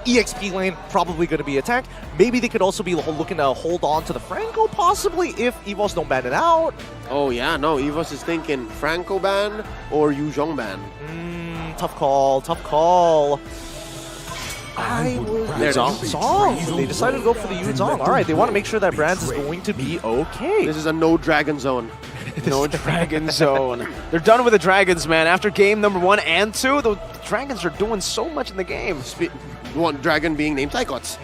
EXP lane probably going to be attacked. Maybe they could also be looking to hold on to the Franco possibly if EVOS don't ban it out. Oh yeah, no, EVOS is thinking Franco ban or Yuzhong ban. Tough call. Zong. They decided to go for the Yuzhong. All right, they want to make sure that Brance is going to be okay. This is a no dragon zone. No dragon zone. They're done with the dragons, man. After game number 1 and 2, the dragons are doing so much in the game. One dragon being named Tycots.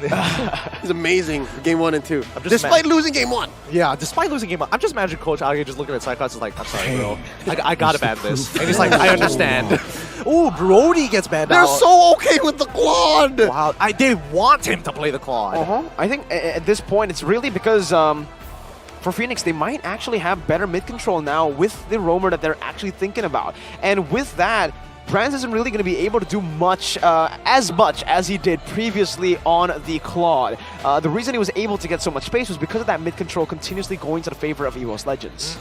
It's amazing. Game 1 and 2. Despite losing game 1. Yeah, despite losing game 1. I'm just imagining Coach out here just looking at Tycots is like, I'm sorry, bro. I gotta ban this. And he's like, I understand. Ooh, Brody gets banned out. They're so okay with the Claude. Wow, they want him to play the Claude. I think at this point, it's really because for Fenix, they might actually have better mid control now with the roamer that they're actually thinking about. And with that, Brance isn't really going to be able to do much as he did previously on the Claude. The reason he was able to get so much space was because of that mid control continuously going to the favor of EVOS Legends.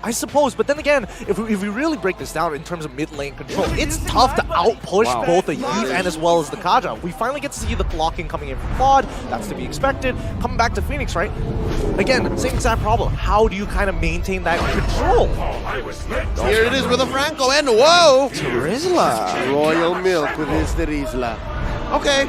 I suppose, but then again, if we really break this down in terms of mid lane control, it's tough to outpush both the Eve and as well as the Kaja. We finally get to see the blocking coming in from Claude. That's to be expected. Coming back to Fenix, right? Again, same exact problem. How do you kind of maintain that control? Here it is with a Franco, and whoa! Terizla. Royal Milk with his Terizla. Okay.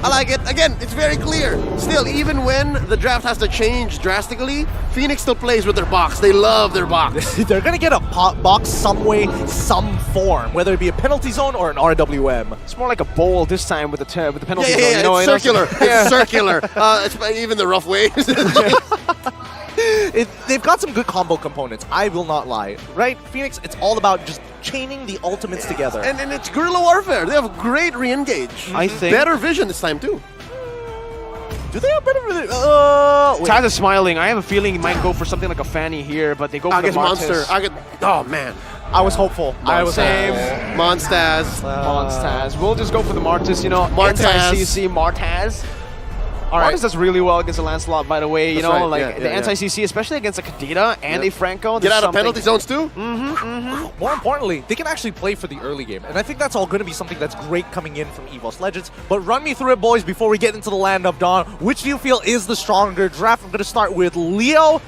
I like it. Again, it's very clear. Still, even when the draft has to change drastically, Fenix still plays with their box. They love their box. They're going to get a box some way, some form, whether it be a penalty zone or an RWM. It's more like a bowl this time with the penalty zone. Yeah, you know, it's circular. It's circular. It's even the rough ways. They've got some good combo components, I will not lie. Right? Fenix, it's all about just chaining the ultimates together. And it's guerrilla warfare. They have great re-engage. I think better vision this time too. Do they have better vision? Taz is smiling. I have a feeling he might go for something like a Fanny here, but they go for the Monster. Oh man. I was hopeful. I was same. Monstaz. Monstaz. We'll just go for the Martaz, you know. Martaz. Anti-CC Martaz. Martaz does really well against the Lancelot, by the way. You know, the anti-CC, especially against a Kadita and a Franco. Get out of penalty zones too? More importantly, they can actually play for the early game. And I think that's all going to be something that's great coming in from EVOS Legends. But run me through it, boys, before we get into the Land of Dawn. Which do you feel is the stronger draft? I'm going to start with Leo,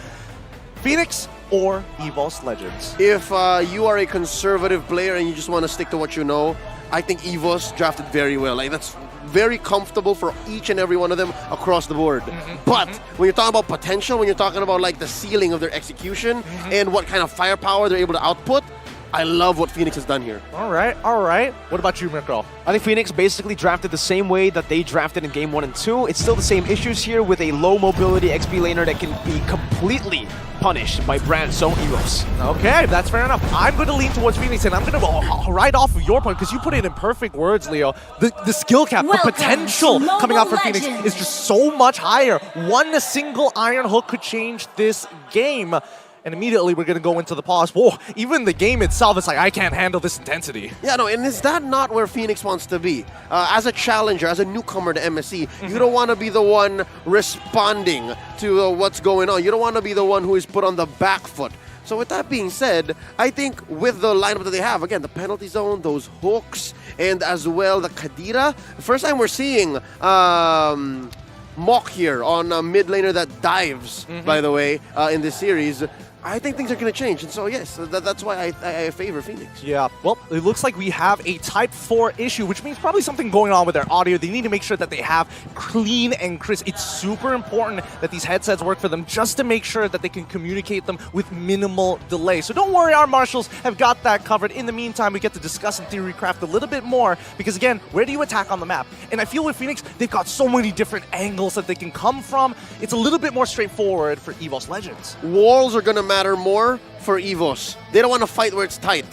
Fenix, or EVOS Legends. If you are a conservative player and you just want to stick to what you know, I think EVOS drafted very well. Like, that's very comfortable for each and every one of them across the board. But when you're talking about potential, when you're talking about like the ceiling of their execution and what kind of firepower they're able to output, I love what Fenix has done here. All right, all right. What about you, Mirko? I think Fenix basically drafted the same way that they drafted in Game 1 and 2. It's still the same issues here with a low mobility XP laner that can be completely punished by brand so EVOS. Okay, that's fair enough. I'm going to lean towards Fenix, and I'm going to right off of your point, because you put it in perfect words, Leo. The skill cap, the potential coming out for Fenix is just so much higher. One single Iron Hook could change this game. And immediately we're going to go into the pause. Whoa, even the game itself is like, I can't handle this intensity. Yeah, no, and is that not where Fenix wants to be? As a challenger, as a newcomer to MSC, you don't want to be the one responding to what's going on. You don't want to be the one who is put on the back foot. So with that being said, I think with the lineup that they have, again, the penalty zone, those hooks, and as well the Kadira, the first time we're seeing Mok here on a mid laner that dives, by the way, in this series. I think things are going to change, and so yes, that's why I favor Fenix. Yeah, well, it looks like we have a Type 4 issue, which means probably something going on with their audio. They need to make sure that they have clean and crisp. It's super important that these headsets work for them just to make sure that they can communicate them with minimal delay. So don't worry, our marshals have got that covered. In the meantime, we get to discuss and theory craft a little bit more, because again, where do you attack on the map? And I feel with Fenix, they've got so many different angles that they can come from. It's a little bit more straightforward for EVOS Legends. Walls are going to matter more for EVOS. They don't want to fight where it's tight.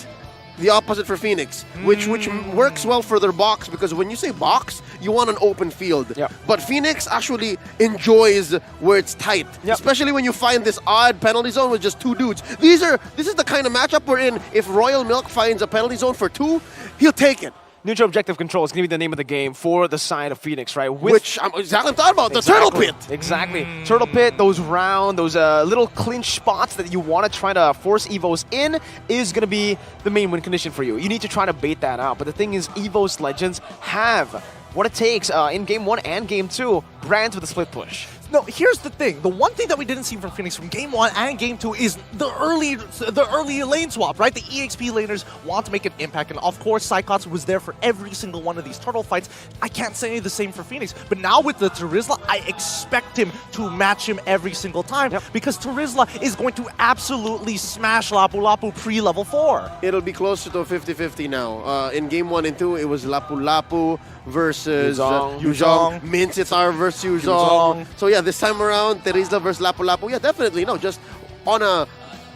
The opposite for Fenix, which works well for their box, because when you say box, you want an open field. But Fenix actually enjoys where it's tight, especially when you find this odd penalty zone with just two dudes. This is the kind of matchup we're in. If Royal Milk finds a penalty zone for two, he'll take it. Neutral objective control is going to be the name of the game for the side of Phoenix, right? Which I'm exactly talking about, the Turtle Pit. Exactly. Turtle Pit, those round, those little clinch spots that you want to try to force EVOS in is going to be the main win condition for you. You need to try to bait that out. But the thing is, EVOS Legends have what it takes in Game 1 and Game 2, brands with a split push. No, here's the thing. The one thing that we didn't see from Fenix from Game 1 and Game 2 is the early lane swap, right? The EXP laners want to make an impact, and of course, Psychots was there for every single one of these turtle fights. I can't say the same for Fenix, but now with the Terizla, I expect him to match him every single time, because Terizla is going to absolutely smash Lapu Lapu pre-level 4. It'll be closer to a 50-50 now. In Game 1 and 2, it was Lapu Lapu versus Yuzhong, Mincitar versus Yuzhong. So yeah, this time around, Terizla versus Lapu Lapu. Yeah, definitely. No, just on a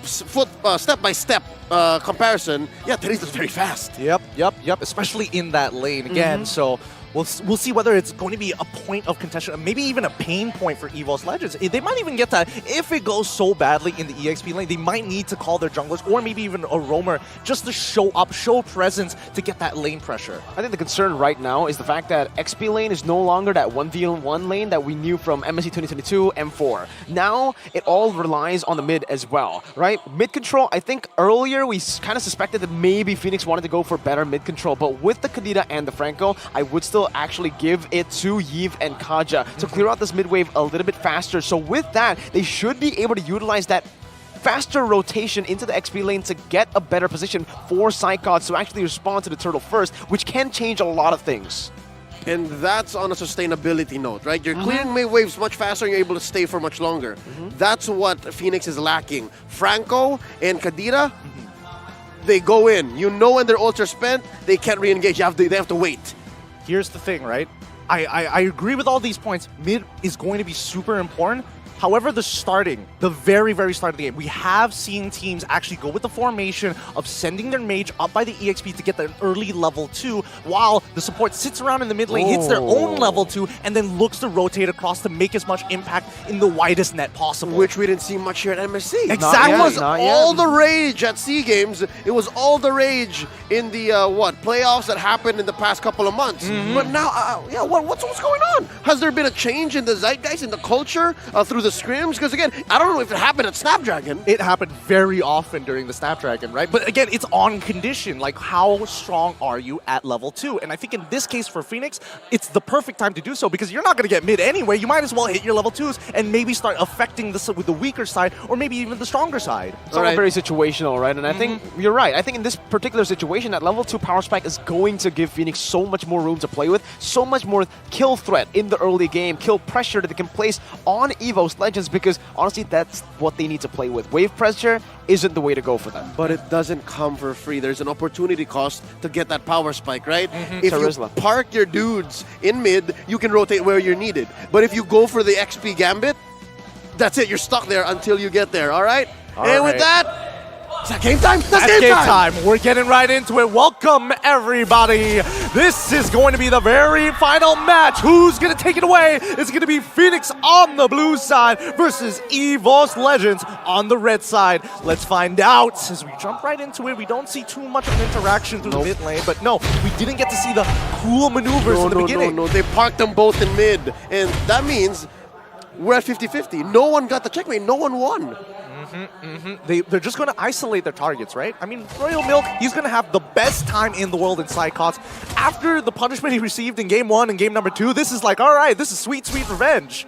step-by-step comparison, yeah, Terizla's very fast. Yep. Especially in that lane again. So we'll see whether it's going to be a point of contention, maybe even a pain point for EVOS Legends. They might even get that if it goes so badly in the EXP lane. They might need to call their junglers or maybe even a roamer just to show up, show presence to get that lane pressure. I think the concern right now is the fact that XP lane is no longer that 1v1 lane that we knew from MSC 2022 M4. Now it all relies on the mid as well, right? Mid control, I think earlier we kind of suspected that maybe Fenix wanted to go for better mid control, but with the Kadita and the Franco, I would still actually give it to Yves and Kaja to clear out this mid wave a little bit faster. So with that, they should be able to utilize that faster rotation into the XP lane to get a better position for Psychots to actually respond to the turtle first, which can change a lot of things. And that's on a sustainability note, right? You're clearing waves much faster and you're able to stay for much longer. That's what Fenix is lacking. Franco and Kadira, they go in. You know when their ults are spent, they can't re-engage. They have to wait. Here's the thing, right? I agree with all these points. Mid is going to be super important. However, the very, very start of the game, we have seen teams actually go with the formation of sending their mage up by the EXP to get their early level 2, while the support sits around in the mid lane, hits their own level 2, and then looks to rotate across to make as much impact in the widest net possible. Which we didn't see much here at MSC. Exactly. It was all the rage at SEA Games. It was all the rage in the, playoffs that happened in the past couple of months. But now, what's going on? Has there been a change in the zeitgeist, in the culture, through the scrims? Because again, I don't know if it happened at Snapdragon. It happened very often during the Snapdragon, right? But again, it's on condition. Like, how strong are you at level 2? And I think in this case for Fenix, it's the perfect time to do so because you're not going to get mid anyway. You might as well hit your level 2s and maybe start affecting with the weaker side or maybe even the stronger side. It's all very situational, right? And I think you're right. I think in this particular situation, that level 2 power spike is going to give Fenix so much more room to play with, so much more kill threat in the early game, kill pressure that they can place on EVOS Legends, because honestly, that's what they need to play with. Wave pressure isn't the way to go for them. But it doesn't come for free. There's an opportunity cost to get that power spike, right? If Charisma. you park your dudes in mid, you can rotate where you're needed. But if you go for the XP Gambit, that's it. You're stuck there until you get there, all right? With that, is that game time? That's game time! We're getting right into it. Welcome, everybody. This is going to be the very final match. Who's going to take it away? It's going to be Fenix on the blue side versus EVOS Legends on the red side. Let's find out. As we jump right into it, we don't see too much of an interaction through the mid lane, but no, we didn't get to see the cool maneuvers in the beginning. No, they parked them both in mid, and that means we're at 50-50. No one got the checkmate. No one won. They're just going to isolate their targets, right? I mean, Royal Milk, he's going to have the best time in the world in Psychots. After the punishment he received in Game 1 and Game number 2, this is like, all right, this is sweet, sweet revenge.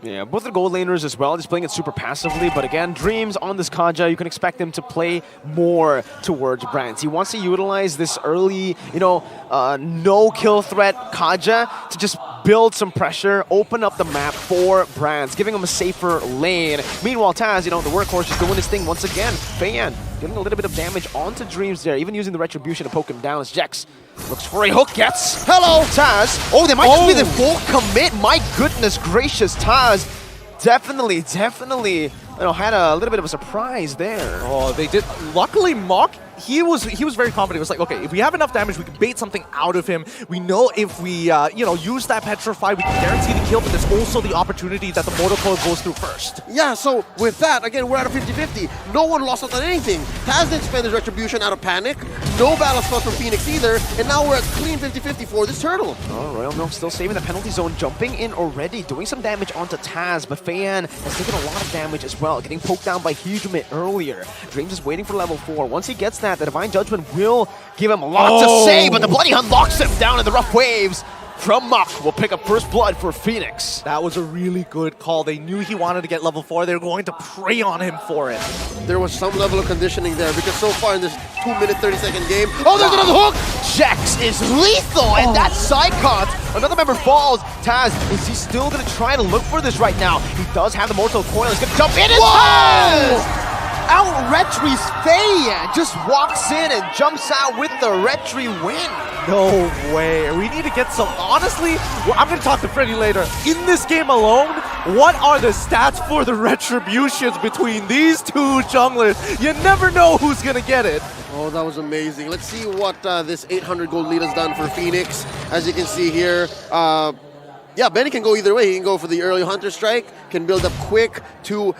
Yeah, both the gold laners as well, just playing it super passively. But again, Dreams on this Kaja, you can expect him to play more towards Brands. He wants to utilize this early, no kill threat Kaja to just build some pressure, open up the map for Brands, giving him a safer lane. Meanwhile, Taz, the workhorse, is doing his thing once again. Fan getting a little bit of damage onto Dreams there, even using the Retribution to poke him down as Jex looks for a hook, gets. Hello, Taz. Oh, they might just be the full commit. My goodness gracious, Taz. Definitely, had a little bit of a surprise there. Oh, they did. Luckily, Mock, he was very confident. He was like, okay, if we have enough damage, we can bait something out of him. We know if we, use that Petrify, we can guarantee the kill, but there's also the opportunity that the Mortal Coil goes through first. Yeah, so with that, again, we're at a 50-50. No one lost out on anything. Taz didn't spend his Retribution out of panic. No battle spell from Fenix either, and now we're at clean 50-50 for this turtle. Oh, Royal Milk still saving the penalty zone, jumping in already, doing some damage onto Taz, but Fan has taken a lot of damage as well, getting poked down by Hujumit earlier. Dreams is waiting for level 4. Once he gets that, the Divine Judgment will give him a lot to say, but the Bloody Hunt locks him down in the rough waves. From Muck will pick up first blood for Fenix. That was a really good call. They knew he wanted to get level 4. They were going to prey on him for it. There was some level of conditioning there because so far in this 2-minute, 30-second game, there's another hook! Jex is lethal, and that's Psychots. Another member falls. Taz, is he still going to try to look for this right now? He does have the Mortal Coil. He's going to jump in, and Taz! Out-retries Faye, just walks in and jumps out with the retry win. No way. We need to get some, honestly, I'm going to talk to Freddy later. In this game alone, what are the stats for the retributions between these two junglers? You never know who's going to get it. Oh, that was amazing. Let's see what this 800 gold lead has done for Fenix. As you can see here, Benny can go either way. He can go for the early Hunter Strike, can build up quick to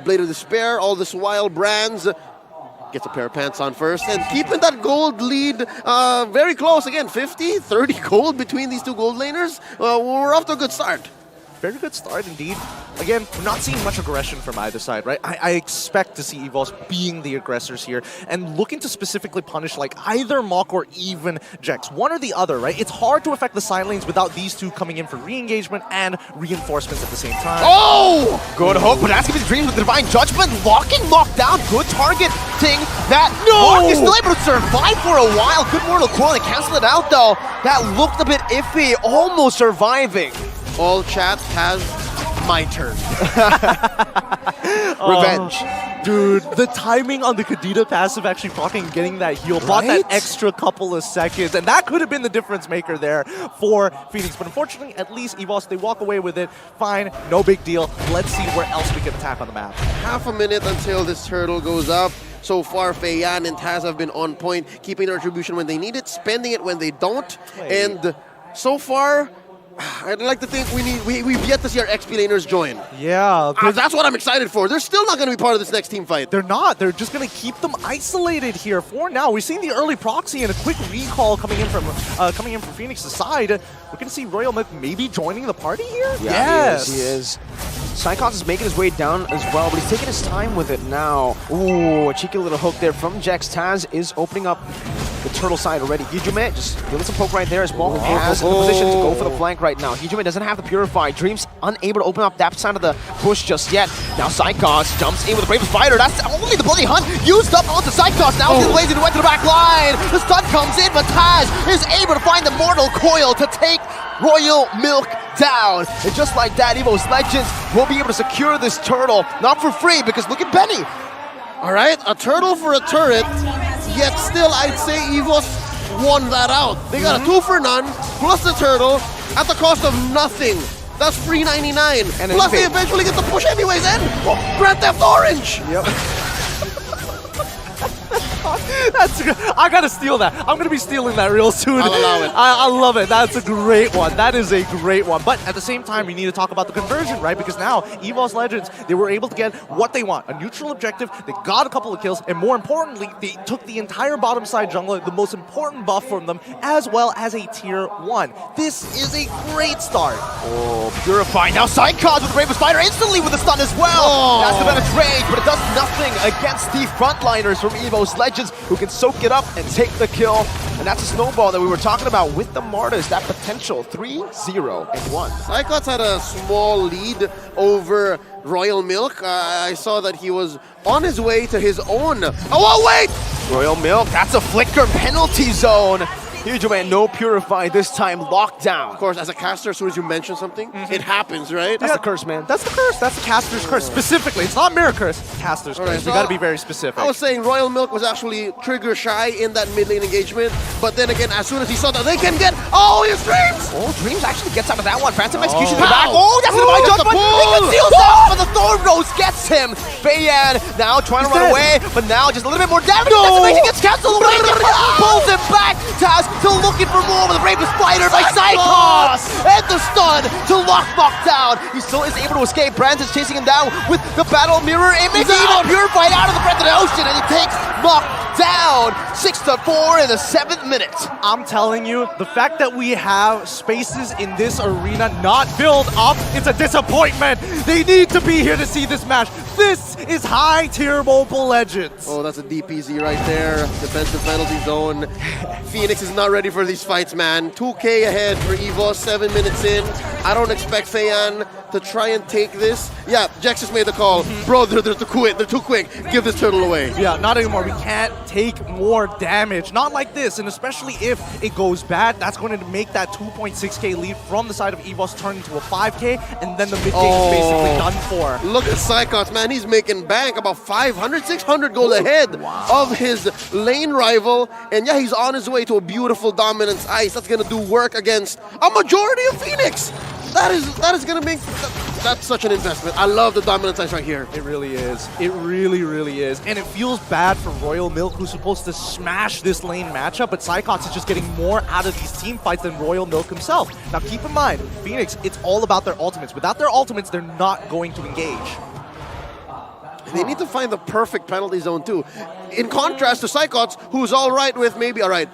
Blade of Despair. All this while Brands gets a pair of pants on first and keeping that gold lead very close. Again, 50, 30 gold between these two gold laners. We're off to a good start. Very good start indeed. Again, we're not seeing much aggression from either side, right? I expect to see EVOS being the aggressors here and looking to specifically punish like either Mock or even Jex. One or the other, right? It's hard to affect the side lanes without these two coming in for re-engagement and reinforcements at the same time. Oh! Good hook, but asking his Dreams with the Divine Judgment, locking Mock down. Good target thing. that. No! Mark is still able to survive for a while. Good Mortal Coil, they cancel it out though. That looked a bit iffy, almost surviving. All chat has my turn. Revenge. Dude, the timing on the Kadita passive actually fucking getting that heal brought that extra couple of seconds, and that could have been the difference maker there for Fenix. But unfortunately, at least EVOS, they walk away with it. Fine, no big deal. Let's see where else we can attack on the map. Half a minute until this turtle goes up. So far, Feiyan and Taz have been on point, keeping their retribution when they need it, spending it when they don't. And so far, I'd like to think we've yet to see our XP laners join. Yeah. That's what I'm excited for. They're still not going to be part of this next team fight. They're not. They're just going to keep them isolated here for now. We've seen the early proxy and a quick recall coming in from Fenix's side. We're going to see Royal Myth maybe joining the party here? Yeah, yes. He is. Psychos is making his way down as well, but he's taking his time with it now. Ooh, a cheeky little hook there from Jax. Taz is opening up the turtle side already. Hijume just doing some poke right there as well. Has in the position to go for the flank right now. Hijume doesn't have the Purify. Dream's unable to open up that side of the push just yet. Now Psychos jumps in with the Bravest Fighter. That's only the Bloody Hunt used up onto Psychos. Now he's lazy to went to the back line. The stun comes in, but Taz is able to find the Mortal Coil to take Royal Milk down. And just like that, EVOS Legends will be able to secure this turtle. Not for free, because look at Benny. All right, a turtle for a turret, yet still I'd say EVOS won that out. They got a 2 for none, plus the turtle, at the cost of nothing. That's free 99. And plus they eventually get the push anyways, and Grand Theft Orange! Yep. I gotta steal that. I'm gonna be stealing that real soon. I'll allow it. I love it. That's a great one. That is a great one. But at the same time, we need to talk about the conversion, right? Because now, EVOS Legends, they were able to get what they want. A neutral objective, they got a couple of kills, and more importantly, they took the entire bottom side jungler, the most important buff from them, as well as a tier 1. This is a great start. Oh, Purify. Now Psychos with the Bravest Fighter instantly with the stun as well. That's the better trade, but it does nothing against the frontliners from EVOS Legends, who can soak it up and take the kill. And that's a snowball that we were talking about with the Martyrs, that potential 3-0 and 1. Psychos had a small lead over Royal Milk. I saw that he was on his way to his own. Oh, wait! Royal Milk, that's a flicker penalty zone. Huge man, no Purify this time, locked down. Of course, as a caster, as soon as you mention something, it happens, right? That's the curse, man. That's the curse. That's the caster's curse. Specifically, it's not mirror curse. Caster's curse. So We gotta be very specific. I was saying Royal Milk was actually trigger shy in that mid lane engagement, but then again, as soon as he saw that they can get his Dreams! Oh, Dreams actually gets out of that one. Phantom Execution in the back. Oh, that's my judgment. He conceals that, but the Thorn Rose gets him. Feiyan now trying to run away, but now just a little bit more damage. Decimation gets canceled away. Pulls him back. Taz still looking for more with the Bravest Fighter by Psychos. And the stun to lock Mock down. He still is able to escape. Brand is chasing him down with the Battle Mirror image. Even Purified out of the breath of the ocean, and he takes Mock down. 6-4 in the 7th minute. I'm telling you, the fact that we have spaces in this arena not filled up, it's a disappointment. They need to be here to see this match. This is high tier Mobile Legends. Oh, that's a DPZ right there. Defensive penalty zone. Fenix is not ready for these fights, man. 2K ahead for EVOS, 7 minutes in. I don't expect Feiyan to try and take this. Yeah, Jax just made the call. Bro, they're too quick. They're too quick. Give this turtle away. Yeah, not anymore. We can't take more damage. Not like this, and especially if it goes bad, that's going to make that 2.6k lead from the side of EVOS turn into a 5k, and then the mid game is basically done for. Look at Psychos, man. He's making bank about 500, 600 gold ahead of his lane rival. And yeah, he's on his way to a beautiful Dominance Ice. That's going to do work against a majority of Fenix. That is going to make... That's such an investment. I love the Dominance Ice right here. It really is. It really, really is. And it feels bad for Royal Milk, who's supposed to smash this lane matchup, but Psychos is just getting more out of these team fights than Royal Milk himself. Now keep in mind, Fenix, it's all about their ultimates. Without their ultimates, they're not going to engage. They need to find the perfect penalty zone too. In contrast to Psychos, who's all right with maybe, all right,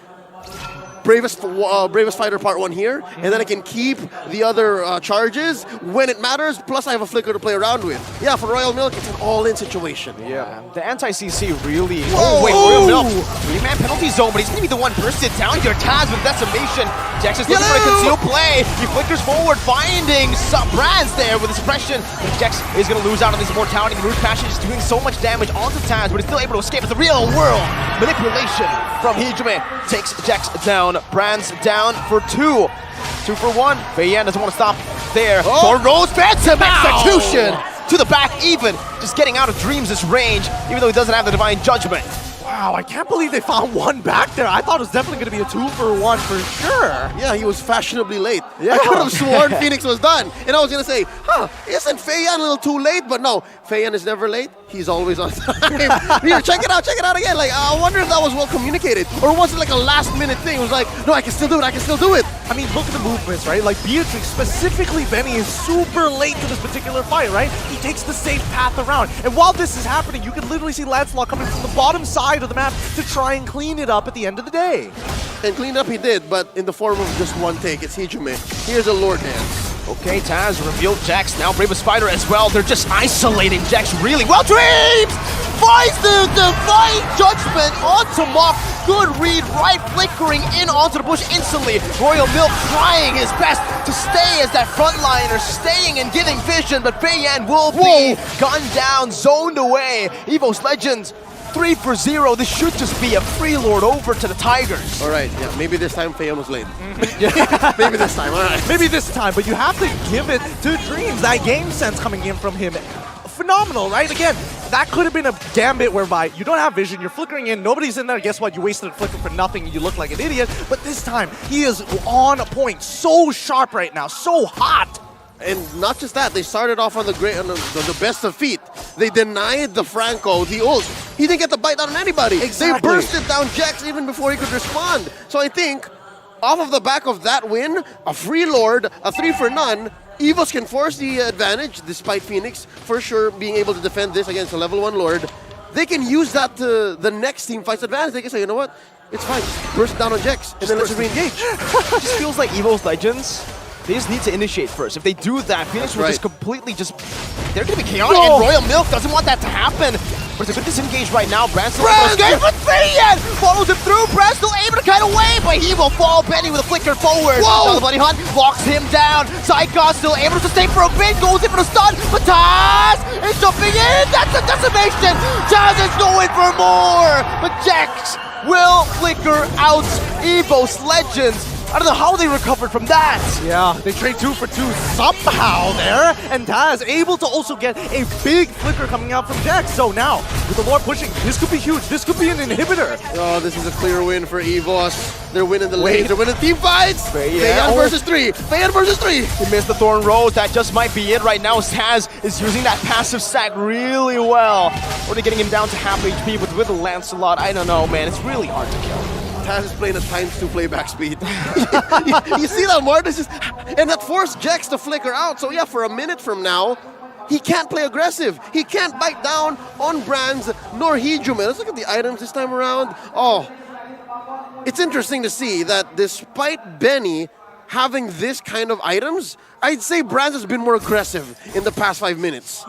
Bravest Fighter Part 1 here, and then I can keep the other charges when it matters, plus I have a flicker to play around with. Yeah, for Royal Milk, it's an all-in situation. Yeah, the anti-CC really... Oh, wait, Royal Milk. 3-man penalty zone, but he's going to be the one bursted down here. Taz with decimation. Jax is looking for a concealed play. He flickers forward, finding some Brands there with the suppression. But Jax is going to lose out on his immortality. The Rouge Passion is doing so much damage onto Taz, but he's still able to escape. It's the real world manipulation from Hijime. Takes Jax down. Brands down for 2. 2 for 1. Fei Yan doesn't want to stop there. Thorn Rose, phantom execution to the back even. Just getting out of Dreams' range, even though he doesn't have the Divine Judgment. Wow, I can't believe they found one back there. I thought it was definitely going to be a 2 for 1 for sure. Yeah, he was fashionably late. Yeah. I could have sworn Fenix was done. And I was going to say, isn't Fei Yan a little too late? But no, Fei Yan is never late. He's always on time. Here, check it out again. Like, I wonder if that was well communicated. Or was it like a last-minute thing? It was like, no, I can still do it. I mean, look at the movements, right? Like, Beatrix, specifically Benny, is super late to this particular fight, right? He takes the safe path around. And while this is happening, you can literally see Lancelot coming from the bottom side of the map to try and clean it up at the end of the day. And clean up he did, but in the form of just one take. It's Hijime. Here's a Lord Dance. Okay, Taz revealed Jax, now Bravest Fighter as well. They're just isolating Jax really well. Dreams finds the Divine Judgment onto Mock. Good read, right flickering in onto the bush instantly. Royal Milk trying his best to stay as that frontliner, staying and giving vision, but Fei Yan will be gunned down, zoned away. EVOS Legends 3 for 0. This should just be a free lord over to the Tigers. All right, yeah, maybe this time Fei Yan was late. Maybe this time, all right. Maybe this time, but you have to give it to Dreams. That game sense coming in from him, phenomenal, right? Again, that could have been a gambit whereby you don't have vision, you're flickering in, nobody's in there, guess what? You wasted a flicker for nothing and you look like an idiot. But this time, he is on point, so sharp right now, so hot. And not just that, they started off on the best of feet. They denied the Franco the ult. He didn't get the bite out on anybody. Exactly. They bursted down Jax even before he could respond. So I think, off of the back of that win, a free Lord, a 3 for none, EVOS can force the advantage, despite Fenix for sure being able to defend this against a level 1 Lord. They can use that to the next team fight's advantage. They can say, you know what, it's fine, just burst down on Jax, and then let's re-engage. It just feels like EVOS Legends, they just need to initiate first. If they do that, Fenix will just completely they're going to be chaotic, and Royal Milk doesn't want that to happen. But it's a good disengage right now. Brand still able to escape, but Fei Yan follows him through. Brand still able to kite away, but he will fall. Benny with a flicker forward. Now the Bunny Hunt locks him down. Psychon still able to stay for a bit, goes in for the stun, but Taz is jumping in. That's a decimation. Taz is going for more, but Jax will flicker out EVOS Legends. I don't know how they recovered from that. Yeah, they trade 2 for 2 somehow there, and Taz able to also get a big flicker coming out from Jax. So now, with the Lord pushing, this could be huge. This could be an inhibitor. Oh, this is a clear win for EVOS. They're winning the lane. They're winning team fights. Fei Yan versus 3. Fei Yan versus 3. He missed the Thorn Rose. That just might be it right now. Taz is using that passive stack really well. Or they're getting him down to half HP, but with the Lancelot, I don't know, man. It's really hard to kill. Taz is playing at ×2 playback speed. you see that, Martin? And that forced Jax to flicker out. So yeah, for a minute from now, he can't play aggressive. He can't bite down on Brands nor Hijime. Let's look at the items this time around. Oh, it's interesting to see that despite Benny having this kind of items, I'd say Brands has been more aggressive in the past 5 minutes.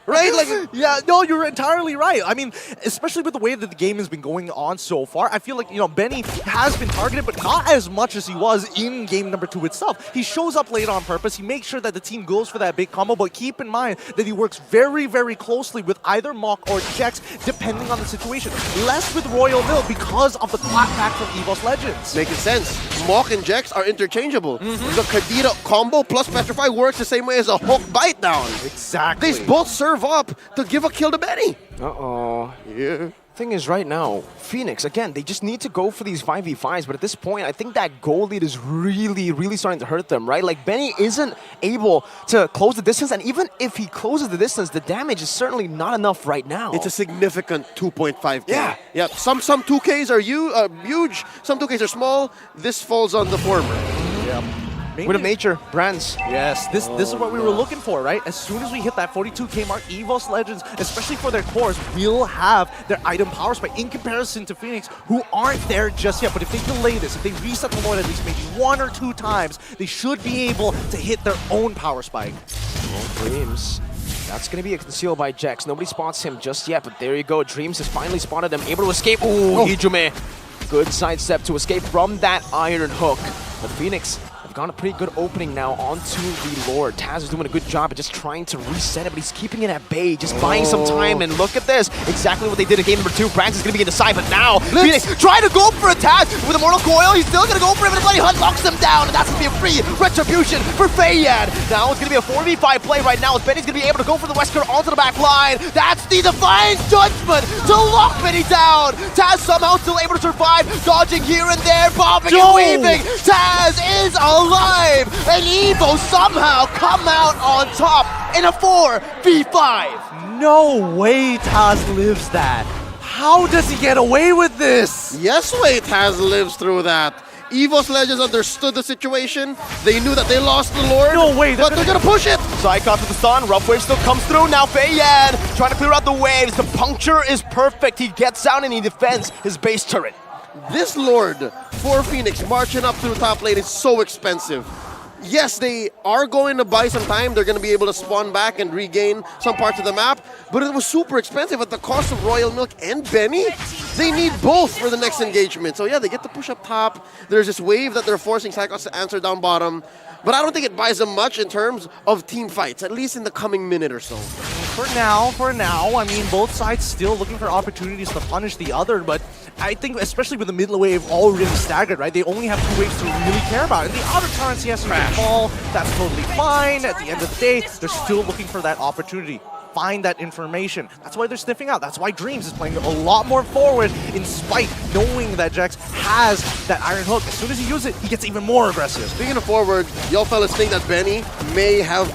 Right? Like, yeah, no, you're entirely right. I mean, especially with the way that the game has been going on so far, I feel like, you know, Benny has been targeted, but not as much as he was in game number 2 itself. He shows up late on purpose. He makes sure that the team goes for that big combo, but keep in mind that he works very, very closely with either Mock or Jax, depending on the situation. Less with Royal Milk because of the clapback from EVOS Legends. Making sense. Mock and Jax are interchangeable. The Kadira combo plus Petrify works the same way as a hook bite down. Exactly. They both serve up to give a kill to Benny. Uh-oh. Yeah. Thing is, right now, Fenix, again, they just need to go for these 5v5s, but at this point, I think that goal lead is really, really starting to hurt them, right? Like, Benny isn't able to close the distance, and even if he closes the distance, the damage is certainly not enough right now. It's a significant 2.5K. Yeah. Yeah, some 2Ks are huge, some 2Ks are small. This falls on the former. Yeah. Wind of Nature, Brands. Yes, this is what we were looking for, right? As soon as we hit that 42k mark, EVOS Legends, especially for their cores, will have their item power spike in comparison to Fenix, who aren't there just yet. But if they delay this, if they reset the Lord at least maybe 1 or 2 times, they should be able to hit their own power spike. Well, Dreams. That's going to be concealed by Jex. Nobody spots him just yet, but there you go. Dreams has finally spotted him, able to escape. Ooh, Hijume. Good sidestep to escape from that Iron Hook. But Fenix have got a pretty good opening now onto the Lord. Taz is doing a good job at just trying to reset it, but he's keeping it at bay, just buying some time. And look at this. Exactly what they did in game number 2. Brands is going to be in the side, but now Fenix trying to go for a Taz with a Mortal Coil. He's still going to go for it, but the Bloody Hunt locks him down. And that's going to be a free retribution for Fayad. Now it's going to be a 4v5 play right now, as Benny's going to be able to go for the Wesker onto the back line. That's the Defiant Judgment to lock Benny down. Taz somehow still able to survive, dodging here and there, bobbing and weaving. Taz is alive, and EVO somehow come out on top in a 4v5. No way Taz lives that. How does he get away with this? Yes way Taz lives through that. EVOS Legends understood the situation. They knew that they lost the Lord. No way, but they're gonna push it. Psychot to the stun. Rough Wave still comes through. Now Fayad trying to clear out the waves. The puncture is perfect. He gets down and he defends his base turret. This Lord for Fenix marching up through top lane is so expensive. Yes, they are going to buy some time. They're going to be able to spawn back and regain some parts of the map. But it was super expensive at the cost of Royal Milk and Benny. They need both for the next engagement. So yeah, they get to push up top. There's this wave that they're forcing Psychos to answer down bottom. But I don't think it buys them much in terms of team fights, at least in the coming minute or so. For now, I mean, both sides still looking for opportunities to punish the other, but I think especially with the mid wave already staggered, right? They only have 2 waves to really care about. And the outer turrets, yes, you can fall. That's totally fine. At the end of the day, they're still looking for that opportunity. Find that information. That's why they're sniffing out. That's why Dreams is playing a lot more forward in spite knowing that Jex has that Iron Hook. As soon as he uses it, he gets even more aggressive. Speaking of forward, y'all fellas think that Benny may have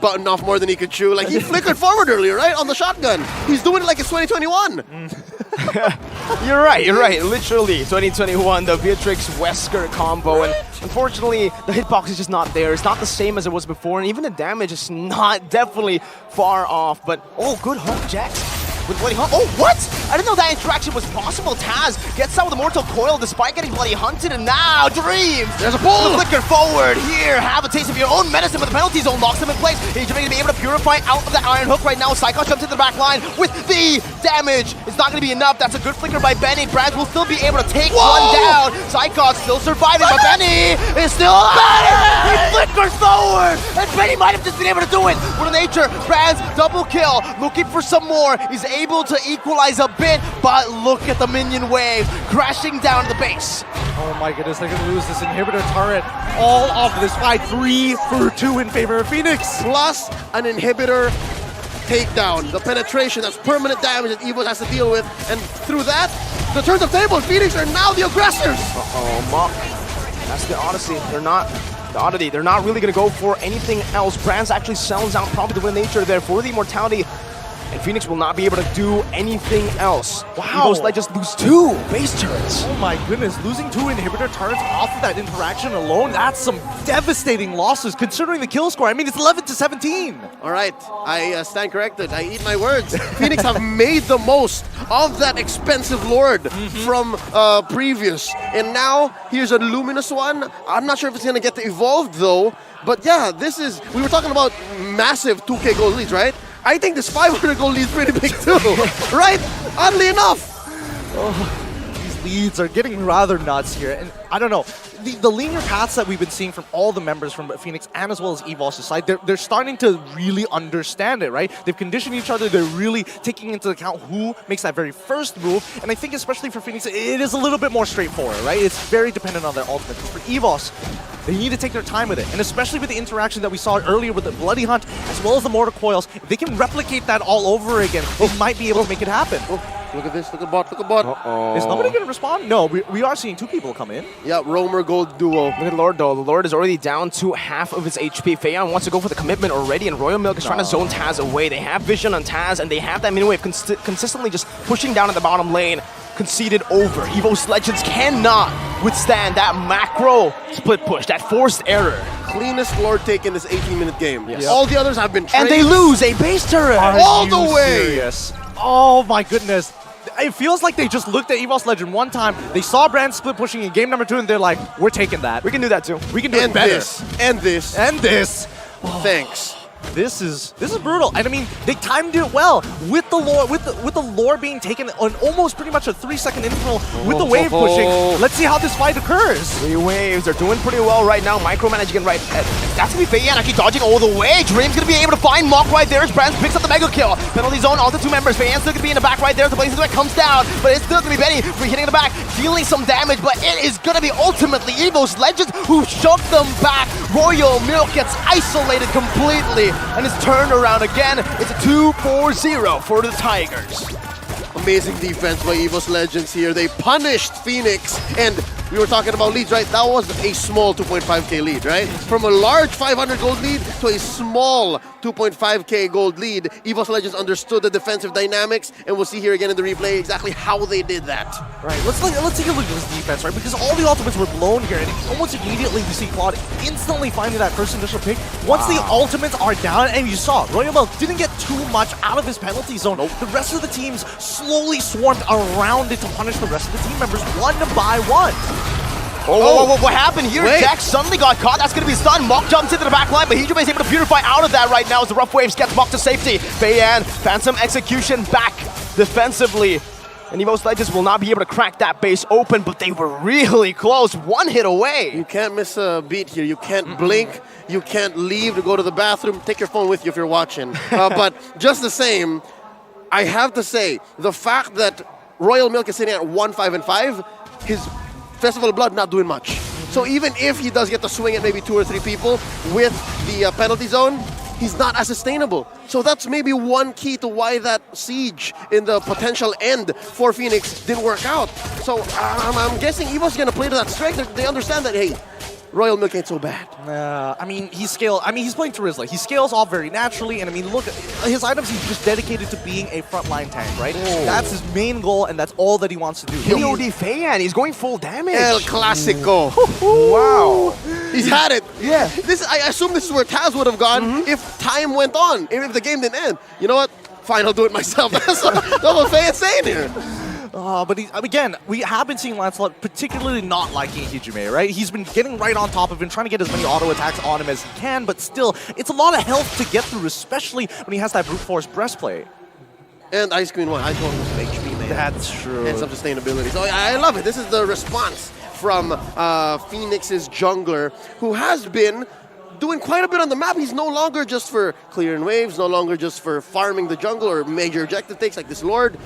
buttoned off more than he could chew. Like, he flickered forward earlier, right? On the shotgun. He's doing it like it's 2021. You're right. Literally, 2021, the Beatrix-Wesker combo. And unfortunately, the hitbox is just not there. It's not the same as it was before. And even the damage is not definitely far off. But, oh, good hook, Jex. With Bloody Hunt. Oh, what? I didn't know that interaction was possible. Taz gets out with a Mortal Coil despite getting Bloody Hunted, and now Dreams. There's a pull. Flicker forward here. Have a taste of your own medicine, but the penalty zone locks him in place. He's going to be able to purify out of that Iron Hook right now. Psychos jumps into the back line with the damage. It's not going to be enough. That's a good flicker by Benny. Brands will still be able to take one down. Psychos still surviving, but Benny is still alive. He flickers forward, and Benny might have just been able to do it. With a nature, Brands double kill, looking for some more. He's able to equalize a bit, but look at the minion wave crashing down to the base. Oh my goodness, they're going to lose this inhibitor turret all off of this fight. 3 for 2 in favor of Fenix. Plus an inhibitor takedown. The penetration, that's permanent damage that EVOS has to deal with. And through that, the turns of table, Fenix are now the aggressors. That's the Odyssey. They're not the Oddity. They're not really going to go for anything else. Brands actually sells out probably the win nature there for the immortality. And Fenix will not be able to do anything else. Wow. EVOS just lose 2 base turrets. Oh my goodness, losing 2 inhibitor turrets off of that interaction alone, that's some devastating losses considering the kill score. I mean, it's 11-17. All right, I stand corrected. I eat my words. Fenix have made the most of that expensive Lord from previous. And now, here's a Luminous one. I'm not sure if it's going to get to evolved though. But yeah, this is, we were talking about massive 2K gold leads, right? I think this 500 gold lead is pretty big too, right? Oddly enough. Oh, these leads are getting rather nuts here. And I don't know, the linear paths that we've been seeing from all the members from Fenix and as well as EVOS' side, they're starting to really understand it, right? They've conditioned each other. They're really taking into account who makes that very first move. And I think especially for Fenix, it is a little bit more straightforward, right? It's very dependent on their ultimate. For EVOS, they need to take their time with it. And especially with the interaction that we saw earlier with the Bloody Hunt, as well as the Mortal Coils, if they can replicate that all over again, they might be able to make it happen. Look at this, look at bot, look at bot. Is nobody going to respond? No, we are seeing 2 people come in. Yeah, Roamer Gold duo. Look at Lord though. The Lord is already down to half of his HP. Feiyan wants to go for the commitment already, and Royal Milk is trying to zone Taz away. They have vision on Taz, and they have that mini wave consistently just pushing down at the bottom lane. conceded over. EVOS Legends cannot withstand that macro split push, that forced error. Cleanest Lord take in this 18-minute game. Yes. All the others have been And they lose a base turret. All the way. Serious? Oh my goodness. It feels like they just looked at EVOS Legend one time, they saw Brand split pushing in game number 2, and they're like, we're taking that. We can do that too. We can do it better. And this. And this. Oh. Thanks. This is brutal, and I mean they timed it well with the lore with the lore being taken on almost pretty much a 3-second interval with the wave pushing. Let's see how this fight occurs. 3 waves, they're doing pretty well right now. Micromanaging right. That's gonna be Feiyan actually dodging all the way. Dream's gonna be able to find Mok right there as Brands picks up the mega kill. Penalty zone on the 2 members. Feiyan's still gonna be in the back right there. The Blazing Threat comes down, but it's still gonna be Benny hitting in the back, dealing some damage. But it is gonna be ultimately EVOS Legends who shoved them back. Royal Milk gets isolated completely. And it's turned around again. It's a 2-4-0 for the Tigers. Amazing defense by EVOS Legends here. They punished Fenix, and we were talking about leads, right? That was a small 2.5k lead, right? From a large 500 gold lead to a small 2.5k gold lead. EVOS Legends understood the defensive dynamics, and we'll see here again in the replay exactly how they did that. Right, let's take a look at this defense, right? Because all the ultimates were blown here, and almost immediately you see Claude instantly finding that first initial pick. Once the ultimates are down, and you saw, Royal Milk didn't get too much out of his penalty zone. The rest of the teams slowly swarmed around it to punish the rest of the team members one by one. What happened here? Jack suddenly got caught. That's going to be stunned. Mok jumps into the back line, but Hijube is able to purify out of that right now as the rough waves gets Mok to safety. Feiyan, Phantom execution back defensively. And EVOS Legends will not be able to crack that base open, but they were really close. 1 hit away. You can't miss a beat here. You can't blink. You can't leave to go to the bathroom. Take your phone with you if you're watching. But just the same, I have to say, the fact that Royal Milk is sitting at 1-5-5, his Festival of Blood not doing much. So even if he does get to swing at maybe 2 or 3 people with the penalty zone, he's not as sustainable. So that's maybe one key to why that siege in the potential end for Fenix didn't work out. So I'm guessing EVO's gonna play to that strength. They understand that, hey, Royal Milk ain't so bad. I mean, he's playing Terizla. He scales off very naturally, and I mean, look, his items, he's just dedicated to being a frontline tank, right? That's his main goal, and that's all that he wants to do. KOD Feiyan, he's going full damage. El Clasico. Wow. He's had it. Yeah. I assume this is where Taz would have gone if time went on, if the game didn't end. You know what? Fine, I'll do it myself. That's what Feiyan's saying here. But again, we have been seeing Lancelot particularly not liking Hijime, right? He's been getting right on top of him, trying to get as many auto attacks on him as he can, but still, it's a lot of health to get through, especially when he has that brute force breastplate. And Ice Queen 1, Ice Queen was HP, man. That's true. And some sustainability. So I love it. This is the response from Phoenix's jungler, who has been doing quite a bit on the map. He's no longer just for clearing waves, no longer just for farming the jungle or major objective takes like this Lord.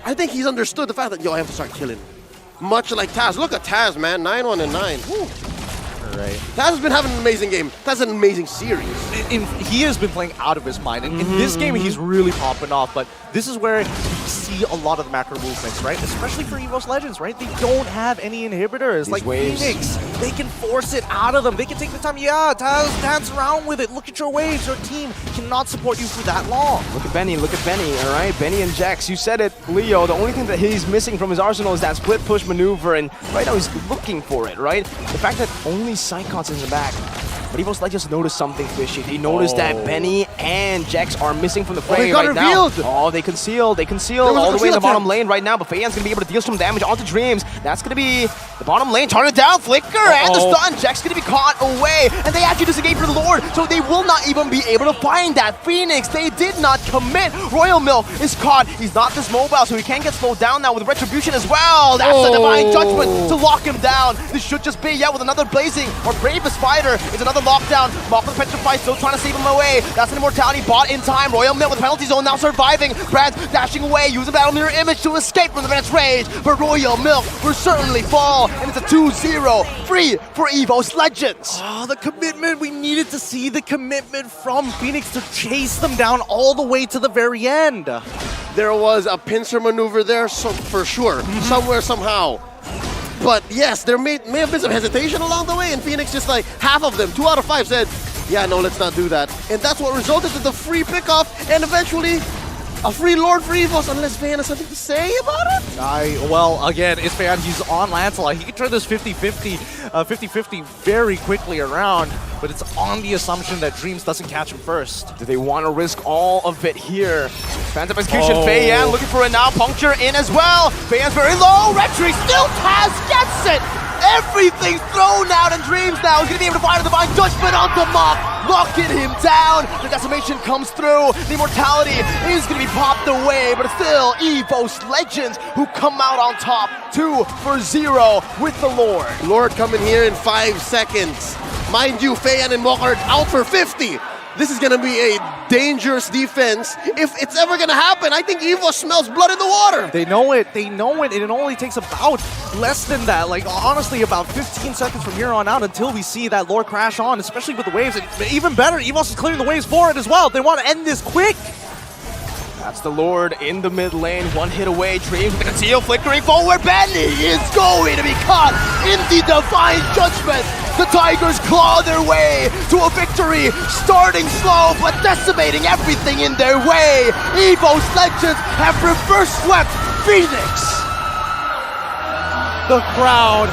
I think he's understood the fact that, I have to start killing. Much like Taz. Look at Taz, man. 9-1-9. Woo. Right. Taz has been having an amazing game. Taz has an amazing series. He has been playing out of his mind. And in this game, he's really popping off. But this is where you see a lot of the macro movements, right? Especially for EVOS Legends, right? They don't have any inhibitors. Like Fenix, they can force it out of them. They can take the time. Yeah, Taz, dance around with it. Look at your waves. Your team cannot support you for that long. Look at Benny, all right? Benny and Jax, you said it, Leo. The only thing that he's missing from his arsenal is that split push maneuver, and right now he's looking for it, right? The fact that only Psychon's in the back. But EVOS Legends noticed something fishy. They noticed that Benny and Jax are missing from the fray right now. They conceal all the way in the bottom lane right now, but Feiyan's gonna be able to deal some damage onto Dreams. That's gonna be the bottom lane, turn it down, Flicker, and the stun. Jax gonna be caught away, and they actually disengage for the Lord, so they will not even be able to find that Fenix. They did not commit. Royal Milk is caught. He's not this mobile, so he can't get slowed down now with Retribution as well. That's the Divine Judgment to lock him down. This should just be, with another Blazing or Bravest Fighter. It's another lockdown. Mok with Petrify still trying to save him away. That's an immortality bought in time. Royal Milk with penalty zone now surviving. Brad dashing away, using Battle Mirror Image to escape from the Venice Rage. But Royal Milk will certainly fall, and it's a 2-0 free for EVOS Legends. The commitment. We needed to see the commitment from Fenix to chase them down all the way to the very end. There was a pincer maneuver there, for sure, somewhere, somehow. But yes, there may have been some hesitation along the way, and Fenix just like half of them, 2 out of 5 said, yeah, no, let's not do that. And that's what resulted in the free pickoff, and eventually A free Lord for EVOS unless Fan has something to say about it? Well, again, it's Fan. He's on Lancelot. He can turn this 50-50 very quickly around, but it's on the assumption that Dreams doesn't catch him first. Do they want to risk all of it here? Phantom Execution, Fei Yan looking for it now. Puncture in as well. Fei Yan's very low. Retry still Taz gets it. Everything's thrown out, and Dreams now is going to be able to find a Divine Judgment onto Mop, locking him down. The decimation comes through. The immortality is going to be popped away, but it's still EVOS Legends who come out on top, 2-0 with the Lord. Lord coming here in 5 seconds. Mind you, Fei Yan and Mok are out for 50. This is going to be a dangerous defense. If it's ever going to happen, I think EVOS smells blood in the water. They know it, and it only takes about less than that. Like, honestly, about 15 seconds from here on out until we see that Lord crash on, especially with the waves. And even better, EVOS is clearing the waves for it as well. They want to end this quick. That's the Lord in the mid lane, 1 hit away. Dreams with the conceal flickering forward. Benny is going to be caught in the Divine Judgment. The Tigers claw their way to a victory, starting slow but decimating everything in their way. EVOS Legends have reverse swept Fenix. The crowd,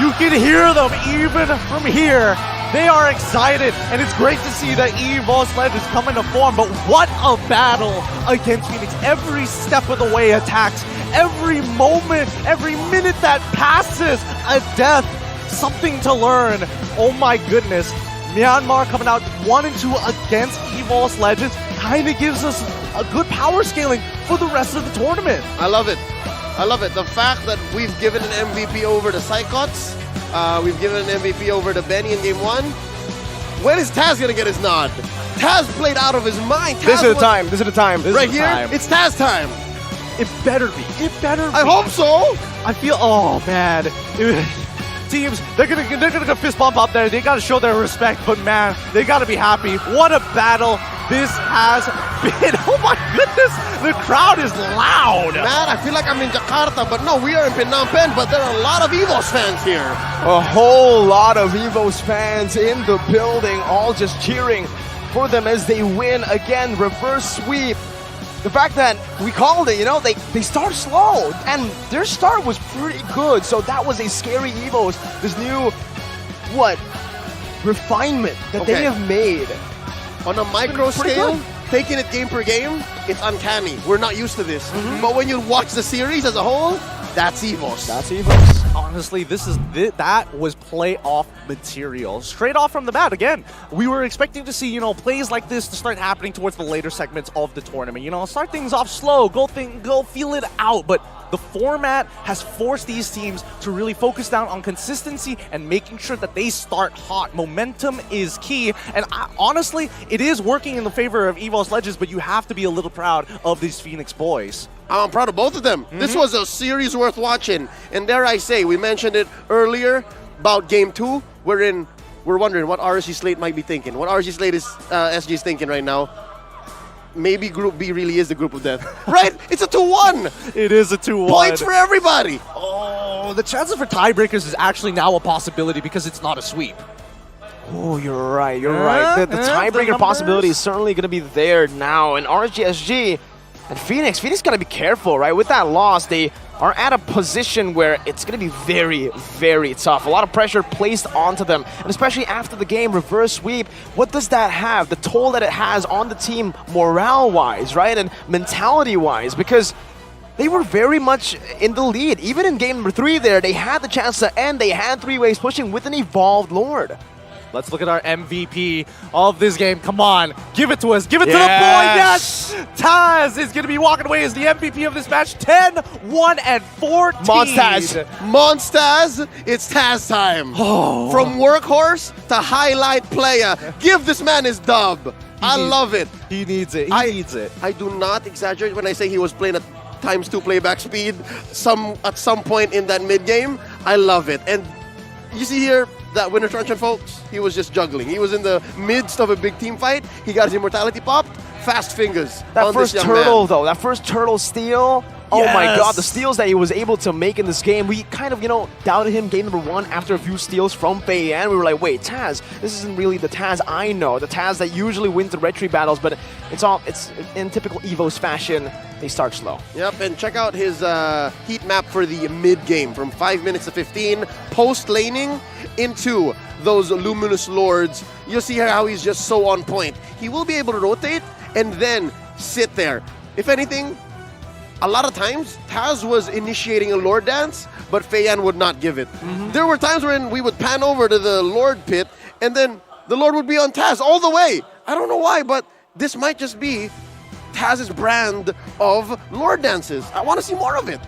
you can hear them even from here. They are excited, and it's great to see that EVOS Legends come into form, but what a battle against Fenix. Every step of the way attacks, every moment, every minute that passes, a death, something to learn. Oh my goodness. Myanmar coming out 1-2 against EVOS Legends kind of gives us a good power scaling for the rest of the tournament. I love it. I love it. The fact that we've given an MVP over to Psychots, we've given an MVP over to Benny in game 1. When is Taz going to get his nod? Taz played out of his mind. This is the time. This is the time. Right here, it's Taz time. It better be. It better be. I hope so. I feel, oh man. Teams, they're gonna go fist bump up there. They gotta show their respect, but man, they gotta be happy. What a battle this has been. Oh my goodness, the crowd is loud. Man, I feel like I'm in Jakarta, but no, we are in Phnom Penh, but there are a lot of EVOS fans here. A whole lot of EVOS fans in the building, all just cheering for them as they win again. Reverse sweep. The fact that we called it, you know, they start slow, and their start was pretty good, so that was a scary EVOS. This new, refinement that they have made. On a micro scale, taking it game per game, it's uncanny. We're not used to this. But when you watch the series as a whole, that's EVOS. That's EVOS. Honestly, that was playoff material. Straight off from the bat. Again, we were expecting to see, plays like this to start happening towards the later segments of the tournament. Start things off slow, go feel it out. But the format has forced these teams to really focus down on consistency and making sure that they start hot. Momentum is key, and honestly, it is working in the favor of EVOS Legends, but you have to be a little proud of these Fenix boys. I'm proud of both of them. This was a series worth watching, and dare I say, we mentioned it earlier about game 2. We're wondering what RSG Slate might be thinking, what RSG Slate is SG is thinking right now. Maybe Group B really is the group of death. Right? It's a 2-1. It is a 2-1. Points for everybody. Oh, the chances for tiebreakers is actually now a possibility because it's not a sweep. Oh, you're right. You're right. The tiebreaker possibility is certainly going to be there now. And RSG and Fenix got to be careful, right? With that loss, they are at a position where it's going to be very, very tough. A lot of pressure placed onto them, and especially after the game, reverse sweep. What does that have? The toll that it has on the team morale-wise, right? And mentality-wise, because they were very much in the lead. Even in game number 3 there, they had the chance to end. They had 3 ways pushing with an evolved Lord. Let's look at our MVP of this game. Come on, give it to us. Give it to the boy. Yes! Taz is going to be walking away as the MVP of this match. 10-1-14. Monstaz, it's Taz time. Oh. From workhorse to highlight player. Give this man his dub. I love it. He needs it. He needs it. I do not exaggerate when I say he was playing at ×2 playback speed at some point in that mid-game. I love it. And you see here, that winner truncheon, folks, he was just juggling. He was in the midst of a big team fight. He got his immortality popped. Fast fingers. That first turtle, though, that first turtle steal Oh my god, the steals that he was able to make in this game. We kind of, doubted him game number 1 after a few steals from Feiyan. We were like, wait, Taz, this isn't really the Taz I know. The Taz that usually wins the red tree battles, but it's in typical EVOS fashion. They start slow. Yep, and check out his heat map for the mid-game from 5 minutes to 15. Post-laning into those Luminous Lords. You'll see how he's just so on point. He will be able to rotate and then sit there. If anything, a lot of times, Taz was initiating a Lord dance, but Feiyan would not give it. There were times when we would pan over to the Lord pit, and then the Lord would be on Taz all the way. I don't know why, but this might just be Taz's brand of Lord dances. I want to see more of it.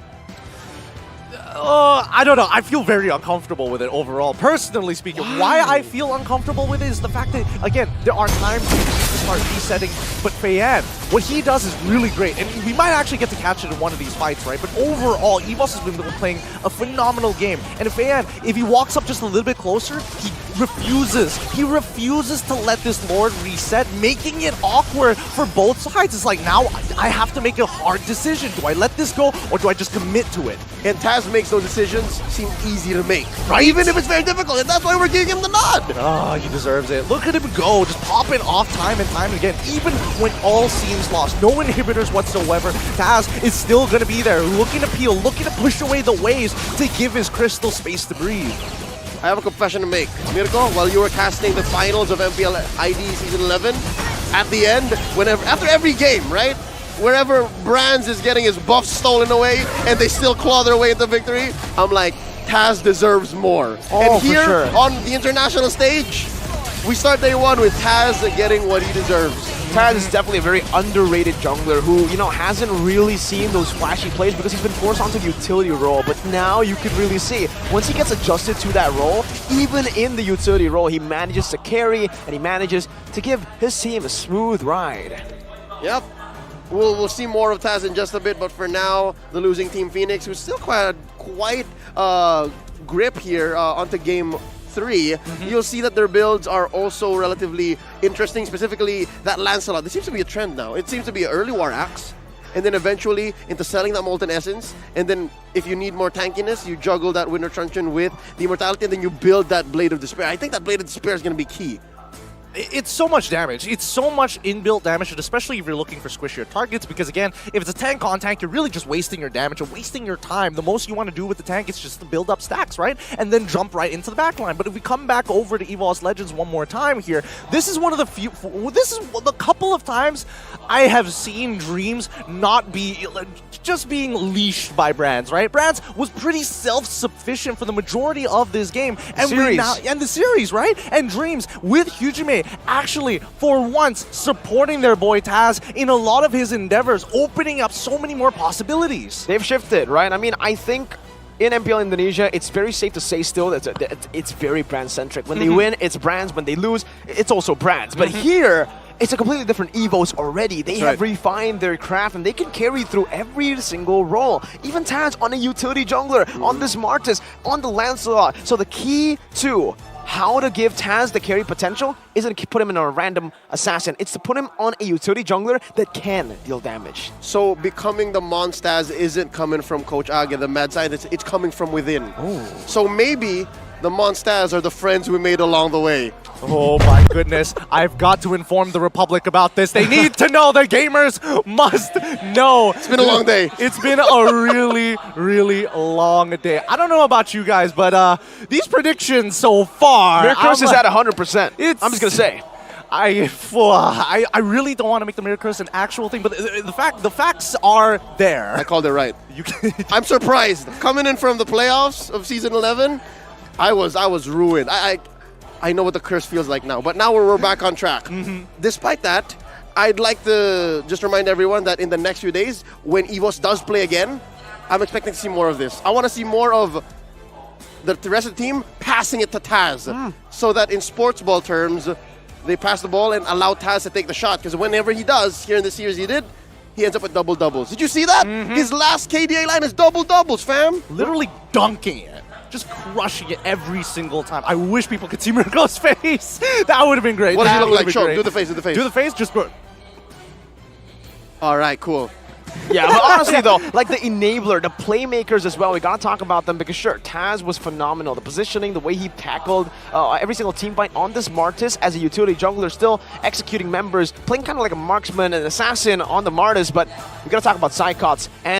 I don't know. I feel very uncomfortable with it overall. Personally speaking, why I feel uncomfortable with it is the fact that, again, there are times when you need to start resetting, but Feiyan, what he does is really great. And we might actually get to catch it in one of these fights, right? But overall, EVOS has been playing a phenomenal game. And Feiyan, if he walks up just a little bit closer, he refuses. He refuses to let this Lord reset, making it awkward for both sides. It's like, now I have to make a hard decision. Do I let this go, or do I just commit to it? And Taz makes those decisions seem easy to make, right? Even if it's very difficult, and that's why we're giving him the nod. Oh, he deserves it. Look at him go, just popping off time and time again. Even when all seems lost, no inhibitors whatsoever, Taz is still going to be there, looking to peel, looking to push away the waves to give his crystal space to breathe. I have a confession to make. Mirko, while you were casting the finals of MPLID Season 11, at the end, after every game, right? Wherever Brands is getting his buff stolen away and they still claw their way into victory, I'm like, Taz deserves more. Oh, and here, for sure. on the international stage, we start day 1 with Taz getting what he deserves. Taz is definitely a very underrated jungler who, hasn't really seen those flashy plays because he's been forced onto the utility role. But now you could really see, once he gets adjusted to that role, even in the utility role, he manages to carry and he manages to give his team a smooth ride. Yep. We'll see more of Taz in just a bit, but for now, the losing team Fenix, who's still quite grip here onto game 3, you'll see that their builds are also relatively interesting, specifically that Lancelot. This seems to be a trend now. It seems to be an early War Axe, and then eventually into selling that Molten Essence, and then if you need more tankiness, you juggle that Winter Truncheon with the Immortality, and then you build that Blade of Despair. I think that Blade of Despair is going to be key. It's so much damage. It's so much inbuilt damage, and especially if you're looking for squishier targets, because again, if it's a tank on tank, you're really just wasting your damage and wasting your time. The most you want to do with the tank is just to build up stacks, right? And then jump right into the backline. But if we come back over to EVOS Legends one more time here, this is one of the couple of times I have seen Dreams not be just being leashed by Brands, right? Brands was pretty self-sufficient for the majority of this game. And the series, right? And Dreams with Hujime actually, for once, supporting their boy Taz in a lot of his endeavors, opening up so many more possibilities. They've shifted, right? I mean, I think in MPL Indonesia, it's very safe to say still that it's very brand-centric. When they win, it's Brands. When they lose, it's also Brands. But here, it's a completely different EVOS already. They have refined their craft and they can carry through every single role. Even Taz on a utility jungler, on this Martis, on the Lancelot. So the key to how to give Taz the carry potential isn't to put him in a random assassin. It's to put him on a utility jungler that can deal damage. So becoming the Monstaz isn't coming from Coach Age, the mad side, it's coming from within. Ooh. So maybe the Monstaz are the friends we made along the way. Oh my goodness, I've got to inform the Republic about this. They need to know, the gamers must know. It's been a long day. It's been a really, really long day. I don't know about you guys, but these predictions so far... Miracles is at 100%. I'm just going to say. I really don't want to make the Miracles an actual thing, but the facts are there. I called it right. I'm surprised. Coming in from the playoffs of Season 11, I was ruined. I know what the curse feels like now, but now we're back on track. Despite that, I'd like to just remind everyone that in the next few days, when EVOS does play again, I'm expecting to see more of this. I want to see more of the rest of the team passing it to Taz, so that in sports ball terms, they pass the ball and allow Taz to take the shot, because whenever he does, here in the series he did, he ends up with double-doubles. Did you see that? His last KDA line is double-doubles, fam. Literally dunking it. Just crushing it every single time. I wish people could see Mirko's face. That would have been great. What does he look like? Show, great. do the face, do the face. Do the face, just go. All right, cool. Yeah, but honestly though, like the enabler, the playmakers as well, we gotta talk about them because sure, Taz was phenomenal. The positioning, the way he tackled every single team fight on this Martis as a utility jungler, still executing members, playing kind of like a marksman and assassin on the Martis, but we gotta talk about Psychots and